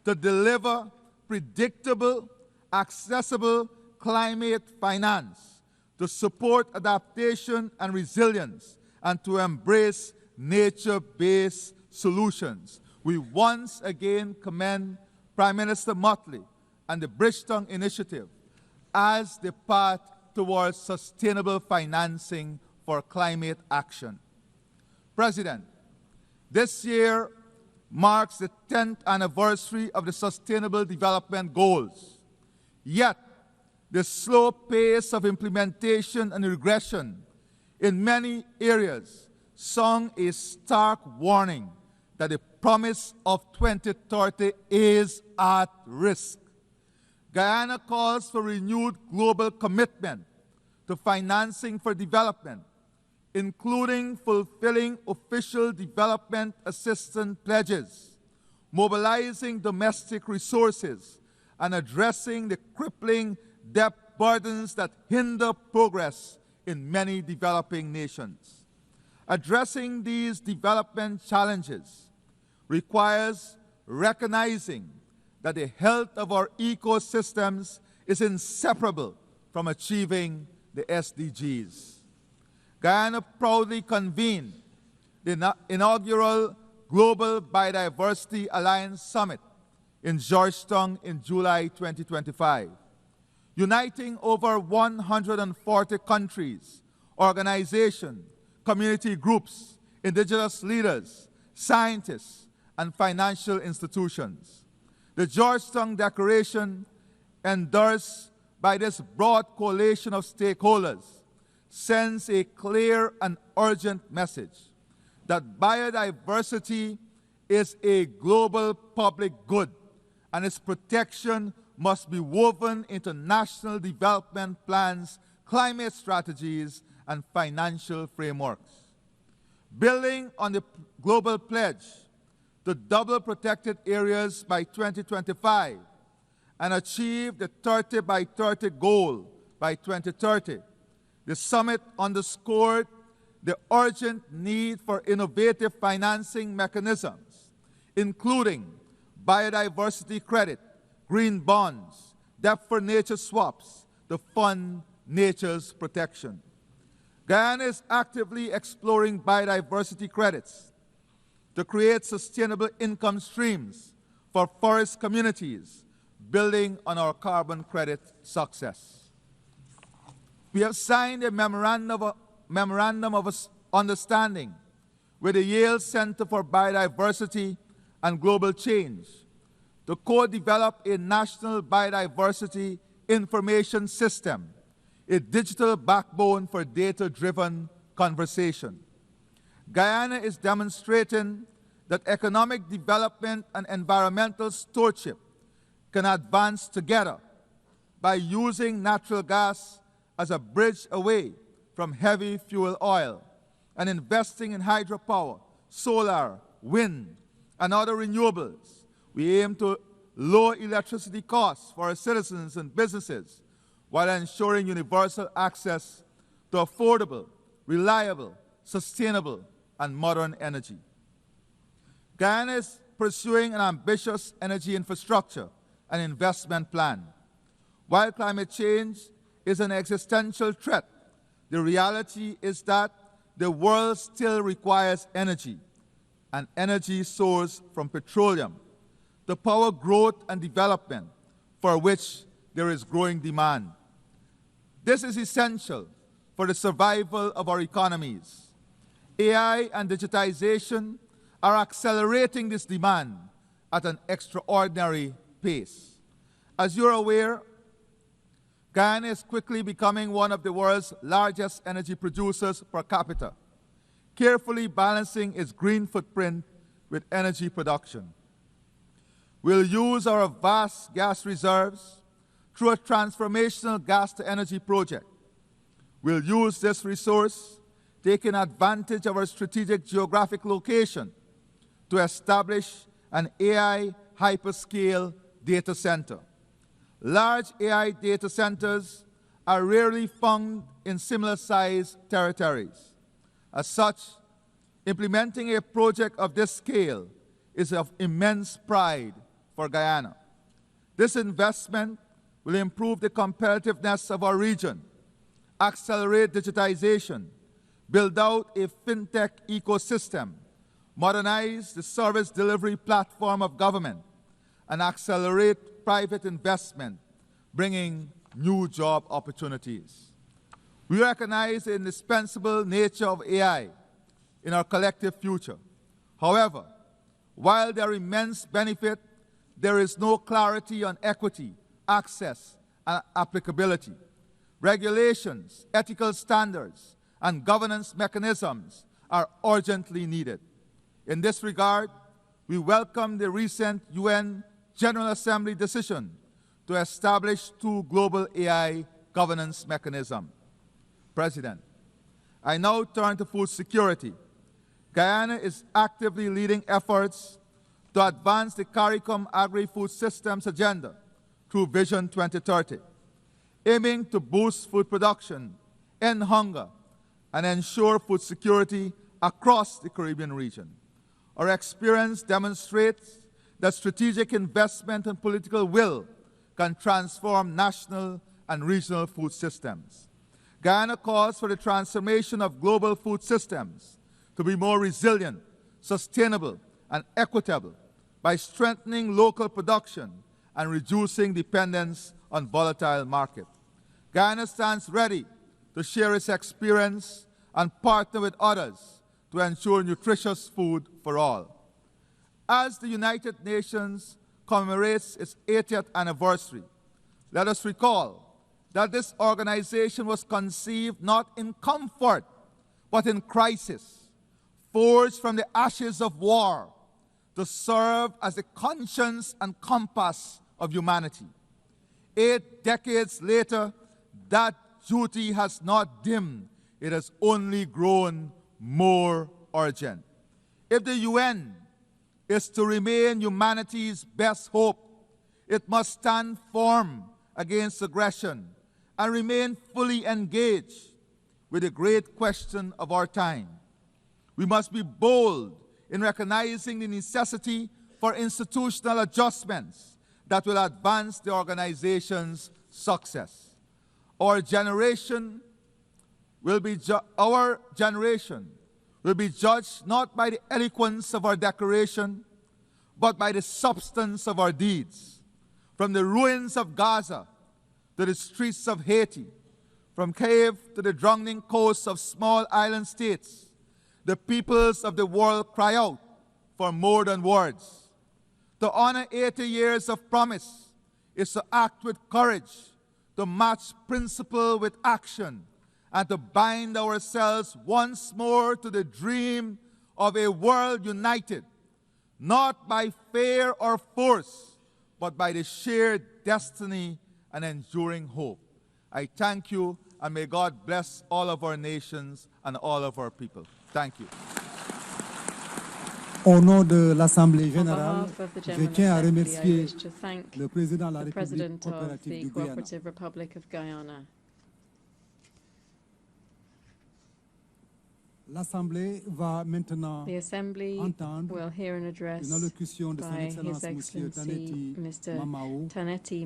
to deliver predictable, accessible climate finance, to support adaptation and resilience, and to embrace nature-based solutions. We once again commend Prime Minister Motley and the Bridgetown Initiative as the path towards sustainable financing for climate action. President, this year marks the 10th anniversary of the Sustainable Development Goals. Yet, the slow pace of implementation and regression in many areas sound a stark warning that the promise of 2030 is at risk. Guyana calls for renewed global commitment to financing for development, including fulfilling official development assistance pledges, mobilizing domestic resources, and addressing the crippling debt burdens that hinder progress in many developing nations. Addressing these development challenges requires recognizing that the health of our ecosystems is inseparable from achieving the SDGs. Guyana proudly convened the inaugural Global Biodiversity Alliance Summit in Georgetown in July 2025, uniting over 140 countries, organizations, community groups, indigenous leaders, scientists, and financial institutions. The Georgetown Declaration, endorsed by this broad coalition of stakeholders, sends a clear and urgent message that biodiversity is a global public good and its protection must be woven into national development plans, climate strategies, and financial frameworks. Building on the global pledge to double protected areas by 2025 and achieve the 30 by 30 goal by 2030, the summit underscored the urgent need for innovative financing mechanisms, including biodiversity credit, green bonds, debt for nature swaps to fund nature's protection. Guyana is actively exploring biodiversity credits to create sustainable income streams for forest communities, building on our carbon credit success. We have signed a memorandum of understanding with the Yale Center for Biodiversity and Global Change to co-develop a national biodiversity information system, a digital backbone for data-driven conversation. Guyana is demonstrating that economic development and environmental stewardship can advance together by using natural gas as a bridge away from heavy fuel oil and investing in hydropower, solar, wind, and other renewables. We aim to lower electricity costs for our citizens and businesses while ensuring universal access to affordable, reliable, sustainable, and modern energy. Guyana is pursuing an ambitious energy infrastructure and investment plan. While climate change is an existential threat, the reality is that the world still requires energy, an energy source from petroleum, to power growth and development for which there is growing demand. This is essential for the survival of our economies. AI and digitization are accelerating this demand at an extraordinary pace. As you're aware, Guyana is quickly becoming one of the world's largest energy producers per capita, carefully balancing its green footprint with energy production. We'll use our vast gas reserves through a transformational gas-to-energy project. We'll use this resource, taking advantage of our strategic geographic location, to establish an AI hyperscale data center. Large AI data centers are rarely found in similar-sized territories. As such, implementing a project of this scale is of immense pride for Guyana. This investment will improve the competitiveness of our region, accelerate digitization, build out a fintech ecosystem, modernize the service delivery platform of government, and accelerate private investment, bringing new job opportunities. We recognize the indispensable nature of AI in our collective future. However, while there are immense benefits, there is no clarity on equity, access, and applicability. Regulations, ethical standards, and governance mechanisms are urgently needed. In this regard, we welcome the recent UN General Assembly decision to establish 2 global AI governance mechanisms. President, I now turn to food security. Guyana is actively leading efforts to advance the CARICOM agri-food systems agenda through Vision 2030, aiming to boost food production, end hunger, and ensure food security across the Caribbean region. Our experience demonstrates that strategic investment and political will can transform national and regional food systems. Guyana calls for the transformation of global food systems to be more resilient, sustainable, and equitable by strengthening local production and reducing dependence on volatile markets. Guyana stands ready to share its experience and partner with others to ensure nutritious food for all. As the United Nations commemorates its 80th anniversary, let us recall that this organization was conceived not in comfort, but in crisis, forged from the ashes of war to serve as the conscience and compass of humanity. 8 decades later, that duty has not dimmed. It has only grown more urgent. If the UN is to remain humanity's best hope, it must stand firm against aggression and remain fully engaged with the great question of our time. We must be bold in recognizing the necessity for institutional adjustments that will advance the organization's success. Our generation will be judged not by the eloquence of our declaration, but by the substance of our deeds. From the ruins of Gaza to the streets of Haiti, from Kiev to the drowning coasts of small island states, the peoples of the world cry out for more than words. To honor 80 years of promise is to act with courage, to match principle with action, and to bind ourselves once more to the dream of a world united, not by fear or force, but by the shared destiny and enduring hope. I thank you, and may God bless all of our nations and all of our people. Thank you. Au nom de l'Assemblée générale, je tiens à remercier le président de la République coopérative du Guyana. L'Assemblée va maintenant entendre une allocution de Son Excellence Monsieur Taneti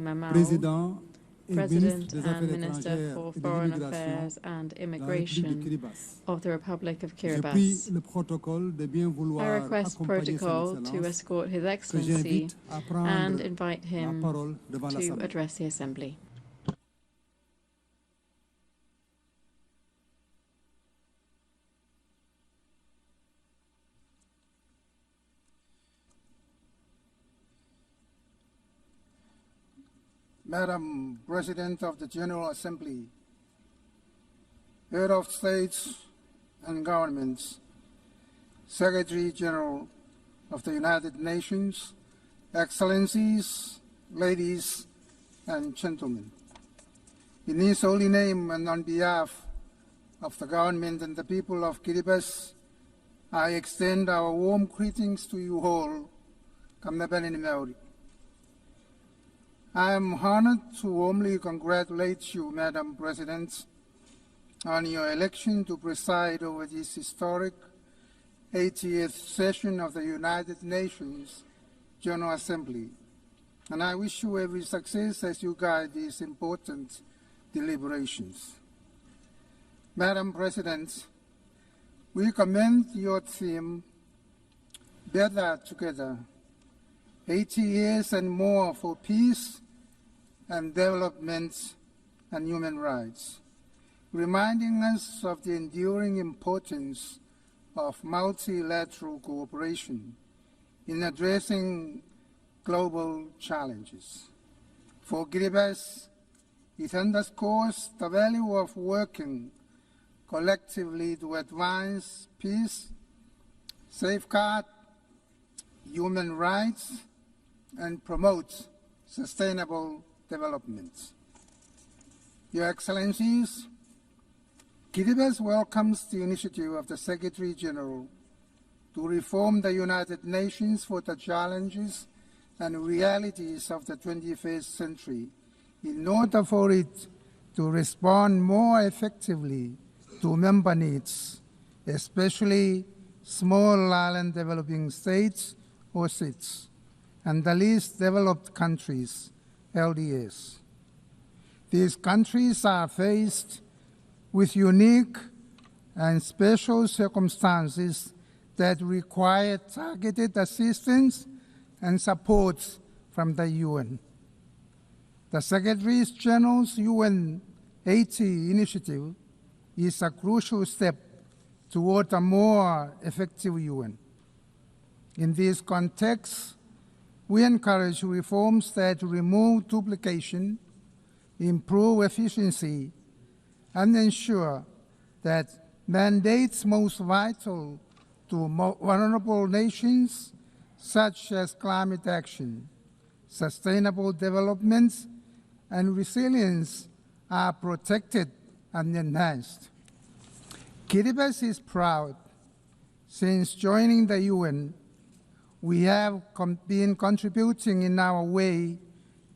Mamao, President and Minister for Foreign Affairs and Immigration of the Republic of Kiribati. I request protocol to escort His Excellency and invite him to address the Assembly. Madam President of the General Assembly, Head of States and Governments, Secretary General of the United Nations, Excellencies, ladies and gentlemen. In His holy name and on behalf of the government and the people of Kiribati, I extend our warm greetings to you all. I am honored to warmly congratulate you, Madam President, on your election to preside over this historic 80th session of the United Nations General Assembly, and I wish you every success as you guide these important deliberations. Madam President, we commend your theme, Better Together, 80 years and more for peace and development and human rights, reminding us of the enduring importance of multilateral cooperation in addressing global challenges. For Kiribati, it underscores the value of working collectively to advance peace, safeguard human rights, and promote sustainable development. Your Excellencies, Kiribati welcomes the initiative of the Secretary General to reform the United Nations for the challenges and realities of the 21st century in order for it to respond more effectively to member needs, especially small island developing states or SIDS, and the least developed countries, LDS. These countries are faced with unique and special circumstances that require targeted assistance and support from the UN. The Secretary General's UN 80 initiative is a crucial step toward a more effective UN. In this context, we encourage reforms that remove duplication, improve efficiency, and ensure that mandates most vital to vulnerable nations, such as climate action, sustainable development, and resilience are protected and enhanced. Kiribati is proud. Since joining the UN, we have been contributing in our way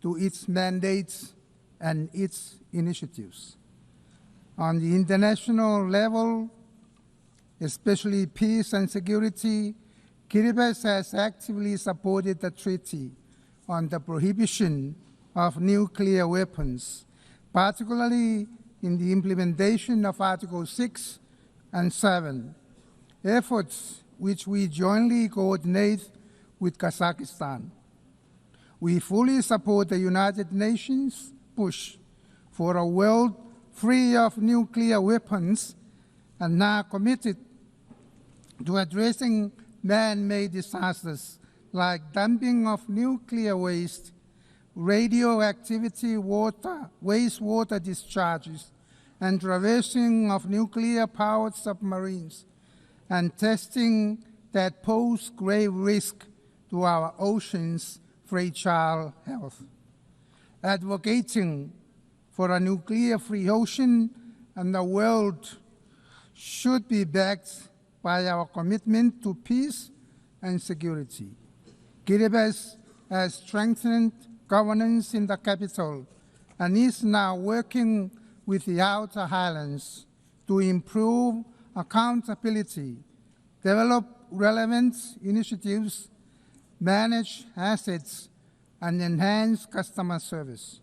to its mandates and its initiatives. On the international level, especially peace and security, Kiribati has actively supported the Treaty on the Prohibition of Nuclear Weapons, particularly in the implementation of Article 6 and 7, efforts which we jointly coordinate with Kazakhstan. We fully support the United Nations push for a world free of nuclear weapons and are committed to addressing man-made disasters like dumping of nuclear waste, radioactivity wastewater discharges, and traversing of nuclear-powered submarines, and testing that pose grave risk to our oceans' fragile health. Advocating for a nuclear-free ocean and the world should be backed by our commitment to peace and security. Kiribati has strengthened governance in the capital and is now working with the outer highlands to improve accountability, develop relevant initiatives, manage assets, and enhance customer service.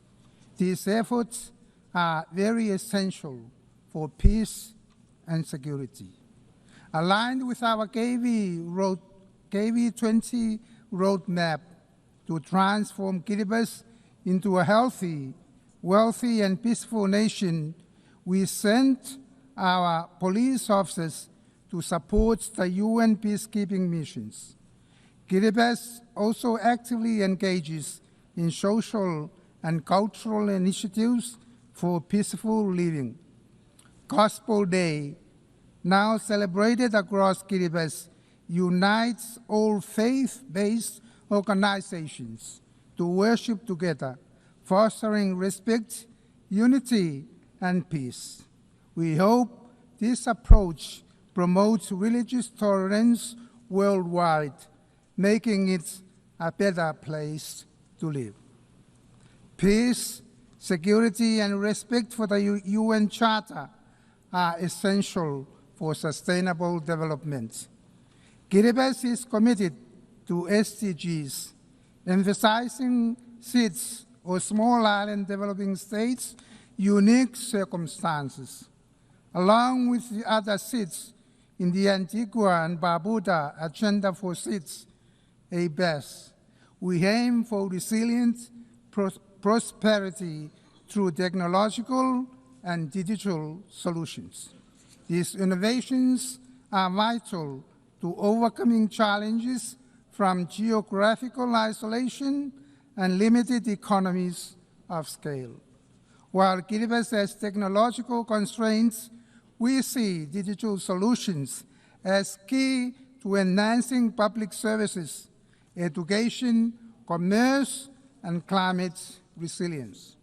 These efforts are very essential for peace and security. Aligned with our KV20 roadmap to transform Kiribati into a healthy, wealthy, and peaceful nation, we sent our police officers to support the UN peacekeeping missions. Kiribati also actively engages in social and cultural initiatives for peaceful living. Gospel Day, now celebrated across Kiribati, unites all faith-based organizations to worship together, fostering respect, unity, and peace. We hope this approach promotes religious tolerance worldwide, making it a better place to live. Peace, security, and respect for the UN Charter are essential for sustainable development. Kiribati is committed to SDGs, emphasizing SIDS, or Small Island Developing States' unique circumstances. Along with the other SIDS in the Antigua and Barbuda Agenda for SIDS, ABES, we aim for resilient prosperity through technological and digital solutions. These innovations are vital to overcoming challenges from geographical isolation and limited economies of scale. While Kiribati has technological constraints, we see digital solutions as key to enhancing public services, education, commerce, and climate resilience.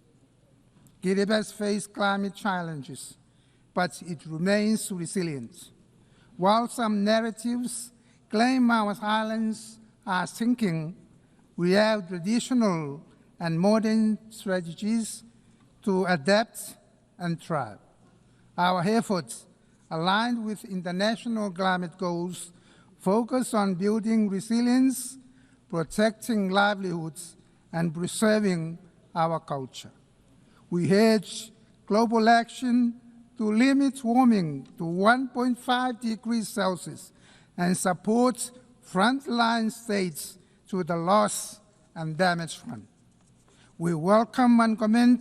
Kiribati faces climate challenges, but it remains resilient. While some narratives claim our islands are sinking, we have traditional and modern strategies to adapt and thrive. Our efforts, aligned with international climate goals, focus on building resilience, protecting livelihoods, and preserving our culture. We urge global action to limit warming to 1.5 degrees Celsius and support frontline states to the loss and damage fund. We welcome and commend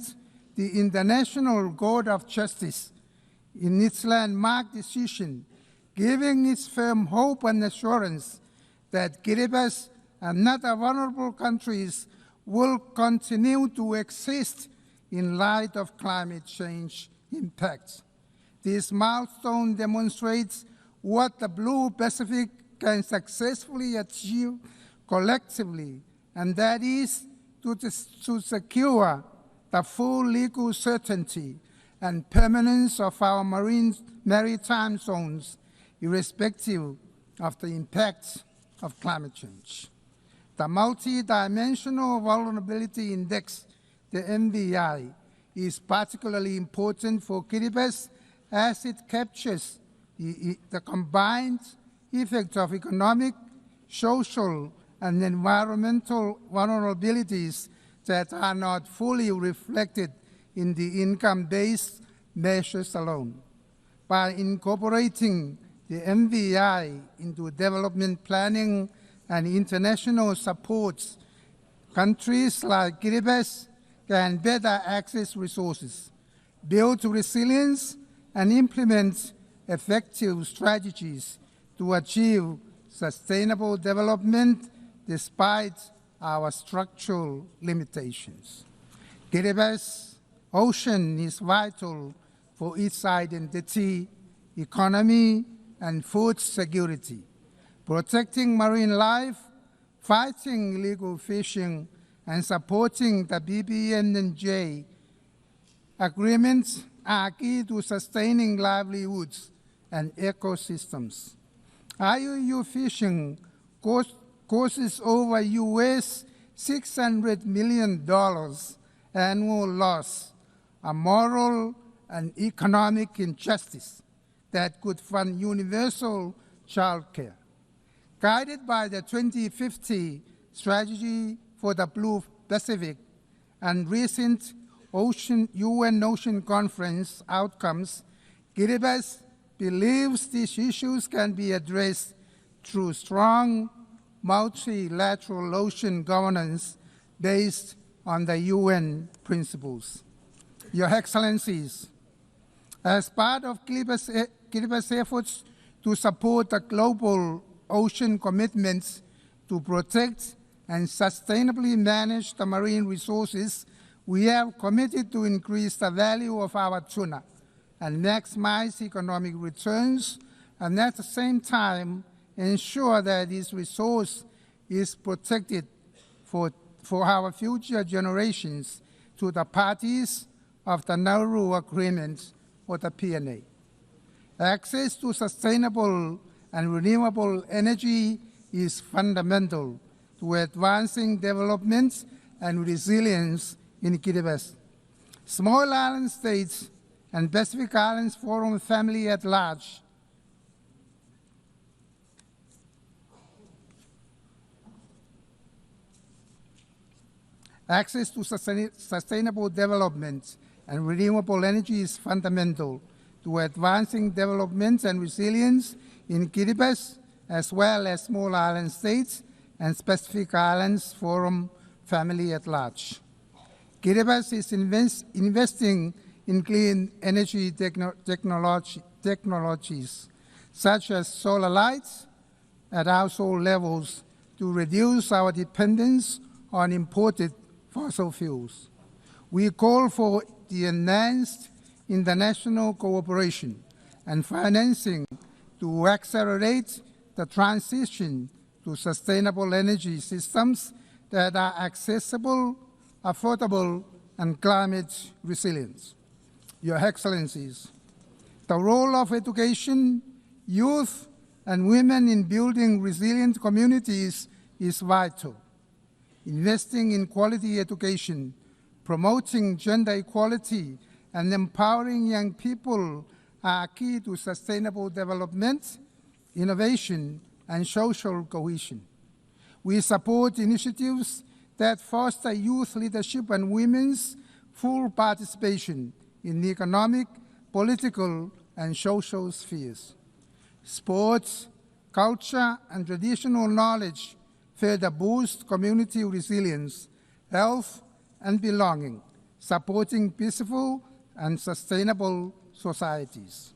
the International Court of Justice in its landmark decision, giving its firm hope and assurance that Kiribati and other vulnerable countries will continue to exist in light of climate change impacts. This milestone demonstrates what the Blue Pacific can successfully achieve collectively, and that is to secure the full legal certainty and permanence of our maritime zones, irrespective of the impacts of climate change. The Multi-Dimensional Vulnerability Index, the MVI, is particularly important for Kiribati as it captures the combined effect of economic, social, and environmental vulnerabilities that are not fully reflected in the income-based measures alone. By incorporating the MVI into development planning and international supports, countries like Kiribati can better access resources, build resilience, and implement effective strategies to achieve sustainable development despite our structural limitations. Kiribati's ocean is vital for its identity, economy, and food security. Protecting marine life, fighting illegal fishing, and supporting the BBNJ agreements are key to sustaining livelihoods and ecosystems. IUU fishing causes over US $600 million annual loss, a moral and economic injustice that could fund universal childcare. Guided by the 2050 Strategy for the Blue Pacific and recent UN Ocean Conference outcomes, Kiribati believes these issues can be addressed through strong multilateral ocean governance based on the UN principles. Your Excellencies, as part of Kiribati's efforts to support the global ocean commitments to protect and sustainably manage the marine resources, we have committed to increase the value of our tuna and maximize economic returns, and at the same time ensure that this resource is protected for our future generations to the parties of the Nauru Agreement or the PNA. Access to sustainable and renewable energy is fundamental to advancing development and resilience in Kiribati. Small island states and Pacific Islands Forum family at large access to sustainable development and renewable energy is fundamental to advancing development and resilience in Kiribati, as well as small island states and Pacific Islands Forum family at large. Kiribati is investing in clean energy technologies, such as solar lights at household levels, to reduce our dependence on imported fossil fuels. We call for the enhanced international cooperation and financing to accelerate the transition to sustainable energy systems that are accessible, affordable, and climate resilient. Your Excellencies, the role of education, youth, and women in building resilient communities is vital. Investing in quality education, promoting gender equality, and empowering young people are key to sustainable development, innovation, and social cohesion. We support initiatives that foster youth leadership and women's full participation in the economic, political, and social spheres. Sports, culture, and traditional knowledge further boost community resilience, health, and belonging, supporting peaceful and sustainable societies.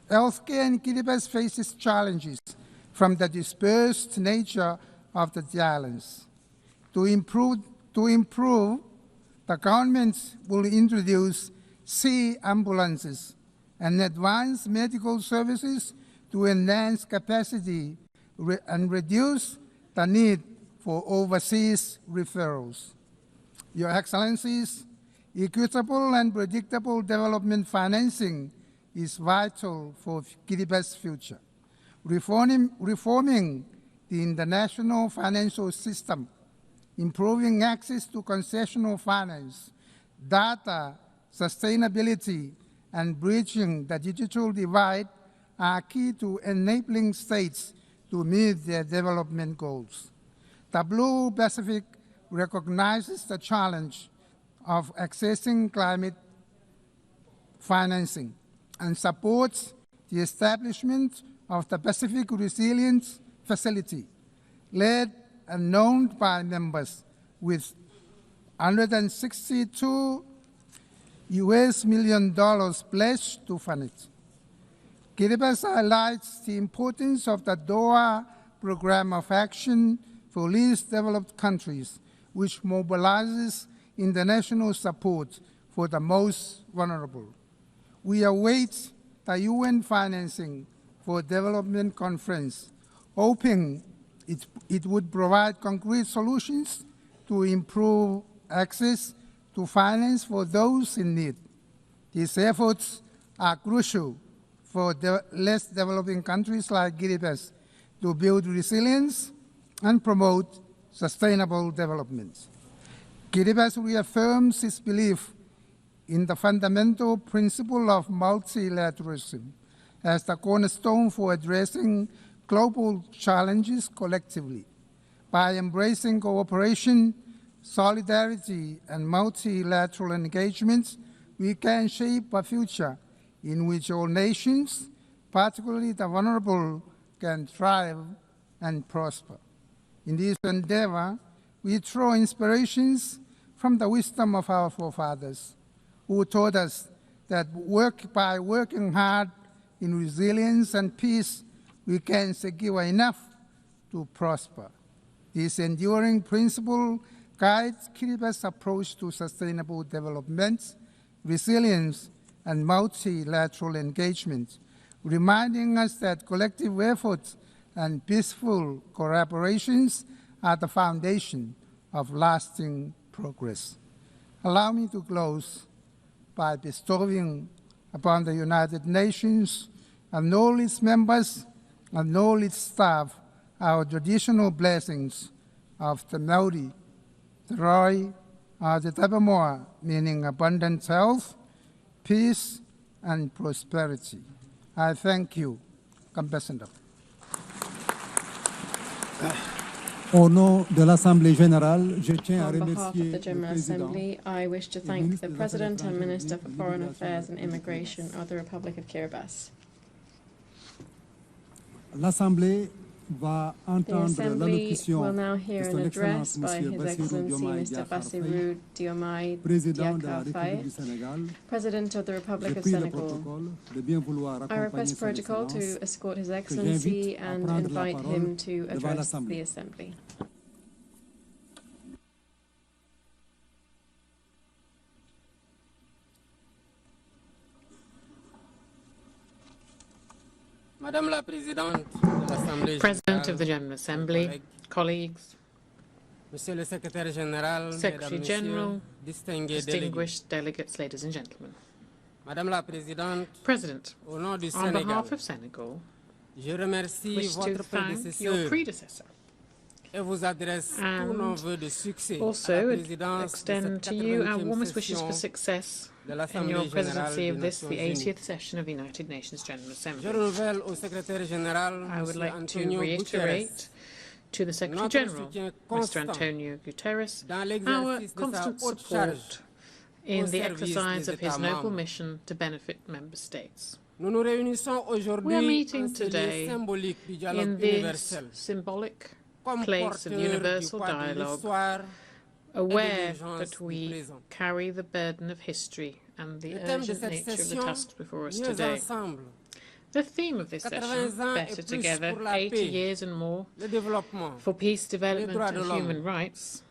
Healthcare in Kiribati faces challenges from the dispersed nature of the islands. To improve, the government will introduce sea ambulances and advance medical services to enhance capacity and reduce the need for overseas referrals. Your Excellencies, Equitable and predictable development financing is vital for Kiribatis' future. Reforming the international financial system, improving access to concessional finance, data, sustainability, and bridging the digital divide are key to enabling states to meet their development goals. The Blue Pacific recognizes the challenge of accessing climate financing and supports the establishment of the Pacific Resilience Facility, led and known by members, with $162 million pledged to fund it. Kiribati highlights the importance of the Doha Program of Action for Least Developed Countries, which mobilizes international support for the most vulnerable. We await the UN financing for development conference, hoping it would provide concrete solutions to improve access to finance for those in need. These efforts are crucial for less developing countries like Kiribati to build resilience and promote sustainable development. Kiribati reaffirms its belief in the fundamental principle of multilateralism as the cornerstone for addressing global challenges collectively. By embracing cooperation, solidarity, and multilateral engagements, we can shape a future in which all nations, particularly the vulnerable, can thrive and prosper. In this endeavor, we draw inspirations from the wisdom of our forefathers, who taught us that by working hard in resilience and peace, we can secure enough to prosper. This enduring principle guides Kiribati's approach to sustainable development, resilience, and multilateral engagement, reminding us that collective efforts and peaceful collaborations are the foundation of lasting progress. Allow me to close by bestowing upon the United Nations and all its members and all its staff our traditional blessings of the Maori, the Roi, the Tabamoa, meaning abundant health, peace, and prosperity. I thank you, Ambassador. Au nom de l'Assemblée générale, je tiens à On behalf remercier of the General Assembly, I wish to thank the President and Minister for Foreign Affairs and Immigration of the Republic of Kiribati. L'Assemblée va The entendre Assembly l'allocution will now de hear Son an address Excellence by Monsieur His Bassirou Excellency Diomaye Mr. Diakhar Bassirou Faye, Diomaye Président de la Diakhar Faye, République du Sénégal. President of the Republic Je of prie le Senegal. protocole de bien vouloir I accompagner request Son protocol to Excellence, escort His que Excellency j'invite à and prendre la invite parole him to devant address l'Assemblée. the Assembly. Madame la Présidente de l'Assemblée President of the General Assembly, colleagues, Monsieur le Secrétaire Général, Secretary Mesdames, General, Messieurs, distinguished delegates, ladies and gentlemen. Madame la Présidente, President, au nom du on Sénégal, behalf of Senegal, je remercie wish to votre thank your prédécesseur predecessor et vous adresse tous nos vœux de succès à la also présidence de extend cette to you our 80e warmest wishes session for success de in l'Assemblée your générale presidency des of this, the Nations Unies. 80th session of the United Nations General Je Assembly. renouvelle au Secrétaire Général, I would Monsieur like to Antonio Guterres, reiterate to the Secretary notre General, soutien Mr. constant Antonio Guterres, dans our l'exercice de sa constant haute support charge in au the service exercise des of his États noble membres. mission to benefit member states. Nous nous réunissons We are aujourd'hui en meeting ce lieu today symbolique du in dialogue this universel, symbolic comme place of porteurs du universal poids de dialogue, l'histoire et de aware l'urgence that du we présent. carry the burden of history and the Le thème de urgent cette nature of the session, task before us mieux today. ensemble, The theme of this 80 session, ans Better et plus Together, pour la 80 paix, years and more le développement, for peace, les development droits de and l'homme, human rights,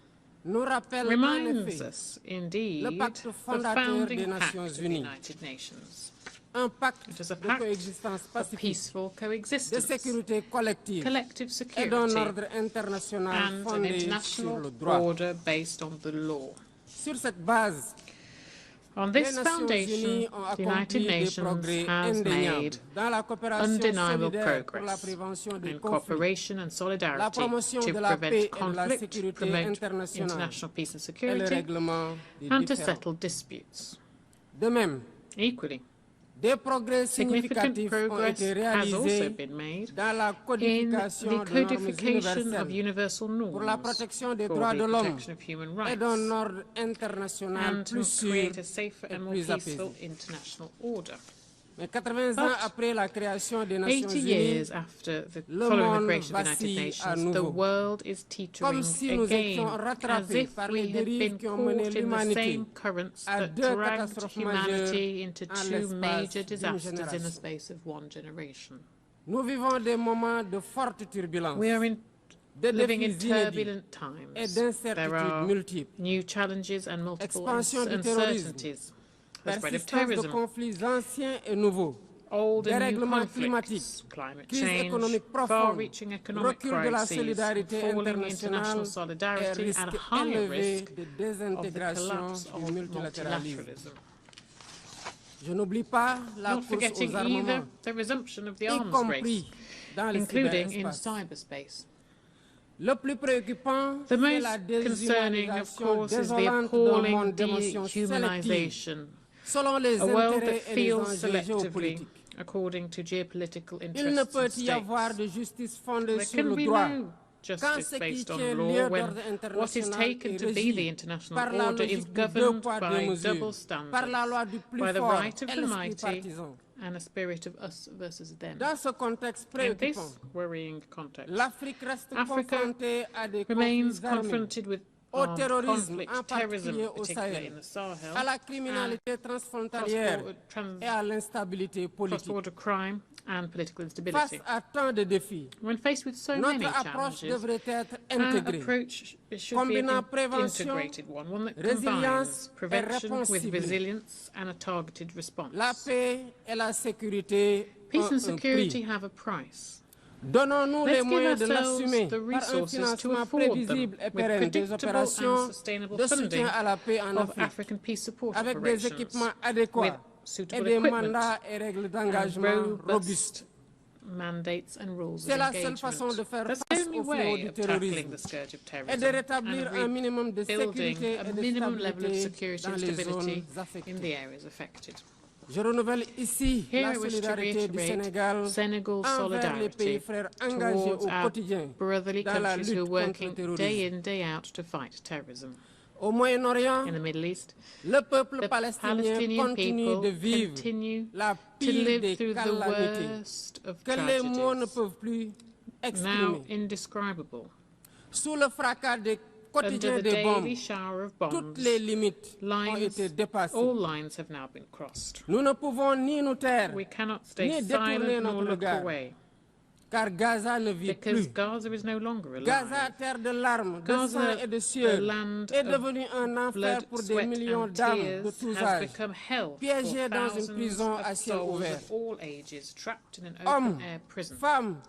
nous rappelle en reminds effet us indeed le pacte the fondateur founding des pact Nations of the Unies, United Nations. un pacte It is a de pact coexistence of pacifique, peaceful de coexistence, sécurité collective collective et d'un security, ordre international and an fondé sur international le droit. order based on the law. Sur cette base, On this foundation, the United Nations has made undeniable progress in cooperation and solidarity to prevent conflict, promote international peace and security, and to settle disputes. Equally, significant progress has also been made in the codification of universal norms for the protection of human rights and to create a safer and more peaceful international order. But 80 years after the following the creation of the United Nations, the world is teetering again, as if we had been caught in the same currents that dragged humanity into two major disasters in the space of one generation. We are living in turbulent times. There are new challenges and multiple uncertainties. The spread of terrorism, old and new conflicts, climate change, far-reaching economic crises, falling international solidarity, and a higher risk of the collapse of multilateralism. Not forgetting either the resumption of the arms race, including in cyberspace. The most concerning, of course, is the appalling dehumanization. A world that feels selectively according to geopolitical interests and states. There can be no justice based on law when what is taken to be the international order is governed by double standards, by the right of the mighty and a spirit of us versus them. In this worrying context, Africa remains confronted with armed conflict, terrorism, particularly in the Sahel, cross-border crime and political instability. When faced with so many challenges, an approach should be an integrated one that combines prevention with resilience and a targeted response. Peace and security have a price. Let's give ourselves the resources to afford them with predictable and sustainable funding of African peace support operations, with suitable equipment and robust mandates and rules of engagement. That's the only way of tackling the scourge of terrorism and building a minimum level of security and stability in the areas affected. Here I wish to reiterate Senegal's solidarity towards our brotherly countries who are working day in, day out to fight terrorism. In the Middle East, the Palestinian people continue to live through the worst of tragedies, now indescribable. Under the daily shower of bombs, all lines have now been crossed. We cannot stay silent nor look away, because Gaza is no longer alive. Gaza, the land of blood, sweat and tears, has become hell for thousands of souls of all ages trapped in an open-air prison. Men,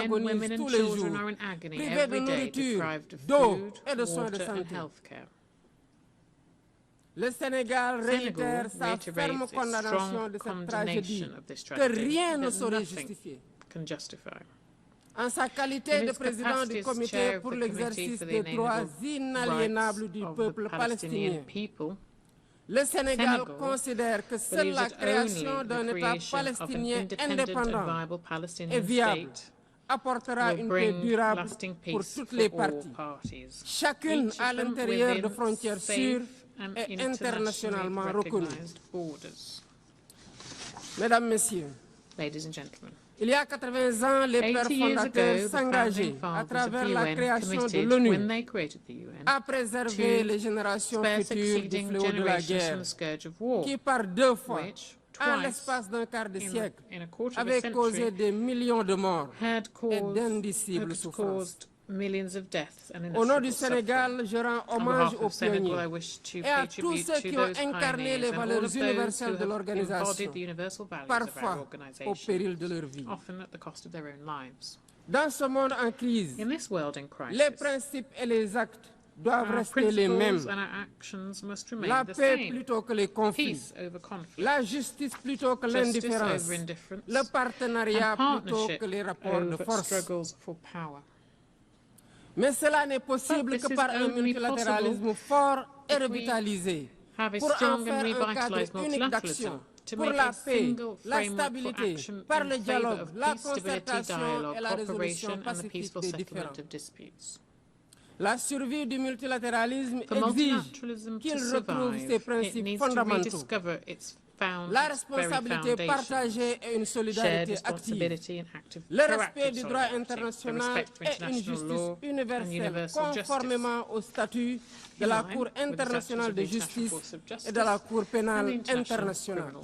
women and children are in agony every day, deprived of food, water and health care. Senegal reiterates its strong condemnation of this tragedy that nothing can justify. In its capacity as chair of the Committee for the Inalienable Rights of the Palestinian people, Senegal believes that only the creation of an independent and viable Palestinian state will bring lasting peace for all parties, each of them within safe and internationally recognized borders. Ladies and gentlemen, 80 years ago, the founding fathers of the UN committed, when they created the UN, to spare succeeding generations from the scourge of war, which, twice, in a quarter of a century, had caused millions of deaths and innocent suffering. On behalf of Senegal, I wish to pay tribute to those pioneers and all of those who have embodied the universal values of our organization, often at the cost of their own lives. In this world in crisis, doivent rester les mêmes. La paix plutôt que les conflits. La justice plutôt que l'indifférence. Le partenariat plutôt que les rapports de force. Mais cela n'est possible que par un multilatéralisme fort et revitalisé. Pour en faire un cadre unique d'action. Pour la paix, la stabilité, par le dialogue, la concertation et la résolution pacifique des différends. La survie du multilatéralisme exige qu'il retrouve ses principes fondamentaux. La responsabilité partagée et une solidarité active. Le respect du droit international et une justice universelle conformément au statut de la Cour internationale de justice et de la Cour pénale internationale.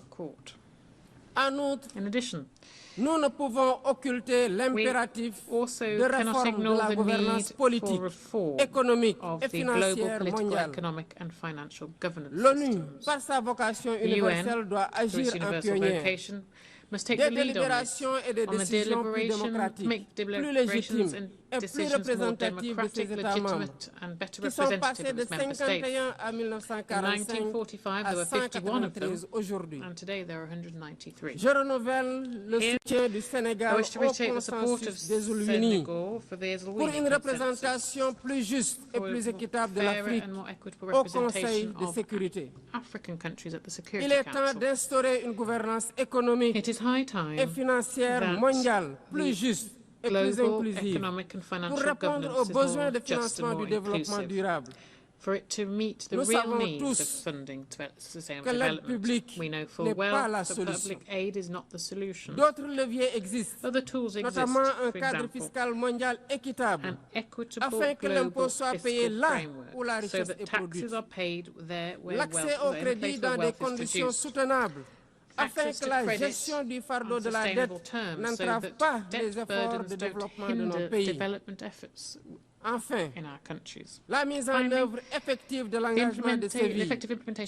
En outre, nous ne pouvons occulter l'impératif de réforme de la gouvernance politique, économique et financière mondiale. L'ONU, par sa vocation universelle, doit agir en pionnière. Des délibérations et des décisions plus démocratiques, plus légitimes et plus représentatives de ses États membres, qui sont passés de 51 à 1945 à 193 aujourd'hui. Je renouvelle le soutien du Sénégal au consensus des Unis pour une représentation plus juste et plus équitable de l'Afrique au Conseil de sécurité. Il est temps d'instaurer une gouvernance économique et financière mondiale plus juste et plus inclusive pour répondre aux besoins de financement du développement durable. Nous savons tous que l'aide publique n'est pas la solution. D'autres leviers existent, notamment un cadre fiscal mondial équitable, afin que l'impôt soit payé là où la richesse est produite. L'accès au crédit dans des conditions soutenables, afin que la gestion du fardeau de la dette n'entrave pas les efforts de développement de nos pays. Enfin, la mise en œuvre effective de l'engagement de Séville,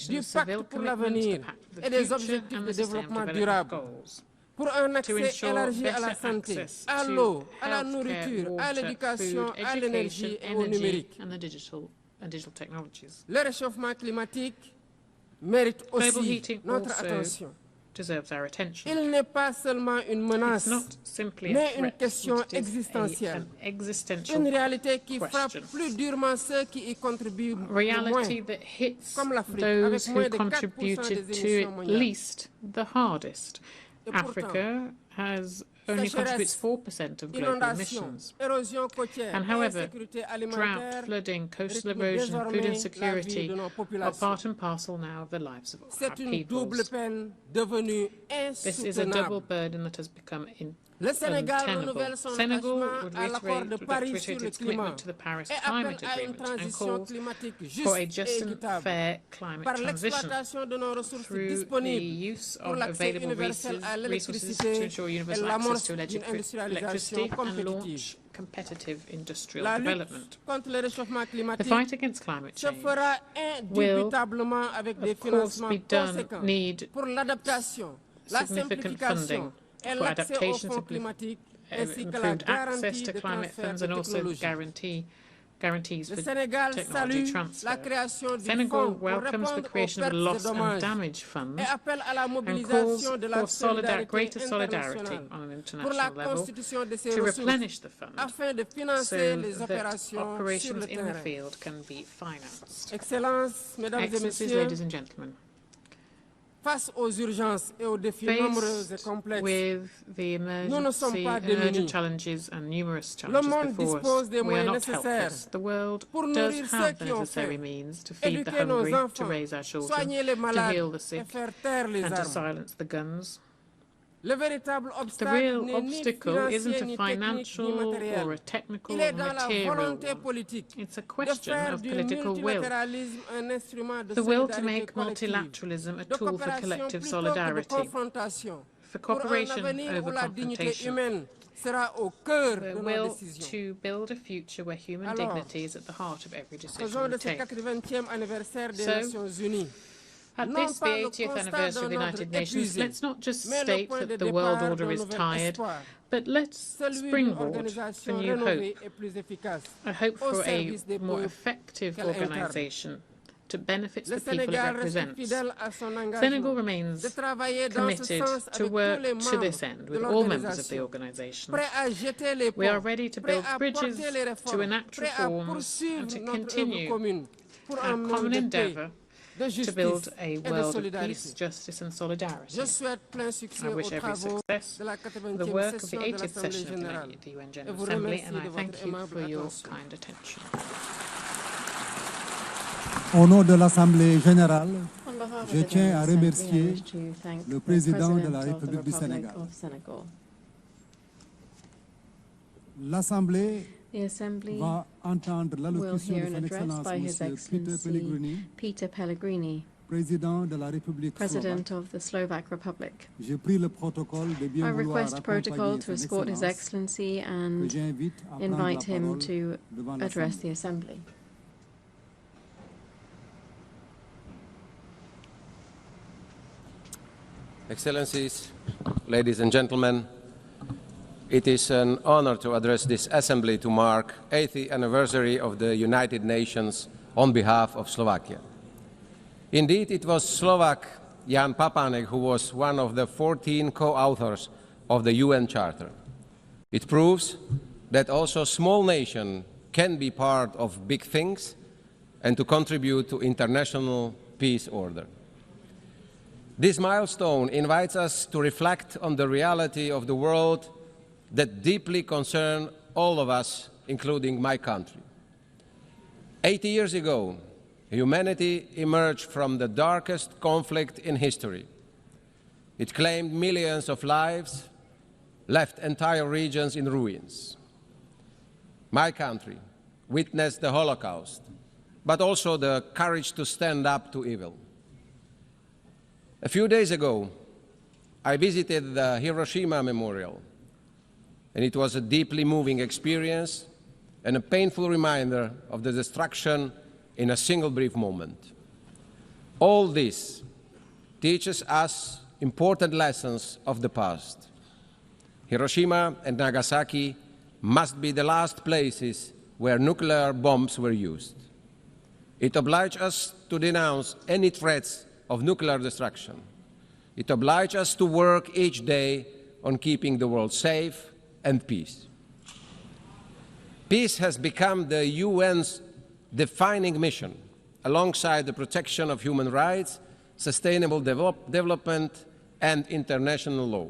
du pacte pour l'avenir et des objectifs de développement durable, pour un accès élargi à la santé, à l'eau, à la nourriture, à l'éducation, à l'énergie et au numérique. Le réchauffement climatique mérite aussi notre attention. Il n'est pas seulement une menace, mais une question existentielle. Une réalité qui frappe plus durement ceux qui y contribuent le moins, comme l'Afrique, avec moins de 4% des émissions mondiales. Africa only contributes 4% of global emissions. And however, drought, flooding, coastal erosion, food insecurity are part and parcel now of the lives of our peoples. This is a double burden that has become untenable. Senegal would reiterate its commitment to the Paris Climate Agreement and calls for a just and fair climate transition through the use of available resources to ensure universal access to electricity and launch competitive industrial development. The fight against climate change will, of course, need significant funding for adaptation, improved access to climate funds, and also guarantees for technology transfer. Senegal welcomes the creation of a loss and damage fund and calls for greater solidarity on an international level to replenish the fund so that operations in the field can be financed. Excellencies, ladies and gentlemen, face aux urgences et aux défis nombreux et complexes, nous ne sommes pas démunis. Le monde dispose des moyens nécessaires pour nourrir ceux qui ont faim, éduquer nos enfants, soigner les malades et faire taire les armes. Le véritable obstacle n'est ni financier, ni technique, ni matériel. Il est dans la volonté politique de faire du multilatéralisme un instrument de solidarité collective, de coopération plutôt que de confrontation, pour un avenir où la dignité humaine sera au cœur de nos décisions. Alors, faisons de ce 80e anniversaire des Nations Unies At this, the 80th anniversary of the United Nations, let's not just state that the world order is tired, but let's springboard for new hope. A hope for a more effective organization to benefit the people it represents. Senegal remains committed to work to this end with all members of the organization. We are ready to build bridges, to enact reforms, and to continue our common endeavour to build a world of peace, justice and solidarity. I wish every success for the work of the 80th session of the UN General Assembly, and I thank you for your kind attention. Au nom de l'Assemblée générale, je tiens à remercier le président de la République du Sénégal. L'Assemblée va entendre l'allocution de son Excellence Peter Pellegrini, président de la République President of the Slovak Republic. J'ai pris le protocole de bien I vouloir request protocol to escort His Excellency and invite him to address the Assembly. Excellencies, ladies and gentlemen, it is an honor to address this Assembly to mark the 80th anniversary of the United Nations on behalf of Slovakia. Indeed, it was Slovak Jan Papanek who was one of the 14 co-authors of the UN Charter. It proves that also small nations can be part of big things and to contribute to international peace order. This milestone invites us to reflect on the reality of the world that deeply concern all of us, including my country. 80 years ago, humanity emerged from the darkest conflict in history. It claimed millions of lives, left entire regions in ruins. My country witnessed the Holocaust, but also the courage to stand up to evil. A few days ago, I visited the Hiroshima Memorial, and it was a deeply moving experience and a painful reminder of the destruction in a single brief moment. All this teaches us important lessons of the past. Hiroshima and Nagasaki must be the last places where nuclear bombs were used. It obliges us to denounce any threats of nuclear destruction. It obliges us to work each day on keeping the world safe and peace. Peace has become the UN's defining mission, alongside the protection of human rights, sustainable development, and international law.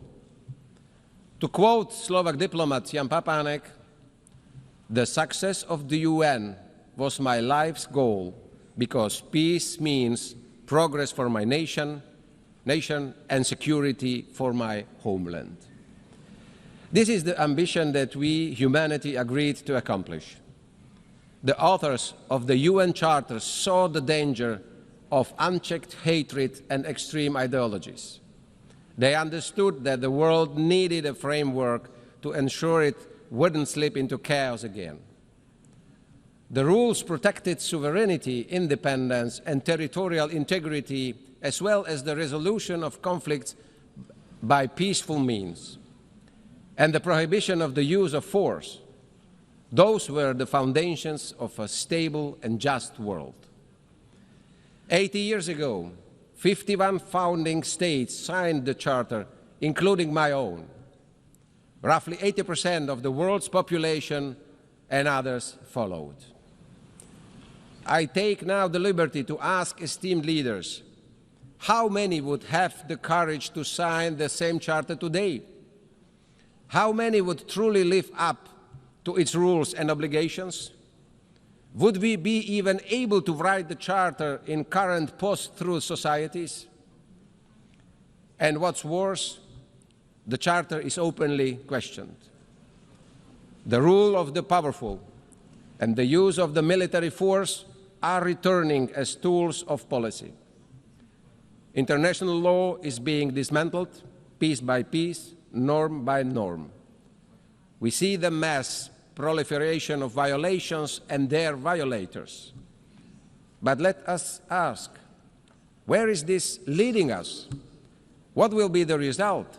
To quote Slovak diplomat Jan Papanek, "The success of the UN was my life's goal because peace means progress for my nation and security for my homeland." This is the ambition that we, humanity, agreed to accomplish. The authors of the UN Charter saw the danger of unchecked hatred and extreme ideologies. They understood that the world needed a framework to ensure it wouldn't slip into chaos again. The rules protected sovereignty, independence, and territorial integrity, as well as the resolution of conflicts by peaceful means, and the prohibition of the use of force. Those were the foundations of a stable and just world. 80 years ago, 51 founding states signed the Charter, including my own. Roughly 80% of the world's population and others followed. I take now the liberty to ask esteemed leaders, how many would have the courage to sign the same Charter today? How many would truly live up to its rules and obligations? Would we be even able to write the Charter in current post-truth societies? And what's worse, the Charter is openly questioned. The rule of the powerful and the use of the military force are returning as tools of policy. International law is being dismantled, piece by piece, norm by norm. We see the mass proliferation of violations and their violators. But let us ask, Where is this leading us? What will be the result?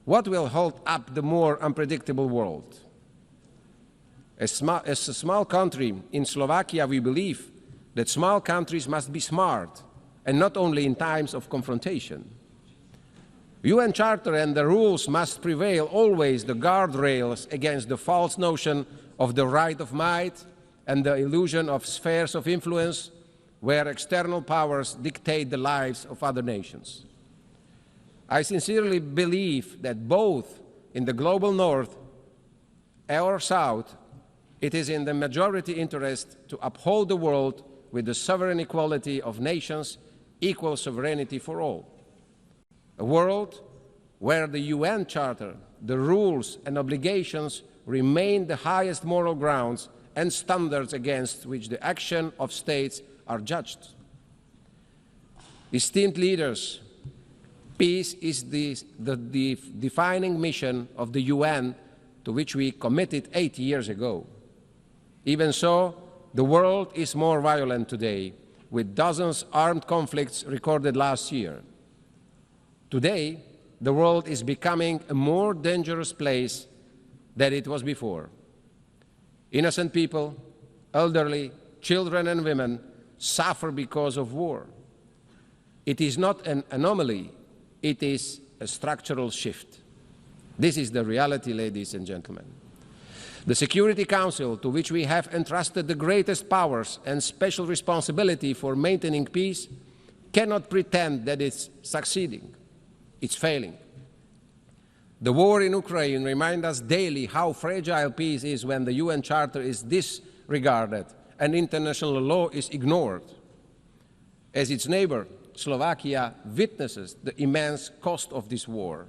What will hold up the more unpredictable world? As a small country in Slovakia, we believe that small countries must be smart, and not only in times of confrontation. UN Charter and the rules must prevail always, the guardrails against the false notion of the right of might and the illusion of spheres of influence where external powers dictate the lives of other nations. I sincerely believe that both in the global north or south, it is in the majority interest to uphold the world with the sovereign equality of nations, equal sovereignty for all. A world where the UN Charter, the rules and obligations remain the highest moral grounds and standards against which the action of states are judged. Esteemed leaders, peace is the defining mission of the UN to which we committed 80 years ago. Even so, the world is more violent today, with dozens of armed conflicts recorded last year. Today, the world is becoming a more dangerous place than it was before. Innocent people, elderly, children and women suffer because of war. It is not an anomaly, it is a structural shift. This is the reality, ladies and gentlemen. The Security Council, to which we have entrusted the greatest powers and special responsibility for maintaining peace, cannot pretend that it's succeeding. It's failing. The war in Ukraine reminds us daily how fragile peace is when the UN Charter is disregarded and international law is ignored. As its neighbor, Slovakia witnesses the immense cost of this war.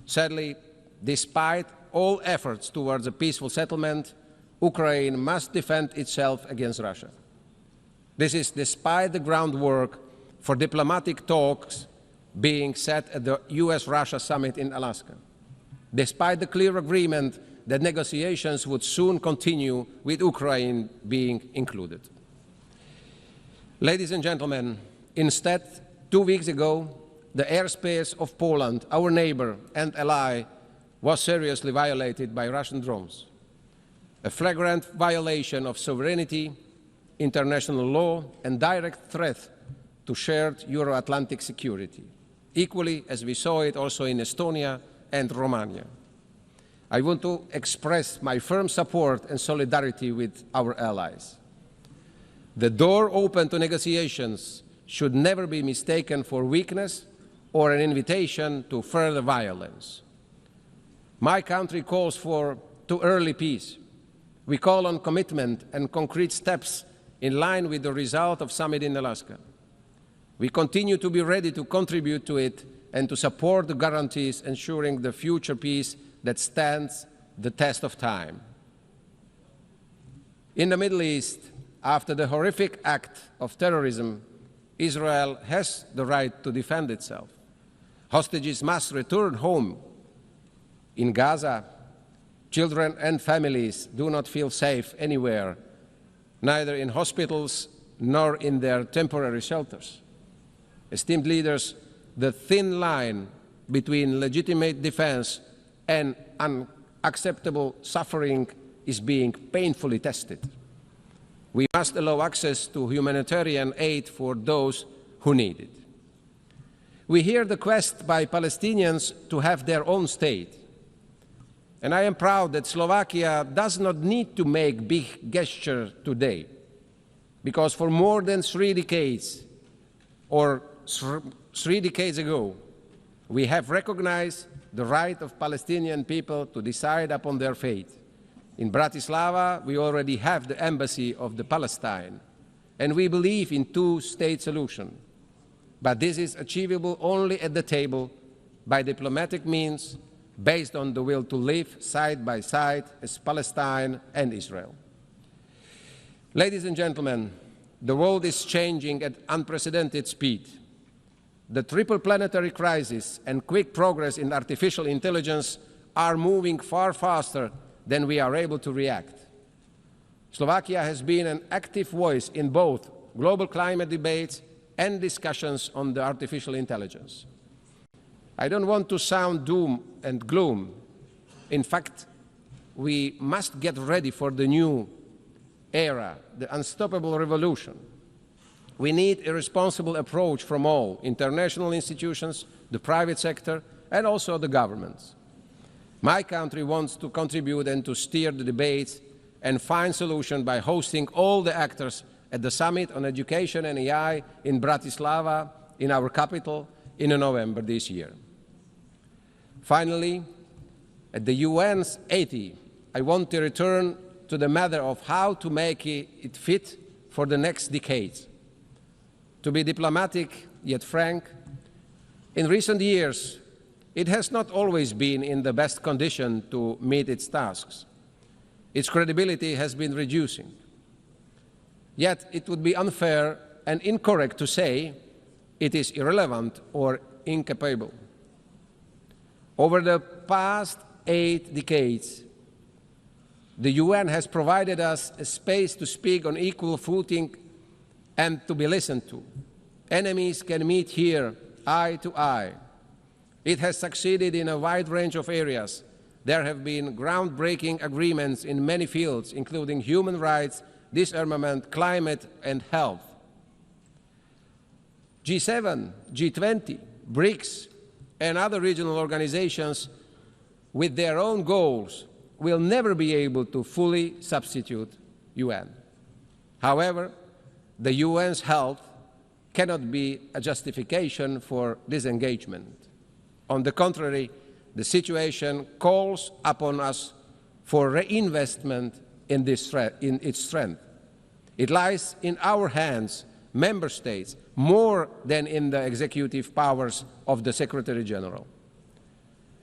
Sadly, despite all efforts towards a peaceful settlement, Ukraine must defend itself against Russia. This is despite the groundwork for diplomatic talks being set at the US-Russia summit in Alaska, despite the clear agreement that negotiations would soon continue with Ukraine being included. Ladies and gentlemen, instead, 2 weeks ago, the airspace of Poland, our neighbor and ally, was seriously violated by Russian drones, a flagrant violation of sovereignty, international law, and direct threat to shared Euro-Atlantic security, equally as we saw it also in Estonia and Romania. I want to express my firm support and solidarity with our allies. The door open to negotiations should never be mistaken for weakness or an invitation to further violence. My country calls for too early peace. We call on commitment and concrete steps in line with the result of summit in Alaska. We continue to be ready to contribute to it and to support the guarantees ensuring the future peace that stands the test of time. In the Middle East, after the horrific act of terrorism, Israel has the right to defend itself. Hostages must return home. In Gaza, children and families do not feel safe anywhere, neither in hospitals nor in their temporary shelters. Esteemed leaders, the thin line between legitimate defense and unacceptable suffering is being painfully tested. We must allow access to humanitarian aid for those who need it. We hear the quest by Palestinians to have their own state. And I am proud that Slovakia does not need to make big gestures today, because for more than 3 decades, or 3 decades ago, we have recognized the right of Palestinian people to decide upon their fate. In Bratislava, we already have the embassy of the Palestine, and we believe in two-state solution. But this is achievable only at the table by diplomatic means, based on the will to live side by side as Palestine and Israel. Ladies and gentlemen, the world is changing at unprecedented speed. The triple planetary crisis and quick progress in artificial intelligence are moving far faster than we are able to react. Slovakia has been an active voice in both global climate debates and discussions on the artificial intelligence. I don't want to sound doom and gloom. In fact, we must get ready for the new era, the unstoppable revolution. We need a responsible approach from all international institutions, the private sector, and also the governments. My country wants to contribute and to steer the debates and find solutions by hosting all the actors at the Summit on Education and AI in Bratislava, in our capital, in November this year. Finally, at the UN's 80, I want to return to the matter of how to make it fit for the next decades. To be diplomatic yet frank, in recent years, it has not always been in the best condition to meet its tasks. Its credibility has been reducing. Yet it would be unfair and incorrect to say it is irrelevant or incapable. Over the past 8 decades, the UN has provided us a space to speak on equal footing and to be listened to. Enemies can meet here eye to eye. It has succeeded in a wide range of areas. There have been groundbreaking agreements in many fields, including human rights, disarmament, climate, and health. G7, G20, BRICS, and other regional organizations with their own goals will never be able to fully substitute UN. However, the UN's health cannot be a justification for disengagement. On the contrary, the situation calls upon us for reinvestment in its strength. It lies in our hands, member states, more than in the executive powers of the Secretary General.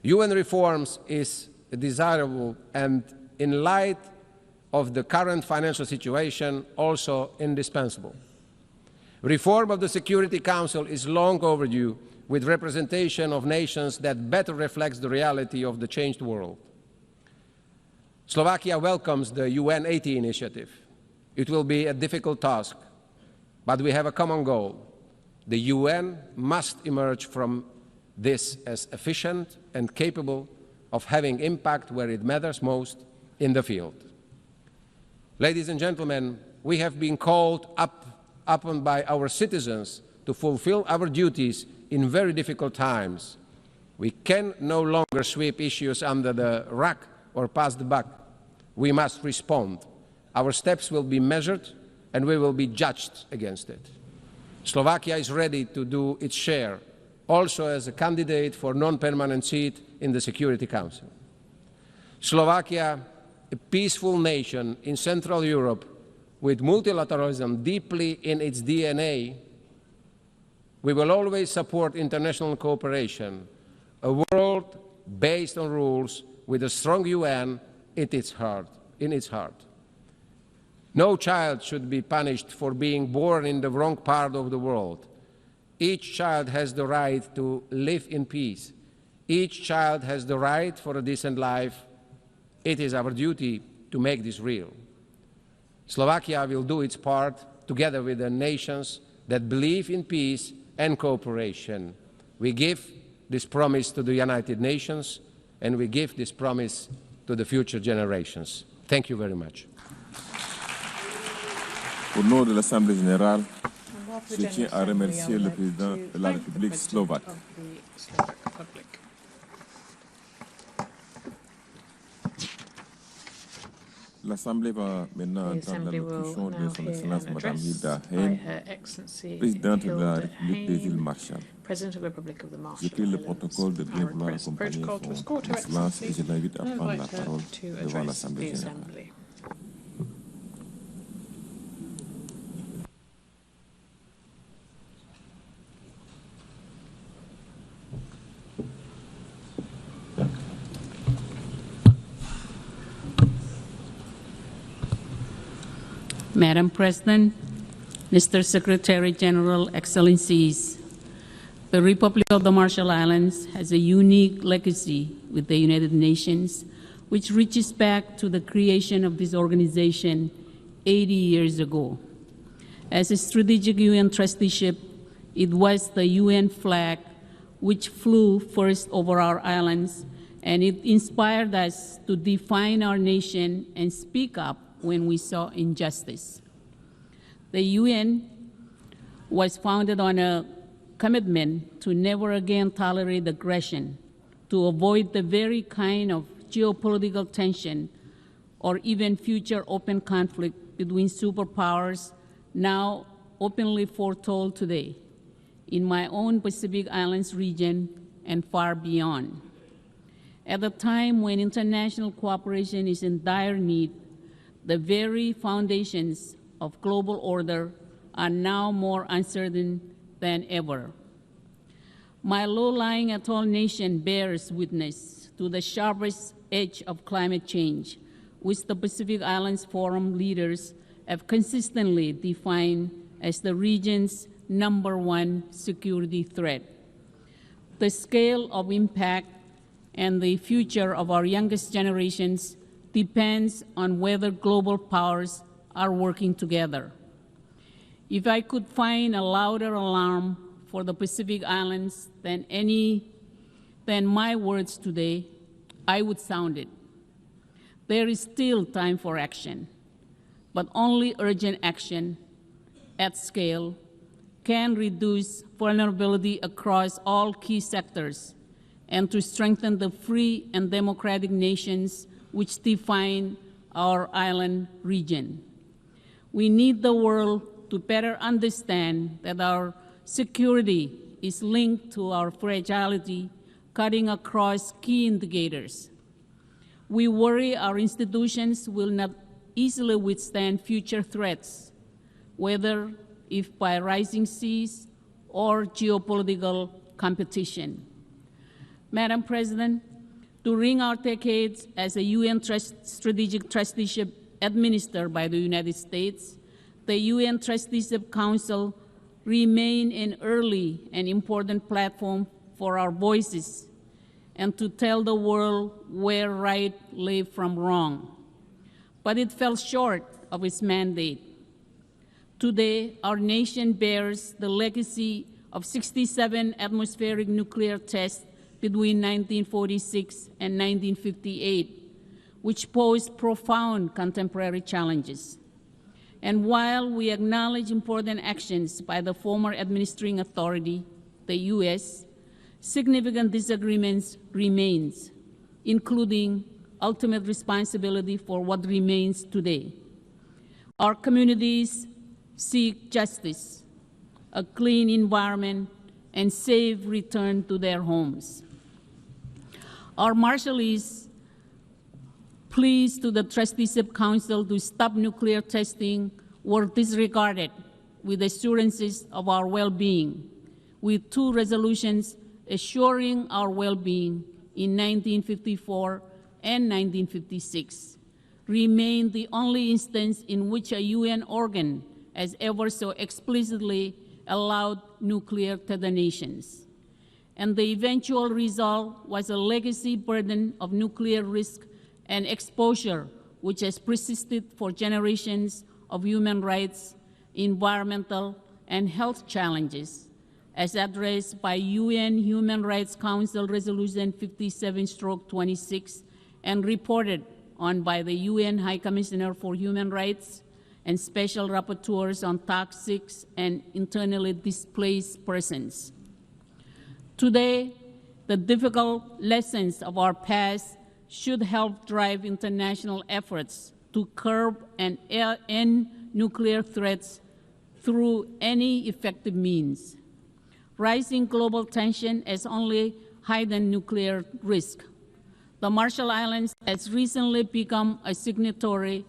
UN reforms is desirable and, in light of the current financial situation, also indispensable. Reform of the Security Council is long overdue, with representation of nations that better reflects the reality of the changed world. Slovakia welcomes the UN 80 initiative. It will be a difficult task, but we have a common goal. The UN must emerge from this as efficient and capable of having impact where it matters most in the field. Ladies and gentlemen, we have been called upon by our citizens to fulfill our duties in very difficult times. We can no longer sweep issues under the rug or pass the buck. We must respond. Our steps will be measured and we will be judged against it. Slovakia is ready to do its share, also as a candidate for non-permanent seat in the Security Council. Slovakia, a peaceful nation in Central Europe with multilateralism deeply in its DNA, we will always support international cooperation, a world based on rules with a strong UN in its heart. No child should be punished for being born in the wrong part of the world. Each child has the right to live in peace. Each child has the right for a decent life. It is our duty to make this real. Slovakia will do its part together with the nations that believe in peace and cooperation. We give this promise to the United Nations, and we give this promise to the future generations. Thank you very much. Au nom de l'Assemblée générale, je tiens à remercier le président de la République slovaque. L'Assemblée va maintenant entendre l'allocution de son Excellence Madame Hilda Heine, présidente de la République des îles Marshall. J'écris le protocole de bien vouloir accompagner son Excellence et je l'invite à prendre la parole devant l'Assemblée générale. Madam President, Mr. Secretary General, Excellencies, the Republic of the Marshall Islands has a unique legacy with the United Nations, which reaches back to the creation of this organization 80 years ago. As a strategic UN trusteeship, It was the UN flag which flew first over our islands, and it inspired us to define our nation and speak up when we saw injustice. The UN was founded on a commitment to never again tolerate aggression, to avoid the very kind of geopolitical tension or even future open conflict between superpowers now openly foretold today in my own Pacific Islands region and far beyond. At a time when international cooperation is in dire need, the very foundations of global order are now more uncertain than ever. My low-lying atoll nation bears witness to the sharpest edge of climate change, which the Pacific Islands Forum leaders have consistently defined as the region's #1 security threat. The scale of impact and the future of our youngest generations depends on whether global powers are working together. If I could find a louder alarm for the Pacific Islands than my words today, I would sound it. There is still time for action, but only urgent action at scale can reduce vulnerability across all key sectors and to strengthen the free and democratic nations which define our island region. We need the world to better understand that our security is linked to our fragility, cutting across key indicators. We worry our institutions will not easily withstand future threats, whether if by rising seas or geopolitical competition. Madam President, during our decades as a UN strategic trusteeship administered by the United States, the UN Trusteeship Council remained an early and important platform for our voices and to tell the world where right lay from wrong. But it fell short of its mandate. Today, our nation bears the legacy of 67 atmospheric nuclear tests between 1946 and 1958, which posed profound contemporary challenges. And while we acknowledge important actions by the former administering authority, the U.S., significant disagreements remain, including ultimate responsibility for what remains today. Our communities seek justice, a clean environment, and safe return to their homes. Our Marshallese pleas to the Trusteeship Council to stop nuclear testing were disregarded with assurances of our well-being, with 2 resolutions assuring our well-being in 1954 and 1956, remain the only instance in which a UN organ has ever so explicitly allowed nuclear detonations. And the eventual result was a legacy burden of nuclear risk and exposure, which has persisted for generations of human rights, environmental, and health challenges, as addressed by UN Human Rights Council Resolution 57/26 and reported on by the UN High Commissioner for Human Rights and Special Rapporteurs on toxic and internally displaced persons. Today, the difficult lessons of our past should help drive international efforts to curb and end nuclear threats through any effective means. Rising global tension has only heightened nuclear risk. The Marshall Islands has recently become a signatory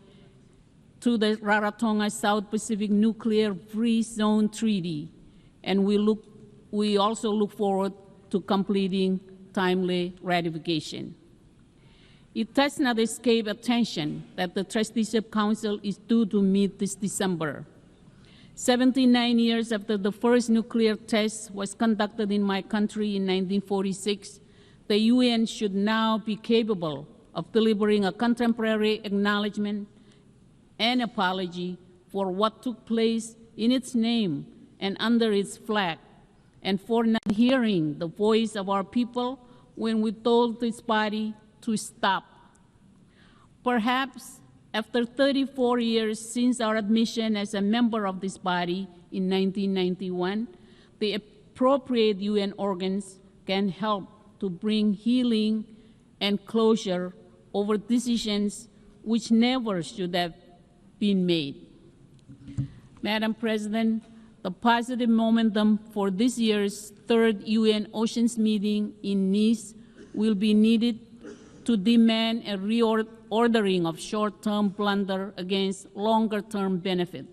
to the Rarotonga South Pacific Nuclear Free Zone Treaty, and we also look forward to completing timely ratification. It does not escape attention that the Trusteeship Council is due to meet this December. 79 years after the first nuclear test was conducted in my country in 1946, the UN should now be capable of delivering a contemporary acknowledgement and apology for what took place in its name and under its flag and for not hearing the voice of our people when we told this body to stop. Perhaps after 34 years since our admission as a member of this body in 1991, the appropriate UN organs can help to bring healing and closure over decisions which never should have been made. Madam President, the positive momentum for this year's third UN Oceans meeting in Nice will be needed to demand a reordering of short-term blunder against longer-term benefit.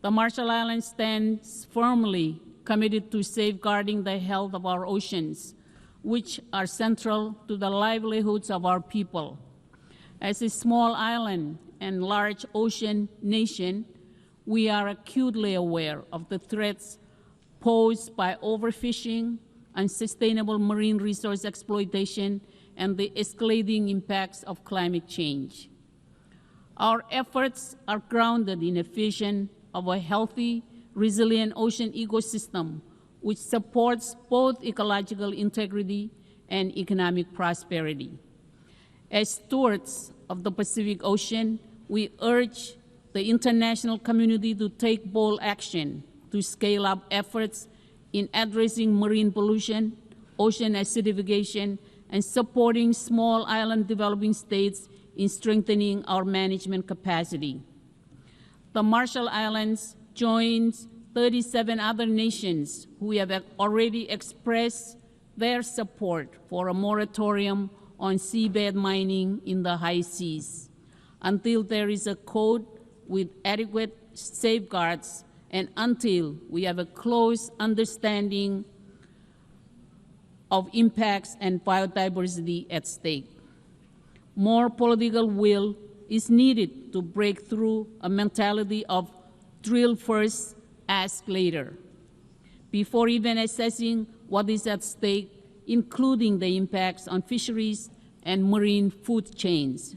The Marshall Islands stands firmly committed to safeguarding the health of our oceans, which are central to the livelihoods of our people. As a small island and large ocean nation, we are acutely aware of the threats posed by overfishing, unsustainable marine resource exploitation, and the escalating impacts of climate change. Our efforts are grounded in a vision of a healthy, resilient ocean ecosystem which supports both ecological integrity and economic prosperity. As stewards of the Pacific Ocean, we urge the international community to take bold action to scale up efforts in addressing marine pollution, ocean acidification, and supporting small island developing states in strengthening our management capacity. The Marshall Islands joins 37 other nations who have already expressed their support for a moratorium on seabed mining in the high seas until there is a code with adequate safeguards and until we have a close understanding of impacts and biodiversity at stake. More political will is needed to break through a mentality of drill first, ask later, before even assessing what is at stake, including the impacts on fisheries and marine food chains.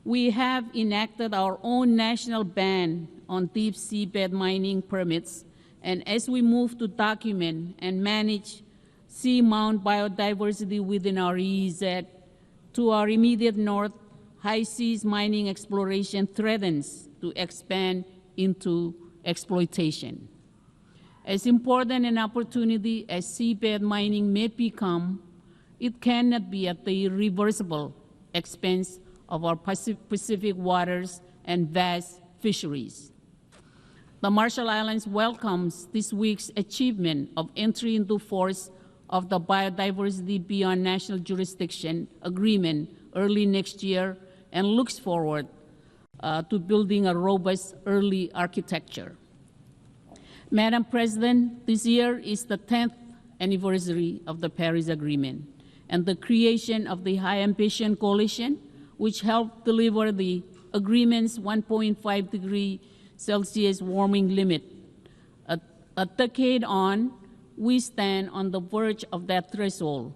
We have enacted our own national ban on deep seabed mining permits, and as we move to document and manage seamount biodiversity within our EEZ, to our immediate north, high seas mining exploration threatens to expand into exploitation. As important an opportunity as seabed mining may become, it cannot be at the irreversible expense of our Pacific waters and vast fisheries. The Marshall Islands welcomes this week's achievement of entry into force of the Biodiversity Beyond National Jurisdiction Agreement early next year and looks forward to building a robust early architecture. Madam President, this year is the 10th anniversary of the Paris Agreement and the creation of the High Ambition Coalition, which helped deliver the agreement's 1.5 degree Celsius warming limit. A decade on, we stand on the verge of that threshold.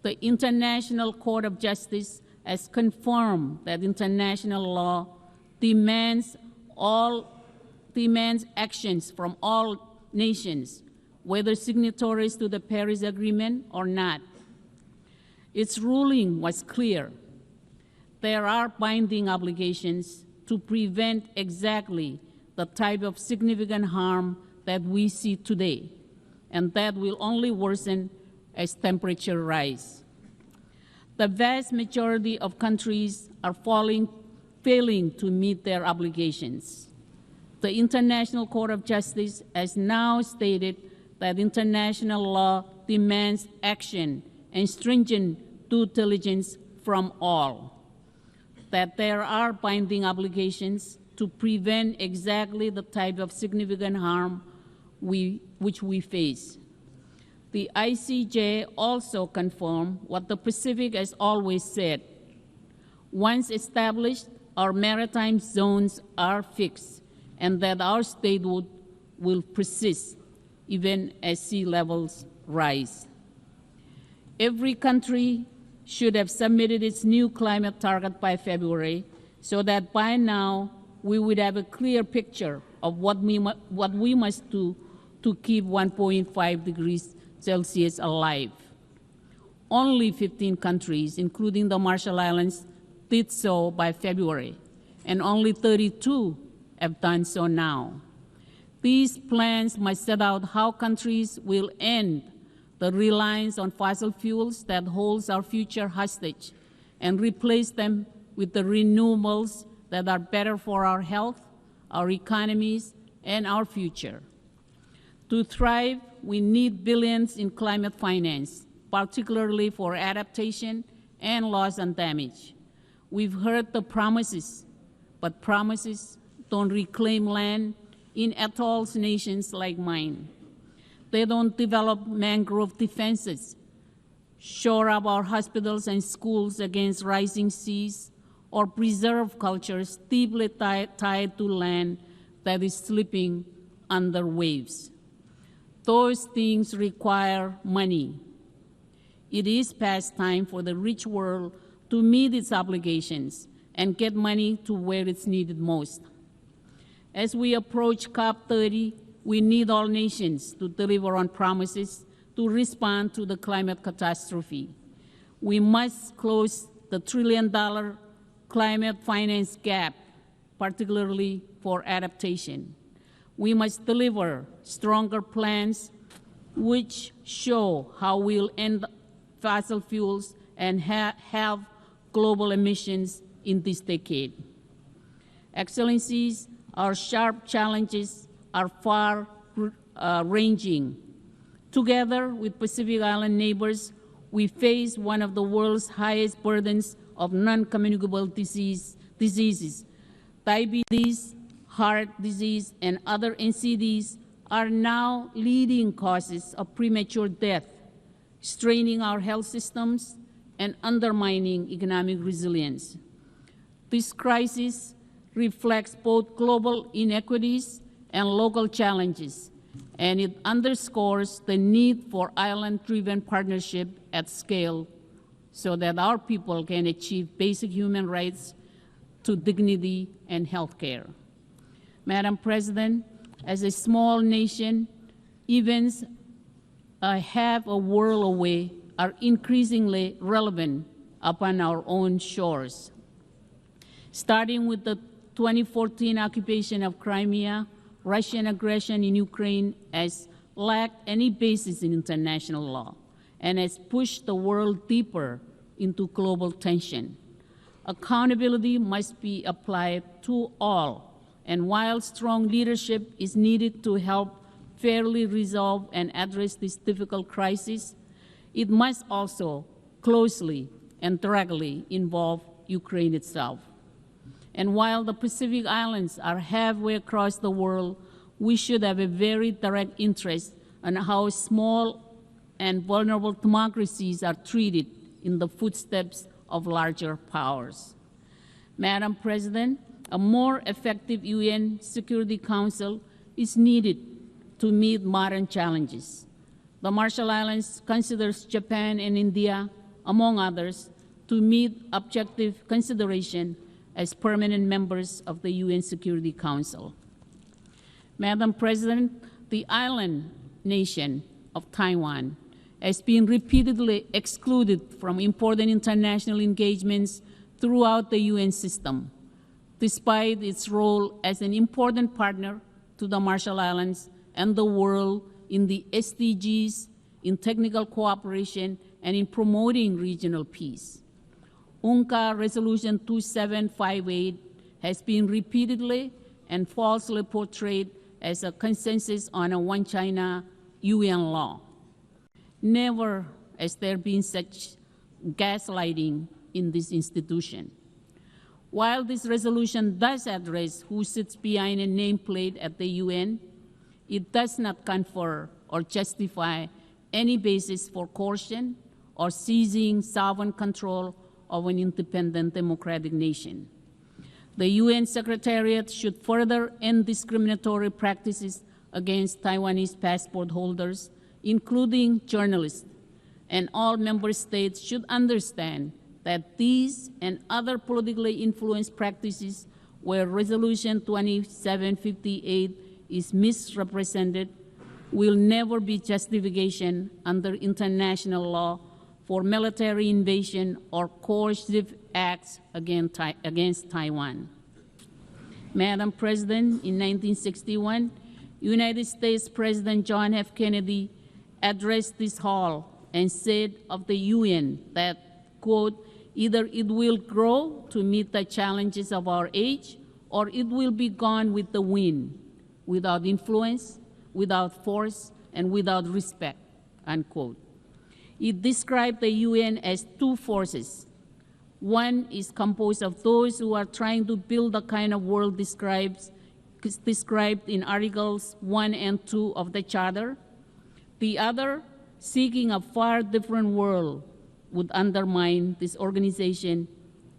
The International Court of Justice has confirmed that international law demands actions from all nations, whether signatories to the Paris Agreement or not. Its ruling was clear. There are binding obligations to prevent exactly the type of significant harm that we see today, and that will only worsen as temperature rise. The vast majority of countries are failing to meet their obligations. The International Court of Justice has now stated that international law demands action and stringent due diligence from all, that there are binding obligations to prevent exactly the type of significant harm which we face. The ICJ also confirmed what the Pacific has always said. Once established, our maritime zones are fixed, and that our statehood will persist even as sea levels rise. Every country should have submitted its new climate target by February, so that by now we would have a clear picture of what we must do to keep 1.5 degrees Celsius alive. Only 15 countries, including the Marshall Islands, did so by February, and only 32 have done so now. These plans must set out how countries will end the reliance on fossil fuels that holds our future hostage and replace them with the renewables that are better for our health, our economies, and our future. To thrive, we need billions in climate finance, particularly for adaptation and loss and damage. We've heard the promises, but promises don't reclaim land in atolls nations like mine. They don't develop mangrove defenses, shore up our hospitals and schools against rising seas, or preserve cultures deeply tied to land that is slipping under waves. Those things require money. It is past time for the rich world to meet its obligations and get money to where it's needed most. As we approach COP30, we need all nations to deliver on promises to respond to the climate catastrophe. We must close the $1 trillion climate finance gap, particularly for adaptation. We must deliver stronger plans which show how we'll end fossil fuels and have global emissions in this decade. Excellencies, our sharp challenges are far-ranging. Together with Pacific Island neighbors, we face one of the world's highest burdens of non-communicable diseases. Diabetes, heart disease, and other NCDs are now leading causes of premature death, straining our health systems and undermining economic resilience. This crisis reflects both global inequities and local challenges, and it underscores the need for island-driven partnership at scale so that our people can achieve basic human rights to dignity and health care. Madam President, as a small nation, events half a world away are increasingly relevant upon our own shores. Starting with the 2014 occupation of Crimea, Russian aggression in Ukraine has lacked any basis in international law and has pushed the world deeper into global tension. Accountability must be applied to all, and while strong leadership is needed to help fairly resolve and address this difficult crisis, it must also closely and directly involve Ukraine itself. And while the Pacific Islands are halfway across the world, we should have a very direct interest in how small and vulnerable democracies are treated in the footsteps of larger powers. Madam President, a more effective UN Security Council is needed to meet modern challenges. The Marshall Islands considers Japan and India, among others, to meet objective consideration as permanent members of the UN Security Council. Madam President, the island nation of Taiwan has been repeatedly excluded from important international engagements throughout the UN system, despite its role as an important partner to the Marshall Islands and the world in the SDGs, in technical cooperation, and in promoting regional peace. UNCA Resolution 2758 has been repeatedly and falsely portrayed as a consensus on a one China UN law. Never has there been such gaslighting in this institution. While this resolution does address who sits behind a nameplate at the UN, it does not confer or justify any basis for coercion or seizing sovereign control of an independent democratic nation. The UN Secretariat should further end discriminatory practices against Taiwanese passport holders, including journalists, and all member states should understand that these and other politically influenced practices where Resolution 2758 is misrepresented will never be justification under international law for military invasion or coercive acts against Taiwan. Madam President, in 1961, United States President John F. Kennedy addressed this hall and said of the UN that, quote, either it will grow to meet the challenges of our age, or it will be gone with the wind, without influence, without force, and without respect, unquote. It described the UN as two forces. One is composed of those who are trying to build the kind of world described in Articles 1 and 2 of the Charter. The other, seeking a far different world, would undermine this organization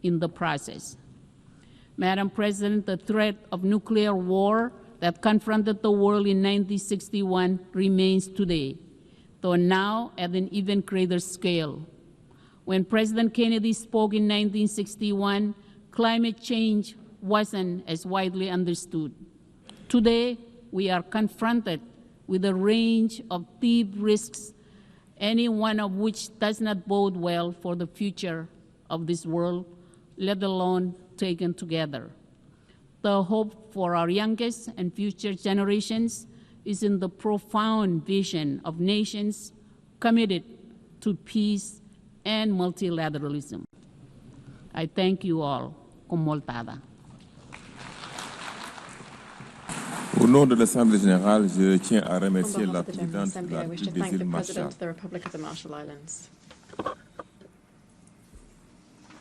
in the process. Madam President, the threat of nuclear war that confronted the world in 1961 remains today, though now at an even greater scale. When President Kennedy spoke in 1961, climate change wasn't as widely understood. Today, we are confronted with a range of deep risks, any one of which does not bode well for the future of this world, let alone taken together. The hope for our youngest and future generations is in the profound vision of nations committed to peace and multilateralism. I thank you all. Comoltada. Au nom de l'Assemblée générale, je tiens à remercier la présidente de la République des îles Marshall.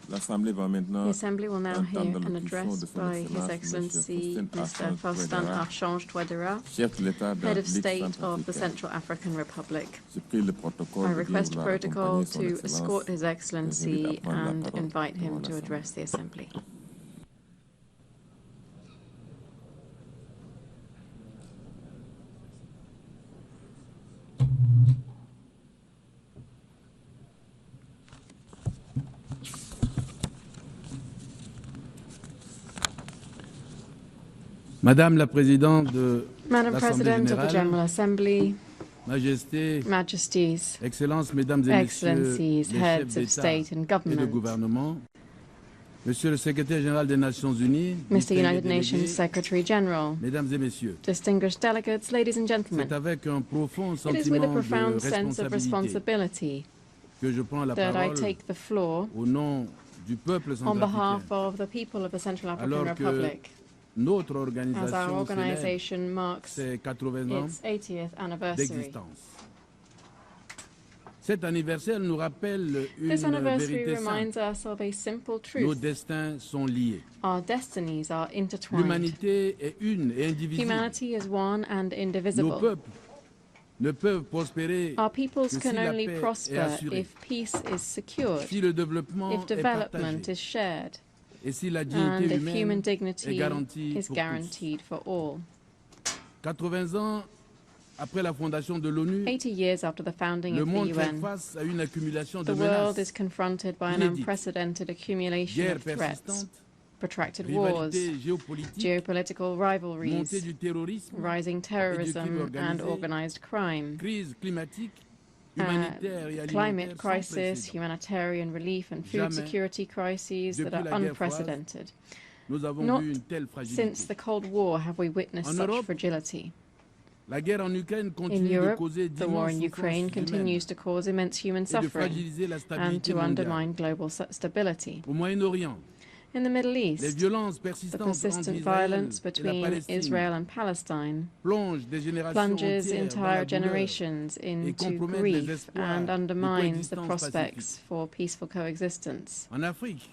L'Assemblée va maintenant The Assembly will now hear an address by His Excellency Mr. Faustin Archange Touadéra, Head of State of the Central African Republic. I request protocol to escort His Excellency and invite him to address the Assembly. Madame la Présidente de Madam President of the General Assembly, Majesté, Majesties, Excellences, Mesdames et Excellencies, Messieurs, Heads of State and et de Government, gouvernement, Monsieur le Secrétaire Général des Nations Unies, Mr. United Nations Secretary General, Mesdames et Messieurs, distinguished delegates, ladies and gentlemen, c'est avec un profond it is with a sentiment profound de sense of responsibility que je prends la that I parole take the floor au nom du peuple on centrafricain, behalf of the people of the Central African alors que Republic, notre as our organisation célèbre organization marks ses 80 ans its 80th anniversary. d'existence. Cet anniversaire nous rappelle This une anniversary vérité reminds simple. us of a simple Nos truth. destins sont liés. Our destinies are intertwined. L'humanité est une et indivisible. Humanity is one and Nos indivisible. peuples ne peuvent prospérer Our peoples que si can la only paix est prosper assurée, if peace is secured, si le développement if est development partagé is shared, et si la and dignité if humaine human est dignity garantie is pour guaranteed for all. tous. 80 ans après la fondation de l'ONU, 80 years after the founding le of the monde fait UN, face à une accumulation de the world is menaces, confronted by an inédites. unprecedented accumulation guerres of threats, persistantes, protracted wars, rivalités géopolitiques, geopolitical montée rivalries, du terrorisme, rising terrorism and organisé, organized crime, crise climatique, humanitaire et climate alimentaire sans crisis, précédent. humanitarian relief and food Jamais, security crises that depuis are la guerre unprecedented. Nous avons Not vu une telle fragilité. since the Cold War have we witnessed En such Europe, fragility. La guerre en Ukraine In continue de Europe, causer the war in d'immenses Ukraine souffrances humaines continues to cause immense human et de suffering fragiliser la and stabilité to mondiale. undermine global stability. Au Moyen-Orient, In the Middle les East, violences the persistantes entre persistent Israël violence et la between Palestine Israel and Palestine plongent des générations plunges entières dans la entire douleur generations into compromettent les grief espoirs and de undermines the coexistence prospects for peaceful coexistence. En Afrique,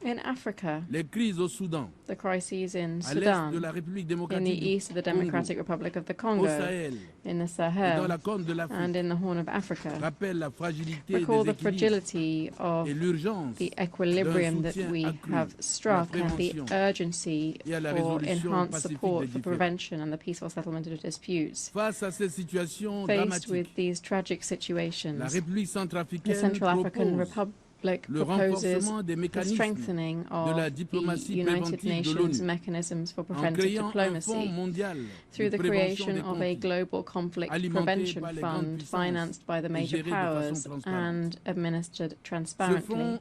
In Africa, les crises au Soudan, the crises in à l'est de Sudan, la République in démocratique the east of the du Democratic Republic of the Congo, Congo, au Sahel in the et dans Sahel, la Corne de and l'Afrique in the Horn of Africa, rappellent la fragilité recall des the équilibres fragility of et l'urgence the equilibrium d'un that soutien we accru have struck à la and the prévention urgency et à la for résolution enhanced pacifique support des for différends. prevention and the peaceful settlement of disputes. Face à cette situation Faced dramatique, with these tragic la situations, République the centrafricaine Central African propose Republic proposes the strengthening of the United Nations mechanisms for preventive diplomacy through the creation of a global conflict prevention fund financed by the major powers and administered transparently.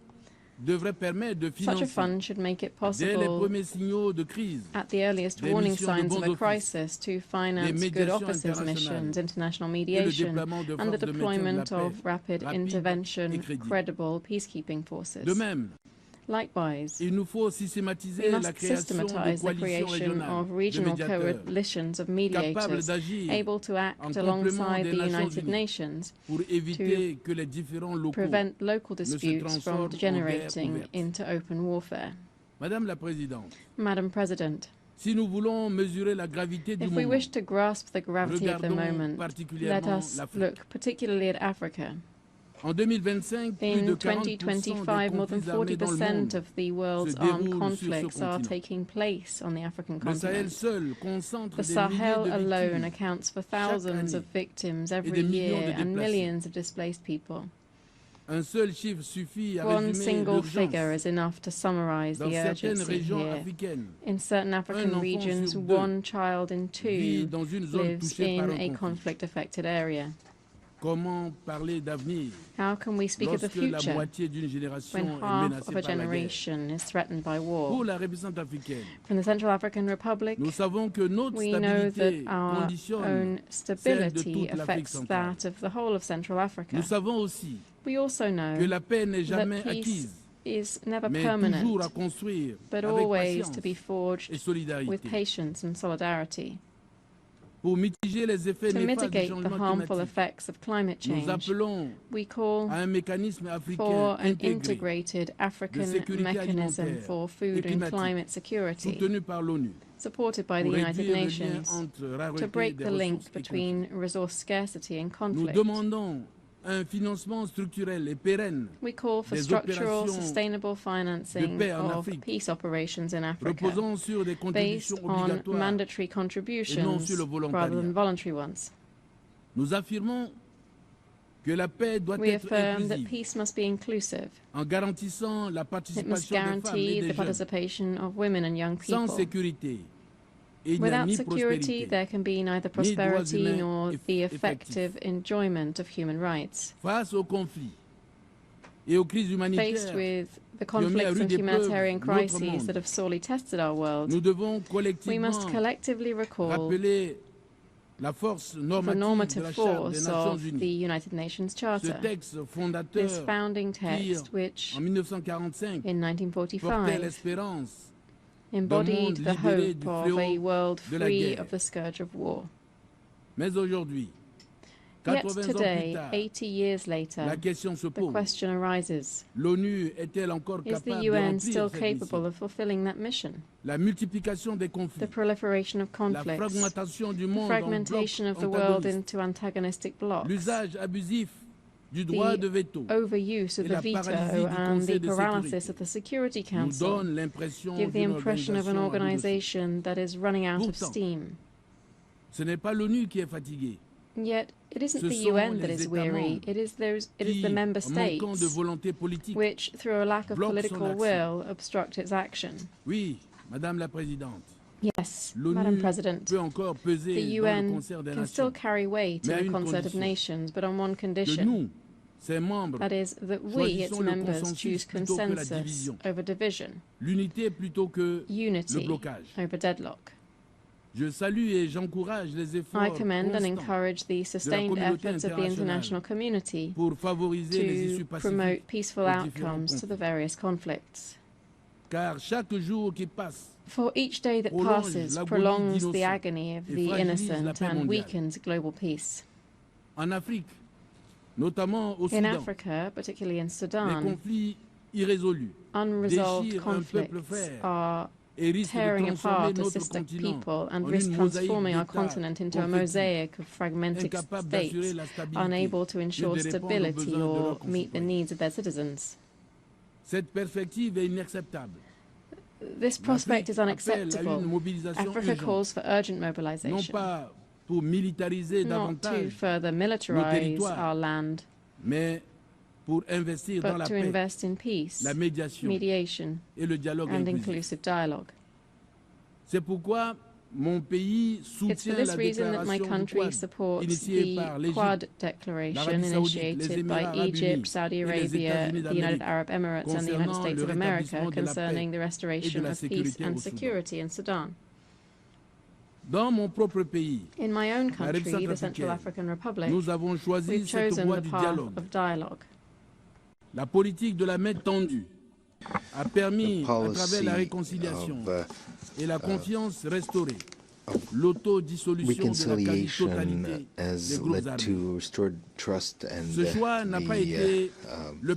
Such a fund should make it possible at the earliest warning signs of a crisis to finance good officers' missions, international mediation, and the deployment of rapid intervention, credible peacekeeping forces. Likewise, we must systematize the creation of regional coalitions of mediators able to act alongside the United Nations to prevent local disputes from degenerating into open warfare. Madam President, if we wish to grasp the gravity of the moment, let us look particularly at Africa. In 2025, more than 40% of the world's armed conflicts are taking place on the African continent. The Sahel alone accounts for thousands of victims every year and millions of displaced people. One single figure is enough to summarize the urgency here. In certain African regions, 1 child in 2 lives in a conflict-affected area. How can we speak of the future when half of a generation is threatened by war? From the Central African Republic, we know that our own stability affects that of the whole of Central Africa. We also know that peace is never permanent, but always to be forged with patience and solidarity. To mitigate the harmful effects of climate change, we call for an integrated African mechanism for food and climate security, supported by the United Nations, to break the link between resource scarcity and conflict. We call for structural, sustainable financing of peace operations in Africa, based on mandatory contributions rather than voluntary ones. We affirm that peace must be inclusive. It must guarantee the participation of women and young people. Without security, there can be neither prosperity nor the effective enjoyment of human rights. Faced with the conflicts and humanitarian crises that have sorely tested our world, we must collectively recall the normative force of the United Nations Charter, this founding text which, in 1945, embodied the hope of a world free of the scourge of war. Yet today, 80 years later, the question arises, is the UN still capable of fulfilling that mission? The proliferation of conflicts, the fragmentation of the world into antagonistic blocs, the overuse of the veto and the paralysis of the Security Council give the impression of an organization that is running out of steam. Yet it isn't the UN that is weary, it is the member states which, through a lack of political will, obstruct its action. Yes, Madam President, the UN can still carry weight in the concert of nations, but on one condition. That is, that we, its members, choose consensus over division, unity over deadlock. I commend and encourage the sustained efforts of the international community to promote peaceful outcomes to the various conflicts. For each day that passes prolongs the agony of the innocent and weakens global peace. In Africa, particularly in Sudan, unresolved conflicts are tearing apart a sister people and risk transforming our continent into a mosaic of fragmented states, unable to ensure stability or meet the needs of their citizens. This prospect is unacceptable. Africa calls for urgent mobilization, not to further militarize our land, but to invest in peace, mediation, and inclusive dialogue. It's for this reason that my country supports the Quad Declaration initiated by Egypt, Saudi Arabia, the United Arab Emirates, and the United States of America concerning the restoration of peace and security in Sudan. In my own country, the Central African Republic, we've chosen the path of dialogue. La politique de la main tendue a permis, à travers la réconciliation et la confiance restaurée, reconciliation has led to restored trust and the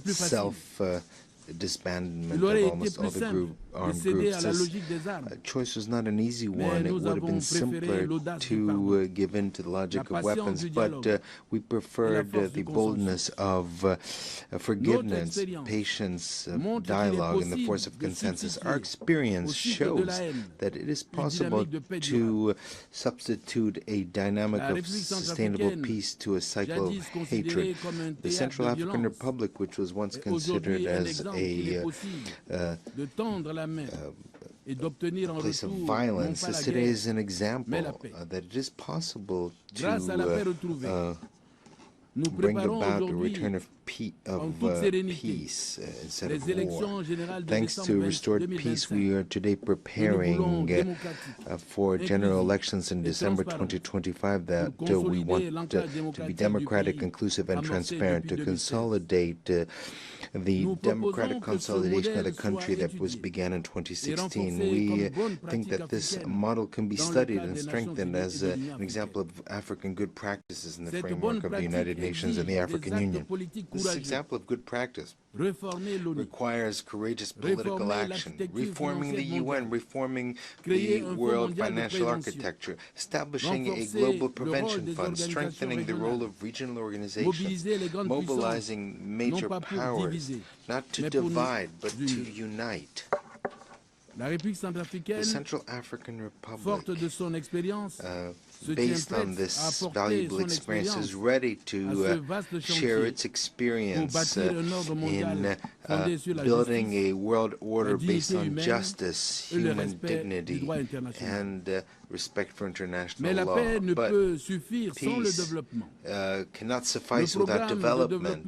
self-disbandment of almost all the armed groups. This choice was not an easy one. It would have been simpler to give in to the logic of weapons, but we preferred the boldness of forgiveness, patience, dialogue, and the force of consensus. Our experience shows that it is possible to substitute a dynamic of sustainable peace to a cycle of hatred. The Central African Republic, which was once considered as a place of violence, today is an example that it is possible to bring about a return of peace instead of war. Thanks to restored peace, we are today preparing for general elections in December 2025 that we want to be democratic, inclusive, and transparent, to consolidate the democratic consolidation of the country that was began in 2016. We think that this model can be studied and strengthened as an example of African good practices in the framework of the United Nations and the African Union. This example of good practice requires courageous political action, reforming the UN, reforming the world financial architecture, establishing a global prevention fund, strengthening the role of regional organizations, mobilizing major powers, not to divide, but to unite. The Central African Republic, based on this valuable experience, is ready to share its experience in building a world order based on justice, human dignity, and respect for international law. But peace cannot suffice without development.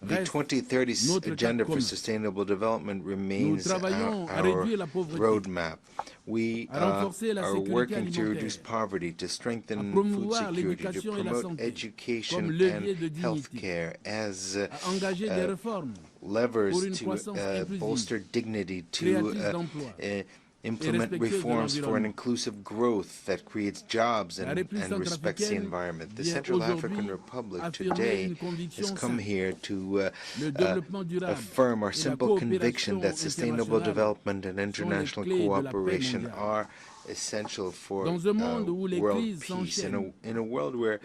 The 2030 Agenda for Sustainable Development remains our roadmap. We are working to reduce poverty, to strengthen food security, to promote education and health care as levers to bolster dignity, to implement reforms for an inclusive growth that creates jobs and respects the environment. The Central African Republic today has come here to affirm our simple conviction that sustainable development and international cooperation are essential for world peace. In a world where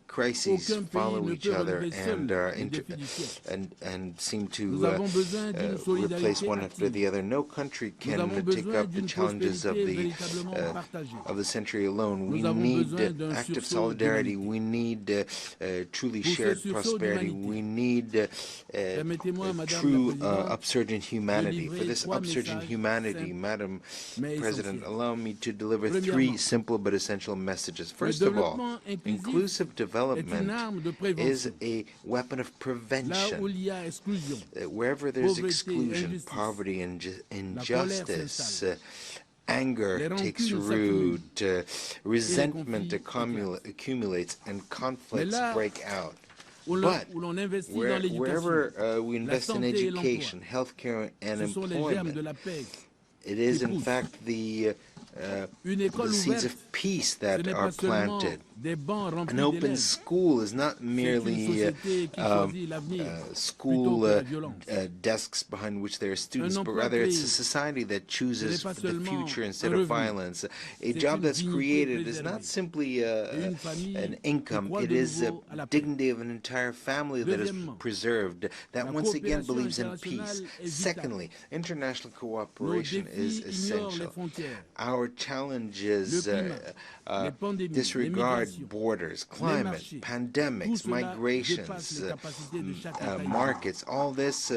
crises follow each other and seem to replace one after the other, no country can take up the challenges of the century alone. We need active solidarity. We need truly shared prosperity. We need true upsurge in humanity. For this upsurge in humanity, Madam President, allow me to deliver three simple but essential messages. First of all, inclusive development is a weapon of prevention. Wherever there's exclusion, poverty, and injustice, anger takes root, resentment accumulates, and conflicts break out. But wherever we invest in education, healthcare, and employment, it is in fact the seeds of peace that are planted. An open school is not merely school desks behind which there are students, but rather it's a society that chooses the future instead of violence. A job that's created is not simply an income, it is a dignity of an entire family that is preserved, that once again believes in peace. Secondly, international cooperation is essential. Our challenges disregard borders, climate, pandemics, migrations, markets, all this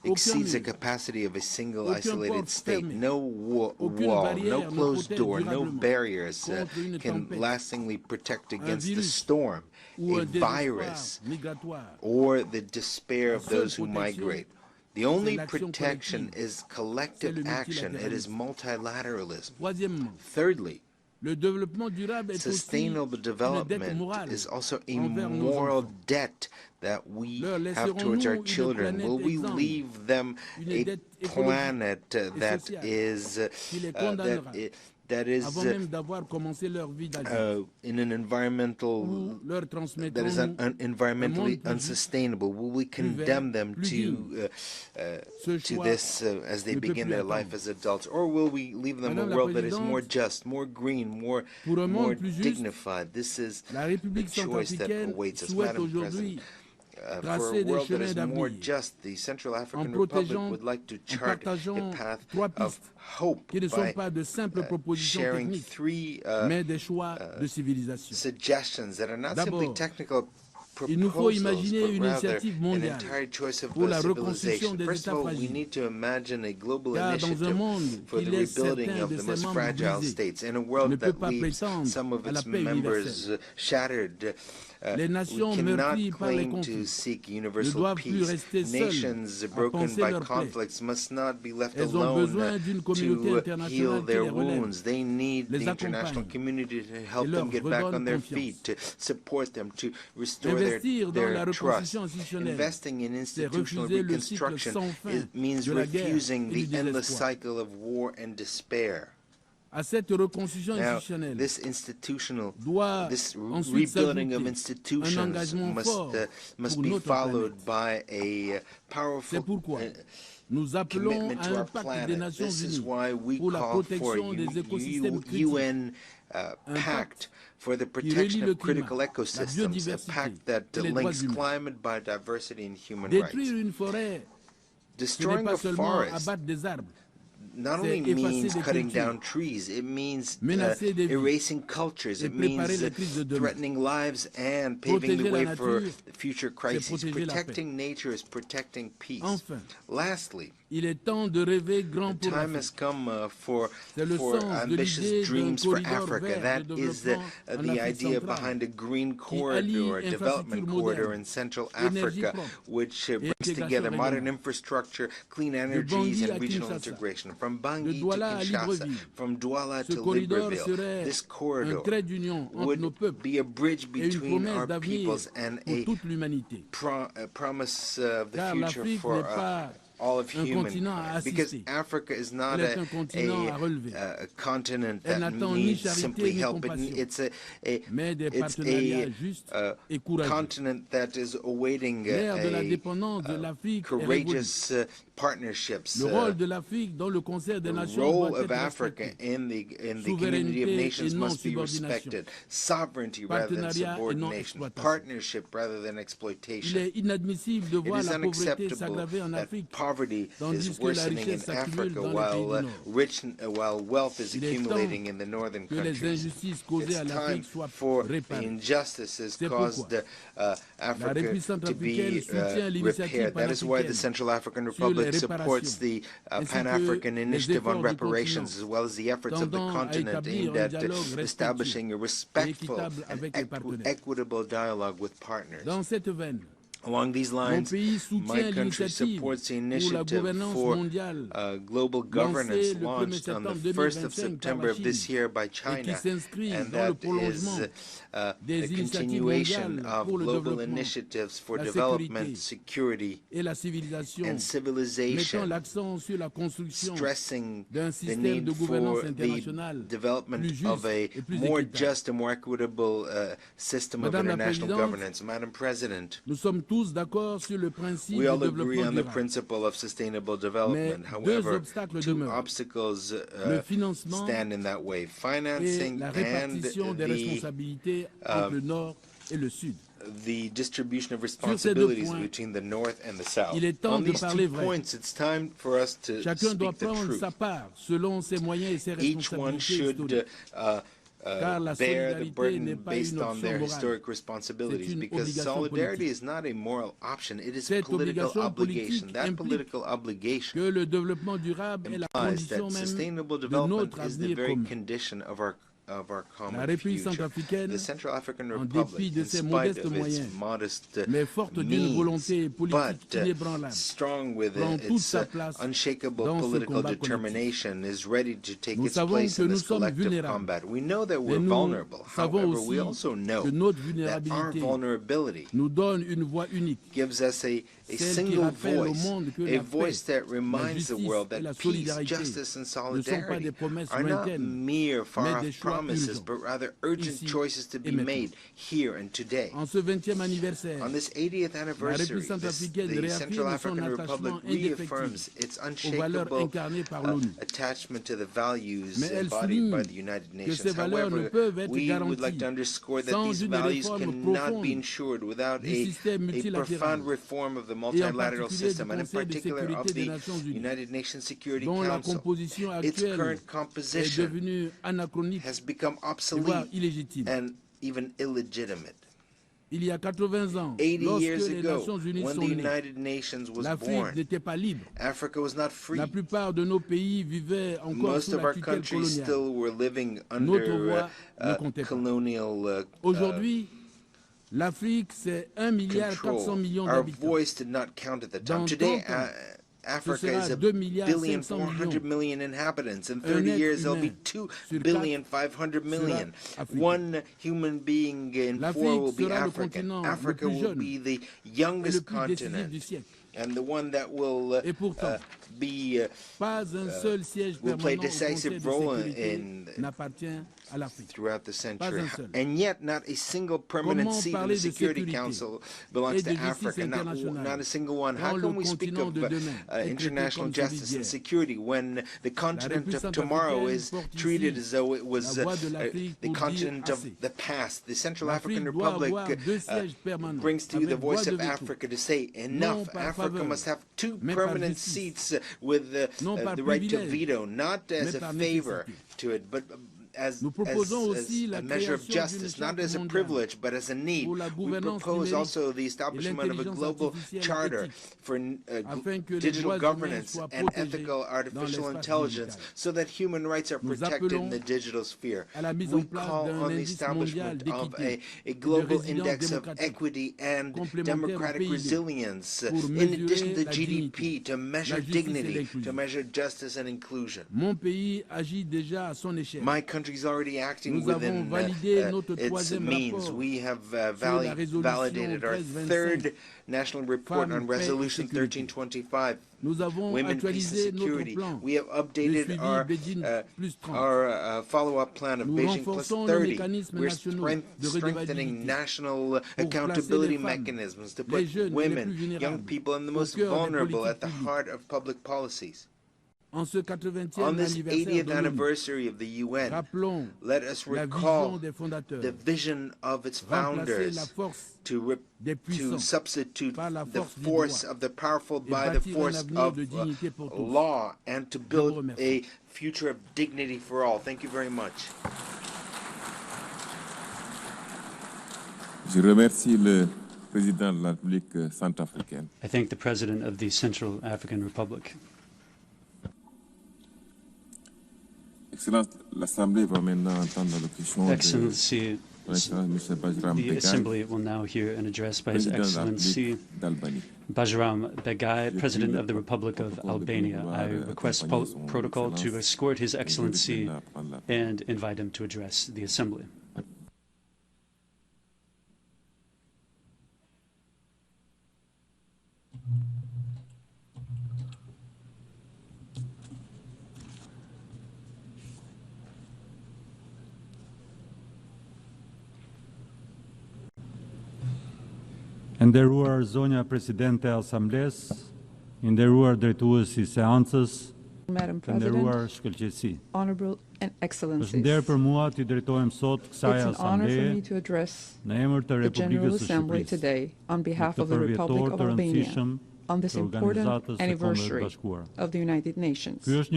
exceeds the capacity of a single isolated state. No wall, no closed door, no barriers can lastingly protect against the storm, a virus, or the despair of those who migrate. The only protection is collective action. It is multilateralism. Thirdly, sustainable development is also a moral debt that we have towards our children. Will we leave them a planet that is in an environmental that is environmentally unsustainable? Will we condemn them to this as they begin their life as adults, or will we leave them a world that is more just, more green, more dignified? This is the choice that awaits us, Madam President. For a world that is more just, the Central African Republic would like to chart a path of hope by sharing three suggestions that are not simply technical proposals, but rather an entire choice of civilization. First of all, we need to imagine a global initiative for the rebuilding of the most fragile states. In a world that leaves some of its members shattered, we cannot claim to seek universal peace. Nations broken by conflicts must not be left alone to heal their wounds. They need the international community to help them get back on their feet, to support them, to restore their trust. Investing in institutional reconstruction means refusing the endless cycle of war and despair. Now, this rebuilding of institutions must be followed by a powerful commitment to our planet. This is why we call for a UN pact for the protection of critical ecosystems, a pact that links climate, biodiversity, and human rights. Destroying a forest not only means cutting down trees, it means erasing cultures, it means threatening lives and paving the way for future crises. Protecting nature is protecting peace. Lastly, the time has come for ambitious dreams for Africa. That is the idea behind a green corridor, a development corridor in Central Africa, which brings together modern infrastructure, clean energies, and regional integration. From Bangui to Kinshasa, from Douala to Libreville, this corridor would be a bridge between our peoples and a promise of the future for all of humankind, because Africa is not a continent that needs simply help, but it's a continent that is awaiting courageous partnerships. The role of Africa in the community of nations must be respected. Sovereignty rather than subordination. Partnership rather than exploitation. It is unacceptable that poverty is worsening in Africa while wealth is accumulating in the northern countries. It's time for the injustices caused Africa to be repaired. That is why the Central African Republic supports the Pan-African Initiative on Reparations, as well as the efforts of the continent aimed at establishing a respectful and equitable dialogue with partners. Along these lines, my country supports the initiative for global governance launched on the 1st of September of this year by China, and that is a continuation of global initiatives for development, security, and civilization, stressing the need for the development of a more just and more equitable system of international governance. Madam President, we all agree on the principle of sustainable development. However, two obstacles stand in that way: financing and the distribution of responsibilities between the North and the South. On these 2 points, it's time for us to speak the truth. Each one should bear the burden based on their historic responsibilities, because solidarity is not a moral option, it is a political obligation. That political obligation implies that sustainable development is the very condition of our common future. The Central African Republic, in spite of its modest means, but strong with its unshakable political determination, is ready to take its place in this collective combat. We know that we're vulnerable. However, we also know that our vulnerability gives us a single voice, a voice that reminds the world that peace, justice, and solidarity are not mere far-off promises, but rather urgent choices to be made here and today. On this 80th anniversary, the Central African Republic reaffirms its unshakable attachment to the values embodied by the United Nations. However, we would like to underscore that these values cannot be ensured without a profound reform of the multilateral system, and in particular of the United Nations Security Council. Its current composition has become obsolete and even illegitimate. 80 years ago, when the United Nations was born, Africa was not free. Most of our countries still were living under colonial control. Our voice did not count at the time. Today, Africa is 1,400,000,000 inhabitants. In 30 years, there'll be 2,500,000,000. 1 human being in 4 will be African. Africa will be the youngest continent, and the one that will play a decisive role throughout the century. And yet, not a single permanent seat in the Security Council belongs to Africa, not a single one. How can we speak of international justice and security when the continent of tomorrow is treated as though it was the continent of the past? The Central African Republic brings to you the voice of Africa to say, enough, Africa must have 2 permanent seats with the right to veto, not as a favor to it, but as a measure of justice, not as a privilege, but as a need. We propose also the establishment of a global charter for digital governance and ethical artificial intelligence, so that human rights are protected in the digital sphere. We call on the establishment of a global index of equity and democratic resilience, in addition to GDP, to measure dignity, to measure justice and inclusion. My country is already acting within its means. We have validated our 3rd national report on Resolution 1325, Women, Peace and Security. We have updated our follow-up plan of Beijing Plus 30. We're strengthening national accountability mechanisms to put women, young people, and the most vulnerable at the heart of public policies. On this 80th anniversary of the UN, let us recall the vision of its founders to substitute the force of the powerful by the force of law, and to build a future of dignity for all. Thank you very much. Je remercie le président de la République centrafricaine. I thank the President of the Central African Republic. L'Assemblée va maintenant entendre l'allocution de Excellency, the Assembly will now hear an address by His Excellency Bajram Begai, President of the Republic of Albania. I request protocol to escort His Excellency and invite him to address the Assembly. Nderuar zonja Presidente e Assemblesë, nderuar drejtuesi i seancës, nderuar shkëlqësi. Honorable and Excellencies, Përshëndetje për mua t'i drejtohem sot kësaj it's an honor for me asambleje to address në emër të the General Republikës së Assembly Shqipërisë. today on behalf Në of the këtë Republic përvjetor of të Albania rëndësishëm on this important anniversary of the United Nations. It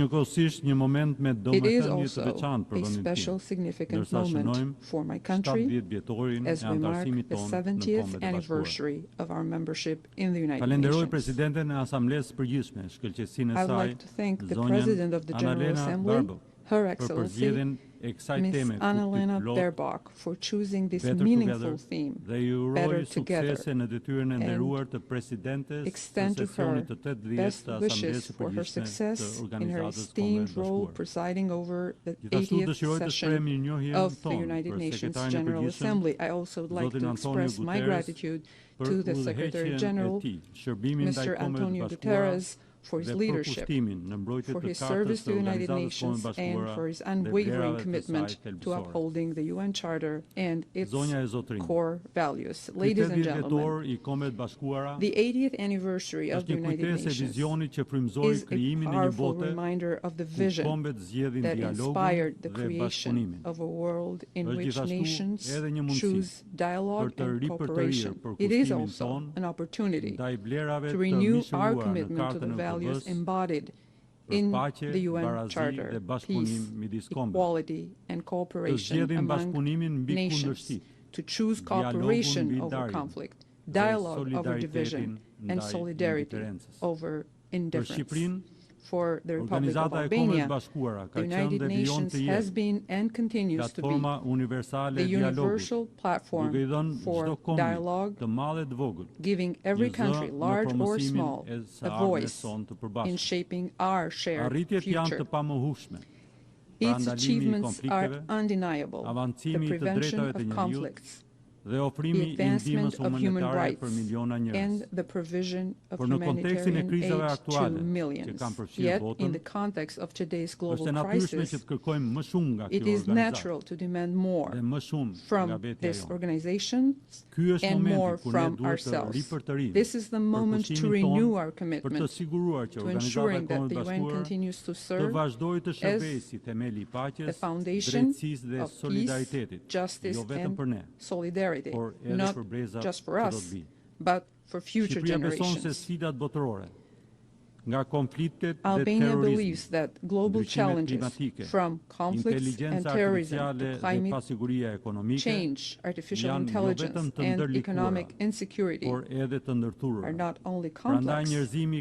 is also a special significant moment for my country as we mark the 70th anniversary of our membership in the United Nations. I would like to thank the President of the General Assembly, Her Excellency, Ms. Annalena Baerbock, for choosing this meaningful theme, Better Together, and extend to her best wishes for her success in her esteemed role presiding over the 80th session of the United Nations General Assembly. I also would like to express my gratitude to the Secretary General, Mr. Antonio Guterres, for his leadership, for his service to the United Nations, and for his unwavering commitment to upholding the UN Charter and its core values. Ladies and gentlemen, the 80th anniversary of the United Nations is a powerful reminder of the vision that inspired the creation of a world in which nations choose dialogue and cooperation. It is also an opportunity to renew our commitment to the values embodied in the UN Charter: peace, equality, and cooperation among nations, to choose cooperation over conflict, dialogue over division, and solidarity over indifference. For the Republic of Albania, the United Nations has been and continues to be the universal platform for dialogue, giving every country, large or small, a voice in shaping our shared future. Its achievements are undeniable: the prevention of conflicts, the advancement of human rights, and the provision of humanitarian aid to millions. Yet, in the context of today's global crisis, it is natural to demand more from this organization and more from ourselves. This is the moment to renew our commitment to ensuring that the UN continues to serve as the foundation of peace, justice, and solidarity, not just for us, but for future generations. Albania believes that global challenges, from conflicts and terrorism to climate change, artificial intelligence, and economic insecurity, are not only complex,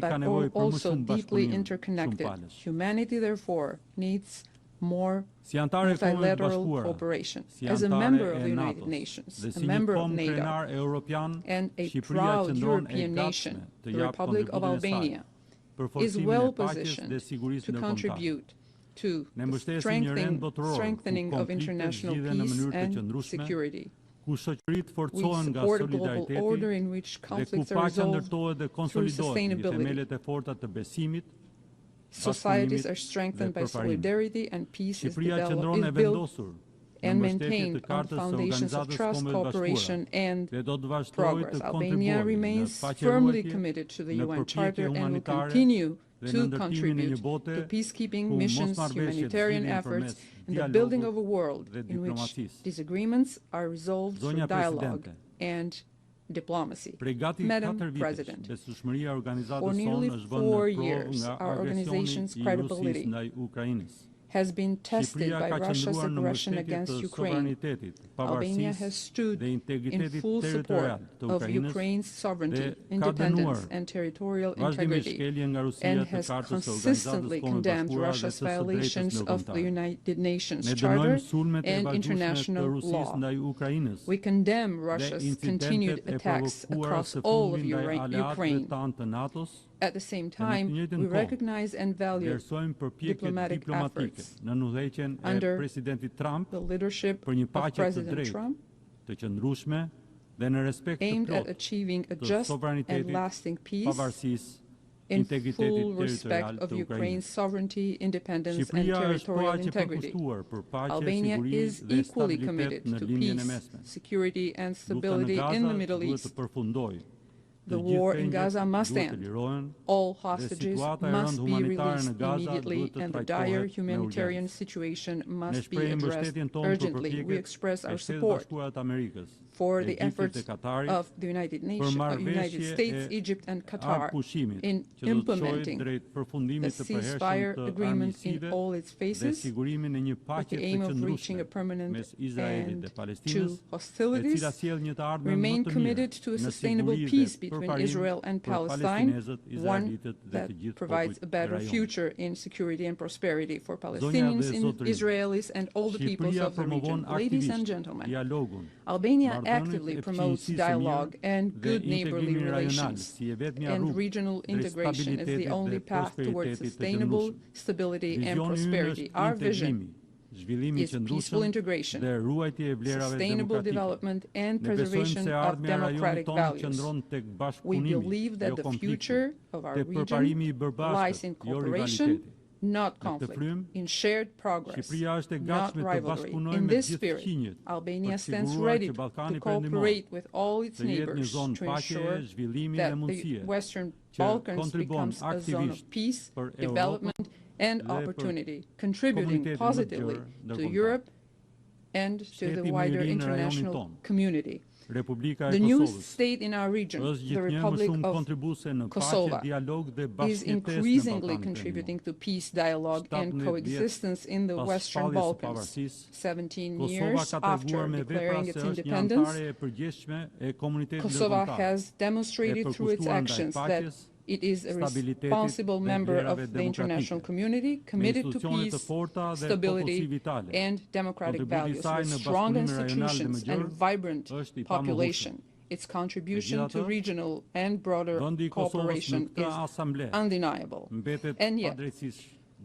but are also deeply interconnected. Humanity, therefore, needs more multilateral cooperation. As a member of the United Nations, a member of NATO, and a proud European nation, the Republic of Albania is well positioned to contribute to the strengthening of international peace and security. We support a global order in which conflicts are resolved through sustainability. Societies are strengthened by solidarity, and peace is built and maintained on foundations of trust, cooperation, and progress. Albania remains firmly committed to the UN Charter and will continue to contribute to peacekeeping missions, humanitarian efforts, and the building of a world in which disagreements are resolved through dialogue and diplomacy. Madam President, for nearly 4 years, our organization's credibility has been tested by Russia's aggression against Ukraine. Albania has stood in full support of Ukraine's sovereignty, independence, and territorial integrity, and has consistently condemned Russia's violations of the United Nations Charter and international law. We condemn Russia's continued attacks across all of Ukraine. At the same time, we recognize and value diplomatic efforts under the leadership of President Trump aimed at achieving a just and lasting peace in full respect of Ukraine's sovereignty, independence, and territorial integrity. Albania is equally committed to peace, security, and stability in the Middle East. The war in Gaza must end. All hostages must be released immediately, and the dire humanitarian situation must be addressed urgently. We express our support for the efforts of the United States, Egypt, and Qatar in implementing the ceasefire agreement in all its phases, with the aim of reaching a permanent end to hostilities, remain committed to a sustainable peace between Israel and Palestine, one that provides a better future in security and prosperity for Palestinians, Israelis, and all the peoples of the region. Ladies and gentlemen, Albania actively promotes dialogue and good neighborly relations, and regional integration is the only path towards sustainable stability and prosperity. Our vision is peaceful integration, sustainable development, and preservation of democratic values. We believe that the future of our region lies in cooperation, not conflict, in shared progress, not rivalry. In this spirit, Albania stands ready to cooperate with all its neighbors to ensure that the Western Balkans becomes a zone of peace, development, and opportunity, contributing positively to Europe and to the wider international community. The new state in our region, the Republic of Kosovo, is increasingly contributing to peace, dialogue, and coexistence in the Western Balkans. 17 years after declaring its independence, Kosovo has demonstrated through its actions that it is a responsible member of the international community, committed to peace, stability, and democratic values, with strong institutions and vibrant population. Its contribution to regional and broader cooperation is undeniable. And yet,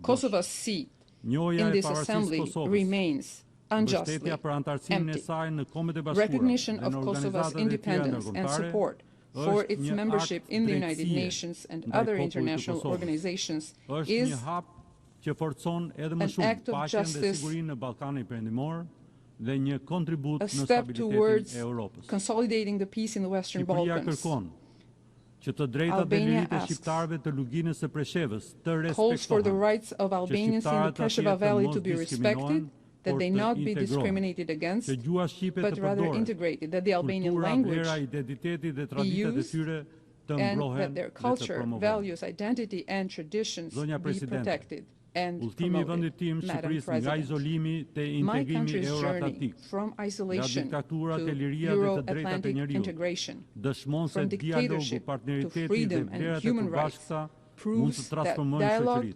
Kosovo's seat in this assembly remains unjustly empty. Recognition of Kosovo's independence and support for its membership in the United Nations and other international organizations is an act of justice, a step towards consolidating the peace in the Western Balkans. Albania asks, calls for the rights of Albanians in the Preševa Valley to be respected, that they not be discriminated against, but rather integrated, that the Albanian language be used, and that their culture, values, identity, and traditions be protected and promoted. Madam President, my country's journey from isolation to Euro-Atlantic integration, from dictatorship to freedom and human rights, proves that dialogue,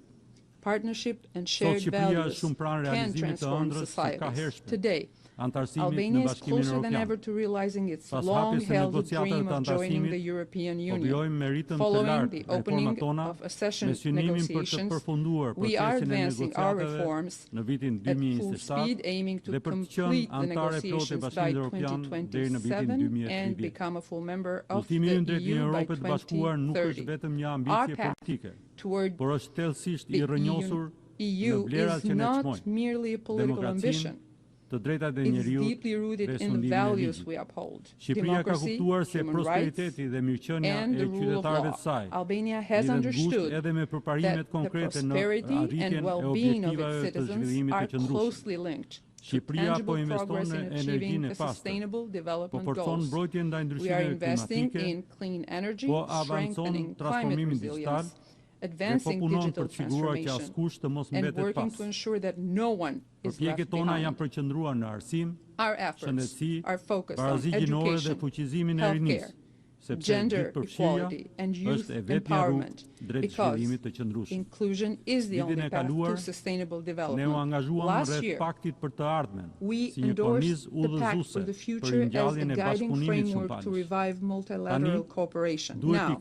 partnership, and shared values can transform societies. Today, Albania is closer than ever to realizing its long-held dream of joining the European Union. Following the opening of accession negotiations, we are advancing our reforms at full speed, aiming to complete the negotiations by 2027 and become a full member of the EU by 2030. Our path toward the EU is not merely a political ambition. It's deeply rooted in the values we uphold: democracy, human rights, and the rule of law. Albania has understood that the prosperity and well-being of its citizens are closely linked to tangible progress in achieving the sustainable development goals. We are investing in clean energy, strengthening climate resilience, advancing digital transformation, and working to ensure that no one is left behind. Our efforts are focused on education, healthcare, gender equality, and youth empowerment, because inclusion is the only path to sustainable development. Last year, we endorsed the Pact for the Future as a guiding framework to revive multilateral cooperation. Now,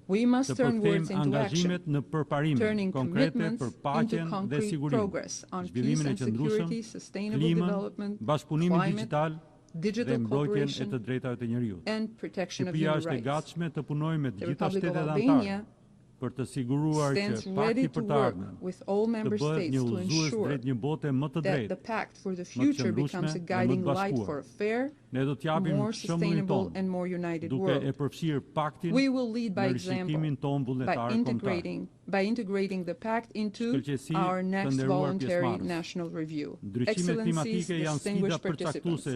we must turn words into action, turning commitments into concrete progress on peace and security, sustainable development, climate, digital cooperation, and protection of human rights. The Republic of Albania stands ready to work with all member states to ensure that the Pact for the Future becomes a guiding light for a fair, more sustainable and more united world. We will lead by example, by integrating the pact into our next voluntary national review. Excellencies, distinguished participants,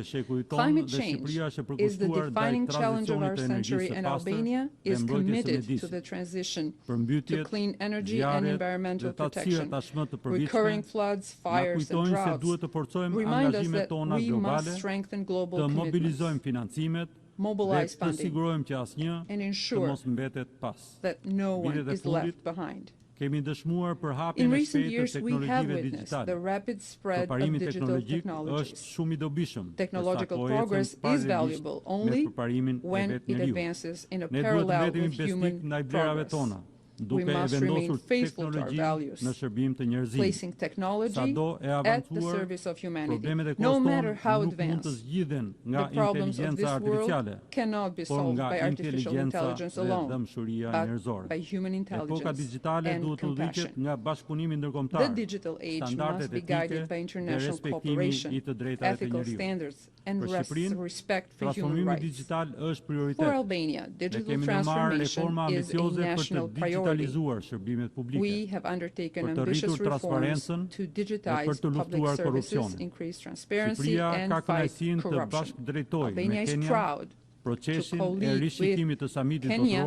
climate change is the defining challenge of our century, and Albania is committed to the transition to clean energy and environmental protection. Recurring floods, fires, and droughts remind us that we must strengthen global commitments, mobilize funding, and ensure that no one is left behind. In recent years, we have witnessed the rapid spread of digital technologies. Technological progress is valuable only when it advances in a parallel with human progress. We must remain faithful to our values, placing technology at the service of humanity. No matter how advanced, the problems of this world cannot be solved by artificial intelligence alone, but by human intelligence and compassion. The digital age must be guided by international cooperation, ethical standards, and respect for human rights. For Albania, digital transformation is a national priority. We have undertaken ambitious reforms to digitize public services, increase transparency, and fight corruption. Albania is proud to co-lead with Kenya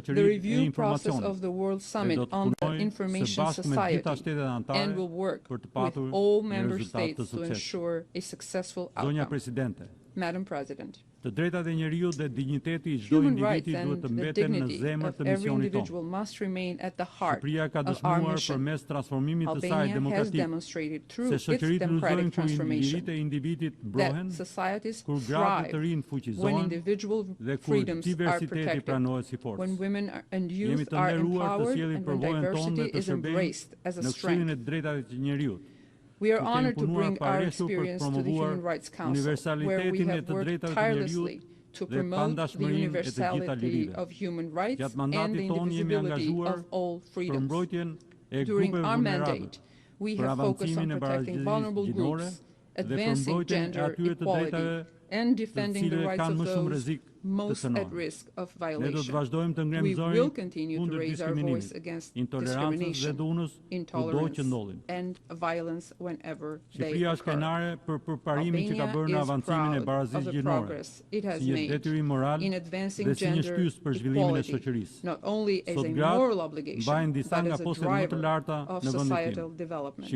the review process of the World Summit on the Information Society and will work with all member states to ensure a successful outcome. Madam President, human rights and the dignity of every individual must remain at the heart of our mission. Albania has demonstrated through its democratic transformation that societies thrive when individual freedoms are protected, when women and youth are empowered, and when diversity is embraced as a strength. We are honored to bring our experience to the Human Rights Council, where we have worked tirelessly to promote the universality of human rights and the indivisibility of all freedoms. During our mandate, we have focused on protecting vulnerable groups, advancing gender equality, and defending the rights of those most at risk of violation. We will continue to raise our voice against discrimination, intolerance, and violence whenever they occur. Albania is proud of the progress it has made in advancing gender equality, not only as a moral obligation, but as a driver of societal development.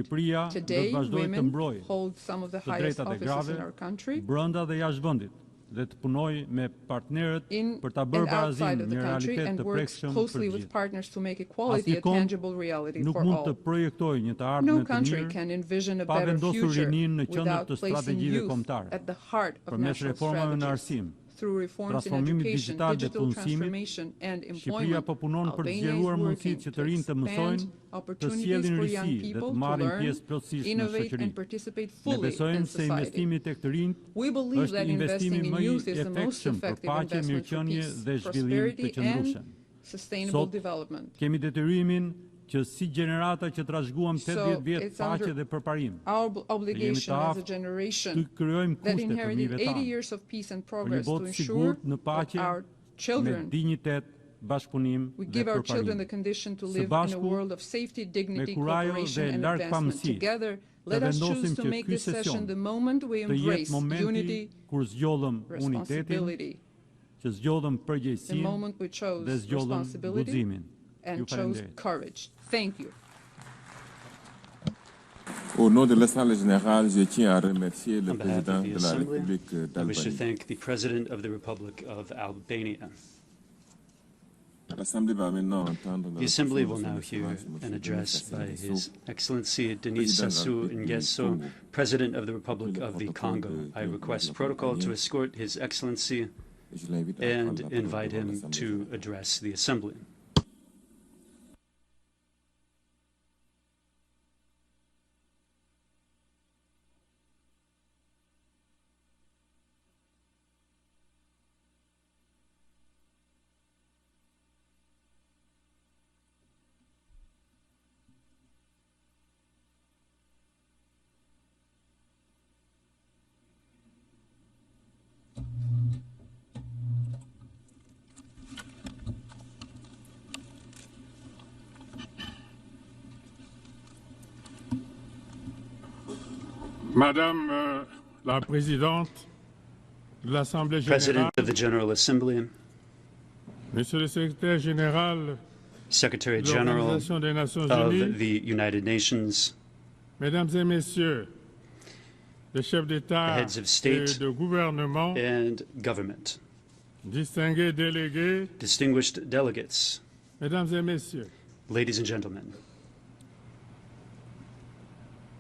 Today, women hold some of the highest offices in our country, dhe të punoj me partnerët për ta bërë barazimin në realitet të prekshëm për gjithë. Asnjë kombë nuk mund të projektojë një të ardhmen të mirë pa vendosur rinin në qendër të strategjive kombëtare. Përmes reformave në arsim, transformimit digital dhe punësimit, Shqipëria po punon për të zgjeruar mundësitë që të rinjtë të mësojnë, të sjellin risi dhe të marrin pjesë plotësisht në shoqëri. Ne besojmë se investimi tek të rinjt është investimi më i efektshëm për paqe, mirëqenie dhe zhvillim të qëndrueshëm. Sot kemi detyrimin që si gjenerata që trashëguam 80 vjet paqe dhe përparim, ne jemi të aftë të krijojmë kushte të fëmijëve tanë për një botë sigurt në paqe, me dinjitet, bashkëpunim dhe përparim. Së bashku, me kurajo dhe larg pamësi, të vendosim që ky sesion të jetë momenti kur zgjodhëm unitetin, që zgjodhëm përgjegjësinë dhe zgjodhëm guximin. And chose courage. Thank you. Au nom de l'Assemblée générale, je tiens à remercier le président de la République d'Albanie. I wish to thank the President of the Republic of Albania. The Assembly will now hear an address by His Excellency Denis Sassou Nguesso, President of the Republic of the Congo. I request protocol to escort His Excellency and invite him to address the Assembly. Madame la Présidente de l'Assemblée President Générale, of the General Assembly, Monsieur le Secrétaire Général Secretary de General l'Organisation des Nations of Unies, the United Nations, Mesdames et Messieurs les chefs d'État heads of et state de gouvernement, and government, distingués délégués, distinguished delegates, Mesdames et Messieurs, ladies and gentlemen,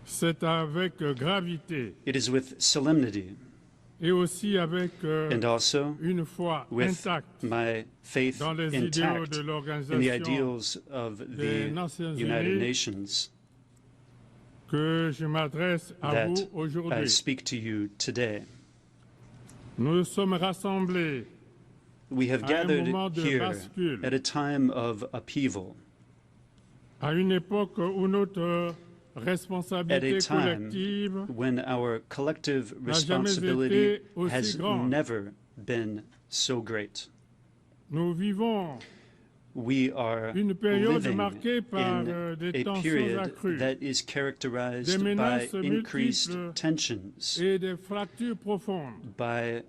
c'est avec gravité it is with solemnity et aussi avec and also une foi with intacte my faith dans les idéaux intact de in the l'Organisation ideals of des the Nations United Unies Nations que je m'adresse à that vous I aujourd'hui. speak to you today. Nous sommes rassemblés We have à un gathered moment de here bascule, at a time of upheaval, à une époque où notre at responsabilité a time collective when our collective n'a jamais responsibility été aussi has grande. never been so great. Nous vivons We are une période living marquée par in des a tensions period accrues, that is characterized des by menaces increased multiples tensions, et des fractures profondes. by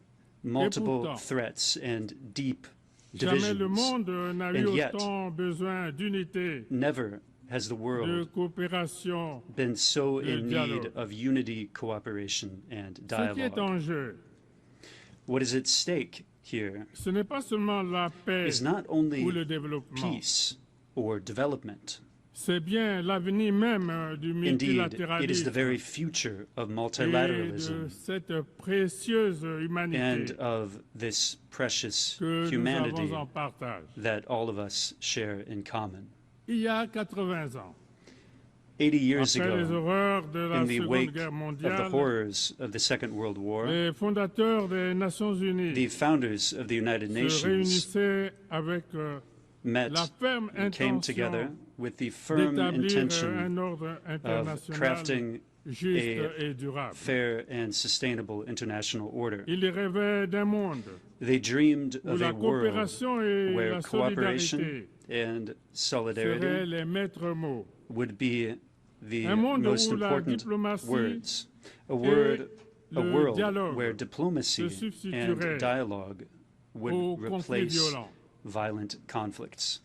multiple pourtant, threats and deep Jamais le divisions. monde n'a eu And yet, autant besoin d'unité, never has the de world coopération. been so de in dialogue. need of unity, cooperation, and Ce qui est dialogue. en jeu, What is at stake here ce n'est pas seulement la paix is not only ou le développement, peace or development. c'est bien l'avenir même du Indeed, it is the multilatéralisme very future of et de multilateralism cette précieuse and humanité of this precious que nous humanity avons en partage. that all of us share in common. Il y a 80 ans, 80 years après les ago, horreurs de la in the Seconde wake Guerre of the mondiale, horrors of the Second World War, les fondateurs des Nations Unies the founders of the United se Nations réunissaient avec met la ferme and came together intention with the firm d'établir intention un ordre of international crafting juste a et durable. fair and sustainable international order. Ils rêvaient d'un monde They dreamed où of la a world coopération et where la cooperation solidarité and seraient solidarity les maîtres mots. would be the Un monde most où la important diplomatie words. A et le world dialogue where diplomacy se substitueraient and dialogue would aux conflits replace violents. violent conflicts.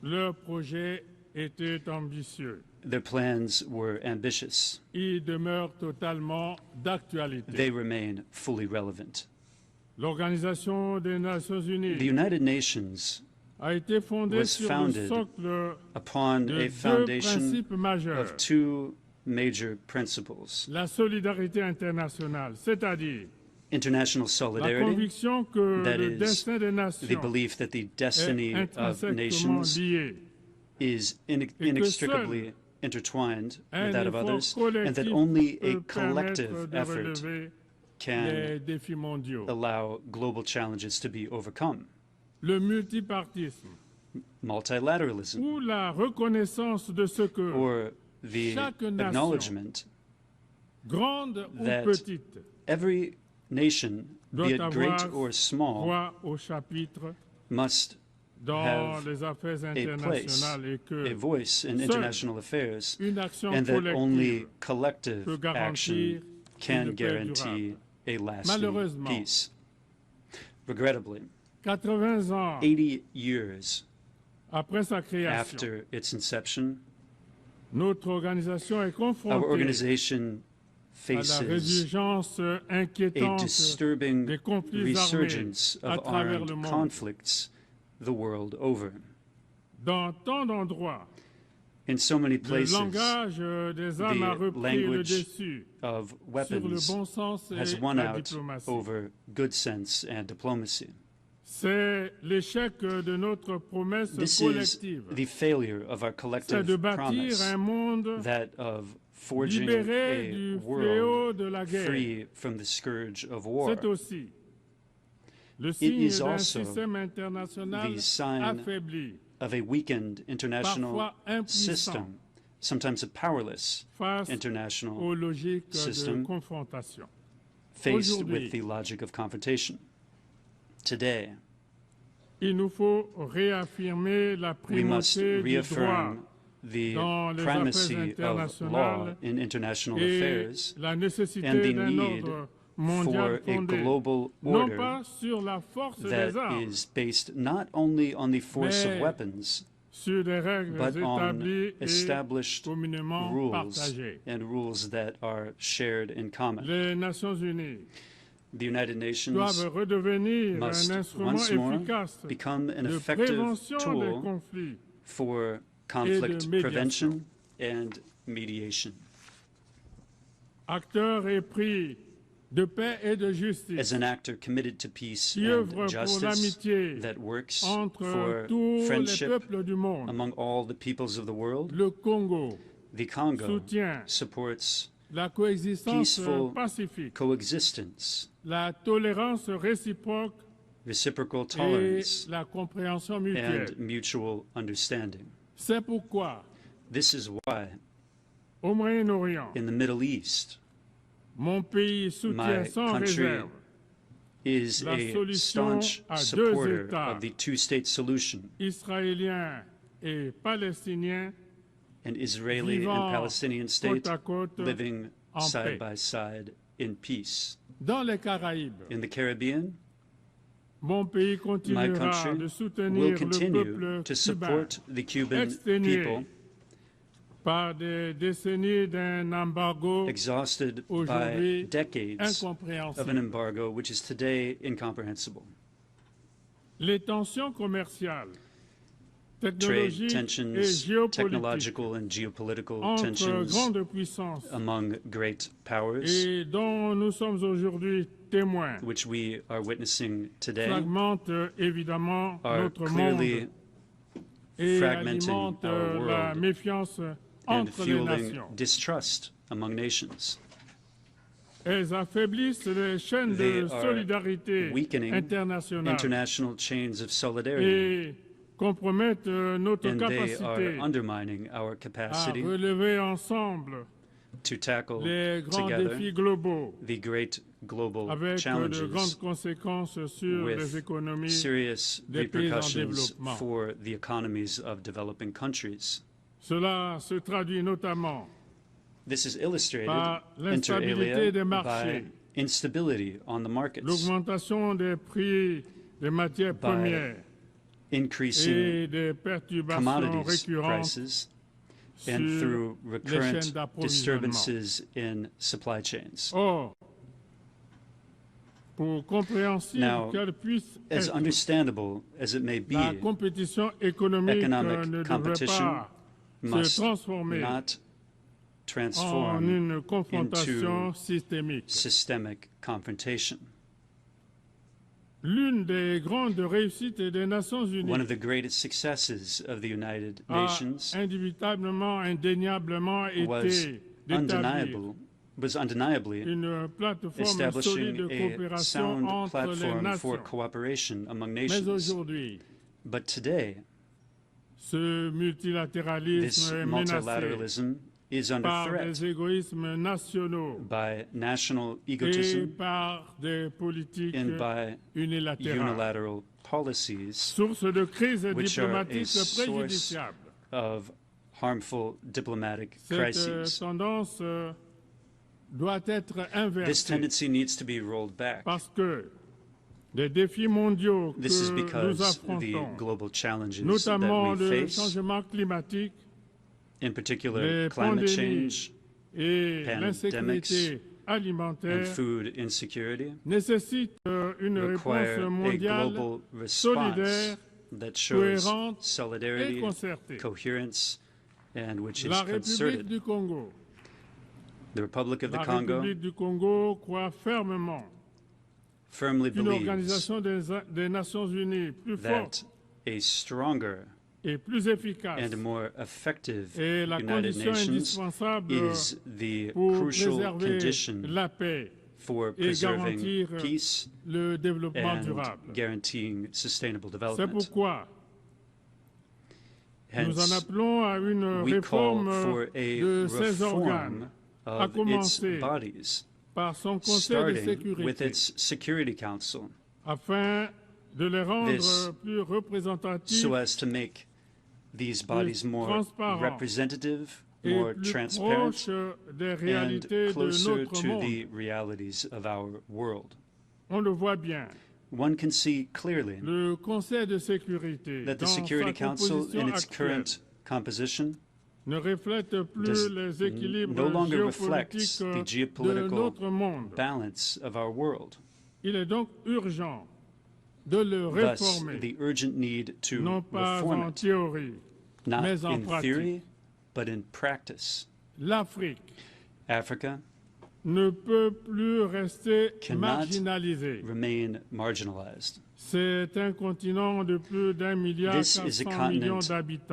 Leur projet était ambitieux. Their plans were ambitious. Il demeure totalement d'actualité. They remain fully relevant. L'Organisation des Nations Unies The United Nations a été fondée was sur le founded socle upon de a deux foundation principes majeurs. of two major principles: La solidarité internationale, c'est-à-dire international la solidarity, conviction que that le is, destin des the nations belief that the destiny est of intrinsèquement nations lié, is que inextricably intertwined un with that of effort others, and that collectif only a peut permettre collective de effort relever les can défis mondiaux. allow global challenges to be overcome. Le multipartisme Multilateralism, ou la reconnaissance de ce que or the chaque nation, acknowledgement grande ou that petite, every nation, be doit it great avoir or small, voix au chapitre must dans have les affaires a place, internationales et que a voice in seule international affairs, une action and that collective only collective peut garantir action can une paix guarantee a lasting Malheureusement, peace. Regrettably, 80 ans 80 years après sa création, after its inception, notre organisation est our confrontée organization à la faces résurgence a inquiétante disturbing des conflits resurgence armés à of travers armed le monde. conflicts the world over. Dans tant d'endroits, In so many le places, langage des armes a the repris le language dessus of sur le weapons bon sens has et won la out diplomatie. over good sense and diplomacy. C'est l'échec de notre promesse This is collective. the failure of our C'est collective de bâtir promise, un monde that of forging libéré a du world fléau de la guerre. free from the scourge of war. C'est aussi le It signe is d'un also système international the sign affaibli of a weakened international Parfois impuissant. system, sometimes a powerless face international aux logiques de system confrontation. faced Aujourd'hui, with the logic of confrontation. Today, il nous faut réaffirmer la we must primauté du droit reaffirm the primacy of law in international affairs and the need for a global order that is based not only on the force of weapons, but on established rules and rules that are shared in common. The United Nations must once more become an effective tool for conflict prevention and mediation. As an actor committed to peace and justice that works for friendship among all the peoples of the world, the Congo supports peaceful coexistence, reciprocal tolerance, and mutual understanding. This is why, in the Middle East, my country is a staunch supporter of the two-state solution, an Israeli and Palestinian state living side by side in peace. In the Caribbean, my country will continue to support the Cuban people, exhausted by decades of an embargo which is today incomprehensible. Trade tensions, technological and geopolitical tensions among great powers, which we are witnessing today, are clearly fragmenting our world and fueling distrust among nations. They are weakening international chains of solidarity, and they are undermining our capacity to tackle together the great global challenges with serious repercussions for the economies of developing countries. This is illustrated, inter alia, by instability on the markets, by increasing commodities prices, and through recurrent disturbances in supply chains. Now, as understandable as it may be, economic competition must not transform into systemic confrontation. One of the greatest successes of the United Nations was undeniably establishing a sound platform for cooperation among nations. But today, this multilateralism is under threat by national egotism and by unilateral policies, which are a source of harmful diplomatic crises. This tendency needs to be rolled back. This is because the global challenges that we face, in particular climate change, pandemics, and food insecurity, require a global response that shows solidarity, coherence, and which is concerted. The Republic of the Congo firmly believes that a stronger and more effective United Nations is the crucial condition for preserving peace and guaranteeing sustainable development. Hence, we call for a reform of its bodies, starting with its Security Council, this so as to make these bodies more representative, more transparent, and closer to the realities of our world. One can see clearly that the Security Council, in its current composition, no longer reflects the geopolitical balance of our world. Thus, the urgent need to reform it, not in theory, but in practice. Africa cannot remain marginalized. This is a continent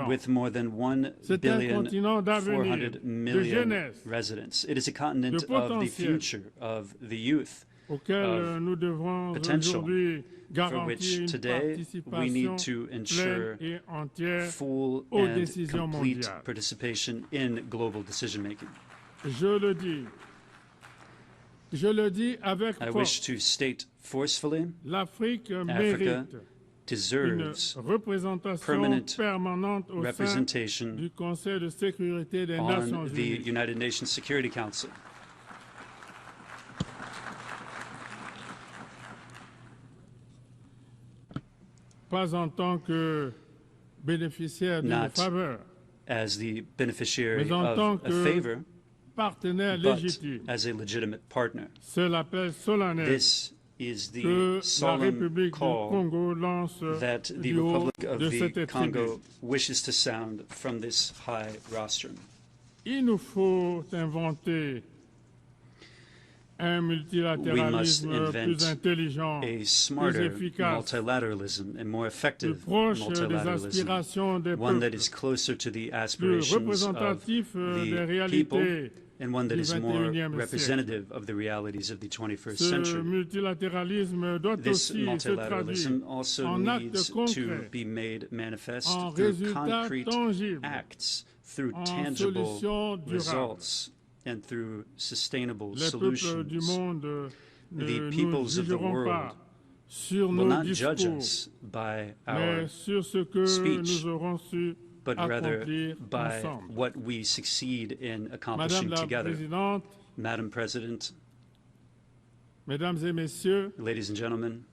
with more than 1,400,000,000 residents. It is a continent of the future, of the youth, of potential, for which today we need to ensure full and complete participation in global decision-making. I wish to state forcefully, Africa deserves permanent representation on the United Nations Security Council. Not as the beneficiary of a favor, but as a legitimate partner. This is the solemn call that the Republic of the Congo wishes to sound from this high rostrum. We must invent a smarter multilateralism, a more effective multilateralism, one that is closer to the aspirations of the people, and one that is more representative of the realities of the 21st century. This multilateralism also needs to be made manifest through concrete acts, through tangible results, and through sustainable solutions. The peoples of the world will not judge us by our speech, but rather by what we succeed in accomplishing together. Madam President, ladies and gentlemen,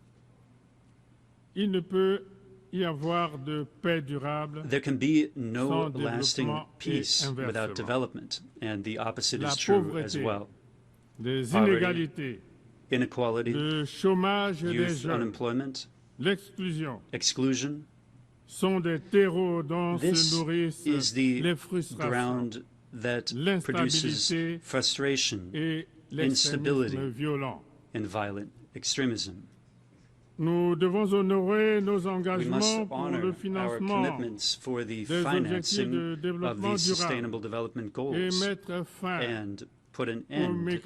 there can be no lasting peace without development, and the opposite is true as well. Poverty, inequality, youth unemployment, exclusion, this is the ground that produces frustration, instability, and violent extremism. We must honor our commitments for the financing of the Sustainable Development Goals and put an end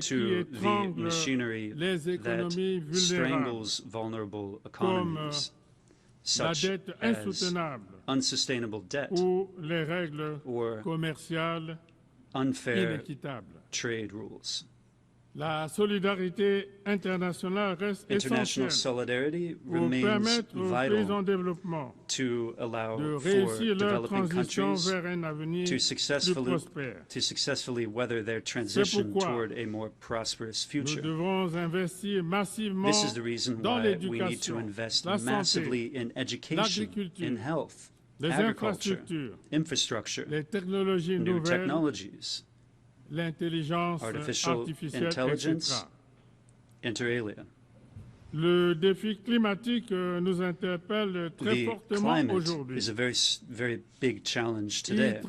to the machinery that strangles vulnerable economies, such as unsustainable debt or unfair trade rules. International solidarity remains vital to allow for developing countries to successfully weather their transition toward a more prosperous future. This is the reason why we need to invest massively in education, in health, agriculture, infrastructure, new technologies, artificial intelligence, inter alia. The climate is a very big challenge today.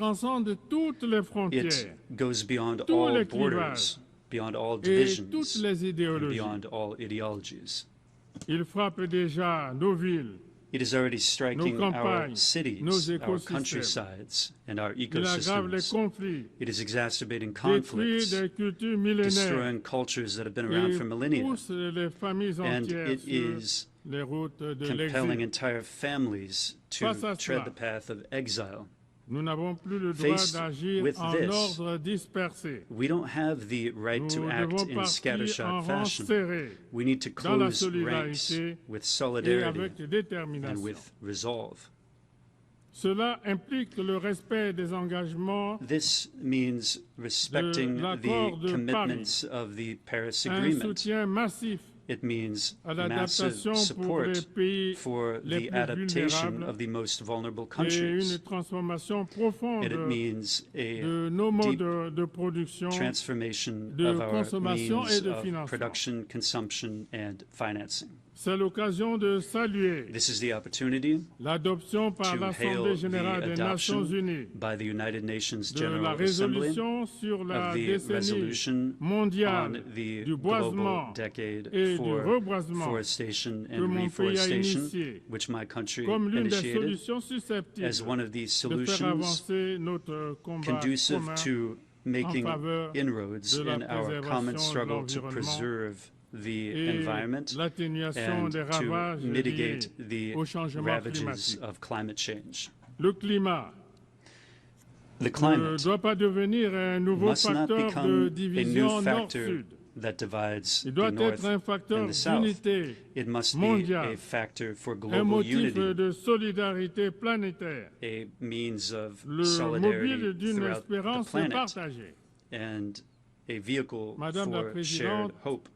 It goes beyond all borders, beyond all divisions, and beyond all ideologies. It is already striking our cities, our countrysides, and our ecosystems. It is exacerbating conflicts, destroying cultures that have been around for millennia, and it is compelling entire families to tread the path of exile. Faced with this, we don't have the right to act in scattershot fashion. We need to close ranks with solidarity and with resolve. Cela implique le respect des engagements This means respecting the commitments of the Paris Agreement. Un soutien massif It means à massive l'adaptation pour les support pays for les the plus adaptation vulnérables of the most vulnerable et countries. une transformation profonde And it means de a nos deep modes de production, transformation de of our consommation means et de of financement. production, consumption, and financing. C'est l'occasion de saluer This is the opportunity l'adoption par to hail l'Assemblée the générale des Nations adoption Unies by the United Nations de la General Assembly résolution sur la of the décennie resolution on mondiale the du global boisement decade et du for reboisement forestation que and mon pays a reforestation, initié which my country comme l'une des initiated solutions susceptibles as one of these de faire solutions avancer notre combat conducive commun to making en faveur inroads de la in our préservation common de struggle to l'environnement preserve the et environment l'atténuation and des to ravages mitigate liés the au changement ravages climatique. of climate change. Le climat The ne climate doit pas devenir un nouveau must not facteur de become a new division factor nord-sud. that divides Il the doit North être un facteur and the South. d'unité It must be mondiale, a factor for un global motif unity, de solidarité planétaire, a means of le solidarity mobile d'une throughout the espérance planet, partagée. and a vehicle Madame la for shared Présidente, hope.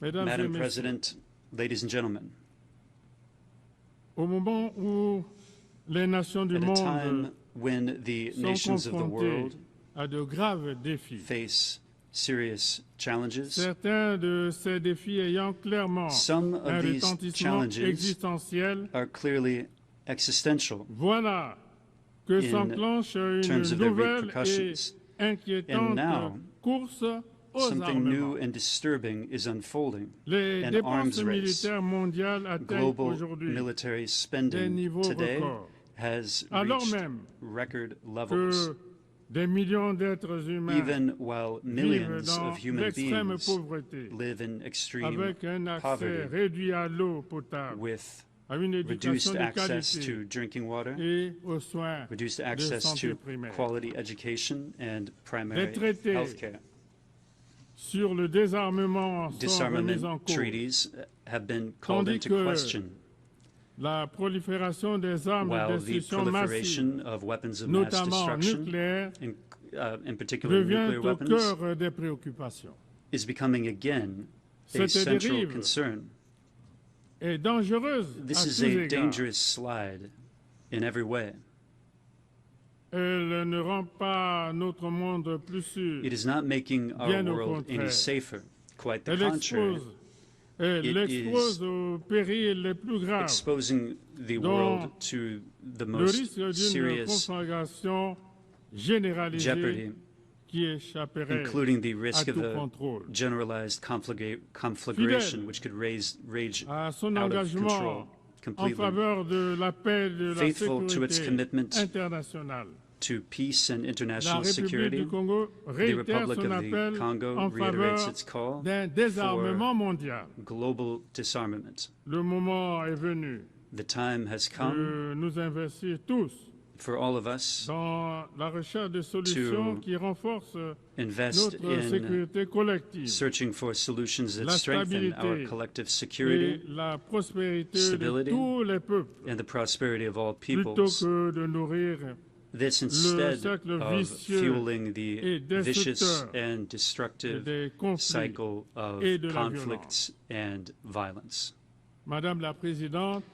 Mesdames et Madam Messieurs, President, ladies and gentlemen, au moment où les nations du at a monde time when the sont nations of the world confrontées à de graves défis, face serious challenges, certains de ces défis ayant clairement some un of these retentissement challenges existentiel, are clearly existential voilà que in s'enclenche une terms of their nouvelle et repercussions. And inquiétante now, course aux something new armements. and disturbing is unfolding. Les An dépenses arms race. militaires mondiales atteignent Global aujourd'hui military des spending niveaux today records, has alors reached même record levels, que des millions d'êtres humains even while vivent millions dans of human l'extrême beings pauvreté, live in extreme avec un accès poverty réduit à l'eau potable, with à une éducation reduced de access qualité to drinking water, et aux soins reduced de access santé to primaire. quality education and primary Des traités health care. sur le désarmement sont remis en Disarmament cause, treaties have been called tandis into que question, la prolifération des armes de while the destruction massive, proliferation of weapons of mass notamment destruction, nucléaires, in particular revient nuclear au weapons, cœur des préoccupations. is becoming again a Cette central dérive concern. est dangereuse This à is tous a égards. dangerous slide in every way. Elle ne rend pas notre monde plus sûr. It is not making our Bien au world any contraire. safer. Quite the Elle contrary. elle It expose is aux périls les plus graves, exposing the dont world to the le most risque d'une serious conflagration généralisée jeopardy, qui échapperait including the à risk of tout a contrôle. generalized conflagration, which could rage À son out of engagement control en completely. faveur de la paix et de la Faithful to its sécurité commitment internationale. to peace and La international République security, du Congo the réitère Republic son of the appel Congo en reiterates faveur its call d'un désarmement mondial. for global disarmament. Le moment est venu The time has come de nous investir tous for all of us dans la recherche de solutions to qui renforcent invest notre in sécurité collective, searching for solutions that la strengthen our stabilité collective et security la prospérité de stability, tous les peuples, and the prosperity of all plutôt peoples. que de nourrir This le instead cercle of vicieux fueling et the vicious destructeur and destructive des conflits cycle of et de la conflicts and violence. Madame la Présidente,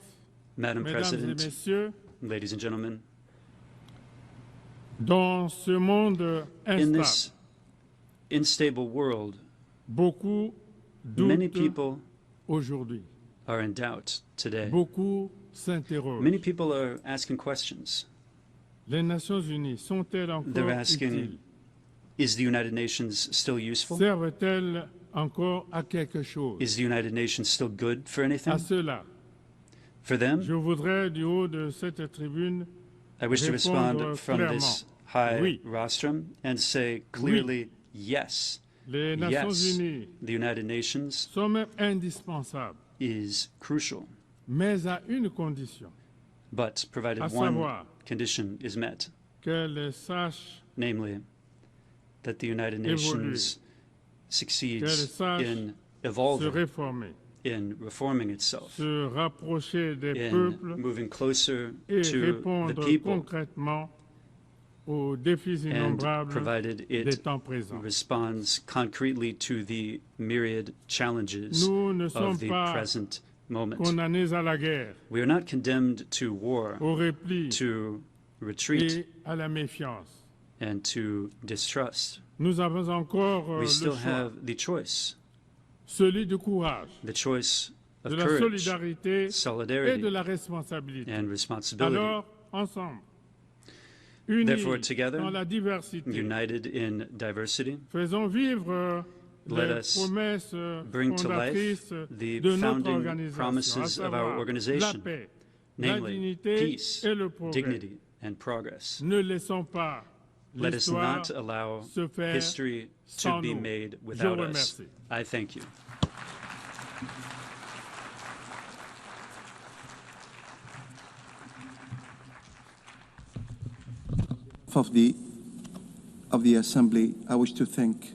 Madam Mesdames et President, Messieurs, ladies and gentlemen, dans ce monde in instable, this unstable world, beaucoup many doutent people aujourd'hui. are in doubt today. Beaucoup s'interrogent. Many people are asking questions. Les Nations Unies sont-elles They're encore asking, utiles? is the United Nations still useful? Servent-elles encore à quelque chose? Is the United Nations still good for À anything? cela, For them, je voudrais du haut de cette tribune I wish to respond répondre from this clairement. high Oui. rostrum and say clearly, yes, Les Nations yes, Unies the United Nations sont même indispensables, is crucial, mais à une condition, but provided à one savoir condition is met, qu'elles sachent, namely that the United Évoluer. Nations qu'elles succeeds sachent in se evolving, réformer. in reforming itself, se rapprocher des in peuples moving closer et to the répondre people, concrètement aux défis and innombrables provided des it temps présents. responds concretely to the myriad challenges Nous ne sommes of the pas present moment. condamnés à la guerre, We are not condemned to war, au repli to retreat, et à la méfiance. and to distrust. Nous avons encore We le still choix, have the choice, celui du courage, the choice of de la courage, solidarité et solidarity, de la responsabilité. and responsibility. Alors, ensemble, unis Therefore, together, dans la diversité, united in diversity, faisons vivre let les us promesses bring to life fondatrices the de notre founding organisation, à promises of our savoir la organization, paix, la namely dignité peace, et le progrès. dignity, and progress. Ne laissons pas Let us l'histoire not allow se faire history to sans be nous. made Je without vous us. remercie. I thank you. Of the Assembly, I wish to thank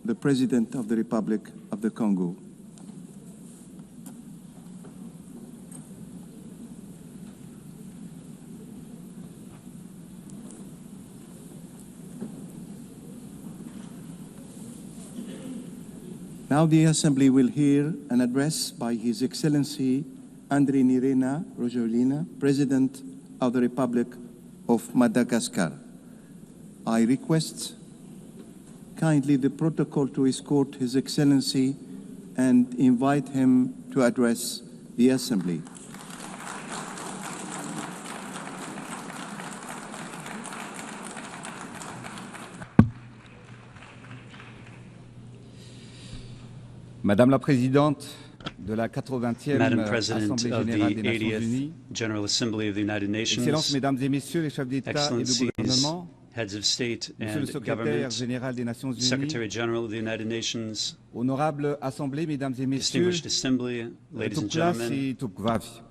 the President of the Republic of the Congo, Now the Assembly will hear an address by His Excellency Andry Nirina Rojolina, President of the Republic of Madagascar. I request kindly the protocol to escort His Excellency and invite him to address the Assembly. Madame la Présidente de la 80e Madam President Assemblée of Générale the des Nations 80th Unies, General Assembly of the United Excellences, Nations, Mesdames et Messieurs les chefs d'État et de Excellencies, gouvernement, Heads of State Monsieur le and Secrétaire Government, Général des Nations Unies, Secretary General of the United Nations, Honorable Assemblée, Mesdames et Messieurs, Distinguished Assembly, ladies and Tuklas gentlemen, et Tukvavi.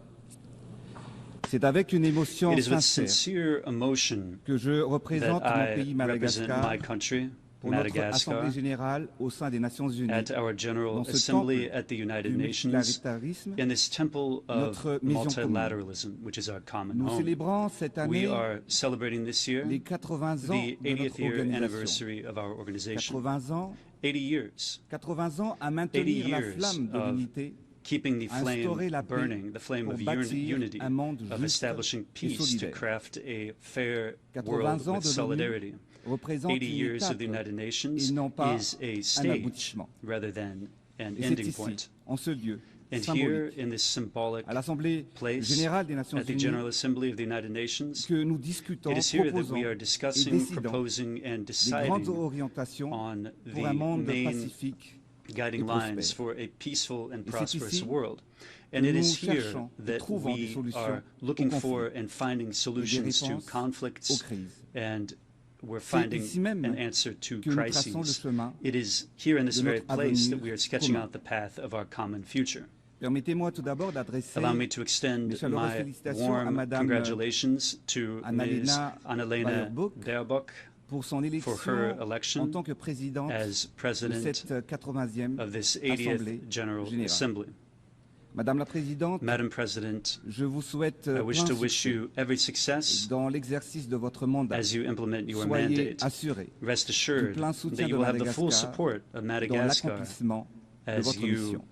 C'est avec une émotion it is with sincère sincere emotion que je that représente mon I pays represent Madagascar my country, pour notre Madagascar, Assemblée Générale au sein des Nations Unies. at our General Dans ce Assembly temple at the United du Nations, multilatéralisme, in this temple of notre maison commune. multilateralism, which is our common Nous home. célébrons cette We année are celebrating this year les 80 ans the de 80th notre year organisation. anniversary of our organization. 80 ans, 80 years. 80 ans à 80 maintenir la years flamme de of l'unité, keeping the à instaurer flame la paix burning, the flame pour of bâtir unity, un monde of juste establishing et peace to solidaire. craft a fair 80 world ans with de l'ONU solidarity. représentent 80 une years of étape the United Nations et non pas is a un stage aboutissement. rather than an Et c'est ending ici, point. en ce lieu And here, symbolique, in this symbolic à l'Assemblée place, Générale des Nations at the Unies, General Assembly of the United Nations, que nous discutons, it is here that proposons we are et discussing, décidons proposing, and des grandes deciding orientations on pour un the monde main pacifique guiding et lines prospère. for a peaceful and Et c'est prosperous ici world. que And it nous is here cherchons et that trouvons des we solutions are aux looking conflits for and finding et des solutions to réponses aux conflicts, crises. and we're C'est finding ici même an answer to que nous traçons le crises. chemin It is here in this de very notre place that avenir we are sketching commun. out the path of our common future. Permettez-moi tout d'abord d'adresser Allow me to mes extend chaleureuses my félicitations à warm Madame congratulations to Ms. Annalena Annalena Baerbock Baerbock pour son for élection her en election tant que présidente as de president cette 80e of this Assemblée 80th General Générale. Assembly. Madame la Présidente, Madam President, je vous souhaite I wish plein to wish succès you every success dans l'exercice de votre mandat. as you implement your Soyez mandate. assurés Rest du assured plein soutien that you de will have the full Madagascar support of dans Madagascar l'accomplissement de as votre you mission.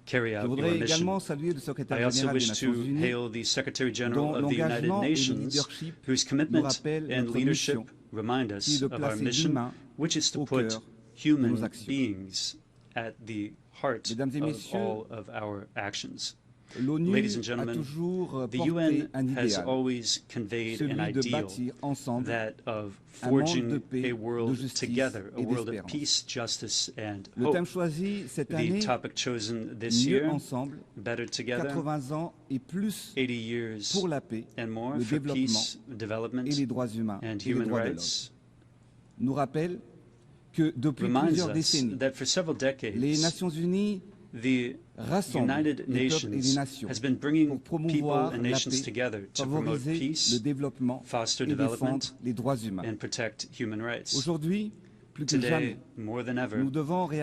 carry Je out your voudrais mission. également saluer le I secrétaire also général des wish Nations to Unies, hail the Secretary dont General of the United l'engagement et le Nations, leadership whose nous commitment rappellent and notre leadership mission, remind qui us est de of our placer mission, l'humain which is to au put cœur de human nos actions. beings at the heart Mesdames et of messieurs, all of our actions. l'ONU Ladies and a gentlemen, toujours the porté UN un has idéal, always conveyed an celui de ideal, bâtir ensemble that of un monde de forging paix, a world de justice together, a et world of d'espérance. peace, justice, and Le hope. thème choisi cette The année, topic chosen this mieux year, ensemble, better together, 80 ans et plus 80 years pour la paix, and more le for développement peace, development, et les droits humains and et les human droits de rights, l'homme, nous rappelle que depuis reminds plusieurs us décennies, that for several les decades, Nations Unies the rassemblent United les peuples et les Nations nations has been bringing pour people promouvoir and la nations paix, together to promote favoriser peace, le développement foster et défendre development, les droits humains. and protect human rights. Aujourd'hui, Today, more than ever,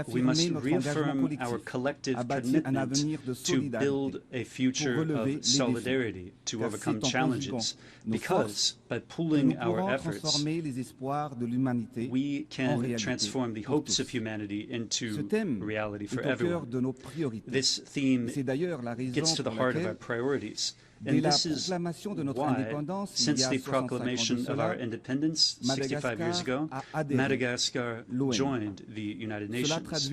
we must reaffirm our collective commitment to build a future of solidarity to overcome challenges, because by pooling our efforts, we can transform the hopes of humanity into reality for everyone. This theme gets to the heart of our priorities. And this is why, since the proclamation of our independence 65 years ago, Madagascar joined the United Nations.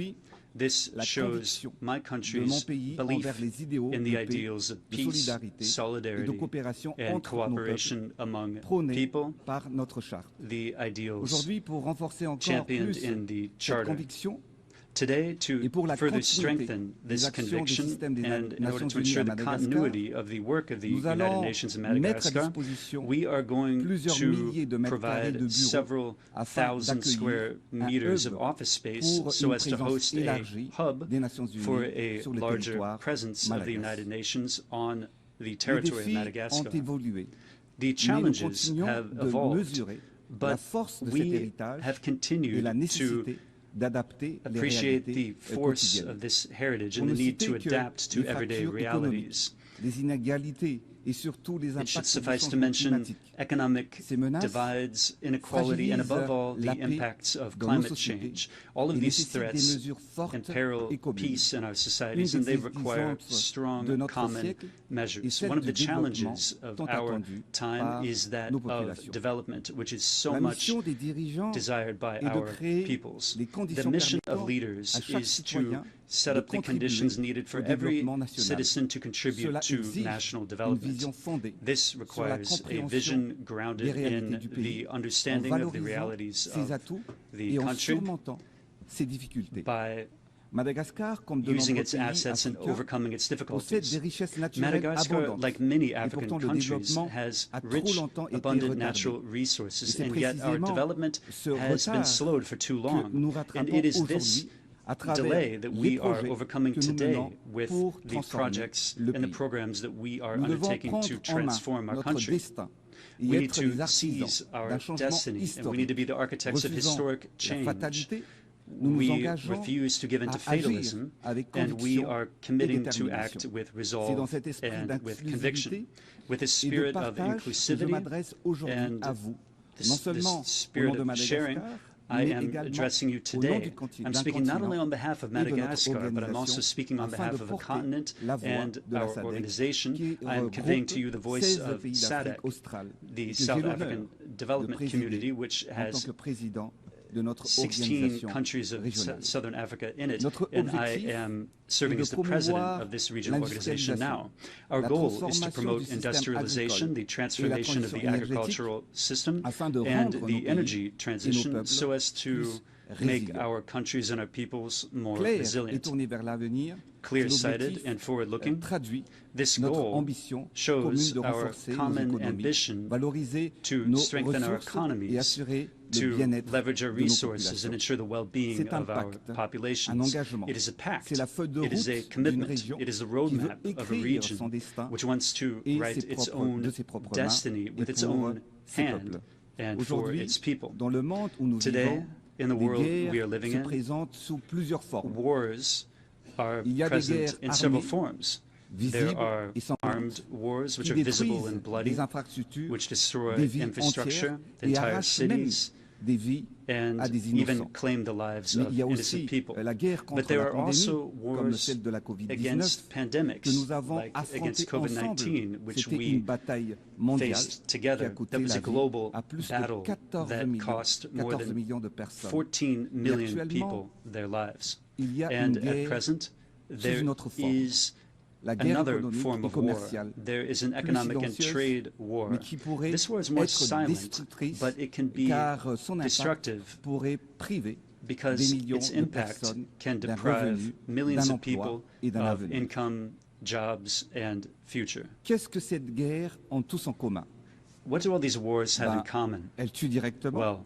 This shows my country's belief in the ideals of peace, solidarity, and cooperation among people, the ideals championed in the Charter. Today, to further strengthen this conviction and in order to ensure the continuity of the work of the United Nations in Madagascar, we are going to provide several thousand square meters of office space so as to host a hub for a larger presence of the United Nations on the territory of Madagascar. The challenges have evolved, but we have continued to appreciate the force of this heritage and the need to adapt to everyday realities. It should suffice to mention economic divides, inequality, and above all, the impacts of climate change. All of these threats imperil peace in our societies, and they require strong common measures. One of the challenges of our time is that of development, which is so much desired by our peoples. The mission of leaders is to set up the conditions needed for every citizen to contribute to national development. This requires a vision grounded in the understanding of the realities of the country by using its assets and overcoming its difficulties. Madagascar, like many African countries, has rich, abundant natural resources, and yet our development has been slowed for too long. And it is this delay that we are overcoming today with the projects and the programs that we are undertaking to transform our country. We need to seize our destiny, and we need to be the architects of historic change. We refuse to give into fatalism, and we are committing to act with resolve and with conviction, with a spirit of inclusivity and this spirit of sharing. I am addressing you today. I'm speaking not only on behalf of Madagascar, but I'm also speaking on behalf of a continent and our organization. I am conveying to you the voice of SADC, the South African Development Community, which has 16 countries of Southern Africa in it, and I am serving as the president of this regional organization now. Our goal is to promote industrialization, the transformation of the agricultural system, and the energy transition so as to make our countries and our peoples more resilient. Clear-sighted and forward-looking, this goal shows our common ambition to strengthen our economies, to leverage our resources and ensure the well-being of our populations. It is a pact, it is a commitment, it is a roadmap of a region which wants to write its own destiny with its own hand and for its people. Today, in the world we are living in, wars are present in several forms. There are armed wars which are visible and bloody, which destroy infrastructure, entire cities, and even claim the lives of innocent people. But there are also wars against pandemics, like against COVID-19, which we faced together. That was a global battle that cost more than 14 million people their lives. And at present, there is another form of war. There is an economic and trade war. This war is more silent, but it can be destructive because its impact can deprive millions of people of income, jobs, and future. What do all these wars have in common? Well,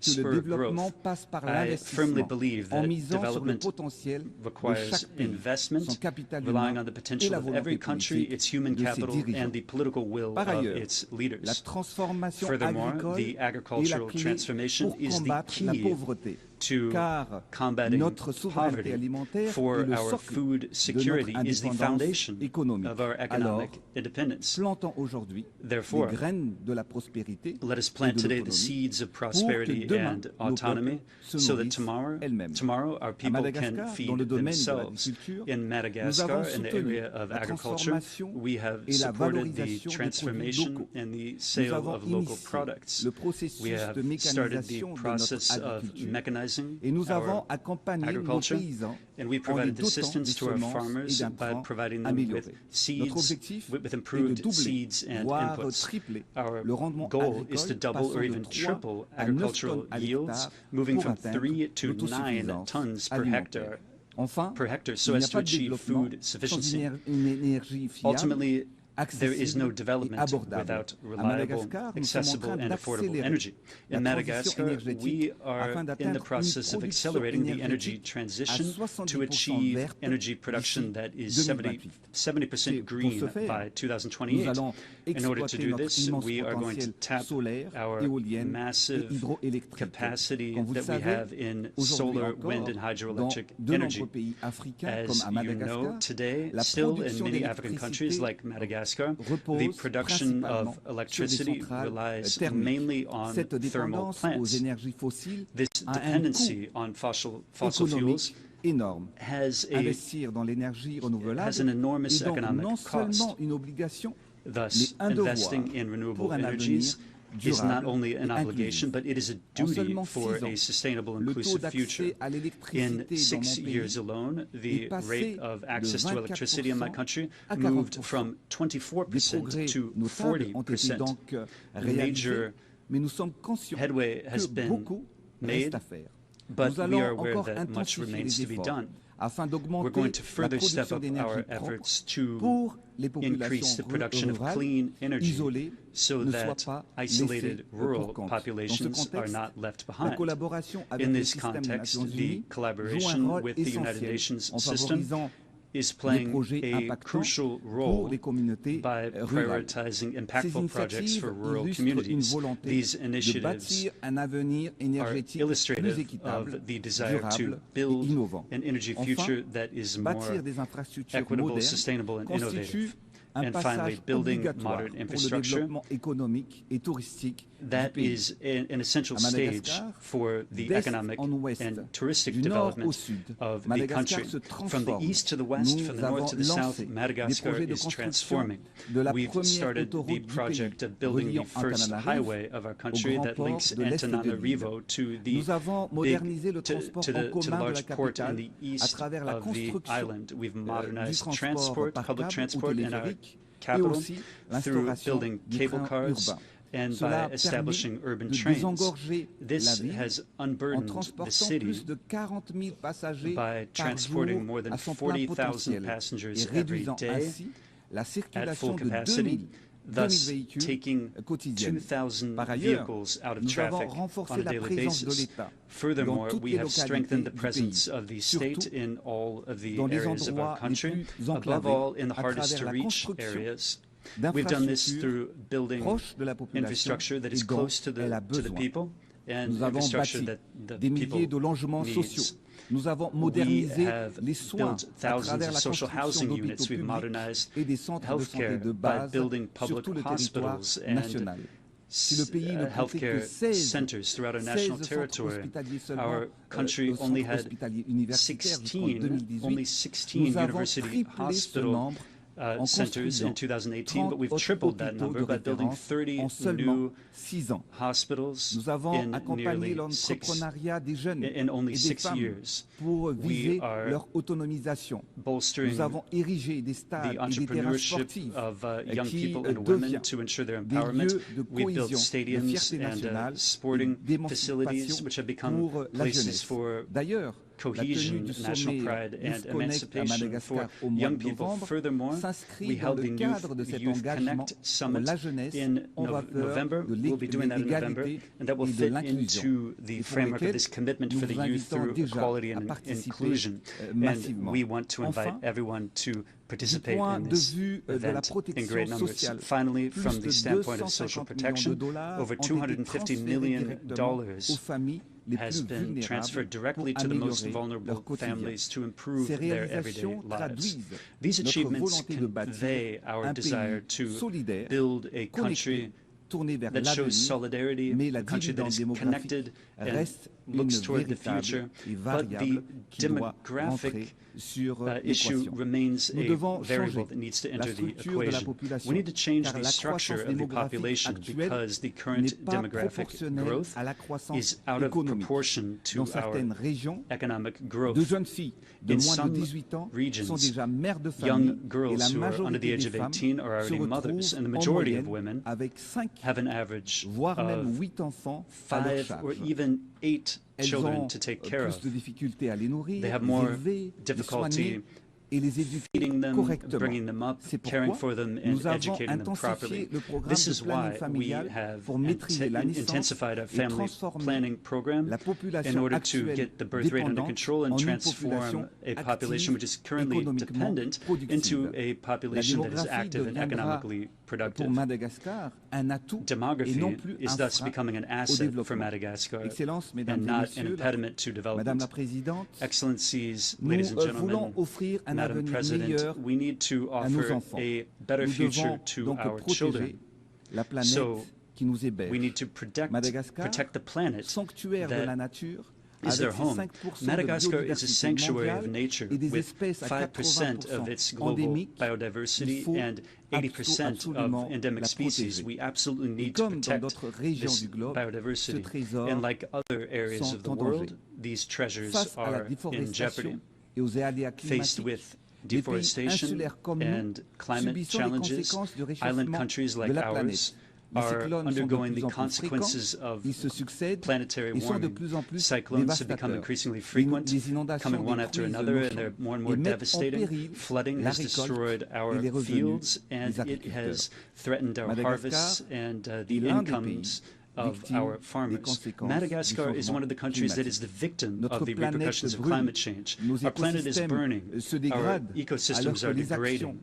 spur growth. I firmly believe that development requires investment, relying on the potential of every country, its human capital, and the political will of its leaders. Furthermore, the agricultural transformation is the key to combating poverty, for our food security is the foundation of our economic independence. Therefore, let us plant today the seeds of prosperity and autonomy so that tomorrow our people can feed themselves. In Madagascar, in the area of agriculture, we have supported the transformation and the sale of local products. We have started the process of mechanizing our agriculture, and we provided assistance to our farmers by providing them with seeds, with improved seeds and inputs. Our goal is to double or even triple agricultural yields, moving from 3 to 9 tons per hectare, so as to achieve food sufficiency. Ultimately, there is no development without reliable, accessible, and affordable energy. In Madagascar, we are in the process of accelerating the energy transition to achieve energy production that is 70% green by 2028. In order to do this, we are going to tap our massive capacity that we have in solar, wind, and hydroelectric energy. As you know, today, still in many African countries like Madagascar, the production of electricity relies mainly on thermal plants. This dependency on fossil fuels has an enormous economic cost. Thus, investing in renewable energies is not only an obligation, but it is a duty for a sustainable, inclusive future. In 6 years alone, the rate of access to electricity in my country moved from 24% to 40%. Major headway has been made, but we are aware that much remains to be done. We're going to further step up our efforts to increase the production of clean energy so that isolated rural populations are not left behind. In this context, the collaboration with the United Nations system is playing a crucial role by prioritizing impactful projects for rural communities. These initiatives are illustrative of the desire to build an energy future that is more equitable, sustainable, and innovative. And finally, building modern infrastructure that is an essential stage for the economic and touristic development of the country. From the east to the west, from the north to the south, Madagascar is transforming. We've started the project of building the first highway of our country that links Antananarivo to the large port in the east of the island. We've modernized transport, public transport in our capital through building cable cars and by establishing urban trains. This has unburdened the city by transporting more than 40,000 passengers every day at full capacity, thus taking 2,000 vehicles out of traffic on a daily basis. Furthermore, we have strengthened the presence of the state in all of the areas of our country, above all in the hardest-to-reach areas. We've done this through building infrastructure that is close to the people and infrastructure that the people need. We have built thousands of social housing units. We've modernized healthcare by building public hospitals and healthcare centers throughout our national territory. Our country only had 16 university hospital centers in 2018, but we've tripled that number by building 30 new hospitals in only 6 years. We are bolstering the entrepreneurship of young people and women to ensure their empowerment. We've built stadiums and sporting facilities which have become places for cohesion, national pride, and emancipation for young people. Furthermore, we held the Youth Connect Summit in November. We'll be doing that in November, and that will fit into the framework of this commitment for the youth through equality and inclusion. And we want to invite everyone to participate in this event in great numbers. Finally, from the standpoint of social protection, over $250 million has been transferred directly to the most vulnerable families to improve their everyday lives. These achievements convey our desire to build a country that shows solidarity, a country that is connected and looks toward the future, but the demographic issue remains a variable that needs to enter the equation. We need to change the structure of the population because the current demographic growth is out of proportion to our economic growth. In some regions, young girls who are under the age of 18 are already mothers, and the majority of women have an average of 5 or even 8 children to take care of. They have more difficulty feeding them, bringing them up, caring for them, and educating them properly. This is why we have intensified our family planning program in order to get the birth rate under control and transform a population which is currently dependent into a population that is active and economically productive. Demography is thus becoming an asset for Madagascar and not an impediment to development. Excellencies, ladies and gentlemen, Madam President, we need to offer a better future to our children. So we need to protect the planet that is their home. Madagascar is a sanctuary of nature with 5% of its global biodiversity and 80% of endemic species. We absolutely need to protect this biodiversity. And like other areas of the world, these treasures are in jeopardy. Faced with deforestation and climate challenges, island countries like ours are undergoing the consequences of planetary warming. Cyclones have become increasingly frequent, coming one after another, and they're more and more devastating. Flooding has destroyed our fields, and it has threatened our harvests and the incomes of our farmers. Madagascar is one of the countries that is the victim of the repercussions of climate change. Our planet is burning, our ecosystems are degrading,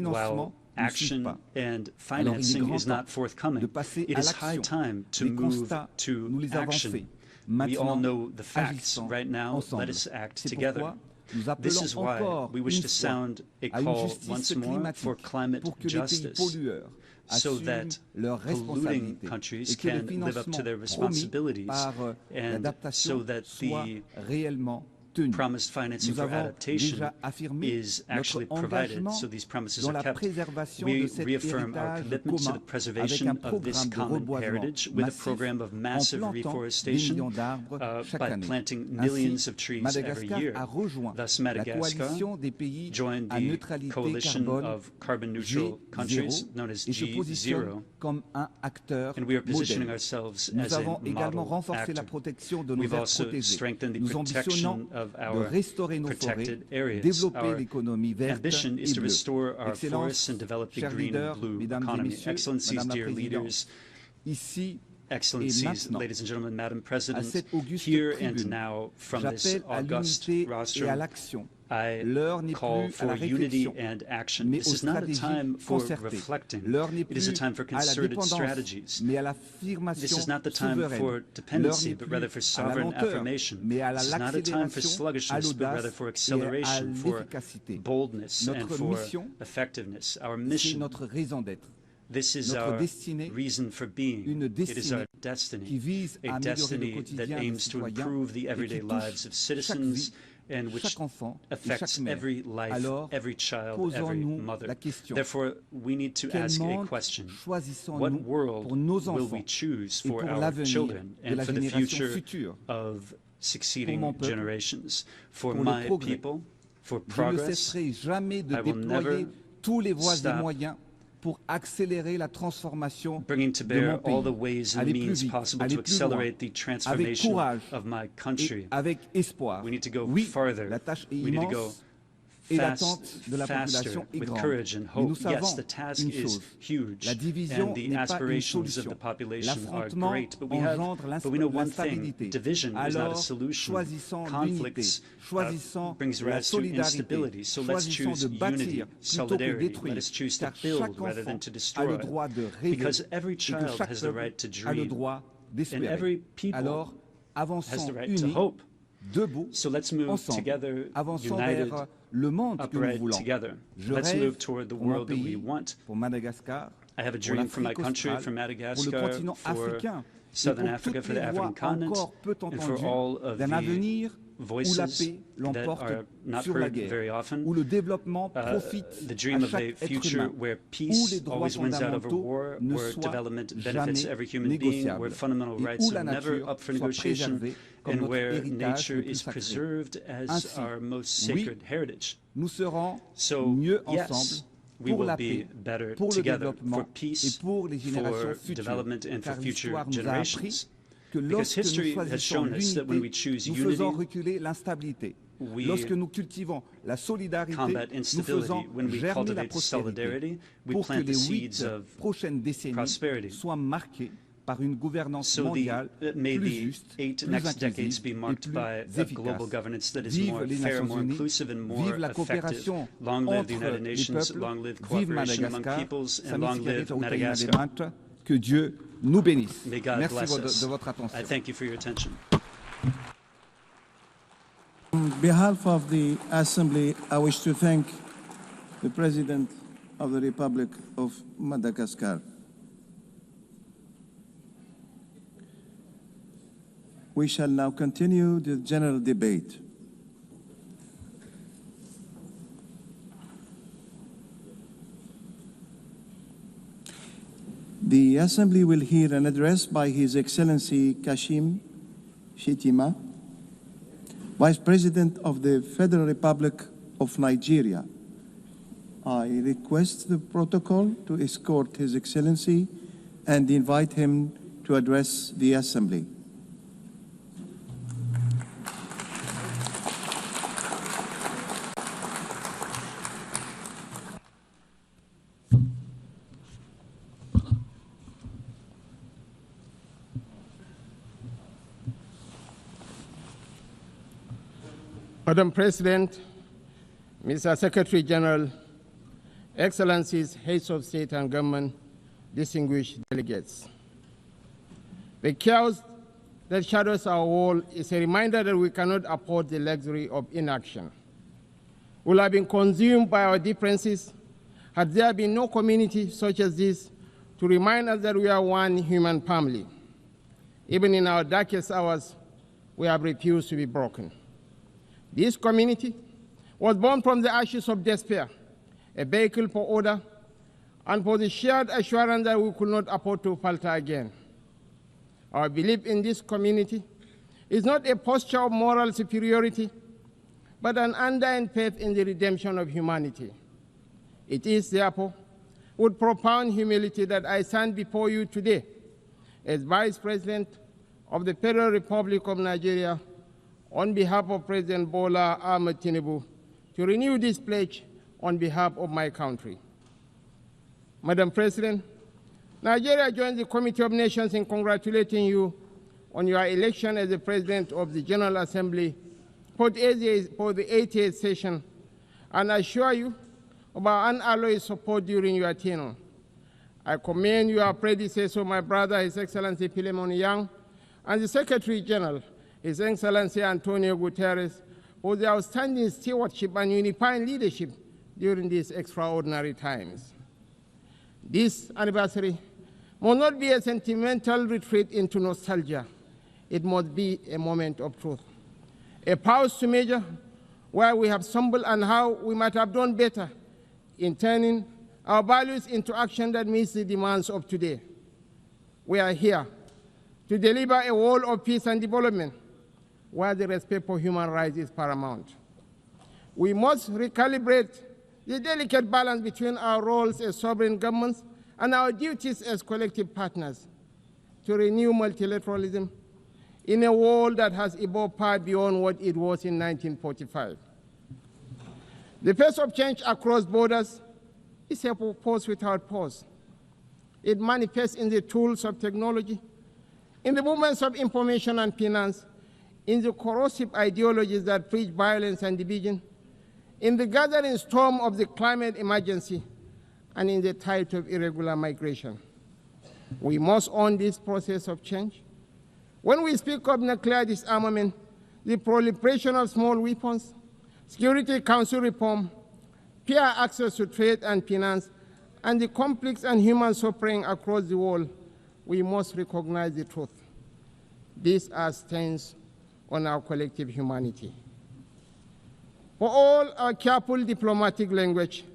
while action and financing is not forthcoming. It is high time to move to action. We all know the facts. Right now, let us act together. This is why we wish to sound a call once more for climate justice, so that polluting countries can live up to their responsibilities, and so that the promised financing for adaptation is actually provided, so these promises are kept. We reaffirm our commitment to the preservation of this common heritage with a program of massive reforestation by planting millions of trees every year. Thus, Madagascar joined the coalition of carbon-neutral countries known as G0, and we are positioning ourselves as a model actor. We've also strengthened the protection of our protected areas. Our ambition is to restore our forests and develop the green and blue economy. Excellencies, dear leaders, Excellencies, ladies and gentlemen, Madam President, here and now from this august rostrum, I call for unity and action. This is not a time for reflecting. It is a time for concerted strategies. This is not the time for dependency, but rather for sovereign affirmation. This is not a time for sluggishness, but rather for acceleration, for boldness, and for effectiveness. Our mission, this is our reason for being. It is our destiny, a destiny that aims to improve the everyday lives of citizens and which affects every life, every child, every mother. Therefore, we need to ask a question. What world will we choose for our children and for the future of succeeding generations? For my people, for progress, I will never stop bringing to bear all the ways and means possible to accelerate the transformation of my country. We need to go farther. We need to go faster with courage and hope. Yes, the task is huge, and the aspirations of the population are great, but we know one thing: division is not a solution. Conflicts brings rise to instability. So let's choose unity, solidarity. Let us choose to build rather than to destroy. Because every child has the right to dream, and every people has the right to hope. So let's move together, united, upright together. Let's move toward the world that we want. I have a dream for my country, for Madagascar, for Southern Africa, for the African continent, and for all of the voices that are not heard very often. The dream of a future where peace always wins out over war, where development benefits every human being, where fundamental rights are never up for negotiation, and where nature is preserved as our most sacred heritage. So, yes, we will be better together for peace, for development, and for future generations. Because history has shown us that when we choose unity, we combat instability. When we cultivate solidarity, we plant the seeds of prosperity. So may the 8 next decades be marked by a global governance that is more fair, more inclusive, and more effective. Long live the United Nations, long live cooperation among peoples, and long live Madagascar. Que Dieu nous bénisse. May God bless us. De votre attention. I thank you for your attention. On behalf of the Assembly, I wish to thank the President of the Republic of Madagascar. We shall now continue the general debate. The Assembly will hear an address by His Excellency Kashim Shettima, Vice President of the Federal Republic of Nigeria. I request the protocol to escort His Excellency and invite him to address the Assembly. Madam President, Mr. Secretary General, Excellencies, Heads of State and Government, distinguished delegates. The chaos that shadows our world is a reminder that we cannot afford the luxury of inaction. We will have been consumed by our differences had there been no community such as this to remind us that we are one human family. Even in our darkest hours, we have refused to be broken. This community was born from the ashes of despair, a vehicle for order, and for the shared assurance that we could not afford to falter again. Our belief in this community is not a posture of moral superiority, but an undying faith in the redemption of humanity. It is, therefore, with profound humility that I stand before you today as Vice President of the Federal Republic of Nigeria on behalf of President Bola Ahmed Tinubu to renew this pledge on behalf of my country. Madam President, Nigeria joins the Committee of Nations in congratulating you on your election as the President of the General Assembly for the 88th session, and assure you of our unalloyed support during your tenure. I commend your predecessor, my brother, His Excellency Philemon Yang, and the Secretary General, His Excellency Antonio Guterres, for their outstanding stewardship and unifying leadership during these extraordinary times. This anniversary must not be a sentimental retreat into nostalgia. It must be a moment of truth, a pause to measure where we have stumbled and how we might have done better in turning our values into action that meets the demands of today. We are here to deliver a world of peace and development where the respect for human rights is paramount. We must recalibrate the delicate balance between our roles as sovereign governments and our duties as collective partners to renew multilateralism in a world that has evolved far beyond what it was in 1945. The pace of change across borders is a pause without pause. It manifests in the tools of technology, in the movements of information and finance, in the corrosive ideologies that preach violence and division, in the gathering storm of the climate emergency, and in the tide of irregular migration. We must own this process of change. When we speak of nuclear disarmament, the proliferation of small weapons, Security Council reform, peer access to trade and finance, and the conflicts and human suffering across the world, we must recognize the truth. These are stains on our collective humanity. For all our careful diplomatic language,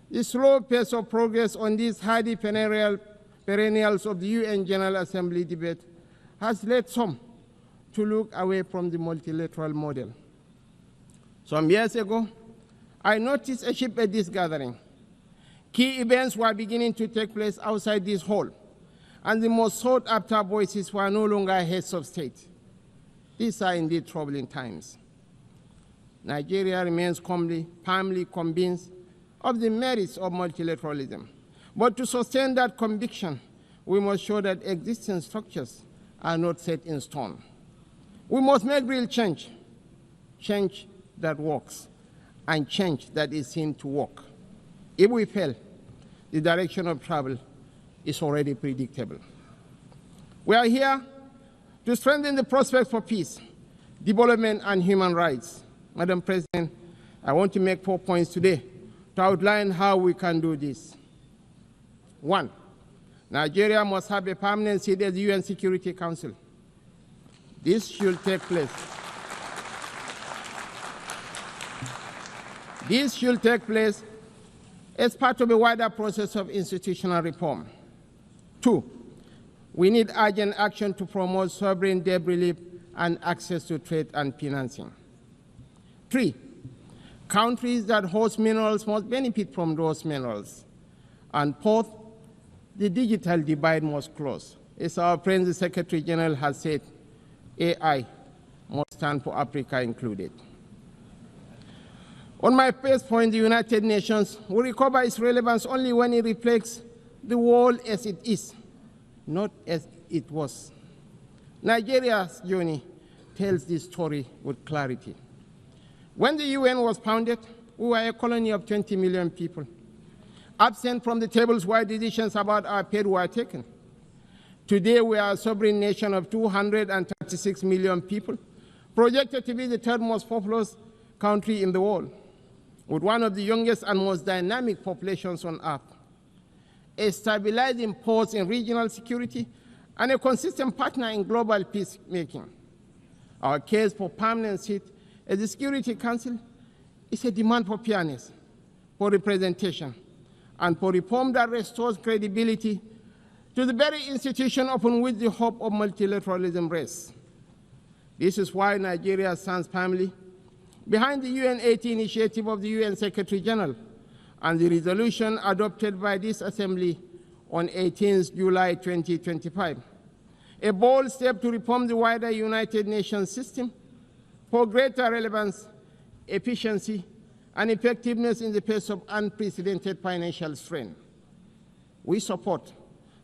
the slow pace of progress on these hardy perennials of the UN General Assembly debate has led some to look away from the multilateral model. Some years ago, I noticed a shift at this gathering. Key events were beginning to take place outside this hall, and the most sought-after voices were no longer heads of state. These are indeed troubling times. Nigeria remains firmly convinced of the merits of multilateralism. But to sustain that conviction, we must show that existing structures are not set in stone. We must make real change, change that works, and change that is seen to work. If we fail, the direction of travel is already predictable. We are here to strengthen the prospects for peace, development, and human rights. Madam President, I want to make 4 points today to outline how we can do this. 1, Nigeria must have a permanent seat at the UN Security Council. This should take place. This should take place as part of a wider process of institutional reform. 2, we need urgent action to promote sovereign debt relief and access to trade and financing. 3, countries that host minerals must benefit from those minerals. And 4th, the digital divide must close. As our friend the Secretary General has said, AI must stand for Africa included. On my first point, the United Nations will recover its relevance only when it reflects the world as it is, not as it was. Nigeria's journey tells this story with clarity. When the UN was founded, we were a colony of 20 million people, absent from the tables where decisions about our fate were taken. Today, we are a sovereign nation of 236 million people, projected to be the third most populous country in the world, with one of the youngest and most dynamic populations on earth, a stabilizing force in regional security, and a consistent partner in global peacemaking. Our case for permanent seat at the Security Council is a demand for fairness, for representation, and for reform that restores credibility to the very institution upon which the hope of multilateralism rests. This is why Nigeria stands firmly behind the UN-80 initiative of the UN Secretary General and the resolution adopted by this Assembly on 18 July 2025, a bold step to reform the wider United Nations system for greater relevance, efficiency, and effectiveness in the face of unprecedented financial strain. We support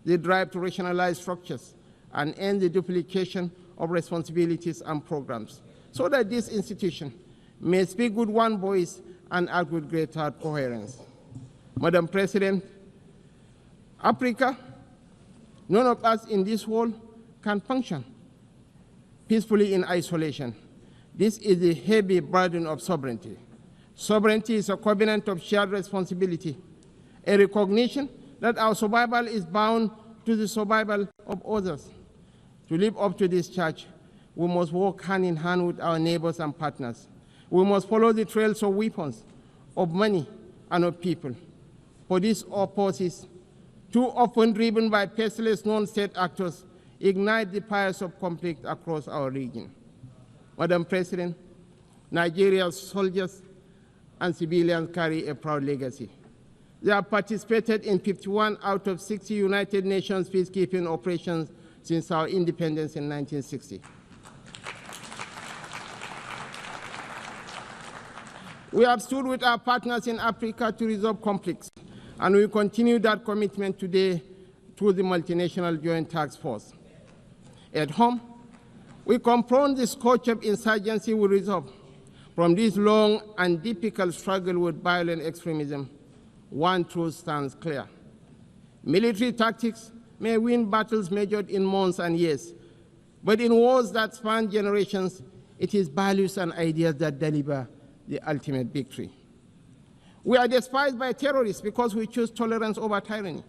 the drive to rationalize structures and end the duplication of responsibilities and programs, so that this institution may speak with one voice and act with greater coherence. Madam President, Africa, none of us in this world can function peacefully in isolation. This is the heavy burden of sovereignty. Sovereignty is a covenant of shared responsibility, a recognition that our survival is bound to the survival of others. To live up to this charge, we must work hand in hand with our neighbors and partners. We must follow the trails of weapons, of money, and of people. For these forces, too often driven by faceless non-state actors, ignite the fires of conflict across our region. Madam President, Nigeria's soldiers and civilians carry a proud legacy. They have participated in 51 out of 60 United Nations peacekeeping operations since our independence in 1960. We have stood with our partners in Africa to resolve conflicts, and we continue that commitment today through the Multinational Joint Task Force. At home, we confront the scourge of insurgency we resolve. From this long and difficult struggle with violent extremism, one truth stands clear. Military tactics may win battles measured in months and years, but in wars that span generations, it is values and ideas that deliver the ultimate victory. We are despised by terrorists because we choose tolerance over tyranny.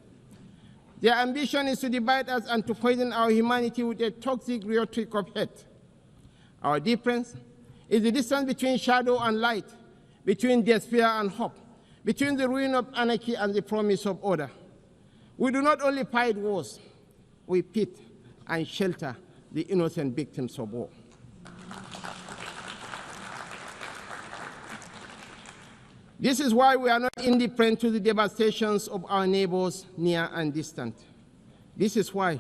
Their ambition is to divide us and to poison our humanity with a toxic rhetoric of hate. Our difference is the distance between shadow and light, between despair and hope, between the ruin of anarchy and the promise of order. We do not only fight wars, we pit and shelter the innocent victims of war. This is why we are not indifferent to the devastations of our neighbors near and distant. This is why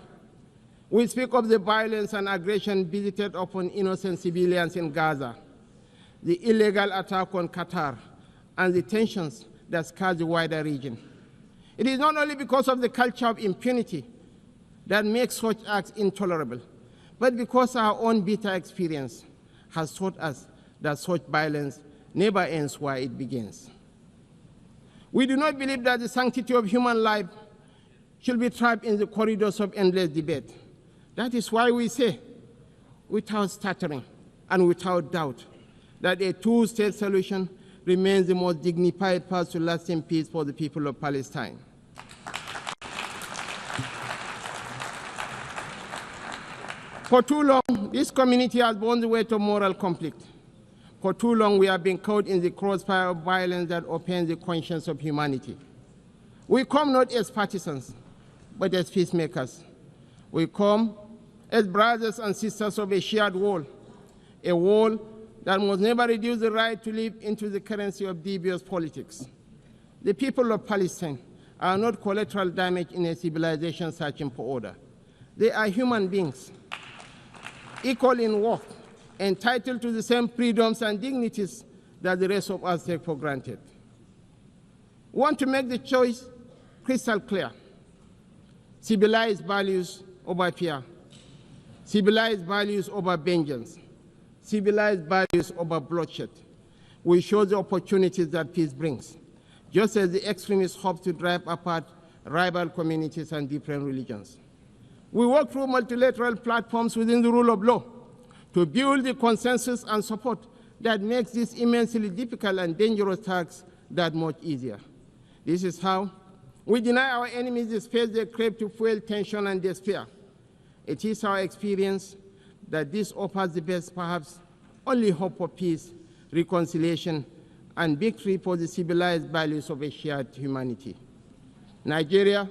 we speak of the violence and aggression visited upon innocent civilians in Gaza, the illegal attack on Qatar, and the tensions that scar the wider region. It is not only because of the culture of impunity that makes such acts intolerable, but because our own bitter experience has taught us that such violence never ends where it begins. We do not believe that the sanctity of human life should be trapped in the corridors of endless debate. That is why we say, without stuttering and without doubt, that a two-state solution remains the most dignified path to lasting peace for the people of Palestine. For too long, this community has borne the weight of moral conflict. For too long, we have been caught in the crossfire of violence that offends the conscience of humanity. We come not as partisans, but as peacemakers. We come as brothers and sisters of a shared wall, a wall that must never reduce the right to live into the currency of devious politics. The people of Palestine are not collateral damage in a civilization searching for order. They are human beings, equal in worth, entitled to the same freedoms and dignities that the rest of us take for granted. We want to make the choice crystal clear. Civilized values over fear. Civilized values over vengeance. Civilized values over bloodshed. We show the opportunities that peace brings, just as the extremists hope to drive apart rival communities and different religions. We work through multilateral platforms within the rule of law to build the consensus and support that makes this immensely difficult and dangerous task that much easier. This is how we deny our enemies the space they crave to fuel tension and despair. It is our experience that this offers the best, perhaps only hope for peace, reconciliation, and victory for the civilized values of a shared humanity. Nigeria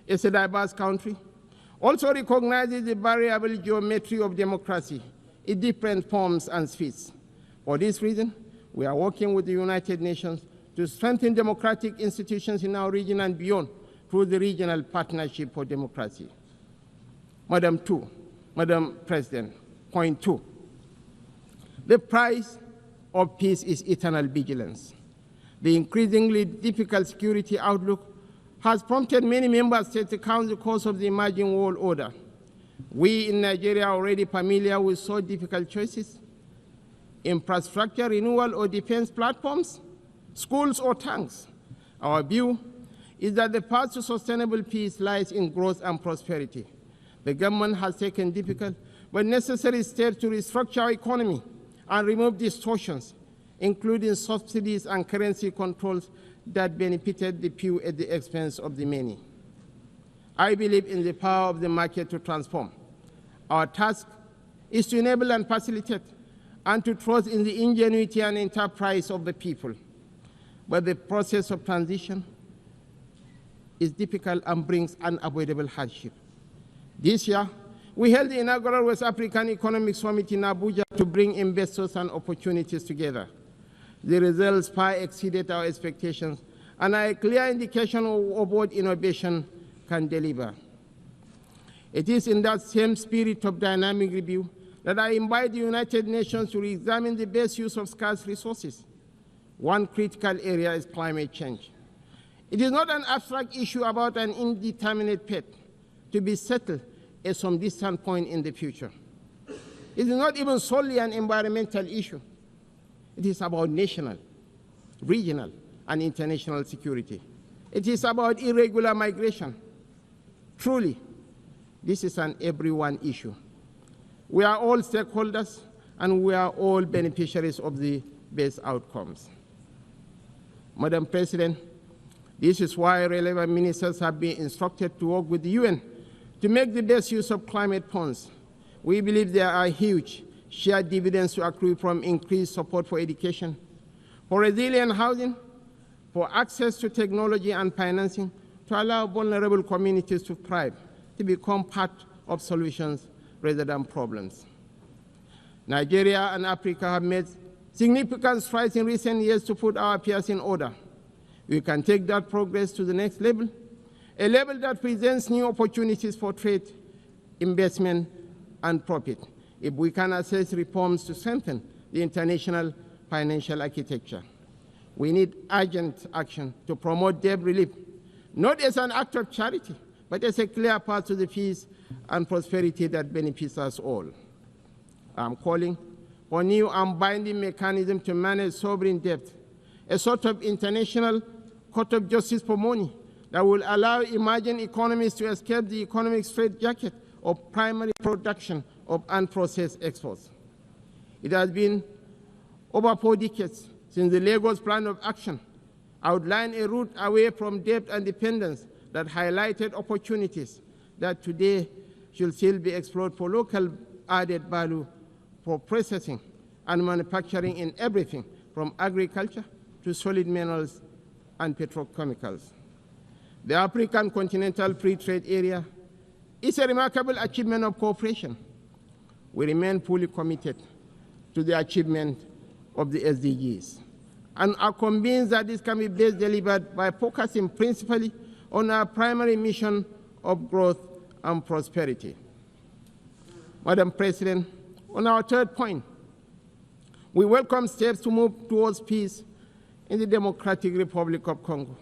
is a diverse country, also recognizes the variable geometry of democracy in different forms and spheres. For this reason, we are working with the United Nations to strengthen democratic institutions in our region and beyond through the Regional Partnership for Democracy. Madam President, point 2. The price of peace is eternal vigilance. The increasingly difficult security outlook has prompted many member states to count the cost of the emerging world order. We in Nigeria are already familiar with so difficult choices: infrastructure renewal or defense platforms, schools or tanks. Our view is that the path to sustainable peace lies in growth and prosperity. The government has taken difficult but necessary steps to restructure our economy and remove distortions, including subsidies and currency controls that benefited the few at the expense of the many. I believe in the power of the market to transform. Our task is to enable and facilitate, and to trust in the ingenuity and enterprise of the people. But the process of transition is difficult and brings unavoidable hardship. This year, we held the inaugural West African Economic Summit in Abuja to bring investors and opportunities together. The results far exceeded our expectations and are a clear indication of what innovation can deliver. It is in that same spirit of dynamic review that I invite the United Nations to re-examine the best use of scarce resources. One critical area is climate change. It is not an abstract issue about an indeterminate fate to be settled at some distant point in the future. It is not even solely an environmental issue. It is about national, regional, and international security. It is about irregular migration. Truly, this is an everyone issue. We are all stakeholders, and we are all beneficiaries of the best outcomes. Madam President, this is why relevant ministers have been instructed to work with the UN to make the best use of climate funds. We believe there are huge shared dividends to accrue from increased support for education, for resilient housing, for access to technology and financing to allow vulnerable communities to thrive, to become part of solutions rather than problems. Nigeria and Africa have made significant strides in recent years to put our affairs in order. We can take that progress to the next level, a level that presents new opportunities for trade, investment, and profit, if we can assess reforms to strengthen the international financial architecture. We need urgent action to promote debt relief, not as an act of charity, but as a clear path to the peace and prosperity that benefits us all. I'm calling for new and binding mechanism to manage sovereign debt, a sort of international court of justice for money that will allow emerging economies to escape the economic straitjacket of primary production of unprocessed exports. It has been over 4 decades since the Lagos Plan of Action outlined a route away from debt and dependence that highlighted opportunities that today should still be explored for local added value for processing and manufacturing in everything from agriculture to solid minerals and petrochemicals. The African Continental Free Trade Area is a remarkable achievement of cooperation. We remain fully committed to the achievement of the SDGs and are convinced that this can be best delivered by focusing principally on our primary mission of growth and prosperity. Madam President, on our third point, we welcome steps to move towards peace in the Democratic Republic of Congo.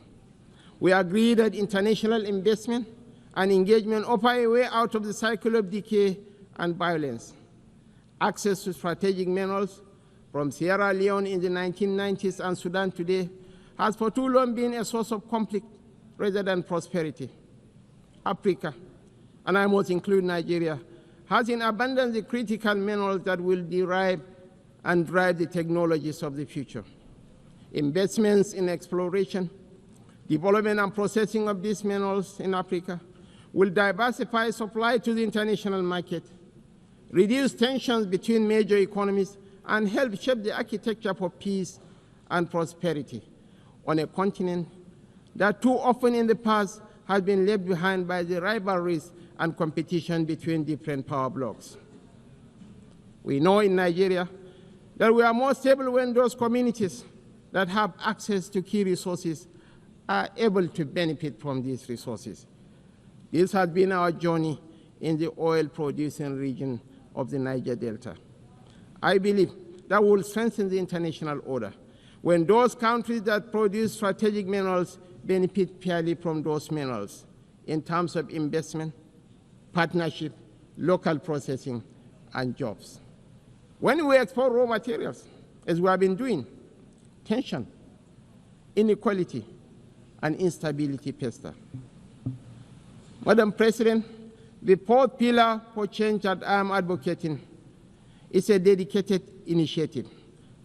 We agree that international investment and engagement offer a way out of the cycle of decay and violence. Access to strategic minerals from Sierra Leone in the 1990s and Sudan today has for too long been a source of conflict rather than prosperity. Africa, and I must include Nigeria, has in abundance the critical minerals that will derive and drive the technologies of the future. Investments in exploration, development and processing of these minerals in Africa will diversify supply to the international market, reduce tensions between major economies, and help shape the architecture for peace and prosperity on a continent that too often in the past has been left behind by the rivalries and competition between different power blocs. We know in Nigeria that we are more stable when those communities that have access to key resources are able to benefit from these resources. This has been our journey in the oil-producing region of the Niger Delta. I believe that will strengthen the international order when those countries that produce strategic minerals benefit fairly from those minerals in terms of investment, partnership, local processing, and jobs. When we export raw materials, as we have been doing, tension, inequality, and instability fester. Madam President, the fourth pillar for change that I am advocating is a dedicated initiative,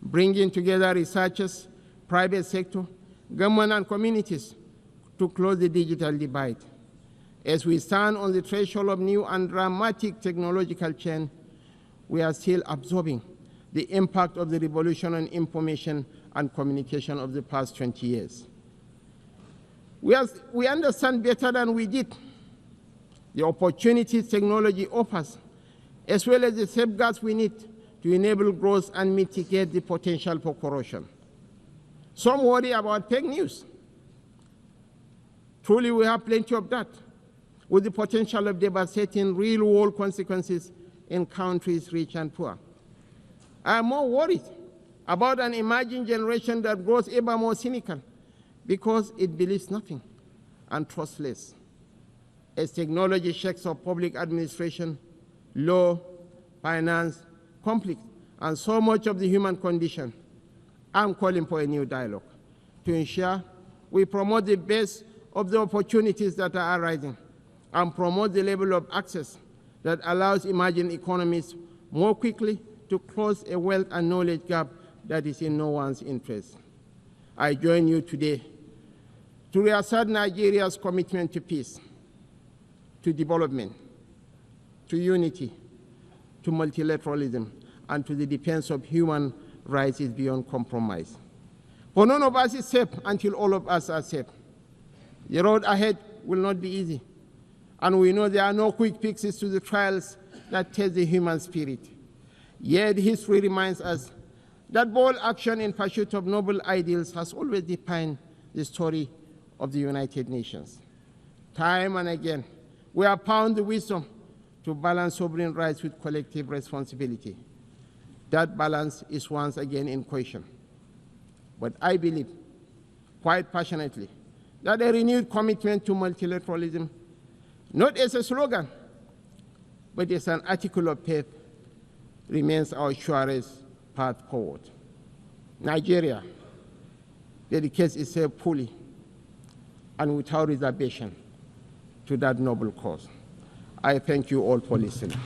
bringing together researchers, private sector, government, and communities to close the digital divide. As we stand on the threshold of new and dramatic technological change, we are still absorbing the impact of the revolution on information and communication of the past 20 years. We understand better than we did the opportunities technology offers, as well as the safeguards we need to enable growth and mitigate the potential for corruption. Some worry about fake news. Truly, we have plenty of that, with the potential of devastating real-world consequences in countries rich and poor. I am more worried about an emerging generation that grows ever more cynical because it believes nothing and trusts less. As technology shakes up public administration, law, finance, conflict, and so much of the human condition, I'm calling for a new dialogue to ensure we promote the best of the opportunities that are arising and promote the level of access that allows emerging economies more quickly to close a wealth and knowledge gap that is in no one's interest. I join you today to reassert Nigeria's commitment to peace, to development, to unity, to multilateralism, and to the defense of human rights is beyond compromise. For none of us is safe until all of us are safe. The road ahead will not be easy, and we know there are no quick fixes to the trials that test the human spirit. Yet history reminds us that bold action in pursuit of noble ideals has always defined the story of the United Nations. Time and again, we have found the wisdom to balance sovereign rights with collective responsibility. That balance is once again in question. But I believe, quite passionately, that a renewed commitment to multilateralism, not as a slogan, but as an article of faith, remains our surest path forward. Nigeria dedicates itself fully and without reservation to that noble cause. I thank you all for listening.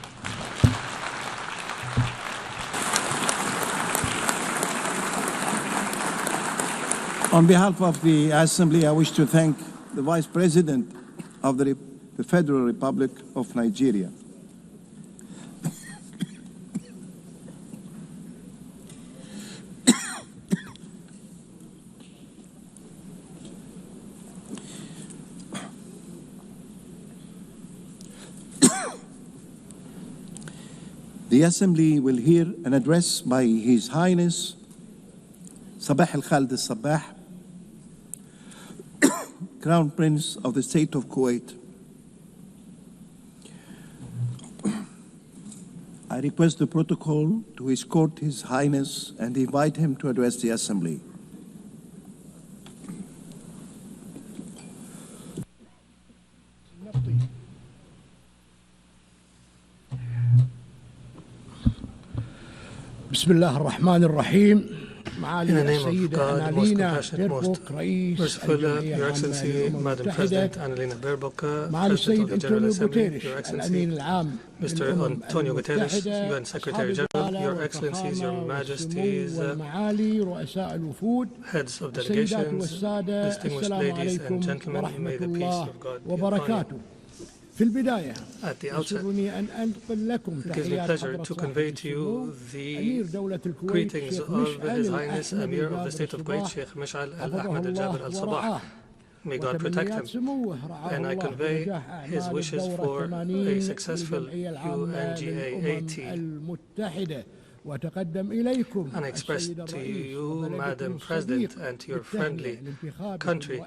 On behalf of the Assembly, I wish to thank the Vice President of the Federal Republic of Nigeria. The Assembly will hear an address by His Highness Sabah al-Khalid al-Sabah, Crown Prince of the State of Kuwait. I request the protocol to escort His Highness and invite him to address the Assembly. بسم الله الرحمن الرحيم. In the name of God, most compassionate, most merciful, Your Excellency, Madam President Annalena Baerbock, President of the General Assembly, Your Excellency, Mr. Antonio Guterres, UN Secretary General, Your Excellencies, Your Majesties, heads of delegations, distinguished ladies and gentlemen, may the peace of God be upon you. At the outset, it gives me pleasure to convey to you the greetings of His Highness Emir of the State of Kuwait, Sheikh Mish'al Al-Ahmed Al-Jaber Al-Sabah. May God protect him. And I convey his wishes for a successful UNGA-AT. And I express to you, Madam President, and to your friendly country,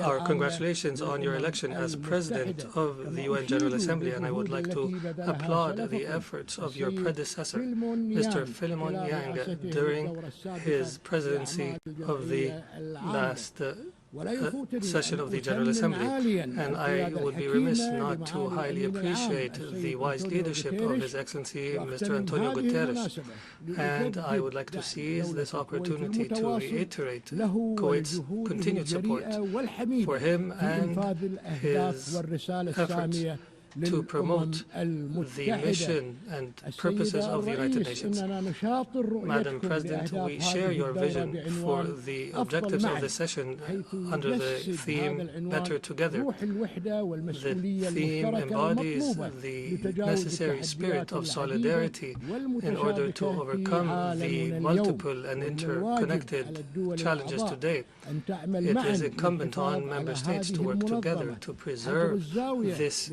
our congratulations on your election as President of the UN General Assembly, and I would like to applaud the efforts of your predecessor, Mr. Philemon Yang, during his presidency of the last session of the General Assembly, and I would be remiss not to highly appreciate the wise leadership of His Excellency Mr. Antonio Guterres, and I would like to seize this opportunity to reiterate Kuwait's continued support for him and his efforts to promote the mission and purposes of the United Nations. Madam President, we share your vision for the objectives of this session under the theme Better Together. The theme embodies the necessary spirit of solidarity in order to overcome the multiple and interconnected challenges today. It is incumbent on member states to work together to preserve this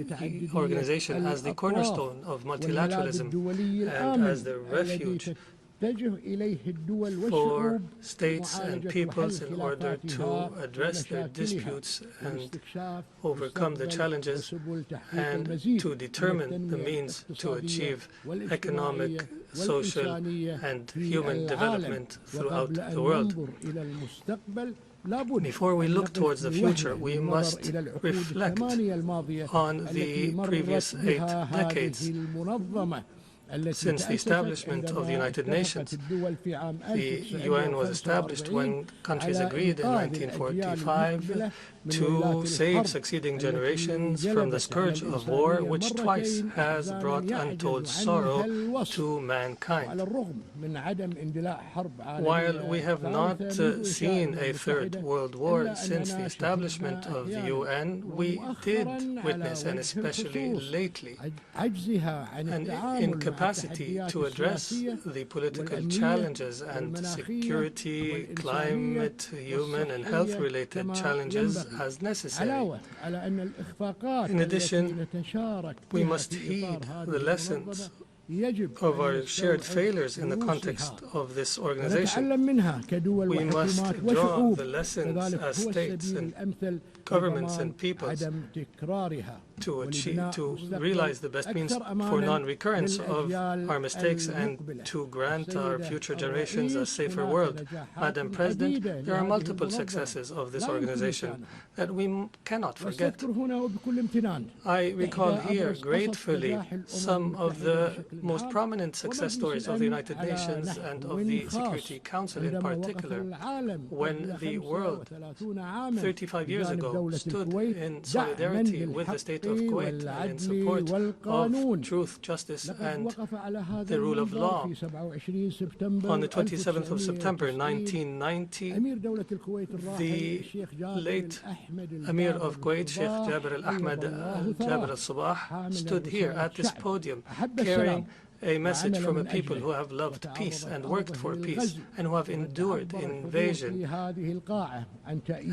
organization as the cornerstone of multilateralism and as the refuge for states and peoples in order to address their disputes and overcome the challenges and to determine the means to achieve economic, social, and human development throughout the world. Before we look towards the future, we must reflect on the previous 8 decades. Since the establishment of the United Nations, the UN was established when countries agreed in 1945 to save succeeding generations from the scourge of war, which twice has brought untold sorrow to mankind. While we have not seen a third world war since the establishment of the UN, we did witness, and especially lately, an incapacity to address the political challenges and security, climate, human, and health-related challenges as necessary. In addition, we must heed the lessons of our shared failures in the context of this organization. We must draw the lessons as states and governments and peoples to realize the best means for non-recurrence of our mistakes and to grant our future generations a safer world. Madam President, there are multiple successes of this organization that we cannot forget. I recall here gratefully some of the most prominent success stories of the United Nations and of the Security Council in particular, when the world 35 years ago stood in solidarity with the state of Kuwait and in support of truth, justice, and the rule of law. On the 27th of September 1990, the late Emir of Kuwait, Sheikh Jabir al-Ahmad Jabir al-Sabah, stood here at this podium carrying a message from a people who have loved peace and worked for peace and who have endured invasion.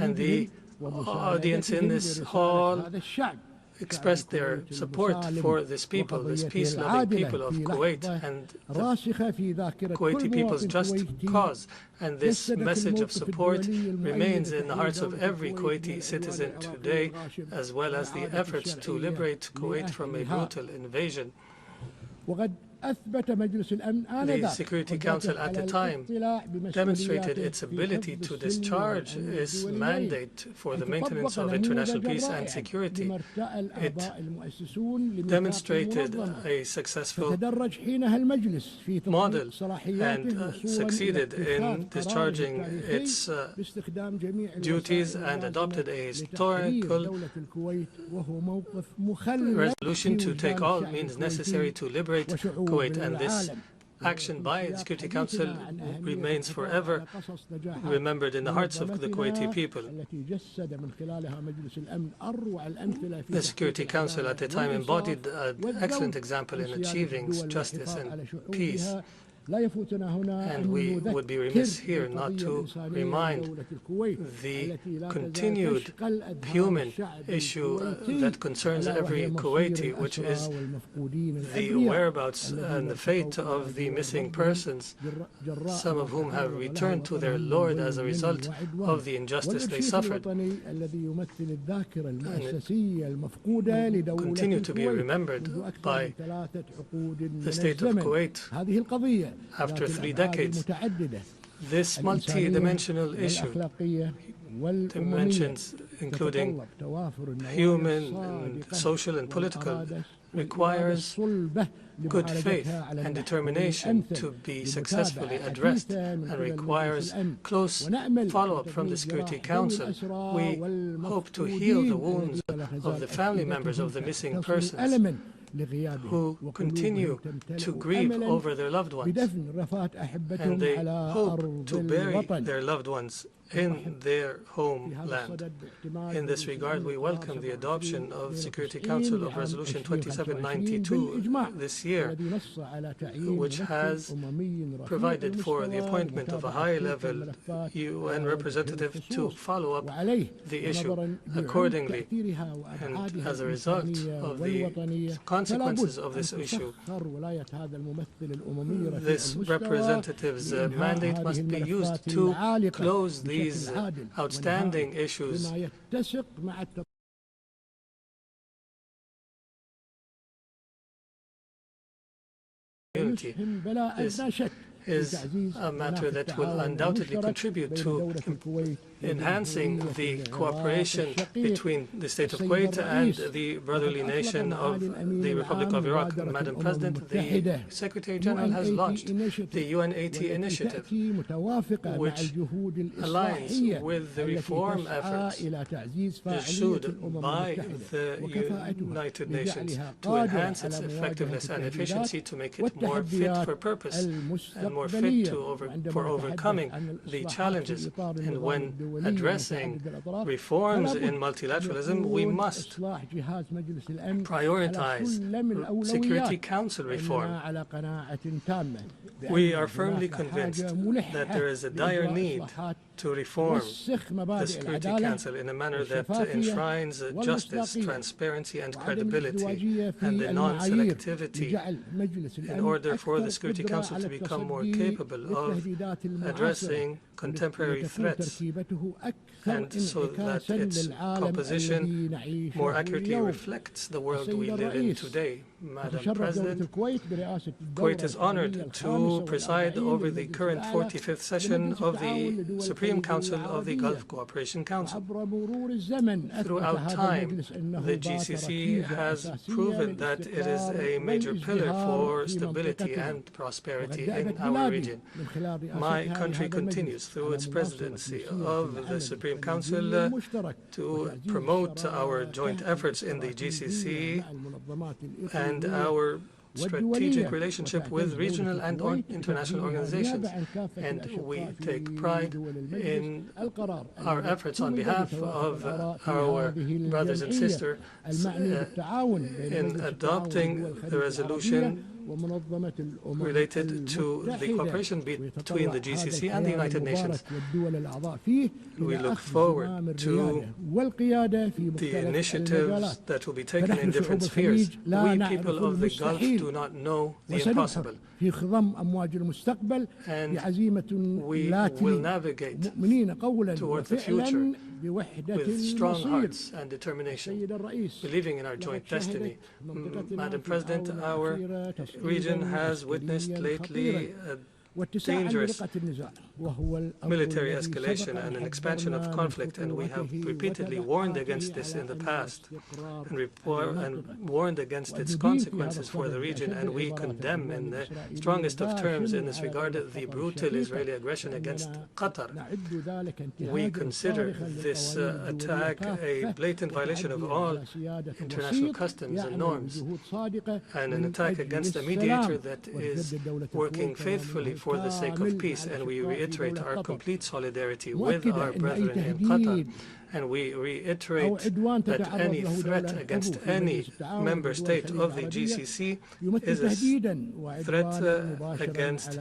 And the audience in this hall expressed their support for this people, this peace-loving people of Kuwait and the Kuwaiti people's just cause. And this message of support remains in the hearts of every Kuwaiti citizen today, as well as the efforts to liberate Kuwait from a brutal invasion. The Security Council at the time demonstrated its ability to discharge its mandate for the maintenance of international peace and security. It demonstrated a successful model and succeeded in discharging its duties and adopted a historical resolution to take all means necessary to liberate Kuwait, and this action by the Security Council remains forever remembered in the hearts of the Kuwaiti people. The Security Council at the time embodied an excellent example in achieving justice and peace. And we would be remiss here not to remind the continued human issue that concerns every Kuwaiti, which is the whereabouts and the fate of the missing persons, some of whom have returned to their Lord as a result of the injustice they suffered, and continue to be remembered by the state of Kuwait. After 3 decades, this multi-dimensional issue, dimensions including human and social and political, requires good faith and determination to be successfully addressed, and requires close follow-up from the Security Council. We hope to heal the wounds of the family members of the missing persons who continue to grieve over their loved ones, and they hope to bury their loved ones in their homeland. In this regard, we welcome the adoption of Security Council of Resolution 2792 this year, which has provided for the appointment of a high-level UN representative to follow up the issue accordingly. And as a result of the consequences of this issue, this representative's mandate must be used to close these outstanding issues. This is a matter that will undoubtedly contribute to enhancing the cooperation between the state of Kuwait and the brotherly nation of the Republic of Iraq. Madam President, the Secretary General has launched the UN80 initiative, which aligns with the reform efforts pursued by the United Nations to enhance its effectiveness and efficiency, to make it more fit for purpose and more fit for overcoming the challenges. And when addressing reforms in multilateralism, we must prioritize Security Council reform. We are firmly convinced that there is a dire need to reform the Security Council in a manner that enshrines justice, transparency, and credibility, and the non-selectivity, in order for the Security Council to become more capable of addressing contemporary threats, and so that its composition more accurately reflects the world we live in today. Madam President, Kuwait is honored to preside over the current 45th session of the Supreme Council of the Gulf Cooperation Council. Throughout time, the GCC has proven that it is a major pillar for stability and prosperity in our region. My country continues through its presidency of the Supreme Council to promote our joint efforts in the GCC and our strategic relationship with regional and international organizations. And we take pride in our efforts on behalf of our brothers and sisters in adopting the resolution related to the cooperation between the GCC and the United Nations. We look forward to the initiatives that will be taken in different spheres. We people of the Gulf do not know the impossible, and we will navigate toward the future with strong hearts and determination, believing in our joint destiny. Madam President, our region has witnessed lately a dangerous military escalation and an expansion of conflict, and we have repeatedly warned against this in the past and warned against its consequences for the region, and we condemn in the strongest of terms in this regard the brutal Israeli aggression against Qatar. We consider this attack a blatant violation of all international customs and norms, and an attack against a mediator that is working faithfully for the sake of peace, and we reiterate our complete solidarity with our brethren in Qatar. And we reiterate that any threat against any member state of the GCC is a threat against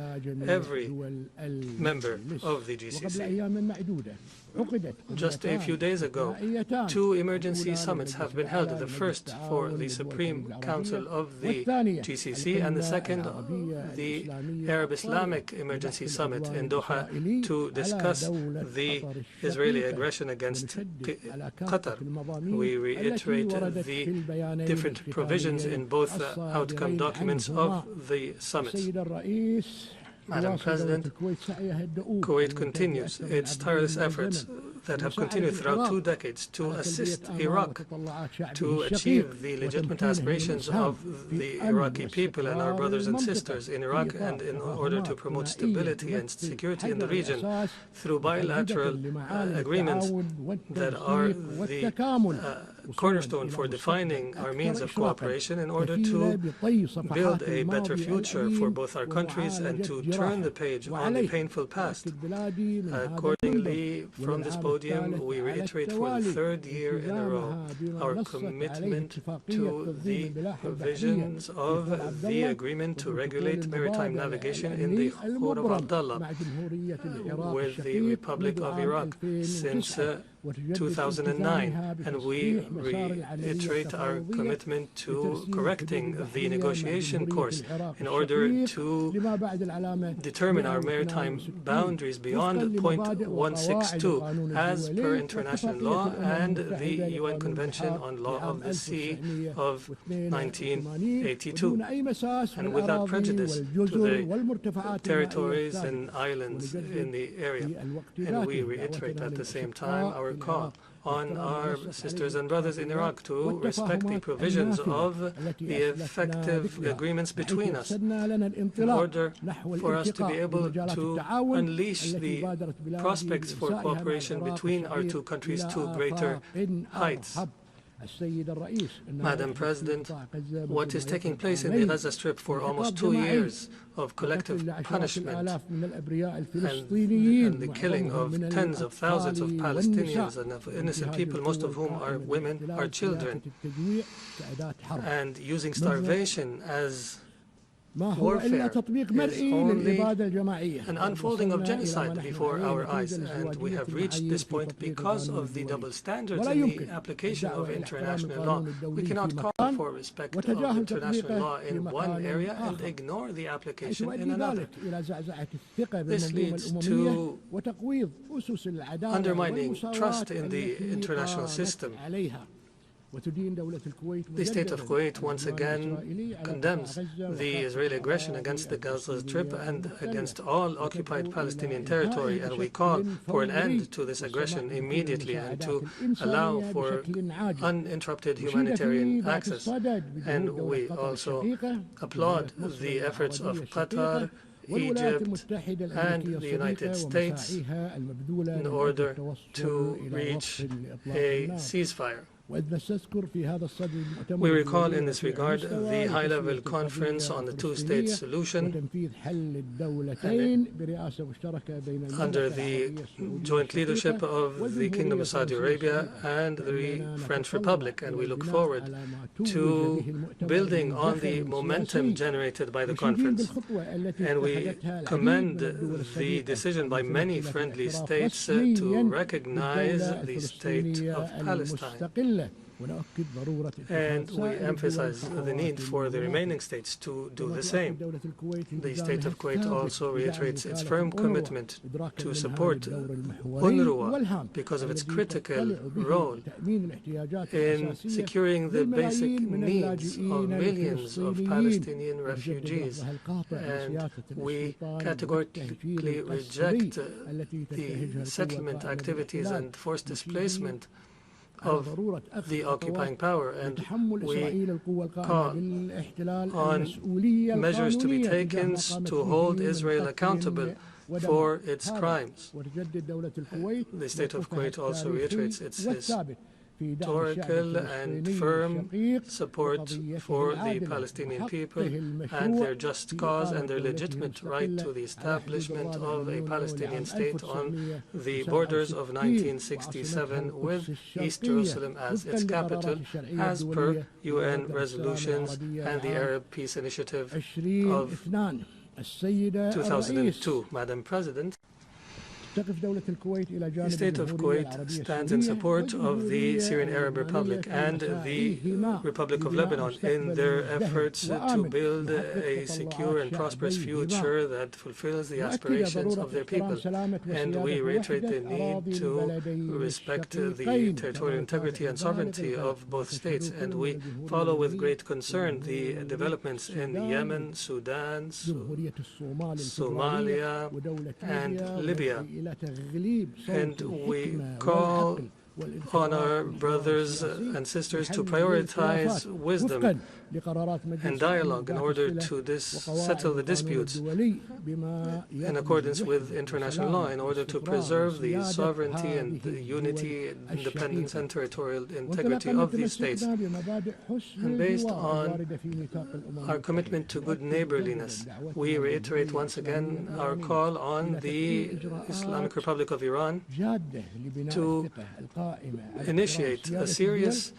every member of the GCC. Just a few days ago, 2 emergency summits have been held, the first for the Supreme Council of the GCC and the second, the Arab-Islamic Emergency Summit in Doha, to discuss the Israeli aggression against Qatar. We reiterate the different provisions in both outcome documents of the summits. Madam President, Kuwait continues its tireless efforts that have continued throughout 2 decades to assist Iraq to achieve the legitimate aspirations of the Iraqi people and our brothers and sisters in Iraq, and in order to promote stability and security in the region through bilateral agreements that are the cornerstone for defining our means of cooperation in order to build a better future for both our countries and to turn the page on the painful past. Accordingly, from this podium, we reiterate for the third year in a row our commitment to the provisions of the agreement to regulate maritime navigation in the Khor of Abdullah with the Republic of Iraq since 2009, and we reiterate our commitment to correcting the negotiation course in order to determine our maritime boundaries beyond point 162 as per international law and the UN Convention on Law of the Sea of 1982, and without prejudice to the territories and islands in the area. And we reiterate at the same time our call on our sisters and brothers in Iraq to respect the provisions of the effective agreements between us in order for us to be able to unleash the prospects for cooperation between our two countries to greater heights. Madam President, what is taking place in the Gaza Strip for almost 2 years of collective punishment and the killing of tens of thousands of Palestinians and of innocent people, most of whom are women, are children, and using starvation as warfare is only an unfolding of genocide before our eyes, and we have reached this point because of the double standards in the application of international law. We cannot call for respect of international law in one area and ignore the application in another. This leads to undermining trust in the international system. The state of Kuwait once again condemns the Israeli aggression against the Gaza Strip and against all occupied Palestinian territory, and we call for an end to this aggression immediately and to allow for uninterrupted humanitarian access. And we also applaud the efforts of Qatar, Egypt, and the United States in order to reach a ceasefire. We recall in this regard the high-level conference on the two-state solution under the joint leadership of the Kingdom of Saudi Arabia and the French Republic, and we look forward to building on the momentum generated by the conference. And we commend the decision by many friendly states to recognize the state of Palestine. And we emphasize the need for the remaining states to do the same. The state of Kuwait also reiterates its firm commitment to support UNRWA because of its critical role in securing the basic needs of millions of Palestinian refugees. And we categorically reject the settlement activities and forced displacement of the occupying power, and we call on measures to be taken to hold Israel accountable for its crimes. The state of Kuwait also reiterates its historical and firm support for the Palestinian people and their just cause and their legitimate right to the establishment of a Palestinian state on the borders of 1967 with East Jerusalem as its capital, as per UN resolutions and the Arab Peace Initiative of 2002. Madam President, the state of Kuwait stands in support of the Syrian Arab Republic and the Republic of Lebanon in their efforts to build a secure and prosperous future that fulfills the aspirations of their people. And we reiterate the need to respect the territorial integrity and sovereignty of both states. And we follow with great concern the developments in Yemen, Sudan, Somalia, and Libya. And we call on our brothers and sisters to prioritize wisdom and dialogue in order to settle the disputes in accordance with international law, in order to preserve the sovereignty and the unity, independence, and territorial integrity of these states. And based on our commitment to good neighborliness, we reiterate once again our call on the Islamic Republic of Iran to initiate a serious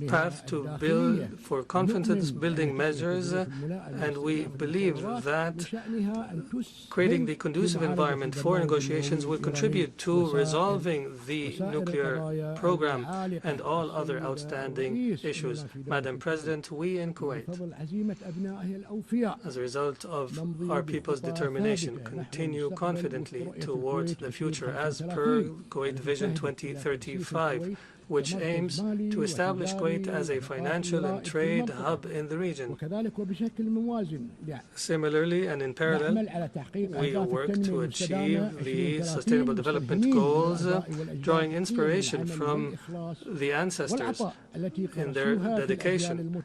path to build for confidence-building measures, and we believe that creating the conducive environment for negotiations will contribute to resolving the nuclear program and all other outstanding issues. Madam President, we in Kuwait, as a result of our people's determination, continue confidently towards the future as per Kuwait Vision 2035, which aims to establish Kuwait as a financial and trade hub in the region. Similarly, and in parallel, we work to achieve the Sustainable Development Goals, drawing inspiration from the ancestors in their dedication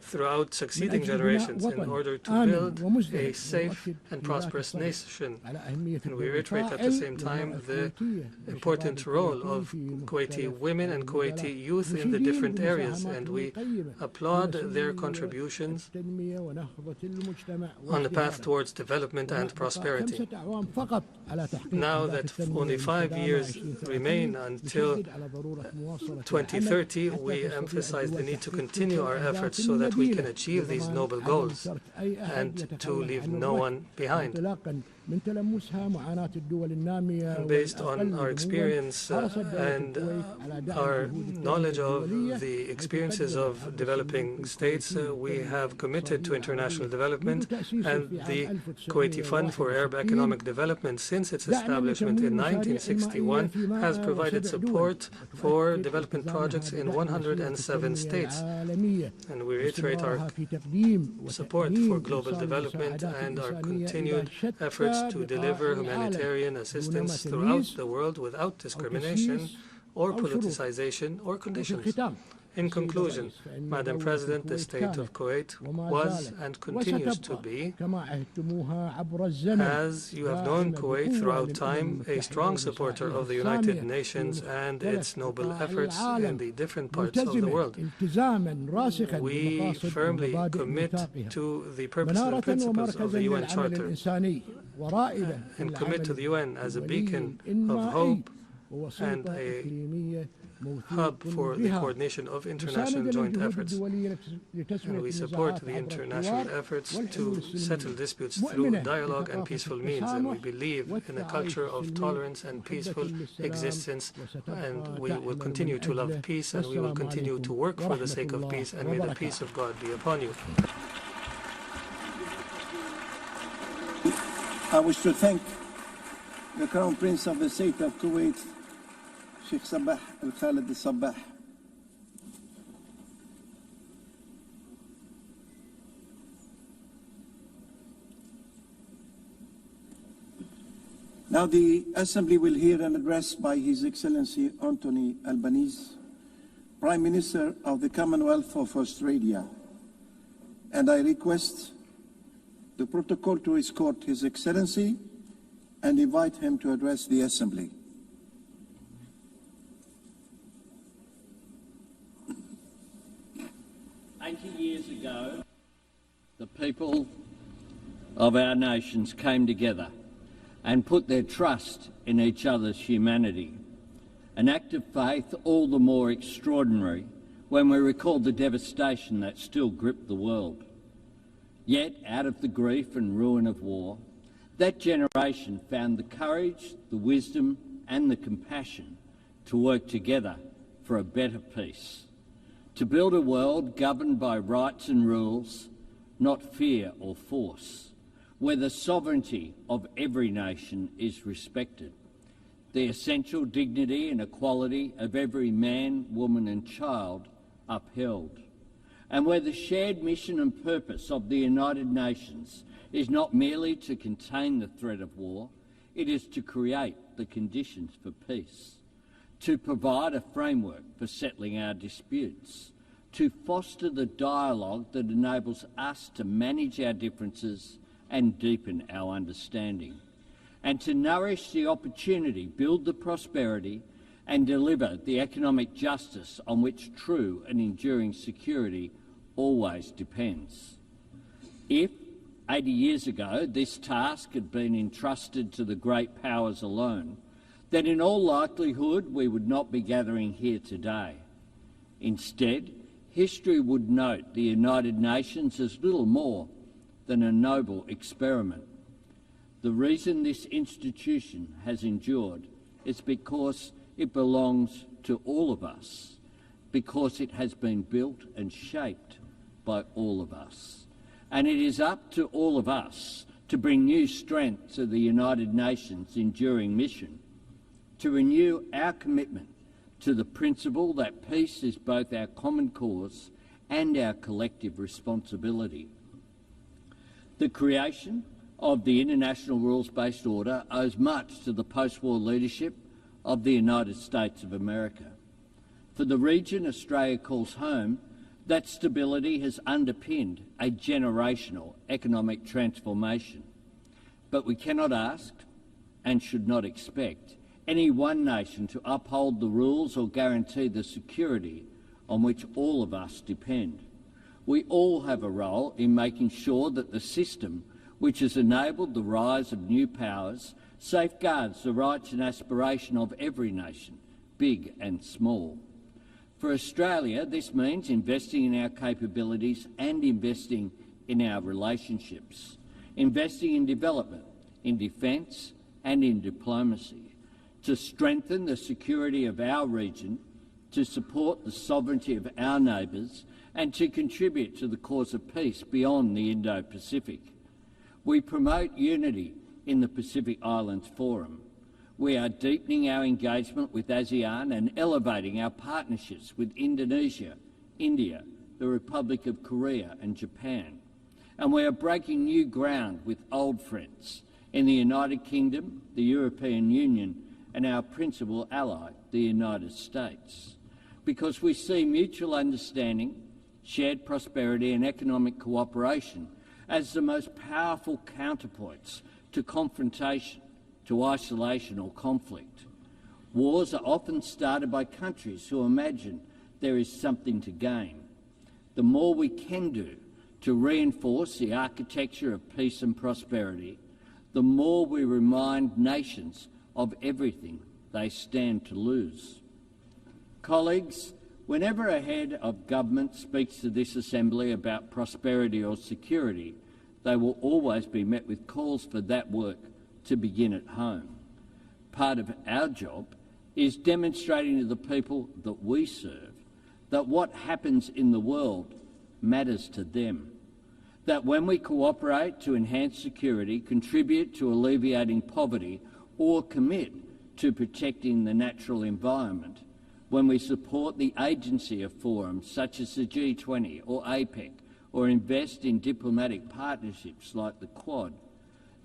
throughout succeeding generations in order to build a safe and prosperous nation. And we reiterate at the same time the important role of Kuwaiti women and Kuwaiti youth in the different areas, and we applaud their contributions on the path towards development and prosperity. Now that only 5 years remain until 2030, we emphasize the need to continue our efforts so that we can achieve these noble goals and to leave no one behind. And based on our experience and our knowledge of the experiences of developing states, we have committed to international development, and the Kuwaiti Fund for Arab Economic Development, since its establishment in 1961, has provided support for development projects in 107 states. And we reiterate our support for global development and our continued efforts to deliver humanitarian assistance throughout the world without discrimination or politicization or conditions. In conclusion, Madam President, the state of Kuwait was and continues to be, as you have known Kuwait throughout time, a strong supporter of the United Nations and its noble efforts in the different parts of the world. We firmly commit to the purpose and principles of the UN Charter and commit to the UN as a beacon of hope and a hub for the coordination of international joint efforts. And we support the international efforts to settle disputes through dialogue and peaceful means. And we believe in a culture of tolerance and peaceful existence. And we will continue to love peace, and we will continue to work for the sake of peace. And may the peace of God be upon you. I wish to thank the Crown Prince of the State of Kuwait, Sheikh Sabah Al-Khalid Al-Sabah. Now the Assembly will hear an address by His Excellency Anthony Albanese, Prime Minister of the Commonwealth of Australia, and I request the protocol to escort His Excellency and invite him to address the Assembly. Years ago, the people of our nations came together and put their trust in each other's humanity. An act of faith all the more extraordinary when we recall the devastation that still gripped the world. Yet, out of the grief and ruin of war, that generation found the courage, the wisdom and the compassion to work together for a better peace. To build a world governed by rights and rules, not fear or force, where the sovereignty of every nation is respected, the essential dignity and equality of every man, woman and child upheld, and where the shared mission and purpose of the United Nations is not merely to contain the threat of war, it is to create the conditions for peace, to provide a framework for settling our disputes, to foster the dialogue that enables us to manage our differences and deepen our understanding, and to nourish the opportunity, build the prosperity, and deliver the economic justice on which true and enduring security always depends. If 80 years ago this task had been entrusted to the great powers alone, then in all likelihood we would not be gathering here today. Instead, history would note the United Nations as little more than a noble experiment. The reason this institution has endured is because it belongs to all of us, because it has been built and shaped by all of us. And it is up to all of us to bring new strength to the United Nations' enduring mission, to renew our commitment to the principle that peace is both our common cause and our collective responsibility. The creation of the International Rules-Based Order owes much to the post-war leadership of the United States of America. For the region Australia calls home, that stability has underpinned a generational economic transformation. But we cannot ask, and should not expect, any one nation to uphold the rules or guarantee the security on which all of us depend. We all have a role in making sure that the system which has enabled the rise of new powers safeguards the rights and aspiration of every nation, big and small. For Australia, this means investing in our capabilities and investing in our relationships, investing in development, in defence and in diplomacy, to strengthen the security of our region, to support the sovereignty of our neighbours and to contribute to the cause of peace beyond the Indo-Pacific. We promote unity in the Pacific Islands Forum. We are deepening our engagement with ASEAN and elevating our partnerships with Indonesia, India, the Republic of Korea and Japan. And we are breaking new ground with old friends in the United Kingdom, the European Union and our principal ally, the United States, because we see mutual understanding, shared prosperity and economic cooperation as the most powerful counterpoints to confrontation, to isolation or conflict. Wars are often started by countries who imagine there is something to gain. The more we can do to reinforce the architecture of peace and prosperity, the more we remind nations of everything they stand to lose. Colleagues, whenever a head of government speaks to this Assembly about prosperity or security, they will always be met with calls for that work to begin at home. Part of our job is demonstrating to the people that we serve that what happens in the world matters to them, that when we cooperate to enhance security, contribute to alleviating poverty or commit to protecting the natural environment, when we support the agency of forums such as the G20 or APEC, or invest in diplomatic partnerships like the Quad,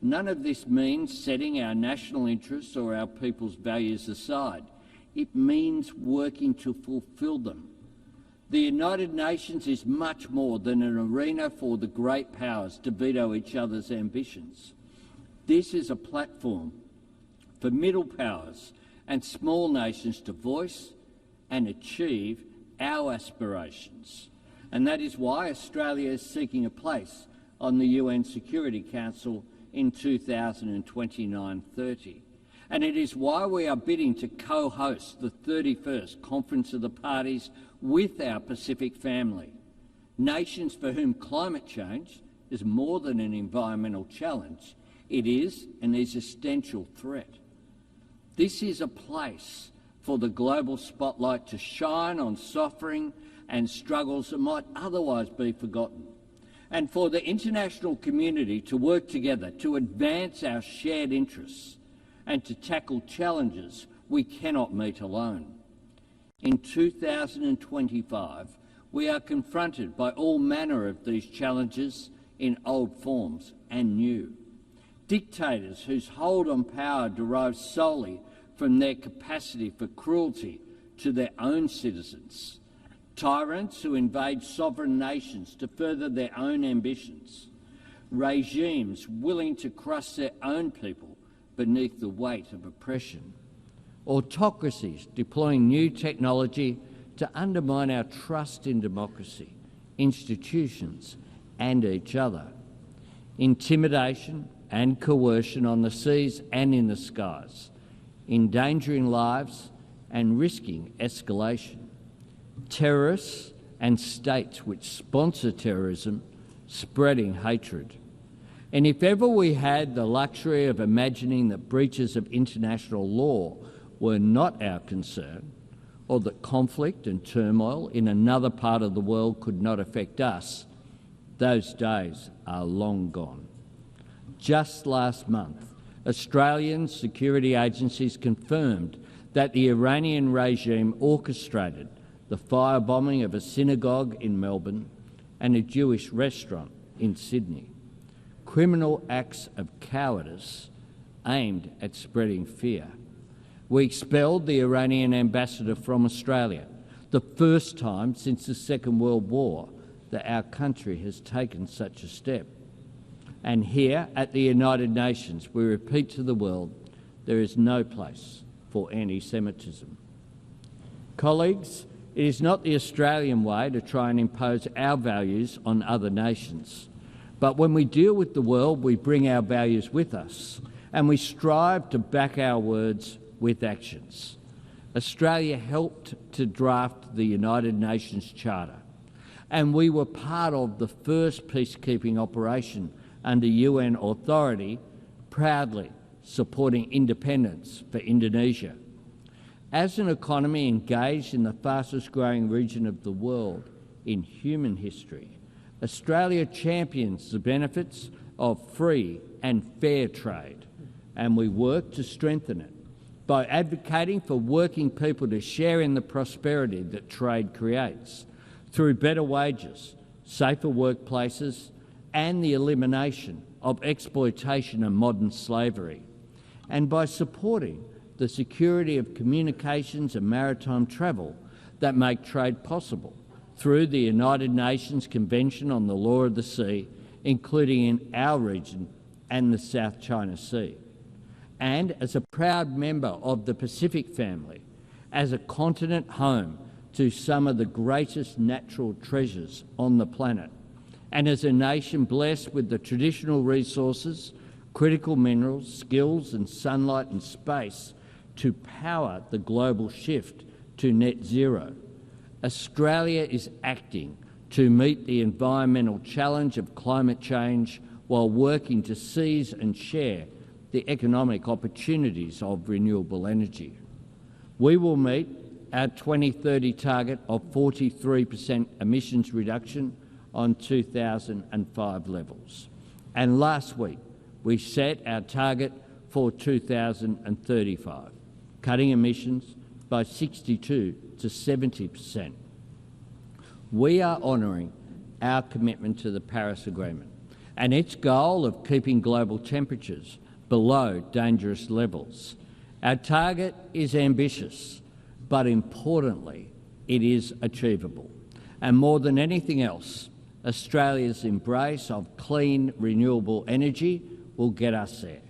none of this means setting our national interests or our people's values aside. It means working to fulfil them. The United Nations is much more than an arena for the great powers to veto each other's ambitions. This is a platform for middle powers and small nations to voice and achieve our aspirations. And that is why Australia is seeking a place on the UN Security Council in 2029-30. And it is why we are bidding to co-host the 31st Conference of the Parties with our Pacific family, nations for whom climate change is more than an environmental challenge, it is an existential threat. This is a place for the global spotlight to shine on suffering and struggles that might otherwise be forgotten, and for the international community to work together to advance our shared interests and to tackle challenges we cannot meet alone. In 2025, we are confronted by all manner of these challenges in old forms and new. dictators whose hold on power derives solely from their capacity for cruelty to their own citizens, tyrants who invade sovereign nations to further their own ambitions, regimes willing to crush their own people beneath the weight of oppression, autocracies deploying new technology to undermine our trust in democracy, institutions and each other, intimidation and coercion on the seas and in the skies, endangering lives and risking escalation, terrorists and states which sponsor terrorism spreading hatred. And if ever we had the luxury of imagining that breaches of international law were not our concern, or that conflict and turmoil in another part of the world could not affect us, those days are long gone. Just last month, Australian security agencies confirmed that the Iranian regime orchestrated the firebombing of a synagogue in Melbourne and a Jewish restaurant in Sydney. Criminal acts of cowardice aimed at spreading fear. We expelled the Iranian ambassador from Australia, the first time since the Second World War that our country has taken such a step. And here at the United Nations, we repeat to the world, there is no place for anti-Semitism. Colleagues, it is not the Australian way to try and impose our values on other nations. But when we deal with the world, we bring our values with us, and we strive to back our words with actions. Australia helped to draft the United Nations Charter, and we were part of the first peacekeeping operation under UN authority, proudly supporting independence for Indonesia. As an economy engaged in the fastest-growing region of the world in human history, Australia champions the benefits of free and fair trade, and we work to strengthen it by advocating for working people to share in the prosperity that trade creates through better wages, safer workplaces, and the elimination of exploitation and modern slavery, and by supporting the security of communications and maritime travel that make trade possible through the United Nations Convention on the Law of the Sea, including in our region and the South China Sea. And as a proud member of the Pacific family, as a continent home to some of the greatest natural treasures on the planet, and as a nation blessed with the traditional resources, critical minerals, skills and sunlight and space to power the global shift to net zero, Australia is acting to meet the environmental challenge of climate change while working to seize and share the economic opportunities of renewable energy. We will meet our 2030 target of 43% emissions reduction on 2005 levels. And last week, we set our target for 2035, cutting emissions by 62 to 70%. We are honouring our commitment to the Paris Agreement and its goal of keeping global temperatures below dangerous levels. Our target is ambitious, but importantly, it is achievable. And more than anything else, Australia's embrace of clean, renewable energy will get us there.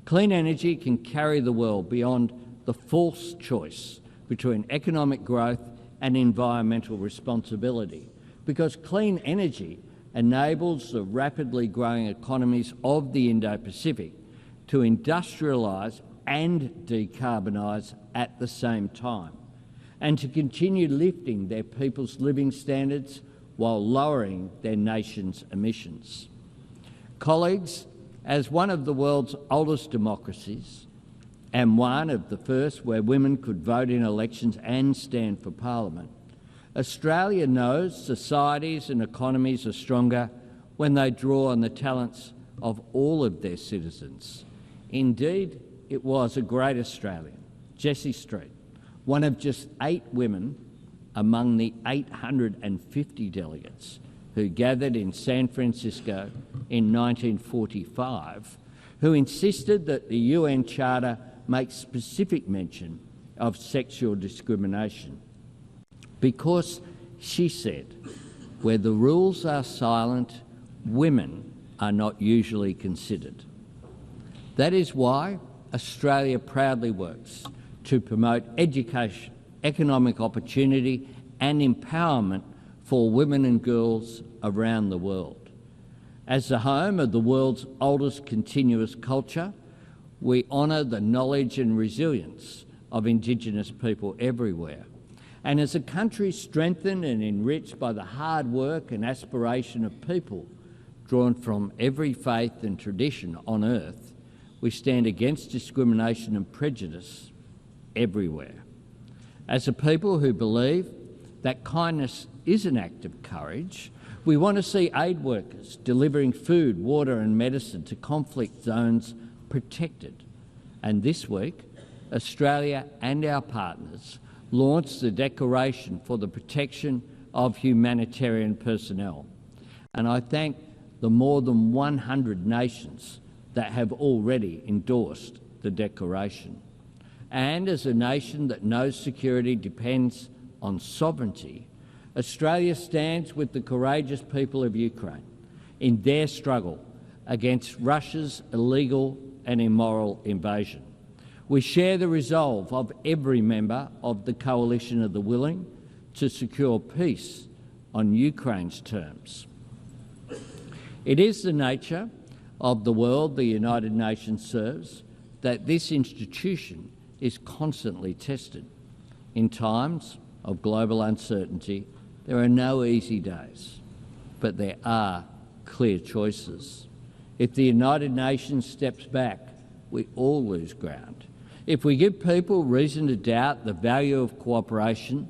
Clean energy can carry the world beyond the false choice between economic growth and environmental responsibility, because clean energy enables the rapidly growing economies of the Indo-Pacific to industrialise and decarbonise at the same time, and to continue lifting their people's living standards while lowering their nation's emissions. Colleagues, as one of the world's oldest democracies, and one of the first where women could vote in elections and stand for Parliament, Australia knows societies and economies are stronger when they draw on the talents of all of their citizens. Indeed, it was a great Australian, Jessie Street, one of just 8 women among the 850 delegates who gathered in San Francisco in 1945, who insisted that the UN Charter makes specific mention of sexual discrimination. Because, she said, where the rules are silent, women are not usually considered. That is why Australia proudly works to promote education, economic opportunity and empowerment for women and girls around the world. As the home of the world's oldest continuous culture, we honour the knowledge and resilience of Indigenous people everywhere. And as a country strengthened and enriched by the hard work and aspiration of people drawn from every faith and tradition on earth, we stand against discrimination and prejudice everywhere. As a people who believe that kindness is an act of courage, we want to see aid workers delivering food, water and medicine to conflict zones protected. And this week, Australia and our partners launched the Declaration for the Protection of Humanitarian Personnel. And I thank the more than 100 nations that have already endorsed the Declaration. And as a nation that knows security depends on sovereignty, Australia stands with the courageous people of Ukraine in their struggle against Russia's illegal and immoral invasion. We share the resolve of every member of the Coalition of the Willing to secure peace on Ukraine's terms. It is the nature of the world the United Nations serves that this institution is constantly tested. In times of global uncertainty, there are no easy days, but there are clear choices. If the United Nations steps back, we all lose ground. If we give people reason to doubt the value of cooperation,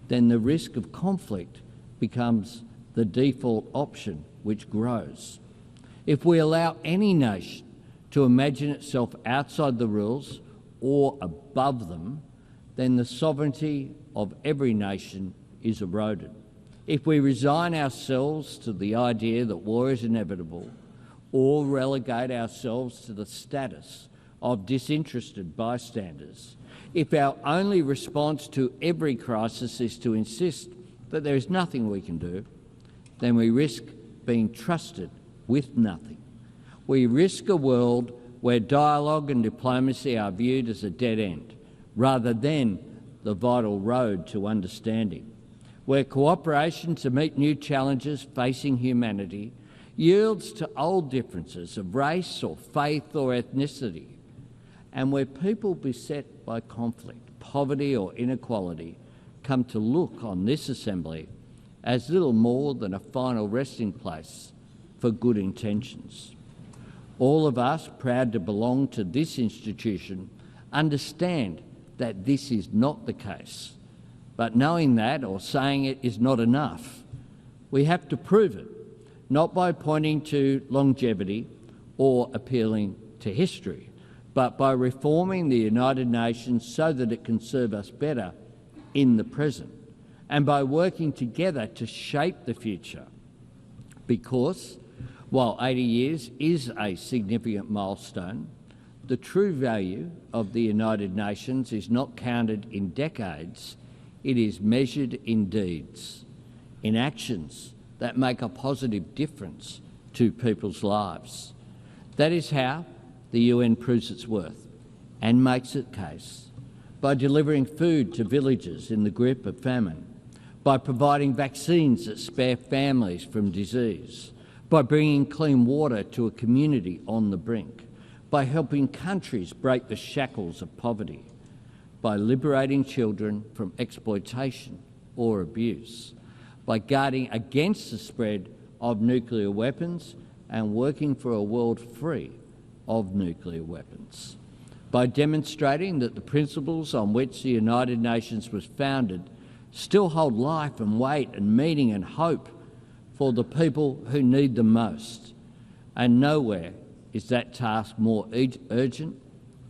then the risk of conflict becomes the default option, which grows. If we allow any nation to imagine itself outside the rules or above them, then the sovereignty of every nation is eroded. If we resign ourselves to the idea that war is inevitable or relegate ourselves to the status of disinterested bystanders, if our only response to every crisis is to insist that there is nothing we can do, then we risk being trusted with nothing. We risk a world where dialogue and diplomacy are viewed as a dead end, rather than the vital road to understanding, where cooperation to meet new challenges facing humanity yields to old differences of race or faith or ethnicity, and where people beset by conflict, poverty or inequality come to look on this assembly as little more than a final resting place for good intentions. All of us, proud to belong to this institution, understand that this is not the case. But knowing that or saying it is not enough. We have to prove it, not by pointing to longevity or appealing to history, but by reforming the United Nations so that it can serve us better in the present, and by working together to shape the future. Because while 80 years is a significant milestone, the true value of the United Nations is not counted in decades, it is measured in deeds, in actions that make a positive difference to people's lives. That is how the UN proves its worth and makes its case, by delivering food to villages in the grip of famine, by providing vaccines that spare families from disease, by bringing clean water to a community on the brink, by helping countries break the shackles of poverty, by liberating children from exploitation or abuse, by guarding against the spread of nuclear weapons and working for a world free of nuclear weapons, by demonstrating that the principles on which the United Nations was founded still hold life and weight and meaning and hope for the people who need them most. And nowhere is that task more urgent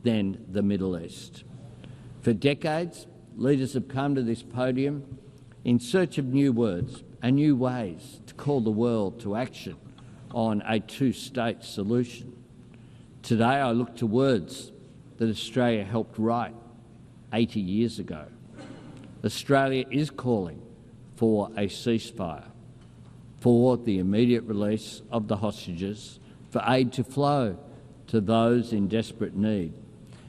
than the Middle East. For decades, leaders have come to this podium in search of new words and new ways to call the world to action on a two-state solution. Today I look to words that Australia helped write 80 years ago. Australia is calling for a ceasefire, for the immediate release of the hostages, for aid to flow to those in desperate need,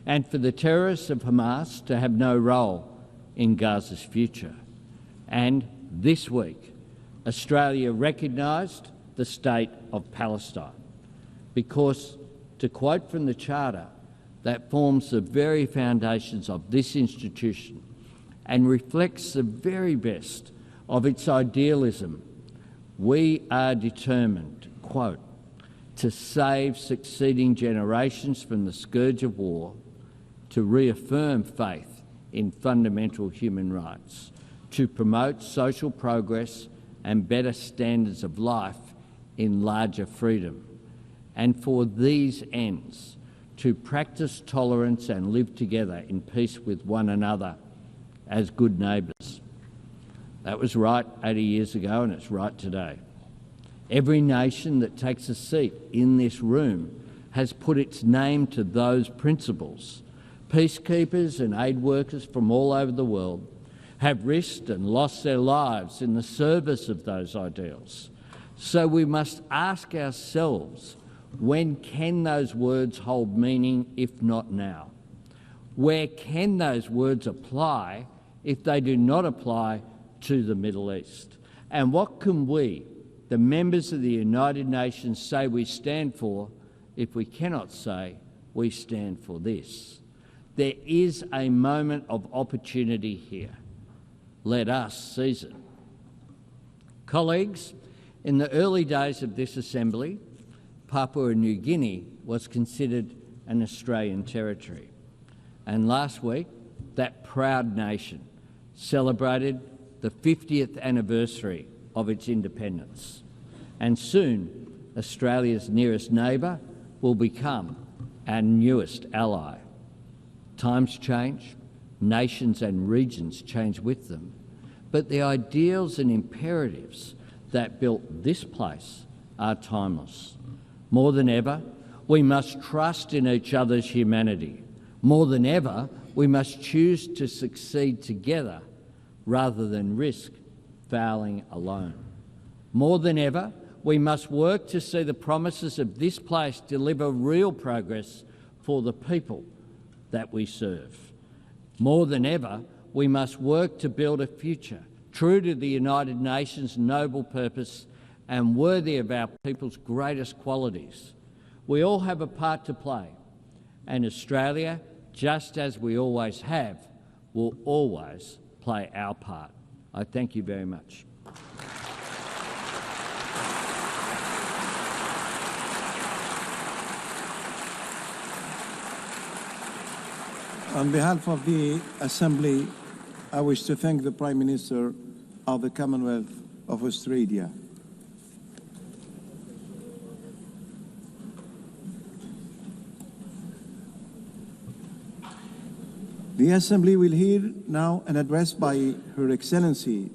and for the terrorists of Hamas to have no role in Gaza's future. And this week, Australia recognised the state of Palestine because, to quote from the Charter, that forms the very foundations of this institution and reflects the very best of its idealism, we are determined, quote, to save succeeding generations from the scourge of war, to reaffirm faith in fundamental human rights, to promote social progress and better standards of life in larger freedom, and for these ends, to practice tolerance and live together in peace with one another as good neighbours. That was right 80 years ago, and it's right today. Every nation that takes a seat in this room has put its name to those principles. Peacekeepers and aid workers from all over the world have risked and lost their lives in the service of those ideals. So we must ask ourselves, when can those words hold meaning if not now? Where can those words apply if they do not apply to the Middle East? And what can we, the members of the United Nations, say we stand for if we cannot say we stand for this? There is a moment of opportunity here. Let us seize it. Colleagues, in the early days of this Assembly, Papua New Guinea was considered an Australian territory. And last week, that proud nation celebrated the 50th anniversary of its independence. And soon, Australia's nearest neighbour will become our newest ally. Times change, nations and regions change with them, but the ideals and imperatives that built this place are timeless. More than ever, we must trust in each other's humanity. More than ever, we must choose to succeed together rather than risk failing alone. More than ever, we must work to see the promises of this place deliver real progress for the people that we serve. More than ever, we must work to build a future true to the United Nations' noble purpose and worthy of our people's greatest qualities. We all have a part to play, and Australia, just as we always have, will always play our part. I thank you very much. On behalf of the Assembly, I wish to thank the Prime Minister of the Commonwealth of Australia. The Assembly will hear now an address by Her Excellency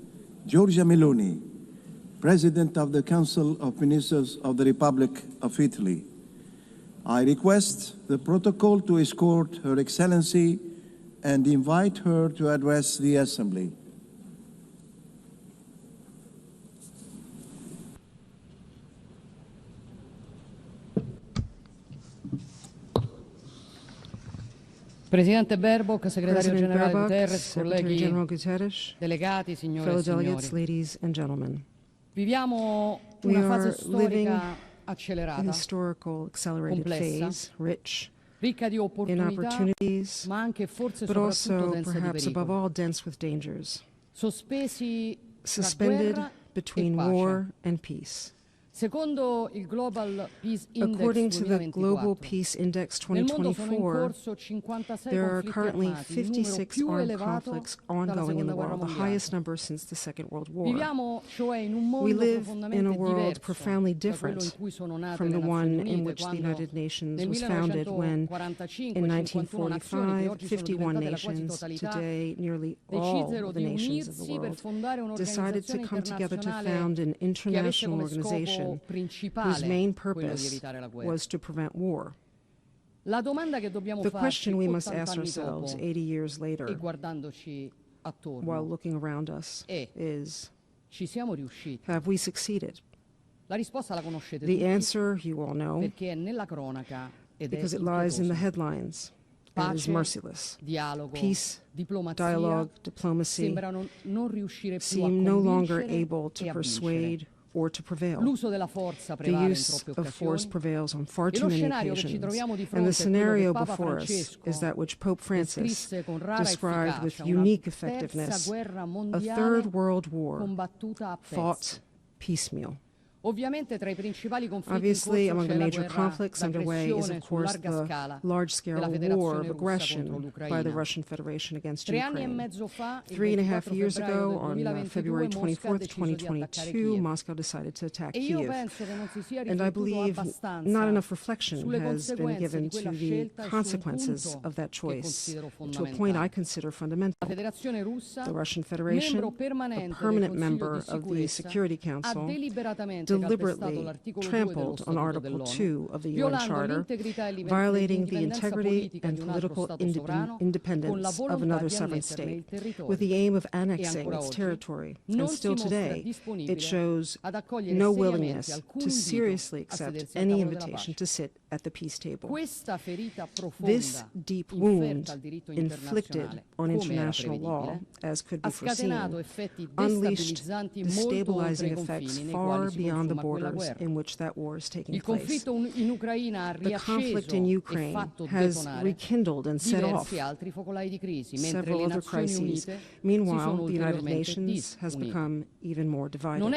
Giorgia Meloni, President of the Council of Ministers of the Republic of Italy. I request the protocol to escort Her Excellency and invite her to address the Assembly. Presidente Baerbock, Segretario President Generale Baerbock, Guterres, Secretary colleghi General Guterres, delegati, signore fellow e signori. delegates, ladies and gentlemen. Viviamo We una are fase living storica a accelerata, historical, accelerated complessa, phase, rich ricca di in opportunità, opportunities, ma anche forse but soprattutto also, densa di perhaps above pericoli. all, dense with dangers, Sospesi tra suspended guerra between e pace. war and peace. Secondo il Global Peace Index According to the 2024, Global Peace Index nel mondo sono in 2024, corso 56 there are conflitti currently armati, il numero 56 più armed elevato conflicts dalla ongoing in the Seconda Guerra world, the Mondiale. highest number since the Second World War. Viviamo cioè in un We mondo live in a profondamente world diverso profoundly da quello in different cui sono nate from le the one Nazioni in Unite, which the quando United Nations nel was founded when, 1945 in 51 nazioni, che 1945, oggi sono 51 diventate la quasi nations, totalità, today nearly all decisero of the di nations of the unirsi per world, fondare decided to un'organizzazione come together to internazionale found an che avesse international come scopo organization whose principale main quello di purpose evitare la guerra. was to prevent war. The question we must ask ourselves 80 years later, while looking around us, is, have we succeeded? The answer you all know, because it lies in the headlines. And is merciless. Peace, dialogue, diplomacy seem no longer able to persuade or to prevail. The use of force prevails on far too many occasions, and the scenario before us is that which Pope Francis described with unique effectiveness: a third world war fought piecemeal. Obviously, among the major conflicts underway is, of course, the large-scale war of aggression by the Russian Federation against Ukraine. 3.5 years ago, on February 24th, 2022, Moscow decided to attack Kyiv. And I believe not enough reflection has been given to the consequences of that choice, to a point I consider fundamental. The Russian Federation, a permanent member of the Security Council, deliberately trampled on Article 2 of the UN Charter, violating the integrity and political independence of another sovereign state, with the aim of annexing its territory. And still today, it shows no willingness to seriously accept any invitation to sit at the peace table. This deep wound inflicted on international law, as could be foreseen, unleashed destabilizing effects far beyond the borders in which that war is taking place. The conflict in Ukraine has rekindled and set off several other crises. Meanwhile, the United Nations has become even more divided. It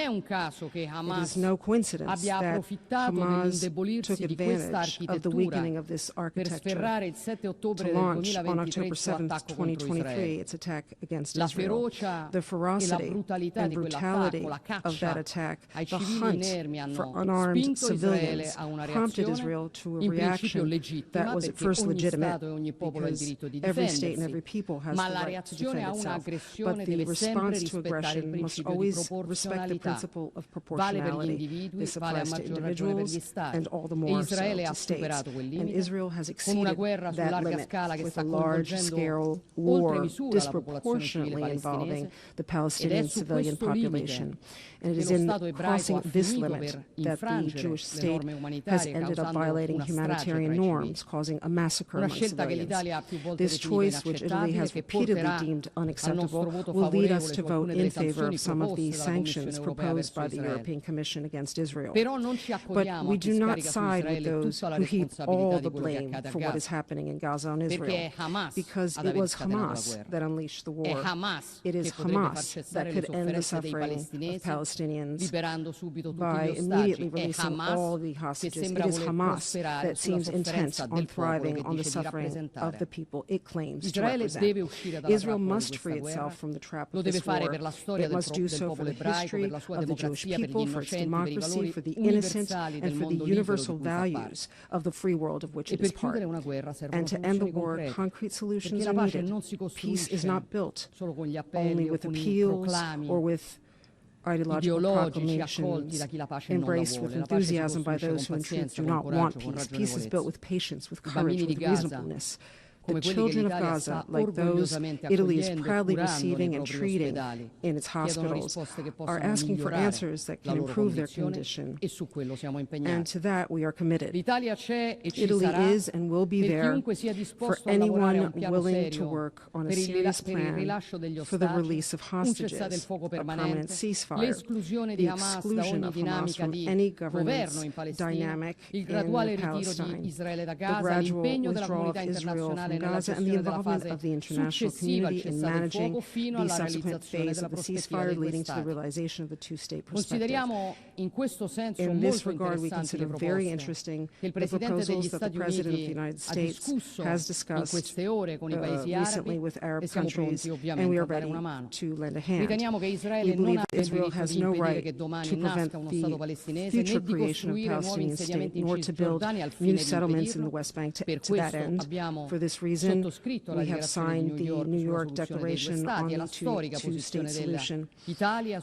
is no coincidence that Hamas took advantage of the weakening of this architecture to launch on October 7th, 2023, its attack against Israel. The ferocity and brutality of that attack, the hunt for unarmed civilians, prompted Israel to a reaction that was at first legitimate, because every state and every people has the right to defend itself. But the response to aggression must always respect the principle of proportionality. This applies to individuals and all the more so to states. And Israel has exceeded that limit with a large-scale war disproportionately involving the Palestinian civilian population. And it is in crossing this limit that the Jewish state has ended up violating humanitarian norms, causing a massacre among civilians. This choice, which Italy has repeatedly deemed unacceptable, will lead us to vote in favor of some of the sanctions proposed by the European Commission against Israel. But we do not side with those who heap all the blame for what is happening in Gaza and Israel, because it was Hamas that unleashed the war. It is Hamas that could end the suffering of Palestinians by immediately releasing all the hostages. It is Hamas that seems intent on thriving on the suffering of the people it claims to represent. Israel must free itself from the trap of this war. It must do so for the history of the Jewish people, for its democracy, for the innocent, and for the universal values of the free world of which it is part. And to end the war, concrete solutions are needed. Peace is not built only with appeals or with ideological proclamations embraced with enthusiasm by those who in truth do not want peace. Peace is built with patience, with courage, with reasonableness. The children of Gaza, like those Italy is proudly receiving and treating in its hospitals, are asking for answers that can improve their condition. And to that we are committed. Italy is and will be there for anyone willing to work on a serious plan for the release of hostages, a permanent ceasefire, the exclusion of Hamas from any governance dynamic in Palestine, the gradual withdrawal of Israel from Gaza, and the involvement of the international community in managing the subsequent phase of the ceasefire, leading to the realization of the two-state perspective. In this regard, we consider very interesting the proposals that the President of the United States has discussed recently with Arab countries, and we are ready to lend a hand. We believe that Israel has no right to prevent the future creation of a Palestinian state, nor to build new settlements in the West Bank to that end. For this this reason, we have signed the New York Declaration on the two-state solution.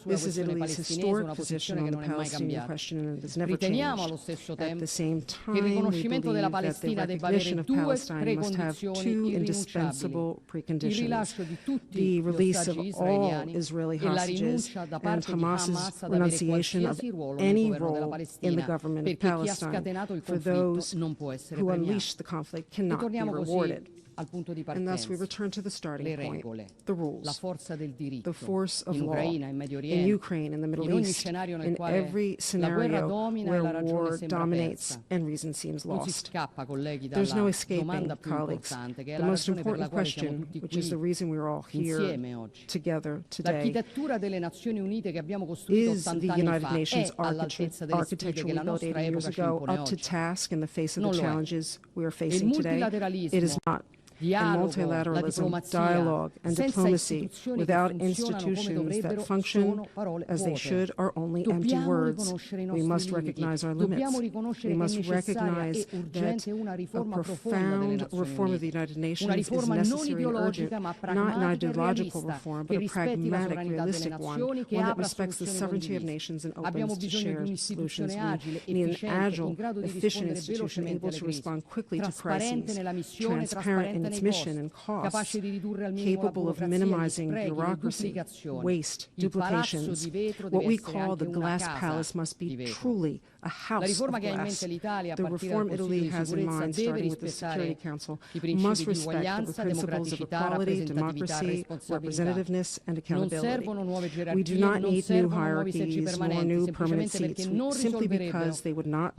This is Italy's historic position on the Palestinian question, and it has never changed. At the same time, we believe that the recognition of Palestine must have two indispensable preconditions: the release of all Israeli hostages and Hamas's renunciation of any role in the government of Palestine. For those who unleash the conflict cannot be rewarded. And thus we return to the starting point, the rules, the force of law in Ukraine, in the Middle East, in every scenario where war dominates and reason seems lost. There's no escaping, colleagues, the most important question, which is the reason we're all here together today, is the United Nations architecture we built 80 years ago up to task in the face of the challenges we are facing today? It is not. And multilateralism, dialogue, and diplomacy without institutions that function as they should are only empty words. We must recognize our limits. We must recognize that a profound reform of the United Nations is necessary and urgent, not an ideological reform, but a pragmatic, realistic one that respects the sovereignty of nations and opens to shared solutions. We need an agile, efficient institution able to respond quickly to crises, transparent in its mission and costs, capable of minimizing bureaucracy, waste, duplications. What we call the glass palace must be truly a house of glass. The reform Italy has in mind, starting with the Security Council, must respect the principles of equality, democracy, representativeness, and accountability. We do not need new hierarchies nor new permanent seats, simply because they would not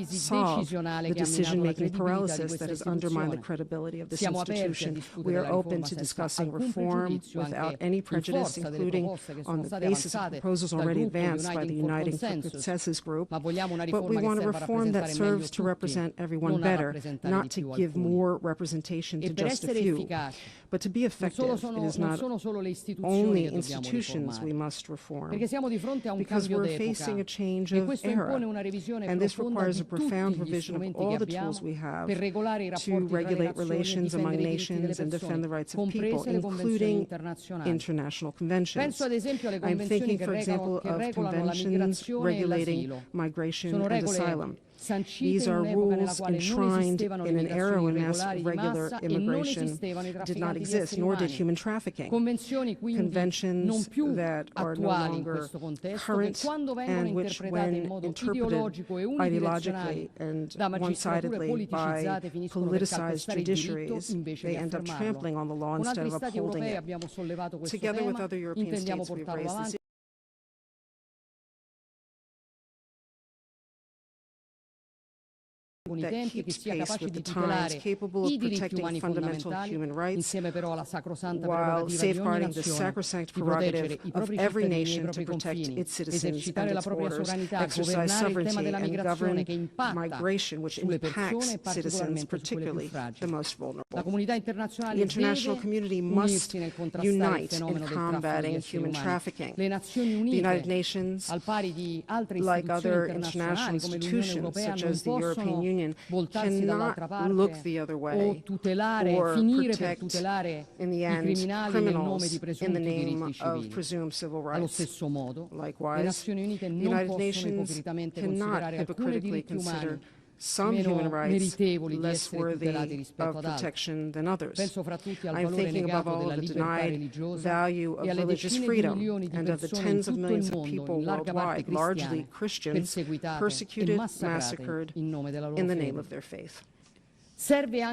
solve the decision-making paralysis that has undermined the credibility of this institution. We are open to discussing reform without any prejudice, including on the basis of proposals already advanced by the Uniting Consensus Group. But we want a reform that serves to represent everyone better, not to give more representation to just a few. But to be effective, it is not only institutions we must reform, because we're facing a change of era, and this requires a profound revision of all the tools we have to regulate relations among nations and defend the rights of people, including international conventions. I'm thinking, for example, of conventions regulating migration and asylum. These are rules enshrined in an era when mass regular immigration did not exist, nor did human trafficking. Conventions that are no longer current and which, when interpreted ideologically and one-sidedly by politicized judiciaries, they end up trampling on the law instead of upholding it. Together with other European states, we've raised this that keeps pace with the times, capable of protecting fundamental human rights while safeguarding the sacrosanct prerogative of every nation to protect its citizens and its borders, exercise sovereignty, and govern migration, which impacts citizens, particularly the most vulnerable. The international community must unite in combating human trafficking. The United Nations, like other international institutions such as the European Union, cannot look the other way or protect, in the end, criminals in the name of presumed civil rights. Likewise, the United Nations cannot hypocritically consider some human rights less worthy of protection than others. I'm thinking above all of the denied value of religious freedom and of the tens of millions of people worldwide, largely Christians, persecuted, massacred in the name of their faith. We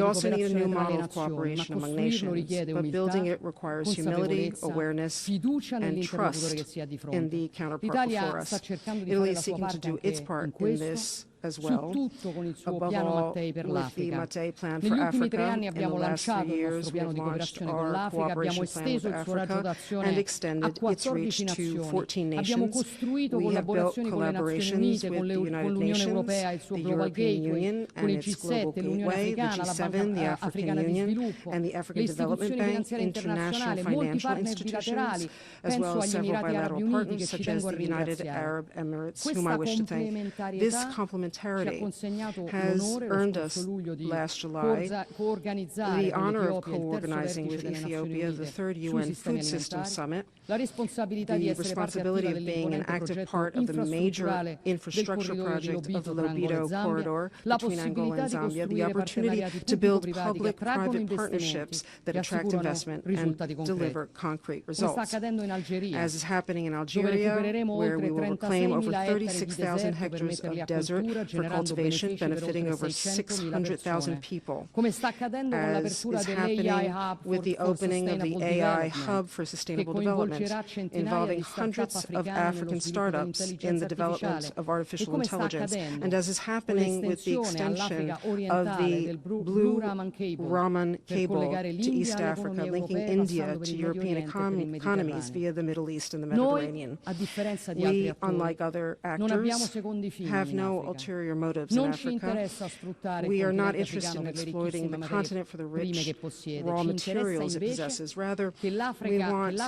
also need a new model of cooperation among nations, but building it requires humility, awareness, and trust in the counterpart before us. Italy is seeking to do its part in this as well, above all with the Mattei Plan for Africa. In the last 3 years, we have launched our cooperation plan with Africa and extended its reach to 14 nations. We have built collaborations with the United Nations, the European Union and its Global Gateway, the G7, the African Union, and the African Development Bank, international financial institutions, as well as several bilateral partners such as the United Arab Emirates, whom I wish to thank. This complementary complementarity has earned us last July the honor of co-organizing with Ethiopia the third UN Food System Summit, the responsibility of being an active part of the major infrastructure project of the Lobido corridor between Angola and Zambia, the opportunity to build public-private partnerships that attract investment and deliver concrete results. As is happening in Algeria, where we will reclaim over 36,000 hectares of desert for cultivation, benefiting over 600,000 people. As is happening with the opening of the AI Hub for Sustainable Development, involving hundreds of African startups in the development of artificial intelligence, and as is happening with the extension of the Blue Raman cable to East Africa, linking India to European economies via the Middle East and the Mediterranean. We, unlike other actors, have no ulterior motives in Africa. We are not interested in exploiting the continent for the rich raw materials it possesses. Rather, we want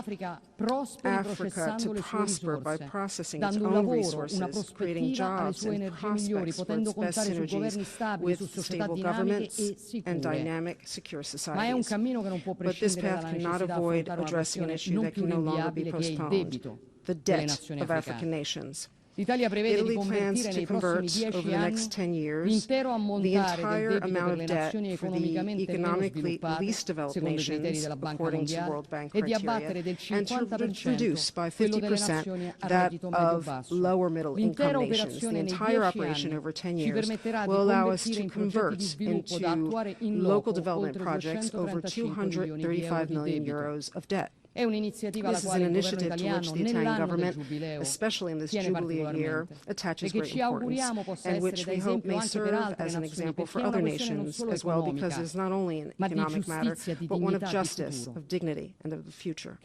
Africa to prosper by processing its own resources, creating jobs and prospects for its best synergies with stable governments and dynamic, secure societies. But this path cannot avoid addressing an issue that can no longer be postponed: the debt of African nations. Italy plans to convert over the next 10 years the entire amount of debt for the economically least developed nations, according to World Bank criteria, and to reduce by 50% that of lower middle income nations. The entire operation over 10 years will allow us to convert into local development projects over 235 million euros of debt. This is an initiative to which the Italian government, especially in this Jubilee year, attaches great importance, and which we hope may serve as an example for other nations as well, because it is not only an economic matter, but one of justice, of dignity, and of the future.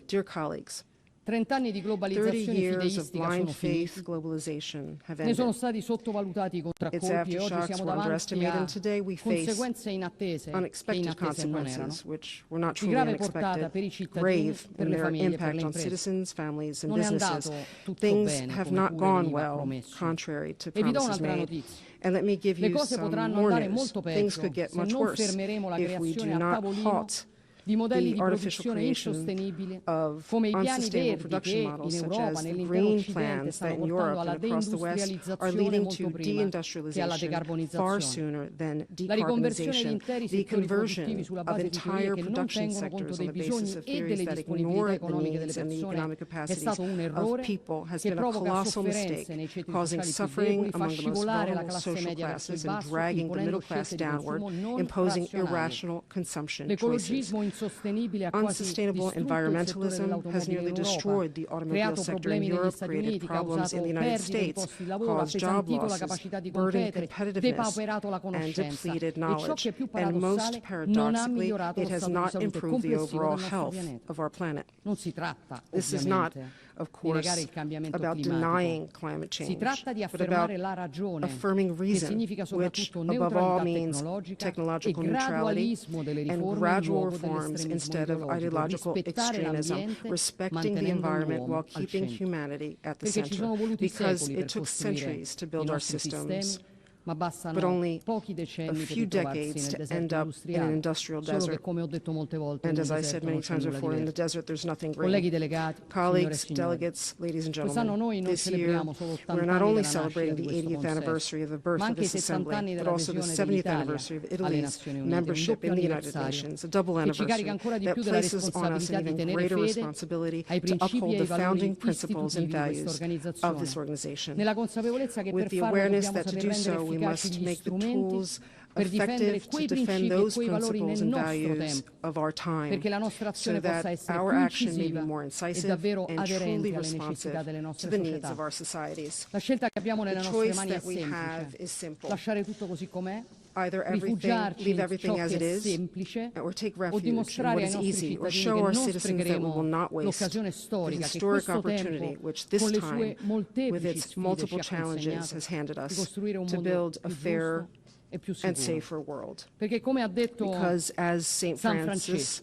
Dear colleagues, 30 years of blind faith globalization have ended. Its aftershocks were underestimated, and today we face unexpected consequences, which were not truly unexpected, grave in their impact on citizens, families, and businesses. Things have not gone well, contrary to promises made. And let me give you some more news. Things could get much worse if we do not halt the artificial creation of unsustainable production models, such as the green plans that in Europe and across the West are leading to deindustrialization far sooner than decarbonization, the conversion of entire production sectors on the basis of theories that ignore the needs and the economic capacities of people has been a colossal mistake, causing suffering among the most vulnerable social classes and dragging the middle class downward, imposing irrational consumption choices. Unsustainable environmentalism has nearly destroyed the automobile sector in Europe, created problems in the United States, caused job losses, burdened competitiveness, and depleted knowledge. And most paradoxically, it has not improved the overall health of our planet. This is not, of course, about denying climate change, but about affirming reason, which above all means technological neutrality and gradual reforms instead of ideological extremism, respecting the environment while keeping humanity at the center. Because it took centuries to build our systems, but only a few decades to end up in an industrial desert. And as I said many times before, in the desert there's nothing green. Colleagues, delegates, ladies and gentlemen, this year we're not only celebrating the 80th anniversary of the birth of this assembly, but also the 70th anniversary of Italy's membership in the United Nations, a double anniversary that places on us an even greater responsibility to uphold the founding principles and values of this organization. With the awareness that to do so, we must make the tools effective to defend those principles and values of our time, so that our action may be more incisive and truly responsive to the needs of our societies. The choice that we have is simple. Either leave everything as it is, or take refuge in what is easy, or show our citizens that we will not waste the historic opportunity which this time, with its multiple challenges, has handed us to build a fairer and safer world. Because, as St. Francis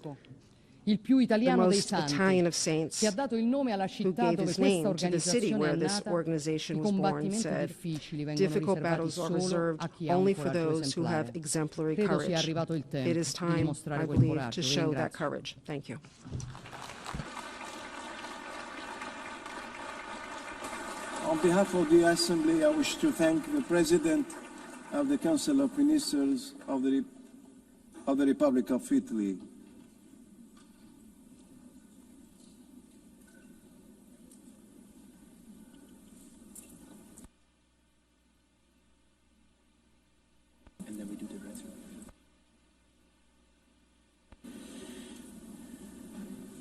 il più italiano dei most Italian of santi, saints, che ha dato il nome alla who città gave dove his questa name to the city organizzazione è where this nata, organization i was born, combattimenti said, difficili vengono difficult riservati battles are solo reserved a chi ha only un for coraggio those who have esemplare. exemplary Credo sia courage. arrivato il tempo It is di time, dimostrare I quel believe, coraggio. to Vi show that ringrazio. courage. Thank you. On behalf of the Assembly, I wish to thank the President of the Council of Ministers of the Republic of Italy. And then we do the rest.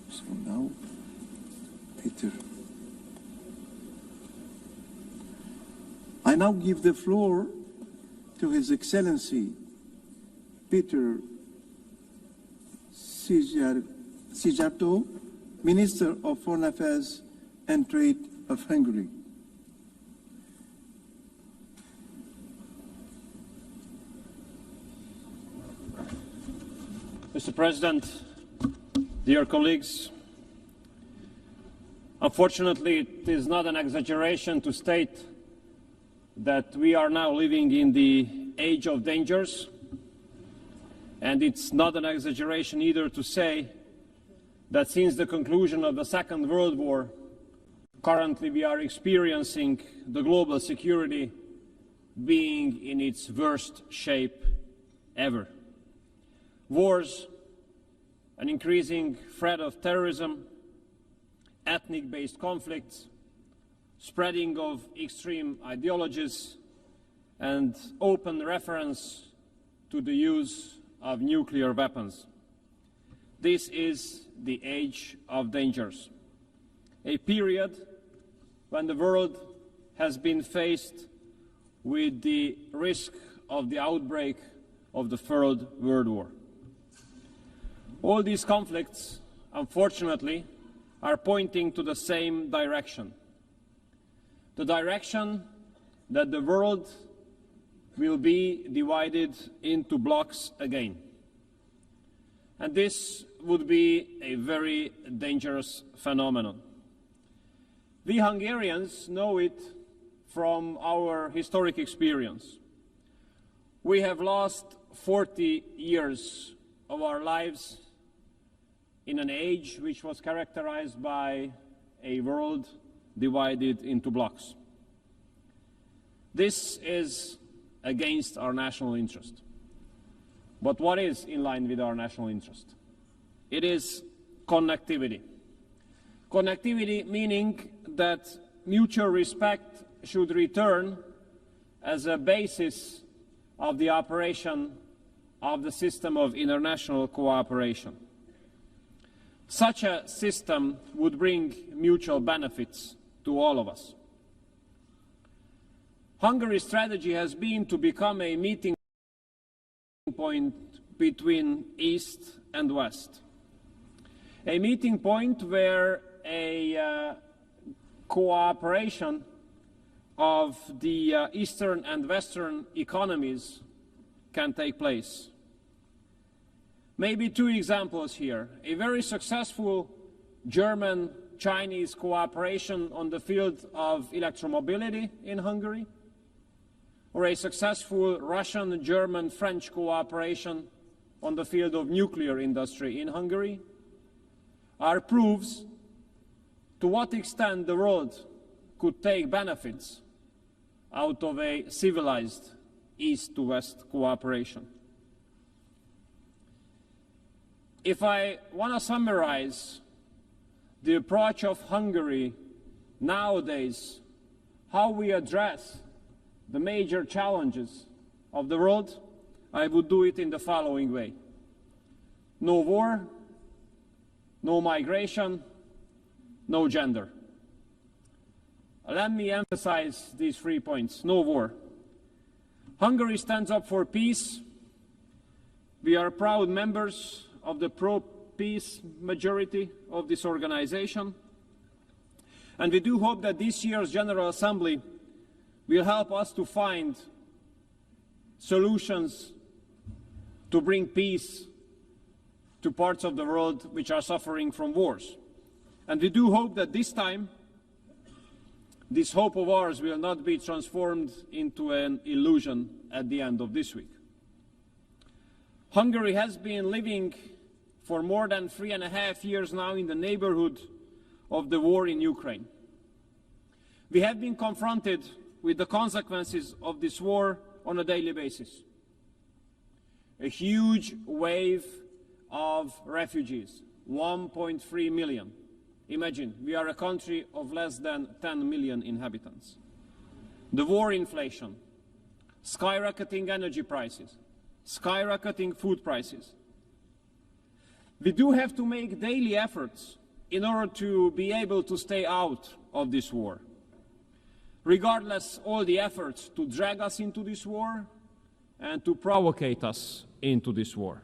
So now, Peter. I now give the floor to His Excellency Peter Szijjártó, Minister of Foreign Affairs and Trade of Hungary. Mr. President, dear colleagues, unfortunately, it is not an exaggeration to state that we are now living in the age of dangers, and it's not an exaggeration either to say that since the conclusion of the Second World War, currently we are experiencing the global security being in its worst shape ever. Wars, an increasing threat of terrorism, ethnic-based conflicts, spreading of extreme ideologies, and open reference to the use of nuclear weapons. This is the age of dangers, a period when the world has been faced with the risk of the outbreak of the Third World War. All these conflicts, unfortunately, are pointing to the same direction. The direction that the world will be divided into blocks again. And this would be a very dangerous phenomenon. We Hungarians know it from our historic experience. We have lost 40 years of our lives in an age which was characterized by a world divided into blocks. This is against our national interest. But what is in line with our national interest? It is connectivity. Connectivity meaning that mutual respect should return as a basis of the operation of the system of international cooperation. Such a system would bring mutual benefits to all of us. Hungary's strategy has been to become a meeting point between East and West. A meeting point where a cooperation of the Eastern and Western economies can take place. Maybe two examples here. A very successful German-Chinese cooperation on the field of electromobility in Hungary, or a successful Russian, German, French cooperation on the field of nuclear industry in Hungary, are proofs to what extent the world could take benefits out of a civilized East-to-West cooperation. If I want to summarize the approach of Hungary nowadays, how we address the major challenges of the world, I would do it in the following way. No war, no migration, no gender. Let me emphasize these 3 points. No war. Hungary stands up for peace. We are proud members of the pro-peace majority of this organization. And we do hope that this year's General Assembly will help us to find solutions to bring peace to parts of the world which are suffering from wars. And we do hope that this time, this hope of ours will not be transformed into an illusion at the end of this week. Hungary has been living for more than 3.5 years now in the neighborhood of the war in Ukraine. We have been confronted with the consequences of this war on a daily basis. A huge wave of refugees, 1.3 million. Imagine, we are a country of less than 10 million inhabitants. The war inflation, skyrocketing energy prices, skyrocketing food prices. We do have to make daily efforts in order to be able to stay out of this war. Regardless all the efforts to drag us into this war and to provocate us into this war.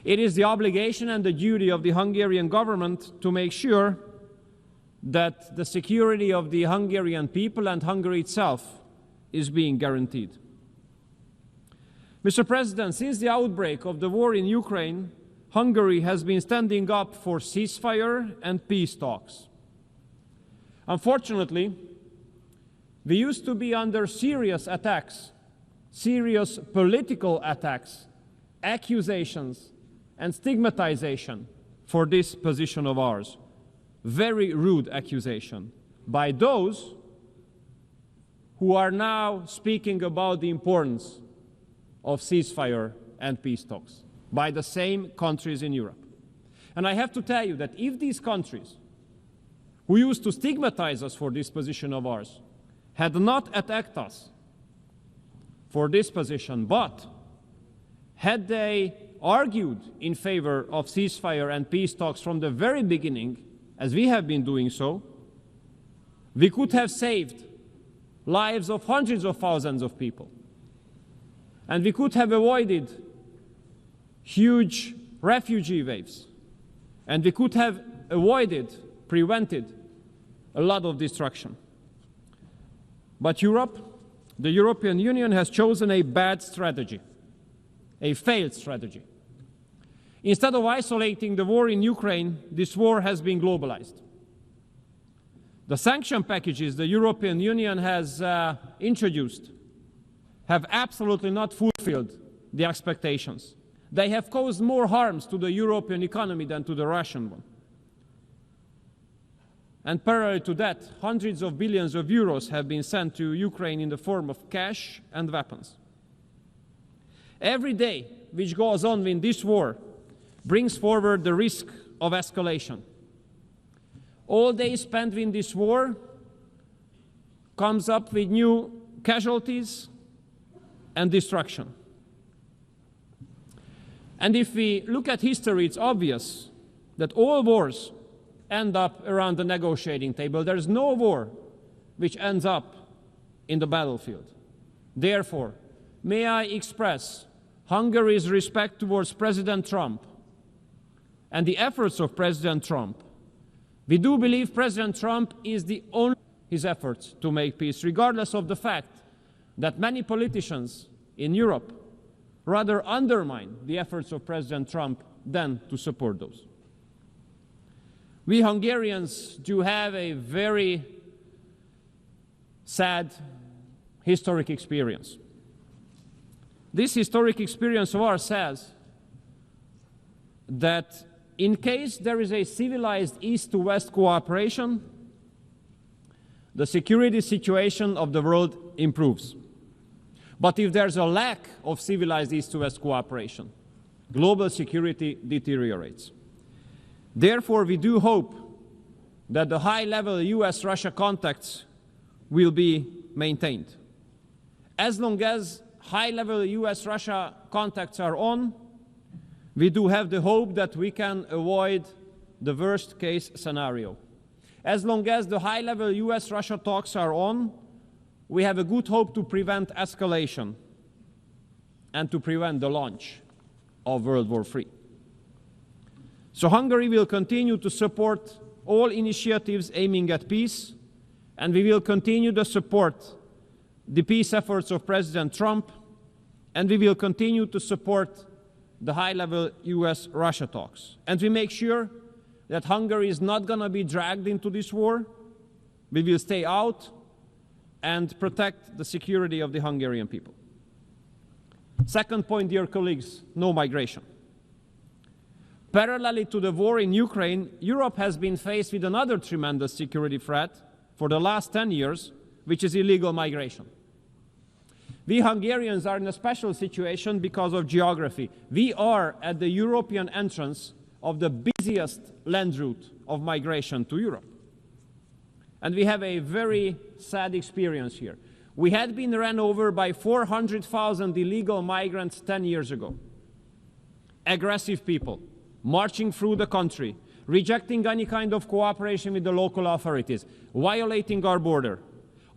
It is the obligation and the duty of the Hungarian government to make sure that the security of the Hungarian people and Hungary itself is being guaranteed. Mr. President, since the outbreak of the war in Ukraine, Hungary has been standing up for ceasefire and peace talks. Unfortunately, we used to be under serious attacks, serious political attacks, accusations, and stigmatization for this position of ours. Very rude accusation by those who are now speaking about the importance of ceasefire and peace talks by the same countries in Europe. And I have to tell you that if these countries who used to stigmatize us for this position of ours had not attacked us for this position, but had they argued in favor of ceasefire and peace talks from the very beginning, as we have been doing so, we could have saved lives of hundreds of thousands of people. And we could have avoided huge refugee waves. And we could have prevented a lot of destruction. But Europe, the European Union, has chosen a bad strategy, a failed strategy. Instead of isolating the war in Ukraine, this war has been globalized. The sanction packages the European Union has introduced have absolutely not fulfilled the expectations. They have caused more harms to the European economy than to the Russian one. And parallel to that, hundreds of billions of euros have been sent to Ukraine in the form of cash and weapons. Every day which goes on in this war brings forward the risk of escalation. All day spent in this war comes up with new casualties and destruction. And if we look at history, it's obvious that all wars end up around the negotiating table. There is no war which ends up in the battlefield. Therefore, may I express Hungary's respect towards President Trump and the efforts of President Trump. We do believe President Trump is the only his efforts to make peace, regardless of the fact that many politicians in Europe rather undermine the efforts of President Trump than to support those. We Hungarians do have a very sad historic experience. This historic experience of ours says that in case there is a civilized East-to-West cooperation, the security situation of the world improves. But if there's a lack of civilized East-to-West cooperation, global security deteriorates. Therefore, we do hope that the high-level US-Russia contacts will be maintained. As long as high-level US-Russia contacts are on, we do have the hope that we can avoid the worst-case scenario. As long as the high-level US-Russia talks are on, we have a good hope to prevent escalation and to prevent the launch of World War III. So Hungary will continue to support all initiatives aiming at peace, and we will continue to support the peace efforts of President Trump, and we will continue to support the high-level US-Russia talks. And we make sure that Hungary is not going to be dragged into this war. We will stay out and protect the security of the Hungarian people. Second point, dear colleagues, no migration. Parallelly to the war in Ukraine, Europe has been faced with another tremendous security threat for the last 10 years, which is illegal migration. We Hungarians are in a special situation because of geography. We are at the European entrance of the busiest land route of migration to Europe. And we have a very sad experience here. We had been run over by 400,000 illegal migrants 10 years ago. Aggressive people, marching through the country, rejecting any kind of cooperation with the local authorities, violating our border,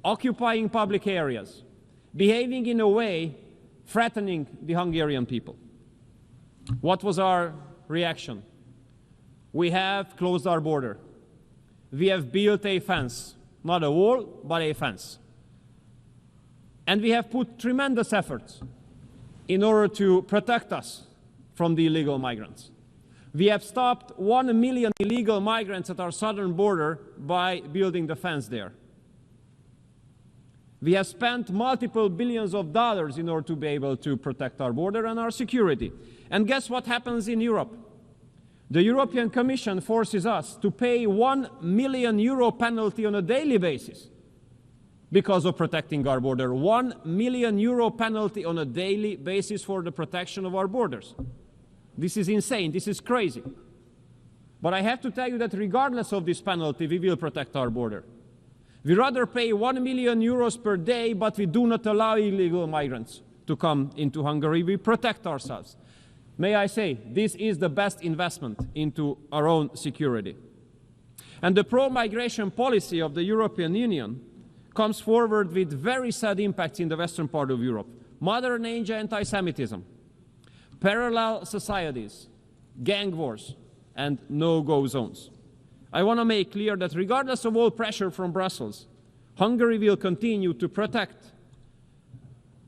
occupying public areas, behaving in a way threatening the Hungarian people. What was our reaction? We have closed our border. We have built a fence, not a wall, but a fence. And we have put tremendous efforts in order to protect us from the illegal migrants. We have stopped 1 million illegal migrants at our southern border by building the fence there. We have spent multiple billions of dollars in order to be able to protect our border and our security. And guess what happens in Europe? The European Commission forces us to pay €1 million penalty on a daily basis because of protecting our border. €1 million penalty on a daily basis for the protection of our borders. This is insane. This is crazy. But I have to tell you that regardless of this penalty, we will protect our border. We rather pay €1 million per day, but we do not allow illegal migrants to come into Hungary. We protect ourselves. May I say, this is the best investment into our own security. And the pro-migration policy of the European Union comes forward with very sad impacts in the western part of Europe. Modern age anti-Semitism, parallel societies, gang wars, and no-go zones. I want to make clear that regardless of all pressure from Brussels, Hungary will continue to protect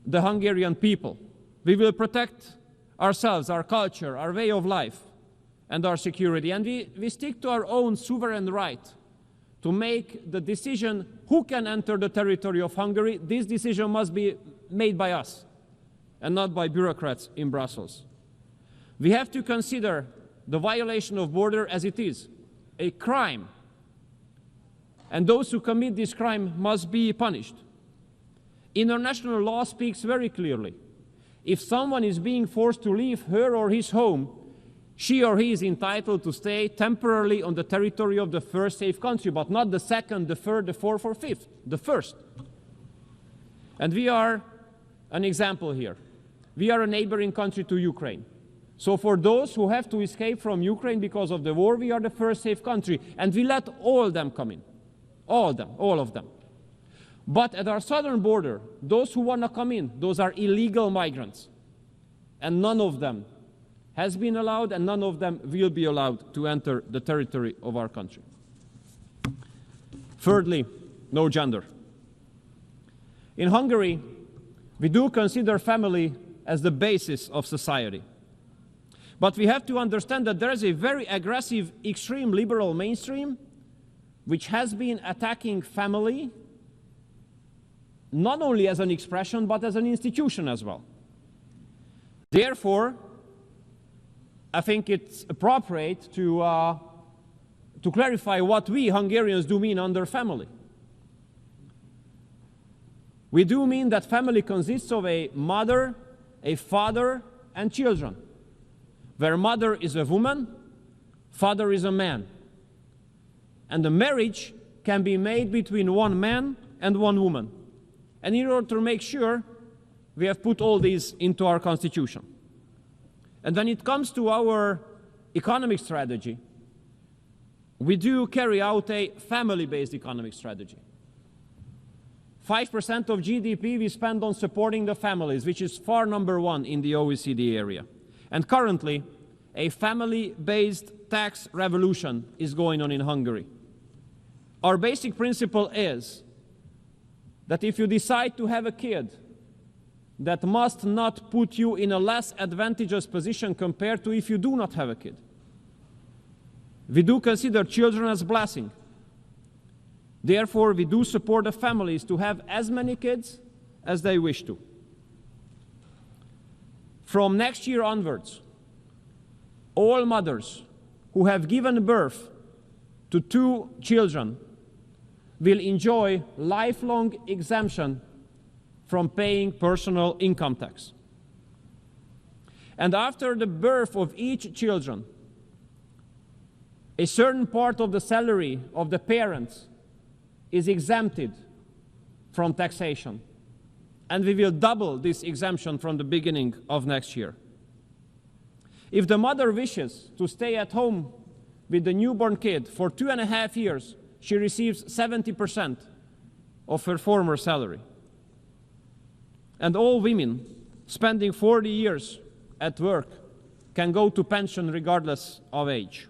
the Hungarian people. We will protect ourselves, our culture, our way of life, and our security. And we stick to our own sovereign right to make the decision who can enter the territory of Hungary. This decision must be made by us and not by bureaucrats in Brussels. We have to consider the violation of border as it is, a crime. And those who commit this crime must be punished. International law speaks very clearly. If someone is being forced to leave her or his home, she or he is entitled to stay temporarily on the territory of the first safe country, but not the second, the third, the fourth, or fifth, the first. And we are an example here. We are a neighboring country to Ukraine. So for those who have to escape from Ukraine because of the war, we are the first safe country, and we let all of them come in. All of them. But at our southern border, those who want to come in, those are illegal migrants. And none of them has been allowed, and none of them will be allowed to enter the territory of our country. Thirdly, no gender. In Hungary, we do consider family as the basis of society. But we have to understand that there is a very aggressive, extreme liberal mainstream which has been attacking family not only as an expression, but as an institution as well. Therefore, I think it's appropriate to clarify what we Hungarians do mean under family. We do mean that family consists of a mother, a father, and children, where mother is a woman, father is a man. And the marriage can be made between one man and one woman. And in order to make sure, we have put all these into our constitution. And when it comes to our economic strategy, we do carry out a family-based economic strategy. 5% of GDP we spend on supporting the families, which is far number one in the OECD area. And currently, a family-based tax revolution is going on in Hungary. Our basic principle is that if you decide to have a kid, that must not put you in a less advantageous position compared to if you do not have a kid. We do consider children as a blessing. Therefore, we do support the families to have as many kids as they wish to. From next year onwards, all mothers who have given birth to 2 children will enjoy lifelong exemption from paying personal income tax. And after the birth of each children, a certain part of the salary of the parents is exempted from taxation. And we will double this exemption from the beginning of next year. If the mother wishes to stay at home with the newborn kid for 2.5 years, she receives 70% of her former salary. And all women spending 40 years at work can go to pension regardless of age.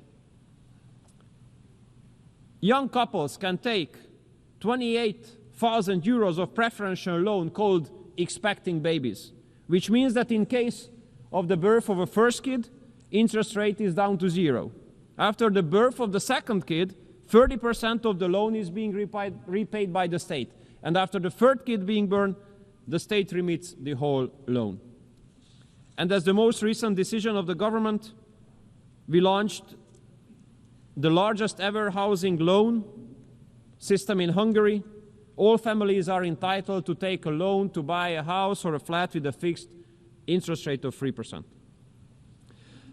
Young couples can take 28,000 euros of preferential loan called expecting babies, which means that in case of the birth of a first kid, interest rate is down to 0. After the birth of the second kid, 30% of the loan is being repaid by the state. And after the third kid being born, the state remits the whole loan. And as the most recent decision of the government, we launched the largest ever housing loan system in Hungary. All families are entitled to take a loan to buy a house or a flat with a fixed interest rate of 3%.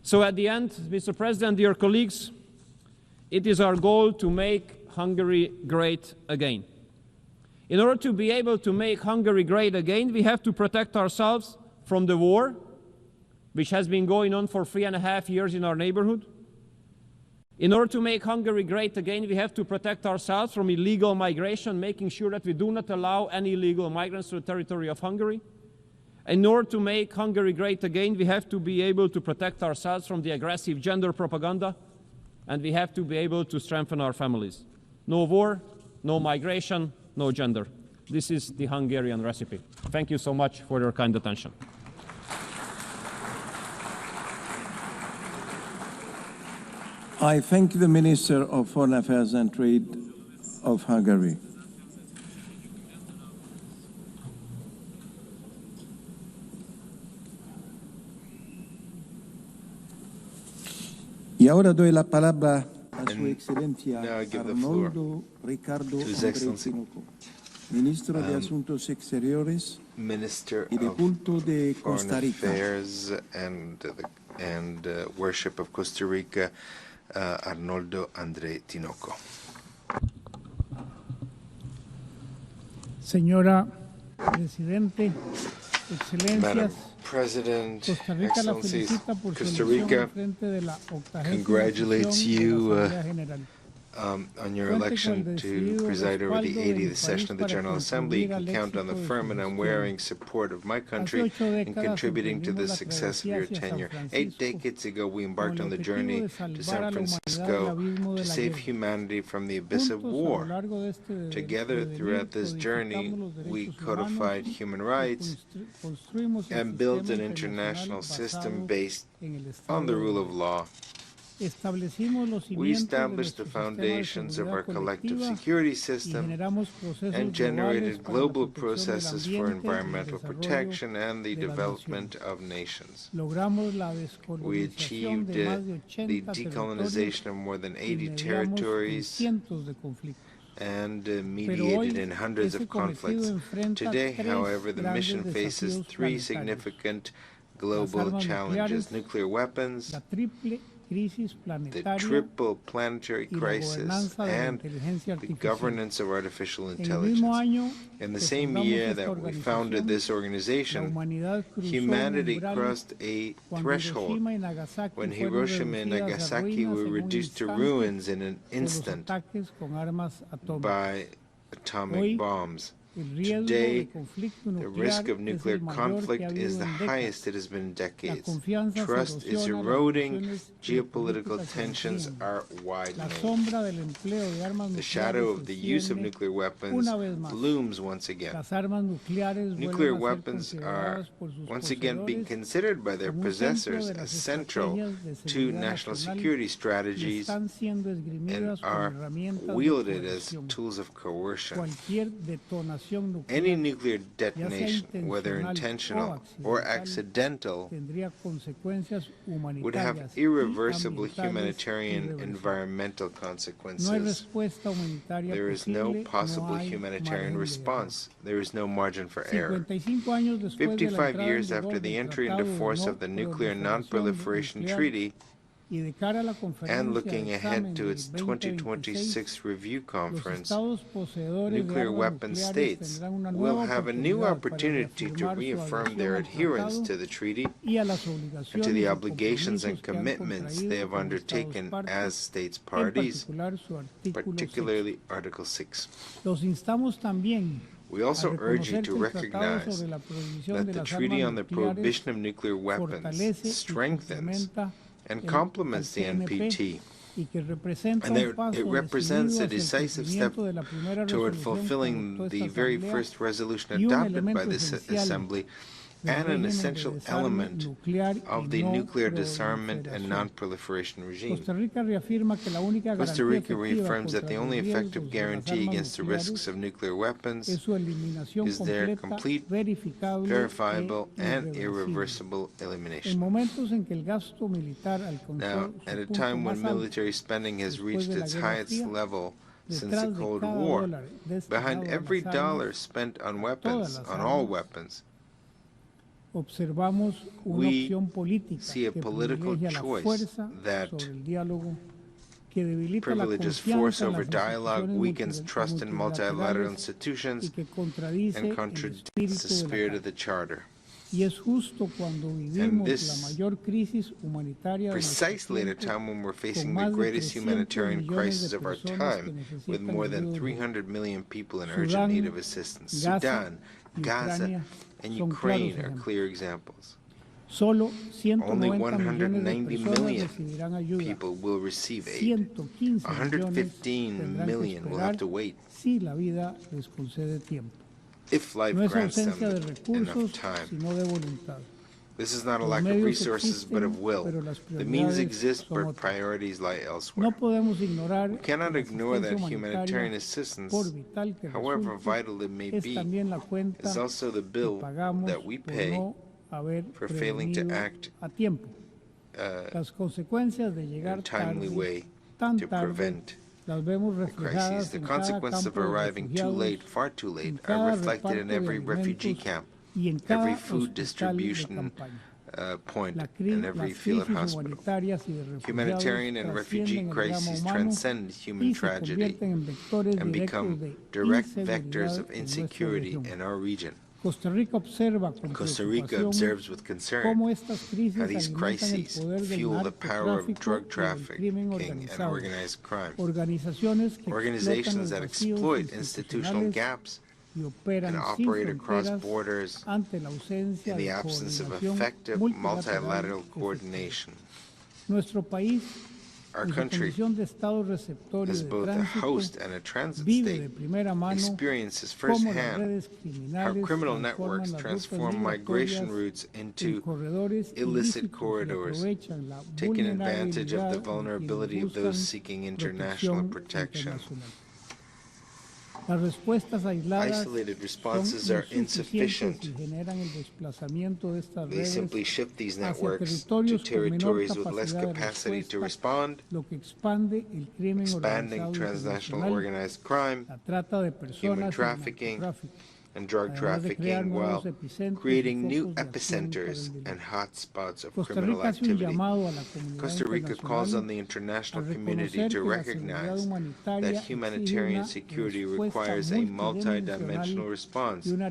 So at the end, Mr. President, dear colleagues, it is our goal to make Hungary great again. In order to be able to make Hungary great again, we have to protect ourselves from the war, which has been going on for 3.5 years in our neighborhood. In order to make Hungary great again, we have to protect ourselves from illegal migration, making sure that we do not allow any illegal migrants to the territory of Hungary. In order to make Hungary great again, we have to be able to protect ourselves from the aggressive gender propaganda, and we have to be able to strengthen our families. No war, no migration, no gender. This is the Hungarian recipe. Thank you so much for your kind attention. I thank the Minister of Foreign Affairs and Trade of Hungary. Y ahora doy la palabra a Su Excelencia Arnoldo Ricardo Tinoco, Ministro de Asuntos Exteriores Minister y de Culto de Costa Foreign Rica. Affairs and Worship of Costa Rica, Arnoldo André Tinoco. Señora Presidente, Madam Excelencias, President, Costa Rica la Excellencies, felicita por su Costa elección Rica al frente de la 80ª congratulates sesión de you la Asamblea General. on your Cuente con el election to decidido preside over the respaldo de mi 80th session of the país General para Assembly. You contribuir can al count on the éxito de firm su and gestión. unwavering support of my country Hace 8 in décadas contributing to the emprendimos la success of your travesía hacia tenure. San 8 Francisco decades ago, we embarked con on el the objetivo journey de to salvar San a la humanidad del Francisco abismo de to la save guerra. humanity from the abyss of Juntos, a lo war. largo de este Together, devenir, throughout this journey, codificamos los we derechos codified humanos human y rights construimos el and built sistema an international internacional system basado based en el on Estado the de rule Derecho. of law. Establecimos los We cimientos de established the nuestro sistema de foundations of our seguridad collective colectiva security y system generamos procesos and globales generated para la global protección del processes for ambiente y el environmental desarrollo protection and the de las development naciones. of nations. Logramos la We descolonización achieved de más de the 80 territorios decolonization of more than y 80 mediamos en territories cientos de conflictos. and Pero mediated hoy in hundreds ese of cometido conflicts. enfrenta Today, tres however, the mission grandes faces desafíos 3 planetarios: significant las global armas challenges: nucleares, nuclear weapons, la triple crisis the planetaria triple planetary y la crisis, gobernanza de la and inteligencia the artificial. governance of artificial En el mismo intelligence. año In the que same fundamos year esta that we founded organización, this la organization, humanidad cruzó humanity umbrales crossed a cuando threshold Hiroshima y Nagasaki when fueron Hiroshima and reducidas a Nagasaki ruinas were en un reduced to instante ruins in an por los instant ataques con armas atómicas. by atomic Hoy, bombs. Today, the risk of nuclear conflict is the highest it has been in decades. Trust is eroding, geopolitical tensions are widening. The shadow of the use of nuclear weapons looms once again. Nuclear weapons are once again being considered by their possessors as central to national security strategies and are wielded as tools of coercion. Any nuclear detonation, whether intentional or accidental, would have irreversible humanitarian environmental consequences. There is no possible humanitarian response. There is no margin for error. 55 years after the entry into force of the Nuclear Non-Proliferation Treaty, and looking ahead to its 2026 review conference, nuclear weapon states will have a new opportunity to reaffirm their adherence to the treaty and to the obligations and commitments they have undertaken as states parties, particularly Article 6. We also urge you to recognize that the Treaty on the Prohibition of Nuclear Weapons strengthens and complements the NPT, and it represents a decisive step toward fulfilling the very first resolution adopted by this Assembly and an essential element of the nuclear disarmament and non-proliferation regime. Costa Rica reaffirms that the only effective guarantee against the risks of nuclear weapons is their complete, verifiable, and irreversible elimination. Now, at a time when military spending has reached its highest level since the Cold War, behind every dollar spent on weapons, on all weapons, we see a political choice that privileges force over dialogue, weakens trust in multilateral institutions, and contradicts the spirit of the Charter. And this, precisely at a time when we're facing the greatest humanitarian crisis of our time, with more than 300 million people in urgent need of assistance. Sudan, Gaza, and Ukraine are clear examples. Only 190 million people will receive aid. 115 million will have to wait if life grants them enough time. This is not a lack of resources, but of will. The means exist, but priorities lie elsewhere. We cannot ignore that humanitarian assistance, however vital it may be, is also the bill that we pay for failing to act in a timely way to prevent the crises. The consequences of arriving too late, far too late, are reflected in every refugee camp, every food distribution point, and every field hospital. Humanitarian and refugee crises transcend human tragedy and become direct vectors of insecurity in our region. Costa Rica observes with concern how these crises fuel the power of drug trafficking and organized crime. Organizations that exploit institutional gaps and operate across borders in the absence of effective multilateral coordination. Our country, as both a host and a transit state, experiences firsthand how criminal networks transform migration routes into illicit corridors, taking advantage of the vulnerability of those seeking international protection. Isolated responses are insufficient. They simply shift these networks to territories with less capacity to respond, expanding transnational organized crime, human trafficking, and drug trafficking while creating new epicenters and hotspots of criminal activity. Costa Rica calls on the international community to recognize that humanitarian security requires a multi-dimensional response and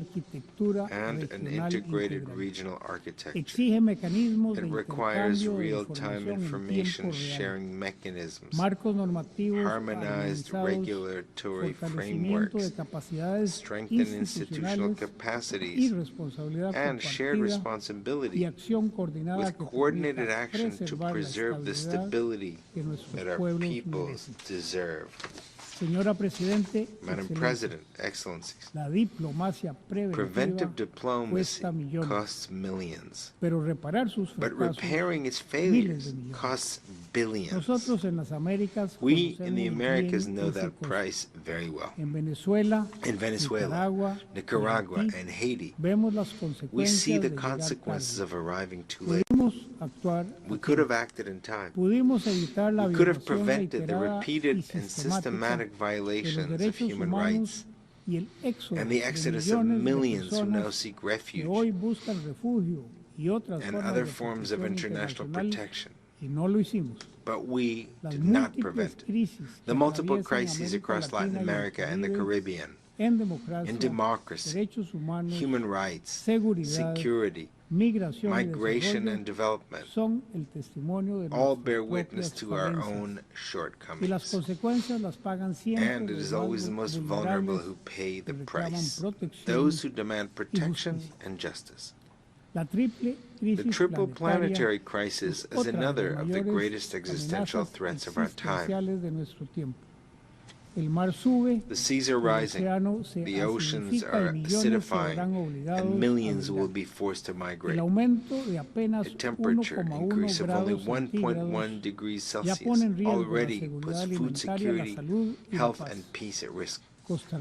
an integrated regional architecture. It requires real-time information sharing mechanisms, harmonized regulatory frameworks, strengthened institutional capacities, and shared responsibility with coordinated action to preserve the stability that our peoples deserve. Madam President, Excellencies, preventive diplomacy costs millions, but repairing its failures costs billions. We in the Americas know that price very well. In Venezuela, Nicaragua, and Haiti, we see the consequences of arriving too late. We could have acted in time. We could have prevented the repeated and systematic violations of human rights and the exodus of millions who now seek refuge and other forms of international protection. But we did not prevent it. The multiple crises across Latin America and the Caribbean, in democracy, human rights, security, migration and development, all bear witness to our own shortcomings. And it is always the most vulnerable who pay the price, those who demand protection and justice. The triple planetary crisis is another of the greatest existential threats of our time. The seas are rising, the oceans are acidifying, and millions will be forced to migrate. A temperature increase of only 1.1 degrees Celsius already puts food security, health, and peace at risk. Costa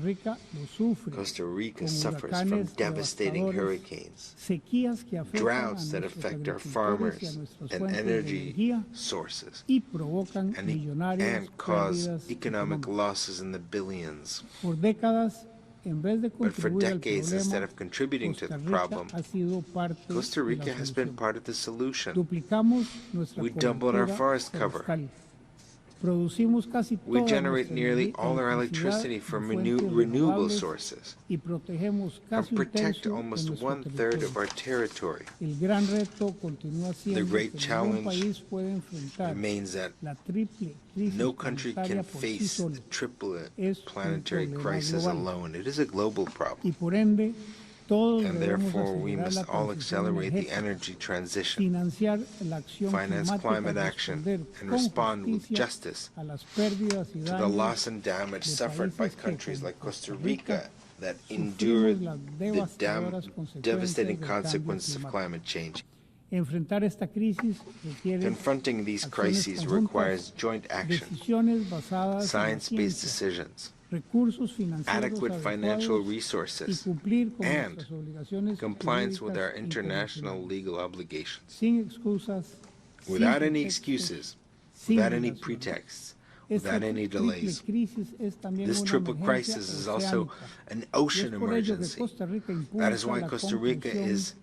Rica suffers from devastating hurricanes, droughts that affect our farmers and energy sources, and cause economic losses in the billions. But for decades, instead of contributing to the problem, Costa Rica has been part of the solution. We doubled our forest cover. We generate nearly all our electricity from renewable sources and protect almost one-third of our territory. The great challenge remains that no country can face the triple planetary crisis alone. It is a global problem. And therefore, we must all accelerate the energy transition, finance climate action, and respond with justice to the loss and damage suffered by countries like Costa Rica that endure the devastating consequences of climate change. Confronting these crises requires joint action, science-based decisions, adequate financial resources, and compliance with our international legal obligations. Without any excuses, without any pretexts, without any delays. This triple crisis is also an ocean emergency. That is why Costa Rica is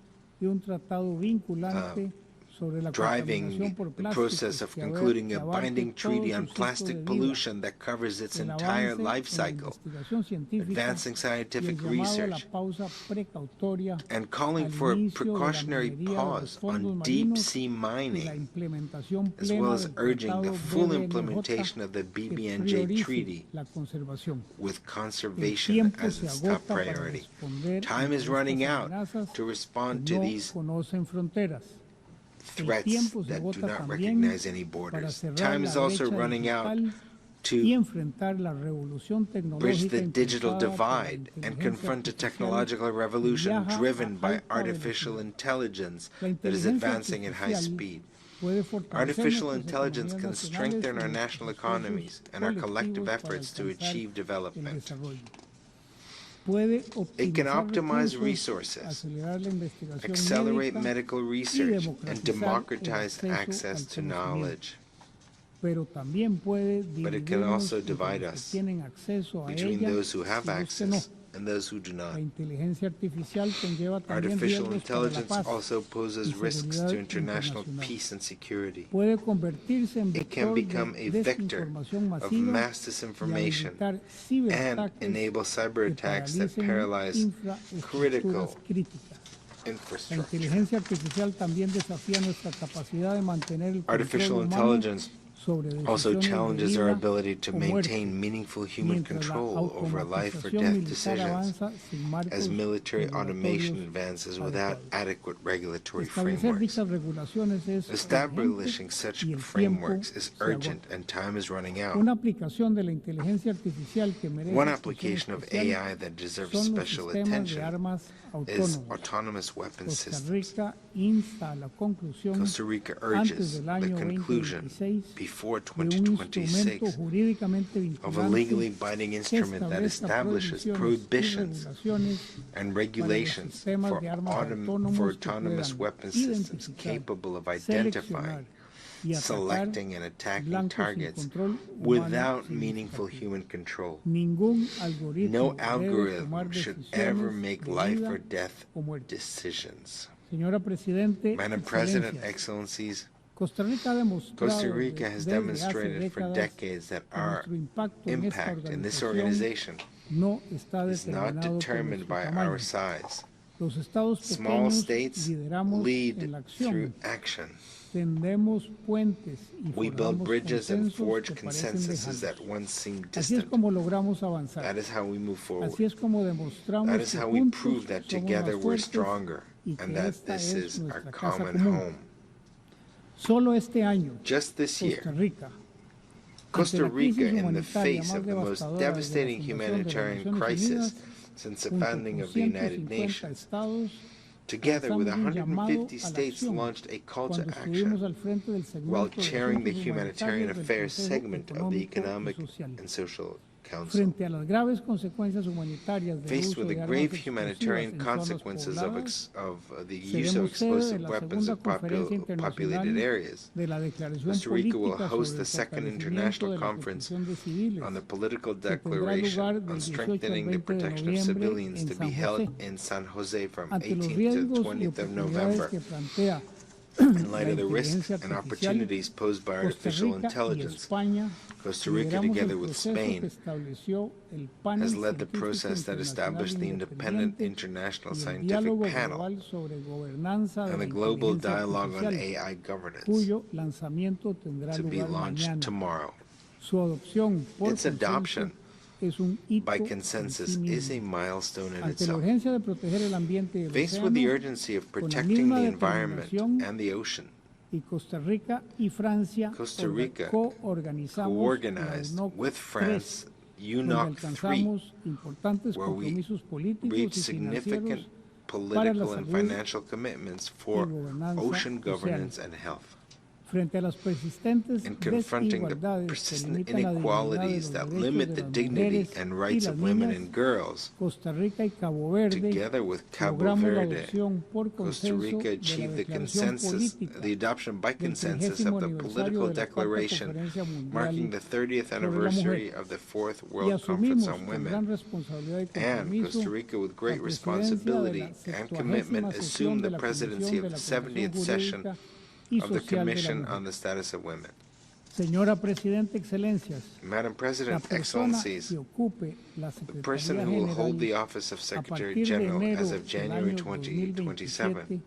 driving the process of concluding a binding treaty on plastic pollution that covers its entire life cycle, advancing scientific research, and calling for a precautionary pause on deep-sea mining, as well as urging the full implementation of the BBNJ Treaty with conservation as its top priority. Time is running out to respond to these threats that do not recognize any borders. Time is also running out to bridge the digital divide and confront a technological revolution driven by artificial intelligence that is advancing at high speed. Artificial intelligence can strengthen our national economies and our collective efforts to achieve development. It can optimize resources, accelerate medical research, and democratize access to knowledge. But it can also divide us between those who have access and those who do not. Artificial Artificial intelligence also poses risks to international peace and security. It can become a vector of mass disinformation and enable cyber attacks that paralyze critical infrastructure. Artificial intelligence also challenges our ability to maintain meaningful human control over life or death decisions as military automation advances without adequate regulatory frameworks. Establishing such frameworks is urgent and time is running out. One application of AI that deserves special attention is autonomous weapon systems. Costa Rica urges the conclusion before 2026 of a legally binding instrument that establishes prohibitions and regulations for autonomous weapon systems capable of identifying, selecting and attacking targets without meaningful human control. No algorithm should ever make life or death decisions. Madam President, Excellencies, Costa Rica has demonstrated for decades that our impact in this organization is not determined by our size. Small states lead through action. We build bridges and forge consensuses that once seemed distant. That is how we move forward. That is how we prove that together we're stronger and that this is our common home. Just this year, Costa Rica, in the face of the most devastating humanitarian crisis since the founding of the United Nations, together with 150 states, launched a call to action while chairing the humanitarian affairs segment of the Economic and Social Council. Faced with the grave humanitarian consequences of the use of explosive weapons in populated areas, Costa Rica will host the second international conference on the political declaration on strengthening the protection of civilians to be held in San Jose from 18th to 20th of November. In light of the risks and opportunities posed by artificial intelligence, Costa Rica, together with Spain, has led the process that established the Independent International Scientific Panel and the Global Dialogue on AI Governance, to be launched tomorrow. Its adoption by consensus is a milestone in itself. Faced with the urgency of protecting the environment and the ocean, Costa Rica co-organized with France UNOC 3, where we reached significant political and financial commitments for ocean governance and health. In confronting the persistent inequalities that limit the dignity and rights of women and girls, together with Cabo Verde, Costa Rica achieved the adoption by consensus of the political declaration marking the 30th anniversary of the Fourth World Conference on Women. And Costa Rica, with great responsibility and commitment, assumed the presidency of the 70th session of the Commission on the Status of Women. Madam President, Excellencies, the person who will hold the office of Secretary General as of January 2027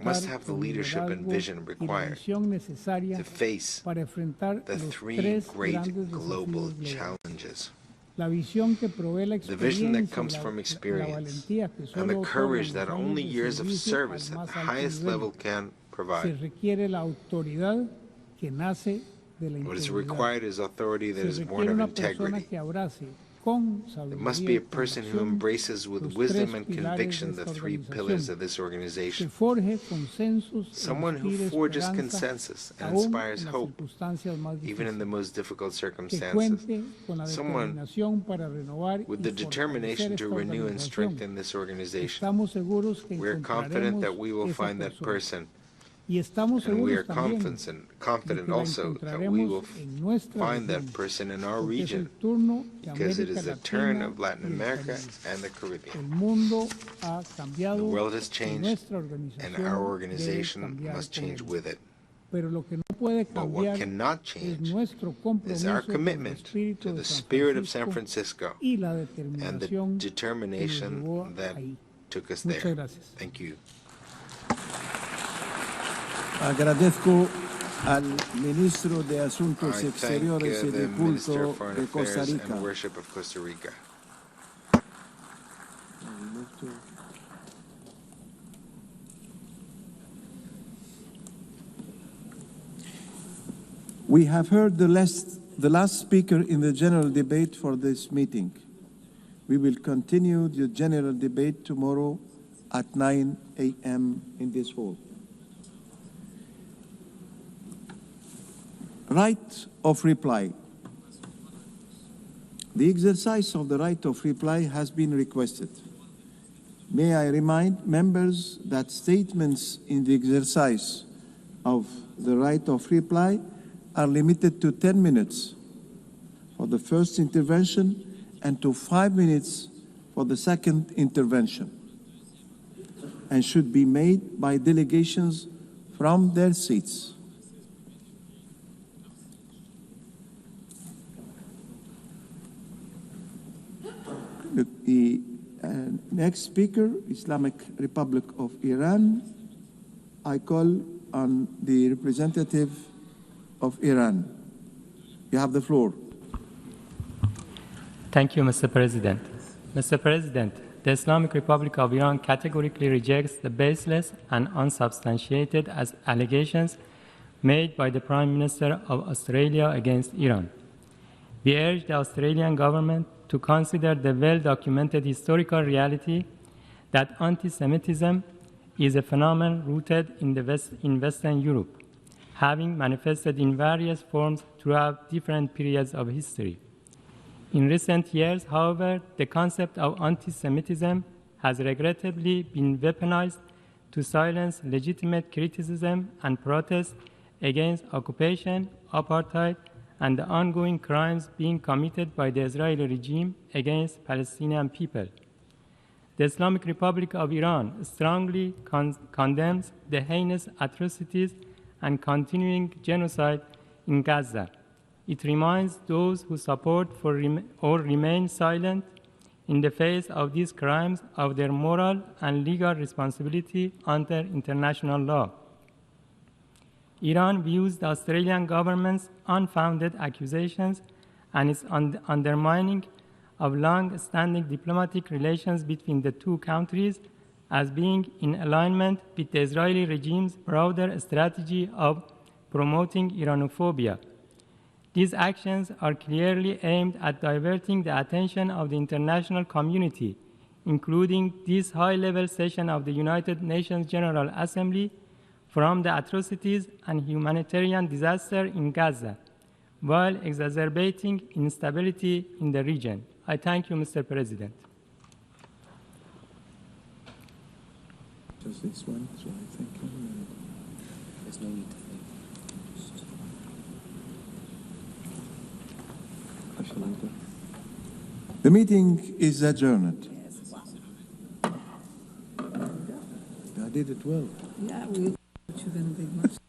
must have the leadership and vision required to face the three great global challenges. The vision that comes from experience and the courage that only years of service at the highest level can provide. What is required is authority that is born of integrity. It must be a person who embraces with wisdom and conviction the three pillars of this organization. Someone who forges consensus and inspires hope, even in the most difficult circumstances. Someone with the determination to renew and strengthen this organization. We are confident that we will find that person And we are confident also that we will find that person in our region, because it is the turn of Latin America and the Caribbean. The world has changed, and our organization must change with it. But what cannot change is our commitment to the spirit of San Francisco and the determination that took us there. Thank you. Agradezco al Ministro de Asuntos Exteriores y de Culto de Costa Rica. Worship of Costa Rica. We have heard the last speaker in the general debate for this meeting. We will continue the general debate tomorrow at 9 a.m. in this hall. Right of reply. The exercise of the right of reply has been requested. May I remind members that statements in the exercise of the right of reply are limited to 10 minutes for the first intervention and to 5 minutes for the second intervention, and should be made by delegations from their seats. The next speaker, Islamic Republic of Iran. I call on the representative of Iran. You have the floor. Thank you, Mr. President. Mr. President, the Islamic Republic of Iran categorically rejects the baseless and unsubstantiated allegations made by the Prime Minister of Australia against Iran. We urge the Australian government to consider the well-documented historical reality that anti-Semitism is a phenomenon rooted in Western Europe, having manifested in various forms throughout different periods of history. In recent years, however, the concept of anti-Semitism has regrettably been weaponized to silence legitimate criticism and protest against occupation, apartheid, and the ongoing crimes being committed by the Israeli regime against Palestinian people. The Islamic Republic of Iran strongly condemns the heinous atrocities and continuing genocide in Gaza. It reminds those who support or remain silent in the face of these crimes of their moral and legal responsibility under international law. Iran views the Australian government's unfounded accusations and its undermining of long-standing diplomatic relations between the two countries as being in alignment with the Israeli regime's broader strategy of promoting Iranophobia. These actions are clearly aimed at diverting the attention of the international community, including this high-level session of the United Nations General Assembly, from the atrocities and humanitarian disaster in Gaza, while exacerbating instability in the region. I thank you, Mr. President. Just this one, so I thank you. There's no need to thank. The meeting is adjourned. I did it well. Yeah, we. You've been a big